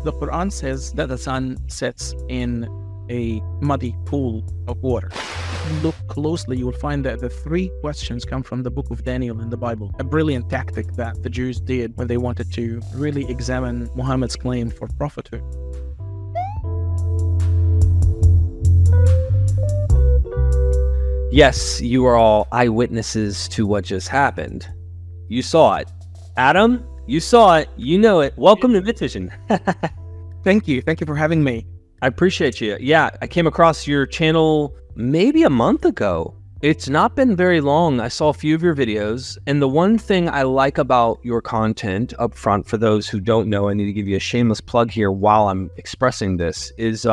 The Quran says that the sun sets in a muddy pool of water. Look closely, you will find that the 3 questions come from the book of Daniel in the Bible, a brilliant tactic that the Jews did when they wanted to really examine Muhammad's claim for prophethood. Yes, you are all eyewitnesses to what just happened. You saw it. Adam, you saw it. You know it. Welcome to MythVision. Thank you. Thank you for having me. I appreciate you. Yeah, I came across your channel maybe a month ago. It's not been very long. I saw a few of your videos, and the one thing I like about your content up front, for those who don't know, I need to give you a shameless plug here while I'm expressing this, is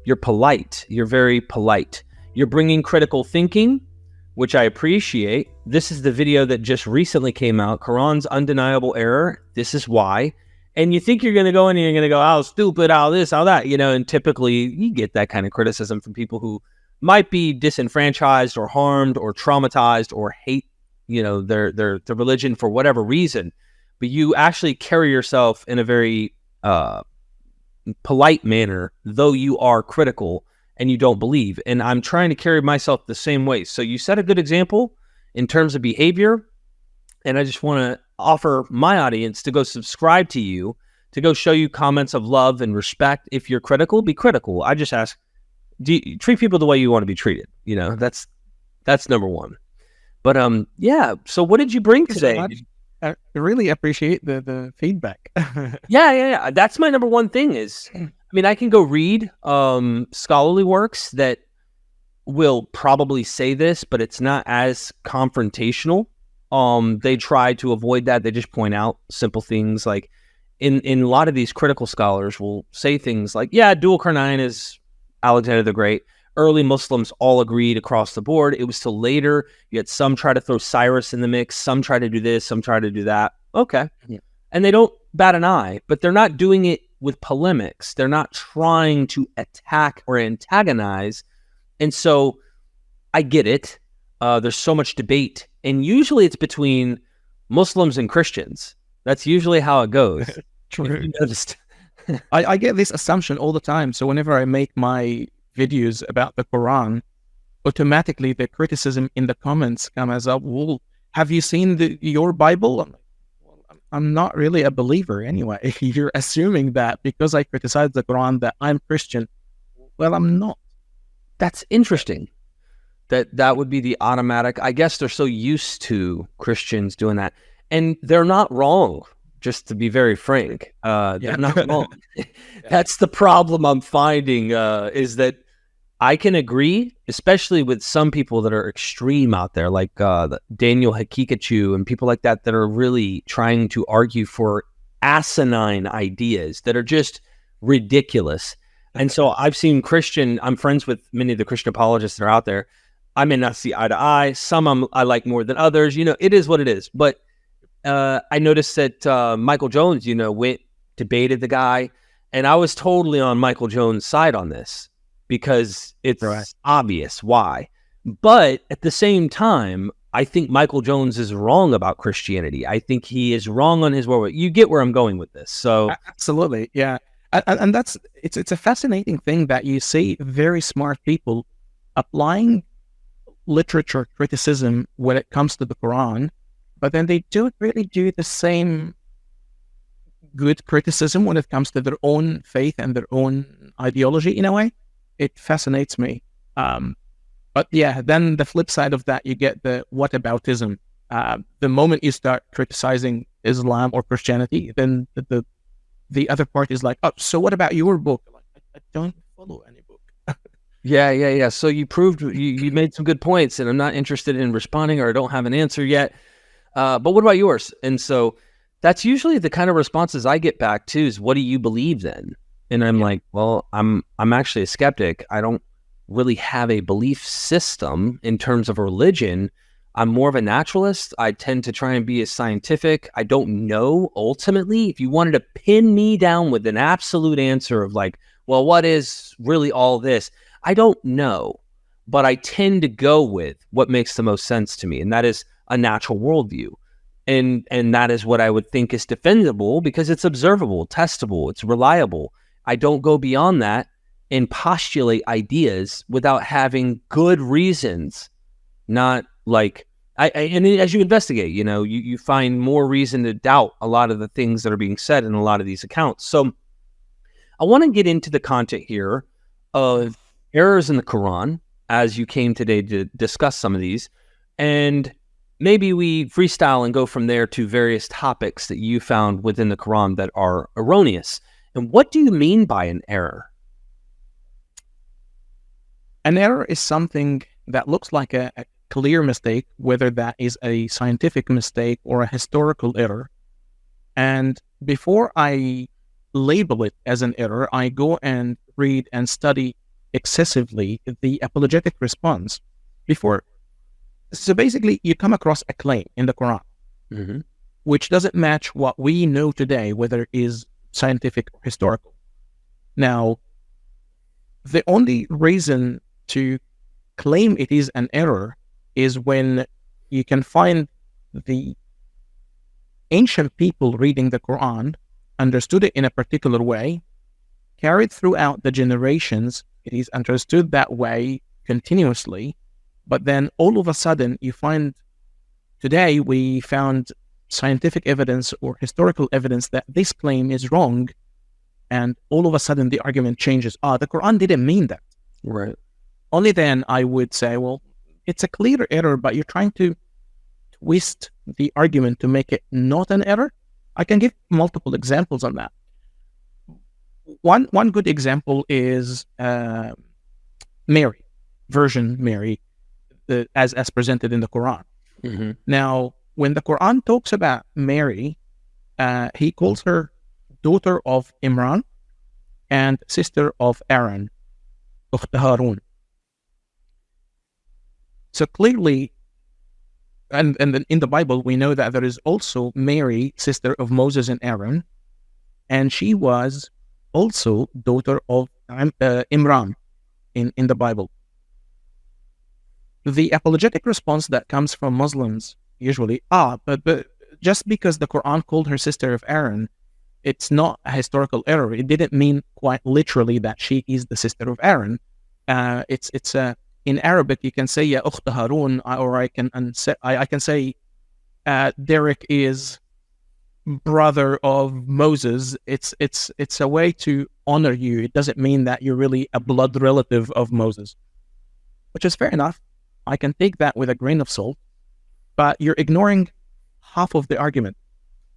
you're polite. You're very polite. You're bringing critical thinking, which I appreciate. This is the video that just recently came out, Quran's undeniable error. This is why. And you think you're going to go in and you're going to go, oh, stupid, oh, this, oh, that, you know, and typically you get that kind of criticism from people who might be disenfranchised or harmed or traumatized or hate, you know, their religion for whatever reason. But you actually carry yourself in a very polite manner, though you are critical and you don't believe. And I'm trying to carry myself the same way. So you set a good example in terms of behavior. And I just want to offer my audience to go subscribe to you, to go show you comments of love and respect. If you're critical, be critical. I just ask, do you treat people the way you want to be treated? You know, that's number one. But yeah. So what did you bring today? I really appreciate the feedback. Yeah. That's my number one thing is, I mean, I can go read scholarly works that will probably say this, but it's not as confrontational. They try to avoid that. They just point out simple things like in a lot of these critical scholars will say things like, yeah, dual carnine is Alexander the Great. Early Muslims all agreed across the board. It was till later you had some try to throw Cyrus in the mix, some try to do this, some try to do that. Okay. Yeah. And they don't bat an eye, but they're not doing it with polemics. They're not trying to attack or antagonize. And so I get it. There's so much debate. And usually it's between Muslims and Christians. That's usually how it goes. True. You noticed. I get this assumption all the time. So whenever I make my videos about the Quran, automatically the criticism in the comments comes up, well, have you seen your Bible? I'm like, well, I'm not really a believer anyway. You're assuming that because I criticize the Quran that I'm Christian. Well, I'm not. That's interesting. That would be the automatic. I guess they're so used to Christians doing that. And they're not wrong, just to be very frank. They're not wrong. That's the problem I'm finding, is that I can agree, especially with some people that are extreme out there, like Daniel Hakikachu and people like that are really trying to argue for asinine ideas that are just ridiculous. And so I've seen I'm friends with many of the Christian apologists that are out there. I may not see eye to eye. Some I like more than others. You know, it is what it is. But I noticed that Michael Jones, you know, debated the guy. And I was totally on Michael Jones' side on this because it's obvious why. But at the same time, I think Michael Jones is wrong about Christianity. I think he is wrong on his word. You get where I'm going with this. So absolutely. Yeah. And it's a fascinating thing that you see very smart people applying literature criticism when it comes to the Quran, but then they don't really do the same good criticism when it comes to their own faith and their own ideology in a way. It fascinates me. But yeah, then the flip side of that, you get the whataboutism. The moment you start criticizing Islam or Christianity, then the other part is like, oh, so what about your book? Like, I don't follow any book. Yeah. So you proved, you made some good points, and I'm not interested in responding, or I don't have an answer yet. But what about yours? And so that's usually the kind of responses I get back too, is what do you believe then? And I'm like, well, I'm actually a skeptic. I don't really have a belief system in terms of religion. I'm more of a naturalist. I tend to try and be as scientific. I don't know ultimately. If you wanted to pin me down with an absolute answer of like, well, what is really all this? I don't know, but I tend to go with what makes the most sense to me, and that is a natural worldview. And that is what I would think is defendable because it's observable, testable, it's reliable. I don't go beyond that and postulate ideas without having good reasons, not like and as you investigate, you find more reason to doubt a lot of the things that are being said in a lot of these accounts. So I want to get into the content here of errors in the Quran as you came today to discuss some of these, and maybe we freestyle and go from there to various topics that you found within the Quran that are erroneous. And what do you mean by an error? An error is something that looks like a clear mistake, whether that is a scientific mistake or a historical error. And before I label it as an error, I go and read and study excessively the apologetic response before. So basically, you come across a claim in the Quran, which doesn't match what we know today, whether it is scientific or historical. Now, the only reason to claim it is an error is when you can find the ancient people reading the Quran understood it in a particular way, carried throughout the generations, it is understood that way continuously, but then all of a sudden you find today we found scientific evidence or historical evidence that this claim is wrong, and all of a sudden the argument changes. The Quran didn't mean that. Right. Only then I would say, well, it's a clear error, but you're trying to twist the argument to make it not an error. I can give multiple examples on that. One good example is Mary, Virgin Mary, as presented in the Quran. Now, when the Quran talks about Mary, he calls her daughter of Imran and sister of Aaron, Ukht Harun. So clearly, and then in the Bible, we know that there is also Mary, sister of Moses and Aaron, and she was also daughter of Imran in the Bible. The apologetic response that comes from Muslims usually, but just because the Quran called her sister of Aaron, it's not a historical error. It didn't mean quite literally that she is the sister of Aaron. It's in Arabic you can say ya Ukht Harun, or I can say Derek is brother of Moses. It's a way to honor you. It doesn't mean that you're really a blood relative of Moses, which is fair enough. I can take that with a grain of salt, but you're ignoring half of the argument.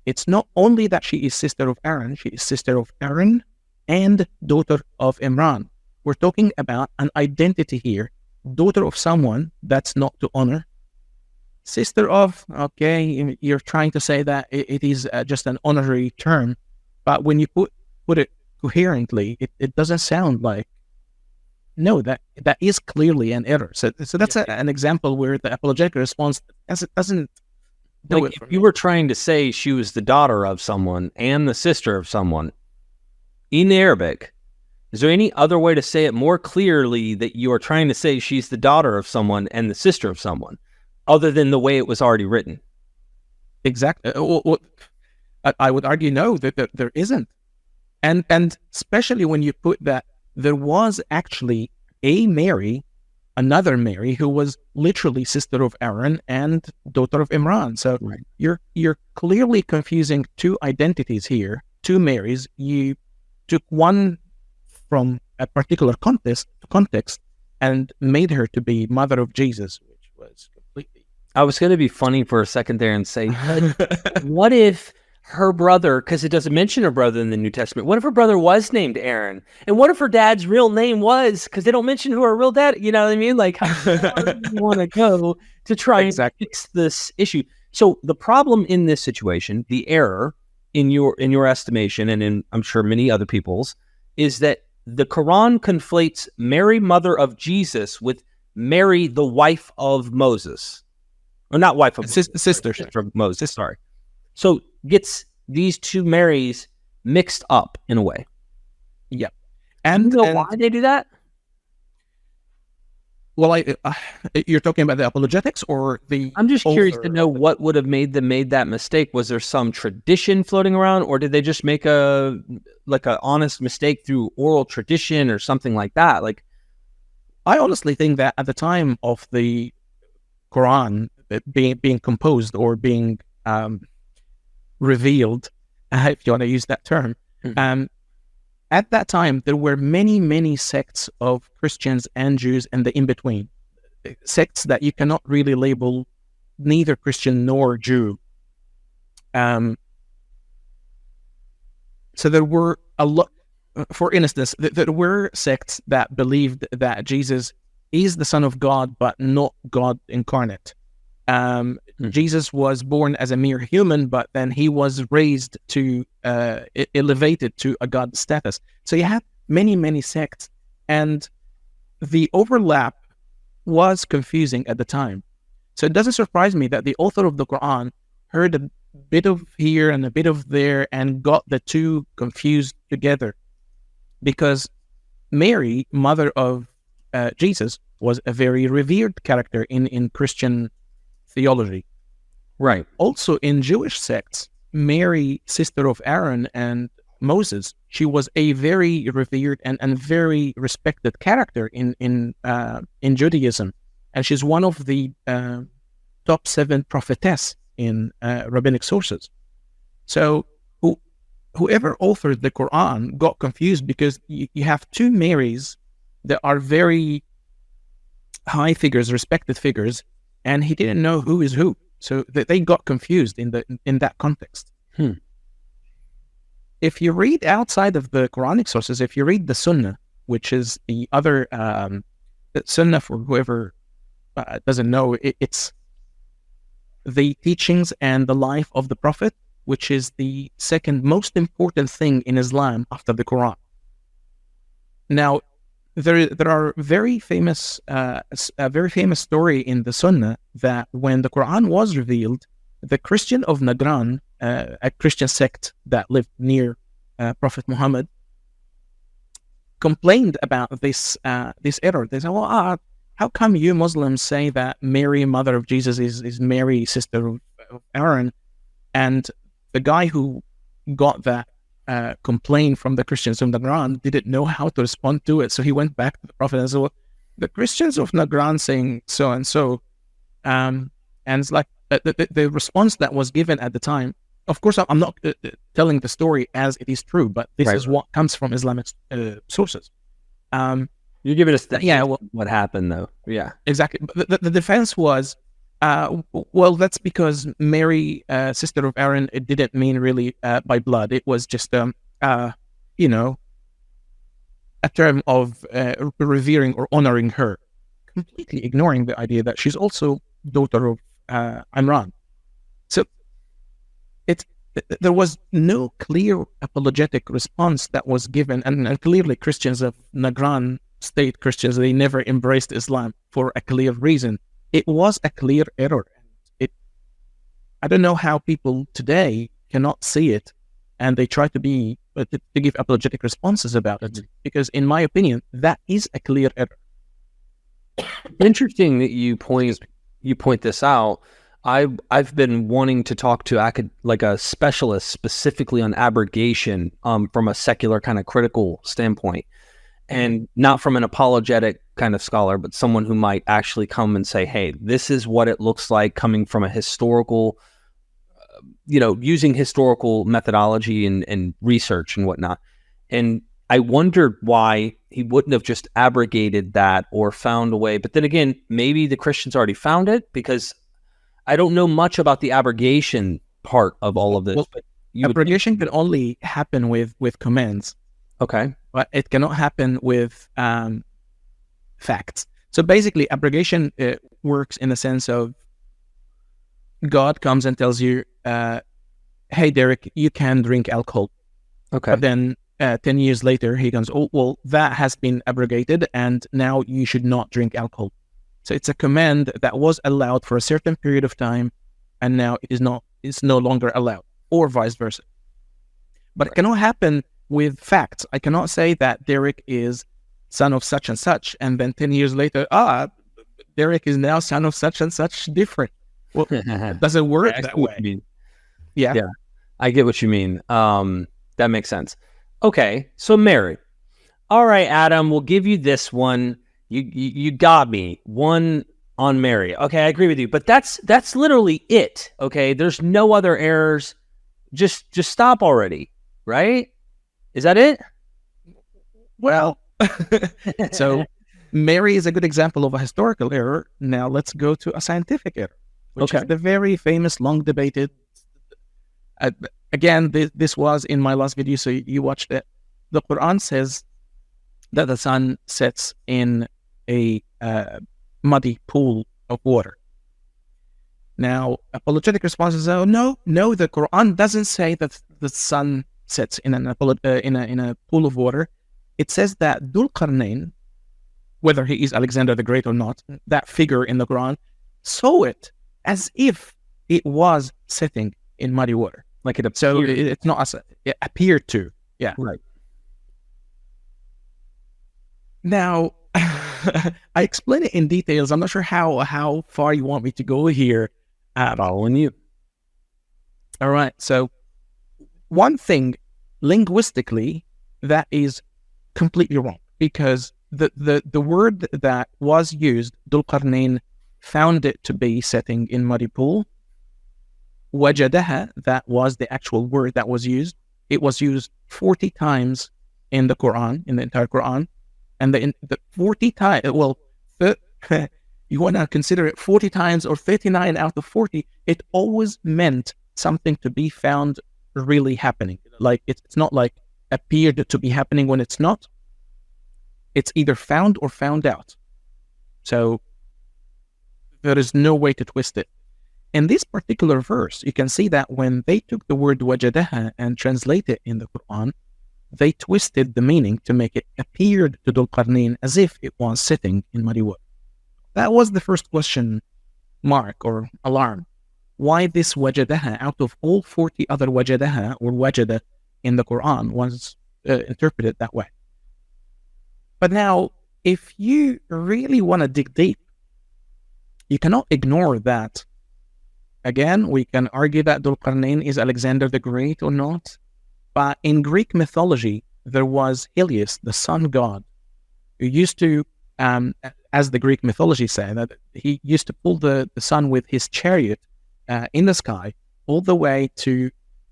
It's not only that she is sister of Aaron, she is sister of Aaron and daughter of Imran. We're talking about an identity here. Daughter of someone, that's not to honor. Sister of, okay, you're trying to say that it is just an honorary term, but when you put it coherently, it doesn't sound like, no, that is clearly an error. So that's an example where the apologetic response doesn't do like it. If you were trying to say she was the daughter of someone and the sister of someone in Arabic, is there any other way to say it more clearly that you are trying to say she's the daughter of someone and the sister of someone, other than the way it was already written? Exactly. I would argue no, that there isn't. And especially when you put that there was actually a Mary, another Mary, who was literally sister of Aaron and daughter of Imran. So right. You're clearly confusing two identities here, two Marys. You took one from a particular context and made her to be mother of Jesus, which was completely... I was going to be funny for a second there and say, what if her brother, because it doesn't mention her brother in the New Testament, what if her brother was named Aaron? And what if her dad's real name was, because they don't mention who her real dad, you know what I mean? Like, how far do you want to go to try and fix this issue? So the problem in this situation, the error in your estimation, and in I'm sure many other people's, is that the Quran conflates Mary, mother of Jesus, with Mary, the wife of Moses. Or not wife of Moses, sister of Moses, sorry. So gets these two Marys mixed up in a way. Yeah. And you know why they do that? Well, you're talking about the apologetics or the I'm just curious to author? know what would have made them made that mistake. Was there some tradition floating around, or did they just make a honest mistake through oral tradition or something like that? Like, I honestly think that at the time of the Quran being composed or being revealed, if you want to use that term, at that time there were many sects of Christians and Jews and the in-between, sects that you cannot really label neither Christian nor Jew. So there were a lot. For instance, there were sects that believed that Jesus is the Son of God, but not God incarnate. Jesus was born as a mere human, but then he was raised to, elevated to a God status. So you have many sects, and the overlap was confusing at the time. So it doesn't surprise me that the author of the Quran heard a bit of here and a bit of there and got the two confused together. Because Mary, mother of Jesus, was a very revered character in Christian theology. right. Also in Jewish sects, Mary, sister of Aaron and Moses, she was a very revered and very respected character in Judaism. And she's one of the top 7 prophetess in rabbinic sources. So whoever authored the Quran got confused because you have two Marys that are very high figures, respected figures, and he didn't know who is who. So they got confused in that context. If you read outside of the Quranic sources, if you read the Sunnah, which is the other Sunnah, for whoever doesn't know, it's the teachings and the life of the Prophet, which is the second most important thing in Islam after the Quran. Now, there are a very famous story in the Sunnah that when the Quran was revealed, the Christian of Najran, a Christian sect that lived near Prophet Muhammad, complained about this error. They said, well, how come you Muslims say that Mary, mother of Jesus, is Mary, sister of Aaron, and the guy who got that complaint from the Christians of Najran didn't know how to respond to it. So he went back to the Prophet and said, well, the Christians of Najran saying so and so. And it's like the response that was given at the time. Of course, I'm not telling the story as it is true, but this is what comes from Islamic sources. You're giving us what happened, though. Yeah, exactly. The defense was, well, that's because Mary, sister of Aaron, it didn't mean really by blood. It was just, a term of revering or honoring her, completely ignoring the idea that she's also daughter of Imran. So there was no clear apologetic response that was given, and clearly Christians of Najran, state Christians, they never embraced Islam for a clear reason. It was a clear error. I don't know how people today cannot see it, and they try to give apologetic responses about it. Because, in my opinion, that is a clear error. Interesting that you point this out. I've been wanting to talk to a specialist specifically on abrogation from a secular kind of critical standpoint, and not from an apologetic kind of scholar, but someone who might actually come and say, hey, this is what it looks like coming from a historical, using historical methodology and research and whatnot. And I wondered why he wouldn't have just abrogated that or found a way. But then again, maybe the Christians already found it, because I don't know much about the abrogation part of all of this. Well, abrogation can only happen with commands. Okay. But it cannot happen with facts. So basically, abrogation works in the sense of God comes and tells you, hey, Derek, you can drink alcohol. Okay. But then 10 years later, he comes, oh, well, that has been abrogated, and now you should not drink alcohol. So it's a command that was allowed for a certain period of time, and now it's no longer allowed, or vice versa. But It cannot happen with facts. I cannot say that Derek is son of such and such, and then 10 years later, Derek is now son of such and such different. Well, it doesn't work that way. Yeah. I get what you mean. That makes sense. Okay, so Mary. All right, Adam, we'll give you this one. You got me. One on Mary. Okay, I agree with you. But that's literally it. Okay, there's no other errors. Just stop already, right? Is that it? Well, so Mary is a good example of a historical error. Now let's go to a scientific error, which is the very famous, long debated. Again, this was in my last video, so you watched it. The Quran says that the sun sets in a muddy pool of water. Now, apologetic response is, oh, no, the Quran doesn't say that the sun sets in a pool of water. It says that Dhul Qarnayn, whether he is Alexander the Great or not, that figure in the Quran, saw it as if it was sitting in muddy water. Like it appeared. So it's not as it appeared to. Yeah. Right. Now, I explain it in details. I'm not sure how far you want me to go here. Following you. All right. So one thing, linguistically, that is completely wrong, because the word that was used, Dhul Qarnayn found it to be setting in muddy pool. Wajadaha, that was the actual word that was used. It was used 40 times in the Quran, in the entire Quran. And the 40 times, well, you want to consider it 40 times or 39 out of 40, it always meant something to be found really happening. Like, it's not like appeared to be happening when it's not. It's either found or found out. So there is no way to twist it. In this particular verse, you can see that when they took the word wajadaha and translated it in the Quran, they twisted the meaning to make it appeared to Dhul Qarnayn as if it was sitting in muddy water. That was the first question mark or alarm. Why this wajadaha out of all 40 other wajadaha or wajada in the Quran was interpreted that way? But now, if you really want to dig deep, you cannot ignore that. Again, we can argue that Dhul Qarnayn is Alexander the Great or not. But in Greek mythology, there was Helios, the sun god, who used to, as the Greek mythology said, that he used to pull the sun with his chariot in the sky all the way to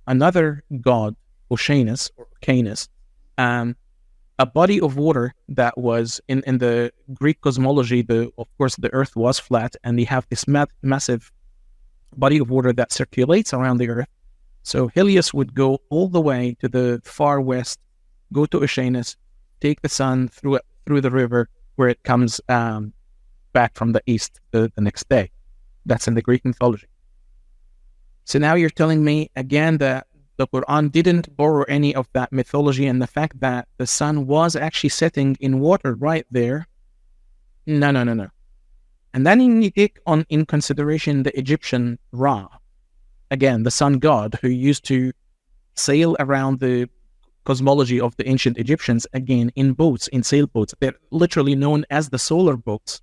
another god, Oceanus, or Canis, a body of water that was in the Greek cosmology. Of course, the earth was flat, and you have this massive body of water that circulates around the earth. So Helios would go all the way to the far west, go to Oceanus, take the sun through the river, where it comes back from the east the next day. That's in the Greek mythology. So now you're telling me again that the Quran didn't borrow any of that mythology, and the fact that the sun was actually setting in water right there. No. And then you take in consideration the Egyptian Ra, again, the sun god who used to sail around the cosmology of the ancient Egyptians, again, in boats, in sailboats. They're literally known as the solar boats.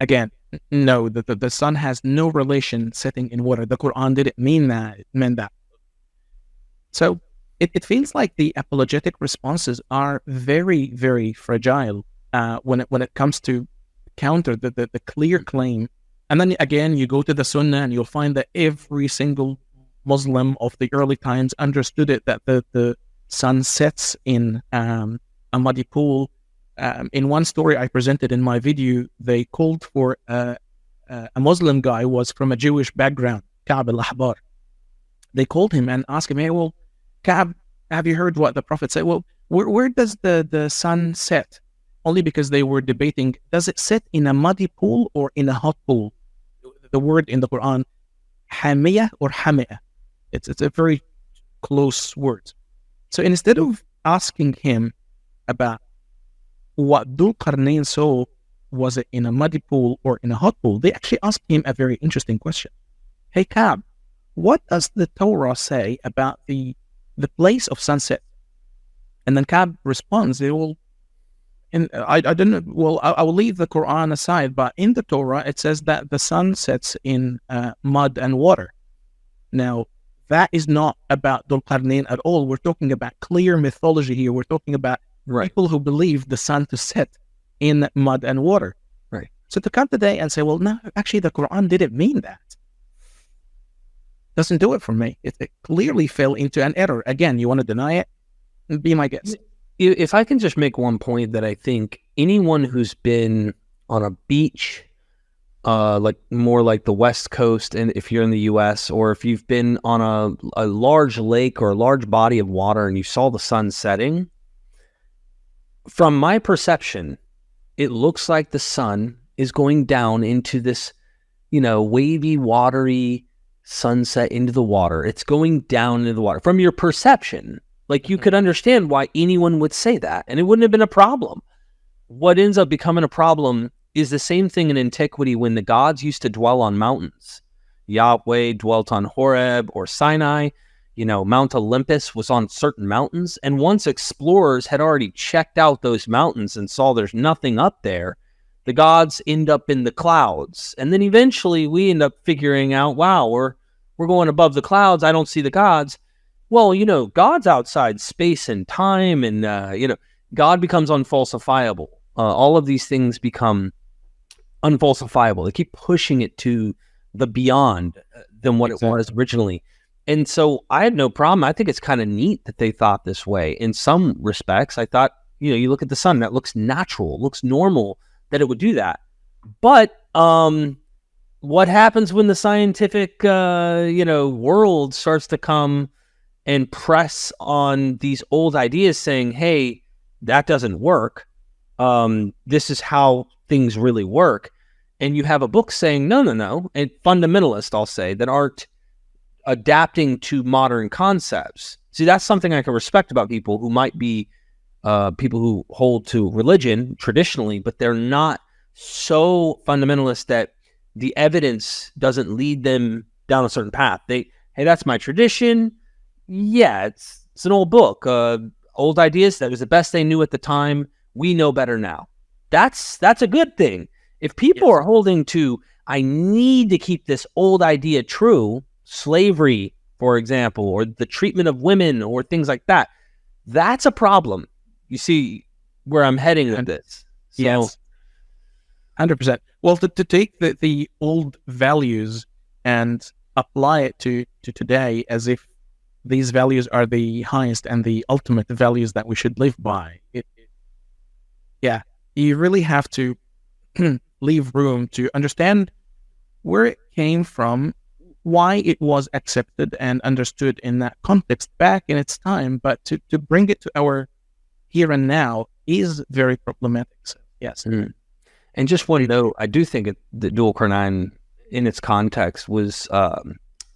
Again, no, the sun has no relation setting in water. The Quran didn't mean that. It meant that. So it feels like the apologetic responses are very, very fragile when it comes to counter the clear claim. And then again, you go to the Sunnah and you'll find that every single Muslim of the early times understood it, that the sun sets in a muddy pool. In one story I presented in my video, they called for a Muslim guy who was from a Jewish background, Ka'b al-Ahbar. They called him and asked him, hey, well, Ka'b, have you heard what the Prophet said? Well, where does the sun set? Only because they were debating, does it set in a muddy pool or in a hot pool? The word in the Quran, hamiyah or hamiyah. It's a very close word. So instead of asking him about what Dhul Qarnayn saw, was it in a muddy pool or in a hot pool, they actually asked him a very interesting question. Hey Ka'b, what does the Torah say about the place of sunset? And then Ka'b responds, well, I don't know. Well, I will leave the Quran aside, but in the Torah it says that the sun sets in mud and water. Now, that is not about Dhul Qarnayn at all. We're talking about clear mythology here. We're talking about people who believe the sun to set in mud and water. Right. So to come today and say, well, no, actually the Quran didn't mean that, doesn't do it for me. It clearly fell into an error. Again, you want to deny it? Be my guest. If I can just make one point, that I think anyone who's been on a beach, like more like the West Coast, and if you're in the U.S., or if you've been on a large lake or a large body of water and you saw the sun setting, from my perception, it looks like the sun is going down into this, wavy, watery sunset into the water. It's going down into the water. From your perception, like, you could understand why anyone would say that, and it wouldn't have been a problem. What ends up becoming a problem is the same thing in antiquity when the gods used to dwell on mountains. Yahweh dwelt on Horeb or Sinai. Mount Olympus was on certain mountains. And once explorers had already checked out those mountains and saw there's nothing up there, the gods end up in the clouds. And then eventually we end up figuring out, wow, we're going above the clouds. I don't see the gods. Well, God's outside space and time, and, God becomes unfalsifiable. All of these things become unfalsifiable. They keep pushing it to the beyond than what it was originally. And so I had no problem. I think it's kind of neat that they thought this way. In some respects, I thought, you look at the sun, that looks natural, looks normal that it would do that. But what happens when the scientific, world starts to come and press on these old ideas saying, hey, that doesn't work. This is how things really work. And you have a book saying, no, and fundamentalists, I'll say, that aren't adapting to modern concepts. See, that's something I can respect about people who might be people who hold to religion traditionally, but they're not so fundamentalist that the evidence doesn't lead them down a certain path. Hey, that's my tradition. Yeah, it's an old book. Old ideas, that was the best they knew at the time. We know better now. That's a good thing. If people are holding to, I need to keep this old idea true, slavery, for example, or the treatment of women or things like that, that's a problem. You see where I'm heading with this. So, yes, 100%. Well, to take the old values and apply it to today as if these values are the highest and the ultimate values that we should live by. You really have to leave room to understand where it came from, why it was accepted and understood in that context back in its time, but to bring it to our here and now is very problematic. So, yes. Mm. And just one note, I do think the Dhul Qarnayn in its context was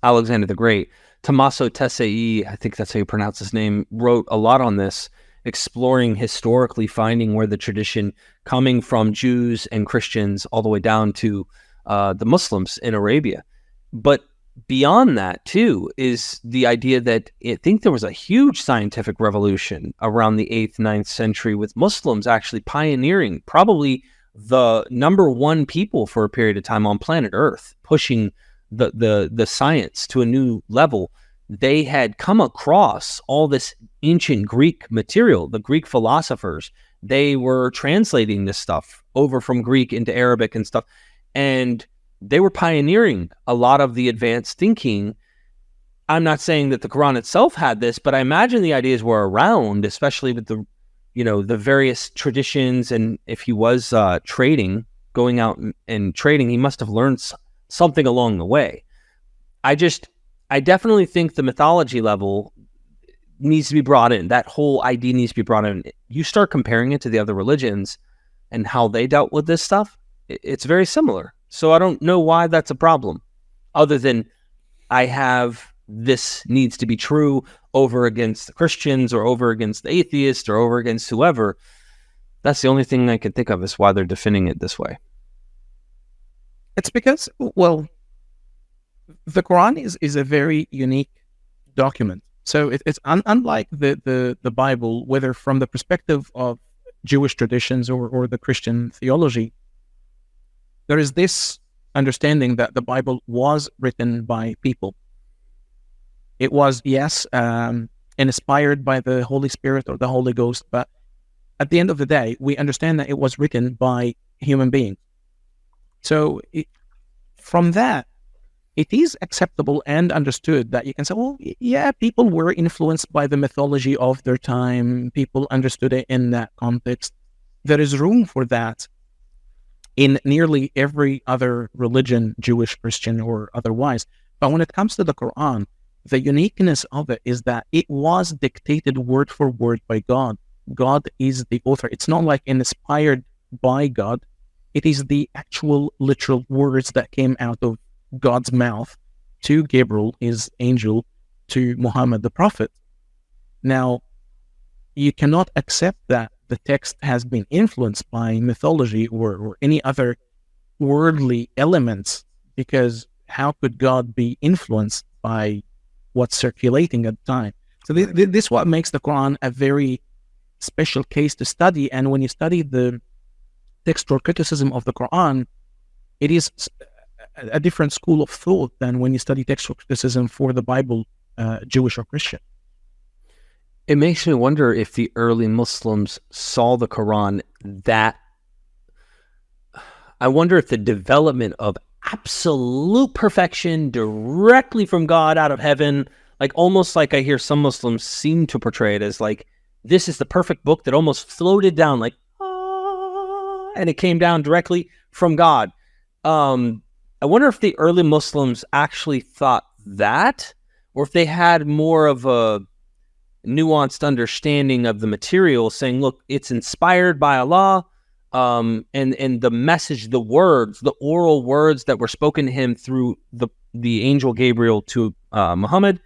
Alexander the Great. Tommaso Tessai, I think that's how you pronounce his name, wrote a lot on this, exploring historically, finding where the tradition coming from Jews and Christians all the way down to the Muslims in Arabia. But beyond that, too, is the idea that I think there was a huge scientific revolution around the 8th, 9th century with Muslims actually pioneering, probably the number one people for a period of time on planet Earth, pushing the science to a new level. They had come across all this ancient Greek material, the Greek philosophers. They were translating this stuff over from Greek into Arabic and stuff. And they were pioneering a lot of the advanced thinking. I'm not saying that the Quran itself had this, but I imagine the ideas were around, especially with the various traditions. And if he was trading, going out and trading, he must have learned something along the way. I definitely think the mythology level needs to be brought in. That whole idea needs to be brought in. You start comparing it to the other religions and how they dealt with this stuff, it's very similar. So I don't know why that's a problem, other than I have this needs to be true over against the Christians or over against the atheists or over against whoever. That's the only thing I can think of is why they're defending it this way. It's because, well, the Quran is a very unique document. So it's unlike the Bible, whether from the perspective of Jewish traditions or the Christian theology, there is this understanding that the Bible was written by people. It was, yes, inspired by the Holy Spirit or the Holy Ghost, but at the end of the day, we understand that it was written by human beings. So from that, it is acceptable and understood that you can say, well, yeah, people were influenced by the mythology of their time. People understood it in that context. There is room for that in nearly every other religion, Jewish, Christian, or otherwise. But when it comes to the Quran, the uniqueness of it is that it was dictated word for word by God. God is the author. It's not like inspired by God. It is the actual literal words that came out of God's mouth to Gabriel, his angel, to Muhammad, the prophet. Now, you cannot accept that the text has been influenced by mythology or any other worldly elements, because how could God be influenced by what's circulating at the time? So this is what makes the Quran a very special case to study. And when you study the textual criticism of the Quran, it is a different school of thought than when you study textual criticism for the Bible, Jewish or Christian. It makes me wonder if the early Muslims saw the Quran that... I wonder if the development of absolute perfection directly from God out of heaven, like almost like I hear some Muslims seem to portray it as like, this is the perfect book that almost floated down like, and it came down directly from God. I wonder if the early Muslims actually thought that, or if they had more of a nuanced understanding of the material, saying, look, it's inspired by Allah, and the message, the words, the oral words that were spoken to him through the angel Gabriel to Muhammad,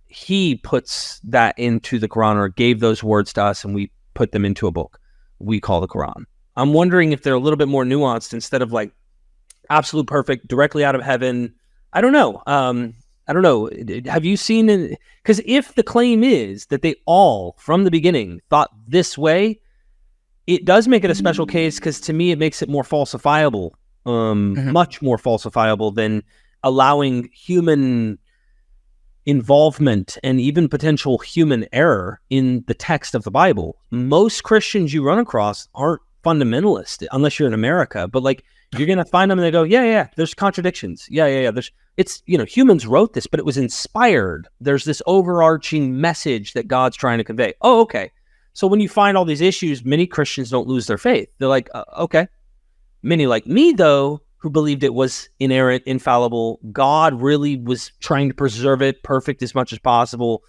he puts that into the Quran, or gave those words to us, and we put them into a book we call the Quran. I'm wondering if they're a little bit more nuanced instead of like absolute perfect, directly out of heaven. I don't know. I don't know. Have you seen? Because if the claim is that they all, from the beginning, thought this way, it does make it a special case, because to me, it makes it more falsifiable, much more falsifiable than allowing human involvement and even potential human error in the text of the Bible. Most Christians you run across aren't fundamentalist, unless you're in America, but like, you're going to find them and they go, yeah, there's contradictions. Yeah. It's, humans wrote this, but it was inspired. There's this overarching message that God's trying to convey. Oh, okay. So when you find all these issues, many Christians don't lose their faith. They're like, okay. Many like me, though, who believed it was inerrant, infallible, God really was trying to preserve it perfect as much as possible.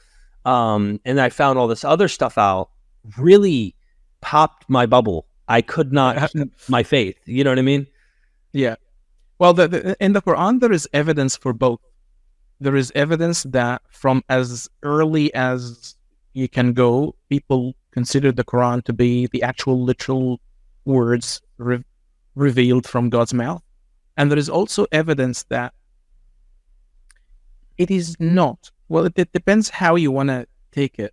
And I found all this other stuff out, really popped my bubble. I could not keep my faith. You know what I mean? Yeah. Well, in the Quran, there is evidence for both. There is evidence that from as early as you can go, people consider the Quran to be the actual literal words revealed from God's mouth. And there is also evidence that it is not. Well, it depends how you want to take it,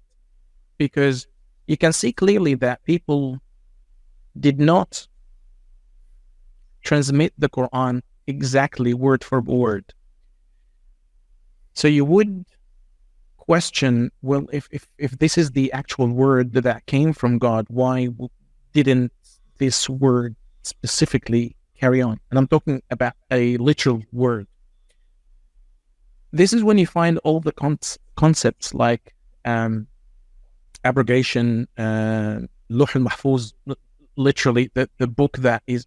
because you can see clearly that people did not transmit the Quran exactly word for word. So you would question, well, if this is the actual word that came from God, why didn't this word specifically carry on? And I'm talking about a literal word. This is when you find all the concepts like abrogation, Lawh al-Mahfuz, literally the book that is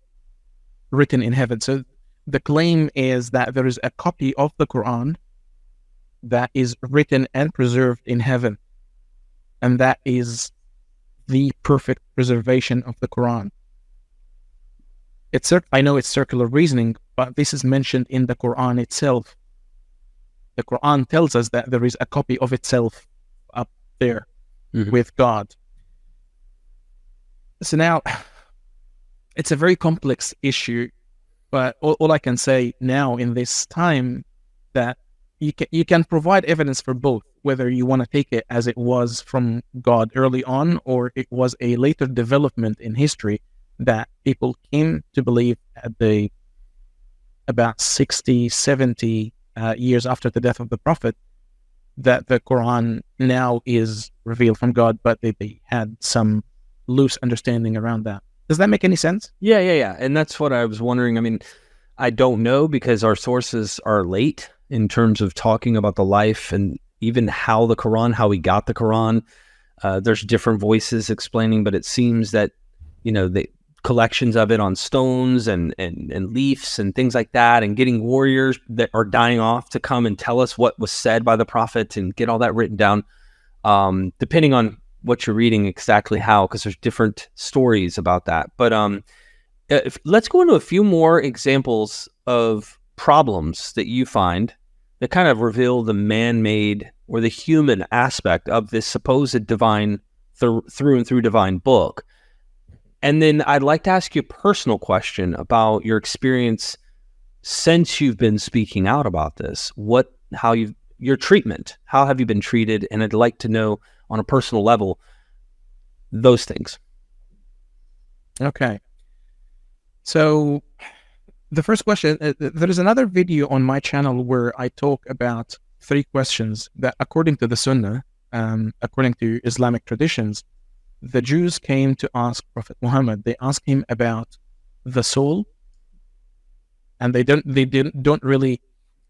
written in heaven. So the claim is that there is a copy of the Quran that is written and preserved in heaven, and that is the perfect preservation of the Quran. I know it's circular reasoning, but this is mentioned in the Quran itself. The Quran tells us that there is a copy of itself up there with God. So now, it's a very complex issue, but all I can say now in this time, that you can provide evidence for both. whether you want to take it as it was from God early on, or it was a later development in history that people came to believe at about 60, 70 years after the death of the Prophet, that the Quran now is revealed from God, but they had some loose understanding around that. Does that make any sense? Yeah. And that's what I was wondering. I mean, I don't know, because our sources are late in terms of talking about the life and even how we got the Quran. There's different voices explaining, but it seems that, the collections of it on stones and leaves and things like that, and getting warriors that are dying off to come and tell us what was said by the Prophet and get all that written down, depending on what you're reading, exactly how, because there's different stories about that. But let's go into a few more examples of problems that you find that kind of reveal the man-made or the human aspect of this supposed divine, through and through divine book. And then I'd like to ask you a personal question about your experience since you've been speaking out about this. Your treatment, how have you been treated? And I'd like to know on a personal level, those things. Okay. So the first question, there is another video on my channel where I talk about 3 questions that, according to the Sunnah, according to Islamic traditions, the Jews came to ask Prophet Muhammad. They asked him about the soul, and they don't really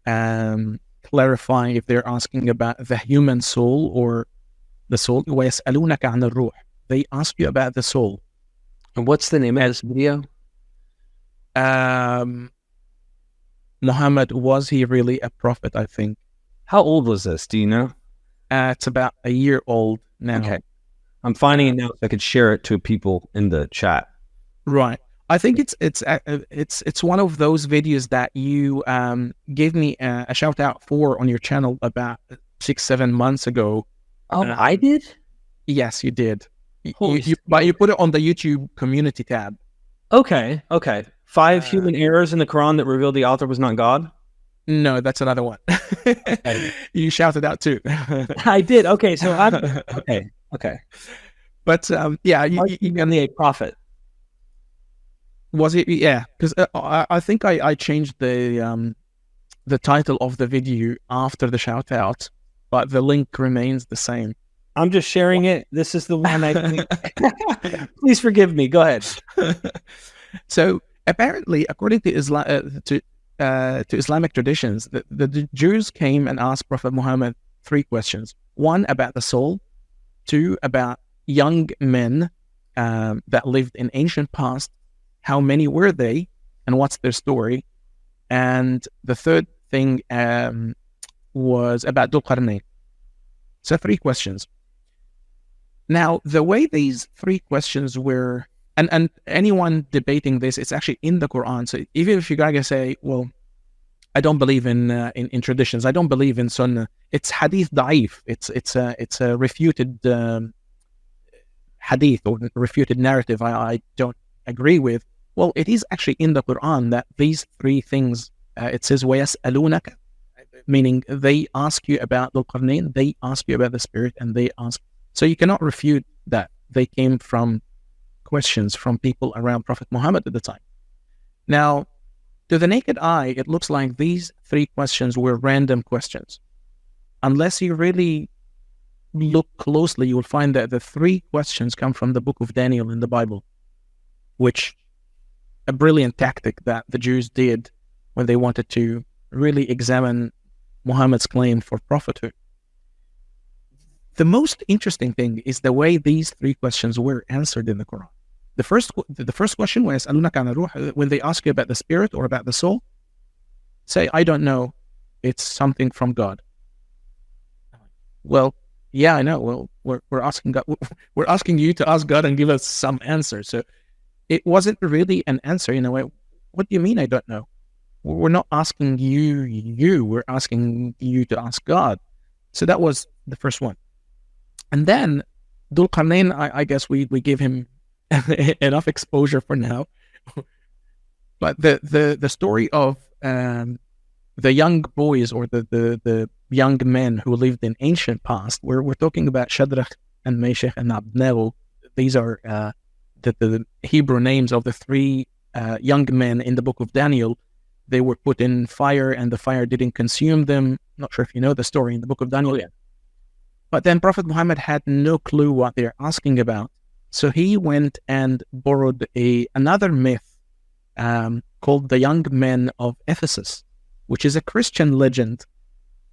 clarify if they're asking about the human soul or the soul. وَيَسْأَلُونَكَ عَنِ الرُّوحِ. They ask you about the soul. And what's the name of this video? Muhammad, was he really a prophet? I think. How old was this? Do you know? It's about a year old now. Okay. I'm finding it now so I could share it to people in the chat. Right. I think it's one of those videos that you gave me a shout out for on your channel about 6-7 months ago. Oh, I did? Yes, you did. But you put it on the YouTube community tab. Okay. 5 human errors in the Quran that revealed the author was not God? No, that's another one. You shouted out too. I did. Okay, so I'm okay. But yeah, you a prophet. Was it? Yeah, because I think I changed the title of the video after the shout out, but the link remains the same. I'm just sharing it. This is the one I think. Please forgive me. Go ahead. So apparently, according to Islamic traditions, the Jews came and asked Prophet Muhammad 3 questions. 1 about the soul, 2 about young men that lived in ancient past. How many were they, and what's their story? And the third thing was about Dhul Qarnayn. So 3 questions. Now, the way these 3 questions were, and anyone debating this, it's actually in the Quran. So even if you guys say, well, I don't believe in traditions, I don't believe in Sunnah, it's hadith da'if. It's a refuted hadith or refuted narrative I don't agree with. Well, it is actually in the Quran that these 3 things, it says, وَيَسْأَلُونَكَ, meaning they ask you about Dhul Qarnayn, they ask you about the spirit, and they ask. So you cannot refute that they came from questions from people around Prophet Muhammad at the time. Now, to the naked eye, it looks like these 3 questions were random questions. Unless you really look closely, you will find that the 3 questions come from the book of Daniel in the Bible, which a brilliant tactic that the Jews did when they wanted to really examine Muhammad's claim for prophethood. The most interesting thing is the way these 3 questions were answered in the Quran. The first question was, when they ask you about the spirit or about the soul, say, I don't know, it's something from God. Well, yeah, I know. Well, we're asking God, we're asking you to ask God and give us some answer. So it wasn't really an answer in a way. What do you mean I don't know? We're not asking you, we're asking you to ask God. So that was the first one. And then Dhul Qarnayn, I guess we give him enough exposure for now. But the story of the young boys or the young men who lived in ancient past. We're talking about Shadrach and Meshach and Abednego. These are the Hebrew names of the three young men in the book of Daniel. They were put in fire, and the fire didn't consume them. Not sure if you know the story in the book of Daniel. Yeah. But then Prophet Muhammad had no clue what they're asking about. So he went and borrowed another myth called the Young Men of Ephesus, which is a Christian legend.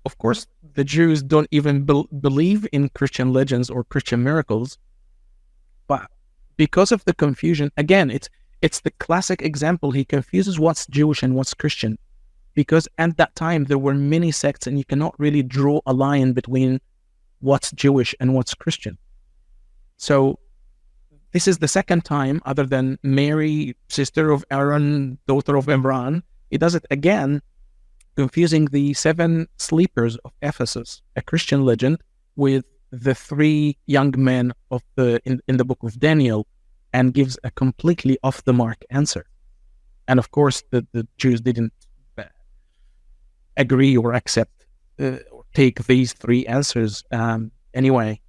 Of course, the Jews don't even believe in Christian legends or Christian miracles. But because of the confusion, again, it's the classic example. He confuses what's Jewish and what's Christian. Because at that time, there were many sects, and you cannot really draw a line between what's Jewish and what's Christian. So this is the second time, other than Mary, sister of Aaron, daughter of Imran, he does it again, confusing the 7 sleepers of Ephesus, a Christian legend, with the 3 young men of in the book of Daniel, and gives a completely off the mark answer. And of course, the Jews didn't agree or accept or take these 3 answers anyway.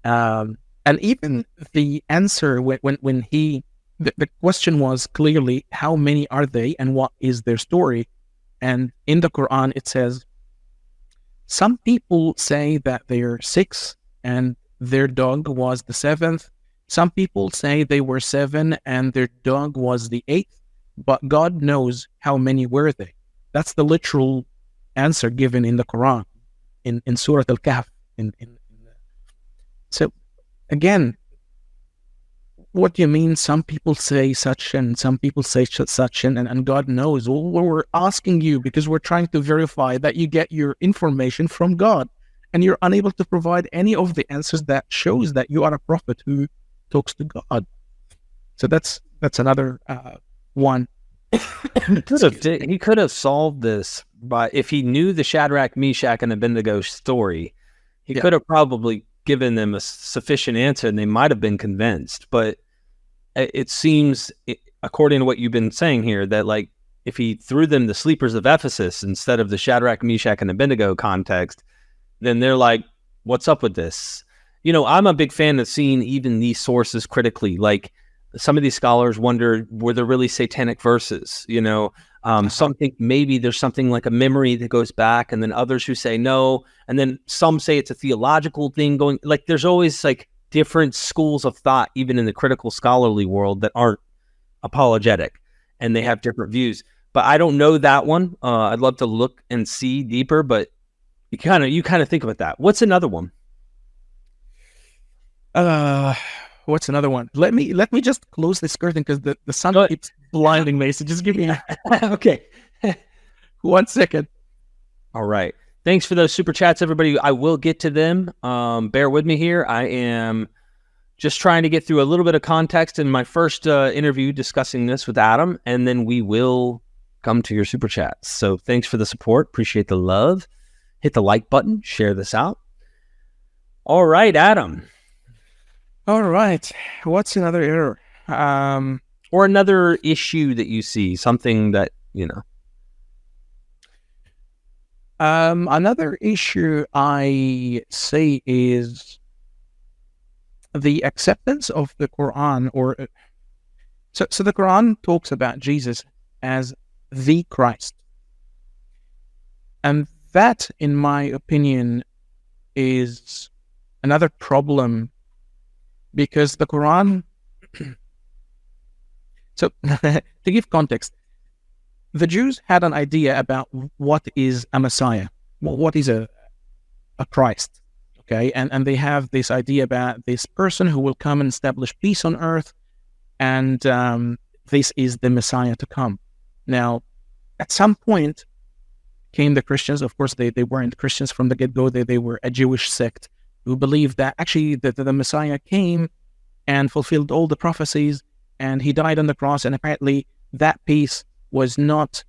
And even the answer when the question was clearly, how many are they and what is their story? And in the Quran, it says, some people say that they're 6 and their dog was the 7th. Some people say they were 7 and their dog was the 8th, but God knows how many were they. That's the literal answer given in the Quran, in Surah Al-Kahf. So, again, what do you mean some people say such and some people say such and God knows? Well, we're asking you because we're trying to verify that you get your information from God, and you're unable to provide any of the answers that shows that you are a prophet who talks to God. So that's another one. He could have solved this by, if he knew the Shadrach, Meshach, and Abednego story, he could have probably given them a sufficient answer, and they might have been convinced. But it seems, according to what you've been saying here, that like if he threw them the sleepers of Ephesus instead of the Shadrach, Meshach, and Abednego context, then they're like, what's up with this? You know, I'm a big fan of seeing even these sources critically. Like, some of these scholars wonder, were there really satanic verses? You know, some think maybe there's something like a memory that goes back, and then others who say no, and then some say it's a theological thing going. Like, there's always like different schools of thought, even in the critical scholarly world, that aren't apologetic, and they have different views. But I don't know that one. I'd love to look and see deeper, but you kind of think about that. What's another one? What's another one? Let me just close this curtain because the sun keeps blinding me. So just give me okay. 1 second. All right. Thanks for those super chats, everybody. I will get to them. Bear with me here. I am just trying to get through a little bit of context in my first interview discussing this with Adam, and then we will come to your super chats. So thanks for the support. Appreciate the love. Hit the like button. Share this out. All right, Adam. All right. What's another error? Or another issue that you see, something that, you know. Another issue I see is the acceptance of the Quran, so the Quran talks about Jesus as the Christ. And that, in my opinion, is another problem, because the Quran, so to give context, the Jews had an idea about what is a Messiah, what is a Christ, okay? And they have this idea about this person who will come and establish peace on earth, and this is the Messiah to come. Now, at some point came the Christians. Of course, they weren't Christians from the get-go. They were a Jewish sect who believed that actually the Messiah came and fulfilled all the prophecies, and he died on the cross, and apparently that peace was not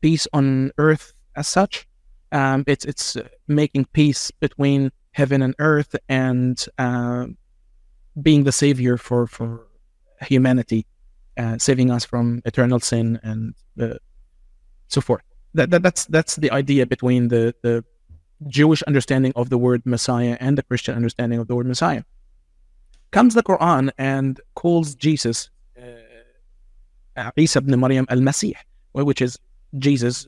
peace on earth as such. It's making peace between heaven and earth, and being the savior for humanity, saving us from eternal sin and so forth. That's the idea between the Jewish understanding of the word Messiah and the Christian understanding of the word Messiah. Comes the Quran and calls Jesus Isa ibn Maryam al-Masih, which is Jesus,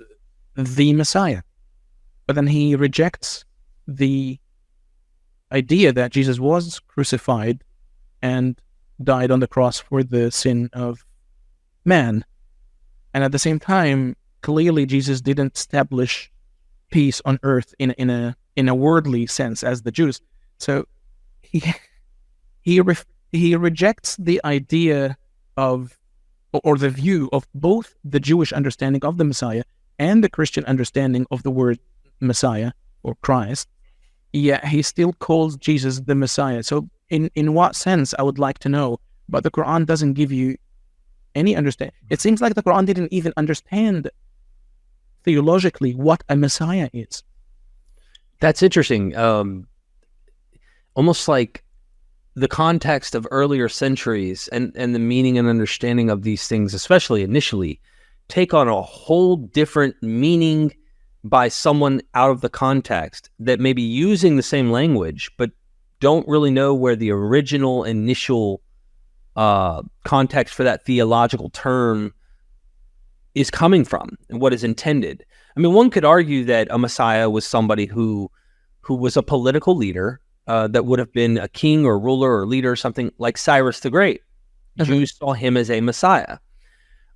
the Messiah. But then he rejects the idea that Jesus was crucified and died on the cross for the sin of man. And at the same time, clearly Jesus didn't establish peace on earth in a worldly sense as the Jews. So he rejects the idea of, or the view of, both the Jewish understanding of the Messiah and the Christian understanding of the word Messiah or Christ. Yet he still calls Jesus the Messiah. So in what sense, I would like to know, but the Quran doesn't give you any understanding. It seems like the Quran didn't even understand theologically what a Messiah is. That's interesting. Almost like the context of earlier centuries and the meaning and understanding of these things, especially initially, take on a whole different meaning by someone out of the context that may be using the same language, but don't really know where the original initial context for that theological term is coming from and what is intended. I mean, one could argue that a Messiah was somebody who was a political leader, that would have been a king or ruler or leader or something like Cyrus the Great. Jews saw him as a Messiah.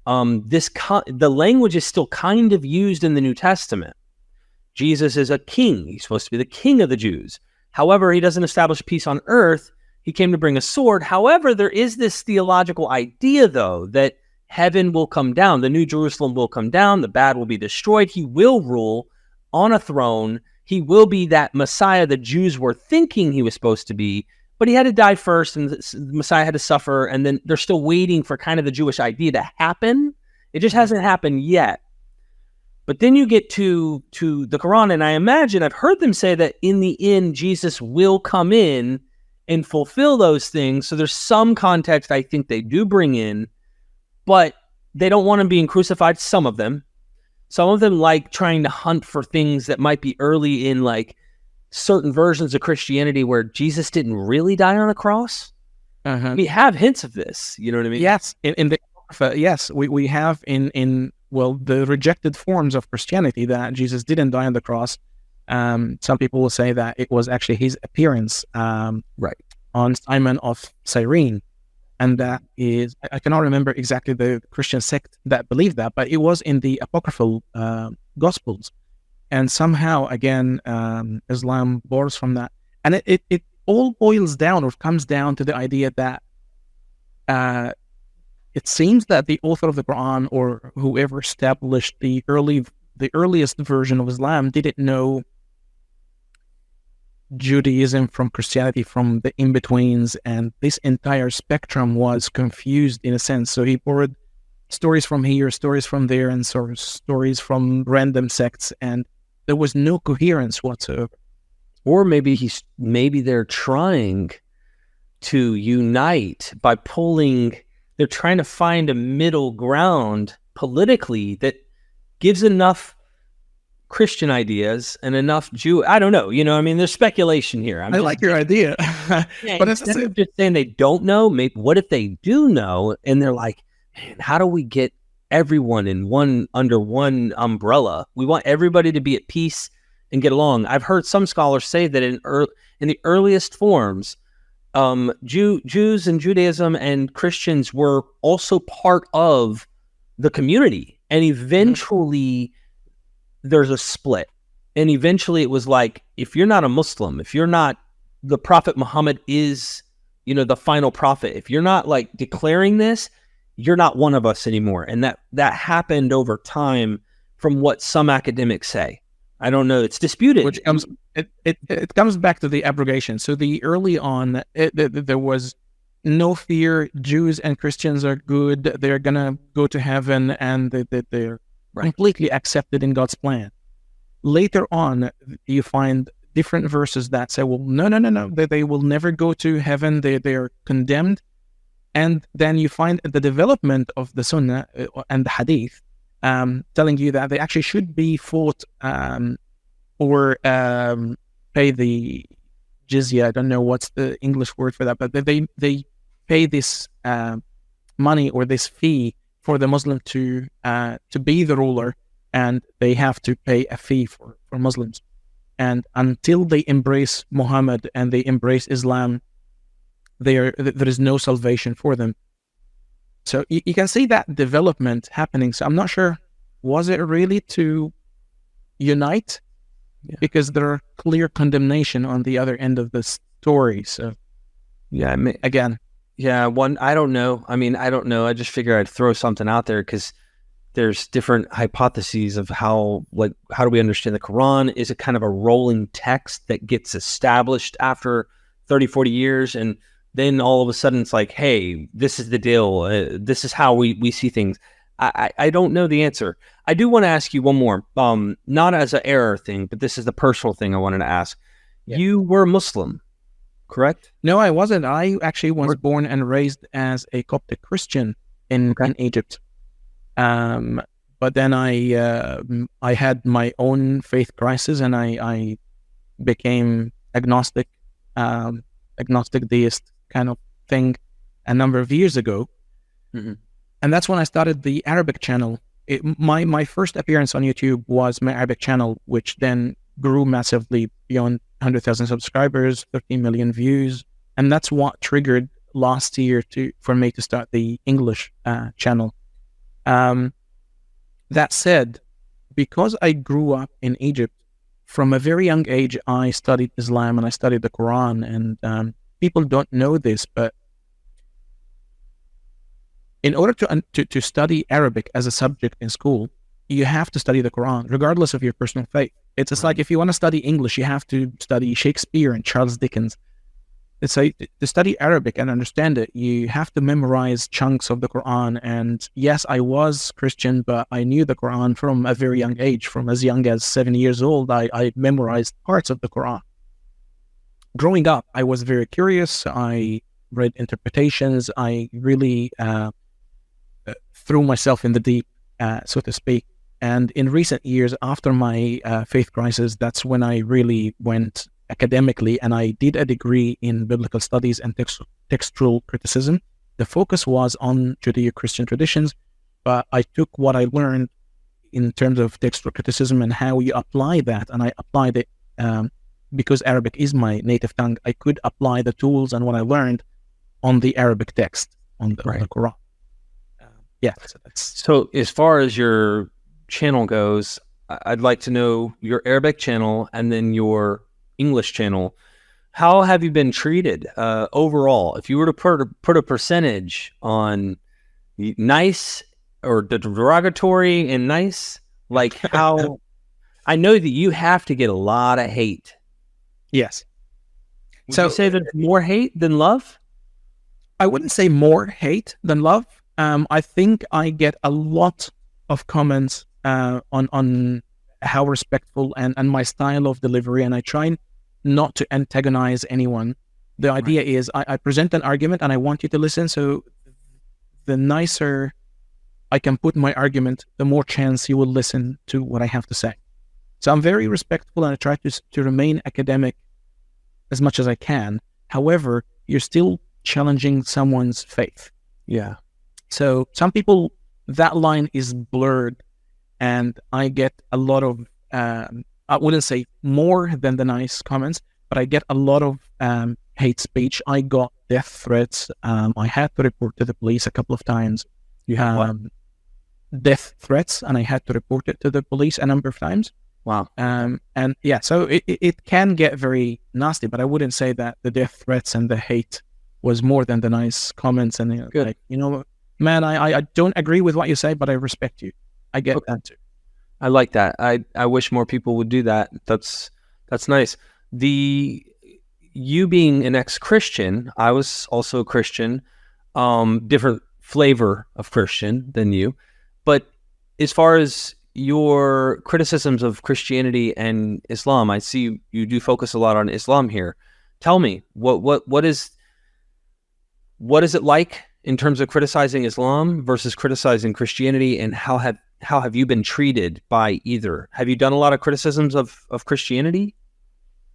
The language is still kind of used in the New Testament. Jesus is a king. He's supposed to be the king of the Jews. However, he doesn't establish peace on earth. He came to bring a sword. However, there is this theological idea, though, that heaven will come down. The New Jerusalem will come down. The bad will be destroyed. He will rule on a throne. He will be that Messiah the Jews were thinking he was supposed to be, but he had to die first, and the Messiah had to suffer, and then they're still waiting for kind of the Jewish idea to happen. It just hasn't happened yet. But then you get to the Quran, and I imagine, I've heard them say that in the end, Jesus will come in and fulfill those things. So there's some context I think they do bring in, but they don't want him being crucified, some of them. Some of them like trying to hunt for things that might be early in like certain versions of Christianity where Jesus didn't really die on a cross. We have hints of this, you know what I mean? Yes, in the yes, we have in the rejected forms of Christianity that Jesus didn't die on the cross. Some people will say that it was actually his appearance on Simon of Cyrene. And that is, I cannot remember exactly the Christian sect that believed that, but it was in the apocryphal Gospels. And somehow, again, Islam borrows from that. And it all boils down or comes down to the idea that it seems that the author of the Quran or whoever established the earliest version of Islam didn't know Judaism from Christianity, from the in-betweens, and this entire spectrum was confused in a sense. So he borrowed stories from here, stories from there, and sort of stories from random sects, and there was no coherence whatsoever. Or maybe they're trying to unite by they're trying to find a middle ground politically that gives enough Christian ideas and enough I don't know, I mean, there's speculation here. I like your idea. But instead of just saying they don't know, maybe what if they do know and they're like, man, how do we get everyone under one umbrella? We want everybody to be at peace and get along. I've heard some scholars say that in the earliest forms, Jews and Judaism and Christians were also part of the community, and eventually there's a split. And eventually it was like, if you're not a Muslim, if you're not, the Prophet Muhammad is, the final prophet, if you're not like declaring this, you're not one of us anymore. And that happened over time from what some academics say. I don't know. It's disputed. Which comes, it comes back to the abrogation. So early on, there was no fear. Jews and Christians are good. They're going to go to heaven, and they're completely accepted in God's plan. Later on, you find different verses that say, well, no, they will never go to heaven. They are condemned. And then you find the development of the Sunnah and the Hadith telling you that they actually should be fought or pay the jizya. I don't know what's the English word for that, but they pay this money or this fee for the Muslim to be the ruler, and they have to pay a fee for Muslims. And until they embrace Muhammad and they embrace Islam, there is no salvation for them. So you can see that development happening. So I'm not sure, was it really to unite? Yeah. Because there are clear condemnation on the other end of the story. So yeah, again. Yeah, I don't know. I mean, I don't know. I just figure I'd throw something out there because there's different hypotheses of how do we understand the Quran? Is it kind of a rolling text that gets established after 30, 40 years? And then all of a sudden it's like, hey, this is the deal. This is how we see things. I don't know the answer. I do want to ask you one more, not as an error thing, but this is the personal thing I wanted to ask. Yeah. You were Muslim, correct? No, I wasn't. I actually was born and raised as a Coptic Christian in Egypt. But then I had my own faith crisis, and I became agnostic deist kind of thing a number of years ago. Mm-hmm. And that's when I started the Arabic channel. My first appearance on YouTube was my Arabic channel, which then grew massively beyond 100,000 subscribers, 13 million views. And that's what triggered last year for me to start the English channel. That said, because I grew up in Egypt, from a very young age, I studied Islam and I studied the Quran. And people don't know this, but in order to study Arabic as a subject in school, you have to study the Quran, regardless of your personal faith. It's just like if you want to study English, you have to study Shakespeare and Charles Dickens. It's like to study Arabic and understand it, you have to memorize chunks of the Quran. And yes, I was Christian, but I knew the Quran from a very young age. From as young as 7 years old, I memorized parts of the Quran. Growing up, I was very curious. I read interpretations. I really threw myself in the deep, so to speak. And in recent years, after my faith crisis, that's when I really went academically, and I did a degree in biblical studies and textual criticism. The focus was on Judeo-Christian traditions, but I took what I learned in terms of textual criticism and how you apply that, and I applied it because Arabic is my native tongue. I could apply the tools and what I learned on the Arabic text, on the Quran. So as far as your channel goes, I'd like to know your Arabic channel and then your English channel. How have you been treated overall? If you were to put a percentage on nice or derogatory and nice, like how I know that you have to get a lot of hate. Yes. Would you say there's more hate than love? I wouldn't say more hate than love. I think I get a lot of comments on how respectful and my style of delivery, and I try not to antagonize anyone. The idea is I present an argument and I want you to listen, so the nicer I can put my argument, the more chance you will listen to what I have to say. So I'm very respectful, and I try to remain academic as much as I can. However, you're still challenging someone's faith. Yeah. So some people, that line is blurred, and I get a lot of, I wouldn't say more than the nice comments, but I get a lot of hate speech. I got death threats. I had to report to the police a couple of times. You have death threats, and I had to report it to the police a number of times. Wow. And yeah, so it can get very nasty, but I wouldn't say that the death threats and the hate was more than the nice comments. And like, man, I don't agree with what you say, but I respect you. I get that too. I like that. I wish more people would do that. That's nice. You being an ex-Christian, I was also a Christian, different flavor of Christian than you. But as far as your criticisms of Christianity and Islam, I see you do focus a lot on Islam here. Tell me, what is it like in terms of criticizing Islam versus criticizing Christianity, and how how have you been treated by either? Have you done a lot of criticisms of Christianity?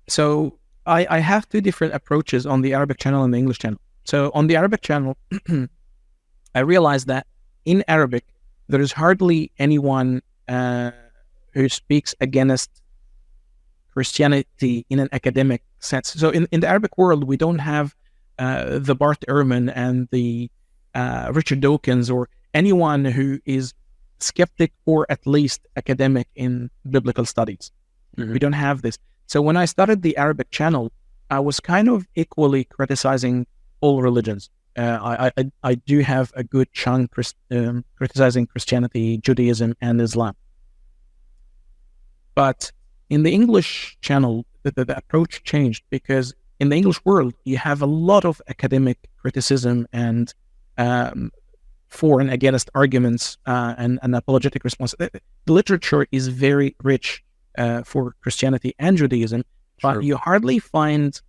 So I have two different approaches on the Arabic channel and the English channel. So on the Arabic channel, I realized that in Arabic, there is hardly anyone who speaks against Christianity in an academic sense. So in the Arabic world, we don't have the Bart Ehrman and the Richard Dawkins or anyone who is skeptic or at least academic in biblical studies. Mm-hmm. We don't have this. So when I started the Arabic channel, I was kind of equally criticizing all religions. I do have a good chunk criticizing Christianity, Judaism, and Islam. But in the English channel, the approach changed, because in the English world, you have a lot of academic criticism and for and against arguments and apologetic response. The literature is very rich for Christianity and Judaism, but sure, you hardly find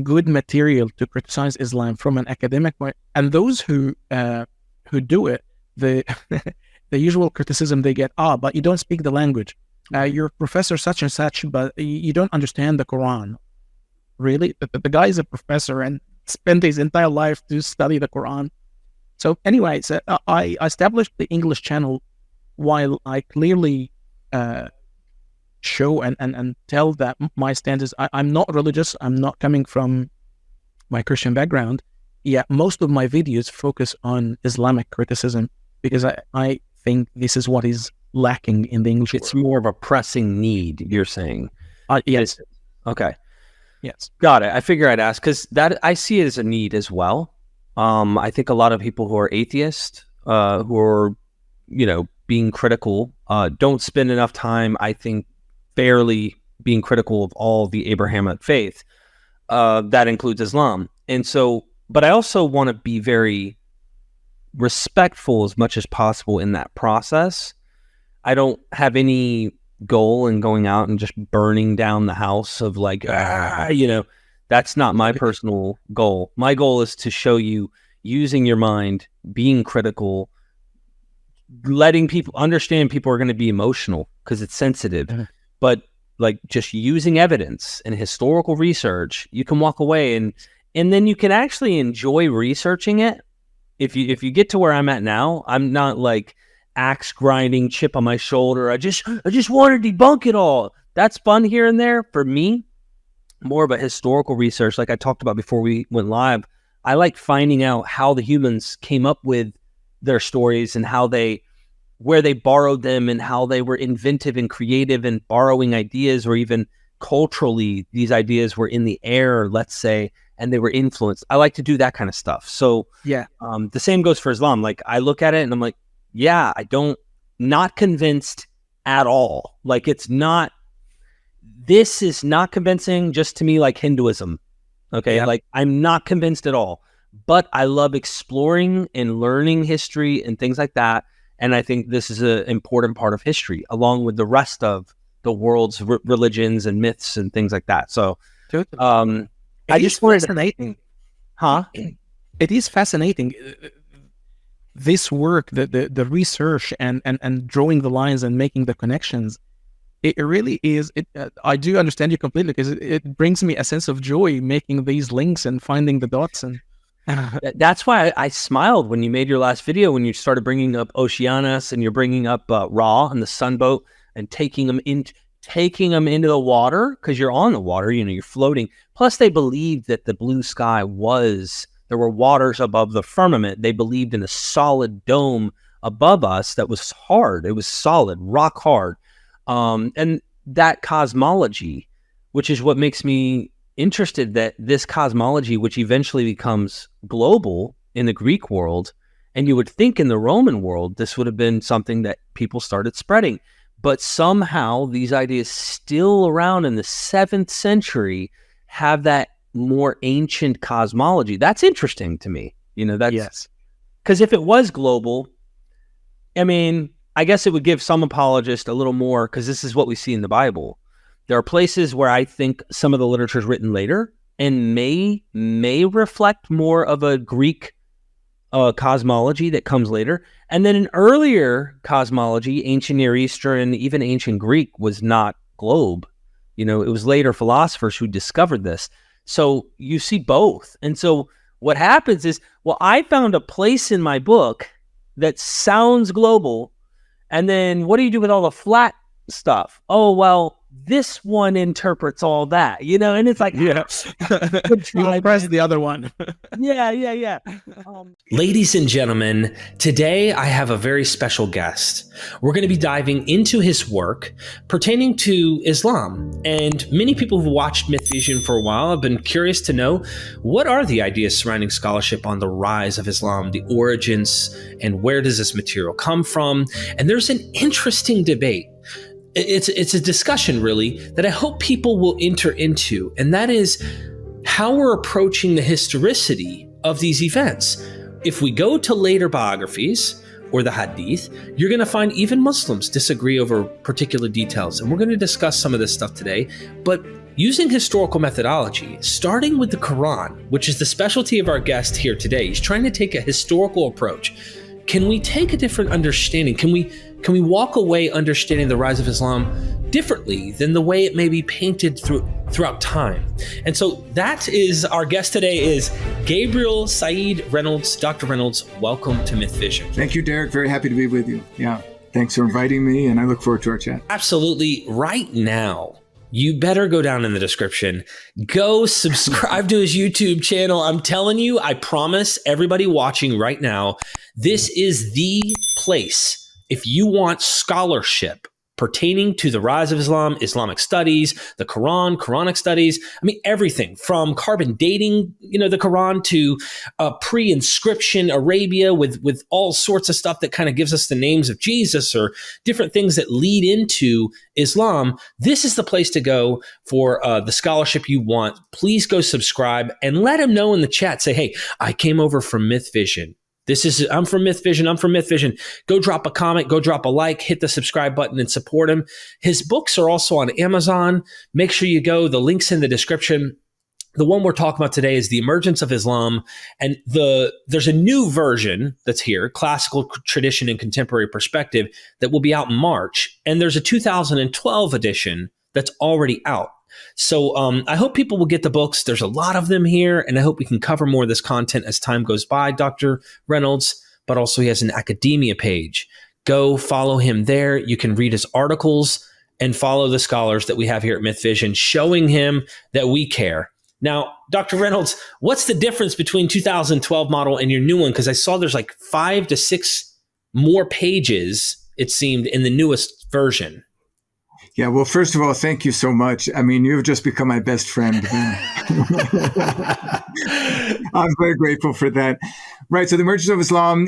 good material to criticize Islam from an academic point. And those who do it, the usual criticism they get, but you don't speak the language. You're professor such and such, but you don't understand the Quran. Really? The guy is a professor and spent his entire life to study the Quran. So anyways, I established the English channel while I clearly show and tell that my stance is I'm not religious. I'm not coming from my Christian background. Yeah, most of my videos focus on Islamic criticism because I think this is what is lacking in the English It's world. more of a pressing need, you're saying. Yes. Okay. Yes. Got it. I figure I'd ask because that I see it as a need as well. I think a lot of people who are atheists, who are, being critical, don't spend enough time, I think, fairly being critical of all the Abrahamic faith. That includes Islam. And so, but I also want to be very respectful as much as possible in that process. I don't have any goal in going out and just burning down the house of that's not my personal goal. My goal is to show you using your mind, being critical, letting people understand people are going to be emotional because it's sensitive, but like just using evidence and historical research, you can walk away and then you can actually enjoy researching it. If you get to where I'm at now, I'm not like axe grinding, chip on my shoulder. I just want to debunk it all. That's fun here and there. For me, more of a historical research, like I talked about before we went live. I like finding out how the humans came up with their stories and where they borrowed them and how they were inventive and creative and borrowing ideas, or even culturally, these ideas were in the air, let's say, and they were influenced. I like to do that kind of stuff. So yeah, the same goes for Islam. Like I look at it and I'm like, yeah, not convinced at all. Like this is not convincing just to me like Hinduism. Okay. Yeah. Like I'm not convinced at all, but I love exploring and learning history and things like that. And I think this is an important part of history along with the rest of the world's religions and myths and things like that. So, I just wanted fascinating. It is fascinating. This work, the research and drawing the lines and making the connections, it really is. I do understand you completely because it brings me a sense of joy making these links and finding the dots. And that's why I smiled when you made your last video, when you started bringing up Oceanus and you're bringing up Ra and the sunboat and taking them into the water because you're on the water, you're floating. Plus, they believed that the blue sky there were waters above the firmament. They believed in a solid dome above us that was hard. It was solid, rock hard. And that cosmology, which is what makes me interested, that this cosmology, which eventually becomes global in the Greek world, and you would think in the Roman world, this would have been something that people started spreading. But somehow these ideas still around in the 7th century have that more ancient cosmology. That's interesting to me. Yes. Because if it was global, I mean, I guess it would give some apologists a little more, because this is what we see in the Bible. There are places where I think some of the literature is written later and may reflect more of a Greek cosmology that comes later. And then an earlier cosmology, ancient Near Eastern, even ancient Greek, was not globe. It was later philosophers who discovered this. So you see both. And so what happens is, well, I found a place in my book that sounds global. And then what do you do with all the flat stuff? Oh, well, this one interprets all that, and it's like, yeah, you press the other one. yeah. Ladies and gentlemen, today I have a very special guest. We're going to be diving into his work pertaining to Islam. And many people who watched MythVision for a while have been curious to know, what are the ideas surrounding scholarship on the rise of Islam, the origins, and where does this material come from? And there's an interesting debate. It's a discussion, really, that I hope people will enter into, and that is how we're approaching the historicity of these events. If we go to later biographies or the hadith, you're going to find even Muslims disagree over particular details, and we're going to discuss some of this stuff today. But using historical methodology, starting with the Quran, which is the specialty of our guest here today, he's trying to take a historical approach. Can we take a different understanding? Can we walk away understanding the rise of Islam differently than the way it may be painted throughout time? And so that is our guest today, is Gabriel Said Reynolds. Dr. Reynolds, welcome to MythVision. Thank you, Derek. Very happy to be with you. Yeah, thanks for inviting me, and I look forward to our chat. Absolutely. Right now, you better go down in the description. Go subscribe to his YouTube channel. I'm telling you, I promise everybody watching right now, this is the place if you want scholarship pertaining to the rise of Islam, Islamic studies, the Quran, Quranic studies. I mean, everything from carbon dating, the Quran, to pre-inscription Arabia with all sorts of stuff that kind of gives us the names of Jesus or different things that lead into Islam. This is the place to go for the scholarship you want. Please go subscribe and let him know in the chat. Say, hey, I came over from MythVision. I'm from MythVision. Go drop a comment, go drop a like, hit the subscribe button and support him. His books are also on Amazon. Make sure you go. The link's in the description. The one we're talking about today is The Emergence of Islam. And there's a new version that's here, Classical Tradition and Contemporary Perspective, that will be out in March. And there's a 2012 edition that's already out. So I hope people will get the books. There's a lot of them here, and I hope we can cover more of this content as time goes by, Dr. Reynolds. But also he has an academia page. Go follow him there. You can read his articles and follow the scholars that we have here at MythVision, showing him that we care. Now, Dr. Reynolds, what's the difference between 2012 model and your new one? Because I saw there's like 5 to 6 more pages, it seemed, in the newest version. Yeah, well, first of all, thank you so much. I mean, you've just become my best friend. I'm very grateful for that. Right, so The Emergence of Islam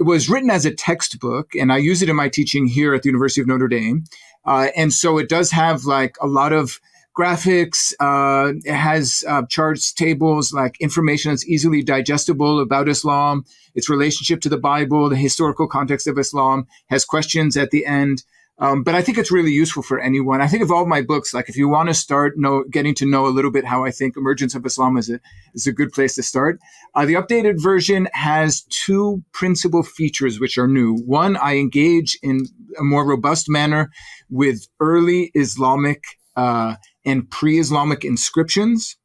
was written as a textbook, and I use it in my teaching here at the University of Notre Dame. And so it does have like a lot of graphics. It has charts, tables, like information that's easily digestible about Islam, its relationship to the Bible, the historical context of Islam, has questions at the end. But I think it's really useful for anyone. I think of all my books, like if you want to start getting to know a little bit how I think Emergence of Islam is a good place to start. The updated version has 2 principal features which are new. One, I engage in a more robust manner with early Islamic and pre-Islamic inscriptions.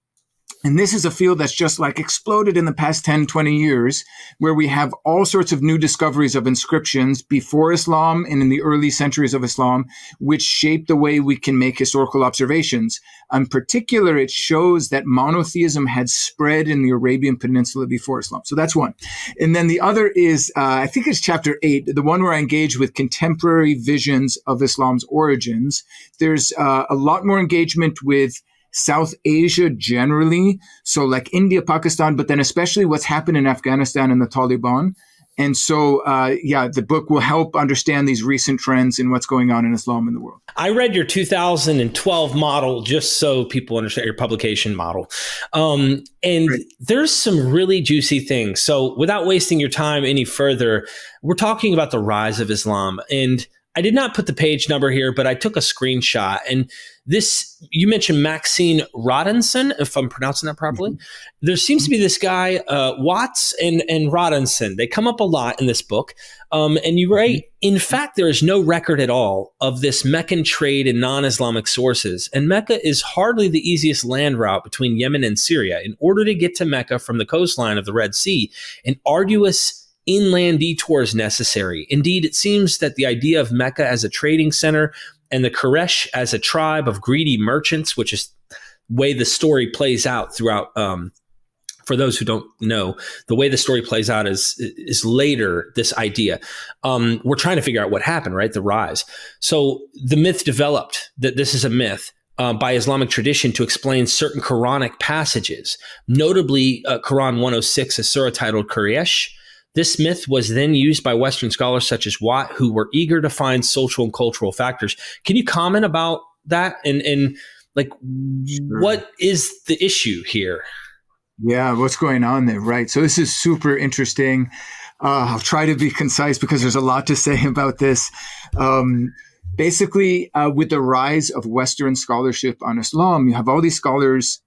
And this is a field that's just like exploded in the past 10, 20 years, where we have all sorts of new discoveries of inscriptions before Islam and in the early centuries of Islam, which shape the way we can make historical observations. In particular, it shows that monotheism had spread in the Arabian Peninsula before Islam. So that's one. And then the other is, I think it's chapter 8, the one where I engage with contemporary visions of Islam's origins. There's a lot more engagement with South Asia generally, so like India, Pakistan, but then especially what's happened in Afghanistan and the Taliban. And so, the book will help understand these recent trends in what's going on in Islam in the world. I read your 2012 model just so people understand your publication model. And right. There's some really juicy things. So without wasting your time any further, we're talking about the rise of Islam. And I did not put the page number here, but I took a screenshot. And this, you mentioned Maxine Rodinson, if I'm pronouncing that properly. There seems to be this guy, Watts and Rodinson. They come up a lot in this book. And you write, in fact, there is no record at all of this Meccan trade in non-Islamic sources. And Mecca is hardly the easiest land route between Yemen and Syria. In order to get to Mecca from the coastline of the Red Sea, an arduous inland detour is necessary. Indeed, it seems that the idea of Mecca as a trading center and the Quraysh as a tribe of greedy merchants, which is the way the story plays out throughout, for those who don't know, the way the story plays out is later, this idea. We're trying to figure out what happened, right? The rise. So the myth developed that this is a myth by Islamic tradition to explain certain Quranic passages, notably Quran 106, a surah titled Quraysh. This myth was then used by Western scholars such as Watt, who were eager to find social and cultural factors. Can you comment about that? And like, Sure. What is the issue here? Yeah, what's going on there? Right. So this is super interesting. I'll try to be concise because there's a lot to say about this. Basically, with the rise of Western scholarship on Islam, you have all these scholars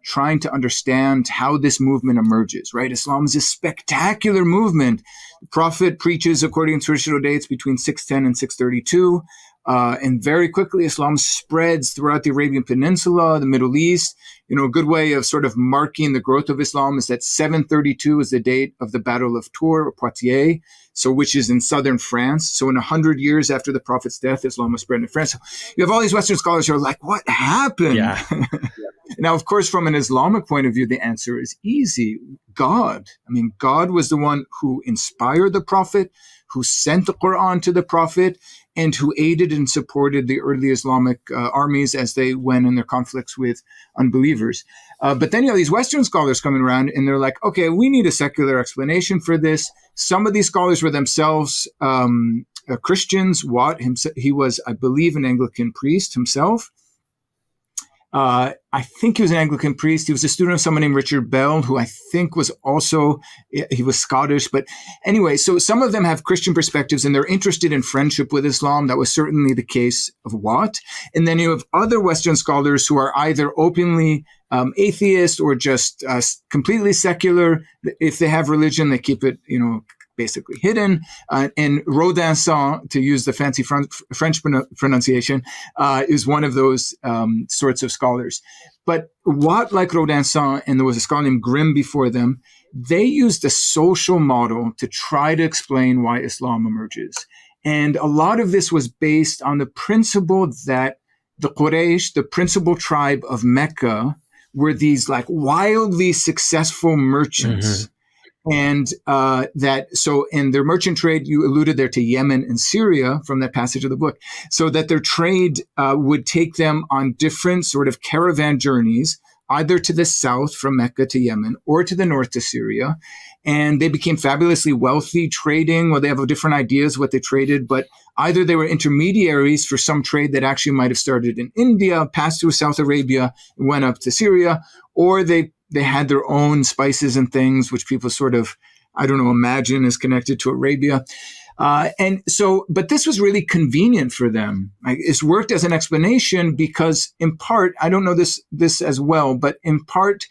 trying to understand how this movement emerges, right? Islam is a spectacular movement. The Prophet preaches, according to traditional dates, between 610 and 632. And very quickly, Islam spreads throughout the Arabian Peninsula, the Middle East. You know, a good way of sort of marking the growth of Islam is that 732 is the date of the Battle of Tours or Poitiers, so which is in southern France. So in 100 years after the Prophet's death, Islam was spread in France. So you have all these Western scholars who are like, what happened? Yeah. Now, of course, from an Islamic point of view, the answer is easy. God. I mean, God was the one who inspired the Prophet, who sent the Quran to the Prophet, and who aided and supported the early Islamic armies as they went in their conflicts with unbelievers. But then you have these Western scholars coming around and they're like, okay, we need a secular explanation for this. Some of these scholars were themselves Christians. Watt, he was, I believe, an Anglican priest himself. I think he was an Anglican priest. He was a student of someone named Richard Bell, who I think was also, he was Scottish. But anyway, so some of them have Christian perspectives and they're interested in friendship with Islam. That was certainly the case of Watt. And then you have other Western scholars who are either openly atheist or just completely secular. If they have religion, they keep it, basically hidden. And Rodinson, to use the fancy French pronunciation, is one of those sorts of scholars. But Watt, like Rodinson, and there was a scholar named Grimm before them, they used a social model to try to explain why Islam emerges. And a lot of this was based on the principle that the Quraysh, the principal tribe of Mecca, were these like wildly successful merchants. Mm-hmm. And in their merchant trade, you alluded there to Yemen and Syria from that passage of the book, so that their trade would take them on different sort of caravan journeys, either to the south from Mecca to Yemen or to the north to Syria. And they became fabulously wealthy trading. Well, they have different ideas what they traded, but either they were intermediaries for some trade that actually might have started in India, passed through South Arabia, and went up to Syria, or they had their own spices and things, which people sort of, imagine is connected to Arabia. But this was really convenient for them. It's worked as an explanation because in part, I don't know this as well, but in part,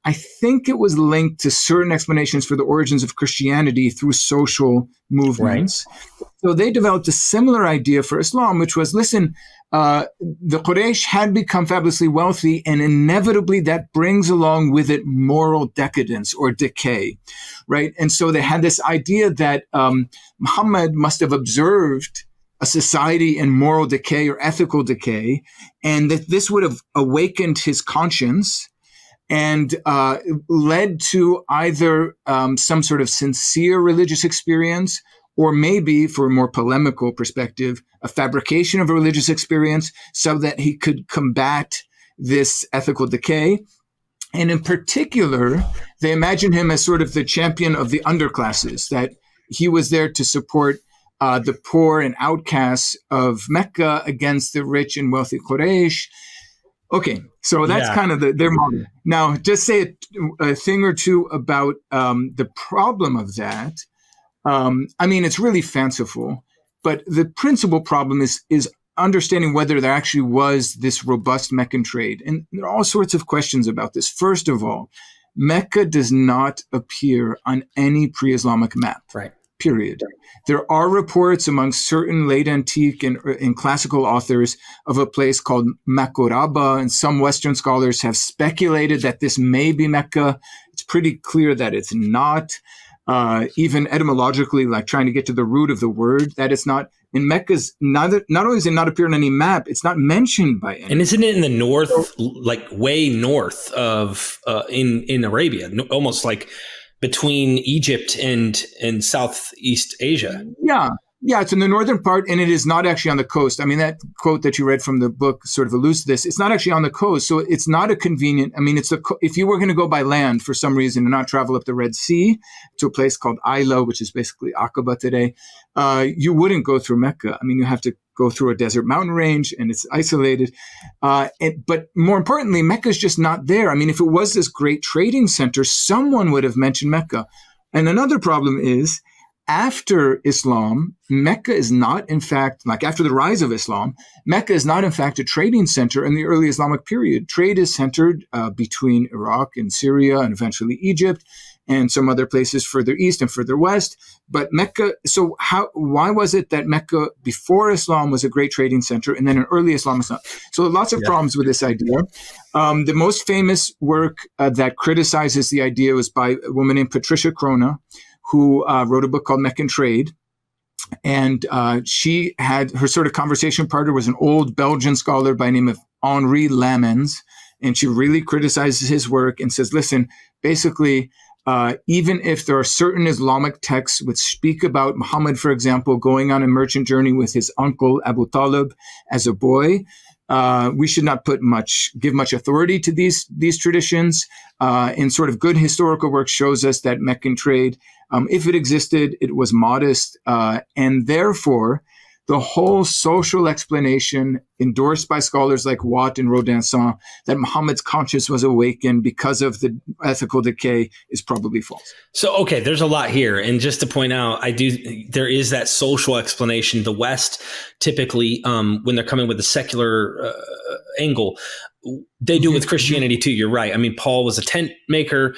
I think it was linked to certain explanations for the origins of Christianity through social movements. Right. So they developed a similar idea for Islam, which was, listen, the Quraysh had become fabulously wealthy, and inevitably that brings along with it moral decadence or decay, right? And so they had this idea that Muhammad must have observed a society in moral decay or ethical decay, and that this would have awakened his conscience and led to either some sort of sincere religious experience, or maybe, for a more polemical perspective, a fabrication of a religious experience so that he could combat this ethical decay. And in particular, they imagine him as sort of the champion of the underclasses, that he was there to support the poor and outcasts of Mecca against the rich and wealthy Quraysh. Okay, so that's kind of their model. Now, just say a thing or two about the problem of that. It's really fanciful. But the principal problem is understanding whether there actually was this robust Meccan trade. And there are all sorts of questions about this. First of all, Mecca does not appear on any pre-Islamic map. Right. Period. There are reports among certain late antique and classical authors of a place called Makoraba, and some Western scholars have speculated that this may be Mecca. It's pretty clear that it's not. Even etymologically, like trying to get to the root of the word, that it's not. In Mecca's, not only does it not appear on any map, it's not mentioned by any. And isn't it in the north, like way north of in Arabia, almost like between Egypt and Southeast Asia? Yeah, it's in the northern part, and it is not actually on the coast. I mean, that quote that you read from the book sort of alludes to this. It's not actually on the coast, so it's not a convenient. I mean, if you were going to go by land for some reason and not travel up the Red Sea to a place called Ayla, which is basically Aqaba today, you wouldn't go through Mecca. I mean, you have to go through a desert mountain range, and it's isolated. But more importantly, Mecca is just not there. I mean, if it was this great trading center, someone would have mentioned Mecca. And another problem is, after Islam, Mecca is not, in fact, like after the rise of Islam, Mecca is not, in fact, a trading center in the early Islamic period. Trade is centered between Iraq and Syria and eventually Egypt and some other places further east and further west. But Mecca, so why was it that Mecca before Islam was a great trading center and then in early Islam is not? So lots of problems with this idea. The most famous work that criticizes the idea was by a woman named Patricia Crona, who wrote a book called Meccan Trade. And she had her sort of conversation partner was an old Belgian scholar by the name of Henri Lamens. And she really criticizes his work and says, listen, basically, even if there are certain Islamic texts which speak about Muhammad, for example, going on a merchant journey with his uncle Abu Talib as a boy, we should not give much authority to these traditions. And sort of good historical work shows us that Meccan trade, if it existed, it was modest, and therefore the whole social explanation endorsed by scholars like Watt and Rodinson that Muhammad's conscience was awakened because of the ethical decay is probably false. So, okay, there's a lot here. And just to point out, there is that social explanation. The West typically, when they're coming with a secular angle, they do with Christianity too. You're right. I mean, Paul was a tent maker.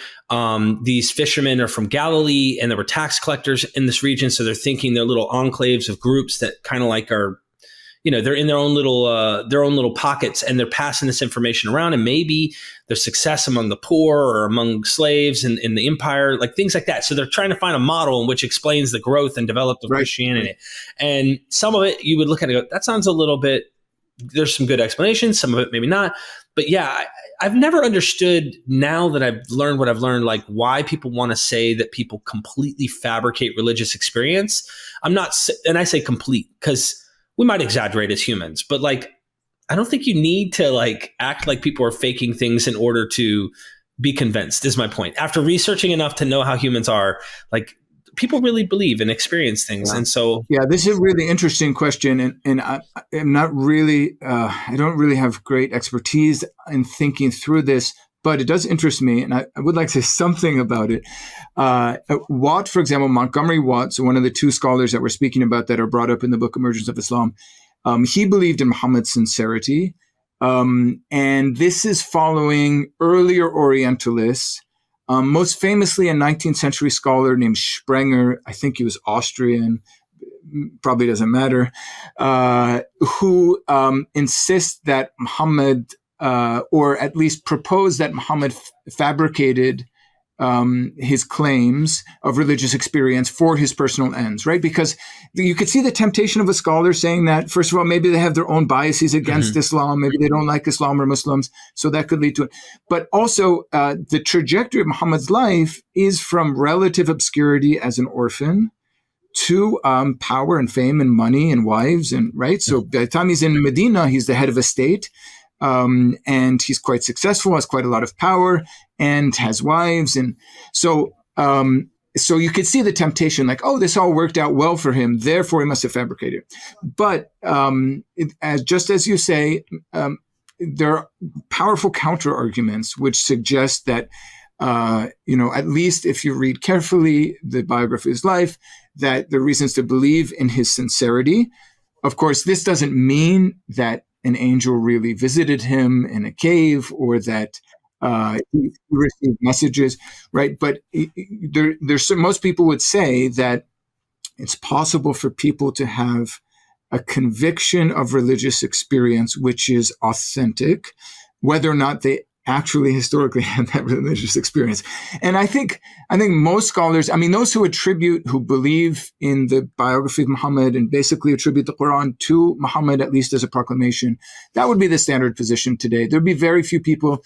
These fishermen are from Galilee, and there were tax collectors in this region. So they're thinking they're little enclaves of groups that kind of like are, they're in their own little pockets, and they're passing this information around. And maybe there's success among the poor or among slaves in the empire, like things like that. So they're trying to find a model in which explains the growth and development of Christianity. And some of it you would look at it and go, that sounds a little bit, there's some good explanations, some of it maybe not. But yeah, I've never understood, now that I've learned what I've learned, like why people want to say that people completely fabricate religious experience. And I say complete because we might exaggerate as humans, but like, I don't think you need to like act like people are faking things in order to be convinced, is my point. After researching enough to know how humans are, like, people really believe and experience things. And so, yeah, this is a really interesting question. And I'm not really, I don't really have great expertise in thinking through this, but it does interest me. And I would like to say something about it. Watt, for example, Montgomery Watt, so one of the two scholars that we're speaking about that are brought up in the book Emergence of Islam, he believed in Muhammad's sincerity. And this is following earlier Orientalists, most famously a 19th century scholar named Sprenger, I think he was Austrian, probably doesn't matter, who insists that Muhammad, or at least proposed that Muhammad fabricated his claims of religious experience for his personal ends, right? Because you could see the temptation of a scholar saying that, first of all, maybe they have their own biases against Islam. Maybe they don't like Islam or Muslims. So that could lead to it. But also the trajectory of Muhammad's life is from relative obscurity as an orphan to power and fame and money and wives, and right. So by the time he's in Medina, he's the head of a state. And he's quite successful, has quite a lot of power, and has wives. And so you could see the temptation, like, oh, this all worked out well for him, therefore he must have fabricated. But just as you say, there are powerful counter arguments which suggest that at least if you read carefully the biography of his life, that there are reasons to believe in his sincerity. Of course, this doesn't mean that an angel really visited him in a cave or that he received messages, right? But most people would say that it's possible for people to have a conviction of religious experience which is authentic, whether or not they actually historically had that religious experience. And I think most scholars, those who believe in the biography of Muhammad and basically attribute the Quran to Muhammad, at least as a proclamation, that would be the standard position today. There'd be very few people,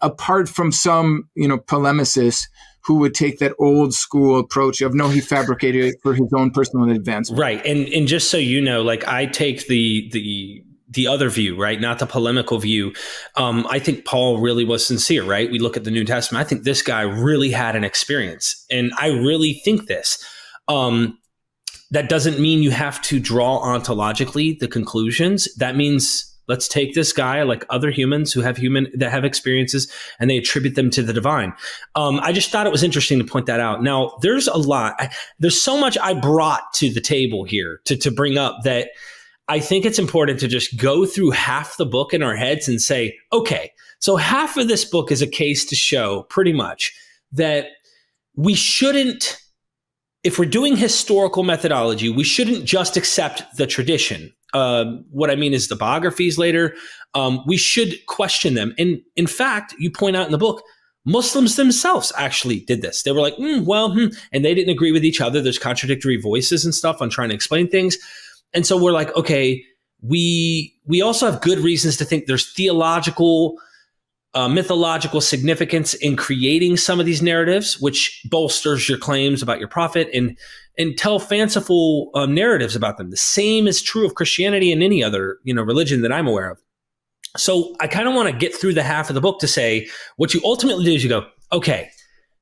apart from some, polemicists, who would take that old school approach of, no, he fabricated it for his own personal advancement. Right. And just so you know, like, I take the other view, right? Not the polemical view. I think Paul really was sincere, right? We look at the New Testament. I think this guy really had an experience. And I really think this. That doesn't mean you have to draw ontologically the conclusions. That means let's take this guy, like other humans that have experiences, and they attribute them to the divine. I just thought it was interesting to point that out. Now, there's a lot. There's so much I brought to the table here to bring up that I think it's important to just go through half the book in our heads and say, okay, so half of this book is a case to show pretty much that we shouldn't, if we're doing historical methodology, we shouldn't just accept the tradition. What I mean is the biographies later, we should question them. And in fact, you point out in the book, Muslims themselves actually did this. They were like, and they didn't agree with each other. There's contradictory voices and stuff on trying to explain things. And so we're like, okay, we also have good reasons to think there's theological, mythological significance in creating some of these narratives, which bolsters your claims about your prophet and tell fanciful narratives about them. The same is true of Christianity and any other, religion that I'm aware of. So I kind of want to get through the half of the book to say what you ultimately do is you go, okay,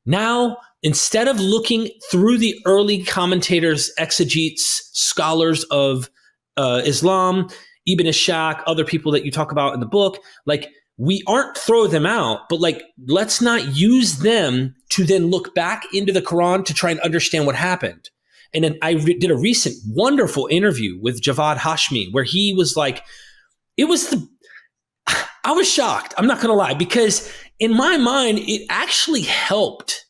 now instead of looking through the early commentators, exegetes, scholars of Islam, Ibn Ishaq, other people that you talk about in the book, like, we aren't throw them out, but like, let's not use them to then look back into the Quran to try and understand what happened. And then I did a recent wonderful interview with Javad Hashmi where he was like, I was shocked. I'm not going to lie, because in my mind, it actually helped.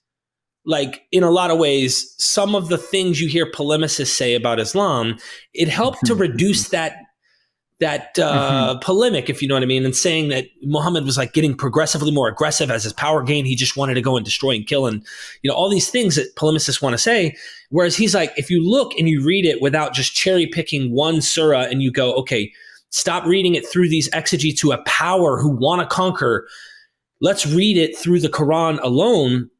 Like, in a lot of ways, some of the things you hear polemicists say about Islam, it helped to reduce that polemic, if you know what I mean, and saying that Muhammad was like getting progressively more aggressive as his power gained. He just wanted to go and destroy and kill, and all these things that polemicists want to say. Whereas he's like, if you look and you read it without just cherry picking one surah and you go, okay, stop reading it through these exegetes who have power, who want to conquer. Let's read it through the Quran alone.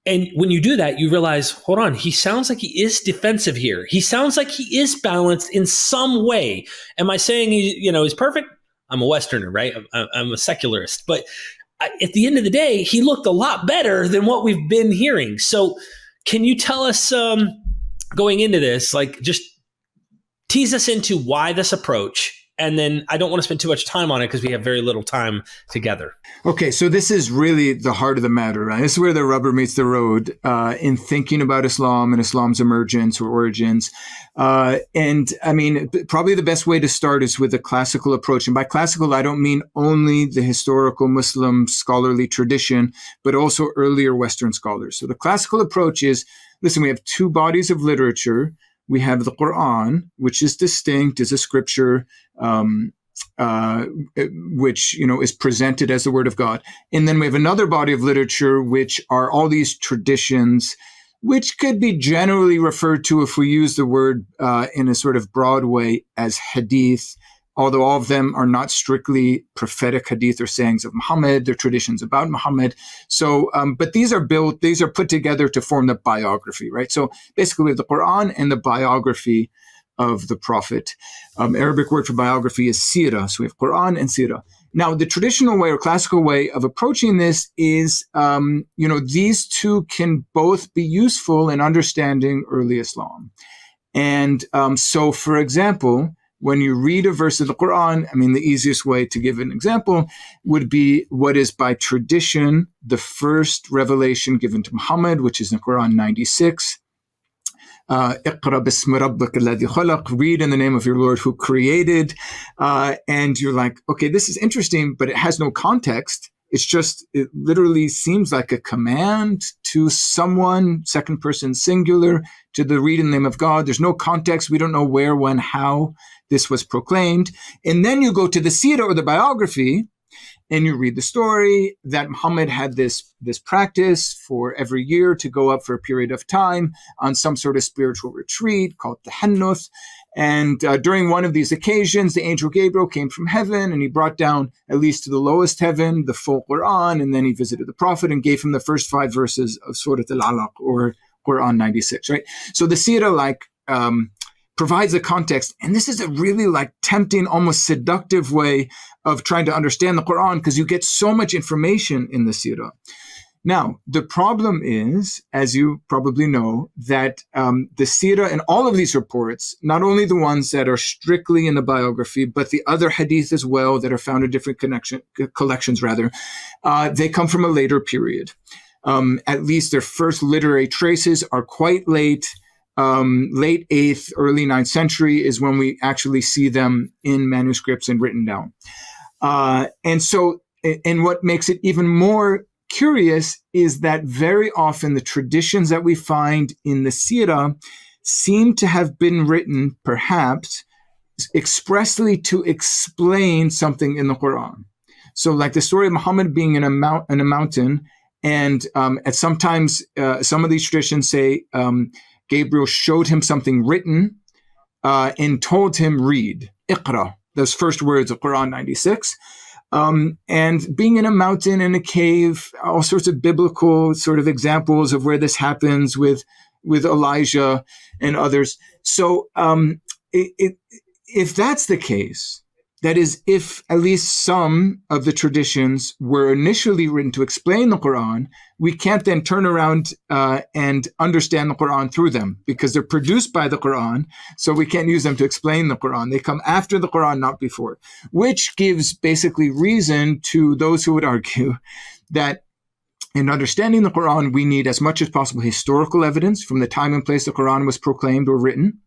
And when you do that, you realize, hold on, he sounds like he is defensive here. He sounds like he is balanced in some way. Am I saying he's perfect? I'm a Westerner, right? I'm a secularist. But at the end of the day, he looked a lot better than what we've been hearing. So can you tell us, going into this, like, just tease us into why this approach? And then I don't want to spend too much time on it because we have very little time together. Okay, so this is really the heart of the matter, right? This is where the rubber meets the road in thinking about Islam and Islam's emergence or origins. And I mean, probably the best way to start is with a classical approach. And by classical, I don't mean only the historical Muslim scholarly tradition, but also earlier Western scholars. So the classical approach is, listen, we have two bodies of literature. We have the Quran, which is distinct, is a scripture, which, is presented as the word of God. And then we have another body of literature, which are all these traditions, which could be generally referred to, if we use the word in a sort of broad way, as hadith, although all of them are not strictly prophetic hadith or sayings of Muhammad. They're traditions about Muhammad. So, but these are put together to form the biography, right? So basically we have the Quran and the biography of the Prophet. Arabic word for biography is sirah. So we have Quran and sirah. Now, the traditional way or classical way of approaching this is, these two can both be useful in understanding early Islam. And so, for example, when you read a verse of the Quran, I mean, the easiest way to give an example would be what is by tradition the first revelation given to Muhammad, which is in Quran 96. اقرأ باسم ربك الذي خلق, read in the name of your Lord who created. And you're like, okay, this is interesting, but it has no context. It's just, it literally seems like a command to someone, second person singular, to the read in the name of God. There's no context. We don't know where, when, how this was proclaimed. And then you go to the seerah or the biography, and you read the story that Muhammad had this practice for every year to go up for a period of time on some sort of spiritual retreat called the Hannuth. And during one of these occasions, the angel Gabriel came from heaven and he brought down, at least to the lowest heaven, the full Quran. And then he visited the Prophet and gave him the first 5 verses of Surah Al-Alaq or Quran 96, right? So the seerah provides a context. And this is a really tempting, almost seductive way of trying to understand the Quran because you get so much information in the seerah. Now, the problem is, as you probably know, that the seerah and all of these reports, not only the ones that are strictly in the biography, but the other hadith as well that are found in different collections, they come from a later period. At least their first literary traces are quite late. Late 8th, early 9th century is when we actually see them in manuscripts and written down. And what makes it even more curious is that very often the traditions that we find in the seerah seem to have been written, perhaps, expressly to explain something in the Quran. So like the story of Muhammad being in a mountain, and at sometimes some of these traditions say Gabriel showed him something written and told him, read, Iqra, those first words of Quran 96. And being in a mountain, in a cave, all sorts of biblical sort of examples of where this happens with Elijah and others. So if that's the case, that is, if at least some of the traditions were initially written to explain the Quran, we can't then turn around and understand the Quran through them because they're produced by the Quran, so we can't use them to explain the Quran. They come after the Quran, not before, which gives basically reason to those who would argue that in understanding the Quran, we need as much as possible historical evidence from the time and place the Quran was proclaimed or written,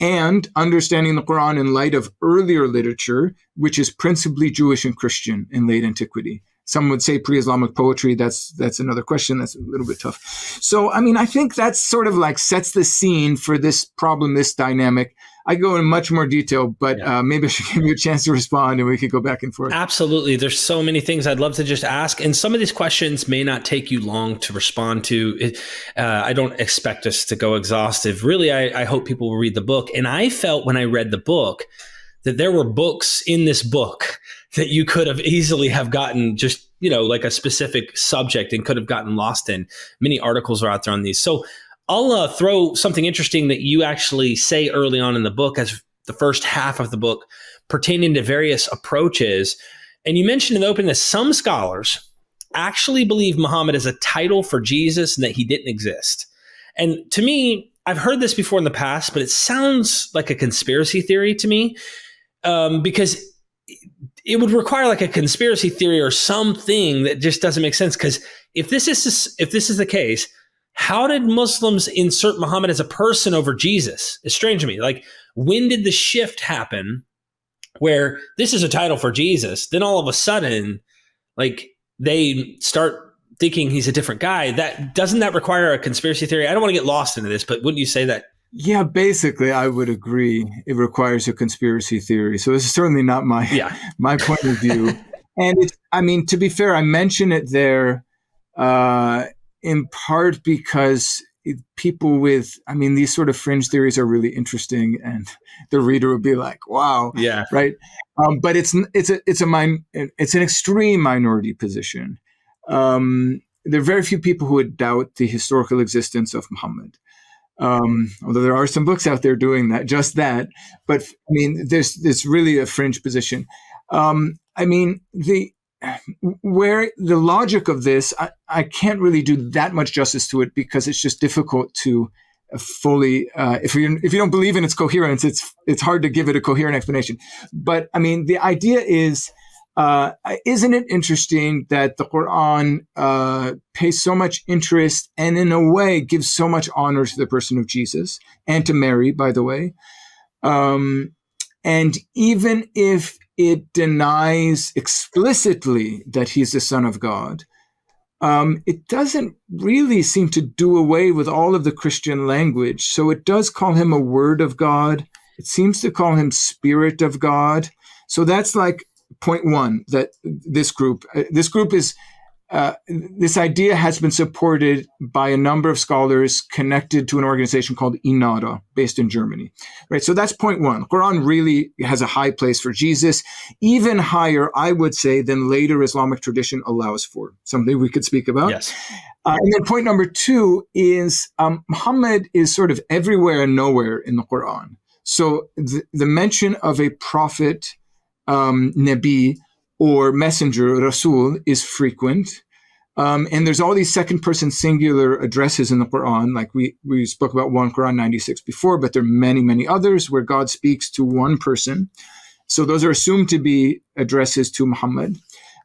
and understanding the Quran in light of earlier literature, which is principally Jewish and Christian in late antiquity. Some would say pre-Islamic poetry. That's another question. That's a little bit tough. So, I mean, I think that's sort of sets the scene for this problem, this dynamic. I go in much more detail, but maybe I should give you a chance to respond and we could go back and forth. Absolutely. There's so many things I'd love to just ask. And some of these questions may not take you long to respond to. I don't expect us to go exhaustive. Really, I hope people will read the book. And I felt when I read the book that there were books in this book that you could have easily have gotten just, like a specific subject and could have gotten lost in. Many articles are out there on these. So I'll throw something interesting that you actually say early on in the book as the first half of the book pertaining to various approaches. And you mentioned in the opening that some scholars actually believe Muhammad is a title for Jesus and that he didn't exist. And to me, I've heard this before in the past, but it sounds like a conspiracy theory to me because it would require a conspiracy theory or something that just doesn't make sense. Because if this is the case, how did Muslims insert Muhammad as a person over Jesus? It's strange to me. When did the shift happen where this is a title for Jesus? Then all of a sudden, they start thinking he's a different guy. Doesn't that require a conspiracy theory? I don't want to get lost into this, but wouldn't you say that? Yeah, basically, I would agree. It requires a conspiracy theory. So this is certainly not my point of view. And to be fair, I mention it there in part because people with, these sort of fringe theories are really interesting, and the reader would be like, "Wow, yeah, right." But it's an extreme minority position. There are very few people who would doubt the historical existence of Muhammad. Although there are some books out there doing that, but there's really a fringe position. Where the logic of this, I can't really do that much justice to it because it's just difficult to fully, if you don't believe in its coherence, it's hard to give it a coherent explanation. But I mean, the idea is, isn't it interesting that the Quran pays so much interest and in a way gives so much honor to the person of Jesus and to Mary, by the way. And even if it denies explicitly that he's the Son of God, it doesn't really seem to do away with all of the Christian language. So it does call him a word of God. It seems to call him Spirit of God. So that's like point one, that this group is, this idea has been supported by a number of scholars connected to an organization called Inara, based in Germany, right? So that's point one. Quran really has a high place for Jesus, even higher, I would say, than later Islamic tradition allows for, something we could speak about. Yes. And then point number two is Muhammad is sort of everywhere and nowhere in the Quran. So the mention of a prophet, Nabi, or messenger, Rasul, is frequent. And there's all these second-person singular addresses in the Quran, like we spoke about 1 Quran 96 before, but there are many, many others where God speaks to one person. So those are assumed to be addresses to Muhammad.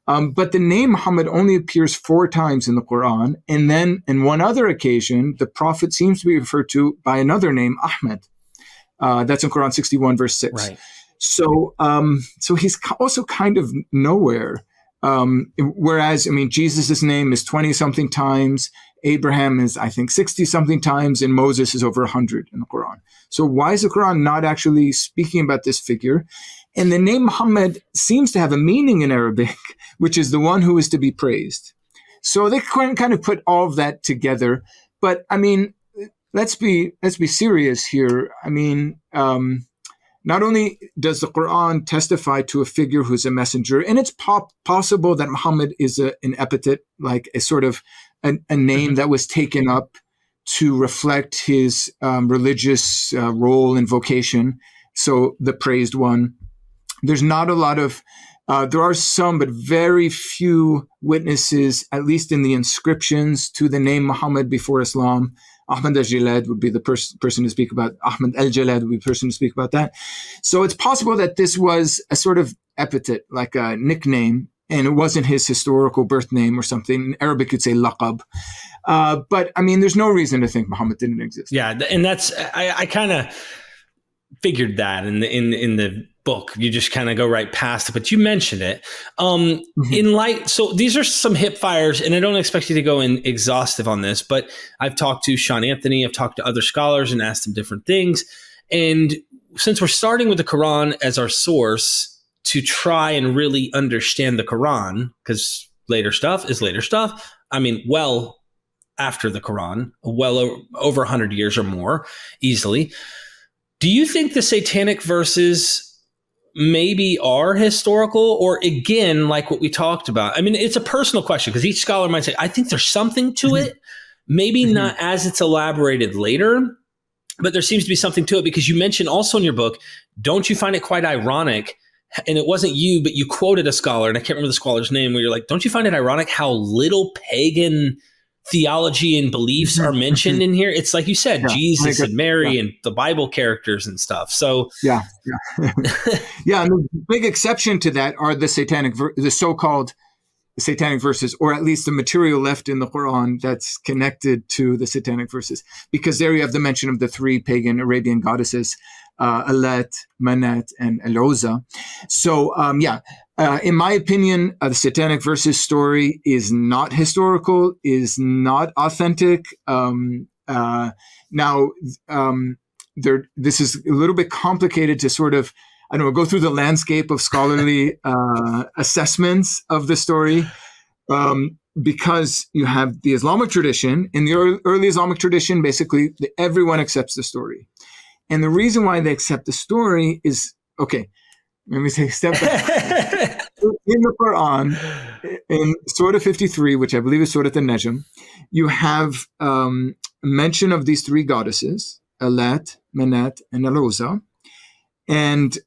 But the name Muhammad only appears 4 times in the Quran. And then in one other occasion, the prophet seems to be referred to by another name, Ahmed. That's in Quran 61, verse 6. Right. So he's also kind of nowhere. Whereas, I mean, Jesus' name is 20 something times. Abraham is, I think, 60 something times, and Moses is over 100 in the Quran. So why is the Quran not actually speaking about this figure? And the name Muhammad seems to have a meaning in Arabic, which is the one who is to be praised. So they kind of put all of that together. But I mean, let's be serious here. I mean, not only does the Quran testify to a figure who's a messenger, and it's possible that Muhammad is an epithet, like a sort of a name that was taken up to reflect his religious role and vocation. So the praised one. There's not a lot of, there are some, but very few witnesses, at least in the inscriptions, to the name Muhammad before Islam. Ahmad al-Jalad would be the person to speak about. Ahmad al-Jalad would be the person to speak about that. So it's possible that this was a sort of epithet, like a nickname, and it wasn't his historical birth name or something. In Arabic, you'd say laqab. But I mean, there's no reason to think Muhammad didn't exist. Yeah, and that's I kind of figured that in the book. You just kind of go right past it, but you mentioned it. In light, so these are some hip fires, and I don't expect you to go in exhaustive on this, but I've talked to Sean Anthony, I've talked to other scholars and asked them different things. And since we're starting with the Quran as our source to try and really understand the Quran, because later stuff is later stuff. I mean, well, after the Quran, well over 100 years or more, easily. Do you think the satanic verses maybe are historical, or again, like what we talked about? I mean, it's a personal question because each scholar might say, I think there's something to it, maybe not as it's elaborated later, but there seems to be something to it, because you mentioned also in your book, don't you find it quite ironic? And it wasn't you, but you quoted a scholar, and I can't remember the scholar's name, where you're like, don't you find it ironic how little pagan theology and beliefs are mentioned in here? It's like you said, Jesus and Mary and the Bible characters and stuff. So yeah. And the big exception to that are the the so-called satanic verses, or at least the material left in the Quran that's connected to the satanic verses, because there you have the mention of the 3 pagan Arabian goddesses, Alat, Manat, and Al-Uzza. So in my opinion, the satanic verses story is not historical, is not authentic. This is a little bit complicated to sort of, I don't know, go through the landscape of scholarly assessments of the story, because you have the Islamic tradition. In the early Islamic tradition, basically, everyone accepts the story. And the reason why they accept the story is, okay, let me take a step back. In the Quran, in Surah 53, which I believe is Surah An-Najm, you have mention of these 3 goddesses, Alat, Manat, and Al-Uzza. And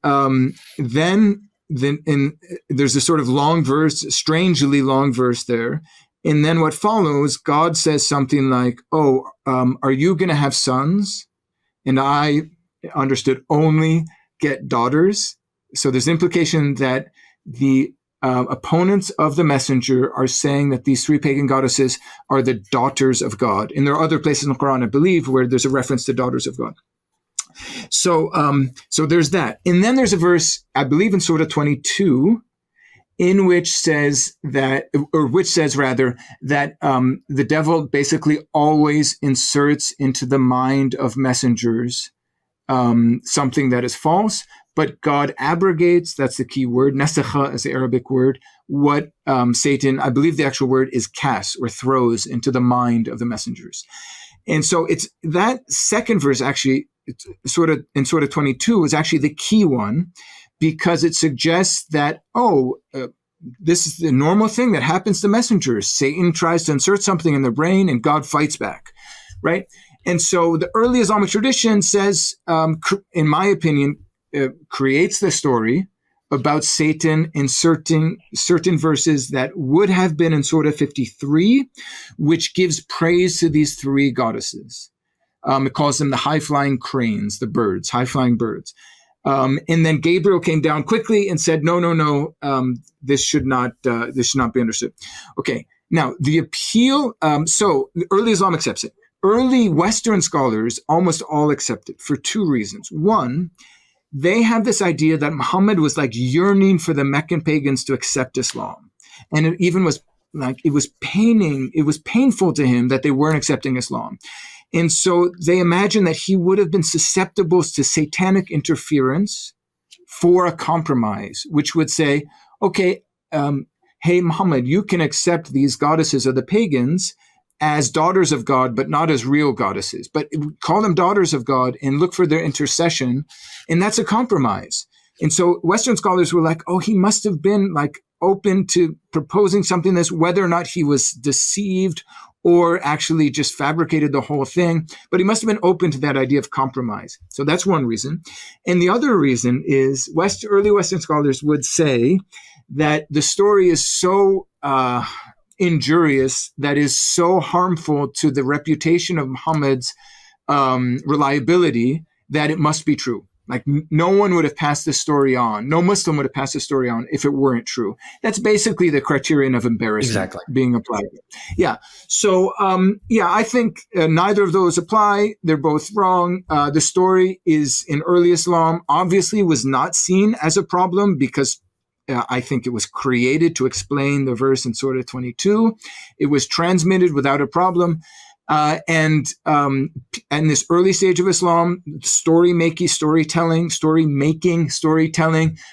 then there's a sort of long verse, strangely long verse there. And then what follows, God says something like, oh, are you going to have sons? And I understood only get daughters. So there's implication that the opponents of the messenger are saying that these three pagan goddesses are the daughters of God. And there are other places in the Quran, I believe, where there's a reference to daughters of God. So there's that. And then there's a verse, I believe in Surah 22, in which says that, the devil basically always inserts into the mind of messengers something that is false, but God abrogates, that's the key word, nasakha is the Arabic word, what Satan, I believe the actual word is casts or throws into the mind of the messengers. And so it's that second verse actually, it's sort of 22 is actually the key one, because it suggests that, this is the normal thing that happens to messengers. Satan tries to insert something in their brain and God fights back, right? And so the early Islamic tradition says, in my opinion, creates the story about Satan inserting certain verses that would have been in Surah 53, which gives praise to these three goddesses. It calls them the high-flying cranes, the birds, high-flying birds. And then Gabriel came down quickly and said, no, this should not be understood. Okay, now the appeal, so the early Islam accepts it. Early Western scholars almost all accept it for two reasons. One, they have this idea that Muhammad was like yearning for the Meccan pagans to accept Islam. And it even was like, it was painful to him that they weren't accepting Islam. And so they imagine that he would have been susceptible to satanic interference for a compromise, which would say, okay, hey, Muhammad, you can accept these goddesses of the pagans as daughters of God, but not as real goddesses. But call them daughters of God and look for their intercession. And that's a compromise. And so Western scholars were like, oh, he must have been like open to proposing something that's whether or not he was deceived or actually just fabricated the whole thing. But he must have been open to that idea of compromise. So that's one reason. And the other reason is early Western scholars would say that the story is so injurious, that is so harmful to the reputation of Muhammad's reliability, that it must be true. Like no one would have passed this story on. No Muslim would have passed this story on if it weren't true. That's basically the criterion of embarrassment being applied. Yeah. So, I think neither of those apply. They're both wrong. The story is in early Islam, obviously was not seen as a problem because I think it was created to explain the verse in Surah 22. It was transmitted without a problem. And this early stage of Islam, storytelling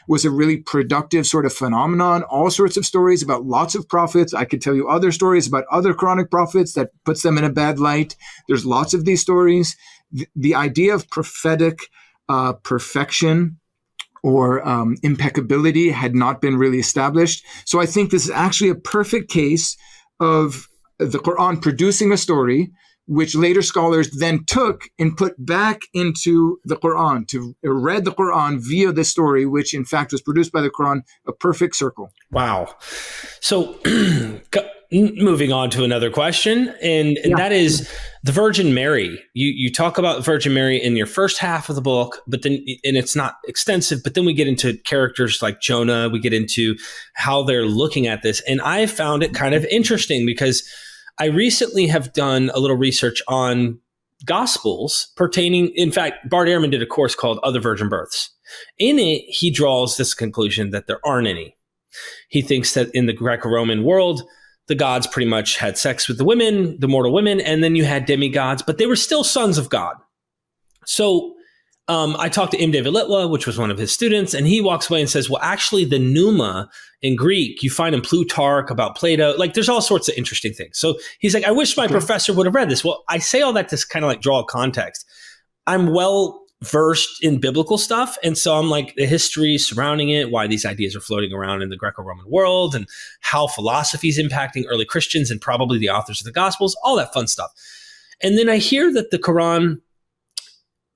was a really productive sort of phenomenon. All sorts of stories about lots of prophets. I could tell you other stories about other Quranic prophets that puts them in a bad light. There's lots of these stories. The idea of prophetic perfection or impeccability had not been really established. So I think this is actually a perfect case of the Quran producing a story, which later scholars then took and put back into the Quran, to read the Quran via this story, which in fact was produced by the Quran, a perfect circle. Wow. So moving on to another question, and that is the Virgin Mary. You talk about the Virgin Mary in your first half of the book, but then, and it's not extensive, but then we get into characters like Jonah, we get into how they're looking at this. And I found it kind of interesting because I recently have done a little research on Gospels pertaining, in fact, Bart Ehrman did a course called Other Virgin Births. In it, he draws this conclusion that there aren't any. He thinks that in the Greco-Roman world, the gods pretty much had sex with the women, the mortal women, and then you had demigods, but they were still sons of God. So I talked to M. David Litwa, which was one of his students, and he walks away and says, well, actually the pneuma in Greek, you find in Plutarch about Plato, like there's all sorts of interesting things. So he's like, I wish my professor would have read this. Well, I say all that to kind of like draw a context. I'm well versed in biblical stuff. And so I'm like the history surrounding it, why these ideas are floating around in the Greco-Roman world and how philosophy is impacting early Christians and probably the authors of the Gospels, all that fun stuff. And then I hear that the Quran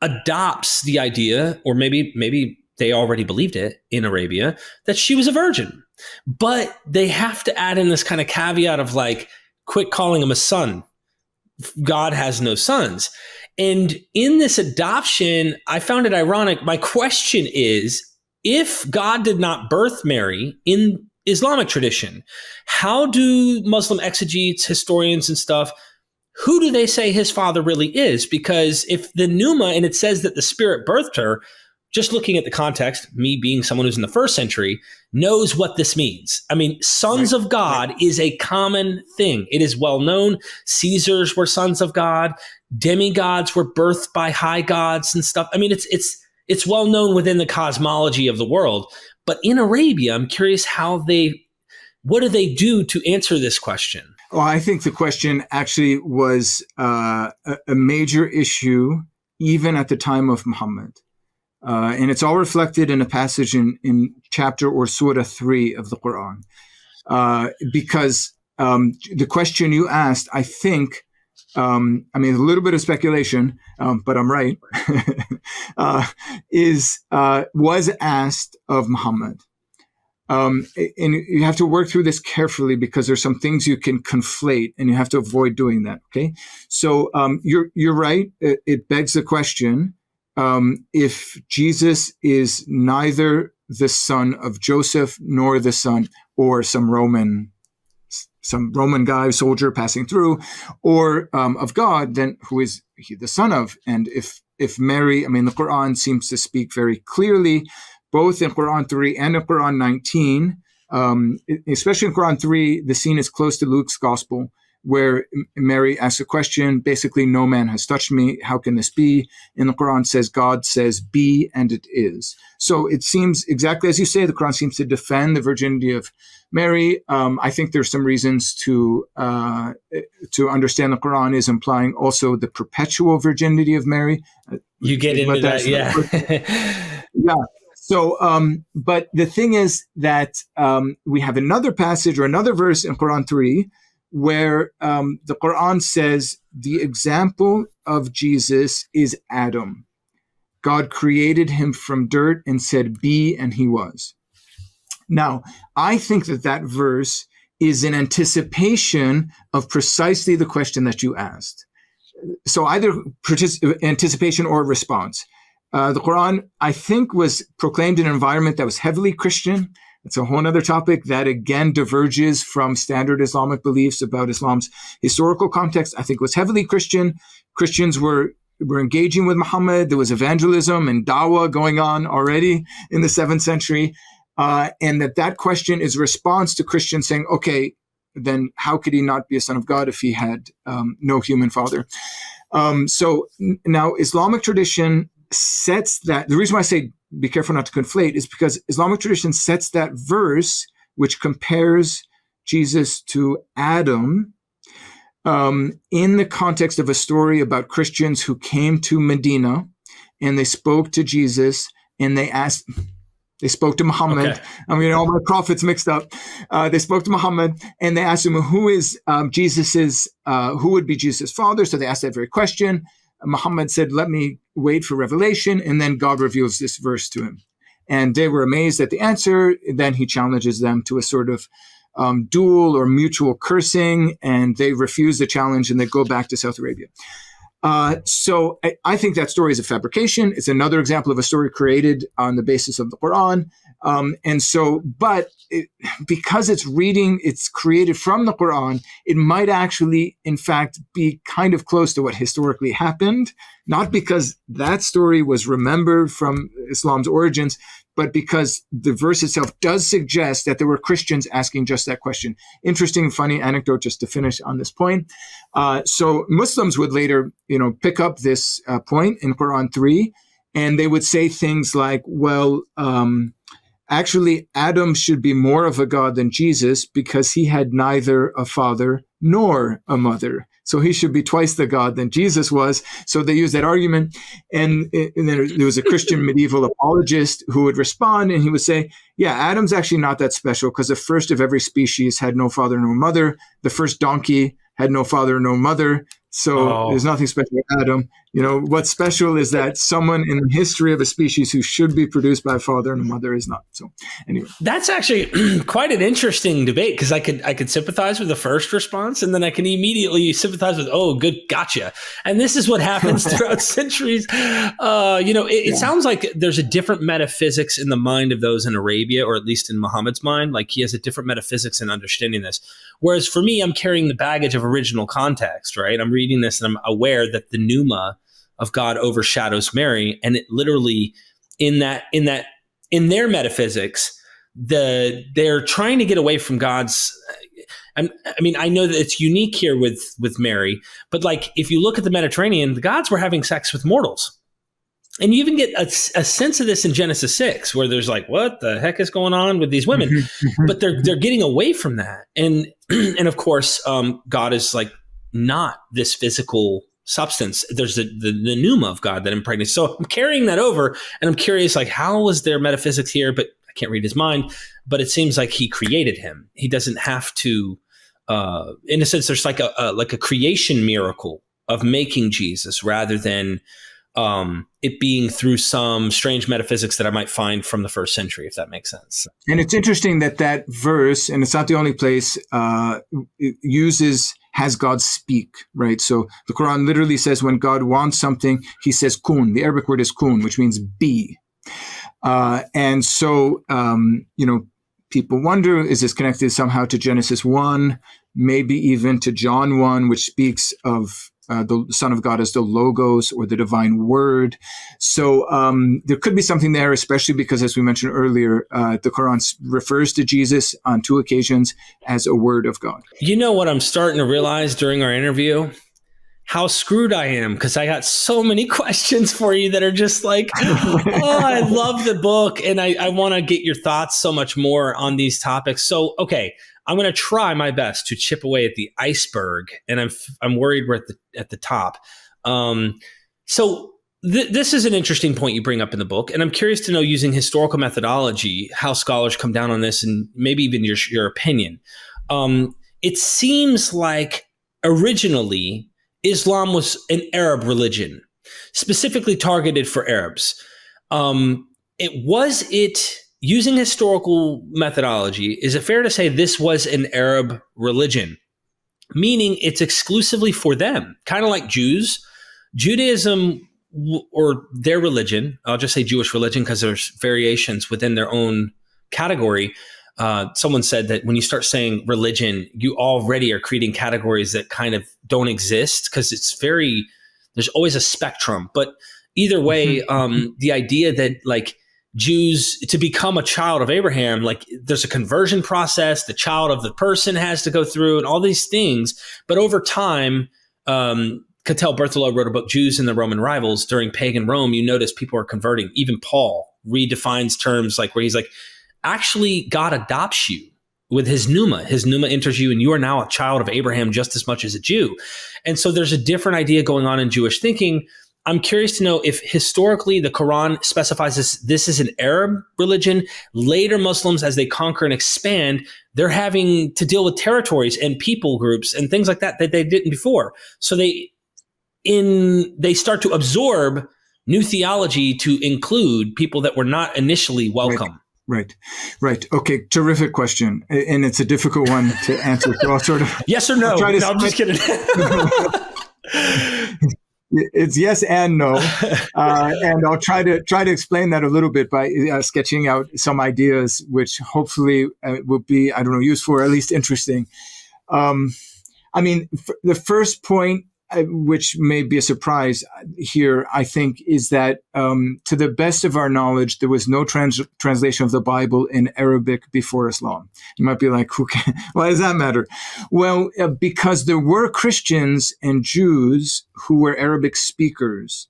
adopts the idea, or maybe they already believed it in Arabia, that she was a virgin. But they have to add in this kind of caveat of like, quit calling him a son. God has no sons. And in this adoption, I found it ironic. My question is, if God did not birth Mary in Islamic tradition, how do Muslim exegetes, historians and stuff, who do they say his father really is? Because if the pneuma, and it says that the Spirit birthed her, just looking at the context, me being someone who's in the first century, knows what this means. I mean, sons of God is a common thing. It is well known. Caesars were sons of God. Demigods were birthed by high gods and stuff. I mean, it's well known within the cosmology of the world. But in Arabia, I'm curious what do they do to answer this question? Well, I think the question actually was a major issue even at the time of Muhammad. And it's all reflected in a passage in chapter or surah 3 of the Quran. Because the question you asked, I think, I mean, a little bit of speculation, but I'm right, was asked of Muhammad. And you have to work through this carefully because there's some things you can conflate and you have to avoid doing that. Okay. So you're right. It begs the question, if Jesus is neither the son of Joseph nor the son or some Roman guy, soldier passing through, or of God, then who is he the son of? And if Mary, I mean, the Quran seems to speak very clearly, both in Quran 3 and in Quran 19, especially in Quran 3, the scene is close to Luke's gospel, where Mary asks a question, basically, no man has touched me. How can this be? And the Quran says, God says, be, and it is. So it seems exactly as you say, the Quran seems to defend the virginity of Mary. I think there's some reasons to understand the Quran is implying also the perpetual virginity of Mary. You get into that, yeah. Yeah. So, but the thing is that we have another passage or another verse in Quran 3 where the Quran says the example of Jesus is Adam. God created him from dirt and said, be, and he was. Now, I think that verse is in anticipation of precisely the question that you asked. So either anticipation or response. The Quran, I think, was proclaimed in an environment that was heavily Christian. It's a whole other topic that, again, diverges from standard Islamic beliefs about Islam's historical context. I think it was heavily Christian. Christians were engaging with Muhammad. There was evangelism and dawah going on already in the 7th century. And that question is a response to Christians saying, okay, then how could he not be a son of God if he had no human father? So now Islamic tradition sets that. The reason why I say be careful not to conflate is because Islamic tradition sets that verse which compares Jesus to Adam in the context of a story about Christians who came to Medina and they spoke to Jesus and they spoke to Muhammad. Okay. I mean, all my prophets mixed up. They spoke to Muhammad and they asked him, who would be Jesus' father? So they asked that very question. Muhammad said, let me wait for revelation. And then God reveals this verse to him. And they were amazed at the answer. Then he challenges them to a sort of duel or mutual cursing. And they refuse the challenge and they go back to South Arabia. So I think that story is a fabrication. It's another example of a story created on the basis of the Quran. Because it's created from the Quran, it might actually, in fact, be kind of close to what historically happened, not because that story was remembered from Islam's origins, but because the verse itself does suggest that there were Christians asking just that question. Interesting, funny anecdote just to finish on this point. So Muslims would later, pick up this point in Quran 3, and they would say things like, well, actually, Adam should be more of a god than Jesus because he had neither a father nor a mother. So he should be twice the god than Jesus was. So they use that argument. And then there was a Christian medieval apologist who would respond and he would say, yeah, Adam's actually not that special because the first of every species had no father nor mother. The first donkey had no father, no mother. So there's nothing special about Adam. What's special is that someone in the history of a species who should be produced by a father and a mother is not. So anyway, that's actually quite an interesting debate, because I could sympathize with the first response, and then I can immediately sympathize with, oh, good, gotcha. And this is what happens throughout centuries. It sounds like there's a different metaphysics in the mind of those in Arabia, or at least in Muhammad's mind. Like, he has a different metaphysics in understanding this. Whereas for me, I'm carrying the baggage of original context, right? I'm reading this and I'm aware that the pneuma of God overshadows Mary, and it literally in their metaphysics, they're trying to get away from God's. I mean, I know that it's unique here with Mary, but like, if you look at the Mediterranean, the gods were having sex with mortals. And you even get a sense of this in Genesis 6, where there's like, what the heck is going on with these women? But they're getting away from that. And of course, God is like not this physical substance. There's the pneuma of God that impregnates. So I'm carrying that over, and I'm curious, like, how was their metaphysics here? But I can't read his mind. But it seems like he created him. He doesn't have to. In a sense, there's like a creation miracle of making Jesus, rather than it being through some strange metaphysics that I might find from the first century, if that makes sense. And it's interesting that verse, and it's not the only place, it has God speak, right? So the Quran literally says when God wants something, he says kun. The Arabic word is kun, which means be. And so, people wonder, is this connected somehow to Genesis 1, maybe even to John 1, which speaks of the Son of God as the Logos, or the divine word. So there could be something there, especially because, as we mentioned earlier, the Quran refers to Jesus on 2 occasions as a word of God. You know what I'm starting to realize during our interview? How screwed I am, because I got so many questions for you that are just like, I love the book, and I want to get your thoughts so much more on these topics. So, okay, I'm going to try my best to chip away at the iceberg, and I'm worried we're at the top. So this is an interesting point you bring up in the book, and I'm curious to know, using historical methodology, how scholars come down on this, and maybe even your opinion. It seems like originally Islam was an Arab religion, specifically targeted for Arabs. Using historical methodology, is it fair to say this was an Arab religion, meaning it's exclusively for them, kind of like Jews? Judaism, or their religion, I'll just say Jewish religion because there's variations within their own category. Someone said that when you start saying religion, you already are creating categories that kind of don't exist, because there's always a spectrum. But either way, the idea that like Jews, to become a child of Abraham, like there's a conversion process, the child of the person has to go through, and all these things. But over time, Cattell Berthelot wrote a book, Jews and the Roman Rivals. During pagan Rome, you notice people are converting. Even Paul redefines terms, like where he's like, actually, God adopts you with his pneuma. His pneuma enters you, and you are now a child of Abraham just as much as a Jew. And so there's a different idea going on in Jewish thinking. I'm curious to know if historically the Quran specifies this is an Arab religion. Later Muslims, as they conquer and expand, they're having to deal with territories and people groups and things like that they didn't before. So they start to absorb new theology to include people that were not initially welcome. Right. Okay. Terrific question. And it's a difficult one to answer. So I'll sort of. Yes or no? No, I'm just kidding. It's yes and no. And I'll try to explain that a little bit by sketching out some ideas, which hopefully will be, useful or at least interesting. The first point, which may be a surprise here, I think, is that to the best of our knowledge, there was no translation of the Bible in Arabic before Islam. You might be like, why does that matter? Well, because there were Christians and Jews who were Arabic speakers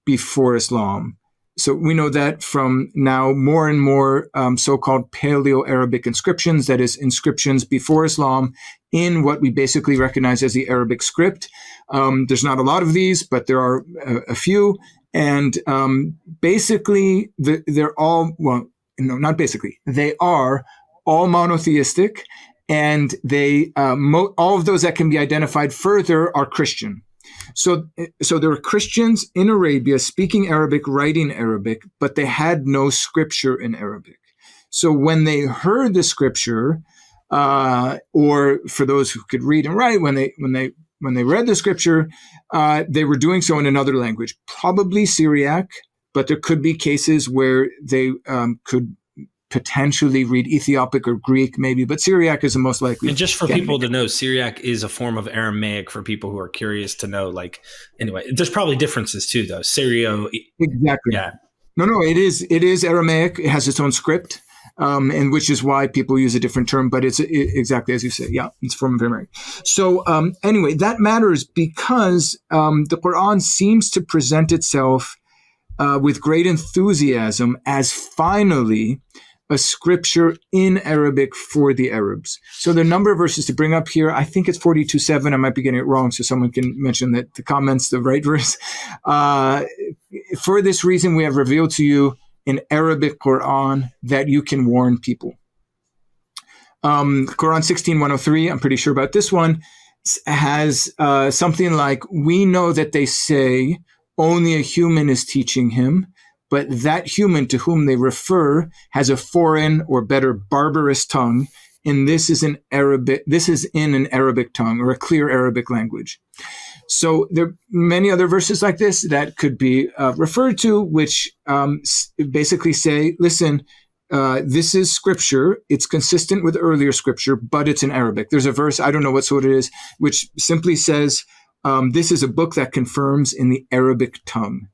before Islam. So we know that from now more and more so-called Paleo-Arabic inscriptions, that is, inscriptions before Islam in what we basically recognize as the Arabic script. There's not a lot of these, but there are a few. And basically, they're all, well, no, not basically. They are all monotheistic, and they all of those that can be identified further are Christian. So there were Christians in Arabia speaking Arabic, writing Arabic, but they had no scripture in Arabic. So when they heard the scripture, or for those who could read and write, when they read the scripture, they were doing so in another language, probably Syriac, but there could be cases where they could potentially read Ethiopic or Greek, maybe, but Syriac is the most likely. And just for people to know, Syriac is a form of Aramaic for people who are curious to know. Like, anyway, there's probably differences too, though. Syrio, exactly. Yeah. No, it is Aramaic. It has its own script, and which is why people use a different term. But it's exactly as you say. Yeah, it's a form of Aramaic. So anyway, that matters because the Quran seems to present itself with great enthusiasm as finally a scripture in Arabic for the Arabs. So the number of verses to bring up here, I think it's 42:7. I might be getting it wrong, so someone can mention that the comments, the right verse. For this reason, we have revealed to you an Arabic Quran that you can warn people. Quran 16:103, I'm pretty sure about this one, has something like, we know that they say only a human is teaching him, but that human to whom they refer has a foreign, or better, barbarous tongue, and this is in an Arabic tongue, or a clear Arabic language. So there are many other verses like this that could be referred to, which basically say, listen, this is scripture. It's consistent with earlier scripture, but it's in Arabic. There's a verse, I don't know what sort it is, which simply says, this is a book that confirms in the Arabic tongue.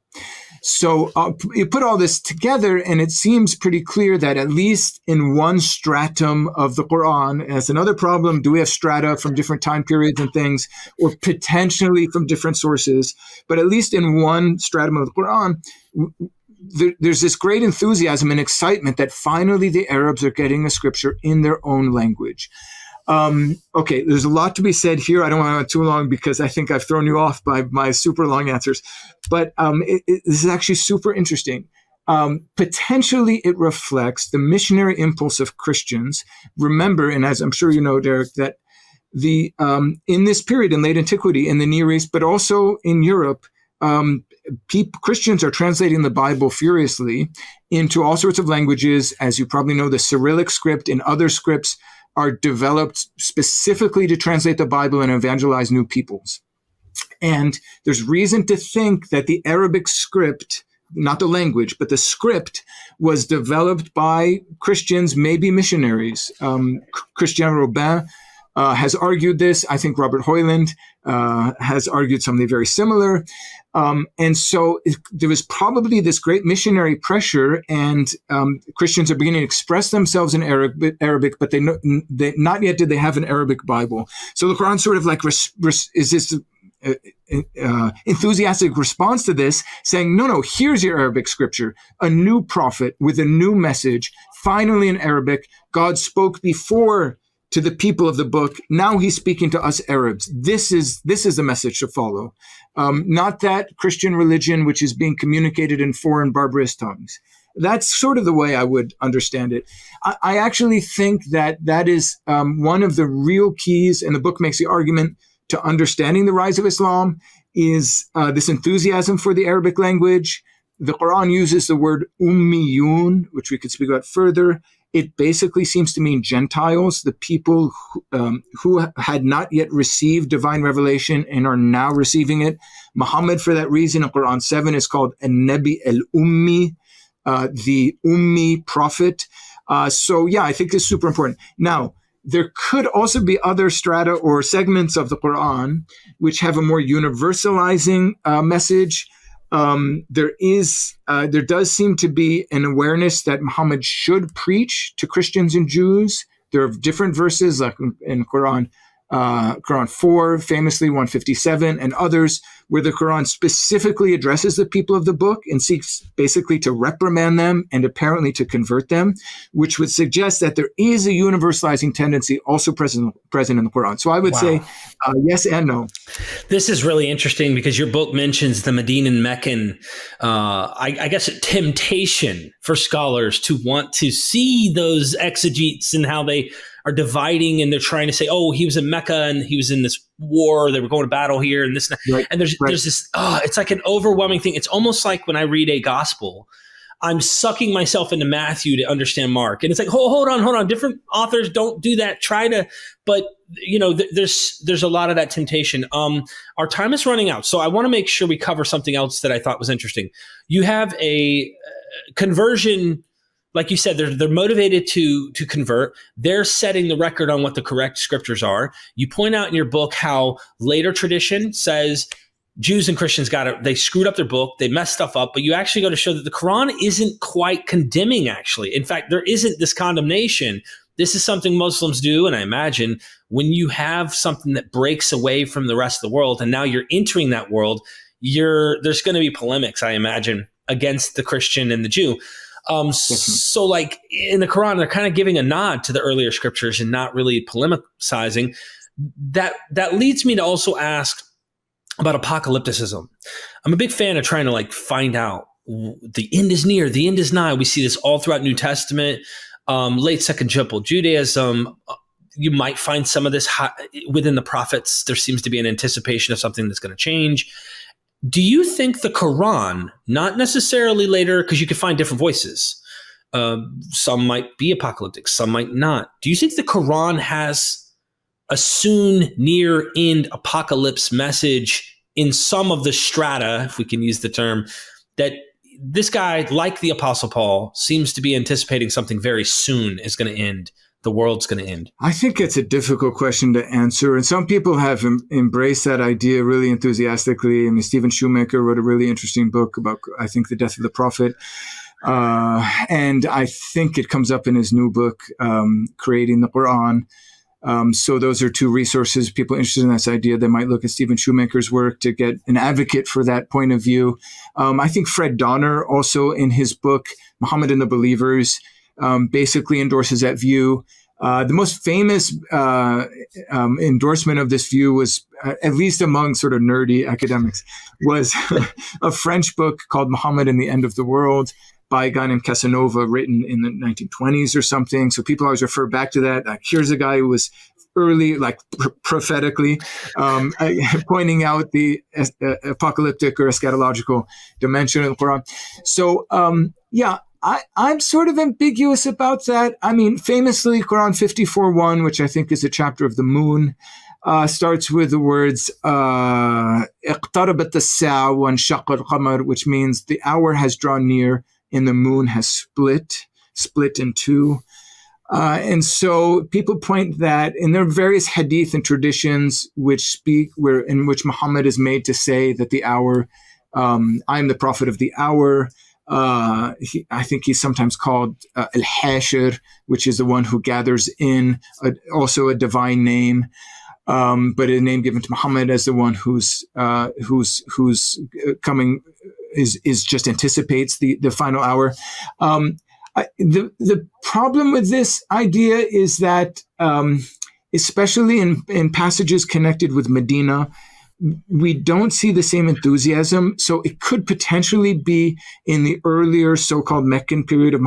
So you put all this together, and it seems pretty clear that at least in one stratum of the Quran, and that's another problem, do we have strata from different time periods and things, or potentially from different sources? But at least in one stratum of the Quran, there's this great enthusiasm and excitement that finally the Arabs are getting a scripture in their own language. Okay, there's a lot to be said here. I don't want to go too long because I think I've thrown you off by my super long answers. But this is actually super interesting. Potentially, it reflects the missionary impulse of Christians. Remember, and as I'm sure you know, Derek, that in this period in late antiquity, in the Near East, but also in Europe, Christians are translating the Bible furiously into all sorts of languages. As you probably know, the Cyrillic script and other scripts are developed specifically to translate the Bible and evangelize new peoples. And there's reason to think that the Arabic script, not the language, but the script, was developed by Christians, maybe missionaries. Christian Robin has argued this. I think Robert Hoyland has argued something very similar. And so there was probably this great missionary pressure, and Christians are beginning to express themselves in Arabic, but they not yet did they have an Arabic Bible. So the Quran sort of like is this enthusiastic response to this, saying, no, here's your Arabic scripture, a new prophet with a new message, finally in Arabic. God spoke before to the people of the book. Now he's speaking to us Arabs. This is the message to follow. Not that Christian religion, which is being communicated in foreign barbarous tongues. That's sort of the way I would understand it. I actually think that is one of the real keys, and the book makes the argument, to understanding the rise of Islam, is this enthusiasm for the Arabic language. The Quran uses the word ummiyun, which we could speak about further. It basically seems to mean Gentiles, the people who had not yet received divine revelation and are now receiving it. Muhammad, for that reason, in Quran 7, is called An-Nabi al-Ummi, the Ummi prophet. So yeah, I think this is super important. Now, there could also be other strata or segments of the Quran which have a more universalizing message. There does seem to be an awareness that Muhammad should preach to Christians and Jews. There are different verses, like in Quran 4, famously 157, and others, where the Quran specifically addresses the people of the book and seeks basically to reprimand them and apparently to convert them, which would suggest that there is a universalizing tendency also present in the Quran. So I would say yes and no. This is really interesting because your book mentions the Medinan Meccan, I guess, temptation for scholars to want to see those exegetes and how they are dividing, and they're trying to say, oh, he was in Mecca and he was in this war, they were going to battle here and this and that. Right. And there's this, it's like an overwhelming thing. It's almost like when I read a gospel, I'm sucking myself into Matthew to understand Mark. And it's like, hold on. Different authors don't do that. But there's a lot of that temptation. Our time is running out. So I want to make sure we cover something else that I thought was interesting. You have a conversion, like you said, they're motivated to convert. They're setting the record on what the correct scriptures are. You point out in your book how later tradition says Jews and Christians they screwed up their book, they messed stuff up, but you actually go to show that the Quran isn't quite condemning, actually. In fact, there isn't this condemnation. This is something Muslims do, and I imagine when you have something that breaks away from the rest of the world, and now you're entering that world, there's going to be polemics, I imagine, against the Christian and the Jew. So like in the Quran, they're kind of giving a nod to the earlier scriptures and not really polemicizing. That leads me to also ask about apocalypticism. I'm a big fan of trying to like find out the end is near, the end is nigh. We see this all throughout New Testament, late Second Temple Judaism. You might find some of this within the prophets. There seems to be an anticipation of something that's going to change. Do you think the Quran, not necessarily later, because you can find different voices, some might be apocalyptic, some might not. Do you think the Quran has a soon near end apocalypse message in some of the strata, if we can use the term, that this guy, like the Apostle Paul, seems to be anticipating something very soon is going to end? The world's going to end? I think it's a difficult question to answer. And some people have embraced that idea really enthusiastically. I mean, Stephen Shoemaker wrote a really interesting book about, I think, the death of the prophet. And I think it comes up in his new book, Creating the Quran. So those are two resources. People interested in this idea, they might look at Stephen Shoemaker's work to get an advocate for that point of view. I think Fred Donner also in his book, Muhammad and the Believers, basically endorses that view. The most famous endorsement of this view was, at least among sort of nerdy academics, was a French book called Muhammad and the End of the World by a guy named Casanova, written in the 1920s or something. So people always refer back to that. Like, here's a guy who was early, like prophetically, pointing out the apocalyptic or eschatological dimension of the Quran. So, I'm sort of ambiguous about that. I mean, famously, Quran 54:1, which I think is a chapter of the moon, starts with the words اقتربت الساعة وانشق القمر, which means the hour has drawn near and the moon has split in two. And so people point that, and there are various hadith and traditions in which Muhammad is made to say that the hour, I am the prophet of the hour. I think he's sometimes called Al-Hashir, which is the one who gathers in, also a divine name, but a name given to Muhammad as the one who's coming is just anticipates the final hour. The problem with this idea is that, especially in passages connected with Medina, we don't see the same enthusiasm. So it could potentially be in the earlier so-called Meccan period of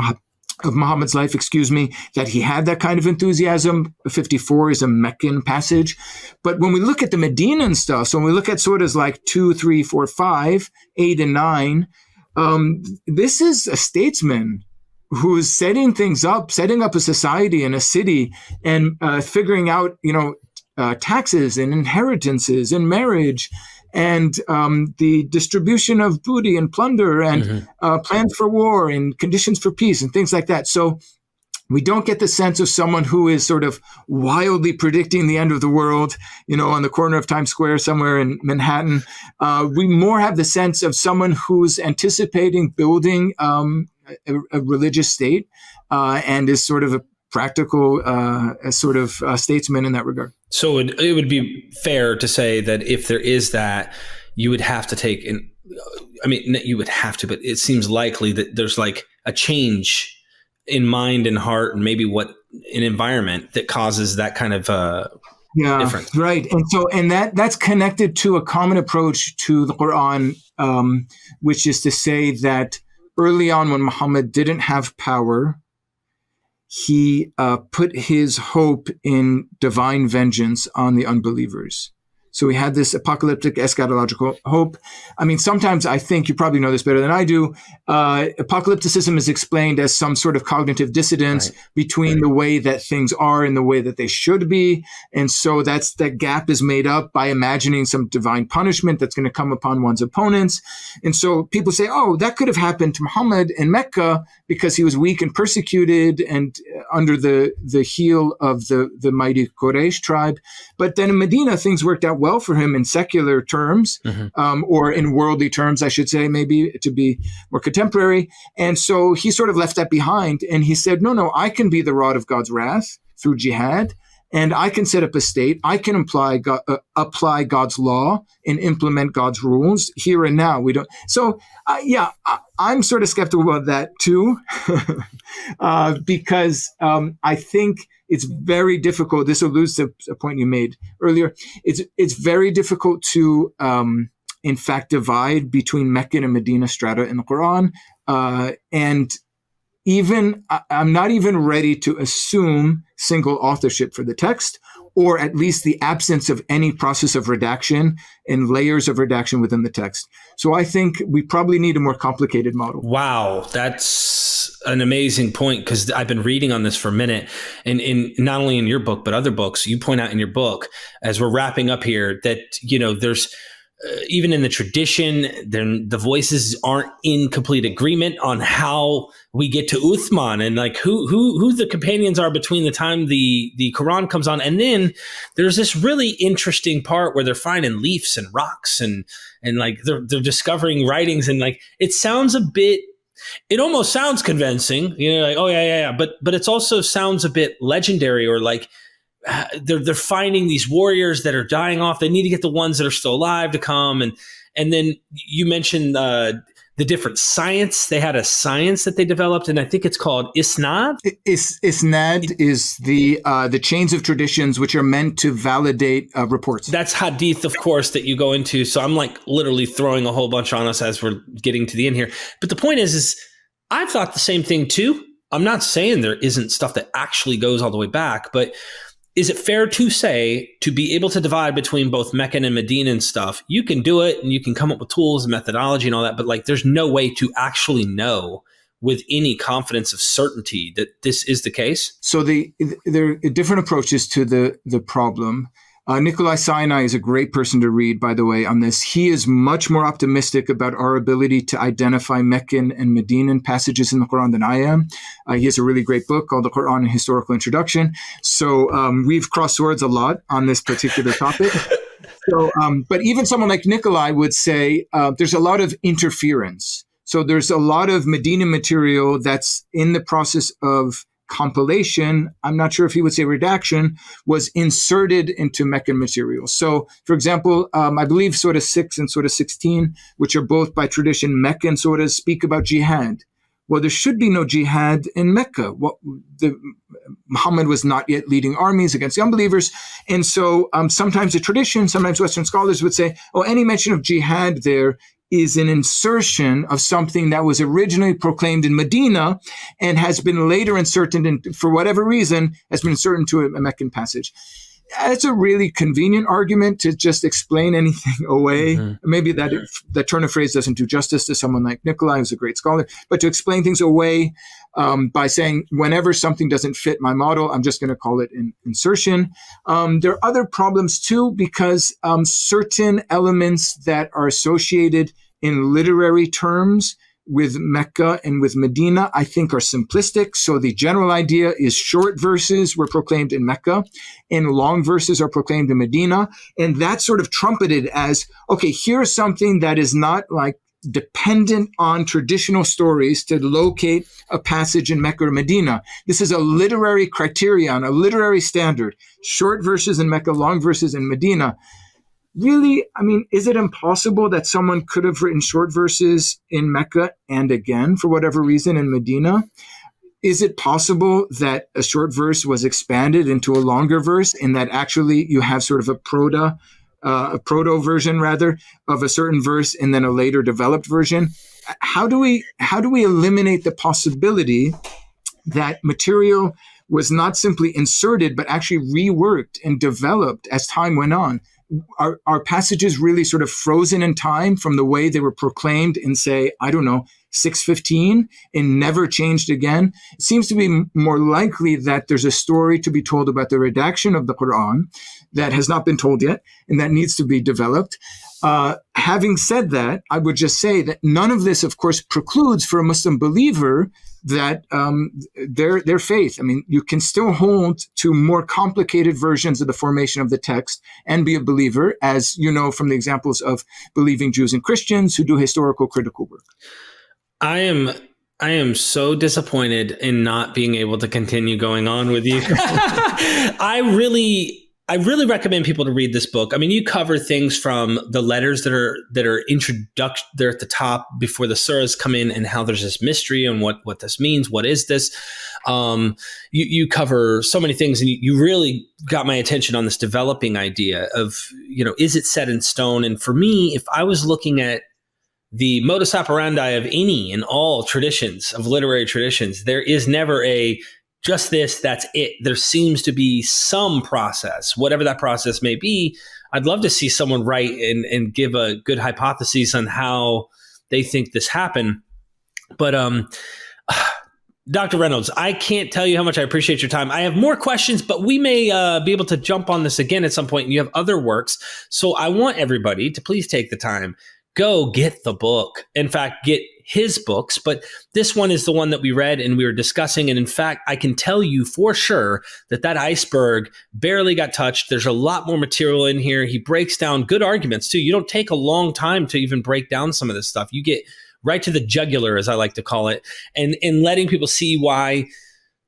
Muhammad's life, that he had that kind of enthusiasm. 54 is a Meccan passage. But when we look at the Medinan stuff, so when we look at surahs like 2, 3, 4, 5, 8, and 9, this is a statesman who's setting up a society and a city and figuring out, taxes and inheritances and marriage and the distribution of booty and plunder and plans for war and conditions for peace and things like that. So we don't get the sense of someone who is sort of wildly predicting the end of the world, on the corner of Times Square somewhere in Manhattan. We more have the sense of someone who's anticipating building a religious state and is sort of a practical statesman in that regard. So it would be fair to say that if there is that, you would have to take in. I mean, you would have to, but it seems likely that there's like a change in mind and heart, and maybe what an environment that causes that kind of difference. Right. And that's connected to a common approach to the Quran, which is to say that early on, when Muhammad didn't have power, he put his hope in divine vengeance on the unbelievers. So he had this apocalyptic eschatological hope. I mean, sometimes I think, you probably know this better than I do, apocalypticism is explained as some sort of cognitive dissonance between the way that things are and the way that they should be. And so that gap is made up by imagining some divine punishment that's going to come upon one's opponents. And so people say, oh, that could have happened to Muhammad in Mecca because he was weak and persecuted and under the heel of the mighty Quraysh tribe. But then in Medina, things worked out well for him in secular terms, or in worldly terms, I should say, maybe to be more contemporary. And so he sort of left that behind. And he said, no, I can be the rod of God's wrath through jihad. And I can set up a state. I can apply God's law and implement God's rules here and now. We don't. So, I'm sort of skeptical about that too, because I think it's very difficult. This alludes to a point you made earlier. It's very difficult to, in fact, divide between Mecca and Medina strata in the Quran, and even I'm not even ready to assume single authorship for the text, or at least the absence of any process of redaction and layers of redaction within the text. So I think we probably need a more complicated model. Wow, that's an amazing point, because I've been reading on this for a minute, and in not only in your book but other books, you point out in your book, as we're wrapping up here, that there's even in the tradition, then the voices aren't in complete agreement on how we get to Uthman and like who the companions are between the time the Quran comes on. And then there's this really interesting part where they're finding leaves and rocks and like they're discovering writings, and like it almost sounds convincing, like, oh yeah. But it's also sounds a bit legendary, or like they're finding these warriors that are dying off. They need to get the ones that are still alive to come. And then you mentioned the different science. They had a science that they developed, and I think it's called Isnad. Isnad is the chains of traditions which are meant to validate reports. That's hadith, of course, that you go into. So I'm like literally throwing a whole bunch on us as we're getting to the end here. But the point is I thought the same thing too. I'm not saying there isn't stuff that actually goes all the way back, but is it fair to say, to be able to divide between both Mecca and Medina and stuff, you can do it and you can come up with tools and methodology and all that, but like there's no way to actually know with any confidence of certainty that this is the case? So there are different approaches to the problem. Nikolai Sinai is a great person to read, by the way, on this. He is much more optimistic about our ability to identify Meccan and Medinan passages in the Quran than I am. He has a really great book called The Quran: A Historical Introduction. So we've crossed swords a lot on this particular topic. So, but even someone like Nikolai would say there's a lot of interference. So there's a lot of Medina material that's in the process of compilation. I'm not sure if he would say redaction, was inserted into Meccan material. So, for example, I believe Surah 6 and Surah 16, which are both by tradition Meccan surahs, speak about jihad. Well, there should be no jihad in Mecca. Muhammad was not yet leading armies against the unbelievers. And so sometimes the tradition, sometimes Western scholars would say, oh, any mention of jihad there is an insertion of something that was originally proclaimed in Medina and has been later inserted, for whatever reason, has been inserted into a Meccan passage. It's a really convenient argument to just explain anything away. Mm-hmm. Maybe that turn of phrase doesn't do justice to someone like Nikolai, who's a great scholar, but to explain things away by saying, whenever something doesn't fit my model, I'm just going to call it an insertion. There are other problems too, because certain elements that are associated in literary terms with Mecca and with Medina, I think are simplistic. So the general idea is short verses were proclaimed in Mecca and long verses are proclaimed in Medina. And that's sort of trumpeted as, okay, here's something that is not like dependent on traditional stories to locate a passage in Mecca or Medina. This is a literary criterion, a literary standard. Short verses in Mecca, long verses in Medina. Really, I mean, is it impossible that someone could have written short verses in Mecca and again, for whatever reason, in Medina? Is it possible that a short verse was expanded into a longer verse and that actually you have sort of a proto version, rather, of a certain verse and then a later developed version? How do we eliminate the possibility that material was not simply inserted, but actually reworked and developed as time went on. Are passages really sort of frozen in time from the way they were proclaimed in, say, I don't know, 615 and never changed again? It seems to be more likely that there's a story to be told about the redaction of the Quran that has not been told yet and that needs to be developed. Having said that, I would just say that none of this, of course, precludes for a Muslim believer that their faith. I mean, you can still hold to more complicated versions of the formation of the text and be a believer, as you know from the examples of believing Jews and Christians who do historical critical work. I am so disappointed in not being able to continue going on with you. I really recommend people to read this book. I mean, you cover things from the letters that are introduction. They're at the top before the surahs come in, and how there's this mystery and what this means. What is this? You cover so many things, and you really got my attention on this developing idea of, is it set in stone? And for me, if I was looking at the modus operandi of any and all traditions, of literary traditions, there is never a just this, that's it. There seems to be some process, whatever that process may be. I'd love to see someone write and give a good hypothesis on how they think this happened. But Dr. Reynolds, I can't tell you how much I appreciate your time. I have more questions, but we may be able to jump on this again at some point. You have other works. So I want everybody to please take the time, go get the book. In fact, get his books, but this one is the one that we read and we were discussing. And in fact, I can tell you for sure that iceberg barely got touched. There's a lot more material in here. He breaks down good arguments too. You don't take a long time to even break down some of this stuff. You get right to the jugular, as I like to call it, and letting people see why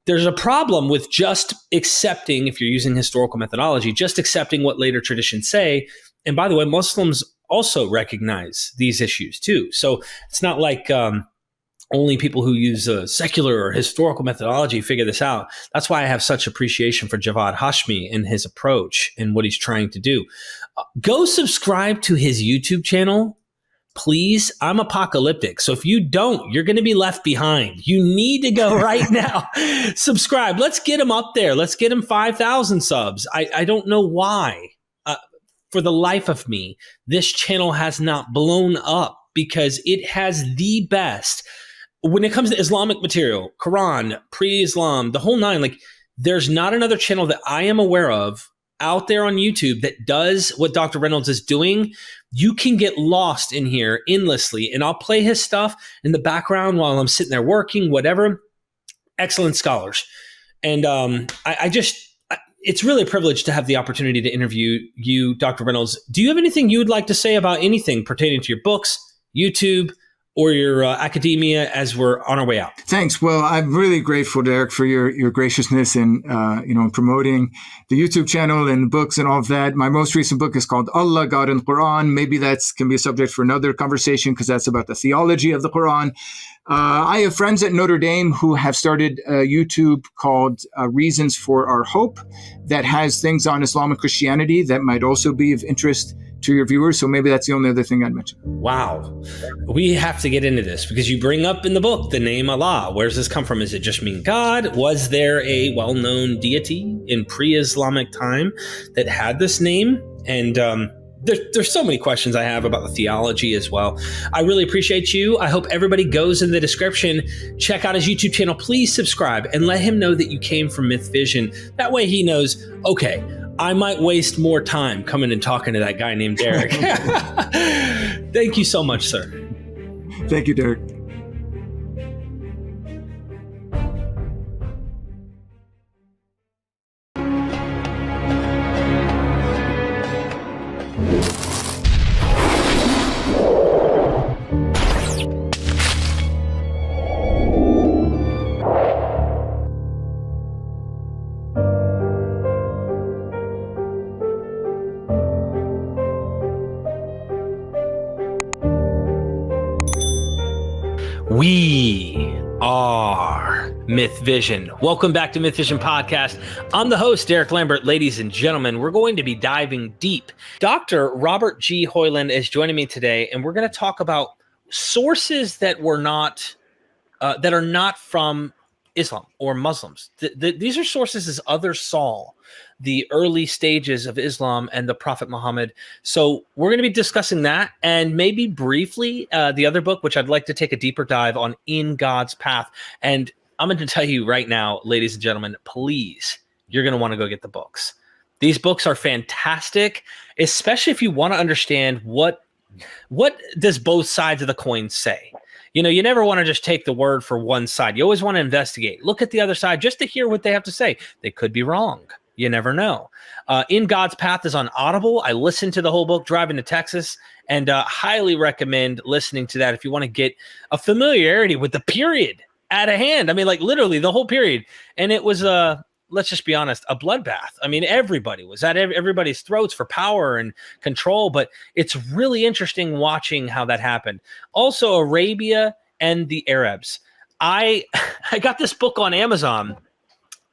there's a problem with just accepting, if you're using historical methodology, just accepting what later traditions say. And by the way, Muslims also recognize these issues too. So it's not like only people who use secular or historical methodology figure this out. That's why I have such appreciation for Javad Hashmi and his approach and what he's trying to do. Go subscribe to his YouTube channel, please. I'm apocalyptic. So if you don't, you're going to be left behind. You need to go right now. Subscribe. Let's get him up there. Let's get him 5,000 subs. I don't know why. For the life of me, this channel has not blown up because it has the best when it comes to Islamic material, Quran, pre-Islam, the whole nine. Like, there's not another channel that I am aware of out there on YouTube that does what Dr. Reynolds is doing. You can get lost in here endlessly, and I'll play his stuff in the background while I'm sitting there working, whatever. Excellent scholars. And it's really a privilege to have the opportunity to interview you, Dr. Reynolds. Do you have anything you would like to say about anything pertaining to your books, YouTube, or your academia as we're on our way out? Thanks. Well, I'm really grateful, Derek, for your graciousness in promoting the YouTube channel and books and all of that. My most recent book is called Allah, God, and Quran. Maybe that can be a subject for another conversation because that's about the theology of the Quran. I have friends at Notre Dame who have started a YouTube called Reasons for Our Hope that has things on Islamic Christianity that might also be of interest to your viewers. So maybe that's the only other thing I'd mention. Wow. We have to get into this because you bring up in the book the name Allah. Where does this come from? Does it just mean God? Was there a well-known deity in pre-Islamic time that had this name? And there's so many questions I have about the theology as well. I really appreciate you. I hope everybody goes in the description, check out his YouTube channel. Please subscribe and let him know that you came from MythVision. That way he knows, okay, I might waste more time coming and talking to that guy named Derek. Thank you so much, sir. Thank you, Derek. We are MythVision. Welcome back to MythVision Podcast. I'm the host, Derek Lambert. Ladies and gentlemen, we're going to be diving deep. Dr. Robert G. Hoyland is joining me today, and we're going to talk about sources that were not, that are not from Islam or Muslims. These are sources as others saw the early stages of Islam and the Prophet Muhammad. So we're going to be discussing that, and maybe briefly the other book, which I'd like to take a deeper dive on, In God's Path. And I'm going to tell you right now, ladies and gentlemen, please, you're going to want to go get the books. These books are fantastic, especially if you want to understand what does both sides of the coin say. You know, you never want to just take the word for one side. You always want to investigate. Look at the other side just to hear what they have to say. They could be wrong. You never know. In God's Path is on Audible. I listened to the whole book driving to Texas, and highly recommend listening to that if you want to get a familiarity with the period at a hand. I mean, like literally the whole period. And it was let's just be honest, a bloodbath. I mean, everybody was at everybody's throats for power and control, but it's really interesting watching how that happened. Also, Arabia and the Arabs. I got this book on Amazon,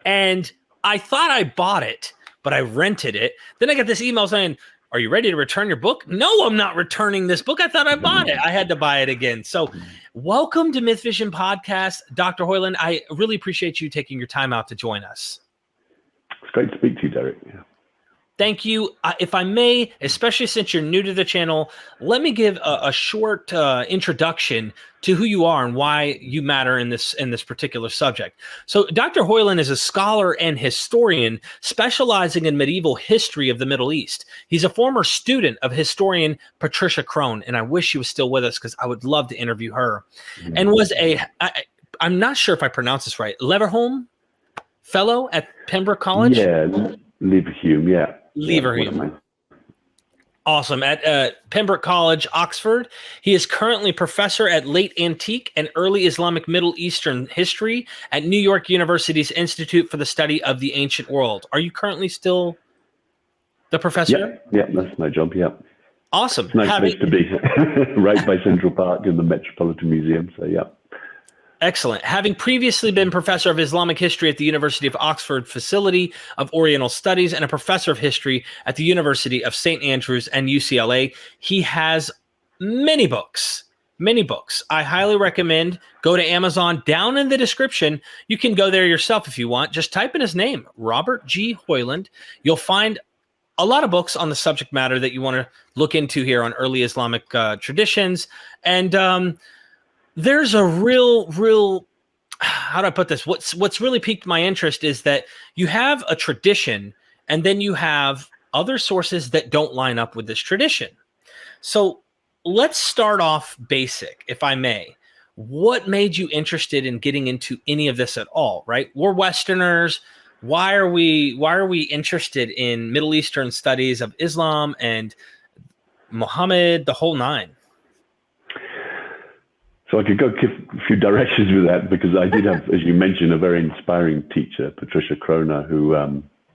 and I thought I bought it, but I rented it. Then I got this email saying, "Are you ready to return your book?" No, I'm not returning this book. I thought I bought it. I had to buy it again. So welcome to MythVision Podcast, Dr. Hoyland. I really appreciate you taking your time out to join us. It's great to speak to you, Derek. Yeah. Thank you. If I may, especially since you're new to the channel, let me give a short introduction to who you are and why you matter in this particular subject. So Dr. Hoyland is a scholar and historian specializing in medieval history of the Middle East. He's a former student of historian Patricia Crone, and I wish she was still with us because I would love to interview her. Mm-hmm. And was I'm not sure if I pronounce this right, Leverhulme Fellow at Pembroke College? Yeah, Leverhulme, yeah. Leverhulme. Awesome. At Pembroke College, Oxford. He is currently professor at late antique and early Islamic Middle Eastern history at New York University's Institute for the Study of the Ancient World. Are you currently still the professor? Yeah, that's my job, yeah. Awesome. It's a nice place to be, right by Central Park in the Metropolitan Museum, so yeah. Excellent. Having previously been professor of Islamic history at the University of Oxford Facility of Oriental Studies and a professor of history at the University of St. Andrews and UCLA, he has many books. I highly recommend go to Amazon. Down in the description, you can go there yourself if you want. Just type in his name, Robert G. Hoyland. You'll find a lot of books on the subject matter that you want to look into here on early Islamic traditions. And there's a real, how do I put this? What's really piqued my interest is that you have a tradition and then you have other sources that don't line up with this tradition. So let's start off basic, if I may. What made you interested in getting into any of this at all, right? We're Westerners. Why are we interested in Middle Eastern studies of Islam and Muhammad, the whole nine? So I could go give a few directions with that because I did have, as you mentioned, a very inspiring teacher, Patricia Crone, who,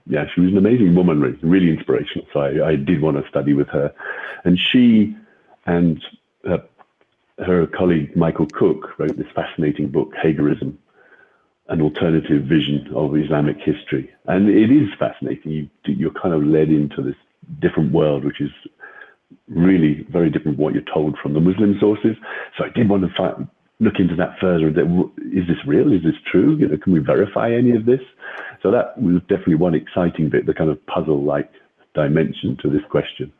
she was an amazing woman, really inspirational. So I did want to study with her. And she and her colleague, Michael Cook, wrote this fascinating book, Hagerism, An Alternative Vision of Islamic History. And it is fascinating. You're kind of led into this different world, which is really very different from what you're told from the Muslim sources. So I did want to look into that further. Is this real? Is this true? You know, can we verify any of this? So that was definitely one exciting bit, the kind of puzzle-like dimension to this question.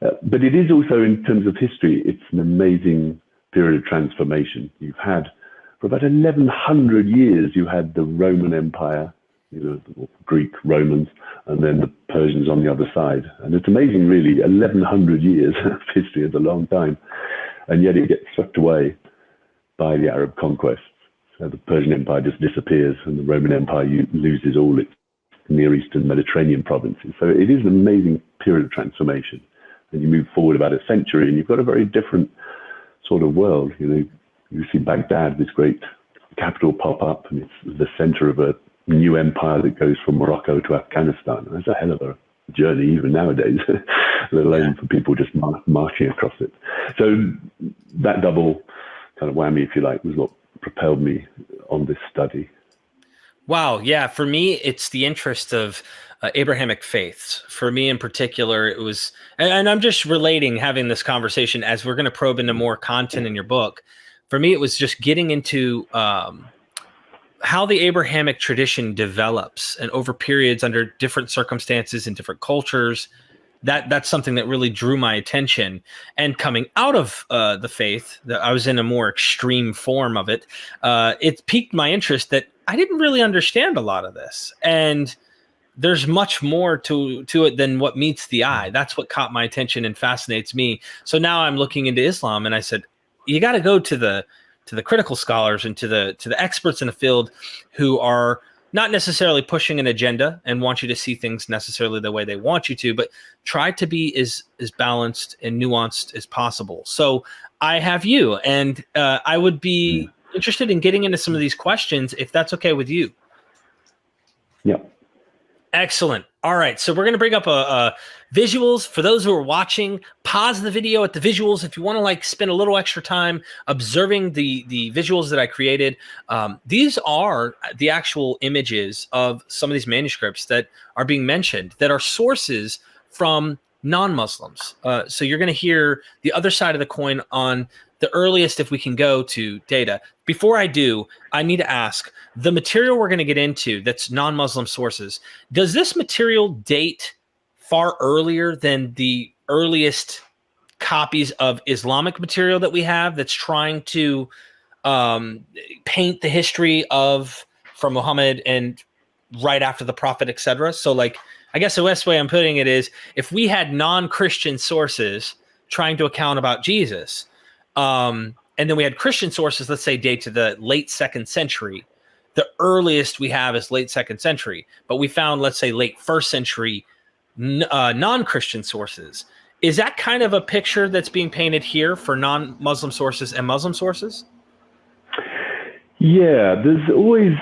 But it is also, in terms of history, it's an amazing period of transformation. You've had, for about 1100 years, you had the Roman Empire, the Greek Romans, and then the Persians on the other side. And it's amazing, really, 1100 years of history is a long time. And yet it gets swept away by the Arab conquests. So the Persian Empire just disappears and the Roman Empire loses all its Near Eastern Mediterranean provinces. So it is an amazing period of transformation. And you move forward about a century and you've got a very different sort of world. You see Baghdad, this great capital pop up, and it's the center of a new empire that goes from Morocco to Afghanistan. That's a hell of a journey even nowadays, let alone for people just marching across it. So that double kind of whammy, if you like, was what propelled me on this study. Wow. Yeah. For me, it's the interest of Abrahamic faiths. For me in particular, it was, and I'm just relating, having this conversation as we're going to probe into more content in your book. For me, it was just getting into how the Abrahamic tradition develops and over periods under different circumstances and different cultures, that's something that really drew my attention. And coming out of the faith, I was in a more extreme form of it. It piqued my interest that I didn't really understand a lot of this. And there's much more to it than what meets the eye. That's what caught my attention and fascinates me. So now I'm looking into Islam, and I said, you got to go to the critical scholars and to the experts in the field who are not necessarily pushing an agenda and want you to see things necessarily the way they want you to, but try to be as balanced and nuanced as possible. So I have you, and I would be interested in getting into some of these questions, if that's okay with you. Yeah. Excellent. All right. So we're going to bring up visuals for those who are watching. Pause the video at the visuals if you want to like spend a little extra time observing the visuals that I created. These are the actual images of some of these manuscripts that are being mentioned that are sources from non-Muslims. So you're going to hear the other side of the coin on the earliest, if we can go to data. Before I do, I need to ask, the material we're going to get into that's non-Muslim sources, does this material date far earlier than the earliest copies of Islamic material that we have that's trying to paint the history from Muhammad and right after the Prophet, etc.? So like, I guess the best way I'm putting it is, if we had non-Christian sources trying to account about Jesus, and then we had Christian sources, let's say date to the late 2nd century, the earliest we have is late 2nd century, but we found, let's say, late 1st century non-Christian sources. Is that kind of a picture that's being painted here for non-Muslim sources and Muslim sources? Yeah, there's always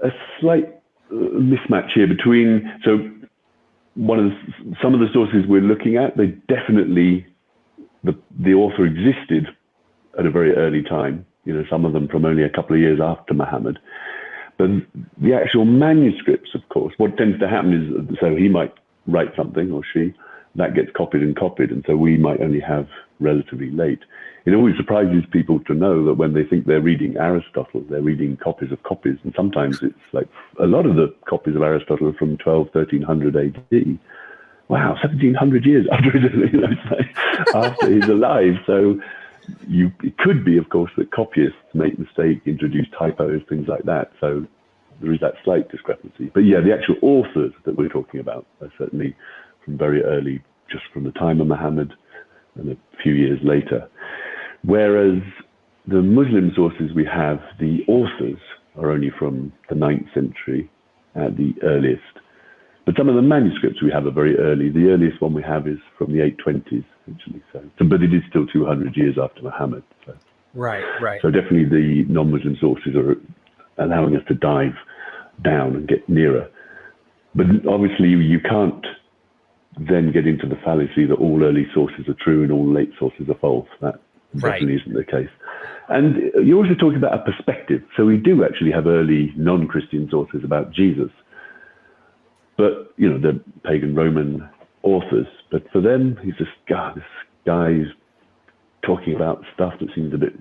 a slight mismatch here between, so some of the sources we're looking at, they definitely, the author existed at a very early time, some of them from only a couple of years after Muhammad. But the actual manuscripts, of course, what tends to happen is, so he might write something, or she, that gets copied, and so we might only have relatively late. It always surprises people to know that when they think they're reading Aristotle, they're reading copies of copies, and sometimes it's like a lot of the copies of Aristotle are from 1300 AD. Wow, 1700 years after he's alive. So it could be, of course, that copyists make mistakes, introduce typos, things like that. So there is that slight discrepancy. But yeah, the actual authors that we're talking about are certainly from very early, just from the time of Muhammad and a few years later. Whereas the Muslim sources we have, the authors are only from the 9th century at the earliest. But some of the manuscripts we have are very early. The earliest one we have is from the 820s, actually. But it is still 200 years after Muhammad. So. Right. So definitely the non-Muslim sources are allowing us to dive down and get nearer. But obviously you can't then get into the fallacy that all early sources are true and all late sources are false. That definitely isn't the case. And you're also talking about a perspective. So we do actually have early non-Christian sources about Jesus. But, they're pagan Roman authors. But for them, he's just, this guy's talking about stuff that seems a bit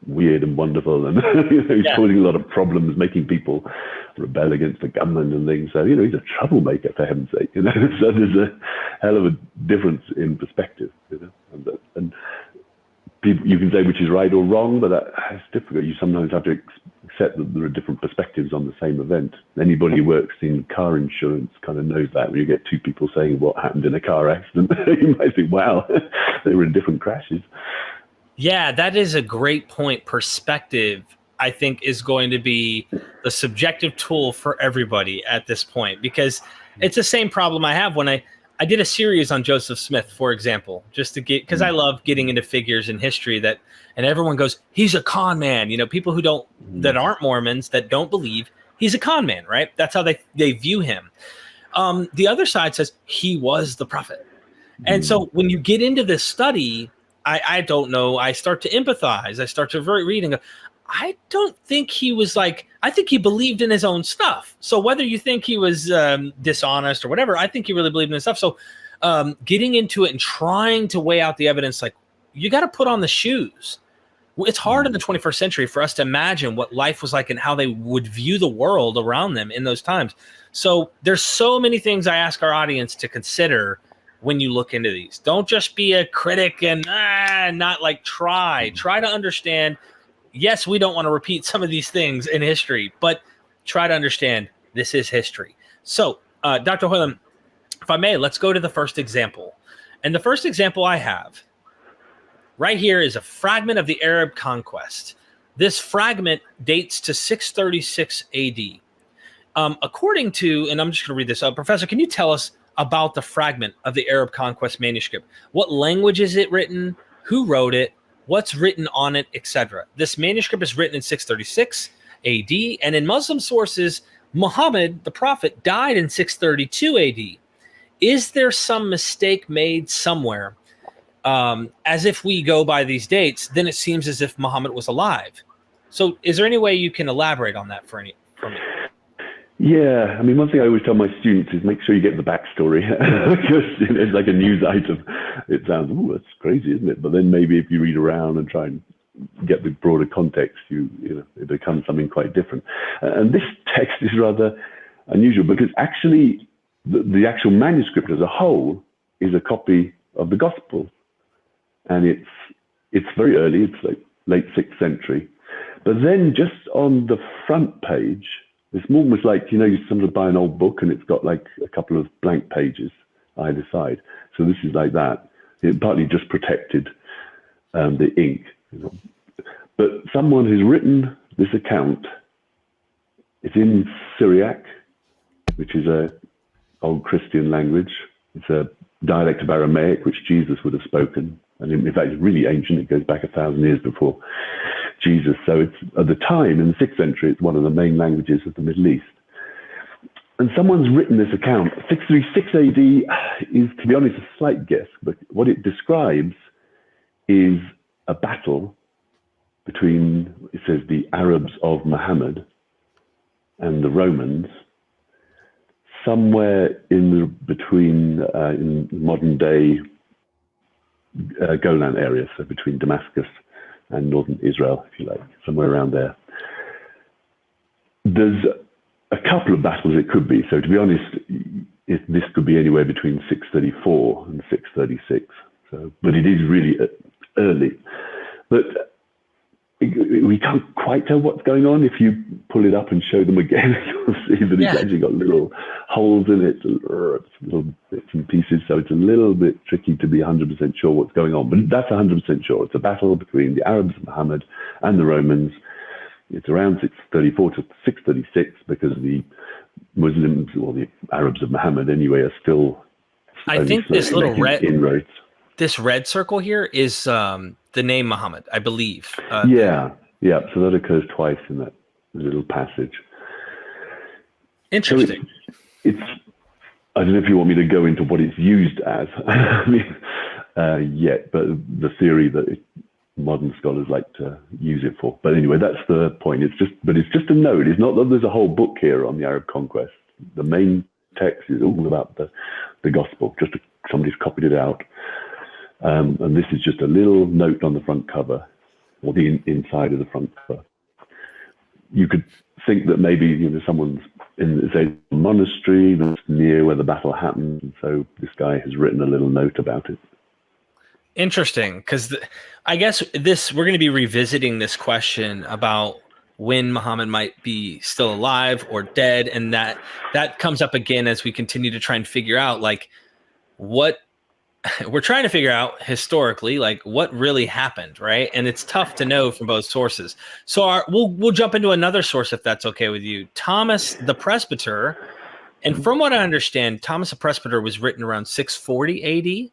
weird and wonderful. And he's causing a lot of problems, making people rebel against the government and things. So, he's a troublemaker, for heaven's sake. So there's a hell of a difference in perspective. And people, you can say which is right or wrong, but it's difficult. You sometimes have to accept that there are different perspectives on the same event. Anybody who works in car insurance kind of knows that. When you get two people saying what happened in a car accident, you might think, wow, they were in different crashes. Yeah, that is a great point. Perspective, I think, is going to be the subjective tool for everybody at this point, because it's the same problem I have when I did a series on Joseph Smith, for example, just to get, because I love getting into figures in history and everyone goes, he's a con man. People who that aren't Mormons, that don't believe he's a con man, right? That's how they view him. The other side says he was the prophet. And so when you get into this study, I don't know, I start to empathize. I start to read and go, I don't think he was I think he believed in his own stuff. So whether you think he was dishonest or whatever, I think he really believed in his stuff. So getting into it and trying to weigh out the evidence, you got to put on the shoes. It's hard in the 21st century for us to imagine what life was like and how they would view the world around them in those times. So there's so many things I ask our audience to consider when you look into these. Don't just be a critic and not like try to understand. Yes, we don't want to repeat some of these things in history, but try to understand this is history. So, Dr. Hoyland, if I may, let's go to the first example. And the first example I have right here is a fragment of the Arab conquest. This fragment dates to 636 AD. According to, and I'm just going to read this up, Professor, can you tell us about the fragment of the Arab conquest manuscript? What language is it written? Who wrote it? What's written on it, etc.? This manuscript is written in 636 AD, and in Muslim sources, Muhammad, the prophet, died in 632 AD. Is there some mistake made somewhere? As if we go by these dates, then it seems as if Muhammad was alive. So is there any way you can elaborate on that for me? Yeah, I mean, one thing I always tell my students is make sure you get the backstory, because it's like a news item. It sounds, oh, that's crazy, isn't it? But then maybe if you read around and try and get the broader context, you know, it becomes something quite different. And this text is rather unusual because actually the actual manuscript as a whole is a copy of the Gospel, and it's very early. It's like late 6th century. But then just on the front page, it's almost like, you know, you sometimes buy an old book and it's got like a couple of blank pages either side. So this is like that. It partly just protected the ink. You know. But someone who's written this account, it's in Syriac, which is a old Christian language. It's a dialect of Aramaic, which Jesus would have spoken. And in fact, it's really ancient. It goes back 1,000 years before Jesus. So it's, at the time, in the 6th century, it's one of the main languages of the Middle East. And someone's written this account. 636 AD is, to be honest, a slight guess, but what it describes is a battle between, it says, the Arabs of Muhammad and the Romans, somewhere between in modern day Golan area, so between Damascus and northern Israel, if you like, somewhere around there. There's a couple of battles it could be. So to be honest, this could be anywhere between 634 and 636. So, but it is really early. But we can't quite tell what's going on. If you pull it up and show them again, you'll see that it's actually got little holes in it, little bits and pieces. So it's a little bit tricky to be 100% sure what's going on. But that's 100% sure. It's a battle between the Arabs of Muhammad and the Romans. It's around 634 to 636 because the Muslims, or the Arabs of Muhammad anyway, are still. I think this little red inroads. This red circle here is the name Muhammad, I believe. Yeah. So that occurs twice in that little passage. Interesting. So it's I don't know if you want me to go into what it's used as, yet, but the theory that modern scholars like to use it for. But anyway, that's the point. It's just a note. It's not that there's a whole book here on the Arab conquest. The main text is all about the gospel. Somebody's copied it out. And this is just a little note on the front cover, or the inside of the front cover. You could think that maybe someone's in, say, a monastery that's near where the battle happened, and so this guy has written a little note about it. Interesting, because I guess we're going to be revisiting this question about when Muhammad might be still alive or dead, and that comes up again as we continue to try and figure out what we're trying to figure out historically, what really happened, right? And it's tough to know from both sources. So we'll jump into another source if that's okay with you. Thomas the Presbyter, and from what I understand, Thomas the Presbyter was written around 640 AD.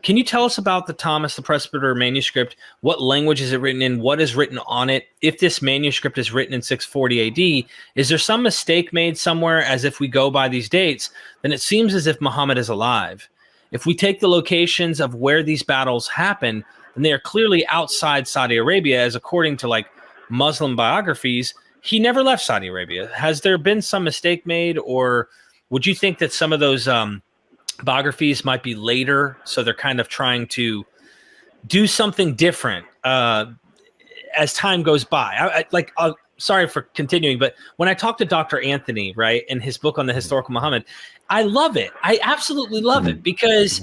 Can you tell us about the Thomas the Presbyter manuscript? What language is it written in? What is written on it? If this manuscript is written in 640 AD, is there some mistake made somewhere? As if we go by these dates, then it seems as if Muhammad is alive. If we take the locations of where these battles happen, then they are clearly outside Saudi Arabia, as according to Muslim biographies, he never left Saudi Arabia. Has there been some mistake made, or would you think that some of those biographies might be later, so they're kind of trying to do something different? as time goes by. Sorry for continuing, but when I talk to Dr. Anthony, right, in his book on the historical Muhammad, I love it. I absolutely love it, because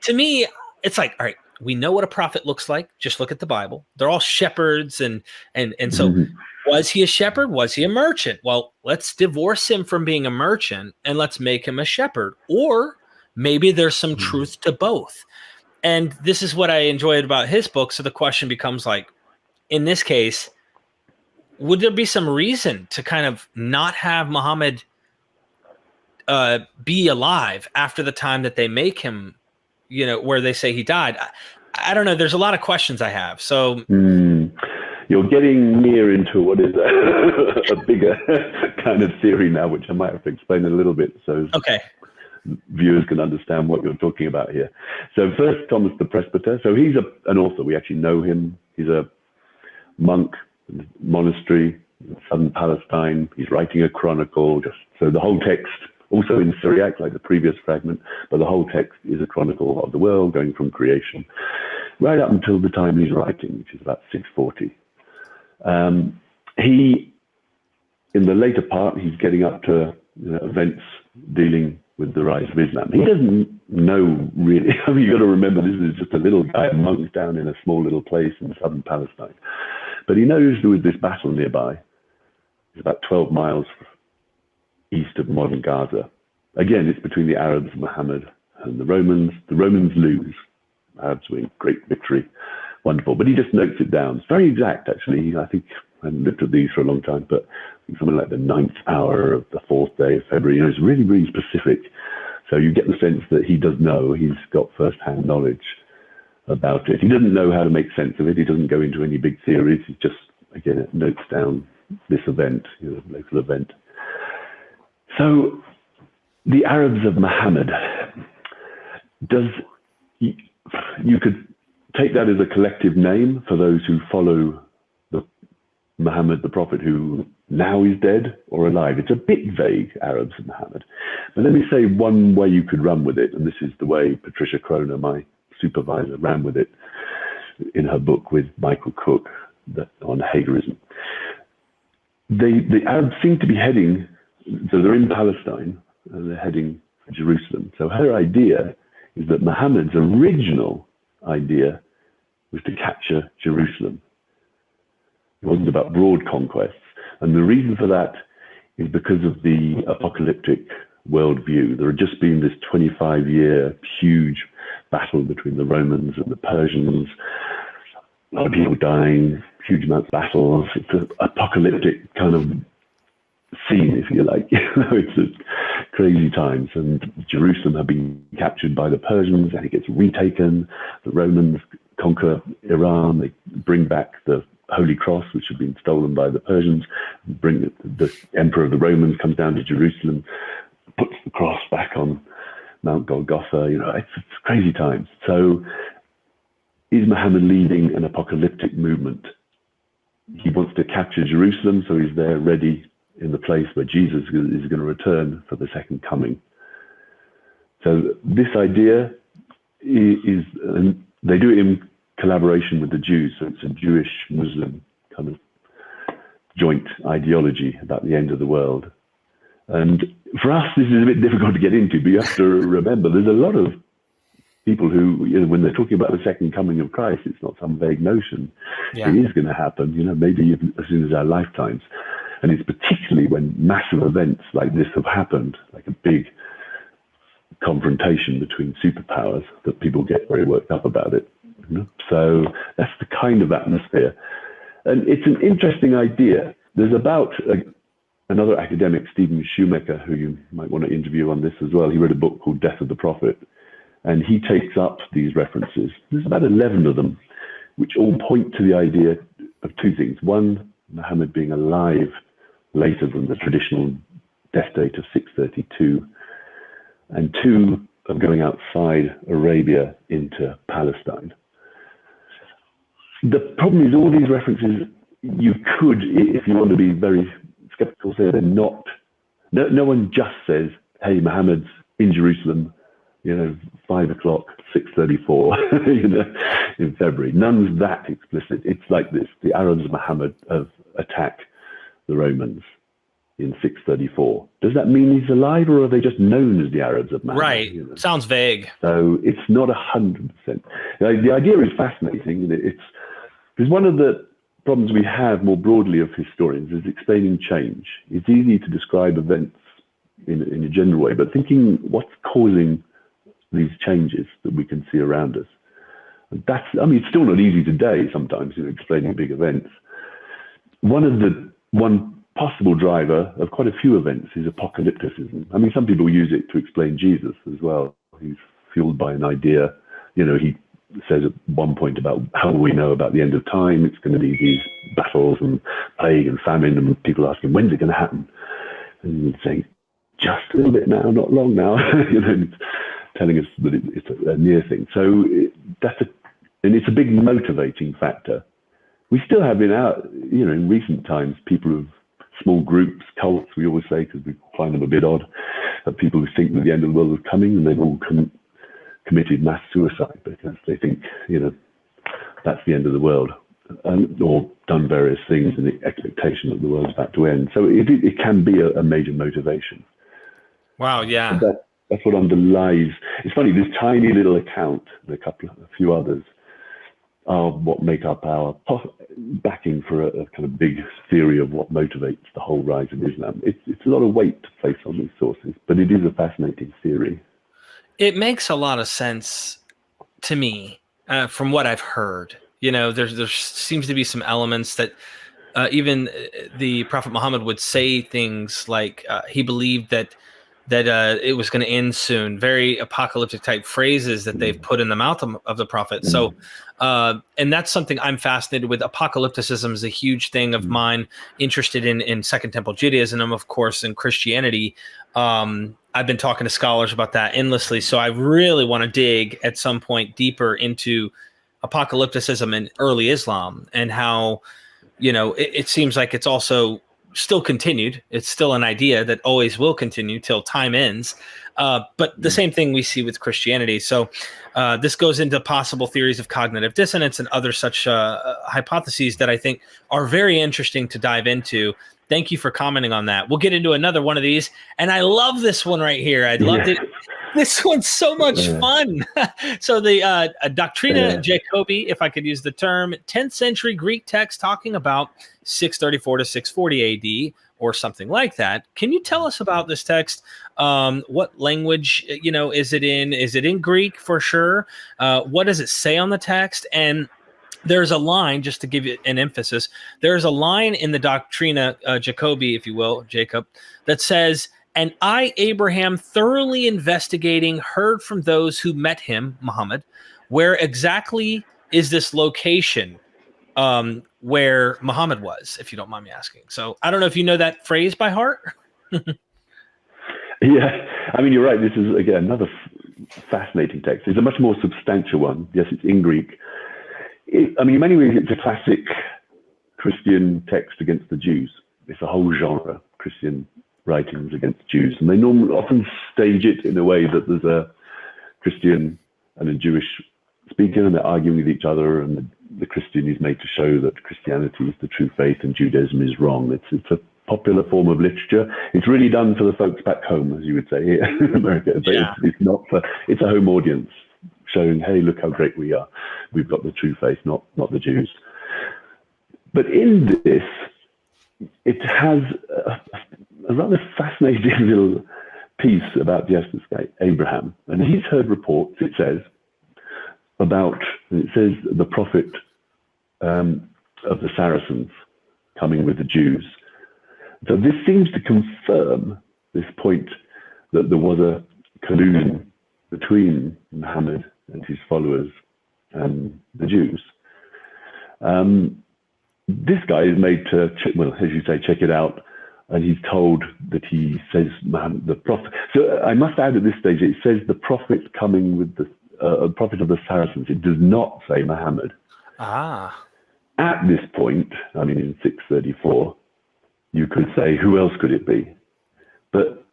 to me, it's like, all right, we know what a prophet looks like. Just look at the Bible. They're all shepherds. And so was he a shepherd? Was he a merchant? Well, let's divorce him from being a merchant and let's make him a shepherd. Or maybe there's some truth to both. And this is what I enjoyed about his book. So the question becomes like, in this case, would there be some reason to kind of not have Muhammad be alive after the time that they make him, where they say he died? I don't know. There's a lot of questions I have. So you're getting near into what is a bigger kind of theory now, which I might have to explain a little bit so viewers can understand what you're talking about here. So first, Thomas the Presbyter. So he's an author. We actually know him. He's a monk, monastery in southern Palestine. He's writing a chronicle. So the whole text, also in Syriac, like the previous fragment, but the whole text is a chronicle of the world going from creation right up until the time he's writing, which is about 640. He, in the later part, he's getting up to events dealing with the rise of Islam. He doesn't know really. I mean, you've got to remember, this is just a little guy, a monk down in a small little place in southern Palestine. But he knows there was this battle nearby. It's about 12 miles east of modern Gaza. Again, it's between the Arabs, Muhammad, and the Romans. The Romans lose. Arabs win, great victory, wonderful. But he just notes it down. It's very exact, actually. I think I haven't looked at these for a long time, but I think something like the 9th hour of the 4th day of February. It's really, really specific. So you get the sense that he does know. He's got first-hand knowledge about it. He doesn't know how to make sense of it. He doesn't go into any big theories. He just, again, notes down this event, local event. So the Arabs of Muhammad, you could take that as a collective name for those who follow Muhammad, the prophet, who now is dead or alive. It's a bit vague, Arabs of Muhammad. But let me say one way you could run with it, and this is the way Patricia Kroner, my supervisor, ran with it in her book with Michael Cook on Hagerism. The Arabs seem to be heading, so they're in Palestine, and they're heading for Jerusalem. So her idea is that Muhammad's original idea was to capture Jerusalem. It wasn't about broad conquests. And the reason for that is because of the apocalyptic worldview. There had just been this 25-year huge battle between the Romans and the Persians. A lot of people dying, huge amounts of battles. It's an apocalyptic kind of scene, if you like. It's a crazy times. And Jerusalem had been captured by the Persians, and it gets retaken. The Romans conquer Iran. They bring back the Holy Cross, which had been stolen by the Persians. The Emperor of the Romans comes down to Jerusalem, puts the cross back on Mount Golgotha. It's crazy times. So is Muhammad leading an apocalyptic movement? He wants to capture Jerusalem, so he's there ready in the place where Jesus is going to return for the second coming. So this idea is, they do it in collaboration with the Jews, so it's a Jewish-Muslim kind of joint ideology about the end of the world. And for us, this is a bit difficult to get into, but you have to remember there's a lot of people who, when they're talking about the second coming of Christ, it's not some vague notion. Yeah. It is going to happen, maybe even as soon as our lifetimes. And it's particularly when massive events like this have happened, like a big confrontation between superpowers, that people get very worked up about it. So that's the kind of atmosphere. And it's an interesting idea. There's about another academic, Stephen Shoemaker, who you might want to interview on this as well. He wrote a book called Death of the Prophet, and he takes up these references. There's about 11 of them, which all point to the idea of two things. One, Muhammad being alive later than the traditional death date of 632, and two, of going outside Arabia into Palestine. The problem is all these references, you could, if you want to be very skeptical, say they're not, no one just says, hey, Muhammad's in Jerusalem, 5 o'clock, 6:34, in February. None's that explicit. It's like this: the Arabs of Muhammad attack the Romans in 634. Does that mean he's alive, or are they just known as the Arabs of Muhammad? Right. Sounds vague. So it's not 100%. The idea is fascinating. It's because one of the problems we have more broadly of historians is explaining change. It's easy to describe events in a general way, but thinking what's causing these changes that we can see around us. And it's still not easy today sometimes, explaining big events. One possible driver of quite a few events is apocalypticism. Some people use it to explain Jesus as well. He's fueled by an idea. He says at one point about how we know about the end of time. It's going to be these battles and plague and famine, and people ask him, when's it going to happen? And he'd say, just a little bit now, not long now. It's telling us that it's a near thing. So it's a big motivating factor. We still have in recent times, people of small groups, cults, we always say, because we find them a bit odd, of people who think that the end of the world is coming, and they've all committed mass suicide because they think, that's the end of the world, or done various things in the expectation that the world's about to end. So it can be a major motivation. Wow, yeah. That's what underlies. It's funny, this tiny little account, and a few others, are what make up our backing for a kind of big theory of what motivates the whole rise of Islam. It's a lot of weight to place on these sources, but it is a fascinating theory. It makes a lot of sense to me from what I've heard. There seems to be some elements that even the Prophet Muhammad would say things like he believed that it was going to end soon, very apocalyptic type phrases that they've put in the mouth of the Prophet. So, and that's something I'm fascinated with. Apocalypticism is a huge thing of mine, interested in Second Temple Judaism, and of course in Christianity. I've been talking to scholars about that endlessly. So I really want to dig at some point deeper into apocalypticism in early Islam and how, it seems like it's also still continued. It's still an idea that always will continue till time ends. But the same thing we see with Christianity. So this goes into possible theories of cognitive dissonance and other such hypotheses that I think are very interesting to dive into. Thank you for commenting on that. We'll get into another one of these. And I love this one right here. I loved it. This one's so much fun. So the Doctrina Jacobi, if I could use the term, 10th century Greek text talking about 634 to 640 AD or something like that. Can you tell us about this text? What language, is it in? Is it in Greek for sure? What does it say on the text? And there's a line, just to give you an emphasis, there's a line in the Doctrina Jacobi, if you will, Jacob, that says, "And I, Abraham, thoroughly investigating, heard from those who met him," Muhammad, where exactly is this location where Muhammad was, if you don't mind me asking. So I don't know if you know that phrase by heart. Yeah, you're right. This is, again, another fascinating text. It's a much more substantial one. Yes, it's in Greek. In many ways, it's a classic Christian text against the Jews. It's a whole genre, Christian writings against Jews. And they often stage it in a way that there's a Christian and a Jewish speaker, and they're arguing with each other, and the Christian is made to show that Christianity is the true faith and Judaism is wrong. It's a popular form of literature. It's really done for the folks back home, as you would say here in America, but it's a home audience, showing, hey, look how great we are. We've got the true faith, not the Jews. But in this, it has a rather fascinating little piece about this guy, Abraham. And he's heard reports, it says the prophet of the Saracens coming with the Jews. So this seems to confirm this point that there was a collusion between Muhammad and his followers and the Jews. This guy is made to, as you say, check it out, and he's told that he says the prophet. So I must add at this stage, it says the prophet coming with the prophet of the Saracens. It does not say Muhammad. At this point, in 634, you could say, who else could it be? But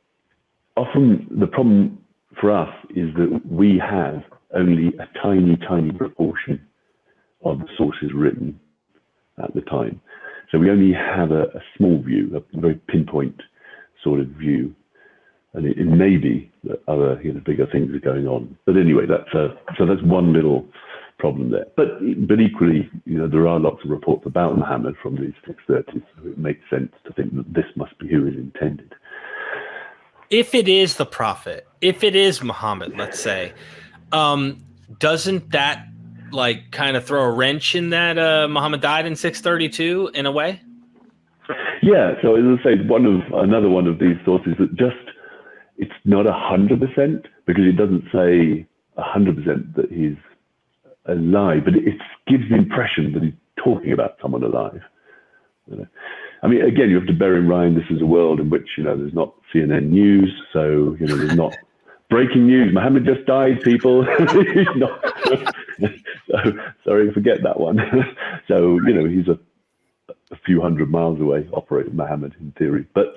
often the problem for us is that we have only a tiny, tiny proportion of the sources written at the time. So we only have a small view, a very pinpoint sort of view. And it may be that other bigger things are going on. But anyway, that's one little problem there. But equally, there are lots of reports about Muhammad from these 630s, so it makes sense to think that this must be who is intended. If it is the prophet, if it is Muhammad, let's say, doesn't that like kind of throw a wrench in that Muhammad died in 632 in a way? Yeah. So as I say, another one of these sources that just, it's not 100% because it doesn't say 100% that he's alive, but it gives the impression that he's talking about someone alive. I mean, again, you have to bear in mind this is a world in which there's not CNN news, so there's not breaking news. Muhammad just died, people. So, sorry, forget that one. So he's a few hundred miles away, operating Muhammad in theory, but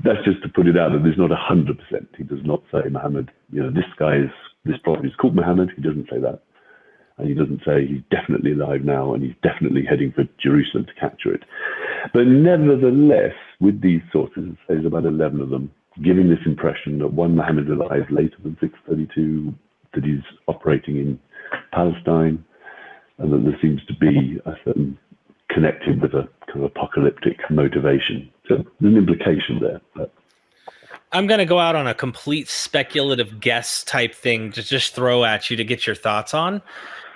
that's just to put it out that there's not 100%. He does not say Muhammad. This prophet is called Muhammad. He doesn't say that. And he doesn't say he's definitely alive now and he's definitely heading for Jerusalem to capture it. But nevertheless, with these sources, there's about 11 of them, giving this impression that one, Muhammad is alive later than 632, that he's operating in Palestine, and that there seems to be a certain connected with a kind of apocalyptic motivation. So there's an implication there. But I'm going to go out on a complete speculative guess type thing to just throw at you to get your thoughts on,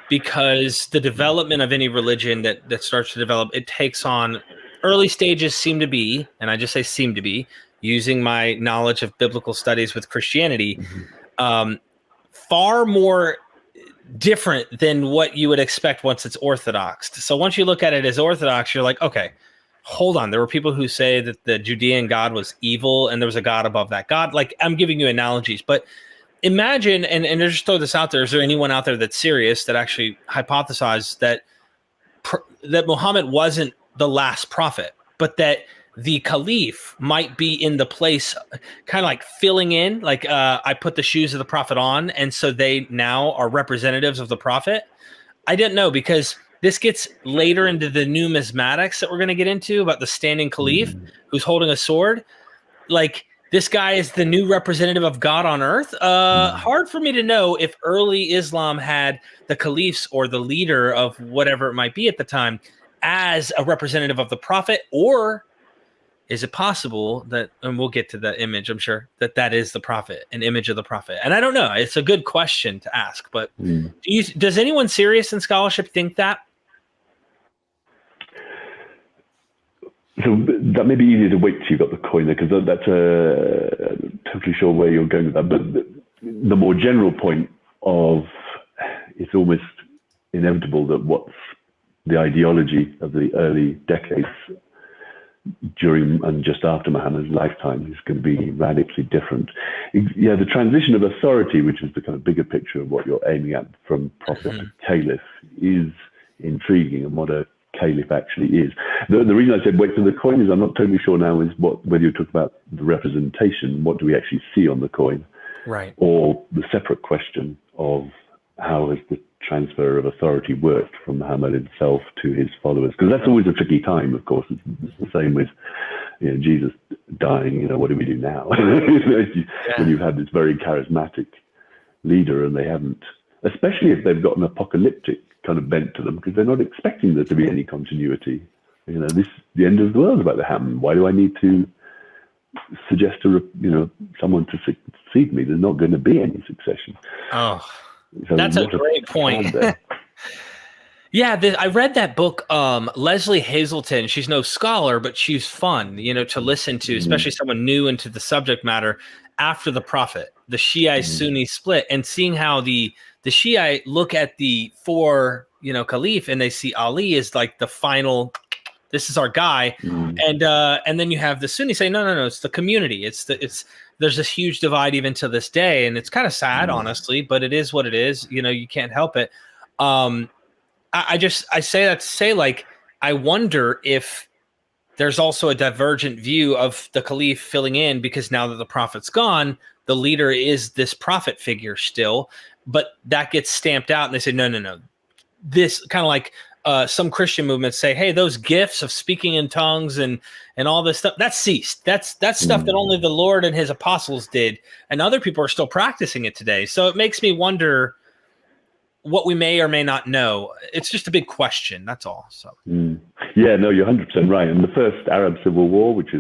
because the development of any religion that starts to develop, it takes on early stages seem to be, and I just say seem to be, using my knowledge of biblical studies with Christianity, far more different than what you would expect once it's orthodox. So once you look at it as orthodox, you're like, okay, hold on. There were people who say that the Judean God was evil and there was a God above that God. Like, I'm giving you analogies, but imagine, and just throw this out there, is there anyone out there that's serious that actually hypothesized that Muhammad wasn't the last prophet, but that the caliph might be in the place, kind of like filling in, like I put the shoes of the prophet on, and so they now are representatives of the prophet? I didn't know, because this gets later into the numismatics that we're going to get into about the standing caliph who's holding a sword. Like, this guy is the new representative of God on earth. Hard for me to know if early Islam had the caliphs or the leader of whatever it might be at the time as a representative of the prophet, or is it possible that, and we'll get to the image, I'm sure, that is the prophet, an image of the prophet? And I don't know. It's a good question to ask, but does anyone serious in scholarship think that? So that may be easier to wait till you got the coin there, because that's totally sure where you're going with that. But the more general point of, it's almost inevitable that what's the ideology of the early decades during and just after Muhammad's lifetime is going to be radically different. Yeah, the transition of authority, which is the kind of bigger picture of what you're aiming at from prophet to caliph, is intriguing, and what a caliph actually is. The reason I said wait for the coin is I'm not totally sure now is whether you're talking about the representation, what do we actually see on the coin, right? Or the separate question of how has the transfer of authority worked from Muhammad himself to his followers? Because that's always a tricky time, of course. It's the same with Jesus dying. What do we do now? When you've had this very charismatic leader and they haven't, especially if they've got an apocalyptic kind of bent to them, because they're not expecting there to be any continuity. The end of the world is about to happen. Why do I need to suggest to someone to succeed me? There's not going to be any succession. Oh, so that's a great point. Yeah, I read that book, Leslie Hazelton. She's no scholar, but she's fun, to listen to, especially someone new into the subject matter. After the prophet, the Shiite-Sunni split, and seeing how the Shiite look at the four, caliph, and they see Ali as like the final, this is our guy, and then you have the Sunni say, no, it's the community. There's this huge divide even to this day, and it's kind of sad, honestly, but it is what it is. You can't help it. I say that to say, like, I wonder if there's also a divergent view of the caliph filling in, because now that the prophet's gone, the leader is this prophet figure still, but that gets stamped out and they say, no. This kind of like some Christian movements say, hey, those gifts of speaking in tongues and all this stuff, that's ceased. That's stuff that only the Lord and his apostles did. And other people are still practicing it today. So it makes me wonder what we may or may not know. It's just a big question. That's all. So yeah, no, you're 100% right. And the first Arab Civil War, which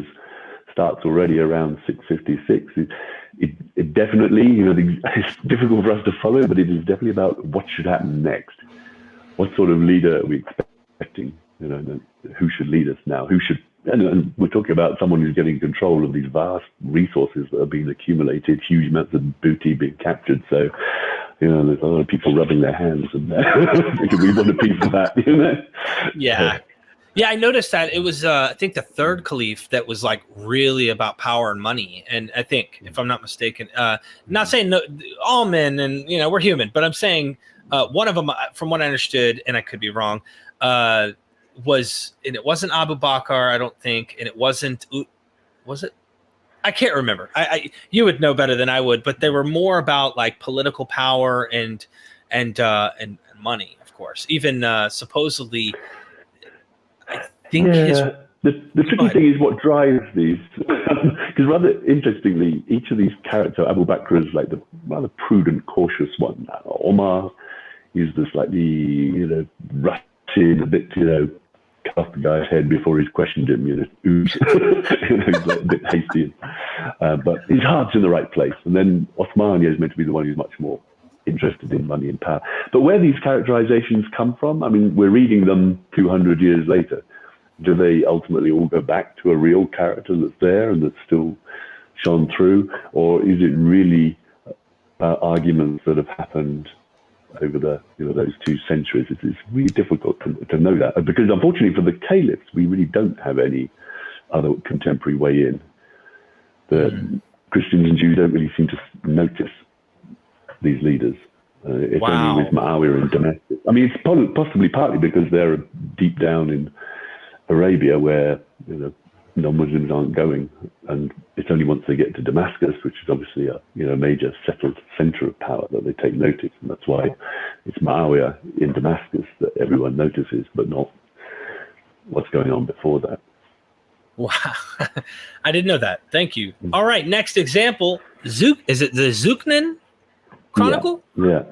starts already around 656, it definitely, it's difficult for us to follow, but it is definitely about what should happen next. What sort of leader are we expecting? Who should lead us now? And we're talking about someone who's getting control of these vast resources that are being accumulated, huge amounts of booty being captured. So, there's a lot of people rubbing their hands and we want a piece of that, Yeah. Yeah, I noticed that it was, I think, the third caliph that was like really about power and money. And I think, if I'm not mistaken, not saying no, all men and, we're human, but I'm saying one of them, from what I understood, and I could be wrong, and it wasn't Abu Bakr, I don't think, and it wasn't, was it? I can't remember. You would know better than I would, but they were more about like political power and money, of course. Even supposedly, I think the tricky thing is what drives these. Because rather interestingly, each of these characters, Abu Bakr is like the rather prudent, cautious one. Omar is the slightly, rushing, a bit, cut off the guy's head before he's questioned him. Oops, he's like a bit hasty, but his heart's in the right place. And then Osman is meant to be the one who's much more interested in money and power. But where these characterizations come from, I mean, we're reading them 200 years later. Do they ultimately all go back to a real character that's there and that's still shone through, or is it really arguments that have happened over those 2 centuries? It's really difficult to know that, because unfortunately for the caliphs, we really don't have any other contemporary way in. The Christians and Jews don't really seem to notice these leaders. It's only with Muawiyah in Damascus. I mean, it's possibly partly because they're deep down in Arabia where non-Muslims aren't going, and it's only once they get to Damascus, which is obviously a major settled center of power, that they take notice, and that's why it's Muawiyah in Damascus that everyone notices, but not what's going on before that. Wow, I didn't know that. Thank you. All right, next example. Is it the Zuknin Chronicle? Yeah.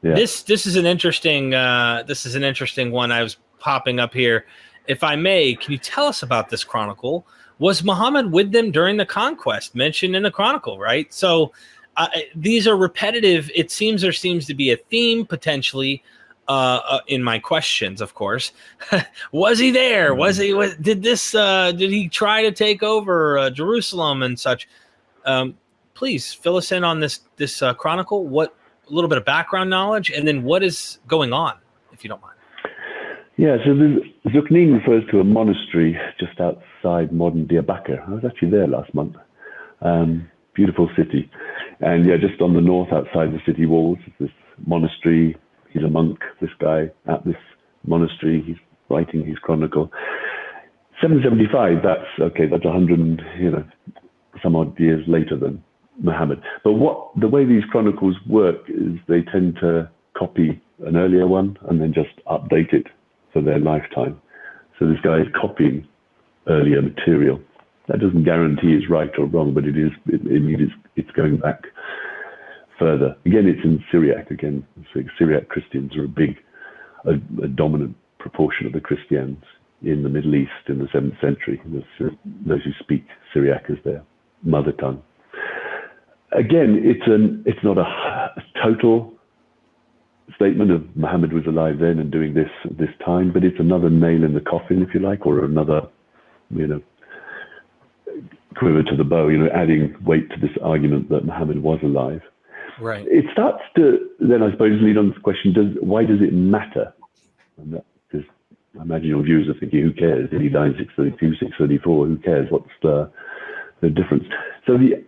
This is an interesting. This is an interesting one. I was popping up here. If I may, can you tell us about this chronicle? Was Muhammad with them during the conquest mentioned in the chronicle, right? So these are repetitive. It seems there seems to be a theme potentially in my questions, of course. Was he there? Did he try to take over Jerusalem and such? Please fill us in on this chronicle. A little bit of background knowledge, and then what is going on, if you don't mind. Yeah, so the Zuknin refers to a monastery just outside modern Diyarbakir. I was actually there last month. Beautiful city. And yeah, just on the north outside the city walls is this monastery. He's a monk, this guy, at this monastery. He's writing his chronicle. 775, that's 100, some odd years later than Muhammad. But the way these chronicles work is they tend to copy an earlier one and then just update it for their lifetime. So this guy is copying earlier material. That doesn't guarantee it's right or wrong, but it's going back further. Again, it's in Syriac. Again, Syriac Christians are a dominant proportion of the Christians in the Middle East in the 7th century. Those who speak Syriac as their mother tongue. Again, it's not a total statement of Muhammad was alive then and doing this at this time, but it's another nail in the coffin, if you like, or another, quiver to the bow, adding weight to this argument that Muhammad was alive. Right. It starts to then, I suppose, lead on to the question: why does it matter? Because I imagine your viewers are thinking, who cares? Did he die in 632, 634? Who cares? What's the difference? So the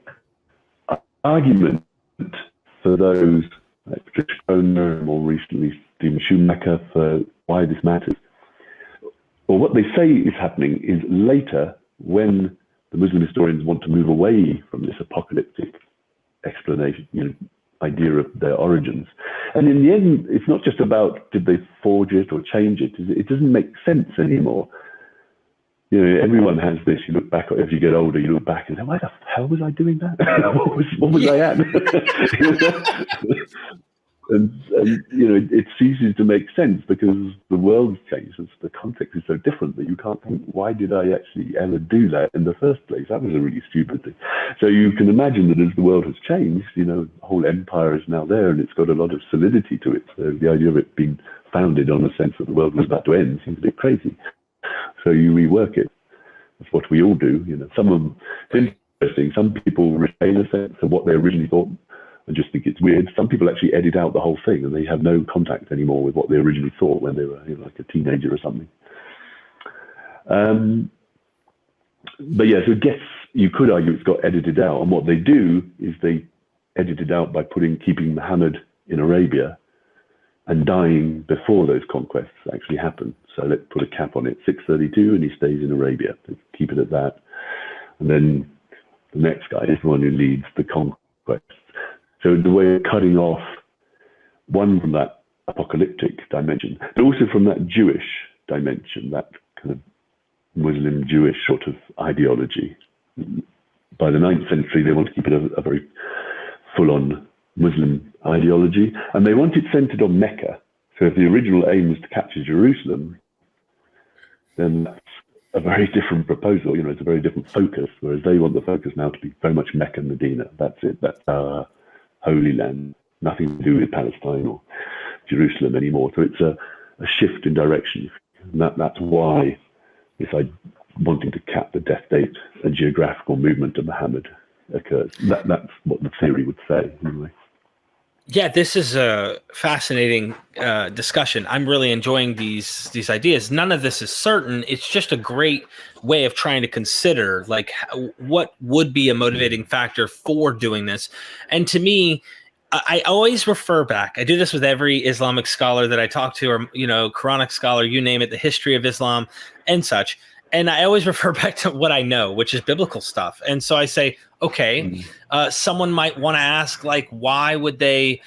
argument for those like Patricia Kroner and more recently Stephen Schumacher for why this matters, or what they say is happening, is later when the Muslim historians want to move away from this apocalyptic explanation, idea of their origins. And in the end, it's not just about did they forge it or change it. It doesn't make sense anymore. Everyone has this. You look back, as you get older, you look back and say, why the hell was I doing that? what was I at? and it ceases to make sense because the world's changed. The context is so different that you can't think, why did I actually ever do that in the first place? That was a really stupid thing. So you can imagine that as the world has changed, the whole empire is now there and it's got a lot of solidity to it. So the idea of it being founded on a sense that the world was about to end seems a bit crazy. So you rework it. That's what we all do. Some of them, it's interesting. Some people retain a sense of what they originally thought and just think it's weird. Some people actually edit out the whole thing and they have no contact anymore with what they originally thought when they were like a teenager or something. But yeah, so you could argue it's got edited out. And what they do is they edit it out by keeping Muhammad in Arabia and dying before those conquests actually happen. So let's put a cap on it, 632, and he stays in Arabia. They keep it at that. And then the next guy is the one who leads the conquest. So the way of cutting off, one from that apocalyptic dimension, but also from that Jewish dimension, that kind of Muslim Jewish sort of ideology. By the 9th century, they want to keep it a very full-on Muslim ideology, and they want it centered on Mecca. So if the original aim was to capture Jerusalem, then that's a very different proposal. It's a very different focus, whereas they want the focus now to be very much Mecca and Medina. That's it. That's our holy land. Nothing to do with Palestine or Jerusalem anymore. So it's a shift in direction. And that's why this wanting to cap the death date and geographical movement of Muhammad occurs. That's what the theory would say, anyway. Yeah, this is a fascinating discussion. I'm really enjoying these ideas. None of this is certain. It's just a great way of trying to consider what would be a motivating factor for doing this. And to me, I always refer back. I do this with every Islamic scholar that I talk to, or Quranic scholar, you name it, the history of Islam and such. And I always refer back to what I know, which is biblical stuff. And so I say, okay, someone might want to ask, why would they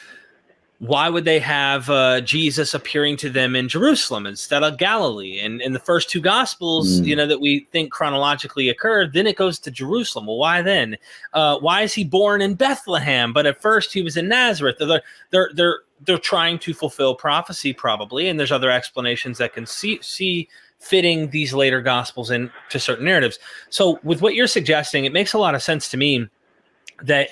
have Jesus appearing to them in Jerusalem instead of Galilee? And in the first two Gospels, that we think chronologically occurred, then it goes to Jerusalem. Well, why then? Why is he born in Bethlehem? But at first he was in Nazareth. They're trying to fulfill prophecy, probably, and there's other explanations that can see fitting these later Gospels into certain narratives. So with what you're suggesting, it makes a lot of sense to me that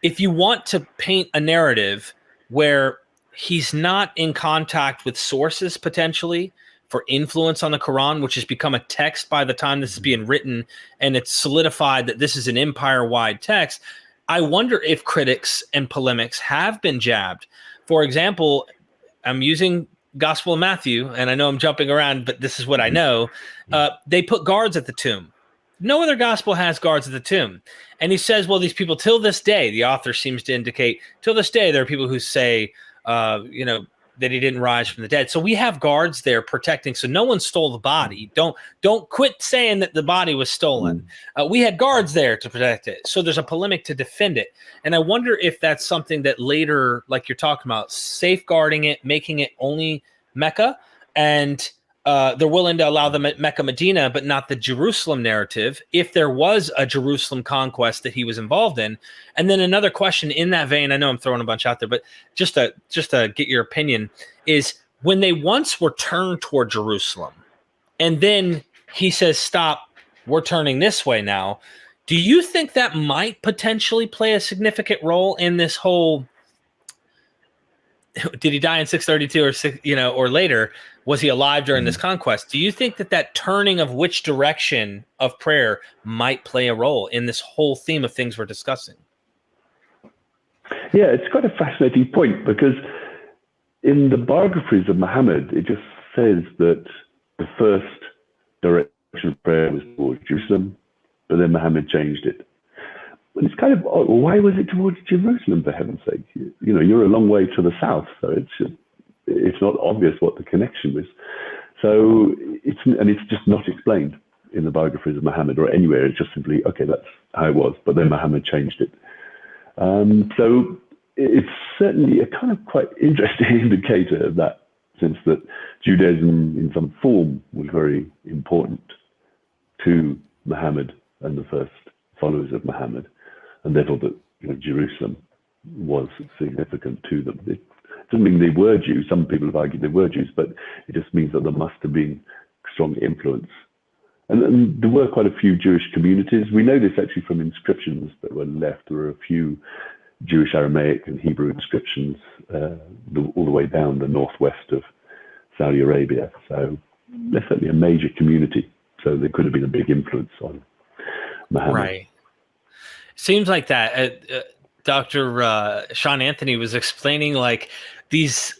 if you want to paint a narrative where he's not in contact with sources potentially for influence on the Quran, which has become a text by the time this is being written, and it's solidified that this is an empire-wide text, I wonder if critics and polemics have been jabbed. For example, I'm using Gospel of Matthew, and I know I'm jumping around, but this is what I know. They put guards at the tomb. No other gospel has guards at the tomb. And he says, well, these people till this day, the author seems to indicate, till this day, there are people who say, that he didn't rise from the dead. So we have guards there protecting. So no one stole the body. Don't quit saying that the body was stolen. We had guards there to protect it. So there's a polemic to defend it. And I wonder if that's something that later, like you're talking about, safeguarding it, making it only Mecca, and they're willing to allow them at Mecca, Medina, but not the Jerusalem narrative, if there was a Jerusalem conquest that he was involved in. And then another question in that vein, I know I'm throwing a bunch out there, but just to get your opinion, is when they once were turned toward Jerusalem, and then he says, stop, we're turning this way now. Do you think that might potentially play a significant role in this whole, did he die in 632 or later? Was he alive during this conquest? Do you think that turning of which direction of prayer might play a role in this whole theme of things we're discussing? Yeah, it's quite a fascinating point, because in the biographies of Muhammad, it just says that the first direction of prayer was towards Jerusalem, but then Muhammad changed it. And it's kind of, why was it towards Jerusalem, for heaven's sake? You're a long way to the south, so it's not obvious what the connection was. So it's just not explained in the biographies of Muhammad or anywhere. It's just simply, okay, that's how it was. But then Muhammad changed it. So it's certainly a kind of quite interesting indicator of that sense that Judaism in some form was very important to Muhammad and the first followers of Muhammad, and therefore that Jerusalem was significant to them. It doesn't mean they were Jews. Some people have argued they were Jews, but it just means that there must have been strong influence. And there were quite a few Jewish communities. We know this actually from inscriptions that were left. There were a few Jewish Aramaic and Hebrew inscriptions all the way down the northwest of Saudi Arabia. So they're certainly a major community. So there could have been a big influence on Muhammad. Right. Seems like that. Dr. Sean Anthony was explaining like these,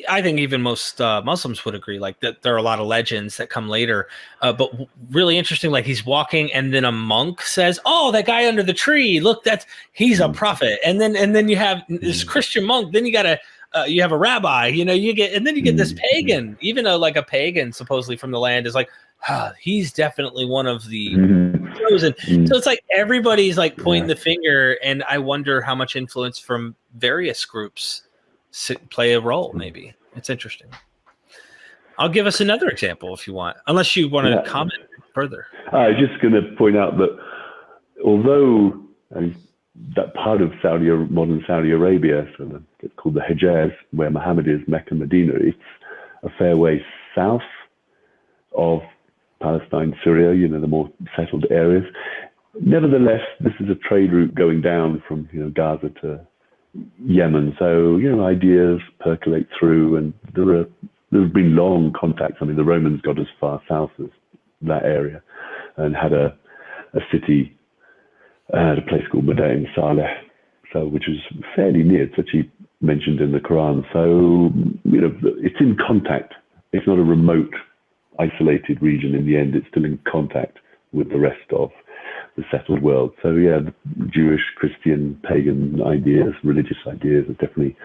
I think even most Muslims would agree, like that there are a lot of legends that come later, but really interesting, like he's walking and then a monk says, oh, that guy under the tree, look, he's a prophet. And then you have this Christian monk, then you have a rabbi, you get this pagan, even though like a pagan supposedly from the land is like, he's definitely one of the chosen. So it's like everybody's like pointing the finger, and I wonder how much influence from various groups play a role. Maybe it's interesting. I'll give us another example if you want, unless you want to comment further. I was just going to point out that although that part of modern Saudi Arabia, so it's called the Hejaz, where Muhammad is, Mecca, Medina, it's a fair way south of Palestine, Syria, the more settled areas. Nevertheless, this is a trade route going down from Gaza to Yemen. So ideas percolate through, and there's been long contacts. I mean, the Romans got as far south as that area, and had a city at a place called Madain Saleh, which was fairly near. It's actually mentioned in the Quran. So it's in contact. It's not a remote, isolated region. In the end, it's still in contact with the rest of the settled world. So the Jewish, Christian, pagan ideas, religious ideas are definitely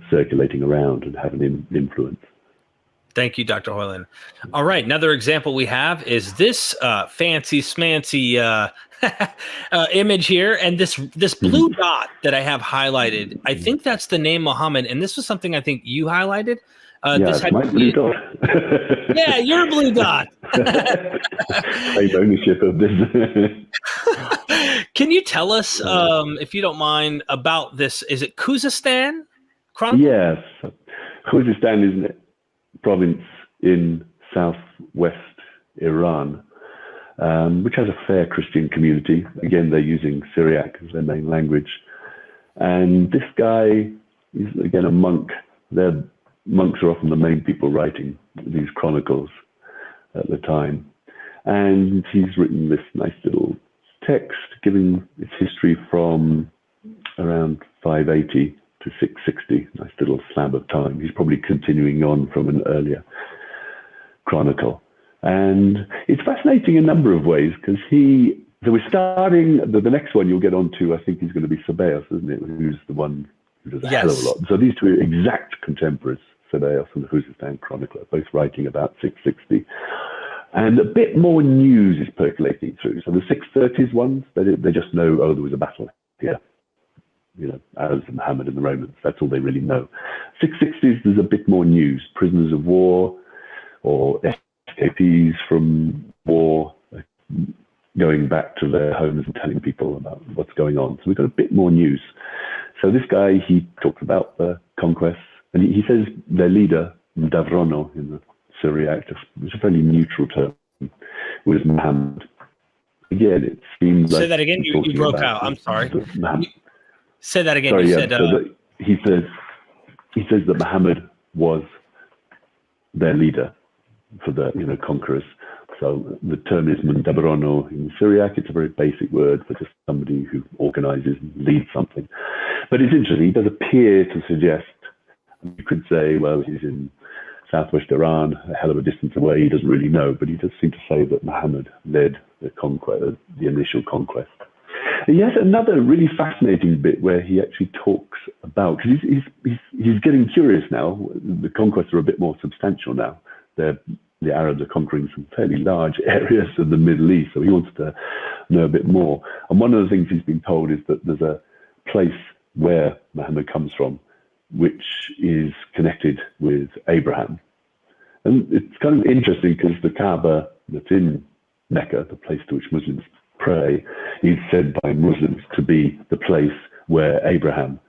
circulating around and have an influence. Thank you, Dr. Hoyland. All right, another example we have is this fancy smancy image here, and this blue dot that I have highlighted. I think that's the name Muhammad, and this was something I think you highlighted. This had my blue dot. Yeah, your blue dot. Claim ownership of this. Can you tell us, if you don't mind, about this? Is it Khuzestan Chronicle? Yes. Khuzestan is a province in southwest Iran, which has a fair Christian community. Again, they're using Syriac as their main language. And this guy is, again, a monk. Monks are often the main people writing these chronicles at the time. And he's written this nice little text giving its history from around 580 to 660, nice little slab of time. He's probably continuing on from an earlier chronicle. And it's fascinating in a number of ways, because so we're starting, the next one you'll get onto, I think, is going to be Sabaeus, isn't it? Who's the one who does a hell of a lot. So these two are exact contemporaries, Sabaeus and the Khuzestan Chronicler, both writing about 660. And a bit more news is percolating through. So the 630s ones, they just know, there was a battle here. Arabs and Muhammad and the Romans, that's all they really know. 660s, there's a bit more news. Prisoners of war or escapees from war going back to their homes and telling people about what's going on. So we've got a bit more news. So this guy, he talks about the conquests, and he says their leader, Davrono in the Syriac, it's a fairly neutral term, was Muhammad. Again, it seems like... Say that again, you broke out. I'm sorry. Say that again. Sorry, you said... he says that Muhammad was their leader for the conquerors. So the term is Mundabrono in Syriac. It's a very basic word for just somebody who organizes and leads something. But it's interesting. He does appear to suggest, you could say, well, he's in southwest Iran, a hell of a distance away. He doesn't really know, but he does seem to say that Muhammad led the conquest, the initial conquest. And he has another really fascinating bit where he actually talks about, because he's getting curious now. The conquests are a bit more substantial now. The Arabs are conquering some fairly large areas of the Middle East, so he wants to know a bit more. And one of the things he's been told is that there's a place where Muhammad comes from, which is connected with Abraham. And it's kind of interesting because the Kaaba that's in Mecca, the place to which Muslims pray, is said by Muslims to be the place where Abraham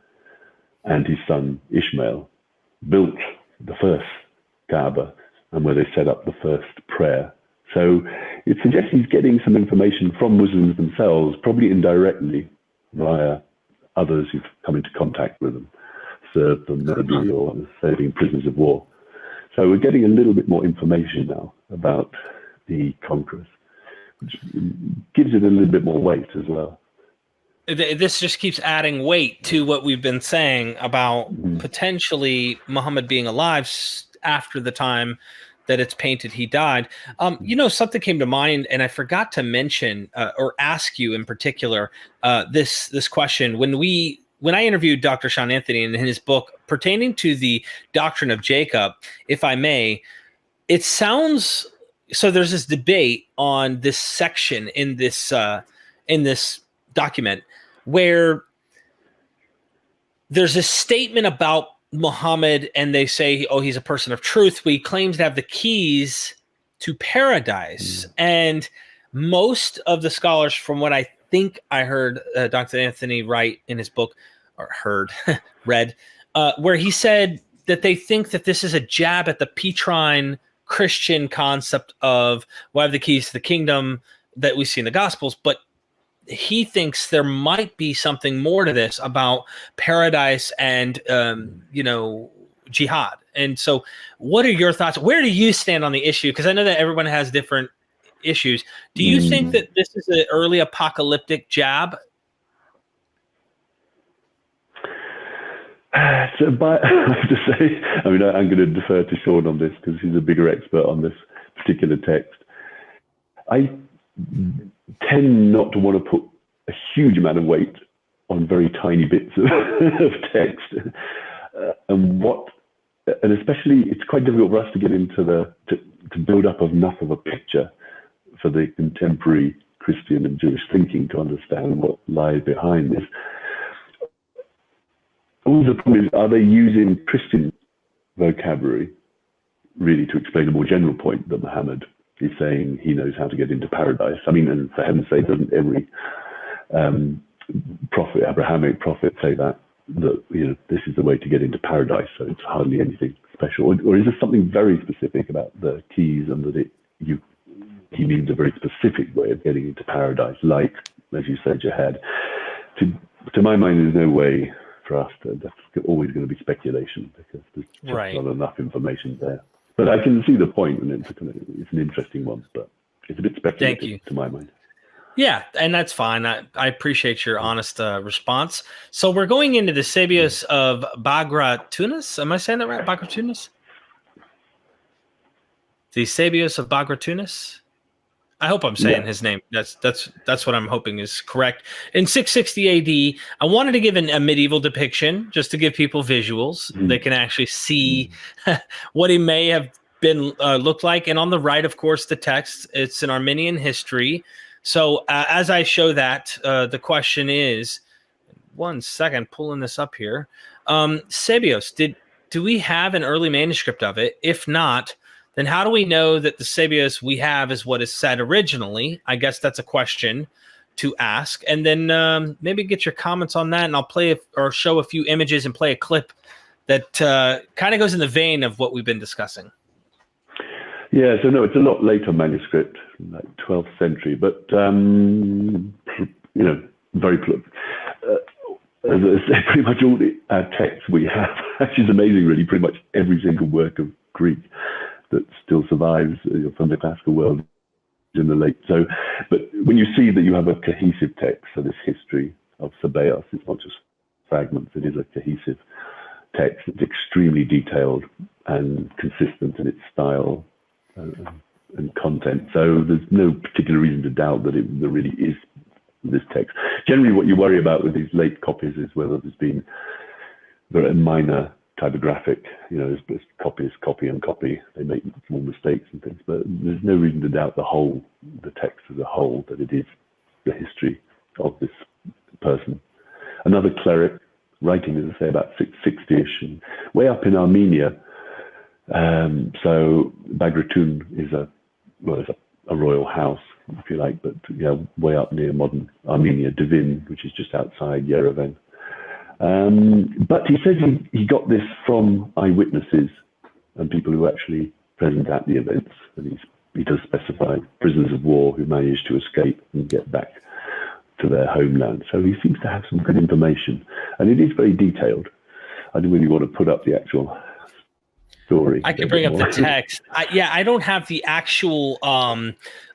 and his son Ishmael built the first Kaaba and where they set up the first prayer. So it suggests he's getting some information from Muslims themselves, probably indirectly via others who've come into contact with them, served them maybe, or serving prisoners of war. So we're getting a little bit more information now about the conquerors, which gives it a little bit more weight as well. This just keeps adding weight to what we've been saying about potentially Muhammad being alive after the time that it's painted he died. Something came to mind, and I forgot to mention or ask you in particular this question. When I interviewed Dr. Sean Anthony in his book pertaining to the doctrine of Jacob, if I may, it sounds so. There's this debate on this section in this document where there's a statement about Muhammad, and they say, "Oh, he's a person of truth. He claims to have the keys to paradise." And most of the scholars, from what I think I heard Dr. Anthony write in his book, or read, where he said that they think that this is a jab at the Petrine Christian concept of, well, I have the keys to the kingdom that we see in the Gospels, but he thinks there might be something more to this about paradise and, jihad. And so what are your thoughts? Where do you stand on the issue? Because I know that everyone has different issues. Do you think that this is an early apocalyptic jab? So, I have to say, I'm going to defer to Sean on this because he's a bigger expert on this particular text. I tend not to want to put a huge amount of weight on very tiny bits of text, and especially it's quite difficult for us to get into to build up enough of a picture for the contemporary Christian and Jewish thinking to understand what lies behind this. Also, the problem is, are they using Christian vocabulary really to explain a more general point that Muhammad is saying he knows how to get into paradise? I mean, and for heaven's sake, doesn't every Abrahamic prophet say that this is the way to get into paradise? So it's hardly anything special, or is there something very specific about the keys and that he means a very specific way of getting into paradise, like, as you said, Jihad? To my mind, there's no way for us that's always going to be speculation because there's just not enough information there. But I can see the point, and it's an interesting one, but it's a bit speculative to my mind. Yeah, and that's fine. I appreciate your honest response. So we're going into the Sabios of Bagratunis. Am I saying that right? Bagratunis? The Sabios of Bagratunis? I hope I'm saying his name. That's what I'm hoping is correct. In 660 AD, I wanted to give a medieval depiction just to give people visuals. They can actually see what he may have been looked like. And on the right, of course, the text. It's an Armenian history. So as I show that, the question is, one second, pulling this up here. Sabios, do we have an early manuscript of it? If not, then how do we know that the Sabios we have is what is said originally? I guess that's a question to ask. And then maybe get your comments on that, and I'll play or show a few images and play a clip that kind of goes in the vein of what we've been discussing. Yeah, so no, it's a lot later manuscript, like 12th century, but very as I say, pretty much all the texts we have, which is amazing, really. Pretty much every single work of Greek that still survives from the classical world in the late. So, but when you see that you have a cohesive text, so this history of Sabaeus, it's not just fragments, it is a cohesive text. It's extremely detailed and consistent in its style and content. So there's no particular reason to doubt that there really is this text. Generally, what you worry about with these late copies is whether there's been very minor typographic, there's copy and copy. They make small mistakes and things, but there's no reason to doubt the text as a whole, that it is the history of this person. another cleric, writing, as I say, about 660-ish, and way up in Armenia. So Bagratun is a royal house, if you like, but way up near modern Armenia, Divin, which is just outside Yerevan. But he says he got this from eyewitnesses and people who were actually present at the events, and he does specify prisoners of war who managed to escape and get back to their homeland. So he seems to have some good information, and it is very detailed. I don't really want to put up the actual story. I can bring up the text. I don't have the actual,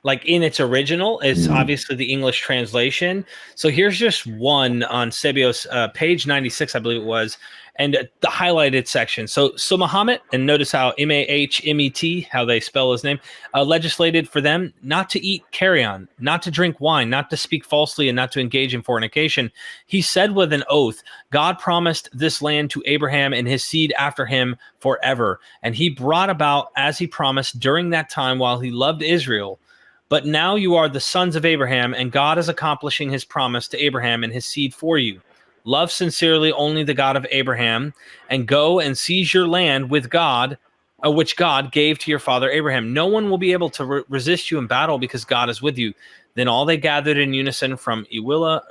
like in its original. It's obviously the English translation. So here's just one on Sebios, page 96, I believe it was, and the highlighted section. So Muhammad, and notice how Mahmet, how they spell his name, legislated for them not to eat carrion, not to drink wine, not to speak falsely, and not to engage in fornication. He said with an oath, God promised this land to Abraham and his seed after him forever. And he brought about as he promised during that time while he loved Israel. But now you are the sons of Abraham, and God is accomplishing his promise to Abraham and his seed for you. Love sincerely only the God of Abraham, and go and seize your land with God, which God gave to your father Abraham. No one will be able to resist you in battle because God is with you. Then all they gathered in unison from Ewilah,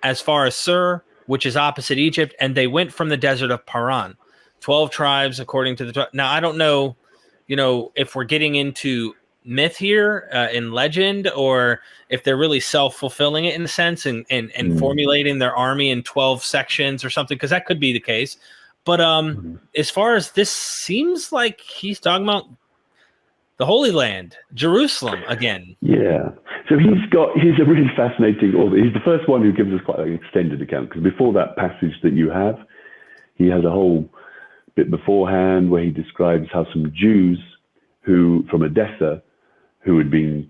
as far as Sur, which is opposite Egypt, and they went from the desert of Paran. 12 tribes according to the. Now I don't know, if we're getting into myth here in legend, or if they're really self-fulfilling it in a sense and formulating their army in 12 sections or something, because that could be the case. But as far as this seems like he's talking about the Holy Land, Jerusalem again. Yeah. So he's a really fascinating author. He's the first one who gives us quite an extended account, because before that passage that you have, he has a whole bit beforehand where he describes how some Jews from Edessa, who had been,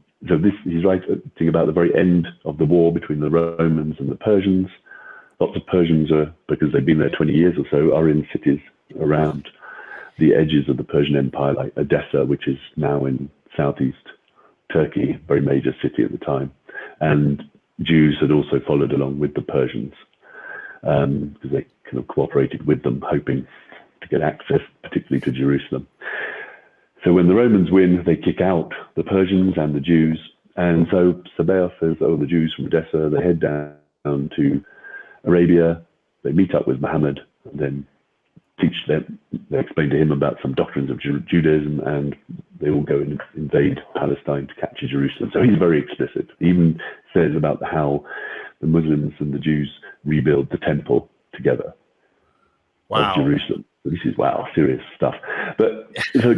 he's writing about the very end of the war between the Romans and the Persians. Lots of Persians because they've been there 20 years or so, are in cities around the edges of the Persian Empire, like Edessa, which is now in southeast Turkey, very major city at the time. And Jews had also followed along with the Persians because they kind of cooperated with them, hoping to get access, particularly to Jerusalem. So when the Romans win, they kick out the Persians and the Jews. And so Sabaoth says, the Jews from Edessa, they head down to Arabia, they meet up with Muhammad, and then they explain to him about some doctrines of Judaism, and they all go and invade Palestine to capture Jerusalem. So he's very explicit. He even says about how the Muslims and the Jews rebuild the temple together of Jerusalem. So this is, serious stuff. But so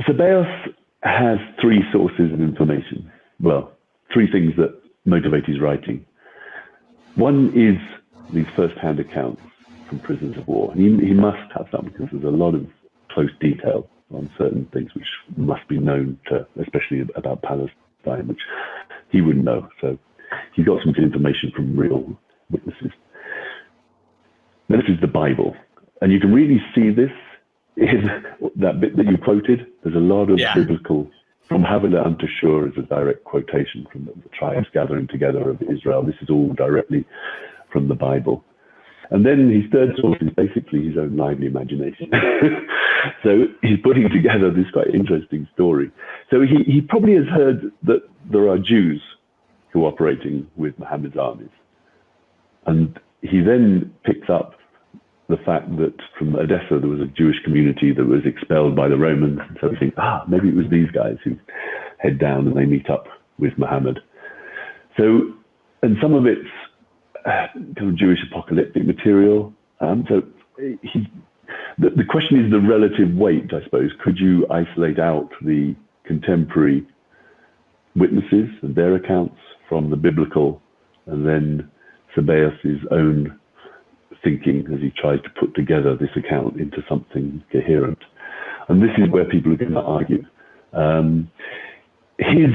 Sabaoth has three sources of information. Well, three things that motivate his writing. One is these first-hand accounts from prisoners of war. And he must have some, because there's a lot of close detail on certain things which must be known especially about Palestine, which he wouldn't know. So he's got some good information from real witnesses. This is the Bible. And you can really see this in that bit that you quoted. There's a lot of biblical, from Havilah unto Shur is a direct quotation from the tribes gathering together of Israel. This is all directly from the Bible. And then his third source is basically his own lively imagination. So he's putting together this quite interesting story. So he probably has heard that there are Jews cooperating with Muhammad's armies. And he then picks up the fact that from Edessa there was a Jewish community that was expelled by the Romans. And so we think, maybe it was these guys who head down and they meet up with Muhammad. So, and some of it's kind of Jewish apocalyptic material. So the question is the relative weight, I suppose. Could you isolate out the contemporary witnesses and their accounts from the biblical, and then Sabaoth's own thinking as he tries to put together this account into something coherent? And this is where people are going to argue. His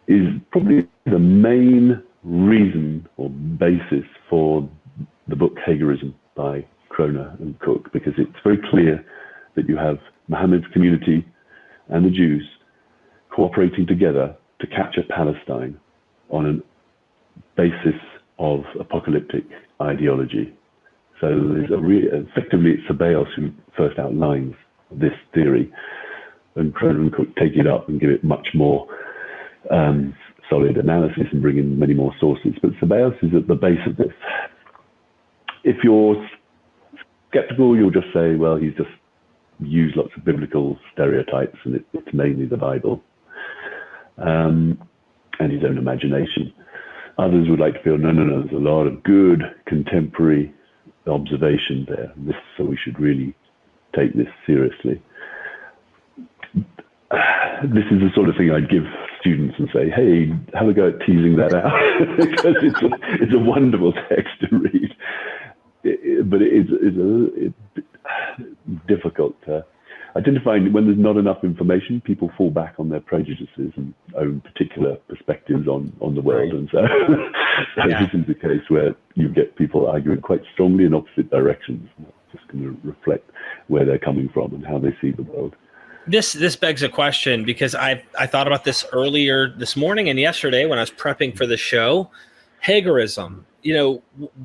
is probably the main reason or basis for the book Hagerism by Kroner and Cook, because it's very clear that you have Muhammad's community and the Jews cooperating together to capture Palestine on a basis of apocalyptic ideology. So there's effectively it's Ceballos who first outlines this theory, and Cronin and Cook take it up and give it much more solid analysis and bring in many more sources. But Ceballos is at the base of this. If you're skeptical, you'll just say, well, he's just used lots of biblical stereotypes and it's mainly the Bible and his own imagination. Others would like to feel, no, there's a lot of good contemporary observation there. So we should really take this seriously. This is the sort of thing I'd give students and say, hey, have a go at teasing that out, because it's a wonderful text to read. But it's difficult to identify. When there's not enough information, people fall back on their prejudices and own particular perspectives on the world. And so, this is the case where you get people arguing quite strongly in opposite directions. It's just going to reflect where they're coming from and how they see the world. This begs a question, because I thought about this earlier this morning and yesterday when I was prepping for the show. Hagerism,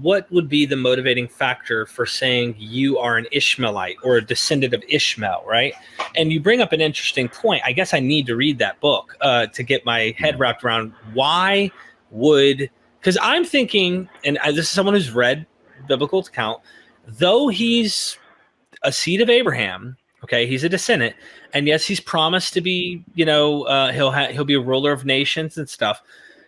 what would be the motivating factor for saying you are an Ishmaelite or a descendant of Ishmael, right? And you bring up an interesting point. I guess I need to read that book to get my head wrapped around why would, because I'm thinking, and this is someone who's read biblical account, though he's a seed of Abraham, okay, he's a descendant, and yes, he's promised to be, he'll be a ruler of nations and stuff.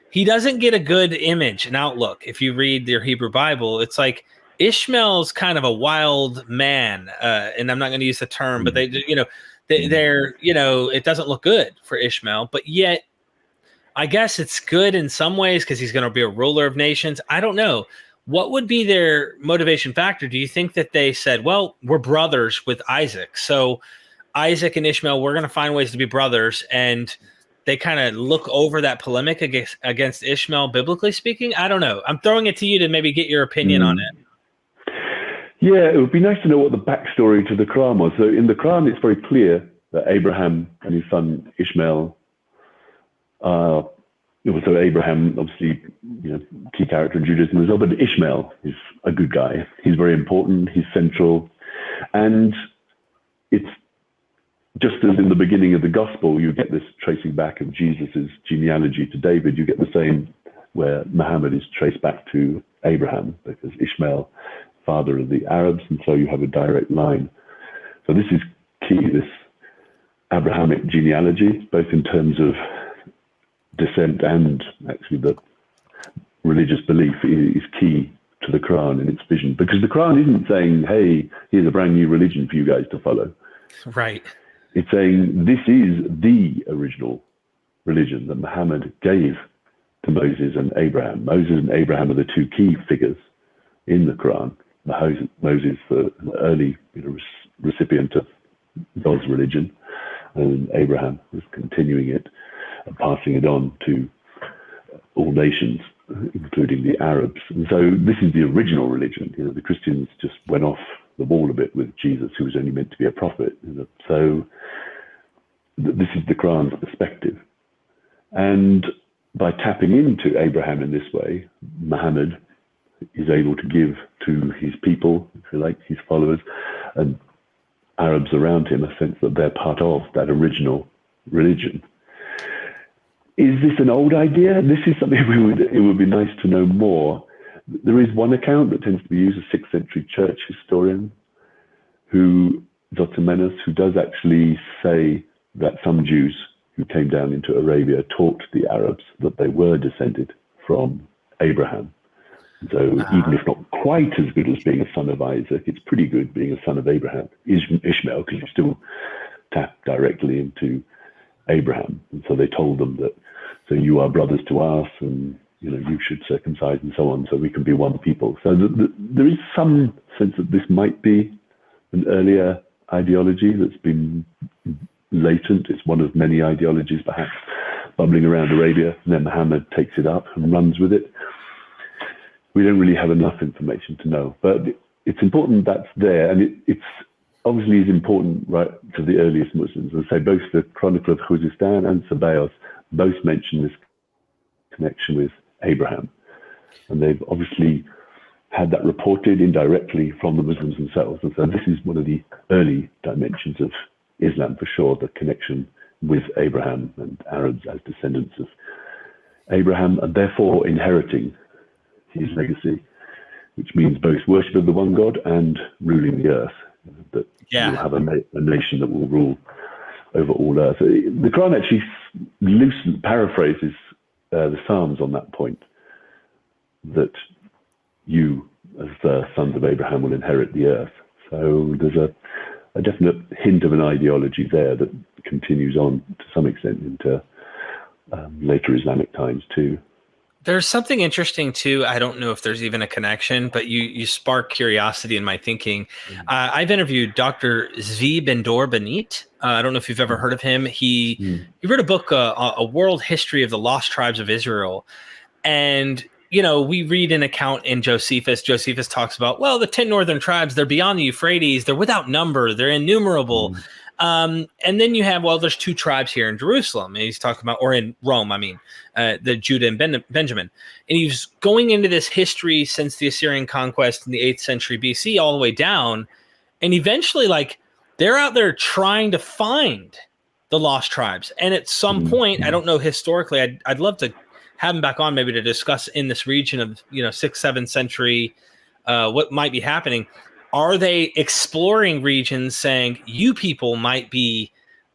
He doesn't get a good image and outlook. If you read your Hebrew Bible, it's like Ishmael's kind of a wild man, and I'm not going to use the term, but they're, it doesn't look good for Ishmael, but yet I guess it's good in some ways because he's going to be a ruler of nations. I don't know. What would be their motivation factor? Do you think that they said, well, we're brothers with Isaac, so Isaac and Ishmael, we're going to find ways to be brothers, and they kind of look over that polemic against Ishmael, biblically speaking? I don't know. I'm throwing it to you to maybe get your opinion on it. Yeah, it would be nice to know what the backstory to the Quran was. So in the Quran, it's very clear that Abraham and his son Ishmael so Abraham, obviously, key character in Judaism as well, but Ishmael is a good guy. He's very important. He's central. And it's just as in the beginning of the gospel, you get this tracing back of Jesus's genealogy to David. You get the same where Muhammad is traced back to Abraham, because Ishmael, father of the Arabs, and so you have a direct line. So this is key, this Abrahamic genealogy, both in terms of descent and actually the religious belief, is key to the Quran and its vision, because the Quran isn't saying, hey, here's a brand new religion for you guys to follow. Right. It's saying this is the original religion that Muhammad gave to Moses and Abraham. Moses and Abraham are the two key figures in the Quran. Moses, the early recipient of God's religion, and Abraham was continuing it and passing it on to all nations, including the Arabs. And so this is the original religion. The Christians just went off the wall a bit with Jesus, who was only meant to be a prophet. So this is the Quran's perspective. And by tapping into Abraham in this way, Muhammad is able to give to his people, if you like, his followers, and Arabs around him, a sense that they're part of that original religion. Is this an old idea? This is something it would be nice to know more. There is one account that tends to be used, a 6th century church historian, Zotimenes, who does actually say that some Jews who came down into Arabia taught the Arabs that they were descended from Abraham. So even if not quite as good as being a son of Isaac, it's pretty good being a son of Abraham, Ishmael, because you still tap directly into Abraham. And so they told them that, so you are brothers to us, and you should circumcise and so on, so we can be one people. So there is some sense that this might be an earlier ideology that's been latent. It's one of many ideologies perhaps bubbling around Arabia, and then Muhammad takes it up and runs with it. We don't really have enough information to know, but it's important that's there, and it's obviously is important right to the earliest Muslims. As I say, both the Chronicle of Khuzestan and Ceballos both mention this connection with Abraham. And they've obviously had that reported indirectly from the Muslims themselves. And so this is one of the early dimensions of Islam for sure, the connection with Abraham and Arabs as descendants of Abraham, and therefore inheriting his legacy, which means both worship of the one God and ruling the earth. That you'll have a nation that will rule over all earth. The Quran actually loosely paraphrases the Psalms on that point, that you, as the sons of Abraham, will inherit the earth. So there's a definite hint of an ideology there that continues on to some extent into later Islamic times too. There's something interesting too. I don't know if there's even a connection, but you spark curiosity in my thinking. I've interviewed Dr. Zvi Ben-Dor Benit. I don't know if you've ever heard of him. He wrote a book, A World History of the Lost Tribes of Israel. And, you know, we read an account in Josephus. Josephus talks about, well, the 10 northern tribes, they're beyond the Euphrates. They're without number. They're innumerable. And then you have, well, there's 2 tribes here in Jerusalem. And he's talking about, or in Rome, I mean, the Judah and Benjamin. And he's going into this history since the Assyrian conquest in the 8th century BC all the way down. And eventually, like, they're out there trying to find the lost tribes. And at some point, I don't know historically, I'd love to have him back on maybe to discuss in this region of, 6th, 7th century, what might be happening. Are they exploring regions saying, you people might be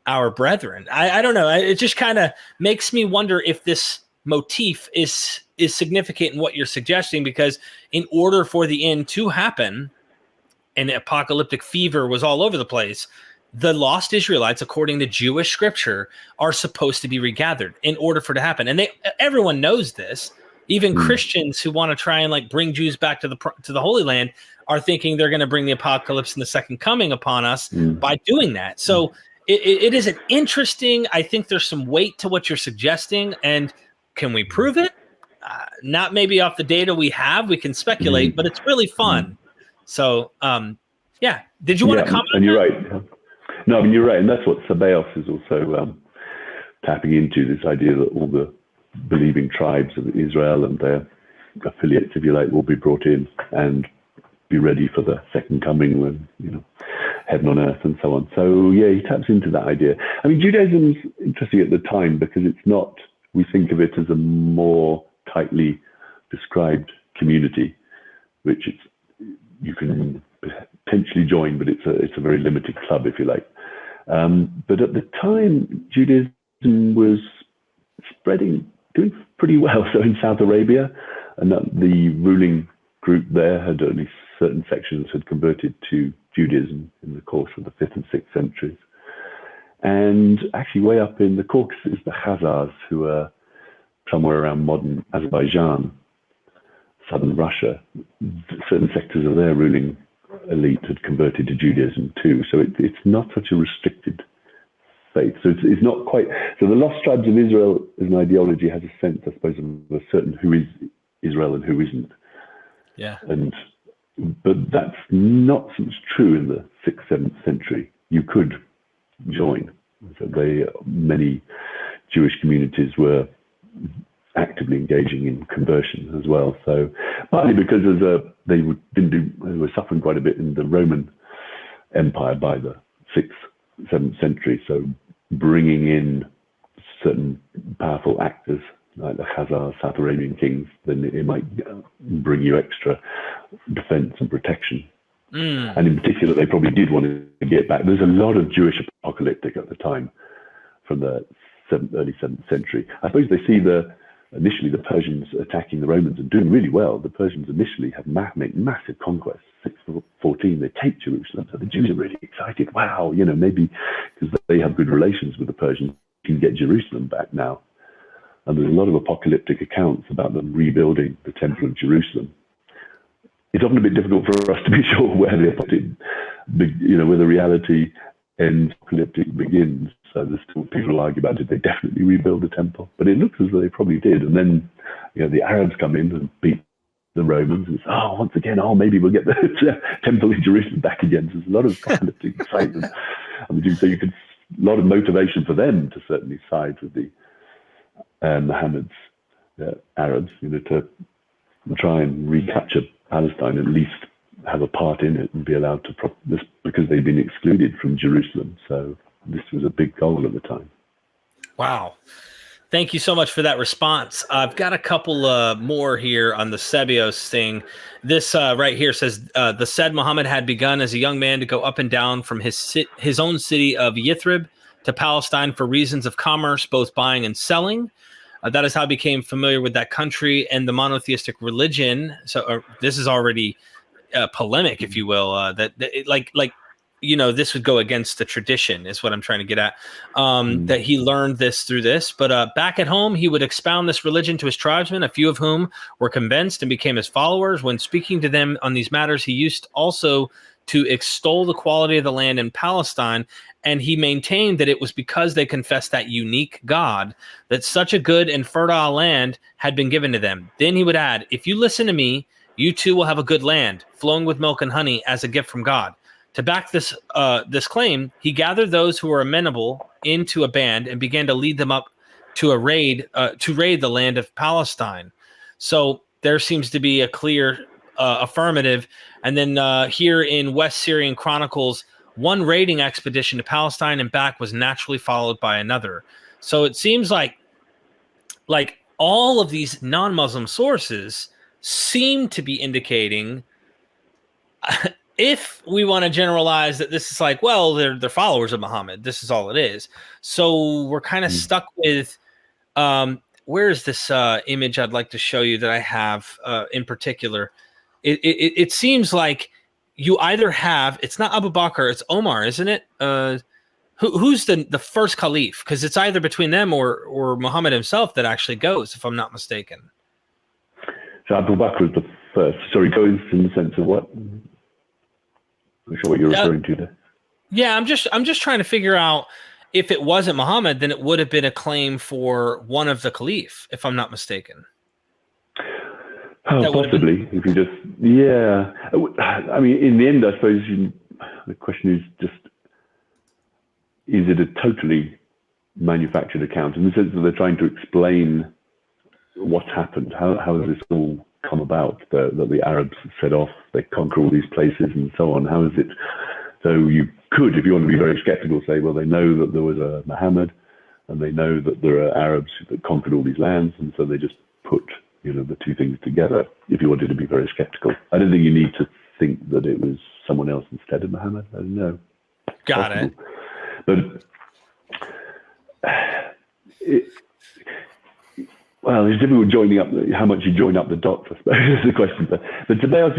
our brethren? I don't know. It just kind of makes me wonder if this motif is significant in what you're suggesting, because in order for the end to happen, and apocalyptic fever was all over the place, the lost Israelites, according to Jewish scripture, are supposed to be regathered in order for it to happen. And everyone knows this. Even Christians who want to try and like bring Jews back to the Holy Land are thinking they're going to bring the apocalypse and the second coming upon us by doing that. So it is an interesting, I think there's some weight to what you're suggesting. And can we prove it? Not maybe off the data we have, we can speculate, but it's really fun. So, yeah. Did you want to comment? And you're right. No, I mean, you're right. And that's what Sabaoth is also tapping into, this idea that all the believing tribes of Israel and their affiliates, if you like, will be brought in and be ready for the second coming when, heaven on earth and so on. So, yeah, he taps into that idea. I mean, Judaism's interesting at the time because it's not, we think of it as a more tightly described community, which you can potentially join, but it's a very limited club, if you like. But at the time, Judaism was spreading, doing pretty well. So in South Arabia, and the ruling group there had only certain sections had converted to Judaism in the course of the 5th and 6th centuries. And actually way up in the Caucasus, the Khazars, who are somewhere around modern Azerbaijan, southern Russia, certain sectors of their ruling elite had converted to Judaism too. So it's not such a restricted faith. So it's not quite, so the lost tribes of Israel as an ideology has a sense, I suppose, of a certain who is Israel and who isn't. Yeah. But that's not so much true in the 6th, 7th century. You could join. So many Jewish communities were actively engaging in conversion as well. So partly because they were suffering quite a bit in the Roman Empire by the 6th, 7th century. So bringing in certain powerful actors like the Khazar, South Arabian kings, then it might bring you extra defense and protection. And in particular, they probably did want to get back. There's a lot of Jewish apocalyptic at the time from the early 7th century. I suppose they see initially the Persians attacking the Romans and doing really well. The Persians initially have make massive conquests. 614, they take Jerusalem. So the Jews are really excited. Wow, maybe because they have good relations with the Persians, can get Jerusalem back now. And there's a lot of apocalyptic accounts about them rebuilding the Temple of Jerusalem. It's often a bit difficult for us to be sure where where the reality ends, apocalyptic begins. So there's still people argue about, did they definitely rebuild the temple? But it looks as though they probably did. And then, the Arabs come in and beat the Romans and say, once again, maybe we'll get the temple in Jerusalem back again. So there's a lot of apocalyptic excitement. So a lot of motivation for them to certainly side with the Muhammad's Arabs, to try and recapture Palestine, at least have a part in it and be allowed to, this because they'd been excluded from Jerusalem. So this was a big goal at the time. Wow. Thank you so much for that response. I've got a couple more here on the Sebios thing. This right here says, the said Muhammad had begun as a young man to go up and down from his own city of Yathrib to Palestine for reasons of commerce, both buying and selling. That is how he became familiar with that country and the monotheistic religion. So this is already polemic, if you will, this would go against the tradition is what I'm trying to get at, that he learned this through this. But back at home, he would expound this religion to his tribesmen, a few of whom were convinced and became his followers. When speaking to them on these matters, he used also to extol the quality of the land in Palestine, and he maintained that it was because they confessed that unique God that such a good and fertile land had been given to them. Then he would add, if you listen to me, you too will have a good land, flowing with milk and honey as a gift from God. To back this claim, he gathered those who were amenable into a band and began to lead them up to raid the land of Palestine. So there seems to be a clear affirmative. And then here in West Syrian Chronicles, one raiding expedition to Palestine and back was naturally followed by another. So it seems like all of these non-Muslim sources seem to be indicating if we want to generalize that this is like, well, they're followers of Muhammad. This is all it is. So we're kind of stuck with, where is this image I'd like to show you that I have in particular? It seems like you either have, it's not Abu Bakr, it's Omar, isn't it? Who's the first caliph? Because it's either between them or Muhammad himself that actually goes, if I'm not mistaken. So Abu Bakr is the first. Sorry, goes in the sense of what? I'm not sure what you're referring to there. Yeah, I'm just trying to figure out if it wasn't Muhammad, then it would have been a claim for one of the caliph, if I'm not mistaken. Oh, possibly. If you just, yeah. I mean, in the end, I suppose the question is just, is it a totally manufactured account in the sense that they're trying to explain what's happened? How has this all come about? That the Arabs set off, they conquer all these places and so on. How is it? So you could, if you want to be very skeptical, say, well, they know that there was a Muhammad and they know that there are Arabs that conquered all these lands, and so they just put the two things together. If you wanted to be very skeptical, I don't think you need to think that it was someone else instead of Muhammad. I don't know. Got it. But well, it's difficult joining up. How much you join up the dots, I suppose, is the question. But Tabeos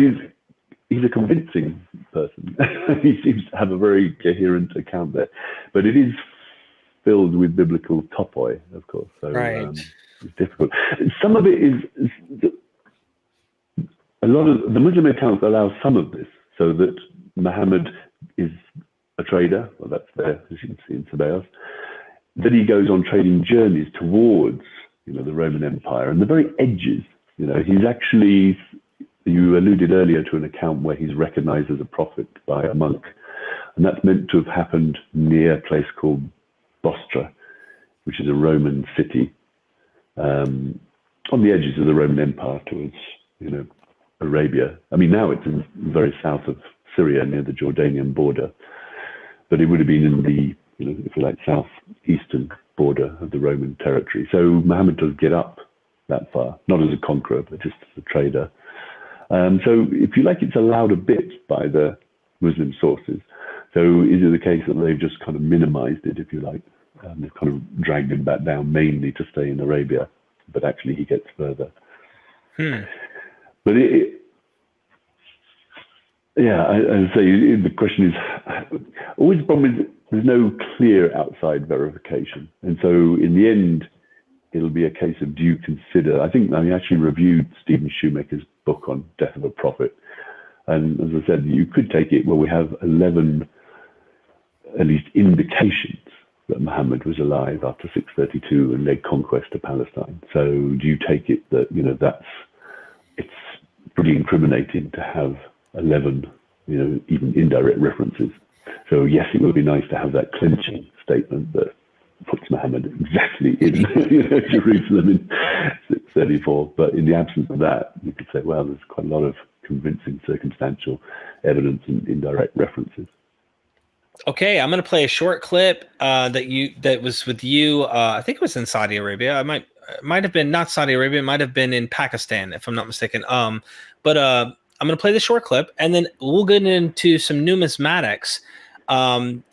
he's a convincing person. He seems to have a very coherent account there, but it is filled with biblical topoi, of course. So right. It's difficult. Some of it is a lot of the Muslim accounts allow some of this, so that Muhammad is a trader. Well, that's there, as you can see in Tabeos. Then he goes on trading journeys towards the Roman Empire and the very edges. He's actually, you alluded earlier to an account where he's recognized as a prophet by a monk, and that's meant to have happened near a place called Bostra, which is a Roman city on the edges of the Roman Empire towards Arabia. I mean, now it's in the very south of Syria near the Jordanian border, but it would have been in the if you like, southeastern border of the Roman territory. So Muhammad does get up that far, not as a conqueror, but just as a trader. So if you like, it's allowed a bit by the Muslim sources. So is it the case that they've just kind of minimized it, if you like? They've kind of dragged him back down mainly to stay in Arabia, but actually he gets further. But I say the question is, always the problem is there's no clear outside verification. And so in the end, it'll be a case of, do you consider, I actually reviewed Stephen Shoemaker's book on Death of a Prophet. And as I said, you could take it where we have 11, at least, indications that Muhammad was alive after 632 and led conquest to Palestine. So do you take it that, it's pretty incriminating to have 11, even indirect references. So yes, it would be nice to have that clinching statement that puts Muhammad exactly in Jerusalem 634. But in the absence of that, you could say, well, there's quite a lot of convincing circumstantial evidence and indirect references. Okay, I'm going to play a short clip that was with you. I think it was in Saudi Arabia. It might have been not Saudi Arabia. It might have been in Pakistan, if I'm not mistaken. But I'm going to play the short clip, and then we'll get into some numismatics,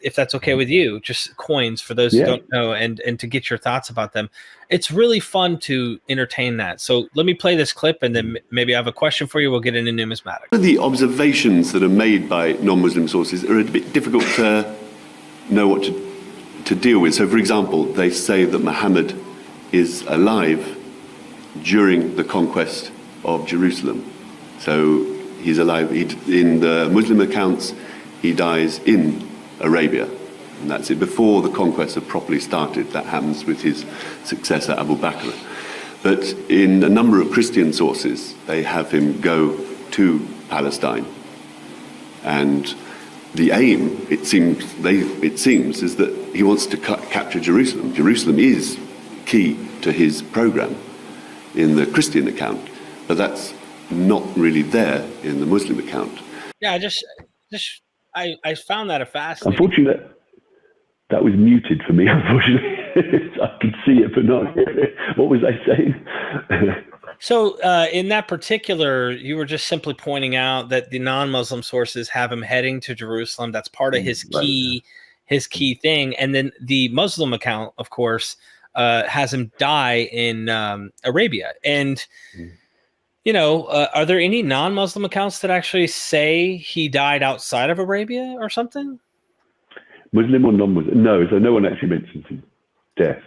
if that's okay with you. Just coins for those who don't know, and to get your thoughts about them. It's really fun to entertain that. So let me play this clip, and then maybe I have a question for you. We'll get into numismatics. The observations that are made by non-Muslim sources are a bit difficult to know what to deal with. So, for example, they say that Muhammad is alive during the conquest of Jerusalem. So he's alive. In the Muslim accounts, he dies in Arabia. And that's it. Before the conquest had properly started, that happens with his successor, Abu Bakr. But in a number of Christian sources, they have him go to Palestine. And the aim, it seems, is that he wants to capture Jerusalem. Jerusalem is key to his program in the Christian account, but that's not really there in the Muslim account. Yeah, I found that a fascinating. Unfortunately, that was muted for me, unfortunately. I could see it, but not hear it. What was I saying? So in that particular, you were just simply pointing out that the non-Muslim sources have him heading to Jerusalem. That's part of his key thing. And then the Muslim account, of course, has him die in Arabia. And, are there any non-Muslim accounts that actually say he died outside of Arabia or something? Muslim or non-Muslim? No, so no one actually mentions his death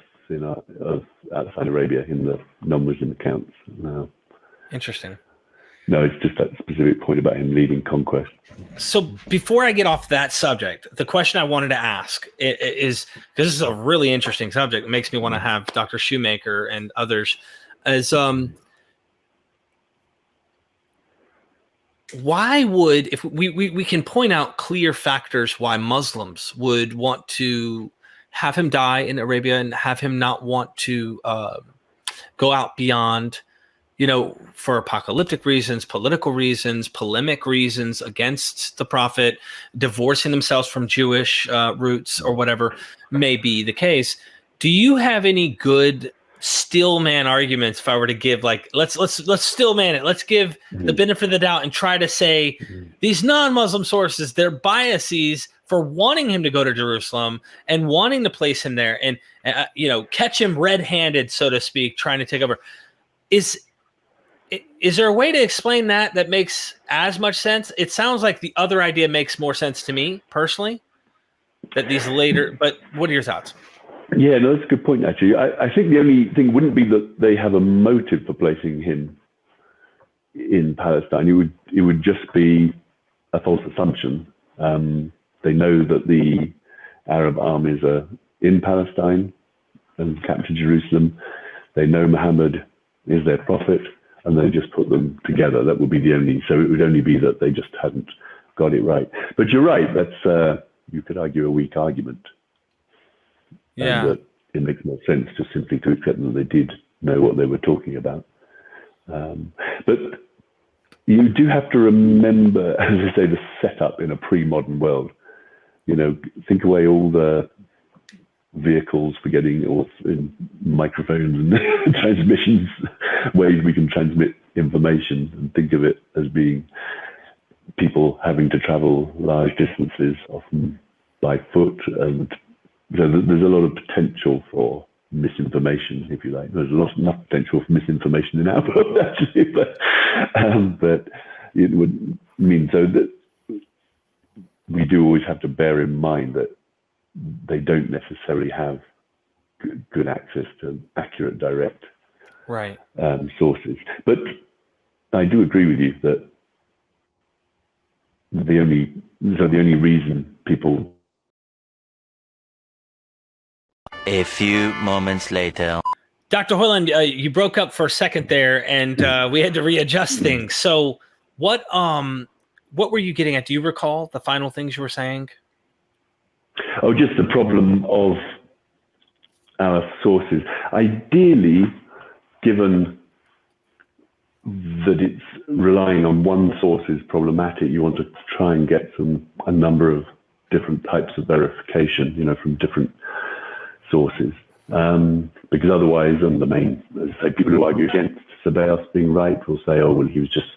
outside Arabia in the non-Muslim accounts. No. Interesting. No, it's just that specific point about him leading conquest. So before I get off that subject, the question I wanted to ask is, because this is a really interesting subject, it makes me want to have Dr. Shoemaker and others, is why would, if we can point out clear factors why Muslims would want to have him die in Arabia and have him not want to go out beyond, for apocalyptic reasons, political reasons, polemic reasons against the prophet, divorcing themselves from Jewish roots or whatever may be the case. Do you have any good still man arguments? If I were to give, like, let's still man it. Let's give the benefit of the doubt and try to say these non-Muslim sources, their biases for wanting him to go to Jerusalem and wanting to place him there and, catch him red-handed, so to speak, trying to take over. Is there a way to explain that makes as much sense? It sounds like the other idea makes more sense to me personally, that these later, but what are your thoughts? Yeah, no, that's a good point, actually. I think the only thing wouldn't be that they have a motive for placing him in Palestine. It would just be a false assumption. They know that the Arab armies are in Palestine and captured Jerusalem. They know Muhammad is their prophet, and they just put them together. That would be the only. So it would only be that they just hadn't got it right. But you're right. That's you could argue a weak argument. Yeah. And that it makes more sense just simply to accept that they did know what they were talking about. But you do have to remember, as I say, the setup in a pre-modern world. Think away all the vehicles for getting all microphones and transmissions, ways we can transmit information, and think of it as being people having to travel large distances, often by foot, and so there's a lot of potential for misinformation, if you like. There's enough potential for misinformation in our world, actually, but it would mean so that we do always have to bear in mind that they don't necessarily have good access to accurate, direct sources. But I do agree with you that the only reason people. A few moments later. Dr. Hoyland, you broke up for a second there, and we had to readjust things. So what were you getting at? Do you recall the final things you were saying? Oh, just the problem of our sources. Ideally, given that it's relying on one source is problematic, you want to try and get a number of different types of verification, from different sources. Because otherwise, on the main, as I say, people who argue against Sebaeus being right will say, oh, well, he was just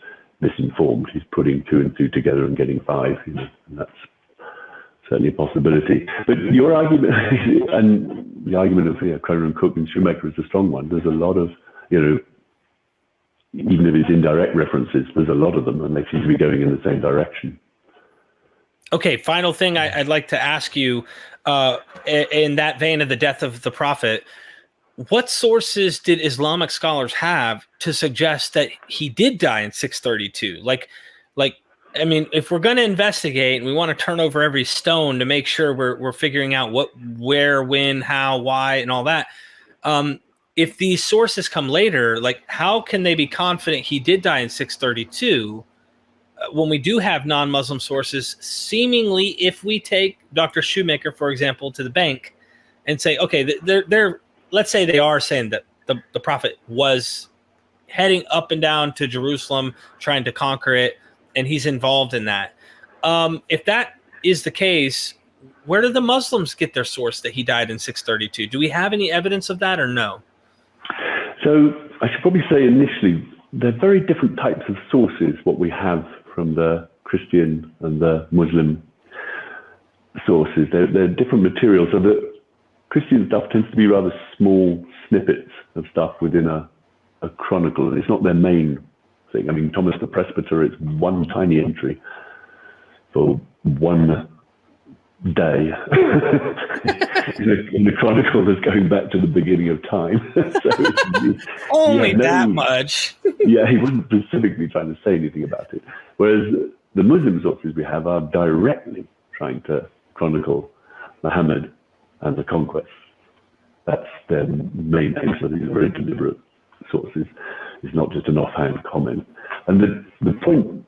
misinformed. He's putting 2 and 2 together and getting 5, and that's certainly a possibility. But your argument, and the argument of Croner and Cook and Shoemaker is a strong one. There's a lot of, even if it's indirect references, there's a lot of them, and they seem to be going in the same direction. Okay, final thing I'd like to ask you, in that vein of the death of the prophet, what sources did Islamic scholars have to suggest that he did die in 632? I mean, if we're going to investigate and we want to turn over every stone to make sure we're figuring out what, where, when, how, why, and all that, if these sources come later, how can they be confident he did die in 632 when we do have non-Muslim sources? Seemingly, if we take Dr. Shoemaker, for example, to the bank and say, okay, they're let's say they are saying that the prophet was heading up and down to Jerusalem, trying to conquer it, and he's involved in that. If that is the case, where do the Muslims get their source that he died in 632? Do we have any evidence of that or no? So I should probably say initially, they're very different types of sources, what we have from the Christian and the Muslim sources. They're different materials. So the Christian stuff tends to be rather small snippets of stuff within a chronicle, and it's not their main thing. I mean, Thomas the Presbyter is one tiny entry for one day in the chronicle that's going back to the beginning of time. Only that much. Yeah, he wasn't specifically trying to say anything about it. Whereas the Muslim sources we have are directly trying to chronicle Muhammad and the conquest. That's their main aim. So these are very deliberate sources. It's not just an offhand comment. And the point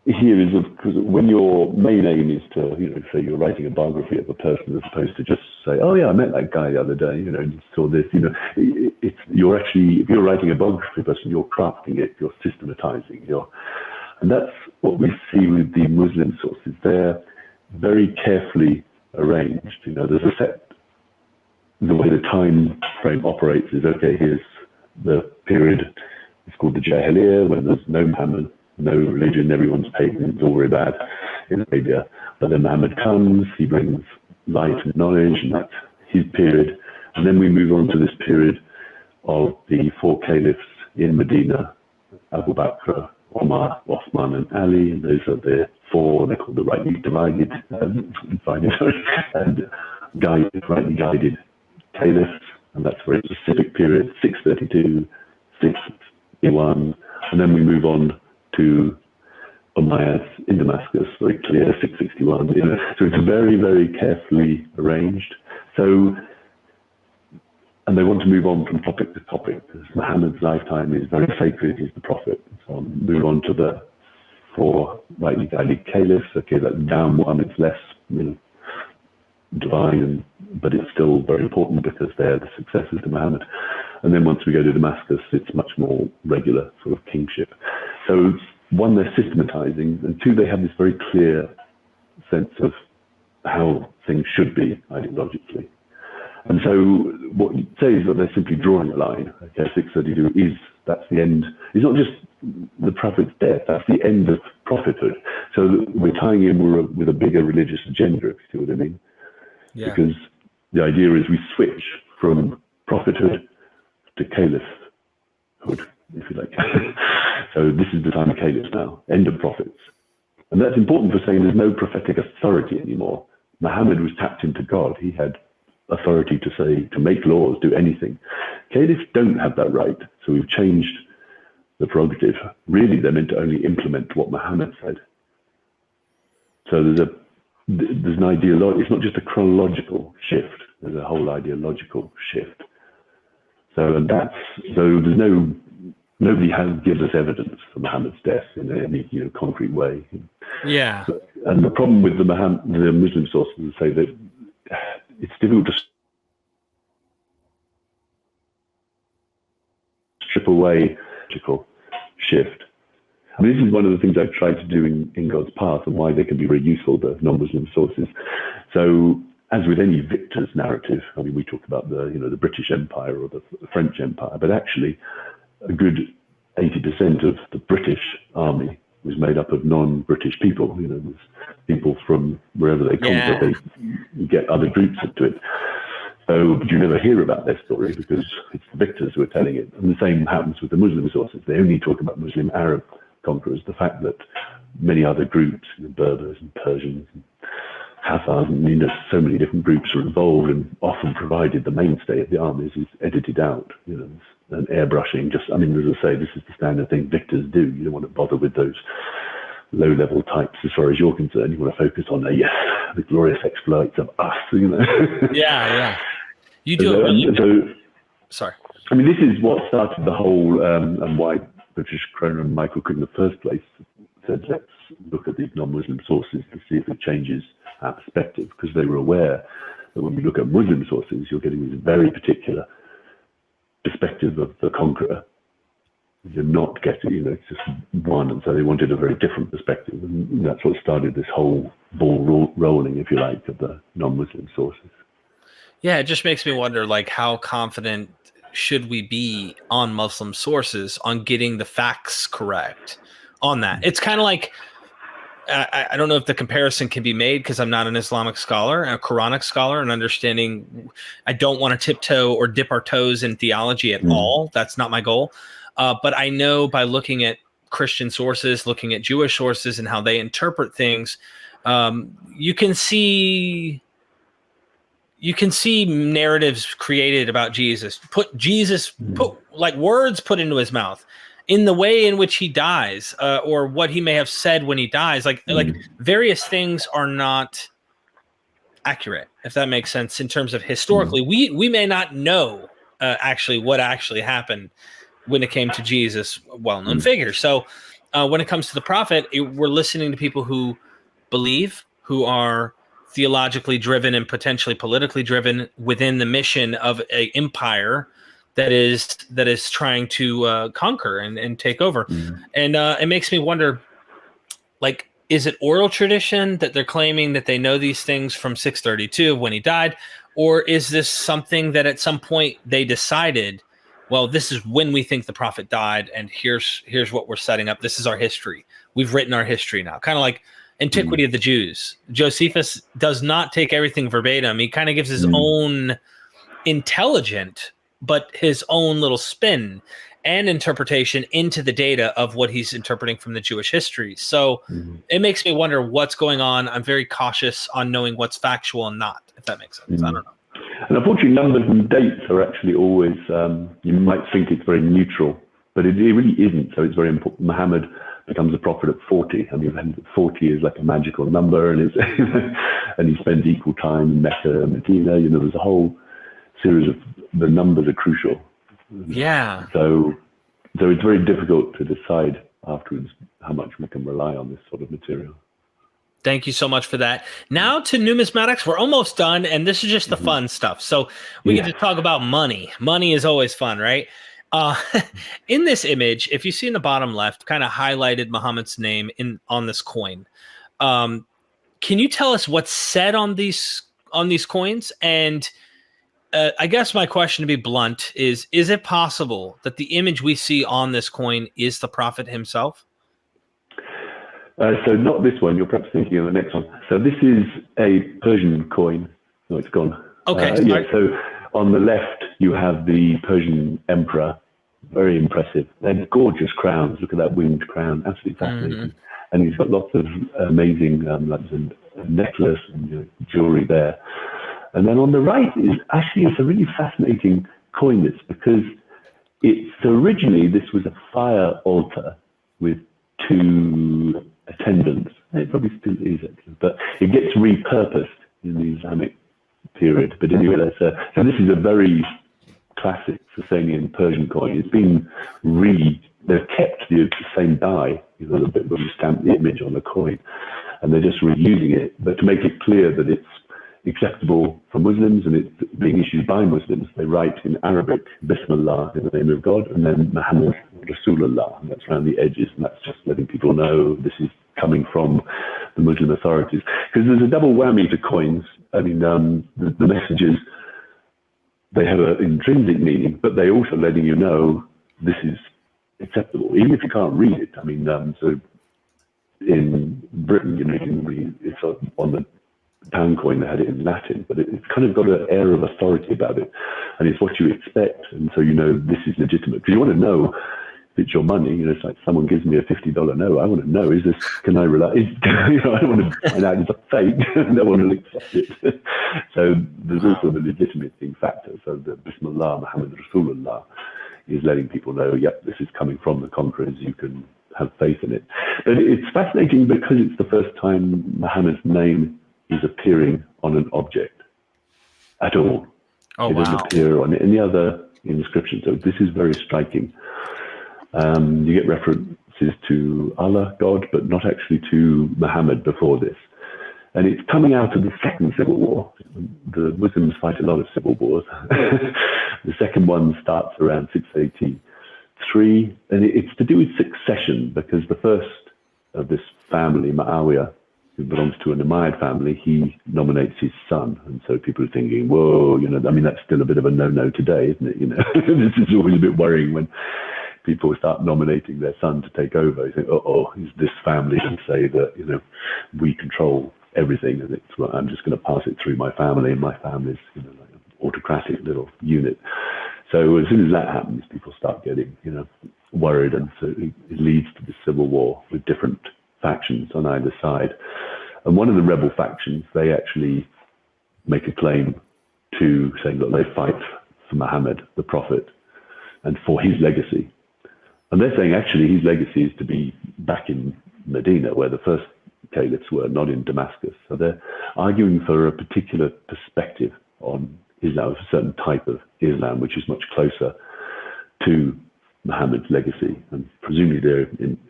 here is, because when your main aim is to, say you're writing a biography of a person, as opposed to just say, oh yeah, I met that guy the other day, and saw this, you're actually, if you're writing a biography of a person, you're crafting it, you're systematizing, and that's what we see with the Muslim sources. They're very carefully arranged. There's a set, the way the time frame operates is, okay, here's the period, it's called the Jahiliyyah, when there's no Muhammad, no religion, everyone's pagan, it's all very bad in Arabia. But then Muhammad comes, he brings light and knowledge, and that's his period. And then we move on to this period of the 4 caliphs in Medina, Abu Bakr, Omar, Osman, and Ali. And those are the 4, they're called the rightly divided, and rightly guided caliphs. And that's a very specific period, 632, 661, and then we move on to Umayyad in Damascus, very clear, 661. So it's very, very carefully arranged. So, and they want to move on from topic to topic, because Muhammad's lifetime is very sacred, he's the prophet. So move on to the 4 rightly guided caliphs. Okay, that's down one, it's less, divine, but it's still very important because they're the successors to Muhammad. And then once we go to Damascus, it's much more regular sort of kingship. So 1, they're systematizing, and 2, they have this very clear sense of how things should be ideologically. And so what you say is that they're simply drawing a line. Okay, 632 that's the end. It's not just the prophet's death, that's the end of prophethood. So we're tying in with a bigger religious agenda, if you see what I mean. Yeah. Because the idea is we switch from prophethood to caliphhood, if you like. So this is the time of caliphs now, end of prophets. And that's important for saying there's no prophetic authority anymore. Muhammad was tapped into God. He had authority to say, to make laws, do anything. Caliphs don't have that right. So we've changed the prerogative. Really, they're meant to only implement what Muhammad said. So there's an ideology. It's not just a chronological shift. There's a whole ideological shift. So there's nobody gives us evidence for Muhammad's death in any concrete way. Yeah. And the problem with the Muslim sources is say that it's difficult to strip away magical shift. I mean, this is one of the things I've tried to do in God's Path, and why they can be very useful, the non-Muslim sources. So, as with any victor's narrative, I mean, we talk about the British Empire or the French Empire, but actually a good 80% of the British army was made up of non-British people. There's people from wherever they come from, they get other groups into it. So, but you never hear about their story because it's the victors who are telling it. And the same happens with the Muslim sources. They only talk about Muslim Arab conquerors. The fact that many other groups, Berbers and Persians and Hathars, and so many different groups are involved and often provided the mainstay of the armies, is edited out. And airbrushing, as I say, this is the standard thing victors do. You don't want to bother with those low-level types as far as you're concerned. You want to focus on the glorious exploits of us. Yeah. You do. Sorry. I mean, this is what started the whole, and why Patricia Croner and Michael Cook in the first place said, let's look at these non-Muslim sources to see if it changes our perspective, because they were aware that when we look at Muslim sources, you're getting this very particular perspective of the conqueror. You're not getting, it's just one, and so they wanted a very different perspective, and that's what started this whole ball rolling, if you like, of the non-Muslim sources. Yeah, it just makes me wonder, how confident should we be on Muslim sources on getting the facts correct on that? It's kind of like, I don't know if the comparison can be made because I'm not an Islamic scholar, a Quranic scholar, and understanding, I don't want to tiptoe or dip our toes in theology at all. That's not my goal. But I know by looking at Christian sources, looking at Jewish sources and how they interpret things, you can see narratives created about Jesus, put words put into his mouth, in the way in which he dies, or what he may have said when he dies. Like various things are not accurate, if that makes sense, in terms of historically. We may not know actually what actually happened when it came to Jesus, well-known figure. So when it comes to the prophet, we're listening to people who believe, who are theologically driven and potentially politically driven within the mission of an empire that is trying to conquer and take over. And it makes me wonder, is it oral tradition that they're claiming that they know these things from 632 when he died? Or is this something that at some point they decided, well, this is when we think the prophet died, and here's what we're setting up. This is our history. We've written our history now. Kind of like Antiquity of the Jews. Josephus does not take everything verbatim. He kind of gives his own intelligent, but his own little spin and interpretation into the data of what he's interpreting from the Jewish history. So it makes me wonder what's going on. I'm very cautious on knowing what's factual and not, if that makes sense. I don't know. And unfortunately, numbers and dates are actually always, you might think it's very neutral, but it really isn't. So it's very important. Muhammad becomes a prophet at 40. I mean, 40 is like a magical number, and and he spends equal time in Mecca and Medina. There's a whole series of, the numbers are crucial. Yeah. So it's very difficult to decide afterwards how much we can rely on this sort of material. Thank you so much for that. Now to numismatics. We're almost done, and this is just the fun stuff. So we get to talk about money. Money is always fun, right? In this image, if you see in the bottom left, kind of highlighted Muhammad's name on this coin. Can you tell us what's said on these coins? And I guess my question, to be blunt, is it possible that the image we see on this coin is the prophet himself? So not this one. You're perhaps thinking of the next one. So this is a Persian coin. No, it's gone. Okay. So on the left, you have the Persian emperor. Very impressive. They're gorgeous crowns. Look at that winged crown. Absolutely fascinating. And he's got lots of amazing, like a necklace and jewelry there. And then on the right it's a really fascinating coin, this, because originally this was a fire altar with two attendants. It probably still is, actually, but it gets repurposed in the Islamic period. But anyway, so this is a very classic Sasanian Persian coin. It's been they've kept the same die, the bit where you stamp the image on the coin, and they're just reusing it, but to make it clear that it's acceptable for Muslims, and it's being issued by Muslims. They write in Arabic, Bismillah, in the name of God, and then Muhammad Rasulullah, and that's around the edges, and that's just letting people know this is coming from the Muslim authorities. Because there's a double whammy to coins. I mean, the messages, they have an intrinsic meaning, but they're also letting you know this is acceptable, even if you can't read it. I mean, so in Britain, you know, you can read, it's on the pound coin, they had it in Latin, but it's kind of got an air of authority about it, and it's what you expect, and so you know this is legitimate, because you want to know if it's your money. You know, it's like someone gives me a $50 note, I want to know, is this, can I rely, you know, I don't want to find out it's a fake, I don't want to accept it. So there's also the legitimating factor, so the Bismillah, Muhammad Rasulullah is letting people know, yep, this is coming from the conquerors, you can have faith in it. But it's fascinating because it's the first time Muhammad's name is appearing on an object at all. Oh, it wow. doesn't appear on any other inscription. So this is very striking. You get references to Allah, God, but not actually to Muhammad before this. And it's coming out of the Second Civil War. The Muslims fight a lot of civil wars. The second one starts around 683, and it's to do with succession, because the first of this family, Muawiyah, who belongs to an Umayyad family, he nominates his son. And so people are thinking, whoa, you know, I mean, that's still a bit of a no-no today, isn't it? You know, this is always a bit worrying when people start nominating their son to take over. You think, uh-oh, is this family to say that, you know, we control everything, and it's, well, I'm just going to pass it through my family, and my family's, you know, like an autocratic little unit. So as soon as that happens, people start getting, you know, worried, and so it leads to the civil war with different factions on either side. And one of the rebel factions, they actually make a claim to saying that they fight for Muhammad, the prophet, and for his legacy. And they're saying actually his legacy is to be back in Medina, where the first caliphs were, not in Damascus. So they're arguing for a particular perspective on Islam, a certain type of Islam, which is much closer to Muhammad's legacy. And presumably they're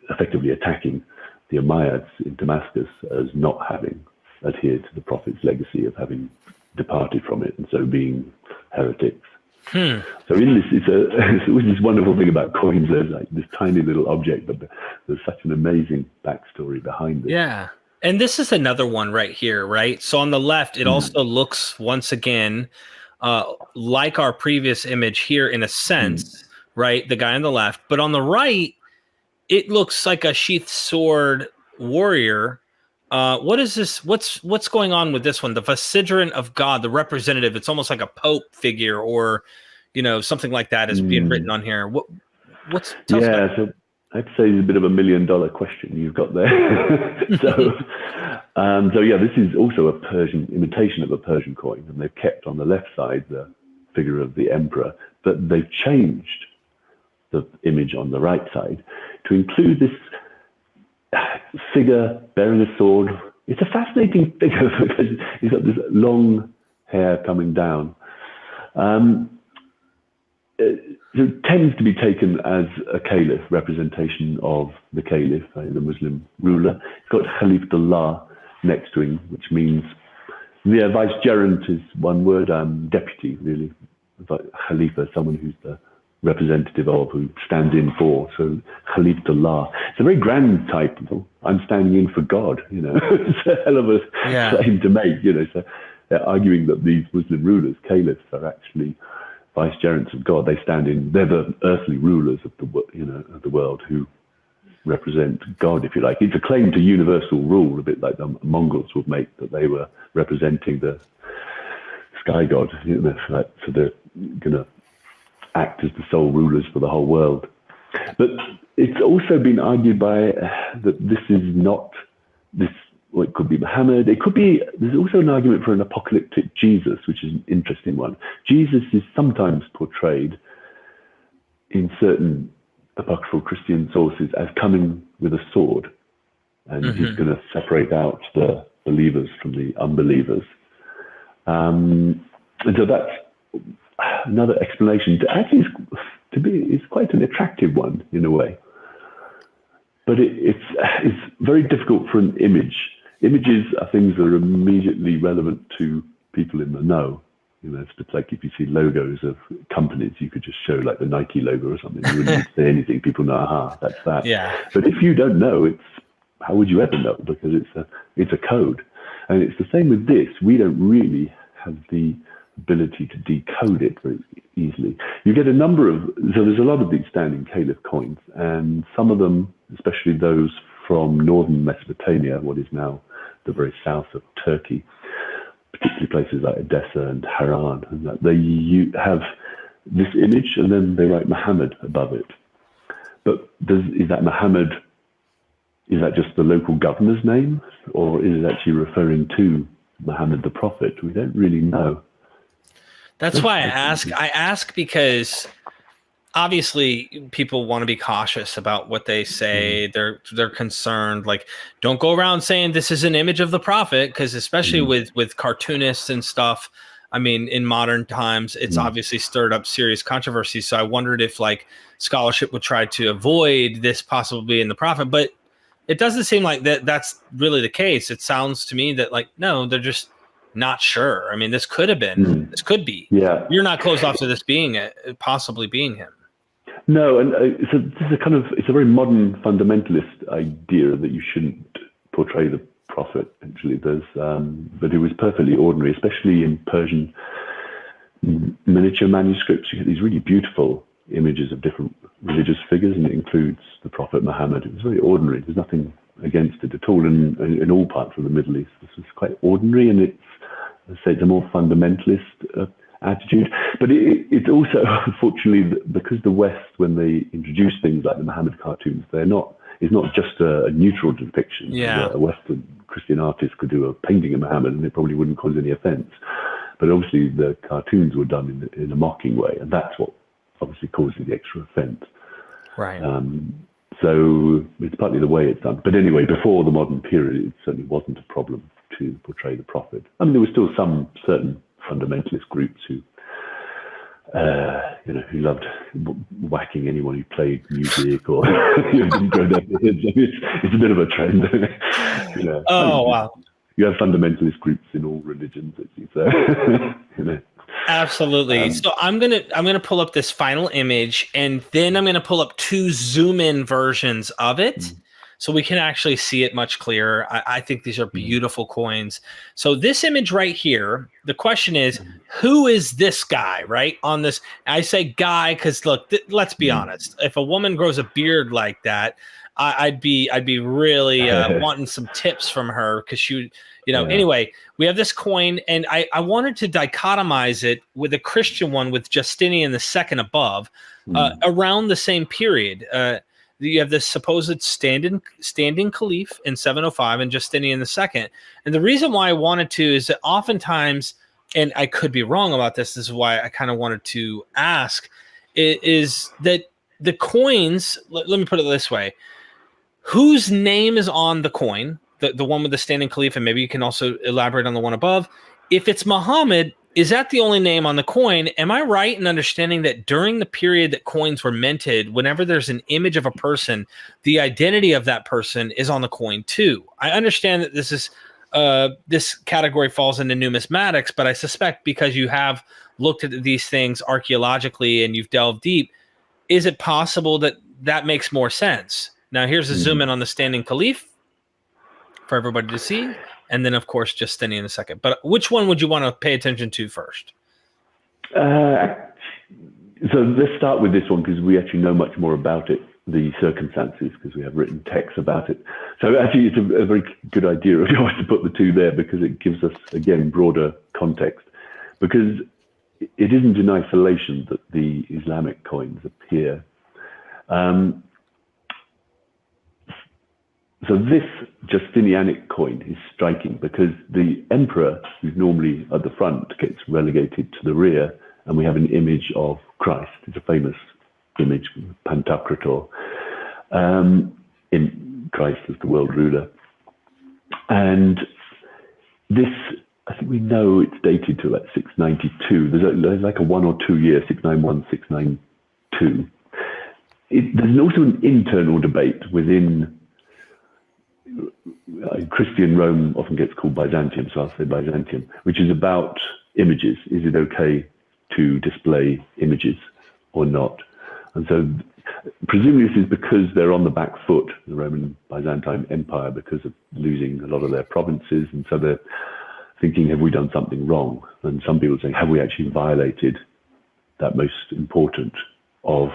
effectively attacking the Umayyads in Damascus as not having adhered to the Prophet's legacy of having departed from it, and so being heretics. So in this, it's this wonderful thing about coins. There's like this tiny little object, but there's such an amazing backstory behind it. Yeah. And this is another one right here, right? So on the left, it also looks once again like our previous image here in a sense, right? The guy on the left. But on the right, it looks like a sheathed sword warrior. What is this? What's going on with this one? The vicegerent of God, the representative. It's almost like a pope figure, or you know, something like that is being written on here. What's yeah? So I'd say it's a bit of $1 million question you've got there. So yeah, this is also a Persian imitation of a Persian coin, and they've kept on the left side the figure of the emperor, but they've changed the image on the right side to include this figure bearing a sword. It's a fascinating figure because he's got this long hair coming down. It tends to be taken as a caliph, representation of the caliph, the Muslim ruler. He's got Khalifullah next to him, which means, yeah, vicegerent is one word, deputy, really. Like Khalifa, someone who's the representative of, who stands in for. So Khalifullah. It's a very grand title. I'm standing in for God, you know. It's a hell of a claim to make, you know. So they're arguing that these Muslim rulers, caliphs, are actually vicegerents of God. They stand in, they're the earthly rulers of the, you know, of the world, who represent God, if you like. It's a claim to universal rule, a bit like the Mongols would make, that they were representing the sky god, you know, so they're going to act as the sole rulers for the whole world. But it's also been argued by that this is not this, well, it could be Muhammad, it could be, there's also an argument for an apocalyptic Jesus, which is an interesting one. Jesus is sometimes portrayed in certain apocryphal Christian sources as coming with a sword, and he's going to separate out the believers from the unbelievers. And so that's another explanation. Actually, it's quite an attractive one in a way, but it's very difficult for an image. Images are things that are immediately relevant to people in the know. It's like if you see logos of companies, you could just show like the Nike logo or something. You wouldn't say anything. People know, aha, that's that. Yeah. But if you don't know, how would you ever know? Because it's a code. And it's the same with this. We don't really have the ability to decode it very easily. You get so there's a lot of these standing caliph coins, and some of them, especially those from northern Mesopotamia, what is now the very south of Turkey, particularly places like Edessa and Haran, and that they have this image and then they write Muhammad above it. But is that Muhammad, is that just the local governor's name, or is it actually referring to Muhammad the prophet? We don't really know. That's why I ask because obviously people want to be cautious about what they say. They're concerned, like, don't go around saying this is an image of the prophet, because especially with cartoonists and stuff, I mean, in modern times, it's obviously stirred up serious controversy. So I wondered if like scholarship would try to avoid this possibly being the prophet, but it doesn't seem like that's really the case. It sounds to me that like, no, they're just not sure. I mean, this could have been, this could be. Yeah. You're not closed off to this being possibly being him. No, and so this is it's a very modern fundamentalist idea that you shouldn't portray the prophet. Actually, but it was perfectly ordinary, especially in Persian miniature manuscripts. You get these really beautiful images of different religious figures, and it includes the Prophet Muhammad. It was very ordinary. There's nothing against it at all in all parts of the Middle East. This is quite ordinary, and it's a more fundamentalist attitude. But it's also, unfortunately, because the West, when they introduce things like the Muhammad cartoons, it's not just a neutral depiction. Yeah. A Western Christian artist could do a painting of Muhammad and it probably wouldn't cause any offense. But obviously the cartoons were done in a mocking way, and that's what obviously causes the extra offense. Right. So it's partly the way it's done. But anyway, before the modern period, it certainly wasn't a problem to portray the prophet. I mean, there were still some certain fundamentalist groups who loved whacking anyone who played music or didn't go their heads. It's a bit of a trend. Wow. You have fundamentalist groups in all religions, so Absolutely. So I'm gonna pull up this final image, and then I'm gonna pull up two zoom in versions of it, so we can actually see it much clearer. I think these are beautiful coins. So this image right here, the question is, who is this guy right on this? I say guy because look, let's be honest. If a woman grows a beard like that, I'd be really wanting some tips from her, because she, Anyway, we have this coin, and I wanted to dichotomize it with a Christian one with Justinian II above, around the same period. You have this supposed standing caliph in 705 and Justinian II. And the reason why I wanted to is that oftentimes, and I could be wrong about this is why I kind of wanted to ask, is that the coins, let me put it this way, whose name is on the coin, the one with the standing caliph, and maybe you can also elaborate on the one above. If it's Muhammad, is that the only name on the coin? Am I right in understanding that during the period that coins were minted, whenever there's an image of a person, the identity of that person is on the coin too? I understand that this category falls into numismatics, but I suspect because you have looked at these things archaeologically and you've delved deep, is it possible that makes more sense? Now here's a zoom in on the standing caliph for everybody to see. And then, of course, Justinian II. But which one would you want to pay attention to first? So let's start with this one, because we actually know much more about it, the circumstances, because we have written texts about it. So actually, it's a very good idea of yours to put the two there, because it gives us, again, broader context. Because it isn't in isolation that the Islamic coins appear. So this Justinianic coin is striking because the emperor, who's normally at the front, gets relegated to the rear, and we have an image of Christ. It's a famous image, Pantocrator, in Christ as the world ruler. And this, I think we know it's dated to about 692. There's like a 1 or 2 year, 691, 692. There's also an internal debate within Christian Rome often gets called Byzantium, so I'll say Byzantium, which is about images. Is it okay to display images or not? And so presumably this is because they're on the back foot, the Roman Byzantine Empire, because of losing a lot of their provinces. And so they're thinking, have we done something wrong? And some people say, have we actually violated that most important of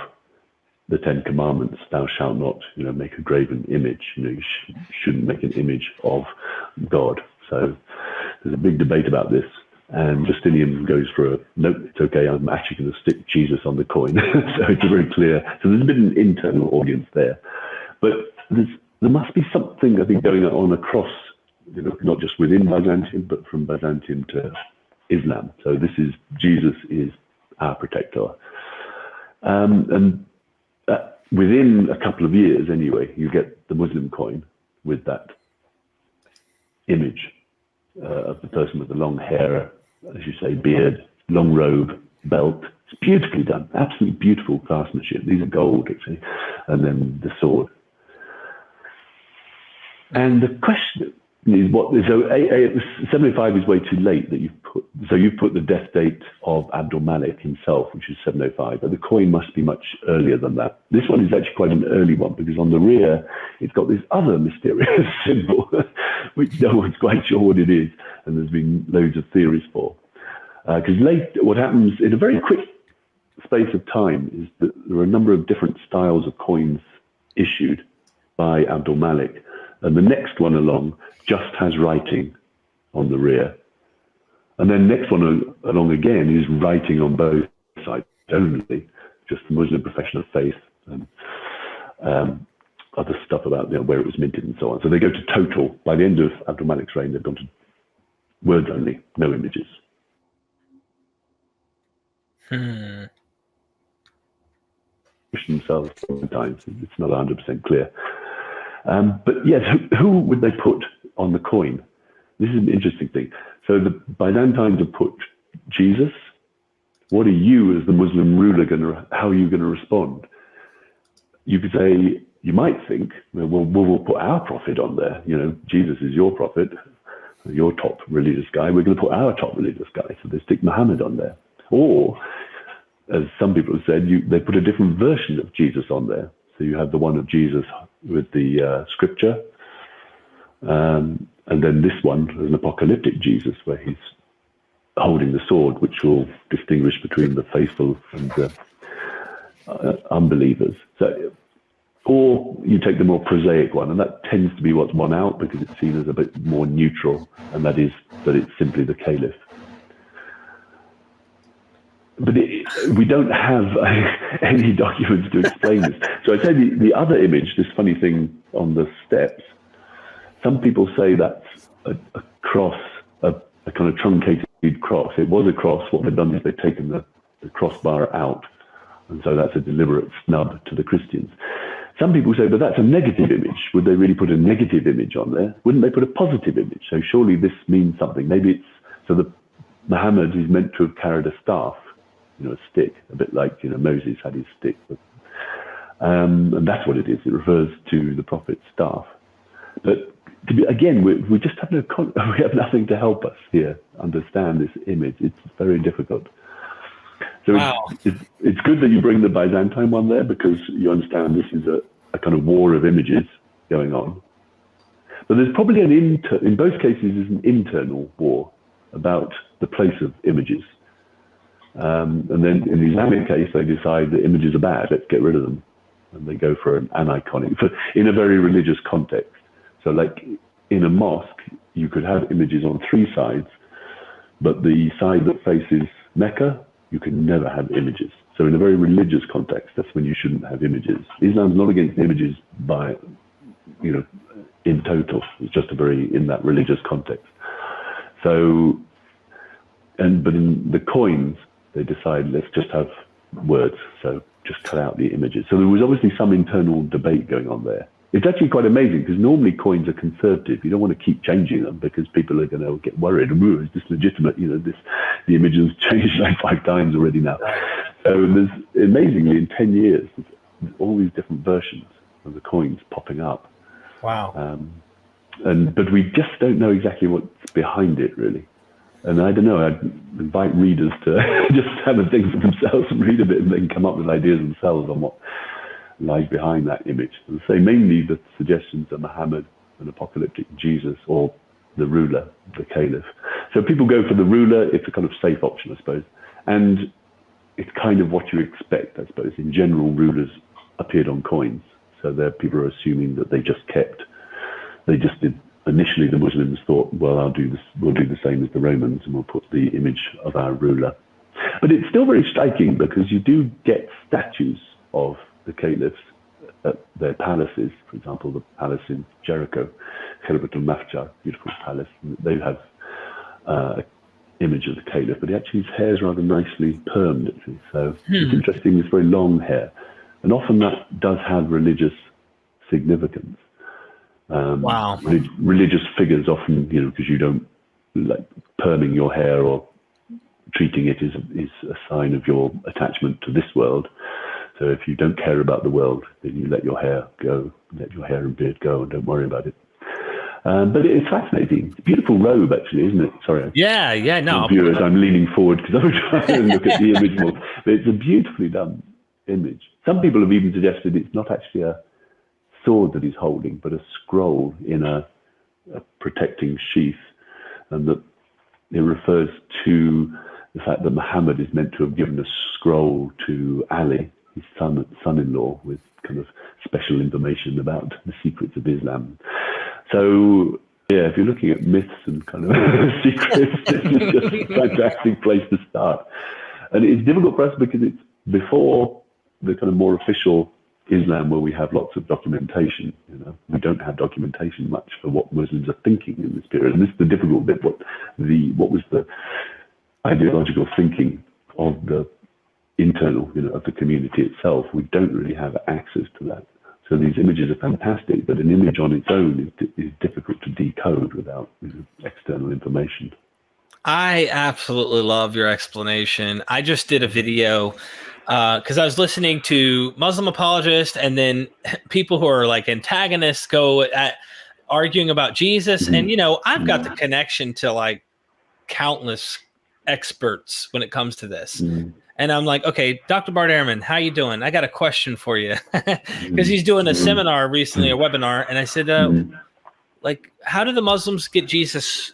the 10 Commandments? Thou shalt not, make a graven image. You shouldn't make an image of God. So there's a big debate about this. And Justinian goes for nope, it's okay, I'm actually going to stick Jesus on the coin. So it's very clear. So there's a bit of an internal audience there. But there must be something, I think, going on across, not just within Byzantium, but from Byzantium to Islam. So this is, Jesus is our protector. And within a couple of years, anyway, you get the Muslim coin with that image of the person with the long hair, as you say, beard, long robe, belt. It's beautifully done, absolutely beautiful craftsmanship. These are gold, actually, and then the sword. And the question is, so 705 is way too late that you've put the death date of Abdul Malik himself, which is 705, but the coin must be much earlier than that. This one is actually quite an early one, because on the rear, it's got this other mysterious symbol, which no one's quite sure what it is, and there's been loads of theories for. Because what happens in a very quick space of time is that there are a number of different styles of coins issued by Abdul Malik, and the next one along just has writing on the rear. And then next one along again is writing on both sides only, just the Muslim profession of faith and other stuff about where it was minted and so on. So they go to total. By the end of Abdul Malik's reign, they've gone to words only, no images. Themselves sometimes, it's not 100% clear. But yes, who would they put on the coin? This is an interesting thing. So the Byzantines have put Jesus. What are you as the Muslim ruler how are you going to respond? You could say, you might think, well, we'll put our prophet on there. Jesus is your prophet, your top religious guy. We're going to put our top religious guy. So they stick Muhammad on there. Or, as some people have said, they put a different version of Jesus on there. So you have the one of Jesus with the scripture, and then this one is an apocalyptic Jesus, where he's holding the sword, which will distinguish between the faithful and the unbelievers. So, or you take the more prosaic one, and that tends to be what's won out because it's seen as a bit more neutral, and that is that it's simply the Caliph. But we don't have any documents to explain this. So I say the other image, this funny thing on the steps, some people say that's a cross, a kind of truncated cross. It was a cross. What they've done is they've taken the crossbar out. And so that's a deliberate snub to the Christians. Some people say, but that's a negative image. Would they really put a negative image on there? Wouldn't they put a positive image? So surely this means something. Maybe it's, so the Muhammad is meant to have carried a staff, a stick, a bit like, Moses had his stick. And that's what it is. It refers to the prophet's staff. But again, we just have we have nothing to help us here understand this image. It's very difficult. So wow. It's good that you bring the Byzantine one there, because you understand this is a kind of war of images going on. But there's probably in both cases, there's an internal war about the place of images. And then in the Islamic case, they decide that images are bad, let's get rid of them. And they go for an iconic, in a very religious context. So like in a mosque, you could have images on three sides, but the side that faces Mecca, you can never have images. So in a very religious context, that's when you shouldn't have images. Islam's not against images by, in total. It's just in that religious context. So, but in the coins, they decide, let's just have words. So just cut out the images. So there was obviously some internal debate going on there. It's actually quite amazing, because normally coins are conservative. You don't want to keep changing them because people are going to get worried. Is this legitimate? The image has changed like 5 times already now. So there's, amazingly, in 10 years, there's all these different versions of the coins popping up. Wow. But we just don't know exactly what's behind it, really. And I don't know, I'd invite readers to just have a think for themselves and read a bit and then come up with ideas themselves on what lies behind that image. And say mainly the suggestions of Muhammad, an apocalyptic Jesus, or the ruler, the caliph. So people go for the ruler. It's a kind of safe option, I suppose. And it's kind of what you expect, I suppose. In general, rulers appeared on coins. So there people are assuming that they just did. Initially, the Muslims thought, well, we'll do the same as the Romans, and we'll put the image of our ruler. But it's still very striking because you do get statues of the caliphs at their palaces. For example, the palace in Jericho, Caliphate, beautiful palace. They have an image of the caliph, but actually his hair is rather nicely permed, actually. So it's interesting, this very long hair. And often that does have religious significance. Wow. Religious figures often, because you don't like perming your hair or treating it is a sign of your attachment to this world. So if you don't care about the world, then you let your hair go, let your hair and beard go, and don't worry about it. But it's fascinating. It's a beautiful robe, actually, isn't it? Sorry. Yeah, no. Viewers, I'm leaning forward because I'm trying to look at the image more. But it's a beautifully done image. Some people have even suggested it's not actually a sword that he's holding, but a scroll in a protecting sheath, and that it refers to the fact that Muhammad is meant to have given a scroll to Ali, his son-in-law, with kind of special information about the secrets of Islam. So, yeah, if you're looking at myths and kind of secrets, it's just a fantastic place to start. And it's difficult for us because it's before the kind of more official Islam, where we have lots of documentation. We don't have documentation much for what Muslims are thinking in this period, and this is the difficult bit. What was the ideological thinking of the internal, of the community itself? We don't really have access to that. So these images are fantastic, but an image on its own is difficult to decode without external information. I absolutely love your explanation. I just did a video because I was listening to Muslim apologists and then people who are like antagonists go at arguing about Jesus. And, I've got the connection to like countless experts when it comes to this. And I'm like, okay, Dr. Bart Ehrman, how you doing? I got a question for you. Because he's doing a seminar recently, a webinar. And I said, how do the Muslims get Jesus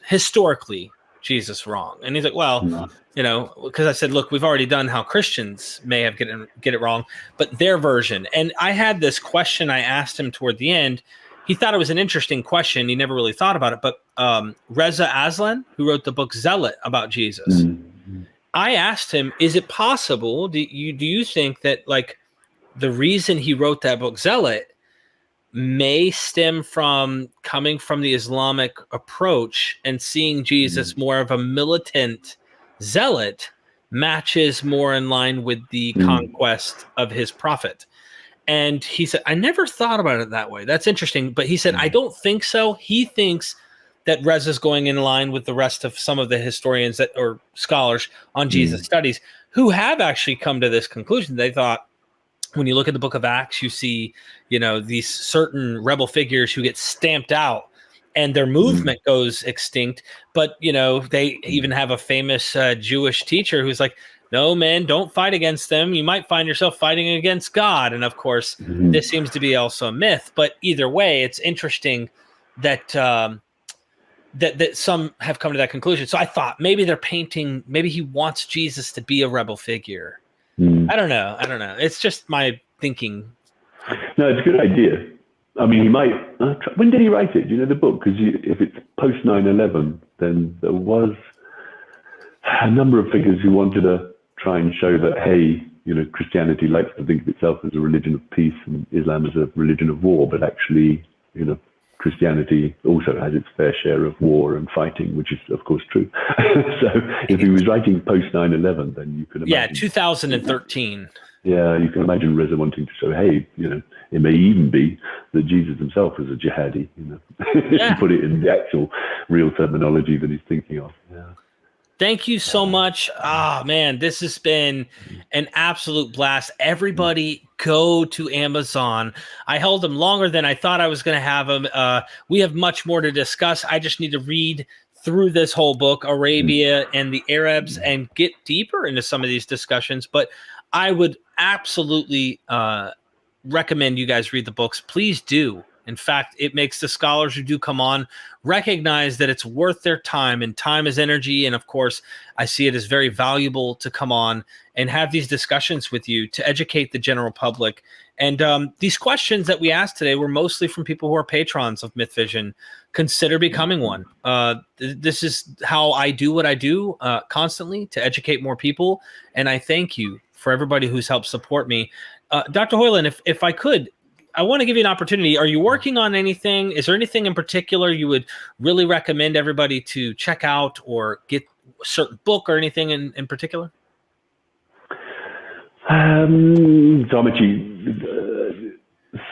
wrong? And he's like, well, because I said, look, we've already done how Christians may have get it wrong, but their version. And I had this question I asked him toward the end. He thought it was an interesting question. He never really thought about it. But Reza Aslan, who wrote the book Zealot about Jesus, I asked him, is it possible, do you think that like the reason he wrote that book Zealot may stem from coming from the Islamic approach and seeing Jesus more of a militant zealot matches more in line with the conquest of his prophet? And he said, I never thought about it that way. That's interesting. But he said, I don't think so. He thinks that Reza's going in line with the rest of some of the historians or scholars on Jesus studies who have actually come to this conclusion. They thought, when you look at the book of Acts, you see, these certain rebel figures who get stamped out and their movement goes extinct. But, they even have a famous Jewish teacher who's like, no, man, don't fight against them. You might find yourself fighting against God. And of course, this seems to be also a myth. But either way, it's interesting that that some have come to that conclusion. So I thought maybe maybe he wants Jesus to be a rebel figure. I don't know. It's just my thinking. No, it's a good idea. I mean, he might. When did he write it? Do you know the book? Because if it's post 9/11, then there was a number of figures who wanted to try and show that, hey, Christianity likes to think of itself as a religion of peace and Islam as a religion of war, but actually, Christianity also has its fair share of war and fighting, which is, of course, true. So if he was writing post 9/11, then you could imagine. Yeah, 2013. Yeah, you can imagine Reza wanting to show, hey, it may even be that Jesus himself was a jihadi, to put it in the actual real terminology that he's thinking of. Yeah. Thank you so much. Ah, man, this has been an absolute blast. Everybody go to Amazon. I held them longer than I thought I was going to have them. We have much more to discuss. I just need to read through this whole book, Arabia and the Arabs, and get deeper into some of these discussions. But I would absolutely recommend you guys read the books. Please do. In fact, it makes the scholars who do come on recognize that it's worth their time, and time is energy. And of course, I see it as very valuable to come on and have these discussions with you to educate the general public. And these questions that we asked today were mostly from people who are patrons of MythVision. Consider becoming one. This is how I do what I do constantly to educate more people. And I thank you for everybody who's helped support me. Dr. Hoyland, if I could, I want to give you an opportunity. Are you working on anything? Is there anything in particular you would really recommend everybody to check out or get a certain book or anything in particular? So I'm actually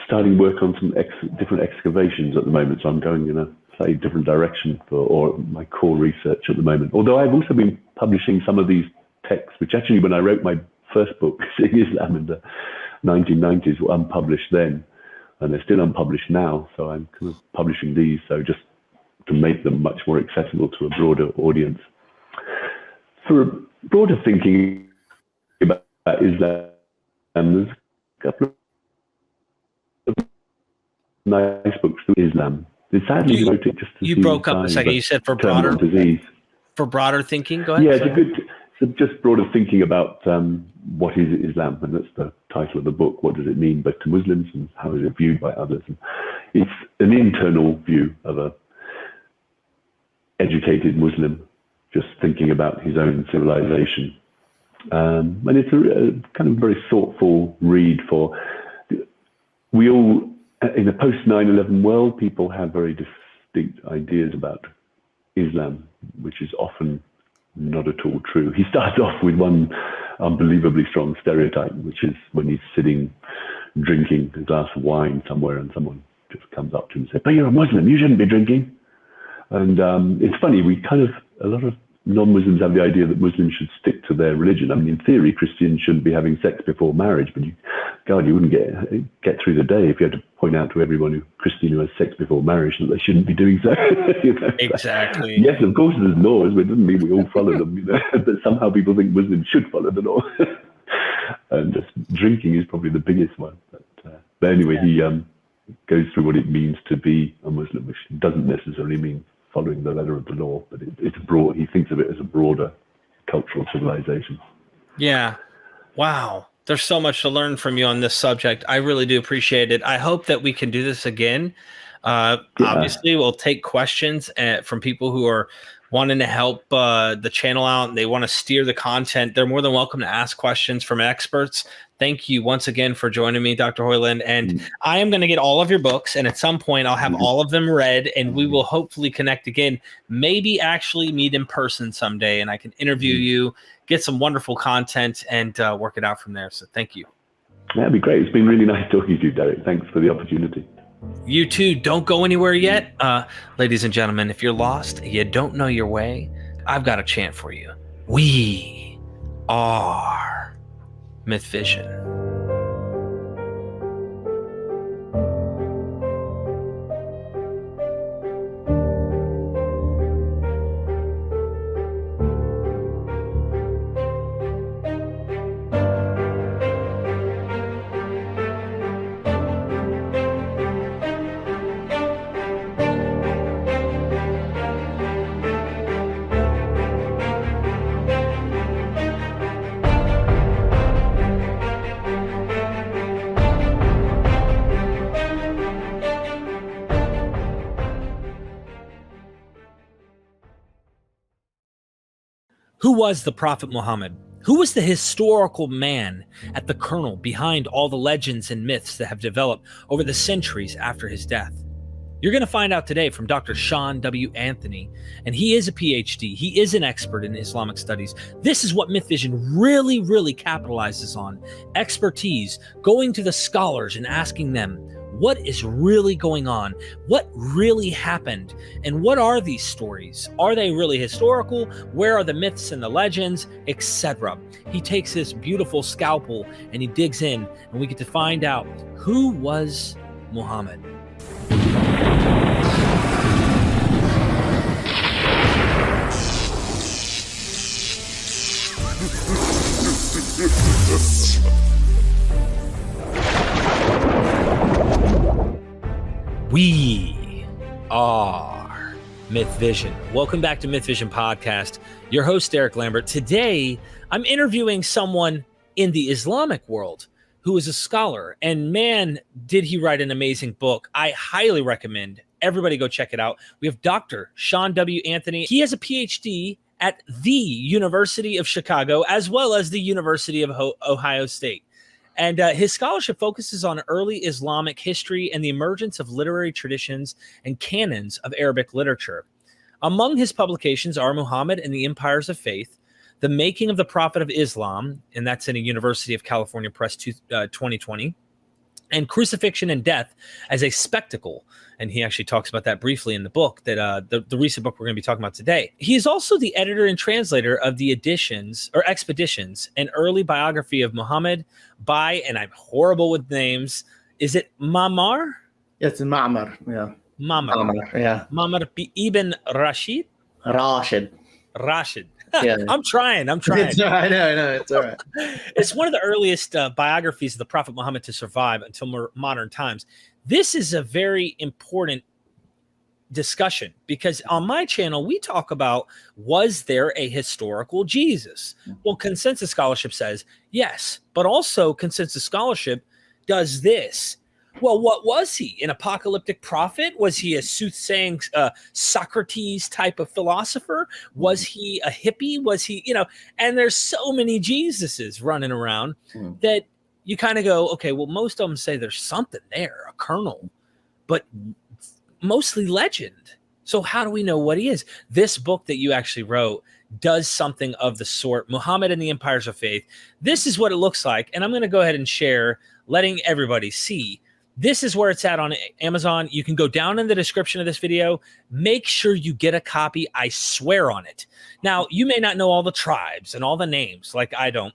starting work on some different excavations at the moment. So I'm going in a slightly different direction for my core research at the moment. Although I've also been publishing some of these texts, which actually when I wrote my first book, Seeing Islam in the 1990s, were unpublished then. And they're still unpublished now, so I'm kind of publishing these, so just to make them much more accessible to a broader audience. For broader thinking about Islam, there's a couple of nice books to Islam. Sadly, wrote it just to you broke up a second. You said for broader thinking. Go ahead. Yeah, it's just broader thinking about what is Islam, and that's the title of the book. What does it mean both to Muslims, and how is it viewed by others? And it's an internal view of a educated Muslim just thinking about his own civilization. And it's a kind of very thoughtful read for, we all, in a post 9/11 world, people have very distinct ideas about Islam, which is often not at all true. He starts off with one unbelievably strong stereotype, which is when he's sitting drinking a glass of wine somewhere and someone just comes up to him and says, "But you're a Muslim, you shouldn't be drinking." And it's funny, a lot of non-Muslims have the idea that Muslims should stick to their religion. I mean, in theory, Christians shouldn't be having sex before marriage, but you wouldn't get through the day if you had to point out to everyone Christian who has sex before marriage that they shouldn't be doing so. Exactly. Yes, of course there's laws, but it doesn't mean we all follow them. But somehow people think Muslims should follow the law. And just drinking is probably the biggest one. But anyway, he goes through what it means to be a Muslim, which doesn't necessarily mean following the letter of the law, but it's broad. He thinks of it as a broader cultural civilization. Yeah. Wow. There's so much to learn from you on this subject. I really do appreciate it. I hope that we can do this again. Obviously, we'll take questions from people who are wanting to help the channel out and they want to steer the content. They're more than welcome to ask questions from experts. Thank you once again for joining me, Dr. Hoyland. And I am going to get all of your books, and at some point I'll have all of them read, and we will hopefully connect again, maybe actually meet in person someday, and I can interview you, get some wonderful content, and work it out from there. So thank you. That'd be great. It's been really nice talking to you, Derek. Thanks for the opportunity. You too. Don't go anywhere yet. Ladies and gentlemen, if you're lost, you don't know your way, I've got a chant for you. We are MythVision. Who was the Prophet Muhammad? Who was the historical man at the kernel behind all the legends and myths that have developed over the centuries after his death? You're going to find out today from Dr. Sean W. Anthony, and he is a PhD. He is an expert in Islamic studies. This is what MythVision really capitalizes on. Expertise, going to the scholars and asking them, what is really going on, what really happened, and what are these stories? Are they really historical? Where are the myths and the legends, etc.? He takes this beautiful scalpel and he digs in, and we get to find out who was Muhammad. We are MythVision. Welcome back to MythVision Podcast. Your host, Eric Lambert. Today, I'm interviewing someone in the Islamic world who is a scholar. And man, did he write an amazing book. I highly recommend everybody go check it out. We have Dr. Sean W. Anthony. He has a PhD at the University of Chicago, as well as the University of Ohio State. And his scholarship focuses on early Islamic history and the emergence of literary traditions and canons of Arabic literature. Among his publications are Muhammad and the Empires of Faith, The Making of the Prophet of Islam, and that's in a University of California Press 2020, and Crucifixion and Death as a Spectacle. And he actually talks about that briefly in the book, that the recent book we're going to be talking about today. He is also the editor and translator of the Expeditions, an early biography of Muhammad by, and I'm horrible with names, is it Ma'mar? It's Ma'mar, yeah. Ma'mar, yeah. Ma'mar ibn Rashid? Rashid. Yeah. I'm trying. I know. It's all right. It's one of the earliest biographies of the Prophet Muhammad to survive until more modern times. This is a very important discussion because on my channel, we talk about, was there a historical Jesus? Well, consensus scholarship says yes, but also consensus scholarship does this. Well, what was he? An apocalyptic prophet? Was he a soothsaying Socrates type of philosopher? Was he a hippie? Was he, and there's so many Jesuses running around that you kind of go, okay, well, most of them say there's something there, a kernel, but mostly legend. So how do we know what he is? This book that you actually wrote does something of the sort. Muhammad and the Empires of Faith. This is what it looks like. And I'm going to go ahead and share, letting everybody see. This is where it's at on Amazon. You can go down in the description of this video. Make sure you get a copy. I swear on it. Now, you may not know all the tribes and all the names like I don't,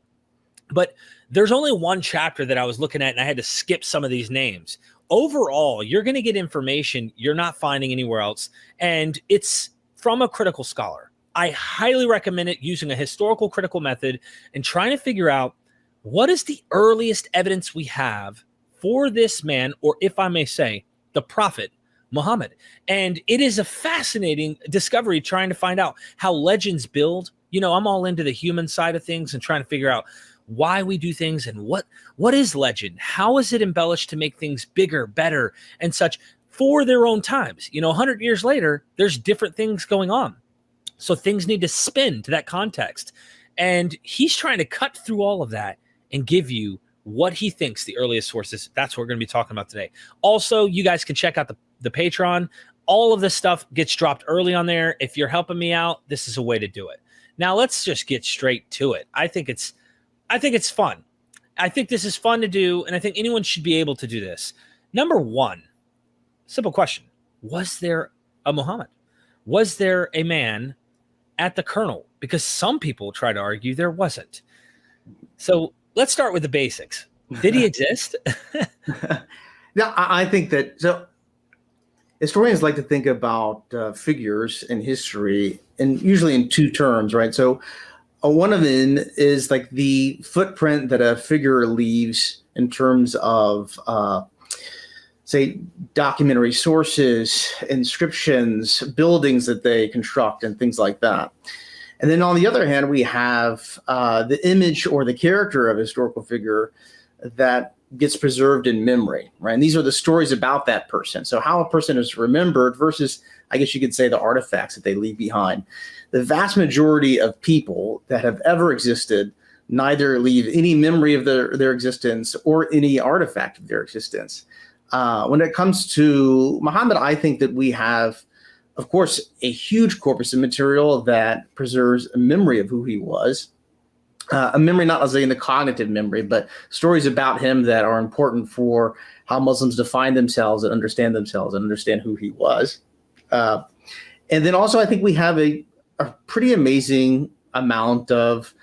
but there's only one chapter that I was looking at and I had to skip some of these names. Overall, you're going to get information you're not finding anywhere else. And it's from a critical scholar. I highly recommend it, using a historical critical method and trying to figure out what is the earliest evidence we have for this man, or if I may say, the Prophet Muhammad. And it is a fascinating discovery trying to find out how legends build. I'm all into the human side of things and trying to figure out why we do things and what is legend? How is it embellished to make things bigger, better, and such for their own times? 100 years later, there's different things going on. So things need to spin to that context. And he's trying to cut through all of that and give you what he thinks the earliest sources. That's what we're going to be talking about today. Also, you guys can check out the Patreon. All of this stuff gets dropped early on there. If you're helping me out, this is a way to do it. Now, let's just get straight to it. I think it's fun. I think this is fun to do, and I think anyone should be able to do this. Number one, simple question. Was there a Muhammad? Was there a man at the kernel? Because some people try to argue there wasn't. So let's start with the basics. Did he exist? Yeah, I think that, so historians like to think about figures in history, and usually in two terms, right? So one of them is like the footprint that a figure leaves in terms of, say, documentary sources, inscriptions, buildings that they construct, and things like that. And then on the other hand, we have the image or the character of a historical figure that gets preserved in memory, right? And these are the stories about that person. So how a person is remembered versus, I guess you could say, the artifacts that they leave behind. The vast majority of people that have ever existed neither leave any memory of their existence or any artifact of their existence. When it comes to Muhammad, I think that we have, of course, a huge corpus of material that preserves a memory of who he was. a memory not necessarily in the cognitive memory, but stories about him that are important for how Muslims define themselves and understand who he was. And then also, I think we have a pretty amazing amount of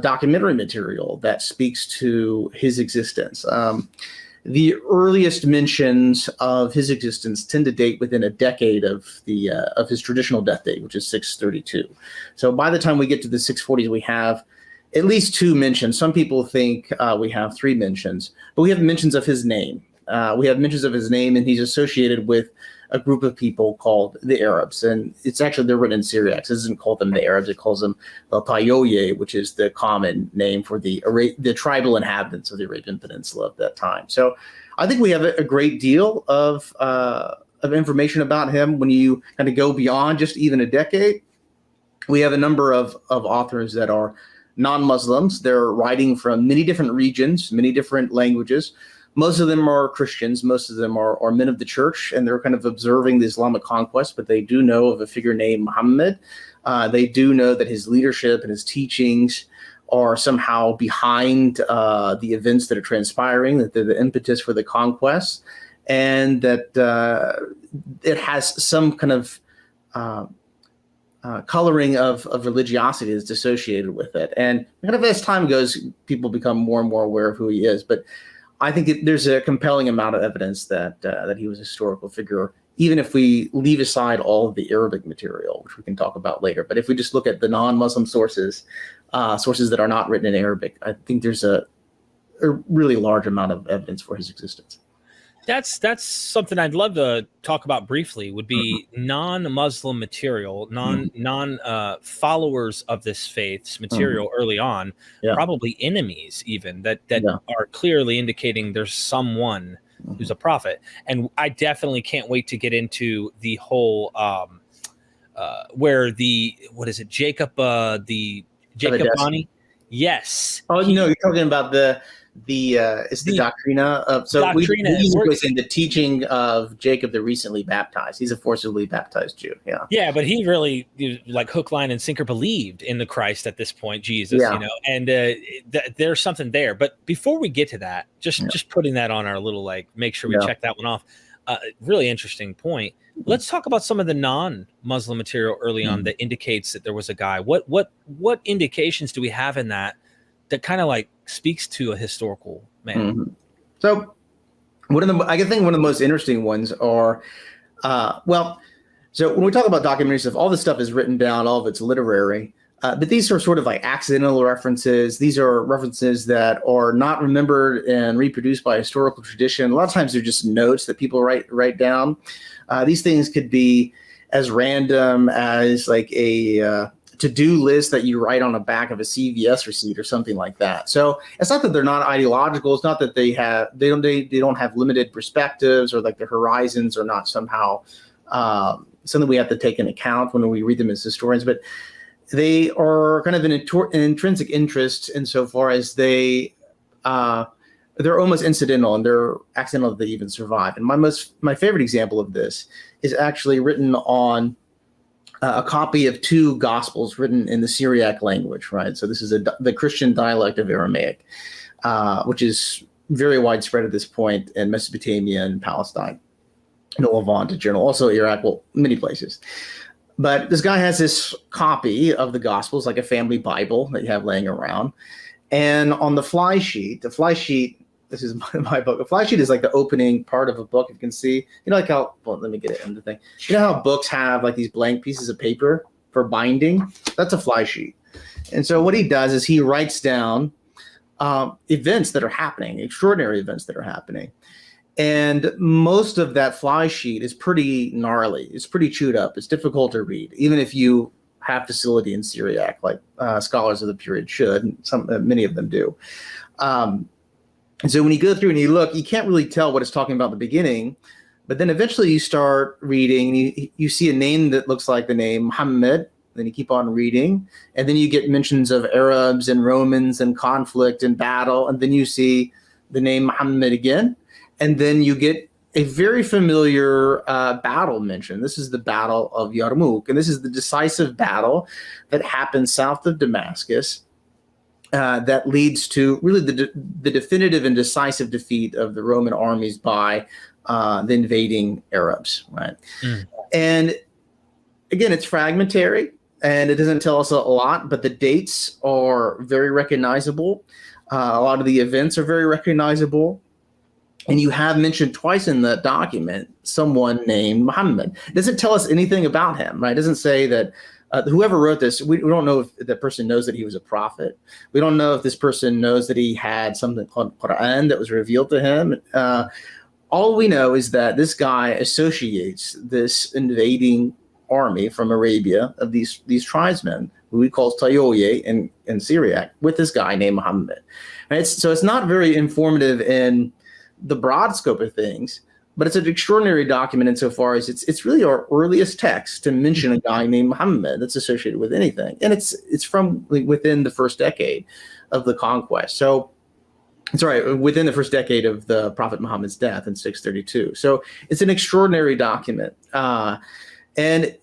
documentary material that speaks to his existence. The earliest mentions of his existence tend to date within a decade of his traditional death date, which is 632. So by the time we get to the 640s, we have at least 2 mentions. Some people think we have 3 mentions, but we have mentions of his name. And he's associated with a group of people called the Arabs. And it's actually, they're written in Syriac. So it doesn't call them the Arabs. It calls them the Tayoye, which is the common name for the tribal inhabitants of the Arabian Peninsula at that time. So I think we have a great deal of information about him when you kind of go beyond just even a decade. We have a number of authors that are non-Muslims. They're writing from many different regions, many different languages. Most of them are Christians. Most of them are men of the church, and they're kind of observing the Islamic conquest, but they do know of a figure named Muhammad. They do know that his leadership and his teachings are somehow behind the events that are transpiring, that they're the impetus for the conquest, and that it has some kind of coloring of religiosity that's associated with it. And kind of as time goes, people become more and more aware of who he is. But I think there's a compelling amount of evidence that he was a historical figure, even if we leave aside all of the Arabic material, which we can talk about later. But if we just look at the non-Muslim sources that are not written in Arabic, I think there's a really large amount of evidence for his existence. That's something I'd love to talk about briefly, would be non-Muslim material, non followers of this faith's material early on, probably enemies even that are clearly indicating there's someone who's a prophet. And I definitely can't wait to get into the whole where Jacob Bani? Yes. Oh, you're talking about the Doctrina of, so Doctrina, was in the teaching of Jacob the recently baptized. He's a forcibly baptized Jew. Yeah, but he really, like hook, line, and sinker, believed in the Christ at this point, Jesus. And there's something there. But before we get to that, just putting that on our little, make sure we check that one off. Really interesting point. Let's talk about some of the non-Muslim material early on that indicates that there was a guy. What indications do we have in that kind of speaks to a historical man? So I think one of the most interesting ones are, so when we talk about documentary stuff, all this stuff is written down, all of it's literary, but these are sort of accidental references. These are references that are not remembered and reproduced by historical tradition. A lot of times they're just notes that people write down. These things could be as random as a to-do list that you write on the back of a CVS receipt or something like that. So it's not that they're not ideological. It's not that they don't have limited perspectives, or their horizons are not somehow something we have to take into account when we read them as historians. But they are kind of an intrinsic interest insofar as they're almost incidental, and they're accidental that they even survive. And my favorite example of this is actually written on a copy of 2 Gospels written in the Syriac language, right? So this is the Christian dialect of Aramaic, which is very widespread at this point in Mesopotamia and Palestine, in the Levant in general, also Iraq, many places. But this guy has this copy of the Gospels, like a family Bible that you have laying around. And on the fly sheet, this is my book. A fly sheet is the opening part of a book. You can see, let me get it in the thing. You know how books have these blank pieces of paper for binding? That's a fly sheet. And so what he does is he writes down events that are happening, extraordinary events that are happening. And most of that fly sheet is pretty gnarly. It's pretty chewed up. It's difficult to read, even if you have facility in Syriac, like scholars of the period should. Many of them do. And so when you go through and you look, you can't really tell what it's talking about in the beginning, but then eventually you start reading and you see a name that looks like the name Muhammad. Then you keep on reading, and then you get mentions of Arabs and Romans and conflict and battle, and then you see the name Muhammad again, and then you get a very familiar battle mentioned. This is the Battle of Yarmouk, and this is the decisive battle that happened south of Damascus that leads to really the definitive and decisive defeat of the Roman armies by the invading Arabs, right? And again, it's fragmentary and it doesn't tell us a lot, but the dates are very recognizable. A lot of the events are very recognizable. And you have mentioned twice in the document someone named Muhammad. It doesn't tell us anything about him, right? It doesn't say that whoever wrote this, we don't know if that person knows that he was a prophet. We don't know if this person knows that he had something called Quran that was revealed to him. All we know is that this guy associates this invading army from Arabia of these tribesmen, who he calls Tayoye in Syriac, with this guy named Muhammad. Right? So it's not very informative in the broad scope of things, but it's an extraordinary document insofar as it's really our earliest text to mention a guy named Muhammad that's associated with anything, and it's from within the first decade of the conquest. So, sorry, within the first decade of the Prophet Muhammad's death in 632. So it's an extraordinary document, and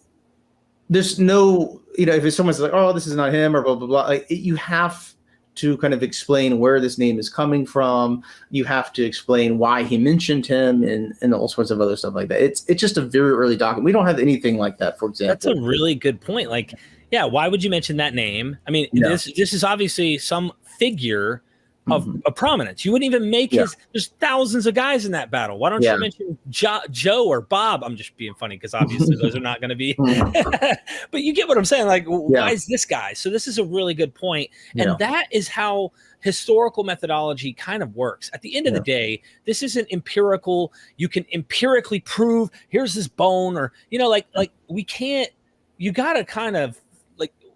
there's no, if someone's like, oh, this is not him or blah blah blah, you have to kind of explain where this name is coming from. You have to explain why he mentioned him and all sorts of other stuff like that. It's just a very early document. We don't have anything like that, for example. That's a really good point. Like, yeah, why would you mention that name? I mean, this is obviously some figure of prominence. You wouldn't even make there's thousands of guys in that battle. Why don't you mention Joe or Bob? I'm just being funny because obviously those are not going to be, but you get what I'm saying. Like, why is this guy? So this is a really good point. And that is how historical methodology kind of works. At the end of the day, this isn't empirical. You can empirically prove here's this bone, or, like we can't, you got to kind of,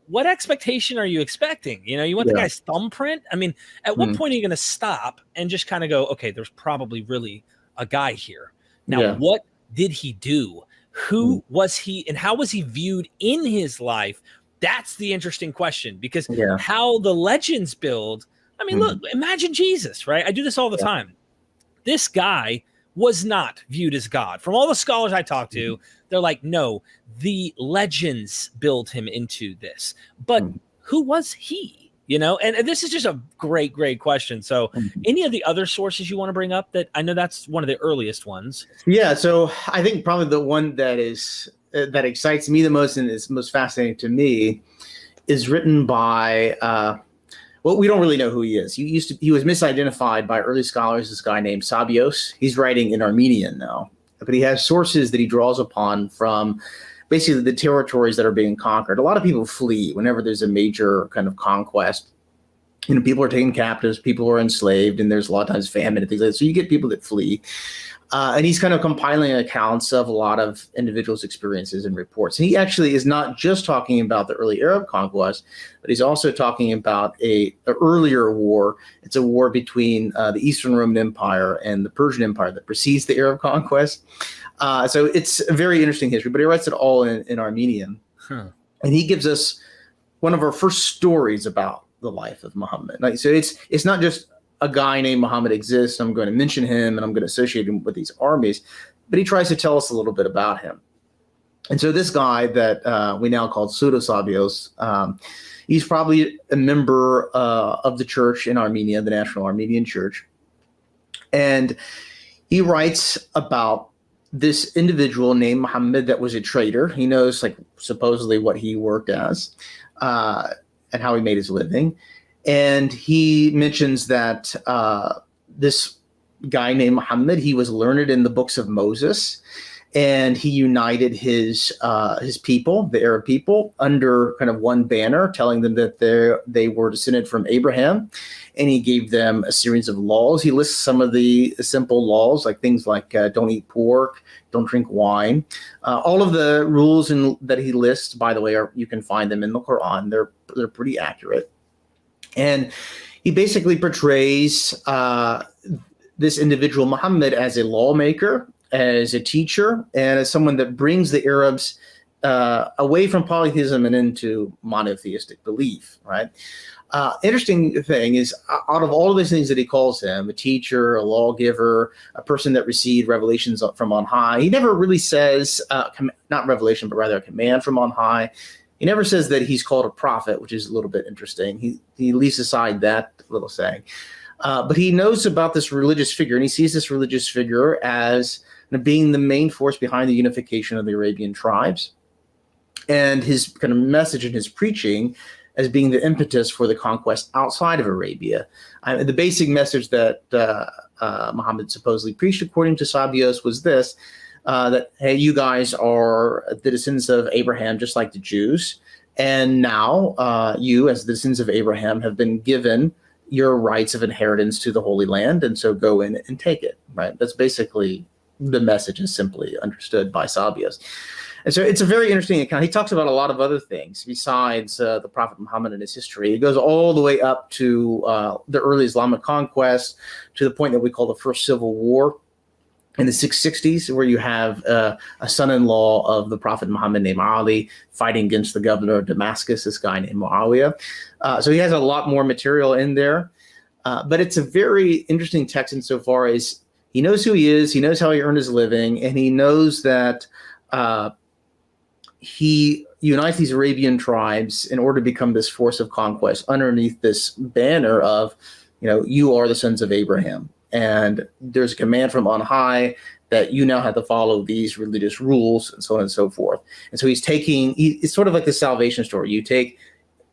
what expectation are you expecting? You want the guy's thumbprint? I mean, at what point are you going to stop and just kind of go, okay, there's probably really a guy here. Now, what did he do? Who was he, and how was he viewed in his life? That's the interesting question, because how the legends build. I mean, look, imagine Jesus, right? I do this all the time. This guy was not viewed as God. From all the scholars I talk to, they're like, no, the legends build him into this. But who was he? And this is just a great, great question. So any of the other sources you want to bring up? That I know that's one of the earliest ones. Yeah, so I think probably the one that excites me the most and is most fascinating to me is written by well, we don't really know who he is. He was misidentified by early scholars, this guy named Sabios. He's writing in Armenian now, but he has sources that he draws upon from basically the territories that are being conquered. A lot of people flee whenever there's a major kind of conquest. People are taken captives, people are enslaved, and there's a lot of times famine and things like that. So you get people that flee. And he's kind of compiling accounts of a lot of individuals' experiences and reports. And he actually is not just talking about the early Arab conquest, but he's also talking about an earlier war. It's a war between the Eastern Roman Empire and the Persian Empire that precedes the Arab conquest. So it's a very interesting history, but he writes it all in Armenian. And he gives us one of our first stories about the life of Muhammad. So it's not just a guy named Muhammad exists, I'm going to mention him and I'm going to associate him with these armies, but he tries to tell us a little bit about him. And so this guy that we now call Pseudo-Sabios, he's probably a member of the church in Armenia, the National Armenian Church. And he writes about this individual named Muhammad that was a traitor. He knows, supposedly what he worked as and how he made his living. And he mentions that this guy named Muhammad, he was learned in the books of Moses, and he united his people, the Arab people, under kind of one banner, telling them that they were descended from Abraham. And he gave them a series of laws. He lists some of the simple laws, things like don't eat pork, don't drink wine. All of the rules that he lists, by the way, you can find them in the Quran. They're pretty accurate. And he basically portrays this individual Muhammad as a lawmaker, as a teacher, and as someone that brings the Arabs away from polytheism and into monotheistic belief, right? Interesting thing is, out of all of these things that he calls him, a teacher, a lawgiver, a person that received revelations from on high, he never really says, not revelation, but rather a command from on high. He never says that he's called a prophet, which is a little bit interesting. He leaves aside that little saying. But he knows about this religious figure, and he sees this religious figure as being the main force behind the unification of the Arabian tribes, and his kind of message and his preaching as being the impetus for the conquest outside of Arabia. The basic message that Muhammad supposedly preached, according to Sabios, was this, that, hey, you guys are the descendants of Abraham, just like the Jews. And now you, as the descendants of Abraham, have been given your rights of inheritance to the Holy Land. And so go in and take it, right? That's basically the message, is simply understood by Sabios. And so it's a very interesting account. He talks about a lot of other things besides the Prophet Muhammad and his history. It goes all the way up to the early Islamic conquest, to the point that we call the First Civil War in the 660s, where you have a son-in-law of the Prophet Muhammad named Ali fighting against the governor of Damascus, this guy named Muawiyah. So he has a lot more material in there. But it's a very interesting text insofar as he knows who he is, he knows how he earned his living, and he knows that he unites these Arabian tribes in order to become this force of conquest underneath this banner of, you are the sons of Abraham. And there's a command from on high that you now have to follow these religious rules, and so on and so forth. And so it's sort of like the salvation story. You take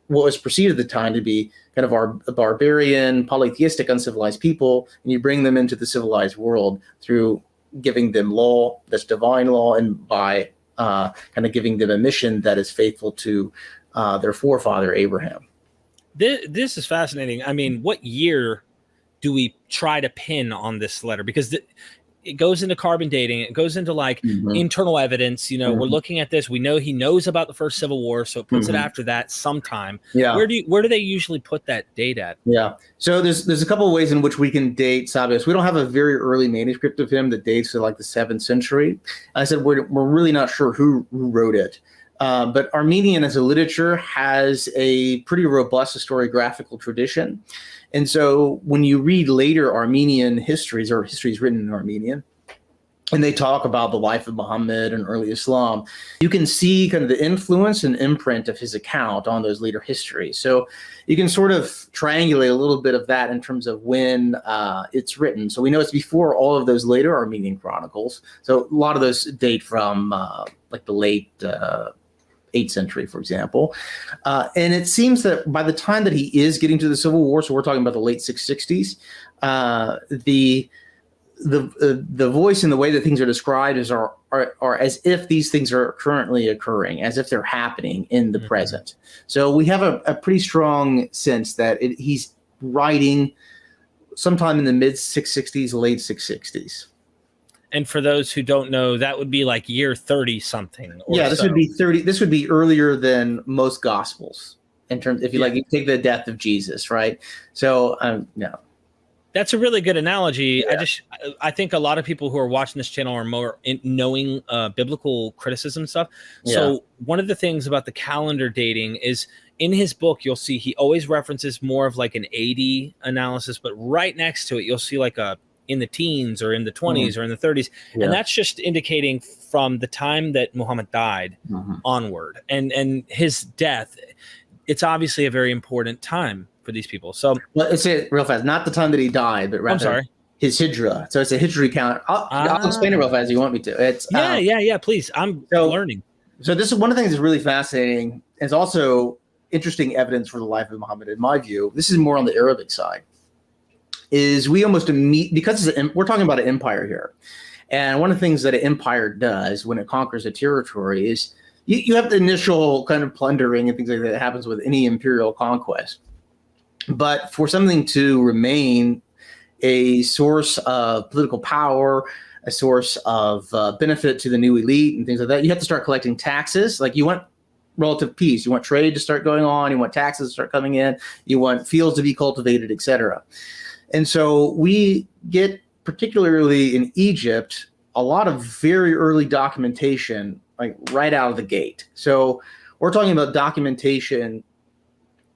what was perceived at the time to be kind of a barbarian, polytheistic, uncivilized people, and you bring them into the civilized world through giving them law that's divine law, and by kind of giving them a mission that is faithful to their forefather Abraham. This is fascinating. I mean, what year do we try to pin on this letter? Because it goes into carbon dating. It goes into like internal evidence. We're looking at this. We know he knows about the First Civil War, so it puts it after that sometime. Yeah. Where do they usually put that date at? Yeah. So there's a couple of ways in which we can date Sabios. We don't have a very early manuscript of him that dates to like the 7th century. I said we're really not sure who wrote it. But Armenian as a literature has a pretty robust historiographical tradition. And so when you read later Armenian histories, or histories written in Armenian, and they talk about the life of Muhammad and early Islam, you can see kind of the influence and imprint of his account on those later histories. So you can sort of triangulate a little bit of that in terms of when it's written. So we know it's before all of those later Armenian chronicles. So a lot of those date from like the late 8th century, for example. And it seems that by the time that he is getting to the Civil War, so we're talking about the late 660s, the voice and the way that things are described are as if these things are currently occurring, as if they're happening in the present. So we have a pretty strong sense that he's writing sometime in the mid 660s, late 660s. And for those who don't know, that would be like year 30 something. This would be 30. This would be earlier than most gospels in terms, if you you take the death of Jesus, right? So, That's a really good analogy. Yeah. I think a lot of people who are watching this channel are more knowing biblical criticism stuff. Yeah. So one of the things about the calendar dating is in his book, you'll see he always references more of like an 80 analysis, but right next to it, you'll see like in the teens or in the 20s or in the 30s. Yeah. And that's just indicating from the time that Muhammad died onward and his death. It's obviously a very important time for these people. So let's say it real fast, not the time that he died, but rather his hijra. So it's a hijri count. I'll explain it real fast if you want me to. It's please. I'm learning. So this is one of the things that's really fascinating. It's also interesting evidence for the life of Muhammad, in my view. This is more on the Arabic side. Is we almost because we're talking about an empire here, and one of the things that an empire does when it conquers a territory is you have the initial kind of plundering and things like that happens with any imperial conquest. But for something to remain a source of political power, a source of benefit to the new elite and things like that, you have to start collecting taxes. Like you want relative peace, you want trade to start going on, you want taxes to start coming in, you want fields to be cultivated, etc. And so we get, particularly in Egypt, a lot of very early documentation, like right out of the gate. So we're talking about documentation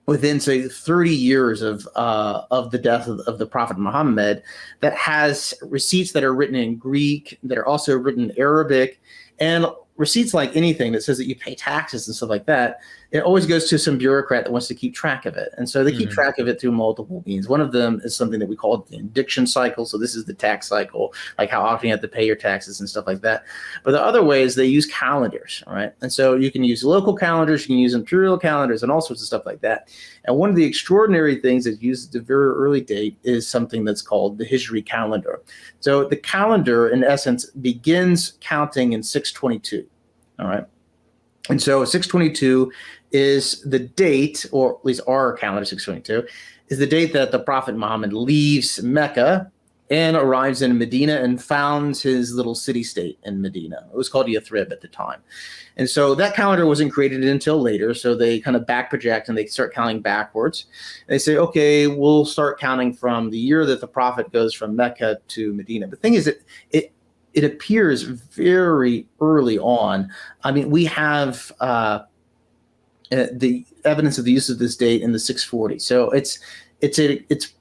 within, say, 30 years of the death of the Prophet Muhammad that has receipts that are written in Greek, that are also written in Arabic, and receipts, like anything that says that you pay taxes and stuff like that, it always goes to some bureaucrat that wants to keep track of it. And so they keep track of it through multiple means. One of them is something that we call the indiction cycle. So this is the tax cycle, like how often you have to pay your taxes and stuff like that. But the other way is they use calendars, all right? And so you can use local calendars, you can use imperial calendars, and all sorts of stuff like that. And one of the extraordinary things that uses the very early date is something that's called the Hijri calendar. So the calendar, in essence, begins counting in 622, all right? And so 622 is the date, or at least our calendar 622, is the date that the Prophet Muhammad leaves Mecca and arrives in Medina and founds his little city-state in Medina. It was called Yathrib at the time. And so that calendar wasn't created until later, so they kind of back project and they start counting backwards. They say, okay, we'll start counting from the year that the Prophet goes from Mecca to Medina. The thing is that it appears very early on. I mean, we have the evidence of the use of this date in the 640. So it's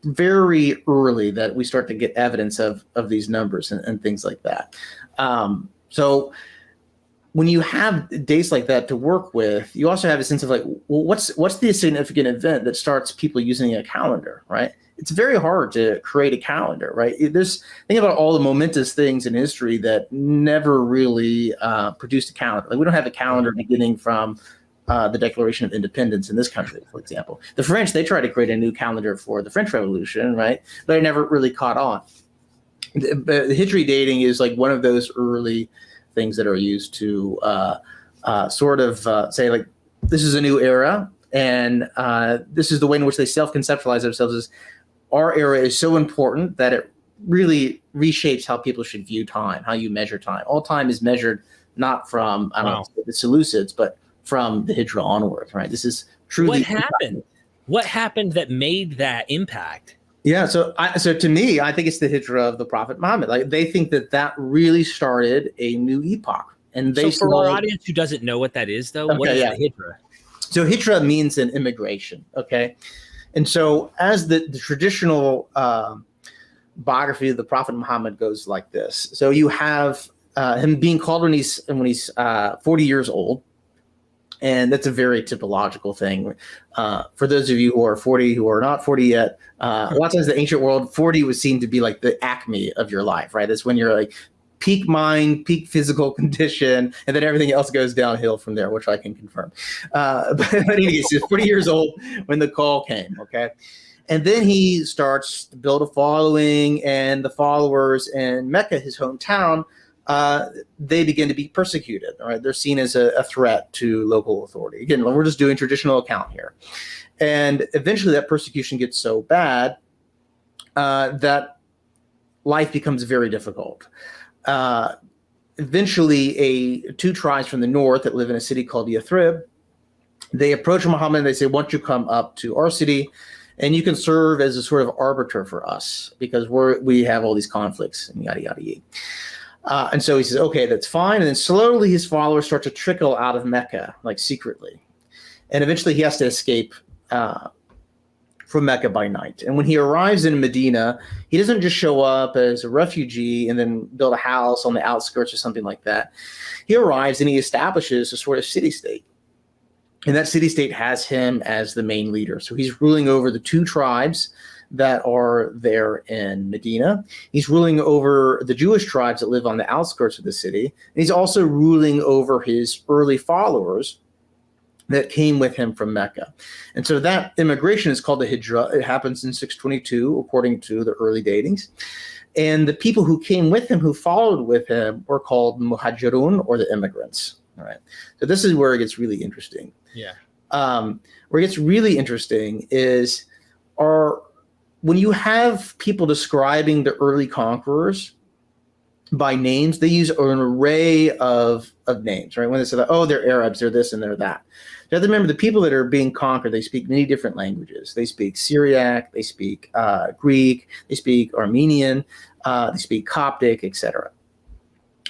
very early that we start to get evidence of these numbers and things like that. So when you have dates like that to work with, you also have a sense of like, well, what's the significant event that starts people using a calendar, right? It's very hard to create a calendar, right? Think about all the momentous things in history that never really produced a calendar. Like we don't have a calendar beginning from the Declaration of Independence in this country, for example. The French, they tried to create a new calendar for the French Revolution, right? But it never really caught on. But the Hijri dating is like one of those early things that are used to say like, this is a new era, and this is the way in which they self-conceptualize themselves as our era is so important that it really reshapes how people should view time, how you measure time. All time is measured not from the Seleucids, but from the Hijra onward, right? This is truly what happened. What happened that made that impact? Yeah, so to me, I think it's the Hijra of the Prophet Muhammad. Like they think that really started a new epoch, and they. So for our audience who doesn't know what that is, though, what is the Hijra? So Hijra means an immigration. Okay. And so as the traditional biography of the Prophet Muhammad goes like this. So you have him being called when he's 40 years old. And that's a very typological thing. For those of you who are 40, who are not 40 yet, a lot of times in the ancient world, 40 was seen to be like the acme of your life, right? That's when you're like peak mind, peak physical condition, and then everything else goes downhill from there, which I can confirm. But anyways, he's 40 years old when the call came, okay? And then he starts to build a following, and the followers in Mecca, his hometown, they begin to be persecuted, all right? They're seen as a threat to local authority. Again, we're just doing traditional account here. And eventually that persecution gets so bad that life becomes very difficult. Eventually, two tribes from the north that live in a city called Yathrib, they approach Muhammad and they say, "Why don't you come up to our city, and you can serve as a sort of arbiter for us because we have all these conflicts," and yada yada yada. And so he says, "Okay, that's fine." And then slowly his followers start to trickle out of Mecca, like secretly, and eventually he has to escape from Mecca by night. And when he arrives in Medina, he doesn't just show up as a refugee and then build a house on the outskirts or something like that. He arrives and he establishes a sort of city-state. And that city-state has him as the main leader. So he's ruling over the two tribes that are there in Medina. He's ruling over the Jewish tribes that live on the outskirts of the city. And he's also ruling over his early followers that came with him from Mecca. And so that immigration is called the Hijra. It happens in 622, according to the early datings. And the people who came with him, who followed with him, were called Muhajirun, or the immigrants. All right. So this is where it gets really interesting. Yeah. Where it gets really interesting is when you have people describing the early conquerors by names, they use an array of names, right? When they say, oh, they're Arabs, they're this and they're that. You have to remember the people that are being conquered, they speak many different languages. They speak Syriac, they speak Greek, they speak Armenian, they speak Coptic, etc.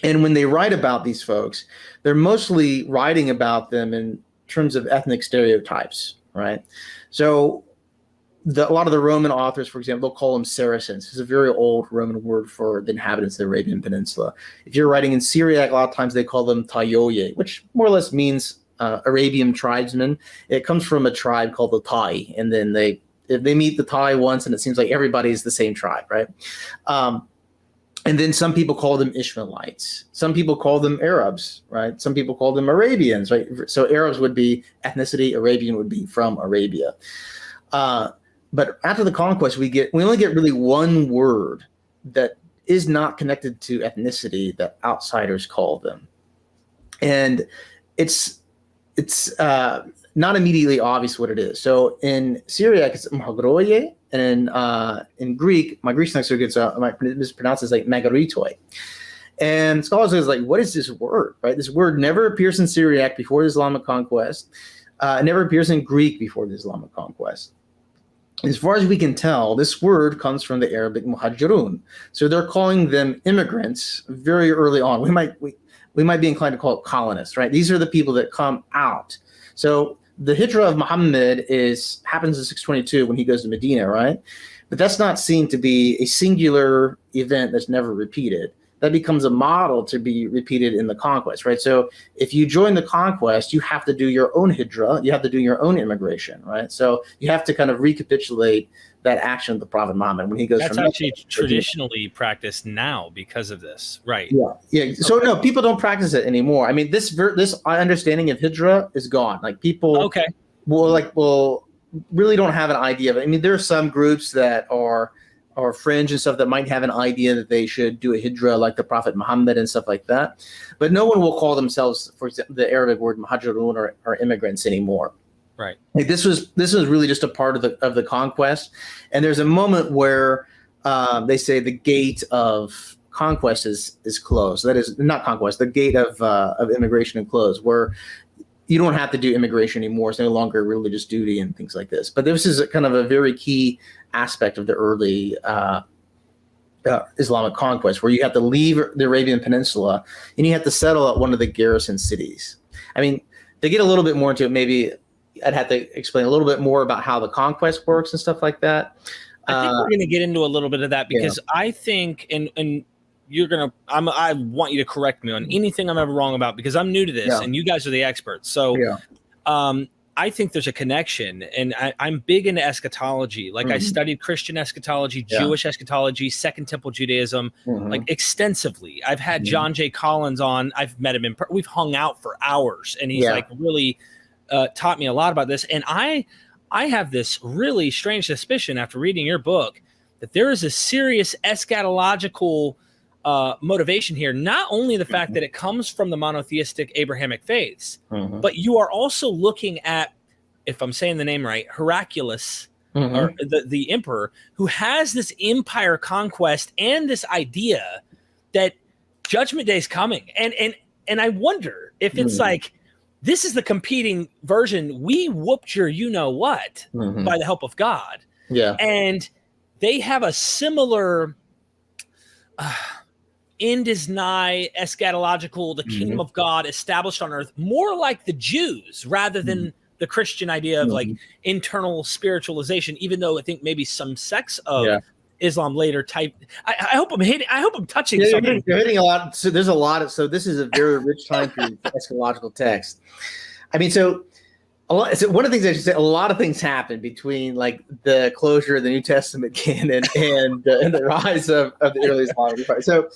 And when they write about these folks, they're mostly writing about them in terms of ethnic stereotypes, right? So a lot of the Roman authors, for example, they'll call them Saracens. It's a very old Roman word for the inhabitants of the Arabian Peninsula. If you're writing in Syriac, a lot of times they call them Tayoye, which more or less means Arabian tribesmen. It comes from a tribe called the Tai, and then they meet the Tai once, and it seems like everybody's the same tribe, right? And then some people call them Ishmaelites. Some people call them Arabs, right? Some people call them Arabians, right? So Arabs would be ethnicity, Arabian would be from Arabia. But after the conquest, we only get really one word that is not connected to ethnicity that outsiders call them, and it's not immediately obvious what it is. So in Syriac, it's mhagroye, and in Greek, my Greek textbook might mispronounce it like magaritoi. And scholars are like, what is this word, right? This word never appears in Syriac before the Islamic conquest. It never appears in Greek before the Islamic conquest. As far as we can tell, this word comes from the Arabic muhajirun. So they're calling them immigrants very early on. We might be inclined to call it colonists, right? These are the people that come out. So the hijrah of Muhammad happens in 622 when he goes to Medina, right? But that's not seen to be a singular event that's never repeated. That becomes a model to be repeated in the conquest, right? So if you join the conquest, you have to do your own hijrah, you have to do your own immigration, right? So you have to kind of recapitulate that action of the Prophet Muhammad when he goes. That's from actually traditionally practiced now because of this, right? Yeah. So no, people don't practice it anymore. I mean, this understanding of hijrah is gone. Like people, will really don't have an idea of it. I mean, there are some groups that are fringe and stuff that might have an idea that they should do a hijrah like the Prophet Muhammad and stuff like that. But no one will call themselves, for example, the Arabic word muhajirun or immigrants anymore. Right. Like this was really just a part of the conquest. And there's a moment where they say the gate of conquest is closed. That is not conquest, the gate of immigration is closed, where you don't have to do immigration anymore. It's no longer a religious duty and things like this. But this is a kind of a very key aspect of the early Islamic conquest, where you have to leave the Arabian Peninsula and you have to settle at one of the garrison cities. I mean, to get a little bit more into it, maybe I'd have to explain a little bit more about how the conquest works and stuff like that. I think we're going to get into a little bit of that because I think, and you're going to, I want you to correct me on anything I'm ever wrong about, because I'm new to this and you guys are the experts. So I think there's a connection, and I'm big into eschatology. Like I studied Christian eschatology, Jewish eschatology, Second Temple Judaism, like extensively. I've had John J. Collins on. I've met him we've hung out for hours, and he's like really taught me a lot about this. And I have this really strange suspicion after reading your book that there is a serious eschatological motivation here. Not only the fact that it comes from the monotheistic Abrahamic faiths, but you are also looking at, if I'm saying the name right, Heraclius, or the emperor, who has this empire conquest and this idea that Judgment Day is coming. And I wonder if it's like, this is the competing version. We whooped your you-know-what by the help of God. Yeah. And they have a similar end is nigh, eschatological, the kingdom of God established on earth, more like the Jews rather than the Christian idea of like internal spiritualization, even though I think maybe some sects of Islam later type. I hope I'm touching something. You're hitting a lot. So there's a lot of, so this is a very rich time period for eschatological text. I mean, so one of the things I should say, a lot of things happen between like the closure of the New Testament canon and the rise of the early Islamic Empire. So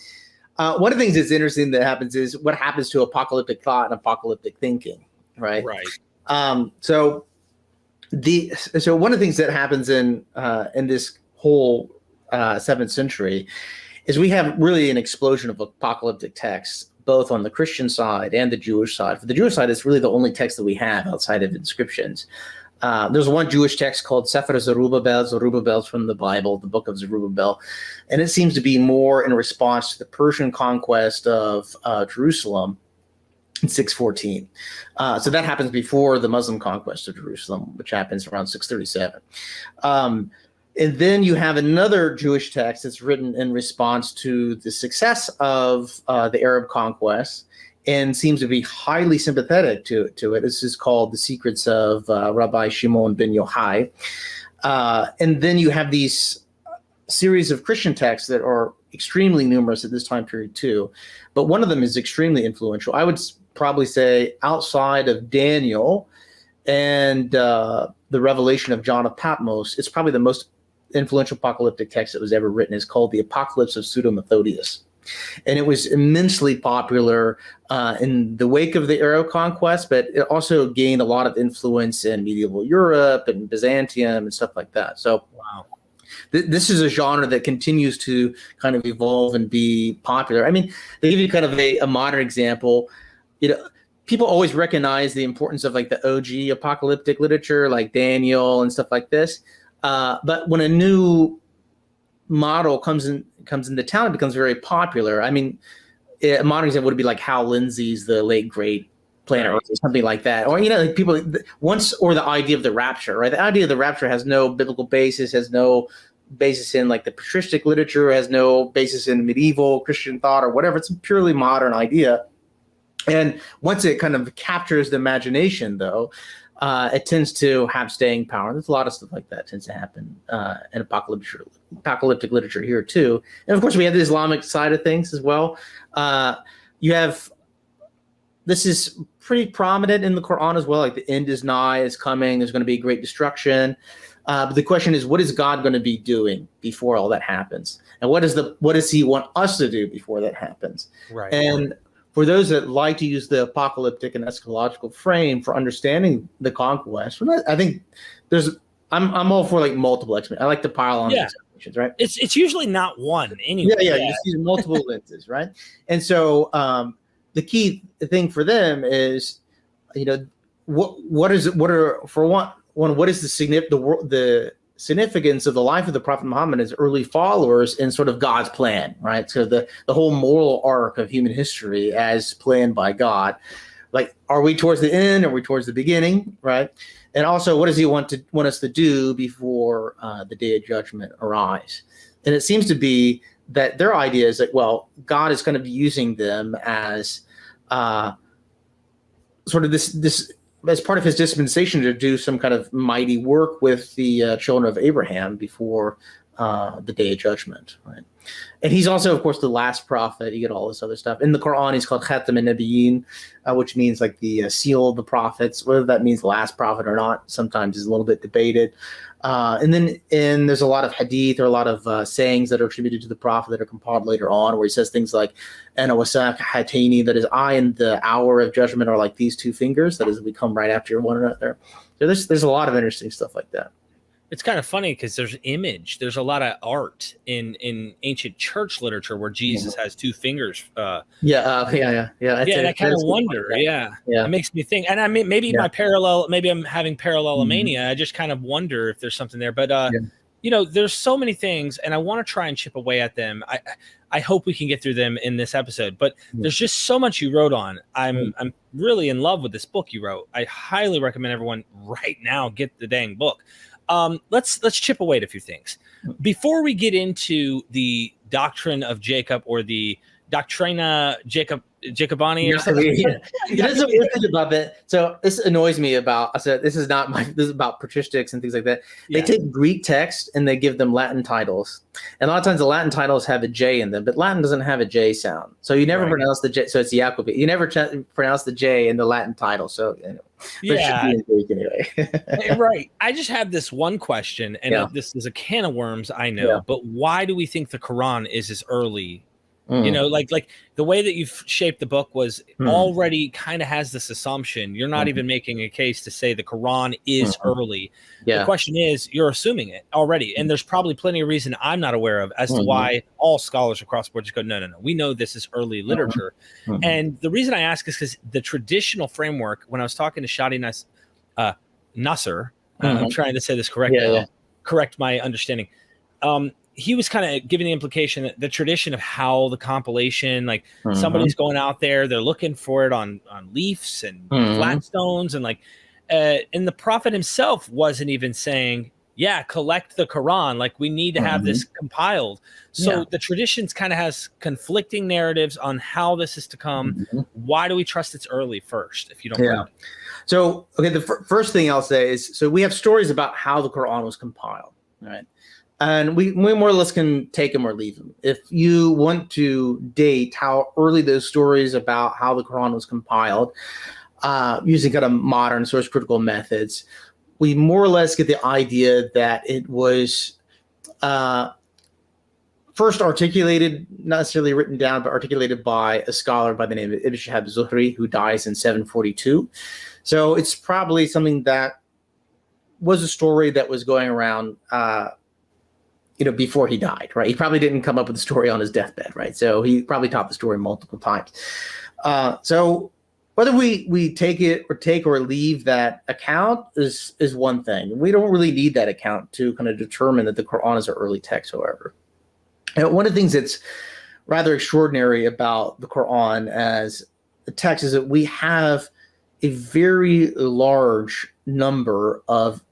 one of the things that's interesting that happens is what happens to apocalyptic thought and apocalyptic thinking, right? Right. So one of the things that happens in this whole 7th century is we have really an explosion of apocalyptic texts, both on the Christian side and the Jewish side. For the Jewish side, it's really the only text that we have outside of inscriptions. There's one Jewish text called Sefer Zerubbabel's from the Bible, the Book of Zerubbabel, and it seems to be more in response to the Persian conquest of Jerusalem in 614. So that happens before the Muslim conquest of Jerusalem, which happens around 637. And then you have another Jewish text that's written in response to the success of the Arab conquest and seems to be highly sympathetic to it. This is called The Secrets of Rabbi Shimon ben Yochai. And then you have these series of Christian texts that are extremely numerous at this time period too. But one of them is extremely influential. I would probably say outside of Daniel and the revelation of John of Patmos, it's probably the most influential apocalyptic text that was ever written. Is called the Apocalypse of Pseudo-Methodius. And it was immensely popular in the wake of the Arab conquest, but it also gained a lot of influence in medieval Europe and Byzantium and stuff like that. So Wow. This is a genre that continues to kind of evolve and be popular. I mean, they give you kind of a modern example. People always recognize the importance of like the OG apocalyptic literature, like Daniel and stuff like this. But when a new model comes into town, it becomes very popular. I mean, a modern example would be like Hal Lindsey's The Late Great Planet Earth or something like that. Or, like people or the idea of the rapture, right? The idea of the rapture has no biblical basis, has no basis in like the patristic literature, has no basis in medieval Christian thought or whatever. It's a purely modern idea. And once it kind of captures the imagination, though, it tends to have staying power. There's a lot of stuff like that tends to happen in apocalyptic literature here too. And of course, we have the Islamic side of things as well. This is pretty prominent in the Quran as well. Like the end is nigh, is coming. There's going to be great destruction. But the question is, what is God going to be doing before all that happens? And what does He want us to do before that happens? Right. And for those that like to use the apocalyptic and eschatological frame for understanding the conquest, I think I'm all for like multiple explanations. I like to pile on explanations, right? It's usually not one anyway. Yeah. You see multiple lenses, right? And so the key thing for them is, what is the significance of the life of the Prophet Muhammad as early followers in sort of God's plan, right? So the whole moral arc of human history as planned by God. Like, are we towards the end? Are we towards the beginning, right? And also, what does He want us to do before the day of judgment arrives? And it seems to be that their idea is that, well, God is going to be using them as sort of this as part of His dispensation to do some kind of mighty work with the children of Abraham before the day of judgment, right? And He's also, of course, the last prophet. You get all this other stuff. In the Quran, He's called Khatam an-Nabiyyin, which means like the seal of the prophets. Whether that means last prophet or not, sometimes is a little bit debated. And there's a lot of hadith or a lot of sayings that are attributed to the prophet that are compiled later on, where he says things like, "Ana wasak hatini," that is, I and the hour of judgment are like these two fingers. That is, we come right after one another. So there's a lot of interesting stuff like that. It's kind of funny because there's a lot of art in ancient church literature where Jesus has two fingers. I kind of wonder. It makes me think. And I mean, maybe I'm having parallelomania. I just kind of wonder if there's something there. But there's so many things, and I want to try and chip away at them. I hope we can get through them in this episode. But there's just so much you wrote on. I'm really in love with this book you wrote. I highly recommend everyone right now get the dang book. Let's chip away at a few things before we get into the doctrine of Jacob or the Doctrina Jacobani or something. There's a weird thing about that. So this annoys me about. I said this is about patristics and things like that. They take Greek text and they give them Latin titles, and a lot of times the Latin titles have a J in them, but Latin doesn't have a J sound. So you never pronounce the J. So it's Jacob. You never pronounce the J in the Latin title. So anyway. Right. I just have this one question, and this is a can of worms, I know, but why do we think the Quran is as early? Like the way that you've shaped the book was already kind of has this assumption. You're not even making a case to say the Quran is early. The question is, you're assuming it already. And there's probably plenty of reason I'm not aware of as to why all scholars across the board just go, no. We know this is early literature. And the reason I ask is because the traditional framework, when I was talking to Shadi Nasser, I'm trying to say this correctly, correct my understanding. He was kind of giving the implication that the tradition of how the compilation, like somebody's going out there, they're looking for it on leaves and flat stones, and and the prophet himself wasn't even saying, yeah, collect the Quran. Like, we need to have this compiled. So the traditions kind of has conflicting narratives on how this is to come. Why do we trust it's early first, if you don't mind? So, okay, the first thing I'll say is, so we have stories about how the Quran was compiled, right? And we more or less can take them or leave them. If you want to date how early those stories about how the Quran was compiled, using kind of modern source critical methods, we more or less get the idea that it was first articulated, not necessarily written down, but articulated by a scholar by the name of Ibn Shihab Zuhri, who dies in 742. So it's probably something that was a story that was going around, before he died, right? He probably didn't come up with the story on his deathbed, right? So he probably taught the story multiple times. So whether we take or leave that account is one thing. We don't really need that account to kind of determine that the Quran is an early text, however. And one of the things that's rather extraordinary about the Quran as a text is that we have a very large number of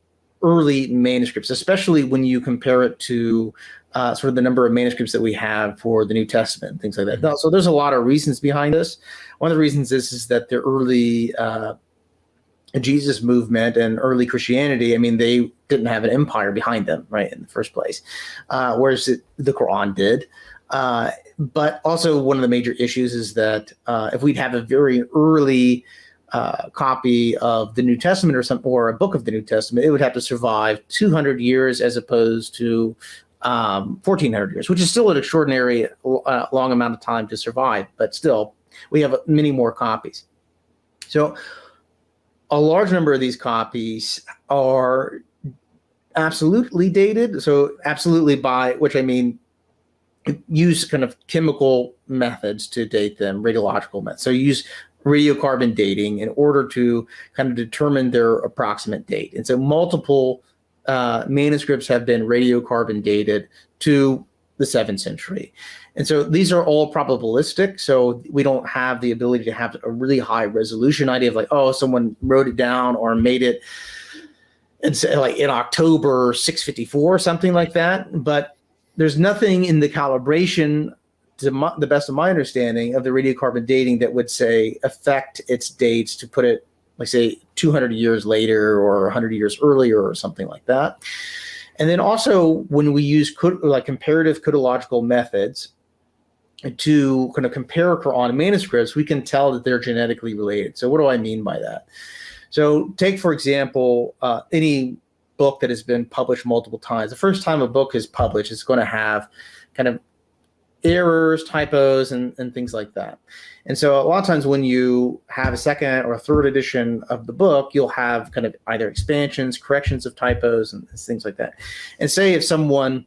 early manuscripts, especially when you compare it to sort of the number of manuscripts that we have for the New Testament and things like that. Now, so there's a lot of reasons behind this. One of the reasons is that the early Jesus movement and early Christianity, I mean, they didn't have an empire behind them, right, in the first place, whereas the Quran did. But also one of the major issues is that if we'd have a very early copy of the New Testament or a book of the New Testament, it would have to survive 200 years as opposed to 1,400 years, which is still an extraordinary long amount of time to survive. But still, we have many more copies. So a large number of these copies are absolutely dated. So absolutely, by which I mean use kind of chemical methods to date them, radiological methods. So you use radiocarbon dating in order to kind of determine their approximate date. And so multiple manuscripts have been radiocarbon dated to the 7th century. And so these are all probabilistic. So we don't have the ability to have a really high resolution idea of like, oh, someone wrote it down or made it and say like in October 654 or something like that. But there's nothing in the calibration, to the best of my understanding, of the radiocarbon dating that would say affect its dates to put it, like say 200 years later or 100 years earlier or something like that. And then also when we use comparative codological methods to kind of compare Quran manuscripts, we can tell that they're genetically related. So what do I mean by that? So take, for example, any book that has been published multiple times. The first time a book is published, it's going to have kind of errors, typos, and things like that. And so a lot of times when you have a second or a third edition of the book, you'll have kind of either expansions, corrections of typos, and things like that. And say if someone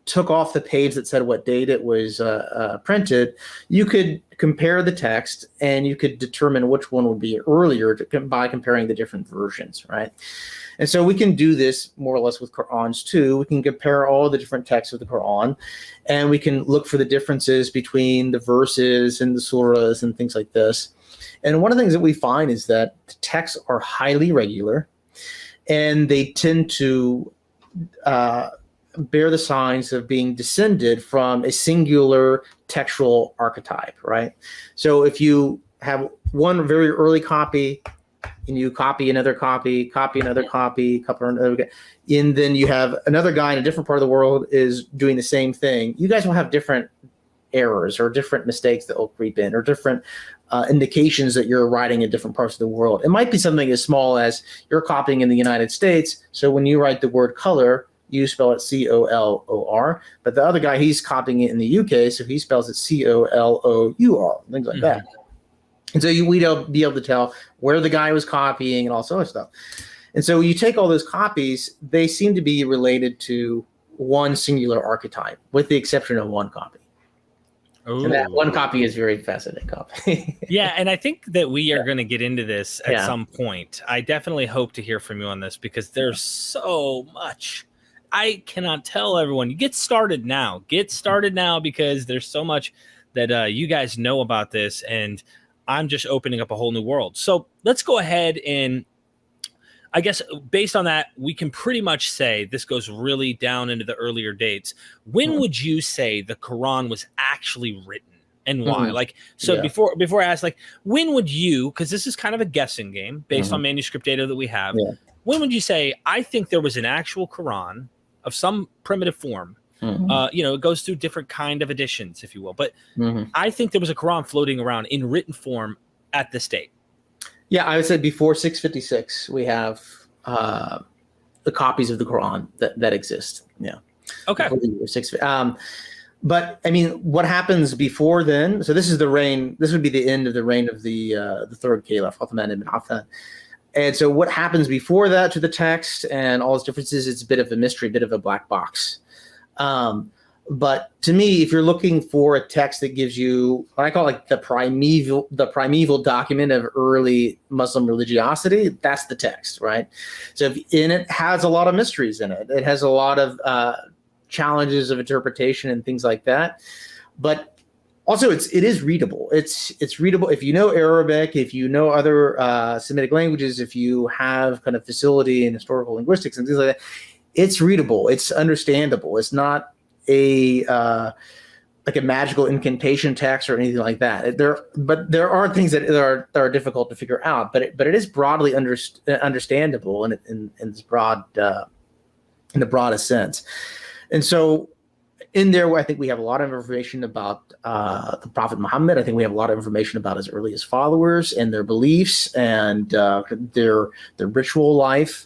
took off the page that said what date it was printed, you could compare the text and you could determine which one would be earlier by comparing the different versions, right? And so we can do this more or less with Qur'ans too. We can compare all the different texts of the Qur'an, and we can look for the differences between the verses and the surahs and things like this. And one of the things that we find is that the texts are highly regular, and they tend to bear the signs of being descended from a singular textual archetype, right? So if you have one very early copy, and you copy another copy, another copy, and then you have another guy in a different part of the world is doing the same thing, you guys will have different errors or different mistakes that will creep in, or different indications that you're writing in different parts of the world. It might be something as small as you're copying in the United States, so when you write the word color, you spell it C-O-L-O-R, but the other guy, he's copying it in the UK, so he spells it C-O-L-O-U-R, things like that. And so we'd be able to tell where the guy was copying and all sorts of stuff. And so you take all those copies, they seem to be related to one singular archetype, with the exception of one copy. Ooh. And that one copy is very fascinating copy. Yeah, and I think that we are going to get into this at some point. I definitely hope to hear from you on this, because there's so much. I cannot tell everyone. You get started now. Get started now, because there's so much that you guys know about this, and I'm just opening up a whole new world. So let's go ahead and I guess based on that, we can pretty much say this goes really down into the earlier dates. When would you say the Quran was actually written and why? Like, so before I ask, like, when would you, because this is kind of a guessing game based on manuscript data that we have, when would you say, I think there was an actual Quran of some primitive form? It goes through different kind of editions, if you will. But I think there was a Quran floating around in written form at this date. Yeah, I would say before 656, we have the copies of the Quran that exist. Yeah. Okay. But I mean, what happens before then? So this is the reign. This would be the end of the reign of the third Caliph, Uthman ibn Affan. And so what happens before that to the text and all its differences? It's a bit of a mystery, a bit of a black box. But to me, if you're looking for a text that gives you what I call like the primeval document of early Muslim religiosity, that's the text, right? So it has a lot of mysteries in it. It has a lot of challenges of interpretation and things like that. But also, it is readable. It's readable if you know Arabic, if you know other Semitic languages, if you have kind of facility in historical linguistics and things like that. It's readable. It's understandable. It's not a like a magical incantation text or anything like that. But there are things that are difficult to figure out. But it is broadly understandable in this broad in the broadest sense. And so in there, I think we have a lot of information about the Prophet Muhammad. I think we have a lot of information about his earliest followers and their beliefs and their ritual life.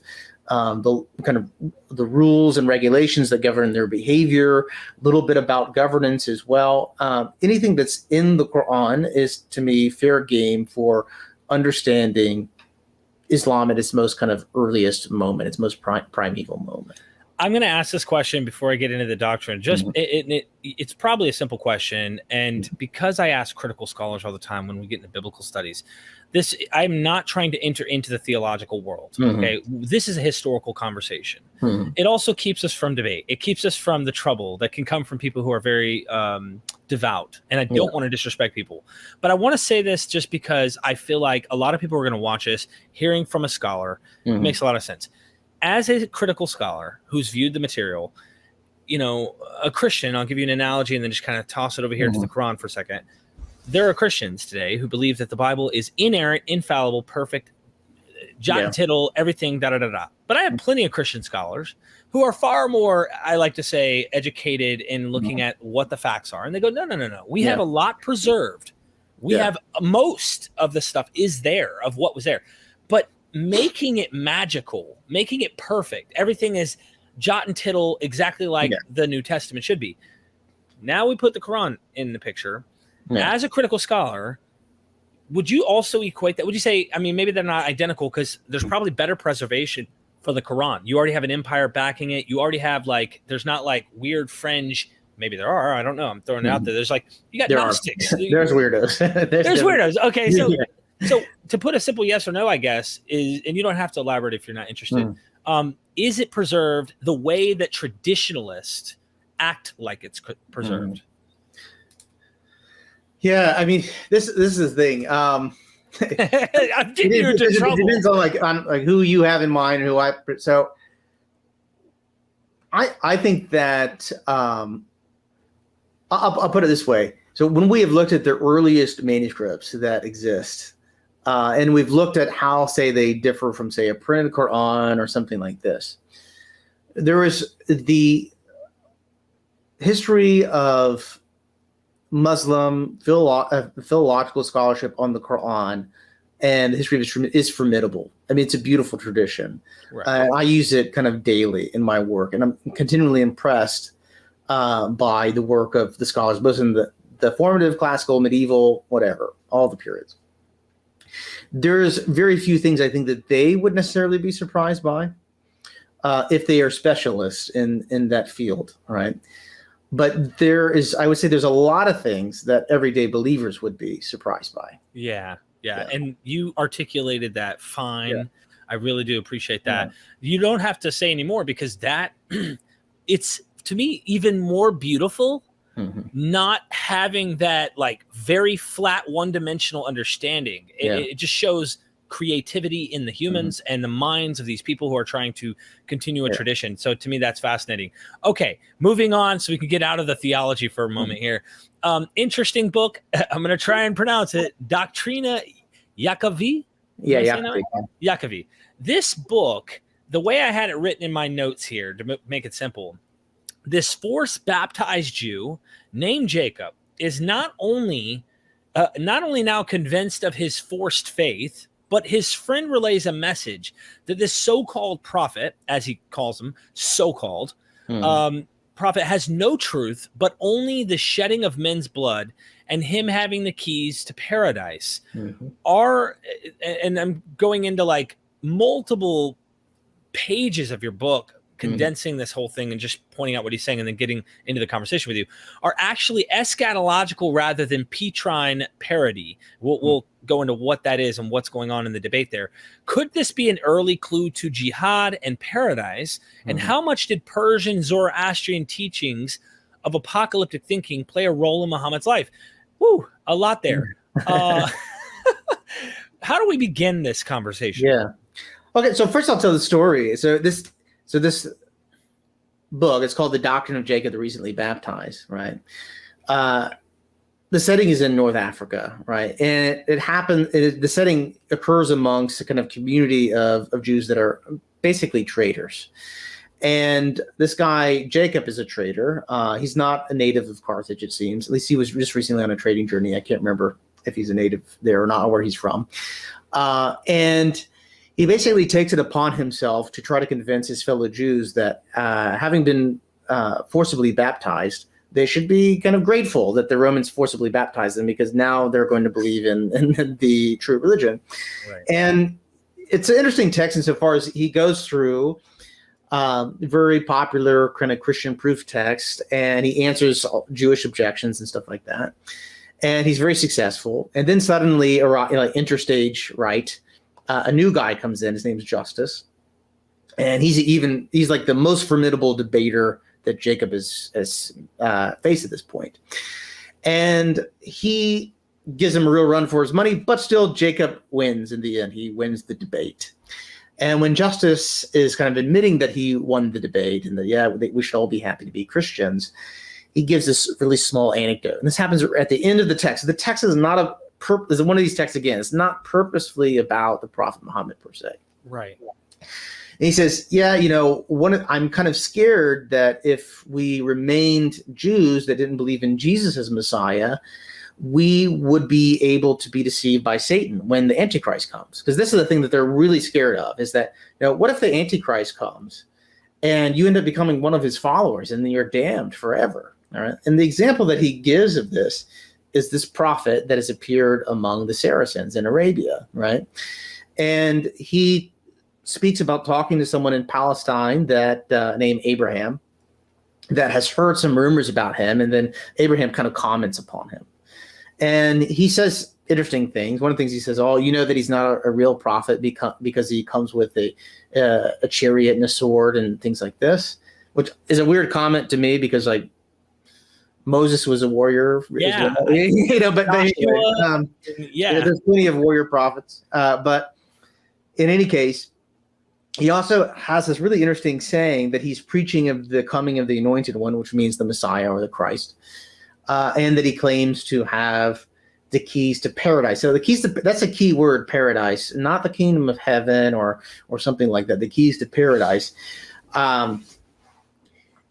The kind of the rules and regulations that govern their behavior, a little bit about governance as well. Anything that's in the Quran is, to me, fair game for understanding Islam at its most kind of earliest moment, its most primeval moment. I'm going to ask this question before I get into the doctrine. Just it's probably a simple question, and because I ask critical scholars all the time when we get into biblical studies, I'm not trying to enter into the theological world. Okay, this is a historical conversation. It also keeps us from debate. It keeps us from the trouble that can come from people who are very devout, and I don't want to disrespect people. But I want to say this just because I feel like a lot of people are going to watch this. Hearing from a scholar makes a lot of sense. As a critical scholar who's viewed the material, a Christian, I'll give you an analogy and then just kind of toss it over here to the Quran for a second. There are Christians today who believe that the Bible is inerrant, infallible, perfect, jot and tittle, everything, da-da-da-da. But I have plenty of Christian scholars who are far more, I like to say, educated in looking at what the facts are. And they go, no. We have a lot preserved. We have most of the stuff is there of what was there. But making it magical, making it perfect, everything is jot and tittle exactly like the New Testament should be. Now we put the Quran in the picture. As a critical scholar, would you also equate that? Would you say, I mean, maybe they're not identical because there's probably better preservation for the Quran. You already have an empire backing it. You already have there's not like weird fringe. Maybe there are. I don't know. I'm throwing it out there. There's you got Gnostics. There's weirdos. There's weirdos. Okay, so so to put a simple yes or no, I guess, is, and you don't have to elaborate if you're not interested, is it preserved the way that traditionalists act like it's preserved? Yeah, I mean, this is the thing. I'm getting you into trouble. It depends on who you have in mind, so I think that I'll put it this way. So when we have looked at the earliest manuscripts that exist, and we've looked at how, say, they differ from, say, a printed Quran or something like this, there is the history of Muslim philological scholarship on the Quran and the history of it is formidable. I mean, it's a beautiful tradition. Right. I use it kind of daily in my work, and I'm continually impressed by the work of the scholars, both in the formative, classical, medieval, whatever, all the periods. There's very few things I think that they would necessarily be surprised by if they are specialists in that field, right? But I would say there's a lot of things that everyday believers would be surprised by. Yeah. And you articulated that fine. Yeah. I really do appreciate that. Yeah. You don't have to say anymore because that it's, to me, even more beautiful not having that very flat one-dimensional understanding. It just shows creativity in the humans and the minds of these people who are trying to continue a tradition. So to me, that's fascinating. Okay, moving on so we can get out of the theology for a moment here. Interesting book. I'm going to try and pronounce it. Doctrina Yacovi. Yeah, Yacovi. This book, the way I had it written in my notes here to make it simple, this forced baptized Jew named Jacob is not only now convinced of his forced faith, but his friend relays a message that this so-called prophet, as he calls him, so-called prophet, has no truth, but only the shedding of men's blood and him having the keys to paradise. And I'm going into like multiple pages of your book, condensing this whole thing and just pointing out what he's saying and then getting into the conversation with you, are actually eschatological rather than Petrine parody. We'll go into what that is and what's going on in the debate there. Could this be an early clue to jihad and paradise? And how much did Persian Zoroastrian teachings of apocalyptic thinking play a role in Muhammad's life? Woo, a lot there. How do we begin this conversation? Yeah. Okay, so first I'll tell the story. So this book, it's called The Doctrine of Jacob the Recently Baptized, right? The setting is in North Africa, right? And it happened, the setting occurs amongst a kind of community of Jews that are basically traders. And this guy, Jacob, is a trader. He's not a native of Carthage, it seems. At least he was just recently on a trading journey. I can't remember if he's a native there or not, or where he's from. And he basically takes it upon himself to try to convince his fellow Jews that having been forcibly baptized, they should be kind of grateful that the Romans forcibly baptized them, because now they're going to believe in the true religion. Right. And it's an interesting text insofar as he goes through very popular kind of Christian proof text, and he answers Jewish objections and stuff like that. And he's very successful. And then suddenly, interstage right, a new guy comes in. His name's Justus, and he's like the most formidable debater that Jacob has faced at this point. And he gives him a real run for his money, but still Jacob wins in the end. He wins the debate. And when Justus is kind of admitting that he won the debate and that, we should all be happy to be Christians, he gives this really small anecdote. And this happens at the end of the text. The text is not is one of these texts, again, it's not purposefully about the Prophet Muhammad per se. Right. And he says, I'm kind of scared that if we remained Jews that didn't believe in Jesus as Messiah, we would be able to be deceived by Satan when the Antichrist comes. Because this is the thing that they're really scared of, is that, what if the Antichrist comes and you end up becoming one of his followers and then you're damned forever? All right. And the example that he gives of this is this prophet that has appeared among the Saracens in Arabia, right? And he speaks about talking to someone in Palestine that named Abraham, that has heard some rumors about him, and then Abraham kind of comments upon him. And he says interesting things. One of the things he says, that he's not a real prophet because he comes with a chariot and a sword and things like this, which is a weird comment to me, because like Moses was a warrior, yeah. But anyway, there's plenty of warrior prophets. But in any case, he also has this really interesting saying that he's preaching of the coming of the Anointed One, which means the Messiah or the Christ, and that he claims to have the keys to paradise. So the keys that's a key word, paradise, not the kingdom of heaven or something like that. The keys to paradise. And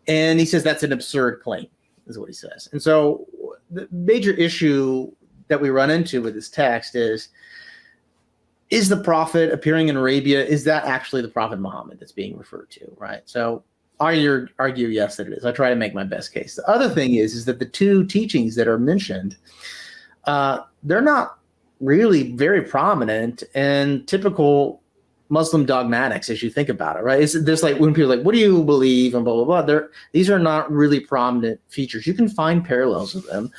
he says that's an absurd claim, is what he says. And so the major issue that we run into with this text is the prophet appearing in Arabia, is that actually the Prophet Muhammad that's being referred to, right? So I argue yes, that it is. I try to make my best case. The other thing is that the two teachings that are mentioned, they're not really very prominent in typical Muslim dogmatics as you think about it, right? There's like when people are like, what do you believe, and blah, blah, blah. These are not really prominent features. You can find parallels of them.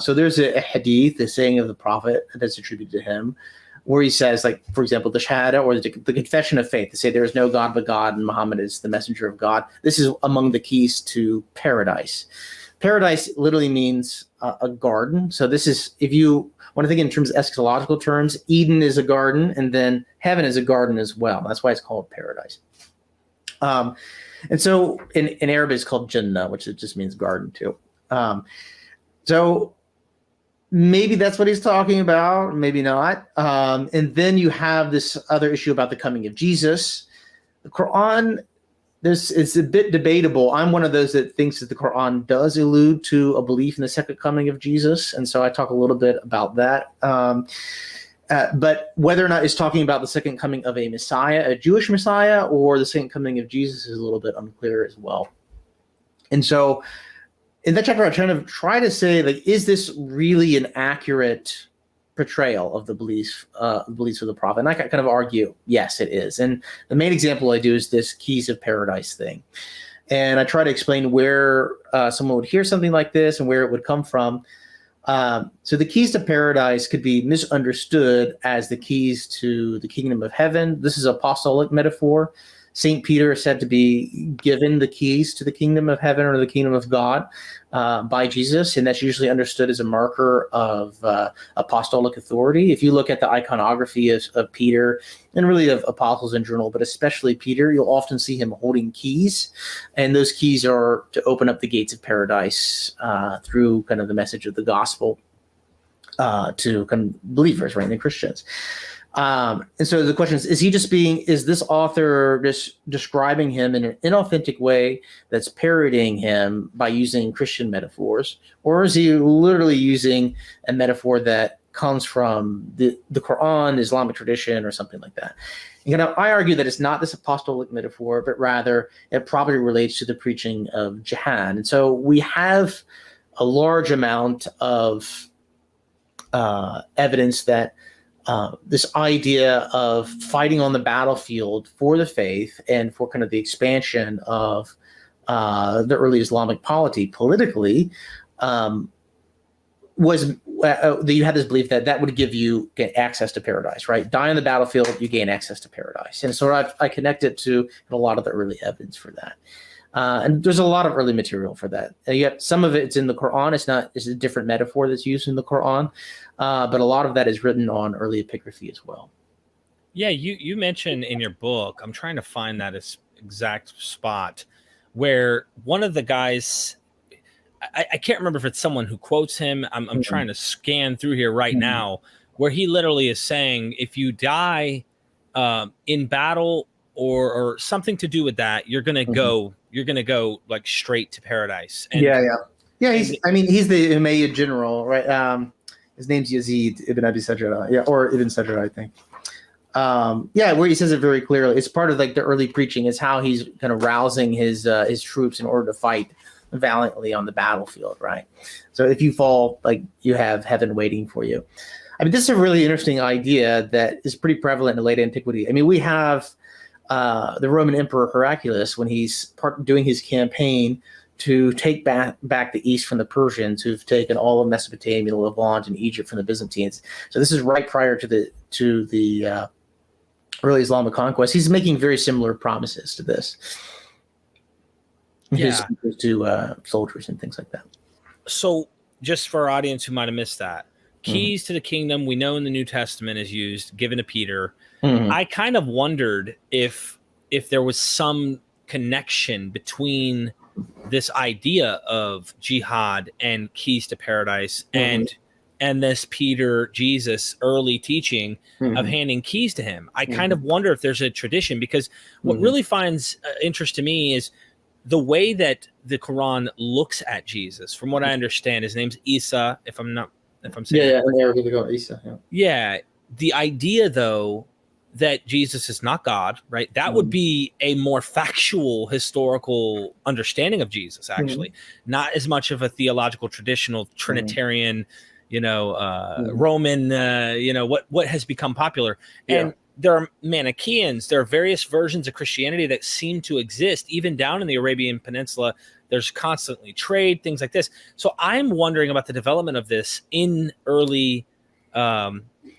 So there's a hadith, the saying of the prophet that's attributed to him, where he says, like, for example, the Shahada or the confession of faith, to say there is no God but God and Muhammad is the messenger of God. This is among the keys to paradise. paradise literally means a garden. So this is, if you want to think in terms of eschatological terms, Eden is a garden, and then heaven is a garden as well. That's why it's called paradise. And so in Arabic, it's called Jannah, which it just means garden too. So maybe that's what he's talking about, maybe not. And then you have this other issue about the coming of Jesus. The Quran, it's a bit debatable. I'm one of those that thinks that the Quran does allude to a belief in the second coming of Jesus. And so I talk a little bit about that. But whether or not it's talking about the second coming of a Messiah, a Jewish Messiah, or the second coming of Jesus is a little bit unclear as well. And so in that chapter, I'm trying to say, like, is this really an accurate portrayal of the beliefs of the prophet? And I kind of argue, yes, it is. And the main example I do is this keys of paradise thing. And I try to explain where someone would hear something like this and where it would come from. So the keys to paradise could be misunderstood as the keys to the kingdom of heaven. This is an apostolic metaphor. St. Peter is said to be given the keys to the kingdom of heaven or the kingdom of God by Jesus, and that's usually understood as a marker of apostolic authority. If you look at the iconography of Peter, and really of apostles in general, but especially Peter, you'll often see him holding keys, and those keys are to open up the gates of paradise through kind of the message of the gospel to kind of believers, right, and Christians. And so the question is this author just describing him in an inauthentic way that's parodying him by using Christian metaphors? Or is he literally using a metaphor that comes from the Quran, Islamic tradition, or something like that? And I argue that it's not this apostolic metaphor, but rather it probably relates to the preaching of Jihad. And so we have a large amount of evidence that this idea of fighting on the battlefield for the faith and for kind of the expansion of the early Islamic polity politically was that you had this belief that would give you access to paradise, right? Die on the battlefield, you gain access to paradise. And so I connect it to a lot of the early evidence for that. And there's a lot of early material for that. Yet some of it's in the Quran. It's a different metaphor that's used in the Quran. But a lot of that is written on early epigraphy as well. Yeah, you mentioned in your book, I'm trying to find that exact spot where one of the guys, I can't remember if it's someone who quotes him. I'm trying to scan through here right now, where he literally is saying, if you die in battle or something to do with that, you're gonna go like straight to paradise. And yeah. He's the Umayyad general, right? His name's Yazid ibn Abi Sajjad, or Ibn Sajjad, I think. Where he says it very clearly. It's part of like the early preaching. It's how he's kind of rousing his troops in order to fight valiantly on the battlefield, right? So if you fall, like, you have heaven waiting for you. I mean, this is a really interesting idea that is pretty prevalent in late antiquity. I mean, we have the Roman Emperor Heraclius, when he's doing his campaign to take back the east from the Persians, who've taken all of Mesopotamia, Levant, and Egypt from the Byzantines. So this is right prior to the early Islamic conquest. He's making very similar promises to this. To soldiers and things like that. So just for our audience who might have missed that, keys to the kingdom, we know in the New Testament is used, given to Peter. I kind of wondered if there was some connection between this idea of jihad and keys to paradise and this Jesus early teaching of handing keys to him. I kind of wonder if there's a tradition, because what really finds interest to me is the way that the Quran looks at Jesus. From what I understand, his name's Isa, if I'm saying Isa. Yeah. The idea, though, that Jesus is not God, right? That would be a more factual, historical understanding of Jesus, actually. Not as much of a theological, traditional, Trinitarian, Roman, what has become popular. And there are Manichaeans. There are various versions of Christianity that seem to exist, even down in the Arabian Peninsula. There's constantly trade, things like this. So I'm wondering about the development of this in early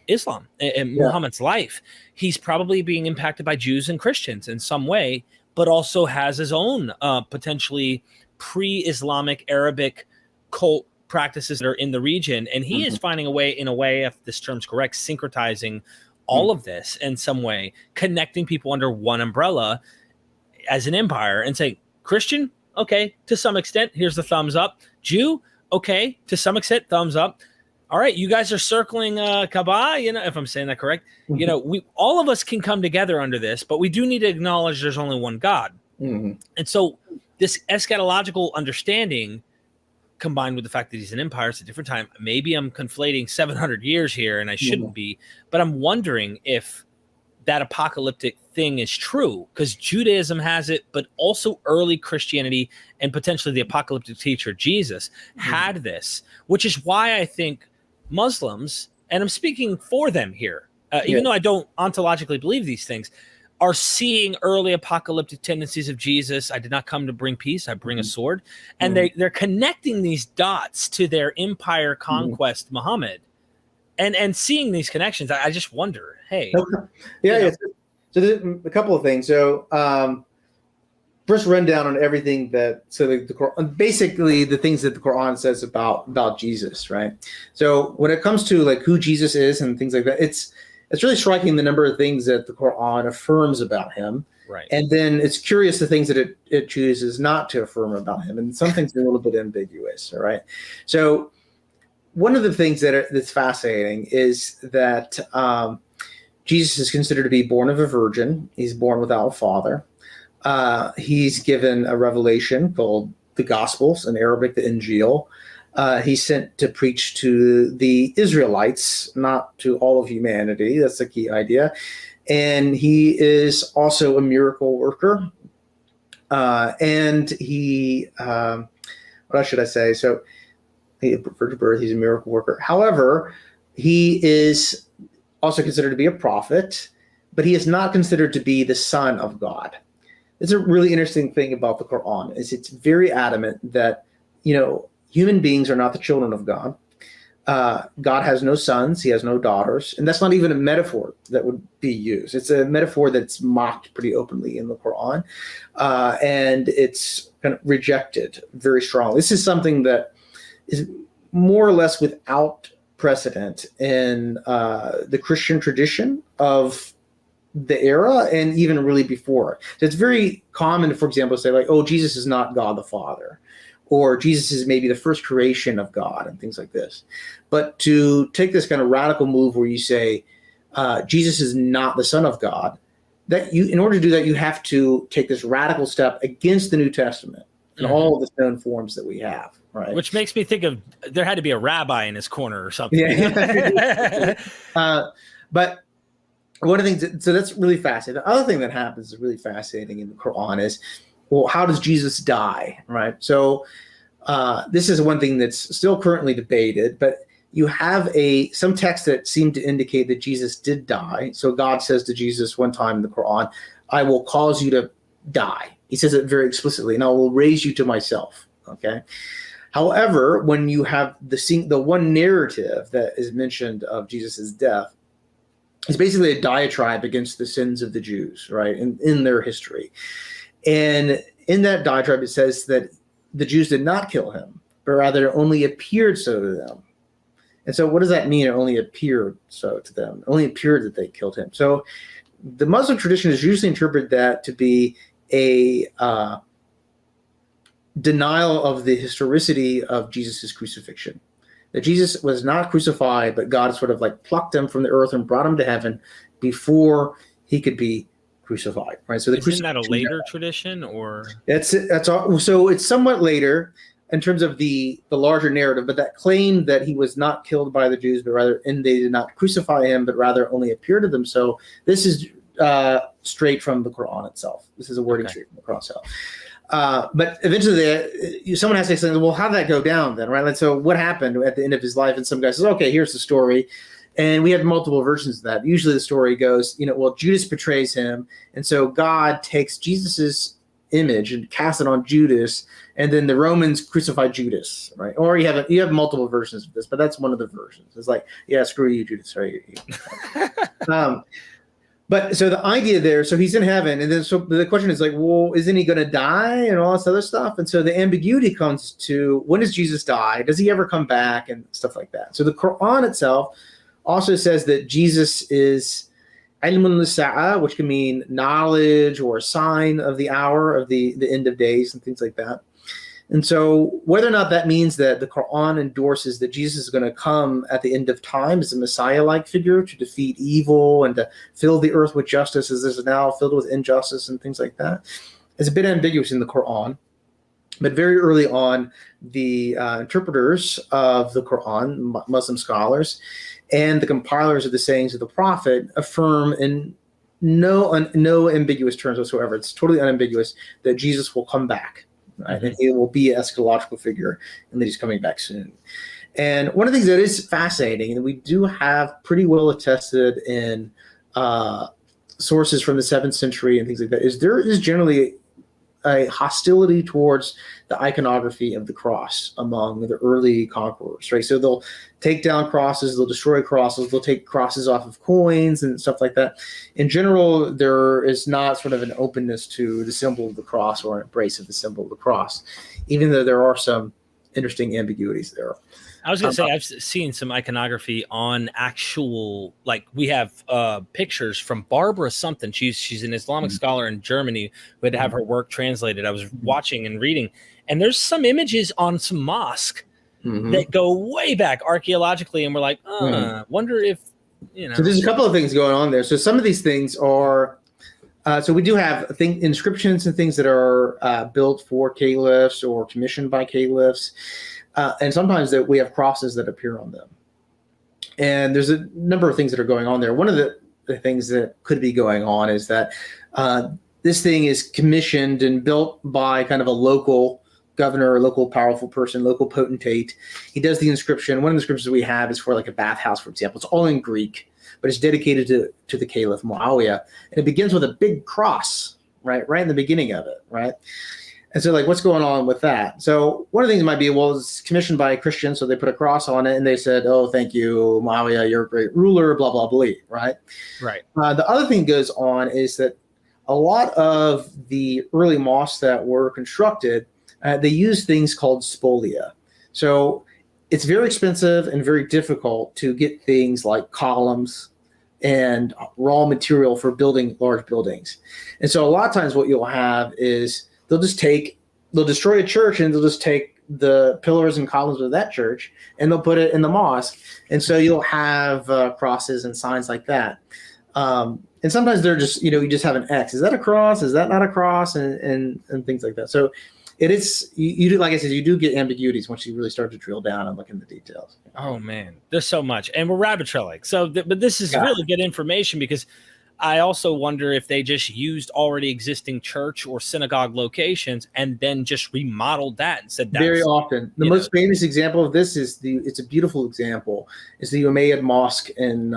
Islam and Muhammad's life. He's probably being impacted by Jews and Christians in some way, but also has his own potentially pre-Islamic Arabic cult practices that are in the region. And he is finding a way, if this term's correct, syncretizing all of this in some way, connecting people under one umbrella as an empire and saying, Christian, okay, to some extent, here's the thumbs up. Jew, okay, to some extent, thumbs up. All right, you guys are circling Kaaba, if I'm saying that correct. We all of us can come together under this, but we do need to acknowledge there's only one God. And so this eschatological understanding, combined with the fact that he's an empire, it's a different time. Maybe I'm conflating 700 years here, and I shouldn't be, but I'm wondering if that apocalyptic thing is true, because Judaism has it, but also early Christianity and potentially the apocalyptic teacher Jesus had this, which is why I think Muslims, and I'm speaking for them here, even though I don't ontologically believe these things, are seeing early apocalyptic tendencies of Jesus. I did not come to bring peace, I bring a sword. And they're connecting these dots to their empire conquest, Muhammad, and seeing these connections. I just wonder, hey. So there's a couple of things. So first rundown on everything the Quran, basically the things that the Quran says about Jesus, right? So when it comes to like who Jesus is and things like that, it's really striking the number of things that the Quran affirms about him. Right. And then it's curious the things that it chooses not to affirm about him. And some things are a little bit ambiguous. All right. So one of the things that's fascinating is that Jesus is considered to be born of a virgin. He's born without a father. He's given a revelation called the Gospels, in Arabic, the Injil. He's sent to preach to the Israelites, not to all of humanity. That's the key idea. And he is also a miracle worker. And he, what should I say? So he referred to birth, he's a miracle worker. However, he is also considered to be a prophet, but he is not considered to be the son of God. It's a really interesting thing about the Quran is it's very adamant that, human beings are not the children of God. God has no sons. He has no daughters. And that's not even a metaphor that would be used. It's a metaphor that's mocked pretty openly in the Quran. And it's kind of rejected very strongly. This is something that is more or less without precedent in the Christian tradition of the era and even really before. So it's very common, for example, to say like, oh, Jesus is not God the Father, or Jesus is maybe the first creation of God and things like this. But to take this kind of radical move where you say Jesus is not the Son of God, in order to do that, you have to take this radical step against the New Testament and all of the known forms that we have. Right. Which makes me think of there had to be a rabbi in his corner or something. Yeah. But one of the things, so that's really fascinating. The other thing that happens is really fascinating in the Quran is, well, how does Jesus die, right? So this is one thing that's still currently debated, but you have some texts that seem to indicate that Jesus did die. So God says to Jesus one time in the Quran, I will cause you to die. He says it very explicitly, and I will raise you to myself, okay? However, when you have the one narrative that is mentioned of Jesus' death, it's basically a diatribe against the sins of the Jews, right, in their history. And in that diatribe, it says that the Jews did not kill him, but rather only appeared so to them. And so what does that mean? It only appeared so to them. It only appeared that they killed him. So the Muslim tradition has usually interpreted that to be a denial of the historicity of Jesus' crucifixion. That Jesus was not crucified, but God sort of like plucked him from the earth and brought him to heaven before he could be crucified. Right. So isn't that a later tradition, or that's all, so it's somewhat later in terms of the larger narrative, but that claim that he was not killed by the Jews, but rather, and they did not crucify him, but rather only appeared to them. So this is straight from the Quran itself. This is a wording straight from the Quran itself. But eventually someone has to say, well, how did that go down then, right? And so what happened at the end of his life? And some guy says, okay, here's the story. And we have multiple versions of that. Usually the story goes, well, Judas betrays him. And so God takes Jesus's image and casts it on Judas. And then the Romans crucified Judas, right? Or you have multiple versions of this, but that's one of the versions. It's like, yeah, screw you, Judas. Right? But so the idea there, so he's in heaven, and then so the question is like, well, isn't he going to die and all this other stuff? And so the ambiguity comes to, when does Jesus die? Does he ever come back and stuff like that? So the Quran itself also says that Jesus is ilmun lisa'a, which can mean knowledge or a sign of the hour of the end of days and things like that. And so whether or not that means that the Quran endorses that Jesus is going to come at the end of time as a Messiah-like figure to defeat evil and to fill the earth with justice as is now filled with injustice and things like that, is a bit ambiguous in the Quran. But very early on, the interpreters of the Quran, Muslim scholars, and the compilers of the sayings of the Prophet affirm in no ambiguous terms whatsoever, it's totally unambiguous, that Jesus will come back. Right? And he will be an eschatological figure, and that he's coming back soon. And one of the things that is fascinating, and we do have pretty well attested in sources from the 7th century and things like that, is there is generally a hostility towards the iconography of the cross among the early conquerors, right? So they'll take down crosses, they'll destroy crosses, they'll take crosses off of coins and stuff like that. In general, there is not sort of an openness to the symbol of the cross or an embrace of the symbol of the cross, even though there are some interesting ambiguities there. I was going to say, I've seen some iconography on actual, like we have pictures from Barbara something. She's an Islamic scholar in Germany who had to have her work translated. I was watching and reading, and there's some images on some mosque that go way back archaeologically, and we're like, wonder if, you know. So there's a couple of things going on there. So some of these things are, so we do have inscriptions and things that are built for caliphs or commissioned by caliphs. And sometimes that we have crosses that appear on them. And there's a number of things that are going on there. One of the things that could be going on is that this thing is commissioned and built by kind of a local governor, a local powerful person, local potentate. He does the inscription. One of the inscriptions we have is for like a bathhouse, for example. It's all in Greek, but it's dedicated to the Caliph Muawiyah. And it begins with a big cross, right in the beginning of it, right? And so, like, what's going on with that? So one of the things might be, well, it's commissioned by a Christian, so they put a cross on it, and they said, oh, thank you, Muawiyah, you're a great ruler, blah, blah, blah, right? Right. The other thing goes on is that a lot of the early mosques that were constructed, they use things called spolia. So it's very expensive and very difficult to get things like columns and raw material for building large buildings. And so a lot of times what you'll have is they'll destroy a church and they'll just take the pillars and columns of that church and they'll put it in the mosque. And so you'll have crosses and signs like that. And sometimes they're just, you just have an X. Is that a cross? Is that not a cross? And things like that. So it is, you do, like I said, you do get ambiguities once you really start to drill down and look into the details. Oh man, there's so much. And we're rabbit trailing. So, but this is really good information, because I also wonder if they just used already existing church or synagogue locations and then just remodeled that and said that's very often. The most famous example of this is it's a beautiful example, is the Umayyad Mosque in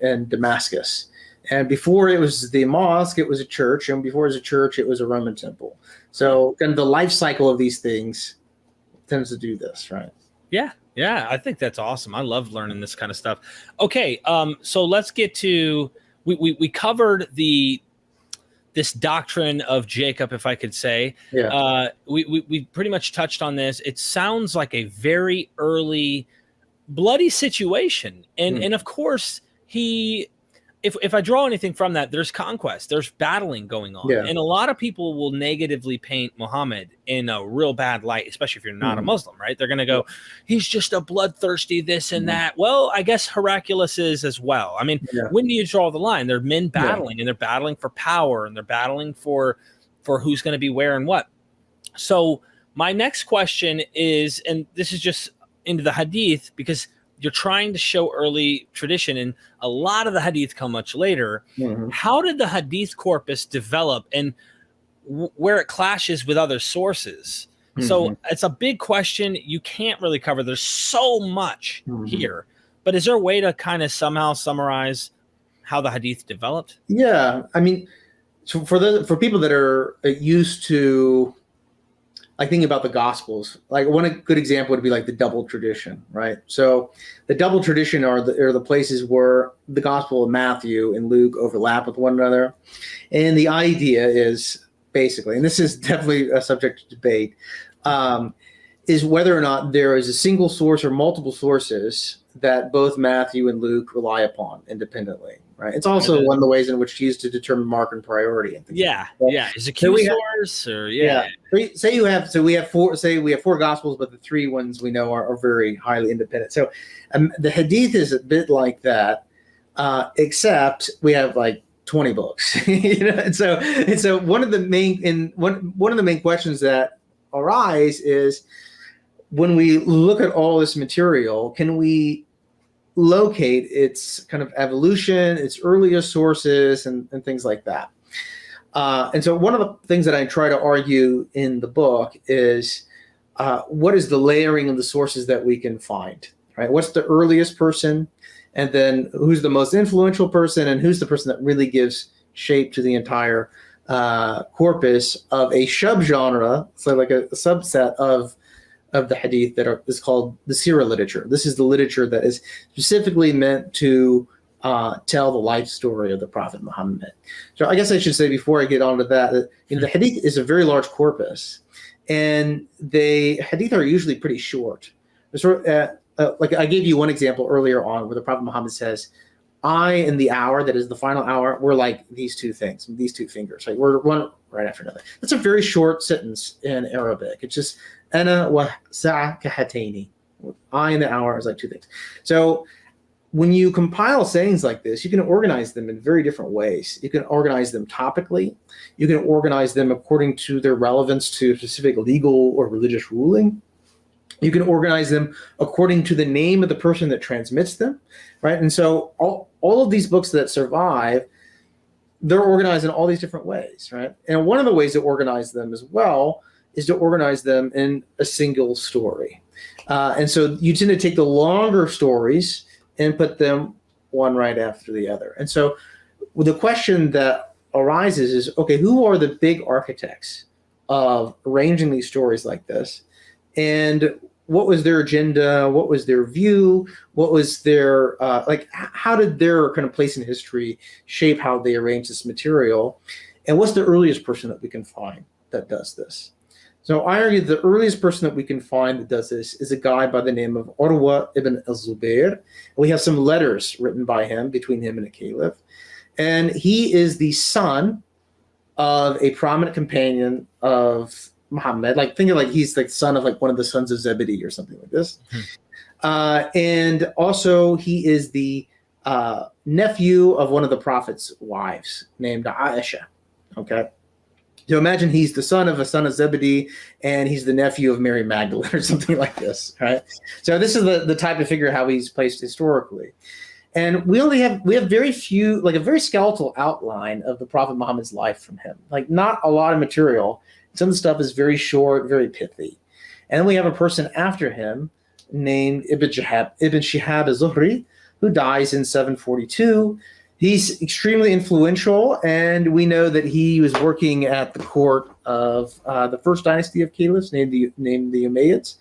Damascus. And before it was the mosque, it was a church, and before it was a church, it was a Roman temple. So kind of the life cycle of these things tends to do this, right? Yeah. Yeah. I think that's awesome. I love learning this kind of stuff. Okay. So let's get to, we covered this doctrine of Jacob, if I could say. Yeah. We pretty much touched on this. It sounds like a very early bloody situation. And of course if I draw anything from that, there's conquest, there's battling going on. Yeah. And a lot of people will negatively paint Muhammad in a real bad light, especially if you're not a Muslim, right? They're going to go, he's just a bloodthirsty this and that. Well, I guess Heraclius is as well. I mean, when do you draw the line? They're men battling, and they're battling for power, and they're battling for who's going to be where and what. So my next question is, and this is just into the hadith, because you're trying to show early tradition, and a lot of the hadith come much later. How did the hadith corpus develop, and where it clashes with other sources? So it's a big question. You can't really cover. There's so much here, but is there a way to kind of somehow summarize how the hadith developed? Yeah. I mean, so for people that are used to like thinking about the Gospels, like one good example would be like the double tradition, right? So the double tradition are the places where the Gospel of Matthew and Luke overlap with one another. And the idea is basically, and this is definitely a subject to debate, is whether or not there is a single source or multiple sources that both Matthew and Luke rely upon independently, right? It's also one of the ways in which it's used to determine mark and priority. And things Yeah, like that. yeah. Is it Q source or Say we have four Gospels, but the three ones we know are very highly independent. So the Hadith is a bit like that, except we have like 20 books, you know. And so one of the main questions that arise is, when we look at all this material, can we locate its kind of evolution, its earliest sources, and things like that? And so one of the things that I try to argue in the book is what is the layering of the sources that we can find, right? What's the earliest person, and then who's the most influential person, and who's the person that really gives shape to the entire corpus of a subgenre, so like a subset of the hadith that is called the Sirah literature. This is the literature that is specifically meant to tell the life story of the Prophet Muhammad. So I guess I should say before I get on to that, the hadith is a very large corpus, and the hadith are usually pretty short. Like I gave you one example earlier on where the Prophet Muhammad says, I in the hour, that is the final hour, we're like these two things, these two fingers. Right? We're one right after another. That's a very short sentence in Arabic. It's just ana wa sa'a kahataini. I in the hour is like two things. So when you compile sayings like this, you can organize them in very different ways. You can organize them topically. You can organize them according to their relevance to specific legal or religious ruling. You can organize them according to the name of the person that transmits them, right? And so all of these books that survive, they're organized in all these different ways, right? And one of the ways to organize them as well is to organize them in a single story. And so you tend to take the longer stories and put them one right after the other. And so the question that arises is, okay, who are the big architects of arranging these stories like this? And what was their agenda? What was their view? What was their, how did their kind of place in history shape how they arranged this material? And what's the earliest person that we can find that does this? So I argue the earliest person that we can find that does this is a guy by the name of Urwa ibn al-Zubair. We have some letters written by him, between him and a caliph. And he is the son of a prominent companion of Muhammad. Like, think of like he's like son of like one of the sons of Zebedee or something like this. And also he is the nephew of one of the Prophet's wives named Aisha. Okay. So imagine he's the son of Zebedee, and he's the nephew of Mary Magdalene or something like this, right? So this is the type of figure how he's placed historically. And we have very few, like a very skeletal outline of the Prophet Muhammad's life from him. Like not a lot of material. Some of the stuff is very short, very pithy. And then we have a person after him named Ibn Shihab az-Zuhri, who dies in 742. He's extremely influential, and we know that he was working at the court of the first dynasty of caliphs, named the Umayyads,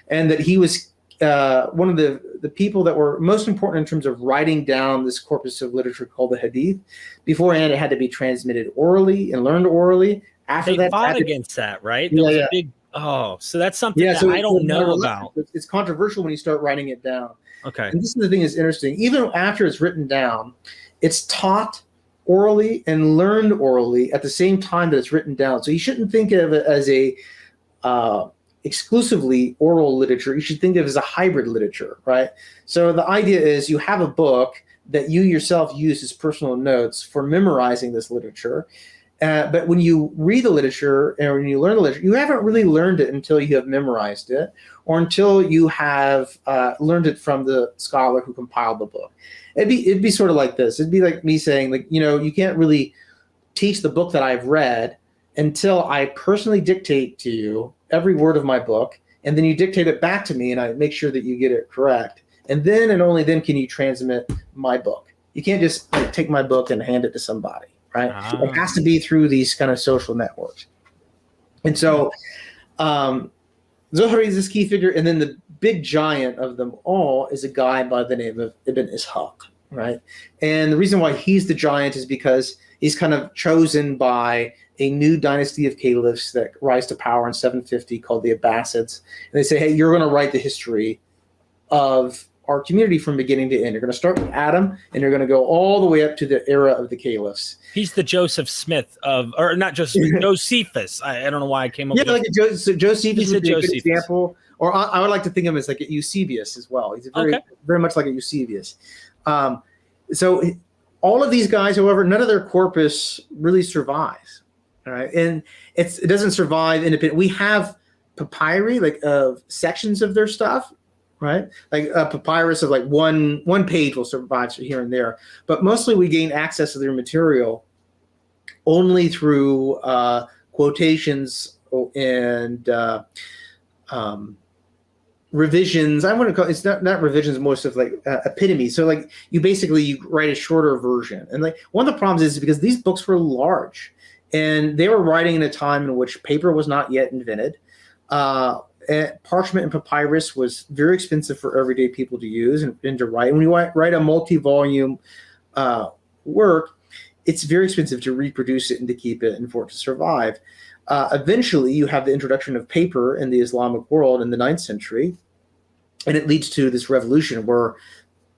and that he was one of the people that were most important in terms of writing down this corpus of literature called the Hadith. Beforehand, it had to be transmitted orally and learned orally. After they fought against that, right? There was a big, so that's something that I don't know about. It's controversial when you start writing it down. Okay. And this is the thing that's interesting. Even after it's written down, it's taught orally and learned orally at the same time that it's written down. So you shouldn't think of it as a exclusively oral literature. You should think of it as a hybrid literature, right? So the idea is you have a book that you yourself use as personal notes for memorizing this literature. But when you read the literature and when you learn the literature, you haven't really learned it until you have memorized it or until you have learned it from the scholar who compiled the book. It'd be sort of like this. It'd be like me saying, like, you know, you can't really teach the book that I've read until I personally dictate to you every word of my book, and then you dictate it back to me and I make sure that you get it correct. And then and only then can you transmit my book. You can't just take my book and hand it to somebody. Right? It has to be through these kind of social networks. And so Zohari is this key figure, and then the big giant of them all is a guy by the name of Ibn Ishaq, right? And the reason why he's the giant is because he's kind of chosen by a new dynasty of caliphs that rise to power in 750 called the Abbasids. And they say, hey, you're going to write the history of our community from beginning to end. You're going to start with Adam, and you're going to go all the way up to the era of the caliphs. He's the Joseph Smith of, or not just Josephus. I don't know why I came up with like Josephus would be a good Josephus. example. Or I would like to think of him as like a Eusebius as well. He's very much like a Eusebius. So all of these guys, however, none of their corpus really survives. All right, and it doesn't survive independent. We have papyri, like sections of their stuff, right? Like a papyrus of like one page will survive here and there, but mostly we gain access to their material only through quotations and revisions. I want to call it's not revisions, most of like epitome. So like you write a shorter version, and like one of the problems is because these books were large. And they were writing in a time in which paper was not yet invented. Parchment and papyrus was very expensive for everyday people to use and to write. When you write a multi-volume work, it's very expensive to reproduce it and to keep it and for it to survive. Eventually, you have the introduction of paper in the Islamic world in the 9th century, and it leads to this revolution where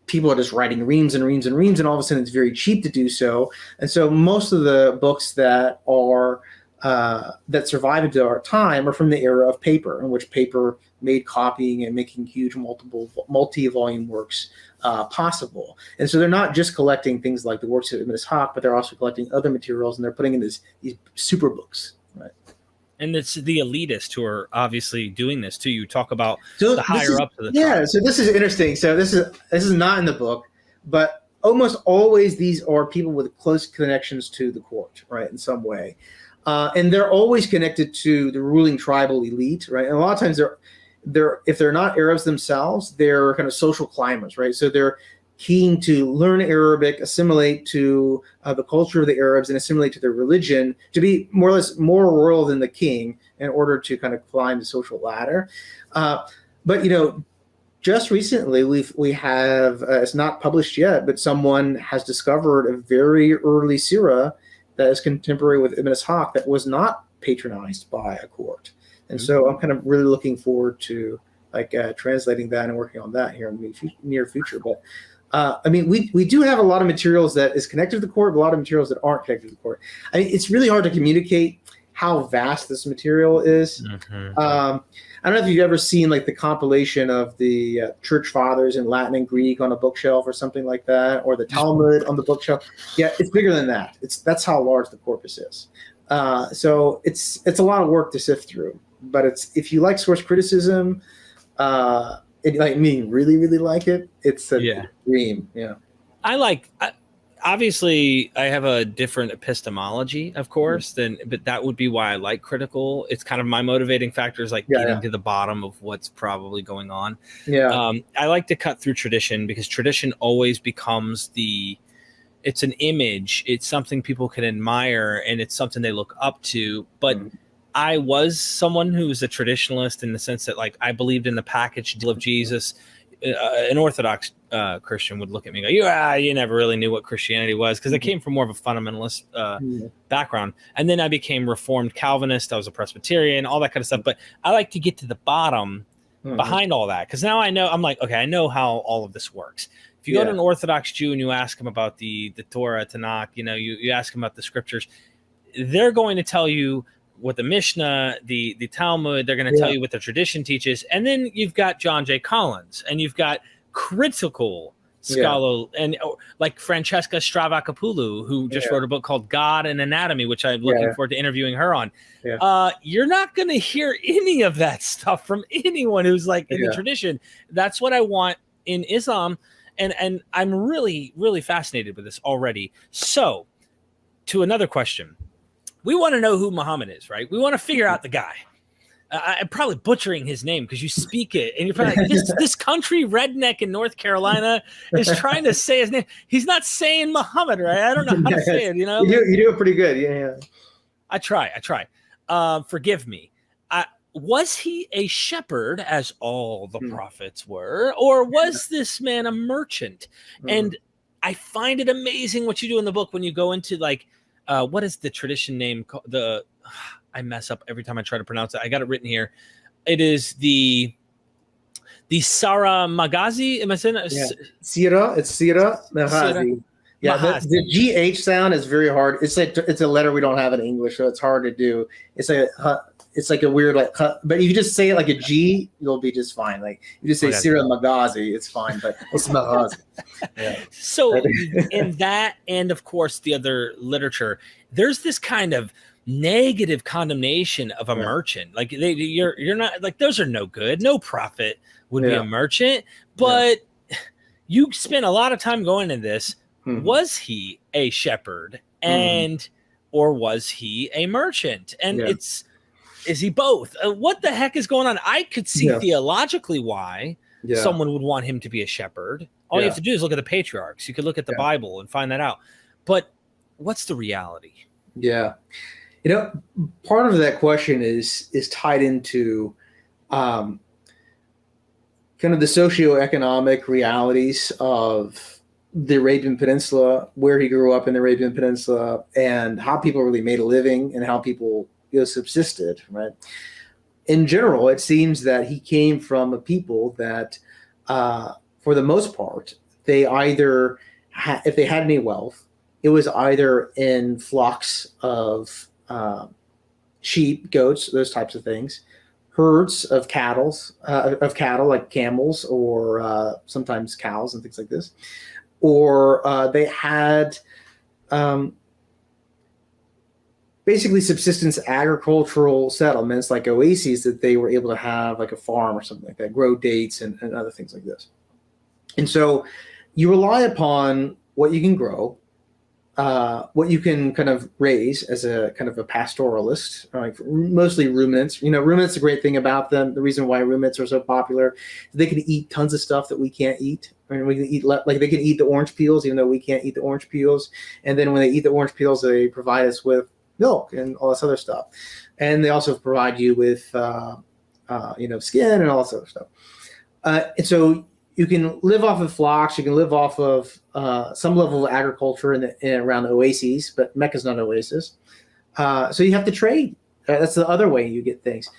people are just writing reams and reams and reams, and all of a sudden it's very cheap to do so. And so most of the books that are that survive into our time are from the era of paper, in which paper made copying and making huge multi-volume works possible. And so they're not just collecting things like the works of Ibn Ishaq, but they're also collecting other materials, and they're putting in these super books, right? And it's the elitists who are obviously doing this too. You talk about the higher up to the top. Yeah, so this is interesting. So this is not in the book, but almost always these are people with close connections to the court, right, in some way. And they're always connected to the ruling tribal elite, right? And a lot of times they're if they're not Arabs themselves, they're kind of social climbers, right? So they're keen to learn Arabic, assimilate to the culture of the Arabs, and assimilate to their religion, to be more or less more royal than the king in order to kind of climb the social ladder. But just recently we have it's not published yet, but someone has discovered a very early seerah that is contemporary with Ibn Ishaq that was not patronized by a court. And so I'm kind of really looking forward to translating that and working on that here in the near future. But I mean, we do have a lot of materials that is connected to the court, but a lot of materials that aren't connected to the court. I mean, it's really hard to communicate how vast this material is. I don't know if you've ever seen like the compilation of the church fathers in Latin and Greek on a bookshelf or something like that, or the Talmud on the bookshelf. Yeah, it's bigger than that. That's how large the corpus is. So it's a lot of work to sift through. But if you like source criticism, really, really like it, it's a dream. Yeah. Obviously I have a different epistemology, of course, but that would be why I like critical. It's kind of my motivating factor is getting to the bottom of what's probably going on. Yeah. I like to cut through tradition because tradition always becomes it's an image. It's something people can admire and it's something they look up to. But I was someone who was a traditionalist in the sense that I believed in the package deal of Jesus. An Orthodox Christian would look at me and go, you never really knew what Christianity was, because I came from more of a fundamentalist background. And then I became Reformed Calvinist. I was a Presbyterian, all that kind of stuff. But I like to get to the bottom behind all that, because now I know, I know how all of this works. If you go to an Orthodox Jew and you ask them about the Torah, Tanakh, you ask them about the scriptures, they're going to tell you what the Mishnah, the Talmud, they're going to tell you what the tradition teaches. And then you've got John J. Collins, and you've got critical scholar, and like Francesca Stravacapoulou, who just wrote a book called God and Anatomy, which I'm looking forward to interviewing her on. You're not going to hear any of that stuff from anyone who's in the tradition. That's what I want in Islam. And I'm really, really fascinated with this already. So to another question. We want to know who Muhammad is, right? We want to figure out the guy. I'm probably butchering his name because you speak it, and you're probably like, this country redneck in North Carolina is trying to say his name. He's not saying Muhammad, right? I don't know how to say it. You do it pretty good. Yeah. I try. Forgive me. was he a shepherd, as all the prophets were, or was this man a merchant? And I find it amazing what you do in the book when you go into like, what is the tradition name? I mess up every time I try to pronounce it. I got it written here. It is the Sarah Magazi. Am I saying that? Yeah. Sira. It's Sira Magazi. Yeah, the GH sound is very hard. It's like it's a letter we don't have in English, so it's hard to do. It's like a weird like, but if you just say it like a G, you'll be just fine. Like you just say Sira Magazi, it's fine. But it's Magazi. Yeah. So in that, and of course the other literature, there's this kind of negative condemnation of a merchant. Like you're not like those are no good. No prophet would be a merchant, but you spent a lot of time going into this. Was he a shepherd or was he a merchant? And is he both? What the heck is going on? I could see theologically why someone would want him to be a shepherd. All you have to do is look at the patriarchs. You could look at the Bible and find that out. But what's the reality? Yeah. You know, part of that question is tied into kind of the socioeconomic realities of the Arabian Peninsula, where he grew up in the Arabian Peninsula, and how people really made a living and how people subsisted, right? In general, it seems that he came from a people that, for the most part, they either, if they had any wealth, it was either in flocks of sheep, goats, those types of things, herds of cattle like camels or sometimes cows and things like this. Or they had basically subsistence agricultural settlements like oases that they were able to have like a farm or something like that, grow dates and other things like this. And so you rely upon what you can grow, what you can kind of raise as a kind of a pastoralist, like mostly ruminants. You know, ruminants, the great thing about them, the reason why ruminants are so popular, they can eat tons of stuff that we can't eat. I mean, we can eat, like they can eat the orange peels, even though we can't eat the orange peels. And then when they eat the orange peels, they provide us with milk and all this other stuff. And they also provide you with, skin and all this other stuff. And so you can live off of flocks. You can live off of some level of agriculture in around the oases, but Mecca's not an oasis. So you have to trade. That's the other way you get things.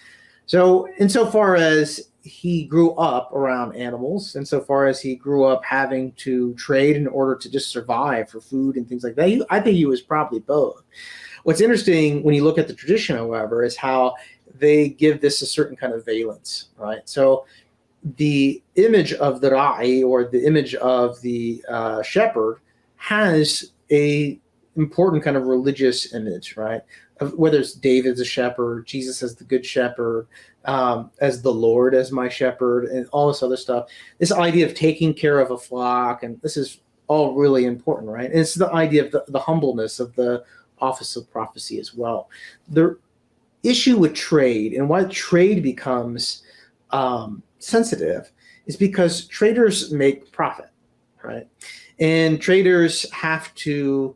So insofar as he grew up around animals, insofar as he grew up having to trade in order to just survive for food and things like that, I think he was probably both. What's interesting when you look at the tradition, however, is how they give this a certain kind of valence, right? So the image of the Ra'i, or the image of the shepherd, has a important kind of religious image, right? Whether it's David as a shepherd, Jesus as the good shepherd, as the Lord as my shepherd, and all this other stuff. This idea of taking care of a flock, and this is all really important, right? And it's the idea of the humbleness of the office of prophecy as well. The issue with trade, and why trade becomes sensitive, is because traders make profit, right? And traders have to,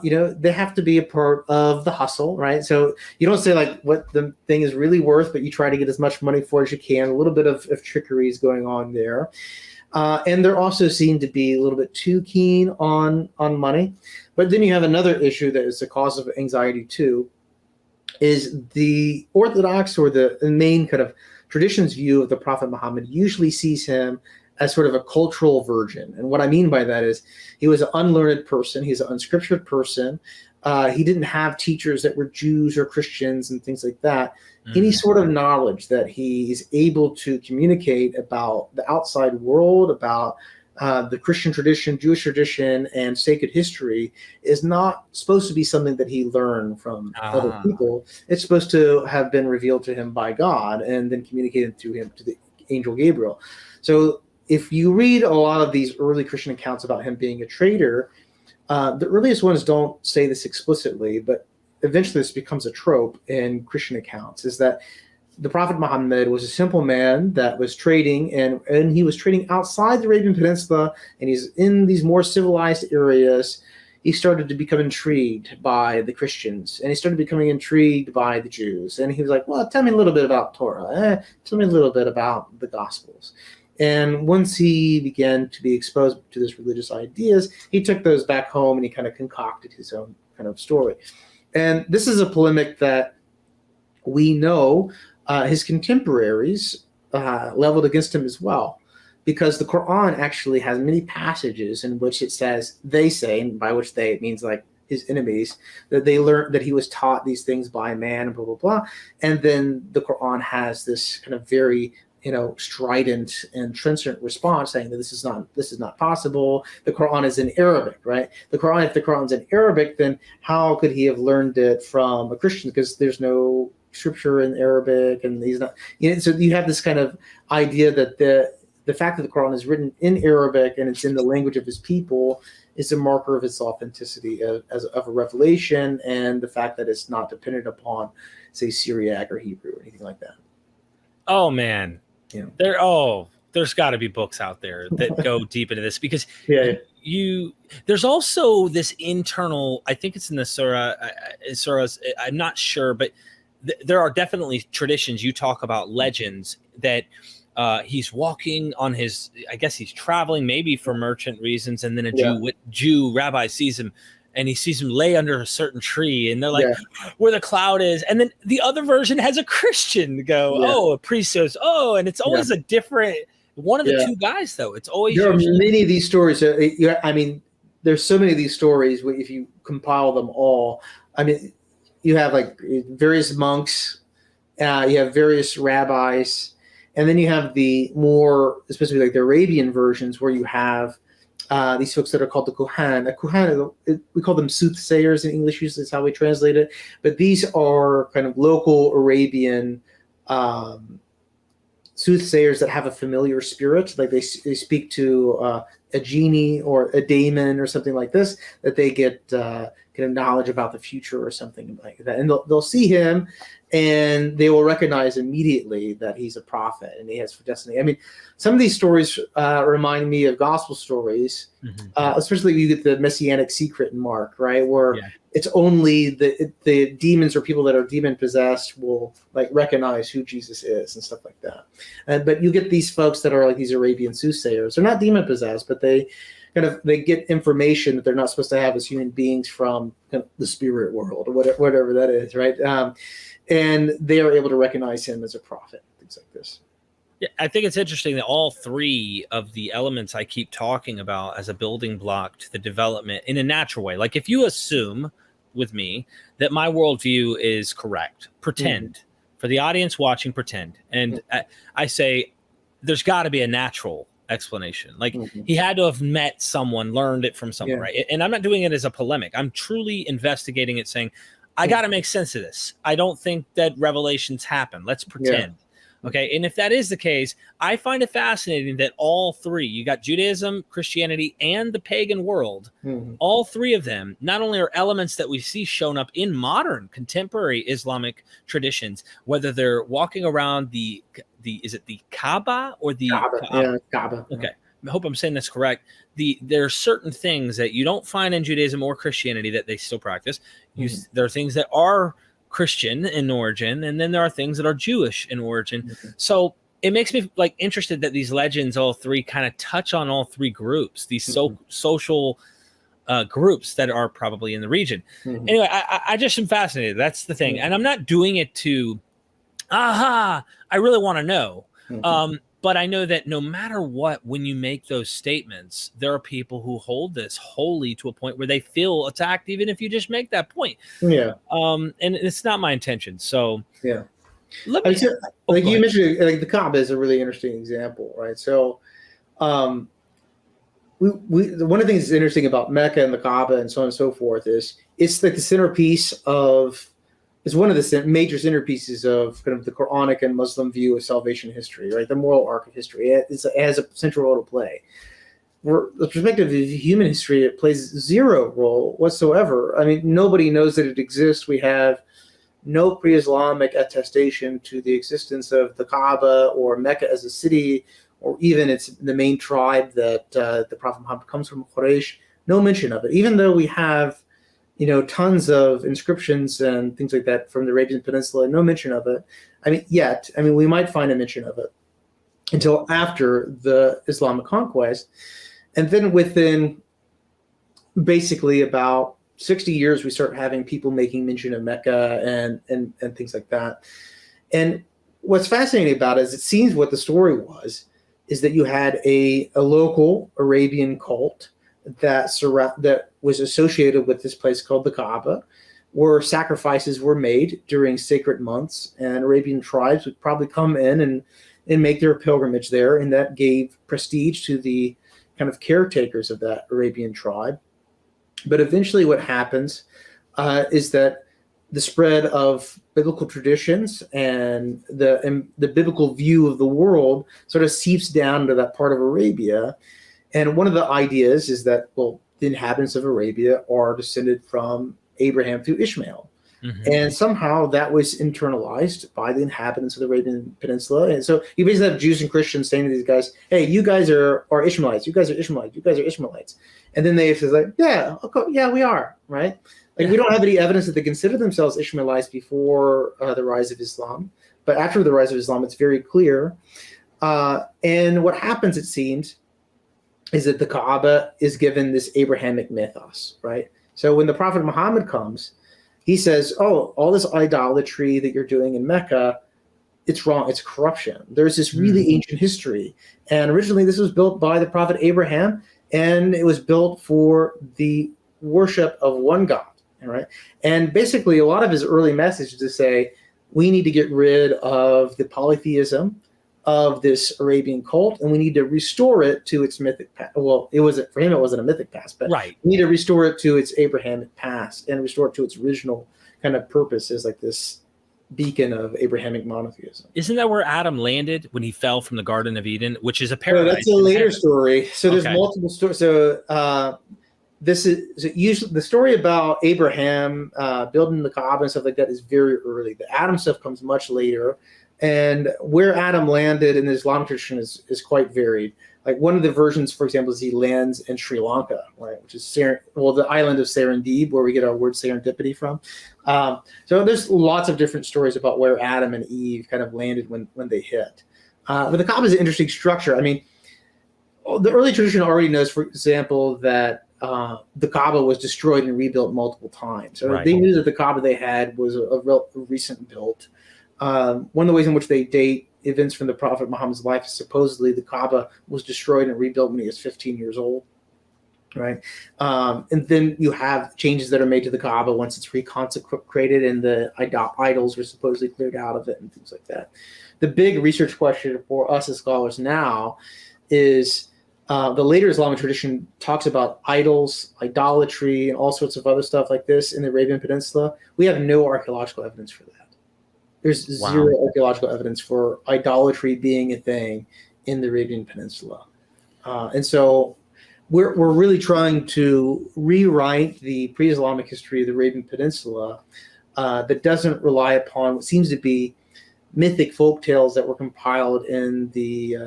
they have to be a part of the hustle, right? So you don't say like what the thing is really worth, but you try to get as much money for it as you can. A little bit of trickery is going on there. And they're also seen to be a little bit too keen on money. But then you have another issue that is the cause of anxiety too, is the Orthodox, or the main kind of tradition's view of the Prophet Muhammad usually sees him as sort of a cultural virgin. And what I mean by that is he was an unlearned person. He's an unscriptured person. He didn't have teachers that were Jews or Christians and things like that. Any sort of knowledge that he's able to communicate about the outside world, about the Christian tradition, Jewish tradition, and sacred history is not supposed to be something that he learned from other people. It's supposed to have been revealed to him by God and then communicated through him to the angel Gabriel. So if you read a lot of these early Christian accounts about him being a trader, the earliest ones don't say this explicitly, but eventually this becomes a trope in Christian accounts, is that the Prophet Muhammad was a simple man that was trading, and he was trading outside the Arabian Peninsula, and he's in these more civilized areas. he started to become intrigued by the Christians, and he started becoming intrigued by the Jews. And he was like, well, tell me a little bit about Torah. Tell me a little bit about the Gospels. And once he began to be exposed to these religious ideas, he took those back home and he kind of concocted his own kind of story. And this is a polemic that we know his contemporaries leveled against him as well, because the Quran actually has many passages in which it says, they say, and by which they, it means like his enemies, that they learned, that he was taught these things by man, and blah, blah, blah. And then the Quran has this kind of very, strident and trenchant response saying that this is not possible. The Quran is in Arabic, right? If the Quran's in Arabic, then how could he have learned it from a Christian? Because there's no scripture in Arabic, and he's not, so you have this kind of idea that the fact that the Quran is written in Arabic and it's in the language of his people is a marker of its authenticity as a revelation, and the fact that it's not dependent upon, say, Syriac or Hebrew or anything like that. Oh man. Yeah. There's got to be books out there that go deep into this, because there's also this internal, I think it's in the surahs, I'm not sure, but there are definitely traditions. You talk about legends that he's walking on his, I guess he's traveling maybe for merchant reasons, and then a Jew rabbi sees him, and he sees him lay under a certain tree, and they're like, where the cloud is. And then the other version has a Christian go, a priest goes, and it's always a different one of the two guys, though. It's always there are many of these stories. I mean, there's so many of these stories. If you compile them all, I mean, you have like various monks, you have various rabbis, and then you have the more, especially like the Arabian versions, where you have these folks that are called the Kuhan. A Kuhan, we call them soothsayers in English, usually is how we translate it. But these are kind of local Arabian soothsayers that have a familiar spirit. Like they speak to a genie or a daemon or something like this, that they get kind of knowledge about the future or something like that. And they'll see him, and they will recognize immediately that he's a prophet and he has destiny. I mean, some of these stories remind me of gospel stories, especially you get the messianic secret in Mark, right? Where it's only the demons or people that are demon possessed will like recognize who Jesus is and stuff like that. But you get these folks that are like these Arabian soothsayers. They're not demon possessed, but they get information that they're not supposed to have as human beings from kind of the spirit world or whatever that is, right? And they are able to recognize him as a prophet, things like this. Yeah, I think it's interesting that all three of the elements I keep talking about as a building block to the development in a natural way. Like if you assume with me that my worldview is correct, pretend for the audience watching, pretend. And I say, there's got to be a natural explanation. Like he had to have met someone, learned it from someone, right? And I'm not doing it as a polemic. I'm truly investigating it, saying, I got to make sense of this. I don't think that revelations happen. Let's pretend. Okay. And if that is the case, I find it fascinating that all three, you got Judaism, Christianity, and the pagan world, all three of them not only are elements that we see shown up in modern contemporary Islamic traditions, whether they're walking around is it the Kaaba or the Kaaba. Okay. I hope I'm saying that's correct. There are certain things that you don't find in Judaism or Christianity that they still practice. There are things that are Christian in origin, and then there are things that are Jewish in origin. So it makes me like interested that these legends, all three, kind of touch on all three groups, these social groups that are probably in the region. Anyway, I just am fascinated. That's the thing. And I'm not doing it to, I really want to know. But I know that no matter what, when you make those statements, there are people who hold this wholly to a point where they feel attacked, even if you just make that point. And it's not my intention. So you mentioned, like the Kaaba is a really interesting example, right? So, one of the things that's interesting about Mecca and the Kaaba and so on and so forth is it's like the centerpiece of. It's one of the major centerpieces of kind of the Quranic and Muslim view of salvation history, right? The moral arc of history. It has a central role to play. For the perspective of human history, it plays zero role whatsoever. I mean, nobody knows that it exists. We have no pre-Islamic attestation to the existence of the Kaaba or Mecca as a city, or even it's the main tribe that the Prophet Muhammad comes from, Quraysh. no mention of it, even though we have, tons of inscriptions and things like that from the Arabian Peninsula, no mention of it. We might find a mention of it until after the Islamic conquest. And then within basically about 60 years, we start having people making mention of Mecca and things like that. And what's fascinating about it is, it seems what the story was, is that you had a local Arabian cult that was associated with this place called the Kaaba, where sacrifices were made during sacred months, and Arabian tribes would probably come in and make their pilgrimage there, and that gave prestige to the kind of caretakers of that Arabian tribe. But eventually what happens is that the spread of biblical traditions and the biblical view of the world sort of seeps down to that part of Arabia. And one of the ideas is that, well, the inhabitants of Arabia are descended from Abraham through Ishmael. Mm-hmm. And somehow that was internalized by the inhabitants of the Arabian Peninsula. And so you basically have Jews and Christians saying to these guys, hey, you guys are Ishmaelites. You guys are Ishmaelites. You guys are Ishmaelites. And then they say, like, yeah, okay, yeah, we are, right? Like, we don't have any evidence that they consider themselves Ishmaelites before the rise of Islam. But after the rise of Islam, it's very clear. And what happens, it seems, is that the Kaaba is given this Abrahamic mythos, right? So when the Prophet Muhammad comes, he says, oh, all this idolatry that you're doing in Mecca, it's wrong. It's corruption. There's this really ancient history. And originally this was built by the Prophet Abraham, and it was built for the worship of one God, right? And basically a lot of his early message is to say, we need to get rid of the polytheism of this Arabian cult, and we need to restore it to its mythic past. Well, for him, it wasn't a mythic past, but right. We need to restore it to its Abrahamic past and restore it to its original kind of purpose as like this beacon of Abrahamic monotheism. Isn't that where Adam landed when he fell from the Garden of Eden, which is a paradise? That's a later story. So there's multiple stories. So this is usually the story about Abraham building the Kaaba and stuff like that is very early. The Adam stuff comes much later. And where Adam landed in the Islamic tradition is quite varied. Like one of the versions, for example, is he lands in Sri Lanka, right, which is the island of Serendib, where we get our word serendipity from. So there's lots of different stories about where Adam and Eve kind of landed when they hit. But the Kaaba is an interesting structure. I mean, the early tradition already knows, for example, that the Kaaba was destroyed and rebuilt multiple times. So They knew that the Kaaba they had was a recent built. One of the ways in which they date events from the Prophet Muhammad's life is supposedly the Kaaba was destroyed and rebuilt when he was 15 years old, right? And then you have changes that are made to the Kaaba once it's reconsecrated and the idols were supposedly cleared out of it and things like that. The big research question for us as scholars now is the later Islamic tradition talks about idols, idolatry, and all sorts of other stuff like this in the Arabian Peninsula. We have no archaeological evidence for that. There's zero archaeological evidence for idolatry being a thing in the Arabian Peninsula. And so we're really trying to rewrite the pre-Islamic history of the Arabian Peninsula that doesn't rely upon what seems to be mythic folk tales that were compiled in the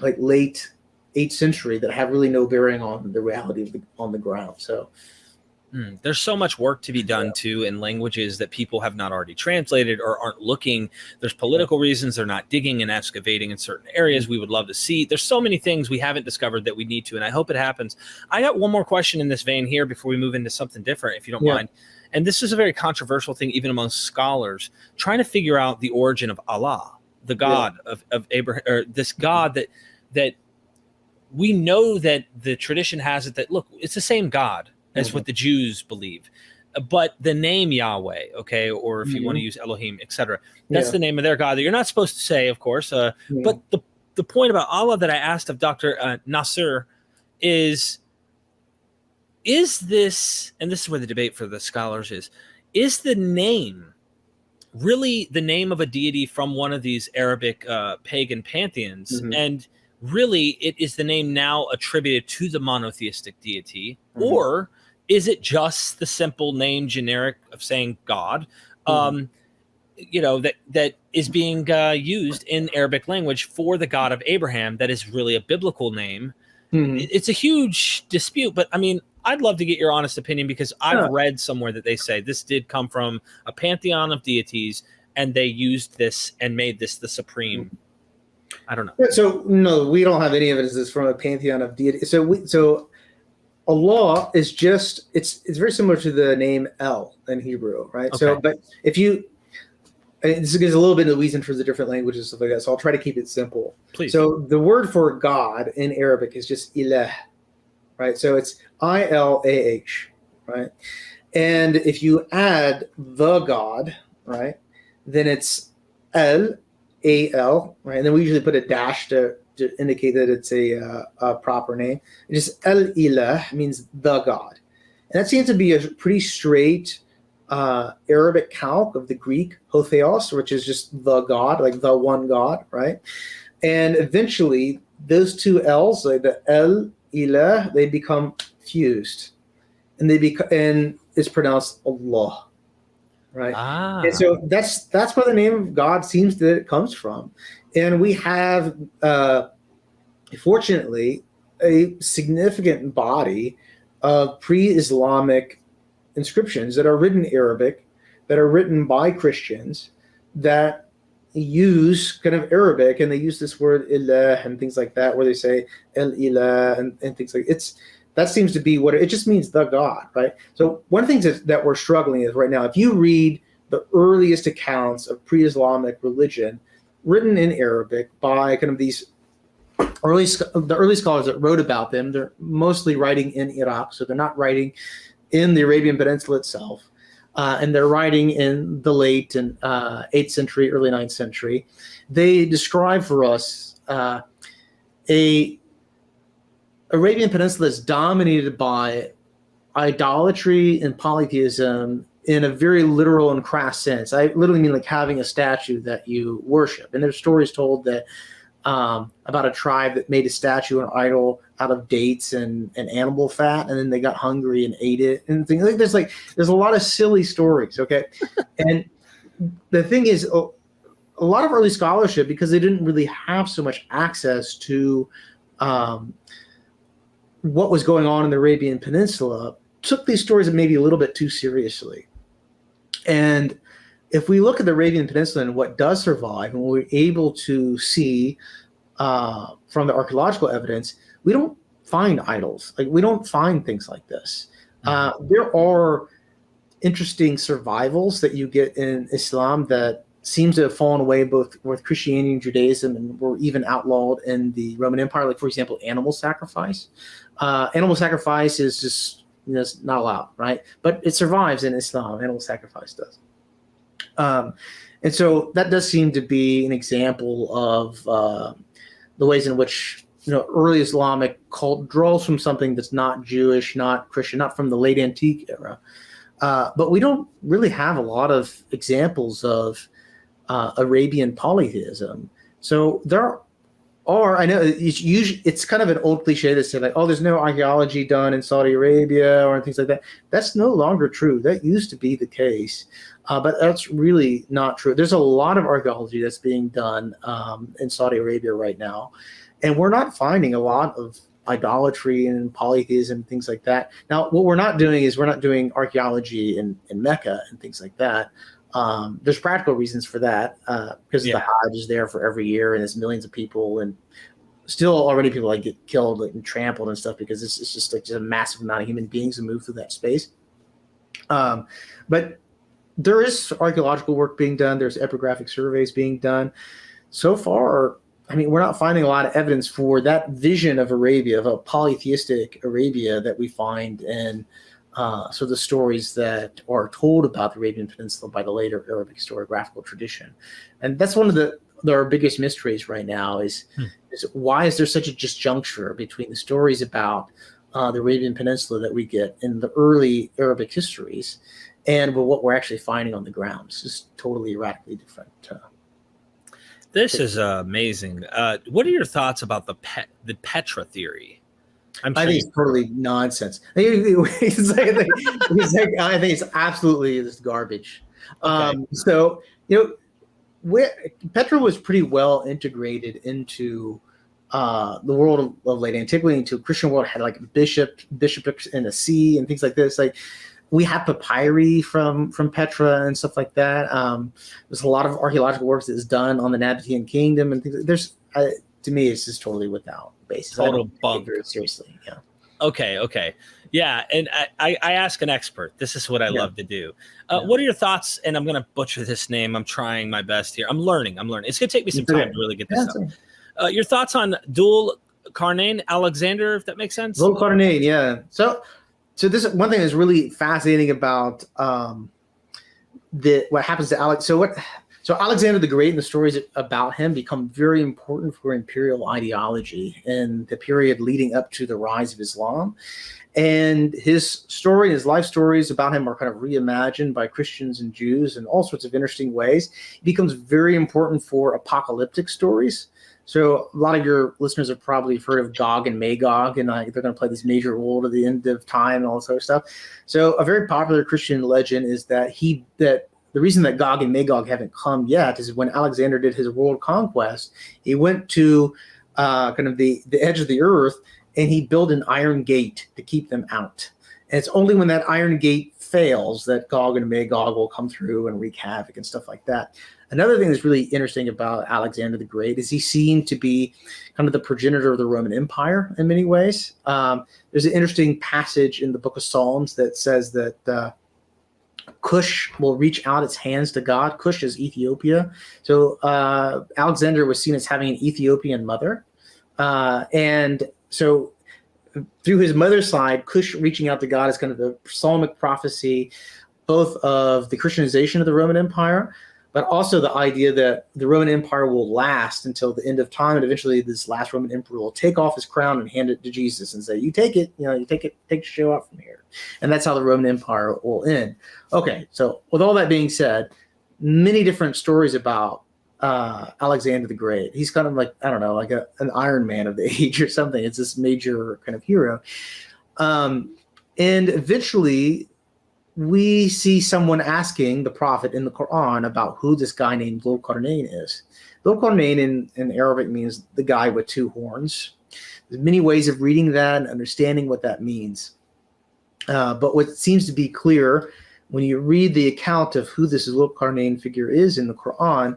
late 8th century that have really no bearing on the reality on the ground. So there's so much work to be done too in languages that people have not already translated or aren't looking. There's political reasons they're not digging and excavating in certain areas we would love to see. There's so many things we haven't discovered that we need to, and I hope it happens. I got one more question in this vein here before we move into something different, if you don't mind. And this is a very controversial thing even among scholars, trying to figure out the origin of Allah, the God of Abraham, or this God that we know that the tradition has it that, look, it's the same God as what the Jews believe, but the name Yahweh, okay, or if you want to use Elohim, etc., that's the name of their God that you're not supposed to say, of course. But the point about Allah that I asked of Dr. Nasser is this, and this is where the debate for the scholars is the name really the name of a deity from one of these Arabic pagan pantheons, and really it is the name now attributed to the monotheistic deity, or is it just the simple name generic of saying God, that is being used in Arabic language for the God of Abraham, that is really a biblical name, It's a huge dispute, but I mean, I'd love to get your honest opinion, because I've read somewhere that they say this did come from a pantheon of deities, and they used this and made this the supreme. I don't know. So no, we don't have any evidence this from a pantheon of deities. So Allah is just it's very similar to the name El in Hebrew, right? Okay. So, but if you this gives a little bit of the reason for the different languages and stuff like that. So I'll try to keep it simple. Please. So the word for God in Arabic is just ilah, right? So it's ILAH, right? And if you add the God, right, then it's AL, right? And then we usually put a dash to indicate that it's a proper name. It just Ilah means the God. And that seems to be a pretty straight Arabic calque of the Greek hotheos, which is just the God, like the one God, right? And eventually those two L's, like the Ilah, they become fused, and and it's pronounced Allah, right? And so that's where the name of God seems that it comes from. And we have, fortunately, a significant body of pre-Islamic inscriptions that are written in Arabic, that are written by Christians, that use kind of Arabic, and they use this word ilah and things like that, where they say el ilah and things like that seems to be what it just means, the God, right? So one of the things that we're struggling is right now, if you read the earliest accounts of pre-Islamic religion written in Arabic by kind of these the early scholars that wrote about them, they're mostly writing in Iraq, so they're not writing in the Arabian Peninsula itself, and they're writing in the late 8th century, early 9th century. They describe for us a Arabian Peninsula is dominated by idolatry and polytheism in a very literal and crass sense. I literally mean like having a statue that you worship. And there's stories told that about a tribe that made a statue, an idol, out of dates and animal fat, and then they got hungry and ate it and things like there's a lot of silly stories. Okay. And the thing is, a lot of early scholarship, because they didn't really have so much access to what was going on in the Arabian Peninsula, took these stories maybe a little bit too seriously. And if we look at the Arabian Peninsula and what does survive, and what we're able to see from the archaeological evidence, we don't find idols. Like, we don't find things like this. There are interesting survivals that you get in Islam that seems to have fallen away both with Christianity and Judaism, and were even outlawed in the Roman Empire. Like, for example, animal sacrifice. Animal sacrifice is just it's not allowed, right? But it survives in Islam. Animal sacrifice does. And so that does seem to be an example of the ways in which early Islamic cult draws from something that's not Jewish, not Christian, not from the late antique era. But we don't really have a lot of examples of Arabian polytheism. So there are, I know it's kind of an old cliche to say like, oh, there's no archaeology done in Saudi Arabia or things like that. That's no longer true. That used to be the case. But that's really not true. There's a lot of archaeology that's being done in Saudi Arabia right now. And we're not finding a lot of idolatry and polytheism and things like that. Now, what we're not doing is we're not doing archaeology in Mecca and things like that. There's practical reasons for that because the Hajj is there for every year, and there's millions of people, and still already people like get killed and trampled and stuff because it's just like just a massive amount of human beings who move through that space. But there is archaeological work being done. There's epigraphic surveys being done. So far, I mean, we're not finding a lot of evidence for that vision of Arabia, of a polytheistic Arabia that we find in sort of the stories that are told about the Arabian Peninsula by the later Arabic historiographical tradition. And that's one of our biggest mysteries right now is why is there such a disjuncture between the stories about the Arabian Peninsula that we get in the early Arabic histories and what we're actually finding on the ground? It's just totally radically different. This is amazing. What are your thoughts about the Petra theory? I think it's totally nonsense. I think it's absolutely just garbage. Okay. So Petra was pretty well integrated into the world of late antiquity into a Christian world had like bishoprics in the sea and things like this. Like we have papyri from Petra and stuff like that. There's a lot of archaeological work that is done on the Nabatean kingdom and things. There's to me, it's just totally without basis. Total bunk. Very seriously, yeah. Okay. Yeah, and I ask an expert. This is what I love to do. What are your thoughts? And I'm going to butcher this name. I'm trying my best here. I'm learning. It's going to take me some time to really get this up. Your thoughts on Dhul Qarnayn, Alexander, if that makes sense? Dhul Qarnayn, yeah. So this is one thing that's really fascinating about what happens to Alex. So Alexander the Great and the stories about him become very important for imperial ideology in the period leading up to the rise of Islam. And his story, his life stories about him are kind of reimagined by Christians and Jews in all sorts of interesting ways. It becomes very important for apocalyptic stories. So a lot of your listeners have probably heard of Gog and Magog, and they're going to play this major role at the end of time and all this other stuff. So a very popular Christian legend is that the reason that Gog and Magog haven't come yet is when Alexander did his world conquest, he went to kind of the edge of the earth and he built an iron gate to keep them out. And it's only when that iron gate fails that Gog and Magog will come through and wreak havoc and stuff like that. Another thing that's really interesting about Alexander the Great is he seemed to be kind of the progenitor of the Roman Empire in many ways. There's an interesting passage in the book of Psalms that says that Cush will reach out its hands to God. Cush is Ethiopia. So Alexander was seen as having an Ethiopian mother. And so through his mother's side, Cush reaching out to God is kind of the Psalmic prophecy, both of the Christianization of the Roman Empire, but also the idea that the Roman Empire will last until the end of time. And eventually this last Roman emperor will take off his crown and hand it to Jesus and say, you take it, take the show out from here. And that's how the Roman Empire will end. Okay, so with all that being said, many different stories about Alexander the Great. He's kind of like, I don't know, like an Iron Man of the age or something. It's this major kind of hero. And eventually we see someone asking the prophet in the Quran about who this guy named Dhul Qarnayn is. Dhul Qarnayn in Arabic means the guy with two horns. There's many ways of reading that and understanding what that means. But what seems to be clear when you read the account of who this Dhul Qarnayn figure is in the Quran,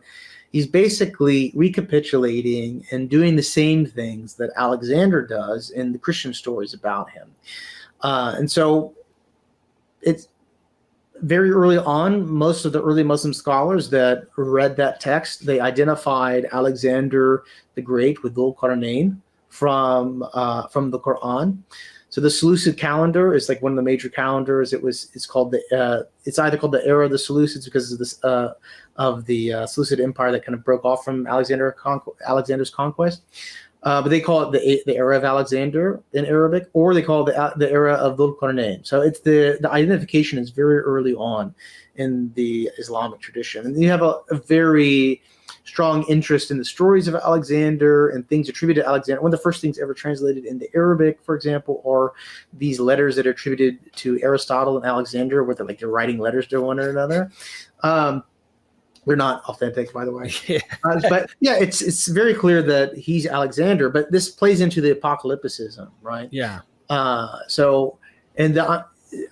he's basically recapitulating and doing the same things that Alexander does in the Christian stories about him. And so it's very early on, most of the early Muslim scholars that read that text, they identified Alexander the Great with Dhul Qarnayn from the Quran. So the Seleucid calendar is like one of the major calendars. It's called it's either called the era of the Seleucids because of this of the Seleucid Empire that kind of broke off from Alexander's conquest. But they call it the era of Alexander in Arabic, or they call it the era of Dhul Qarnayn. So it's the identification is very early on in the Islamic tradition, and you have a very strong interest in the stories of Alexander and things attributed to Alexander. One of the first things ever translated into Arabic, for example, are these letters that are attributed to Aristotle and Alexander, where they're writing letters to one another. They're not authentic, by the way. But yeah, it's very clear that he's Alexander, but this plays into the apocalypticism, right? Yeah.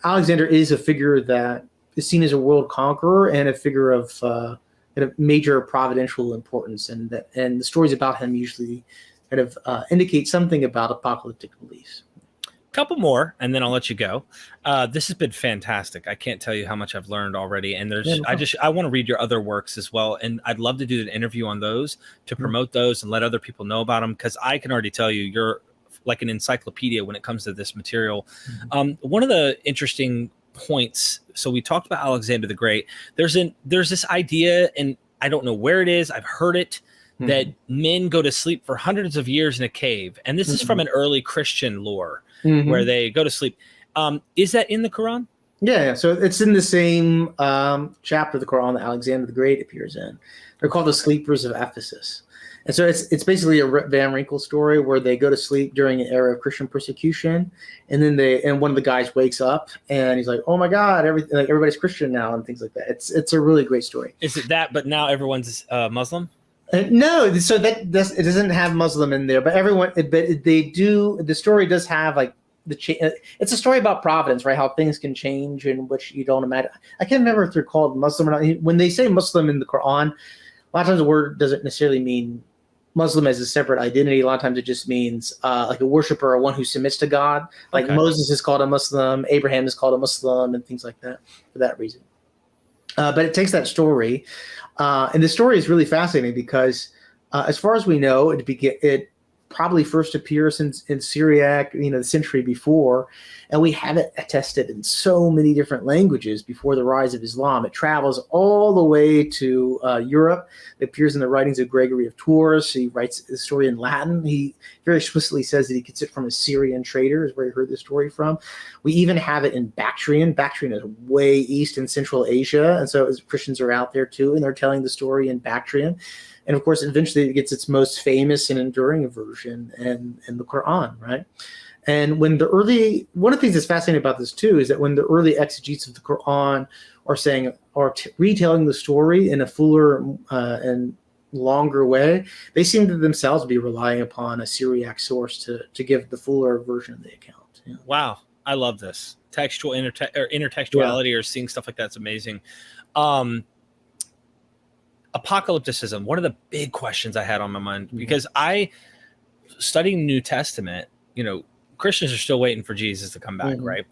Alexander is a figure that is seen as a world conqueror and a figure of major providential importance, and the stories about him usually kind of indicate something about apocalyptic beliefs. Couple more, and then I'll let you go. This has been fantastic. I can't tell you how much I've learned already. And I want to read your other works as well, and I'd love to do an interview on those to promote those and let other people know about them, because I can already tell you you're like an encyclopedia when it comes to this material. One of the interesting points. So we talked about Alexander the Great. There's this idea, and I don't know where it is. I've heard it. That men go to sleep for hundreds of years in a cave, and this is from an early Christian lore. Where they go to sleep. Is that in the Quran? Yeah. So it's in the same chapter of the Quran that Alexander the Great appears in. They're called the sleepers of Ephesus. And so it's basically a Rip Van Winkle story where they go to sleep during an era of Christian persecution, and then one of the guys wakes up and he's like, "Oh my God, everybody's Christian now," and things like that. It's a really great story. Is it that? But now everyone's Muslim. No, so it doesn't have Muslim in there, but they do. The story does have like it's a story about providence, right? How things can change in which you don't imagine. I can't remember if they're called Muslim or not. When they say Muslim in the Quran, a lot of times the word doesn't necessarily mean Muslim as a separate identity. A lot of times it just means like a worshiper or one who submits to God. Like Moses is called a Muslim, Abraham is called a Muslim, and things like that for that reason. But it takes that story, and the story is really fascinating because, as far as we know, it probably first appears in Syriac, the century before, and we have it attested in so many different languages before the rise of Islam. It travels all the way to Europe. It appears in the writings of Gregory of Tours. He writes the story in Latin. He very explicitly says that he gets it from a Syrian trader, is where he heard the story from. We even have it in Bactrian. Bactrian is way east in Central Asia, and so Christians are out there too, and they're telling the story in Bactrian. And of course, eventually it gets its most famous and enduring version in the Quran, right? And when one of the things that's fascinating about this too is that when the early exegetes of the Quran are retelling the story in a fuller and longer way, they seem to themselves be relying upon a Syriac source to give the fuller version of the account. Yeah. Wow, I love this textual intertextuality or seeing stuff like that's amazing. Apocalypticism, one of the big questions I had on my mind, because studying New Testament, Christians are still waiting for Jesus to come back, right?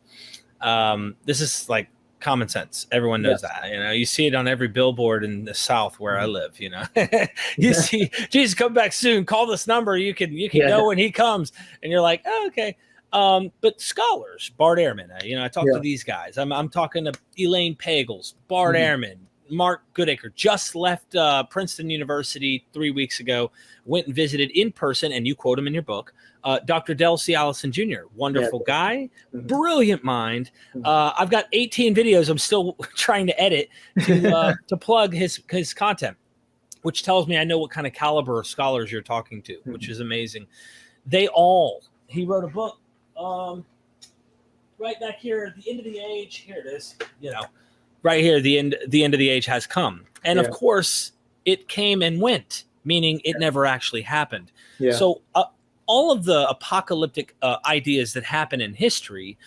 This is like common sense. Everyone knows that. You see it on every billboard in the South where I live. You see Jesus come back soon. Call this number. You can know when he comes, and you're like, oh, okay. But scholars, Bart Ehrman, I talked to these guys. I'm talking to Elaine Pagels, Bart Ehrman, Mark Goodacre, just left Princeton University 3 weeks ago, went and visited in person, and you quote him in your book, Dr. Del C. Allison Jr., wonderful guy, brilliant mind. I've got 18 videos I'm still trying to edit to plug his content, which tells me I know what kind of caliber of scholars you're talking to, which is amazing. He wrote a book right back here at the end of the age. Here it is, right here, the end of the age has come. And of course, it came and went, meaning it never actually happened. Yeah. So all of the apocalyptic ideas that happen in history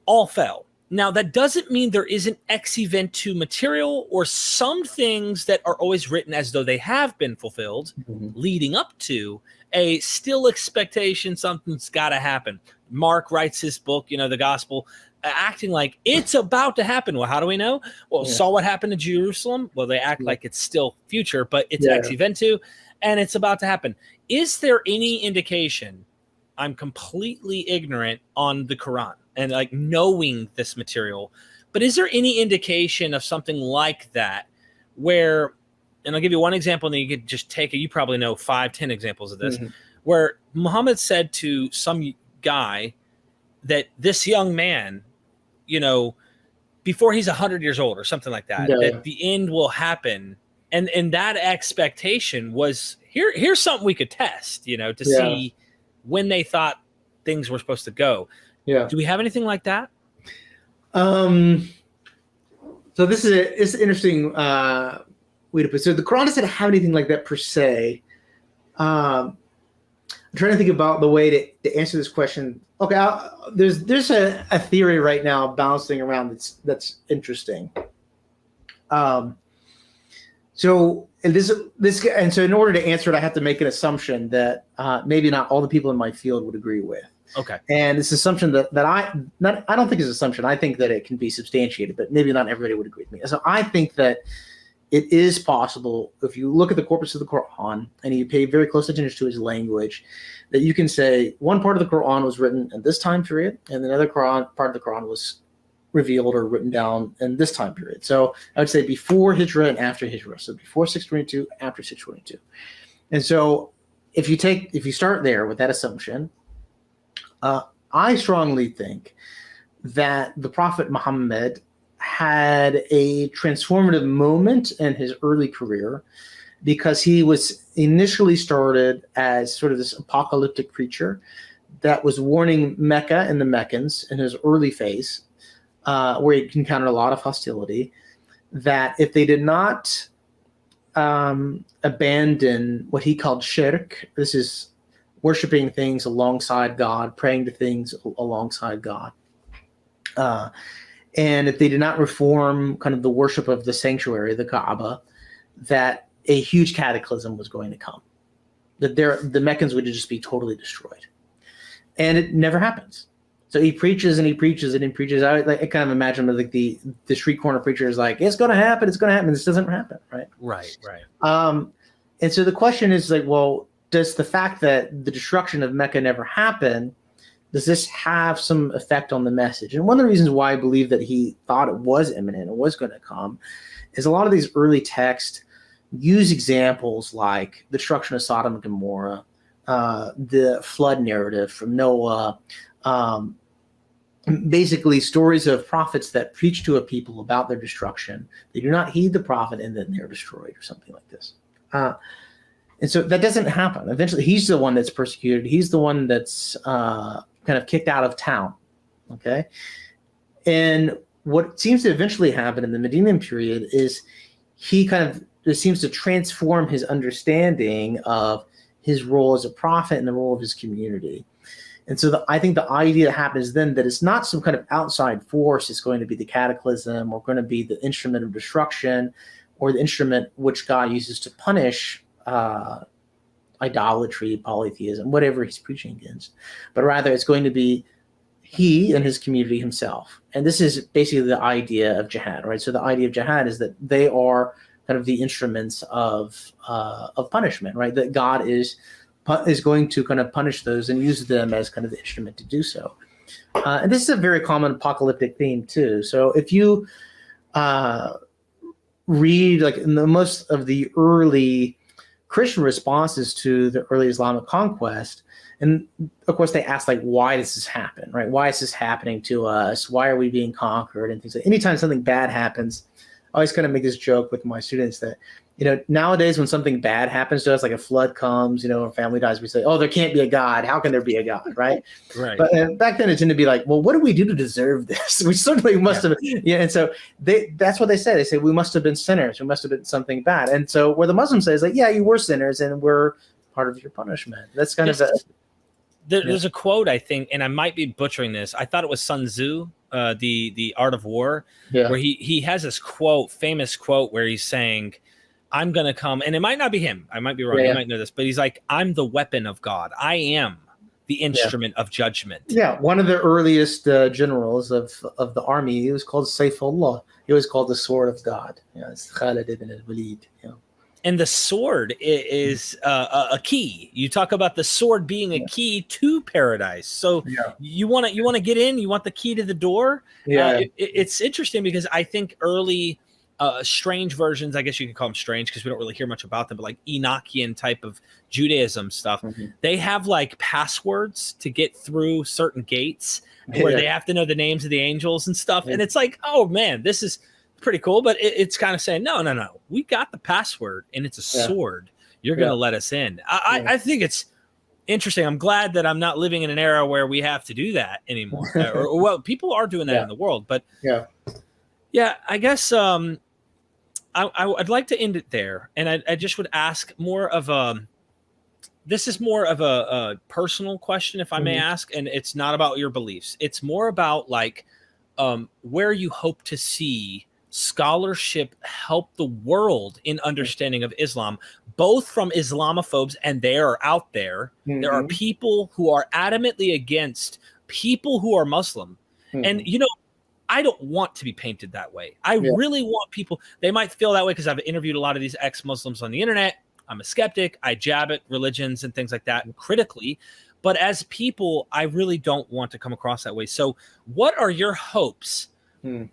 all fell. Now, that doesn't mean there isn't ex eventu material or some things that are always written as though they have been fulfilled, leading up to a still expectation something's got to happen. Mark writes his book, the gospel, acting like it's about to happen. Well, how do we know? Well, saw what happened to Jerusalem. Well, they act like it's still future, but it's ex eventu, and it's about to happen. Is there any indication? I'm completely ignorant on the Quran and like knowing this material, but is there any indication of something like that where, and I'll give you one example and then you could just take it. You probably know 5-10 examples of this, where Muhammad said to some guy that this young man, before he's 100 years old or something like that, that the end will happen. And that expectation was here's something we could test, to see when they thought things were supposed to go. Yeah. Do we have anything like that? So this is it's an interesting way to put it. So the Quran doesn't have anything like that per se. I'm trying to think about the way to answer this question. Okay, there's a theory right now bouncing around that's interesting. So in order to answer it, I have to make an assumption that maybe not all the people in my field would agree with. Okay. And this assumption that I don't think it's an assumption. I think that it can be substantiated, but maybe not everybody would agree with me. So I think that it is possible, if you look at the corpus of the Quran and you pay very close attention to his language, that you can say one part of the Quran was written in this time period, and another part of the Quran was revealed or written down in this time period. So I would say before Hijrah and after Hijrah. So before 622, after 622. And so if you start there with that assumption, I strongly think that the Prophet Muhammad had a transformative moment in his early career because he was initially started as sort of this apocalyptic preacher that was warning Mecca and the Meccans in his early phase, where he encountered a lot of hostility, that if they did not abandon what he called shirk. This is worshiping things alongside God, praying to things alongside God. And if they did not reform kind of the worship of the sanctuary, the Kaaba, that a huge cataclysm was going to come. That the Meccans would just be totally destroyed. And it never happens. So he preaches and he preaches and he preaches. I kind of imagine like the street corner preacher is like, it's going to happen. It's going to happen. This doesn't happen. Right. And so the question is like, well, does the fact that the destruction of Mecca never happened, does this have some effect on the message? And one of the reasons why I believe that he thought it was imminent, it was going to come, is a lot of these early texts use examples like the destruction of Sodom and Gomorrah, the flood narrative from Noah, basically stories of prophets that preach to a people about their destruction. They do not heed the prophet and then they're destroyed or something like this. And so that doesn't happen. Eventually, he's the one that's persecuted. He's the one that's kind of kicked out of town. Okay. And what seems to eventually happen in the Medinan period is he kind of seems to transform his understanding of his role as a prophet and the role of his community. And so I think the idea happens then that it's not some kind of outside force. It's going to be the cataclysm or going to be the instrument of destruction or the instrument which God uses to punish idolatry, polytheism, whatever he's preaching against. But rather it's going to be he and his community himself. And this is basically the idea of jihad, right? So the idea of jihad is that they are kind of the instruments of punishment, right? That God is going to kind of punish those and use them as kind of the instrument to do so. And this is a very common apocalyptic theme too. So if you read like in most of the early Christian responses to the early Islamic conquest, and of course they ask like, why does this happen, right? Why is this happening to us? Why are we being conquered and things like that. Anytime something bad happens, I always kind of make this joke with my students that, nowadays when something bad happens to us, like a flood comes, or family dies, we say, oh, there can't be a God. How can there be a God, right? Right. But back then it tended to be like, well, what did we do to deserve this? We certainly must have. Yeah. And so that's what they say. They say we must have been sinners. We must have been something bad. And so where the Muslim says like, yeah, you were sinners and we're part of your punishment. That's kind of there's a quote, I think, and I might be butchering this. I thought it was Sun Tzu, the Art of War, where he has this famous quote where he's saying, I'm going to come, and it might not be him. I might be wrong. You might know this, but he's like, I'm the weapon of God. I am the instrument of judgment. Yeah. One of the earliest generals of the army, he was called Saifullah. He was called the sword of God. It's Khalid ibn al-Walid. And the sword is a key. You talk about the sword being a key to paradise. So you want to get in. You want the key to the door. It's interesting because I think early strange versions, I guess you could call them strange because we don't really hear much about them, but like Enochian type of Judaism stuff, they have like passwords to get through certain gates where they have to know the names of the angels and stuff. And it's like, oh man, this is pretty cool, but it's kind of saying, no, we got the password and it's a sword. You're going to let us in. I think it's interesting. I'm glad that I'm not living in an era where we have to do that anymore. or well, people are doing that in the world, but I guess I'd like to end it there. And I just would ask more of this is more of a personal question, if I may ask, and it's not about your beliefs. It's more about like where you hope to see scholarship help the world in understanding of Islam, both from Islamophobes, and they are out there. There are people who are adamantly against people who are Muslim. And, I don't want to be painted that way. I really want people, they might feel that way because I've interviewed a lot of these ex-Muslims on the internet. I'm a skeptic. I jab at religions and things like that critically. But as people, I really don't want to come across that way. So what are your hopes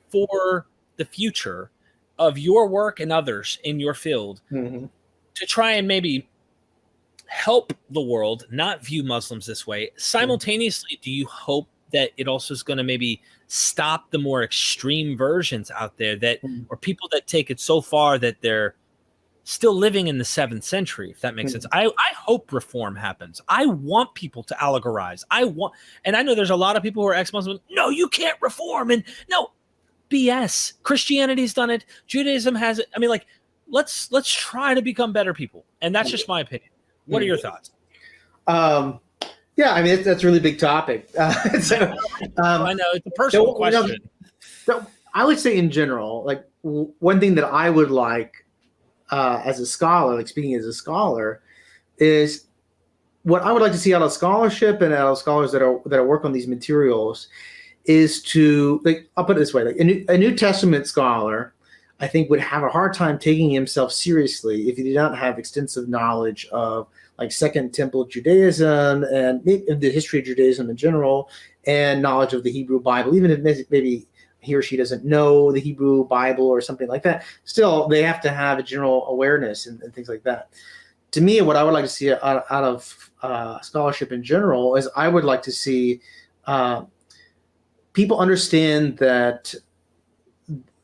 for the future of your work and others in your field to try and maybe help the world not view Muslims this way? Simultaneously, do you hope that it also is going to maybe stop the more extreme versions out there that or people that take it so far that they're still living in the 7th century, if that makes sense? I hope reform happens. I want people to allegorize. And I know there's a lot of people who are ex-Muslim. No, you can't reform. And no, BS. Christianity's done it. Judaism has it. I mean, like, let's try to become better people. And that's just my opinion. What are your thoughts? Yeah, I mean, that's a really big topic. I know it's a personal question. So I would say in general, like one thing that I would like as a scholar, like speaking as a scholar, is what I would like to see out of scholarship and out of scholars that are work on these materials is to, like, I'll put it this way, like a New Testament scholar, I think, would have a hard time taking himself seriously if he did not have extensive knowledge of like Second Temple Judaism and the history of Judaism in general, and knowledge of the Hebrew Bible. Even if maybe he or she doesn't know the Hebrew Bible or something like that, still they have to have a general awareness and things like that. To me, what I would like to see out of scholarship in general is I would like to see people understand that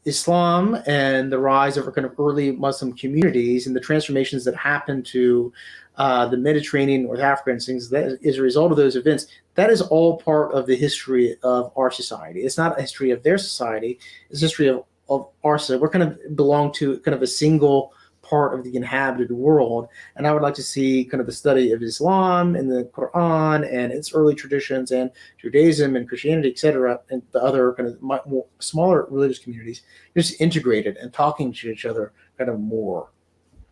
Islam and the rise of kind of early Muslim communities and the transformations that happened to the Mediterranean, North Africa, and things that is a result of those events, that is all part of the history of our society. It's not a history of their society. It's a history of our society. We're kind of belong to kind of a single part of the inhabited world. And I would like to see kind of the study of Islam and the Quran and its early traditions and Judaism and Christianity, etc., and the other kind of more smaller religious communities just integrated and talking to each other kind of more.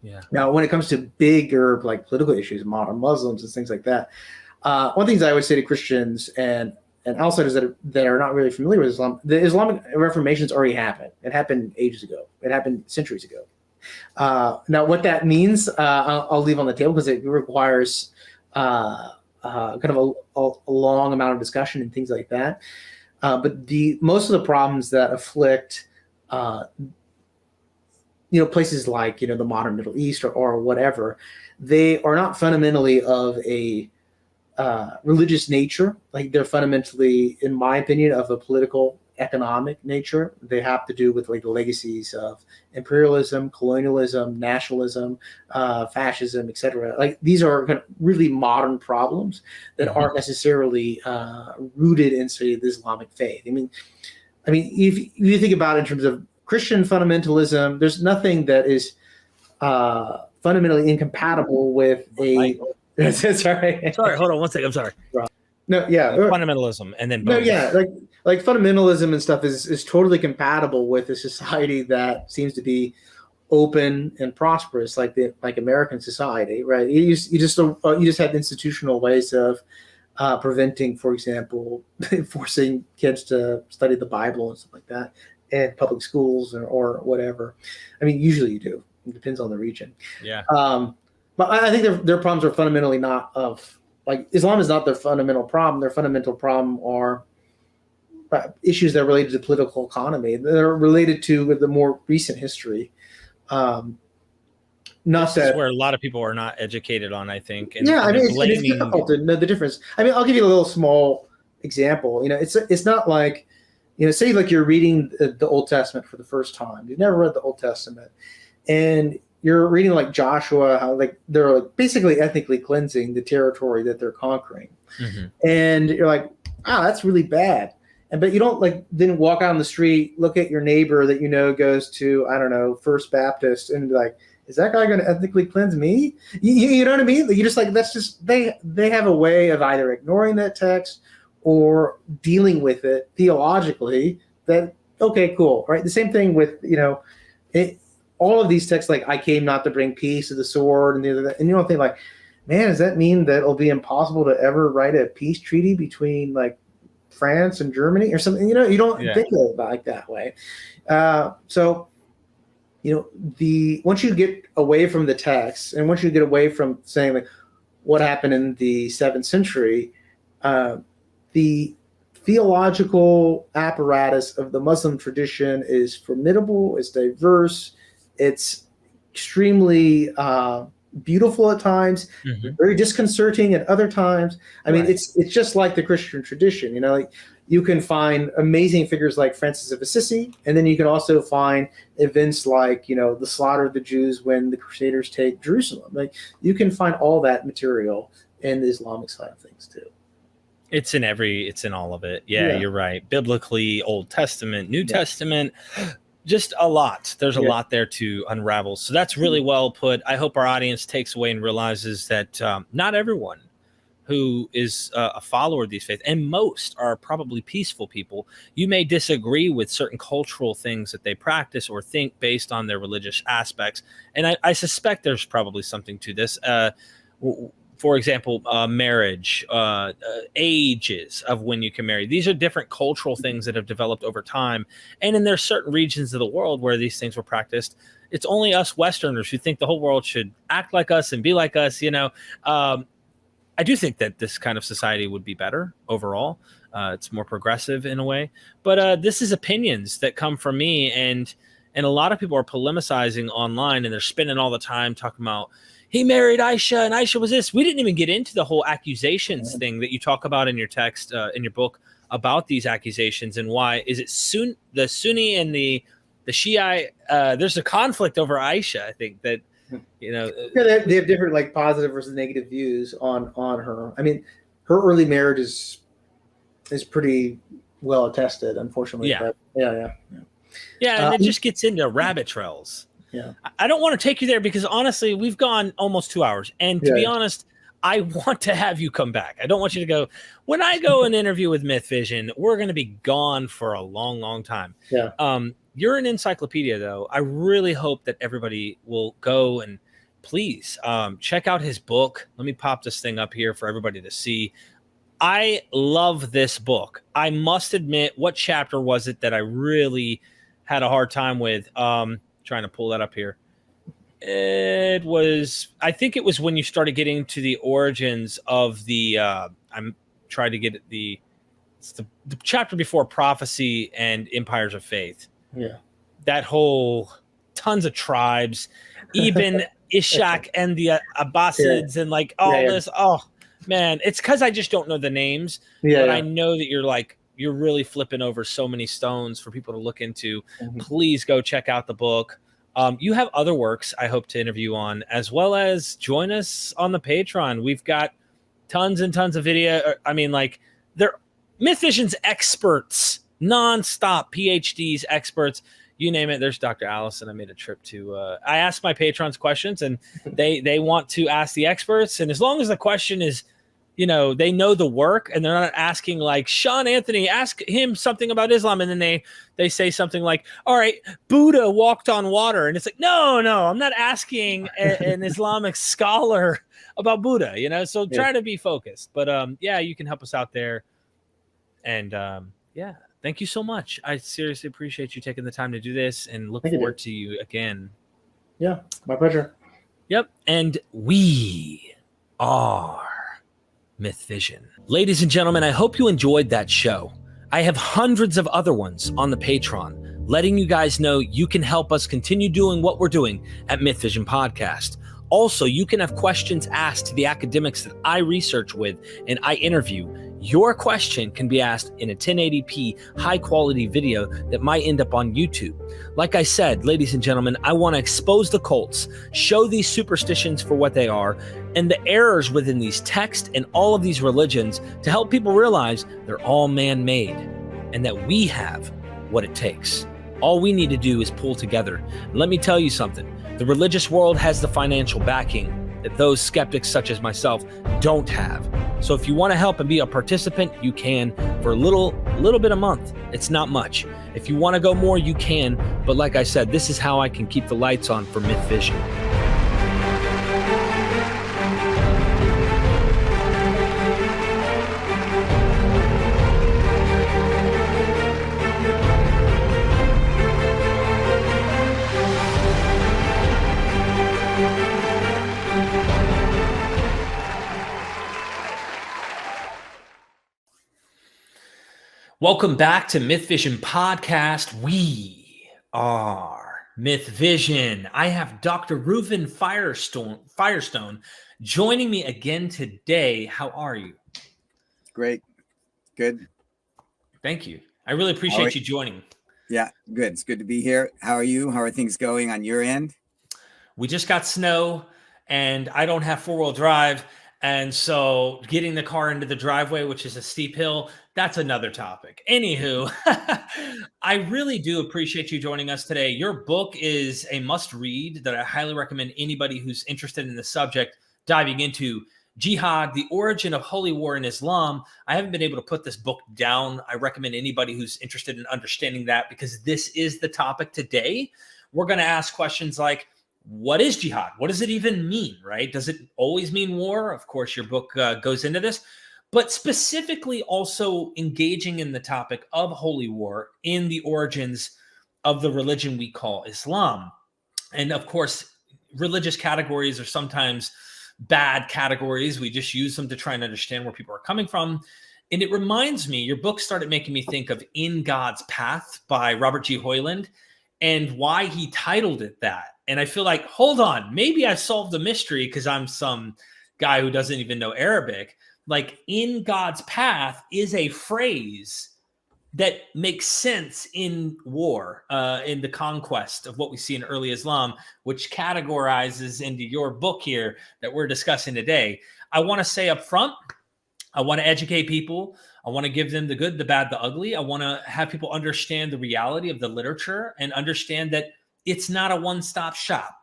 Yeah. Now, when it comes to bigger like political issues, modern Muslims and things like that, one of the things I would say to Christians and outsiders that are not really familiar with Islam, the Islamic Reformation's already happened. It happened ages ago. It happened centuries ago. Now, what that means, I'll leave on the table because it requires kind of a long amount of discussion and things like that. But most of the problems that afflict places like the modern Middle East or whatever, they are not fundamentally of a religious nature. Like they're fundamentally, in my opinion, of a political, economic nature. They have to do with like the legacies of imperialism, colonialism, nationalism, fascism, etc. Like these are kind of really modern problems that aren't necessarily rooted in, say, the Islamic faith. I mean, if you think about it in terms of Christian fundamentalism, there's nothing that is fundamentally incompatible with a. Sorry, hold on one second. I'm sorry. No, yeah, fundamentalism, and then boom. No, yeah, like fundamentalism and stuff is totally compatible with a society that seems to be open and prosperous, like American society, right? You just have institutional ways of preventing, for example, forcing kids to study the Bible and stuff like that in public schools or whatever. I mean, usually you do. It depends on the region. Yeah. But I think their problems are fundamentally not of. Like Islam is not their fundamental problem. Their fundamental problem are issues that are related to political economy. They're related to the more recent history. Not this that is where a lot of people are not educated on, I think. And it's difficult to know the difference. I mean, I'll give you a little small example. It's not like, say like you're reading the Old Testament for the first time. You've never read the Old Testament, and you're reading like Joshua, how like they're like basically ethnically cleansing the territory that they're conquering. And you're like, that's really bad. But you don't like then walk out on the street, look at your neighbor that goes to, I don't know, First Baptist, and be like, is that guy going to ethnically cleanse me? You know what I mean? You just like, that's just, they have a way of either ignoring that text or dealing with it theologically that, okay, cool. Right. The same thing with, all of these texts, like I came not to bring peace to the sword and the other, and you don't think like, man, does that mean that it'll be impossible to ever write a peace treaty between like France and Germany or something? You don't think of it like that way. So, once you get away from the text and once you get away from saying like what happened in the 7th century, the theological apparatus of the Muslim tradition is formidable, it's diverse, it's extremely beautiful at times, very disconcerting at other times. I mean, it's just like the Christian tradition. Like you can find amazing figures like Francis of Assisi, and then you can also find events like the slaughter of the Jews when the Crusaders take Jerusalem. Like you can find all that material in the Islamic side of things too. It's in all of it. Yeah, you're right. Biblically, Old Testament, New Testament. just a lot. There's a lot there to unravel. So that's really well put. I hope our audience takes away and realizes that not everyone who is a follower of these faiths, and most are probably peaceful people. You may disagree with certain cultural things that they practice or think based on their religious aspects. And I suspect there's probably something to this. For example, marriage, ages of when you can marry. These are different cultural things that have developed over time. And in there are certain regions of the world where these things were practiced. It's only us Westerners who think the whole world should act like us and be like us, you know. I do think that this kind of society would be better overall. It's more progressive in a way. But this is opinions that come from me. And a lot of people are polemicizing online, and they're spending all the time talking about, he married Aisha, and Aisha was this. We didn't even get into the whole accusations thing that you talk about in your text, in your book, about these accusations and why. Is it the Sunni and the Shiite? There's a conflict over Aisha, I think, that, you know. Yeah, they have different, like, positive versus negative views on her. I mean, her early marriage is pretty well attested, unfortunately. Yeah. But yeah. Yeah, and it just gets into rabbit trails. Yeah. I don't want to take you there because honestly, we've gone almost 2 hours. And to be honest, I want to have you come back. I don't want you to go. When I go and interview with MythVision, we're going to be gone for a long, long time. Yeah. You're an encyclopedia, though. I really hope that everybody will go and please check out his book. Let me pop this thing up here for everybody to see. I love this book. I must admit, what chapter was it that I really had a hard time with? Trying to pull that up here. It was, I think it was when you started getting to the origins of the, I'm trying to get the chapter before prophecy and empires of faith. Yeah. That whole tons of tribes, Ibn Ishaq and the Abbasids and like all this. Oh man, it's because I just don't know the names. But I know that you're really flipping over so many stones for people to look into. Please go check out the book. You have other works I hope to interview on, as well as join us on the Patreon. We've got tons and tons of video. I mean, like, they're MythVision's experts, nonstop PhDs, experts, you name it. There's Dr. Allison. I made a trip to, I asked my patrons questions, and they want to ask the experts. And as long as the question is, you know, they know the work and they're not asking like, Sean Anthony, ask him something about Islam. And then they say something like, all right, Buddha walked on water. And it's like, no, I'm not asking an Islamic scholar about Buddha, you know? So try to be focused, but you can help us out there. And thank you so much. I seriously appreciate you taking the time to do this, and look forward to you again. Yeah, my pleasure. Yep. And we are MythVision. Ladies and gentlemen, I hope you enjoyed that show. I have hundreds of other ones on the Patreon, letting you guys know you can help us continue doing what we're doing at MythVision Podcast. Also, you can have questions asked to the academics that I research with and I interview. Your question can be asked in a 1080p high quality video that might end up on YouTube. Like I said, ladies and gentlemen, I want to expose the cults, show these superstitions for what they are, and the errors within these texts and all of these religions to help people realize they're all man-made and that we have what it takes. All we need to do is pull together. And let me tell you something. The religious world has the financial backing that those skeptics such as myself don't have. So if you want to help and be a participant, you can for a little bit a month. It's not much. If you want to go more, you can. But like I said, this is how I can keep the lights on for MythVision. Welcome back to MythVision Podcast. We are MythVision. I have Dr. Reuven Firestone joining me again today. How are you? Great. Good. Thank you. I really appreciate you joining. Yeah, good. It's good to be here. How are you? How are things going on your end? We just got snow, and I don't have four-wheel drive. And so getting the car into the driveway, which is a steep hill, that's another topic. Anywho, I really do appreciate you joining us today. Your book is a must read that I highly recommend anybody who's interested in the subject diving into. Jihad, the origin of holy war in Islam. I haven't been able to put this book down. I recommend anybody who's interested in understanding that, because this is the topic today. We're going to ask questions like, what is jihad? What does it even mean, right? Does it always mean war? Of course, your book goes into this, but specifically also engaging in the topic of holy war in the origins of the religion we call Islam. And of course, religious categories are sometimes bad categories. We just use them to try and understand where people are coming from. And it reminds me, your book started making me think of In God's Path by Robert G. Hoyland and why he titled it that. And I feel like, hold on, maybe I solved the mystery because I'm some guy who doesn't even know Arabic. Like, in God's path is a phrase that makes sense in war, in the conquest of what we see in early Islam, which categorizes into your book here that we're discussing today. I want to say up front, I want to educate people. I want to give them the good, the bad, the ugly. I want to have people understand the reality of the literature and understand that it's not a one-stop shop.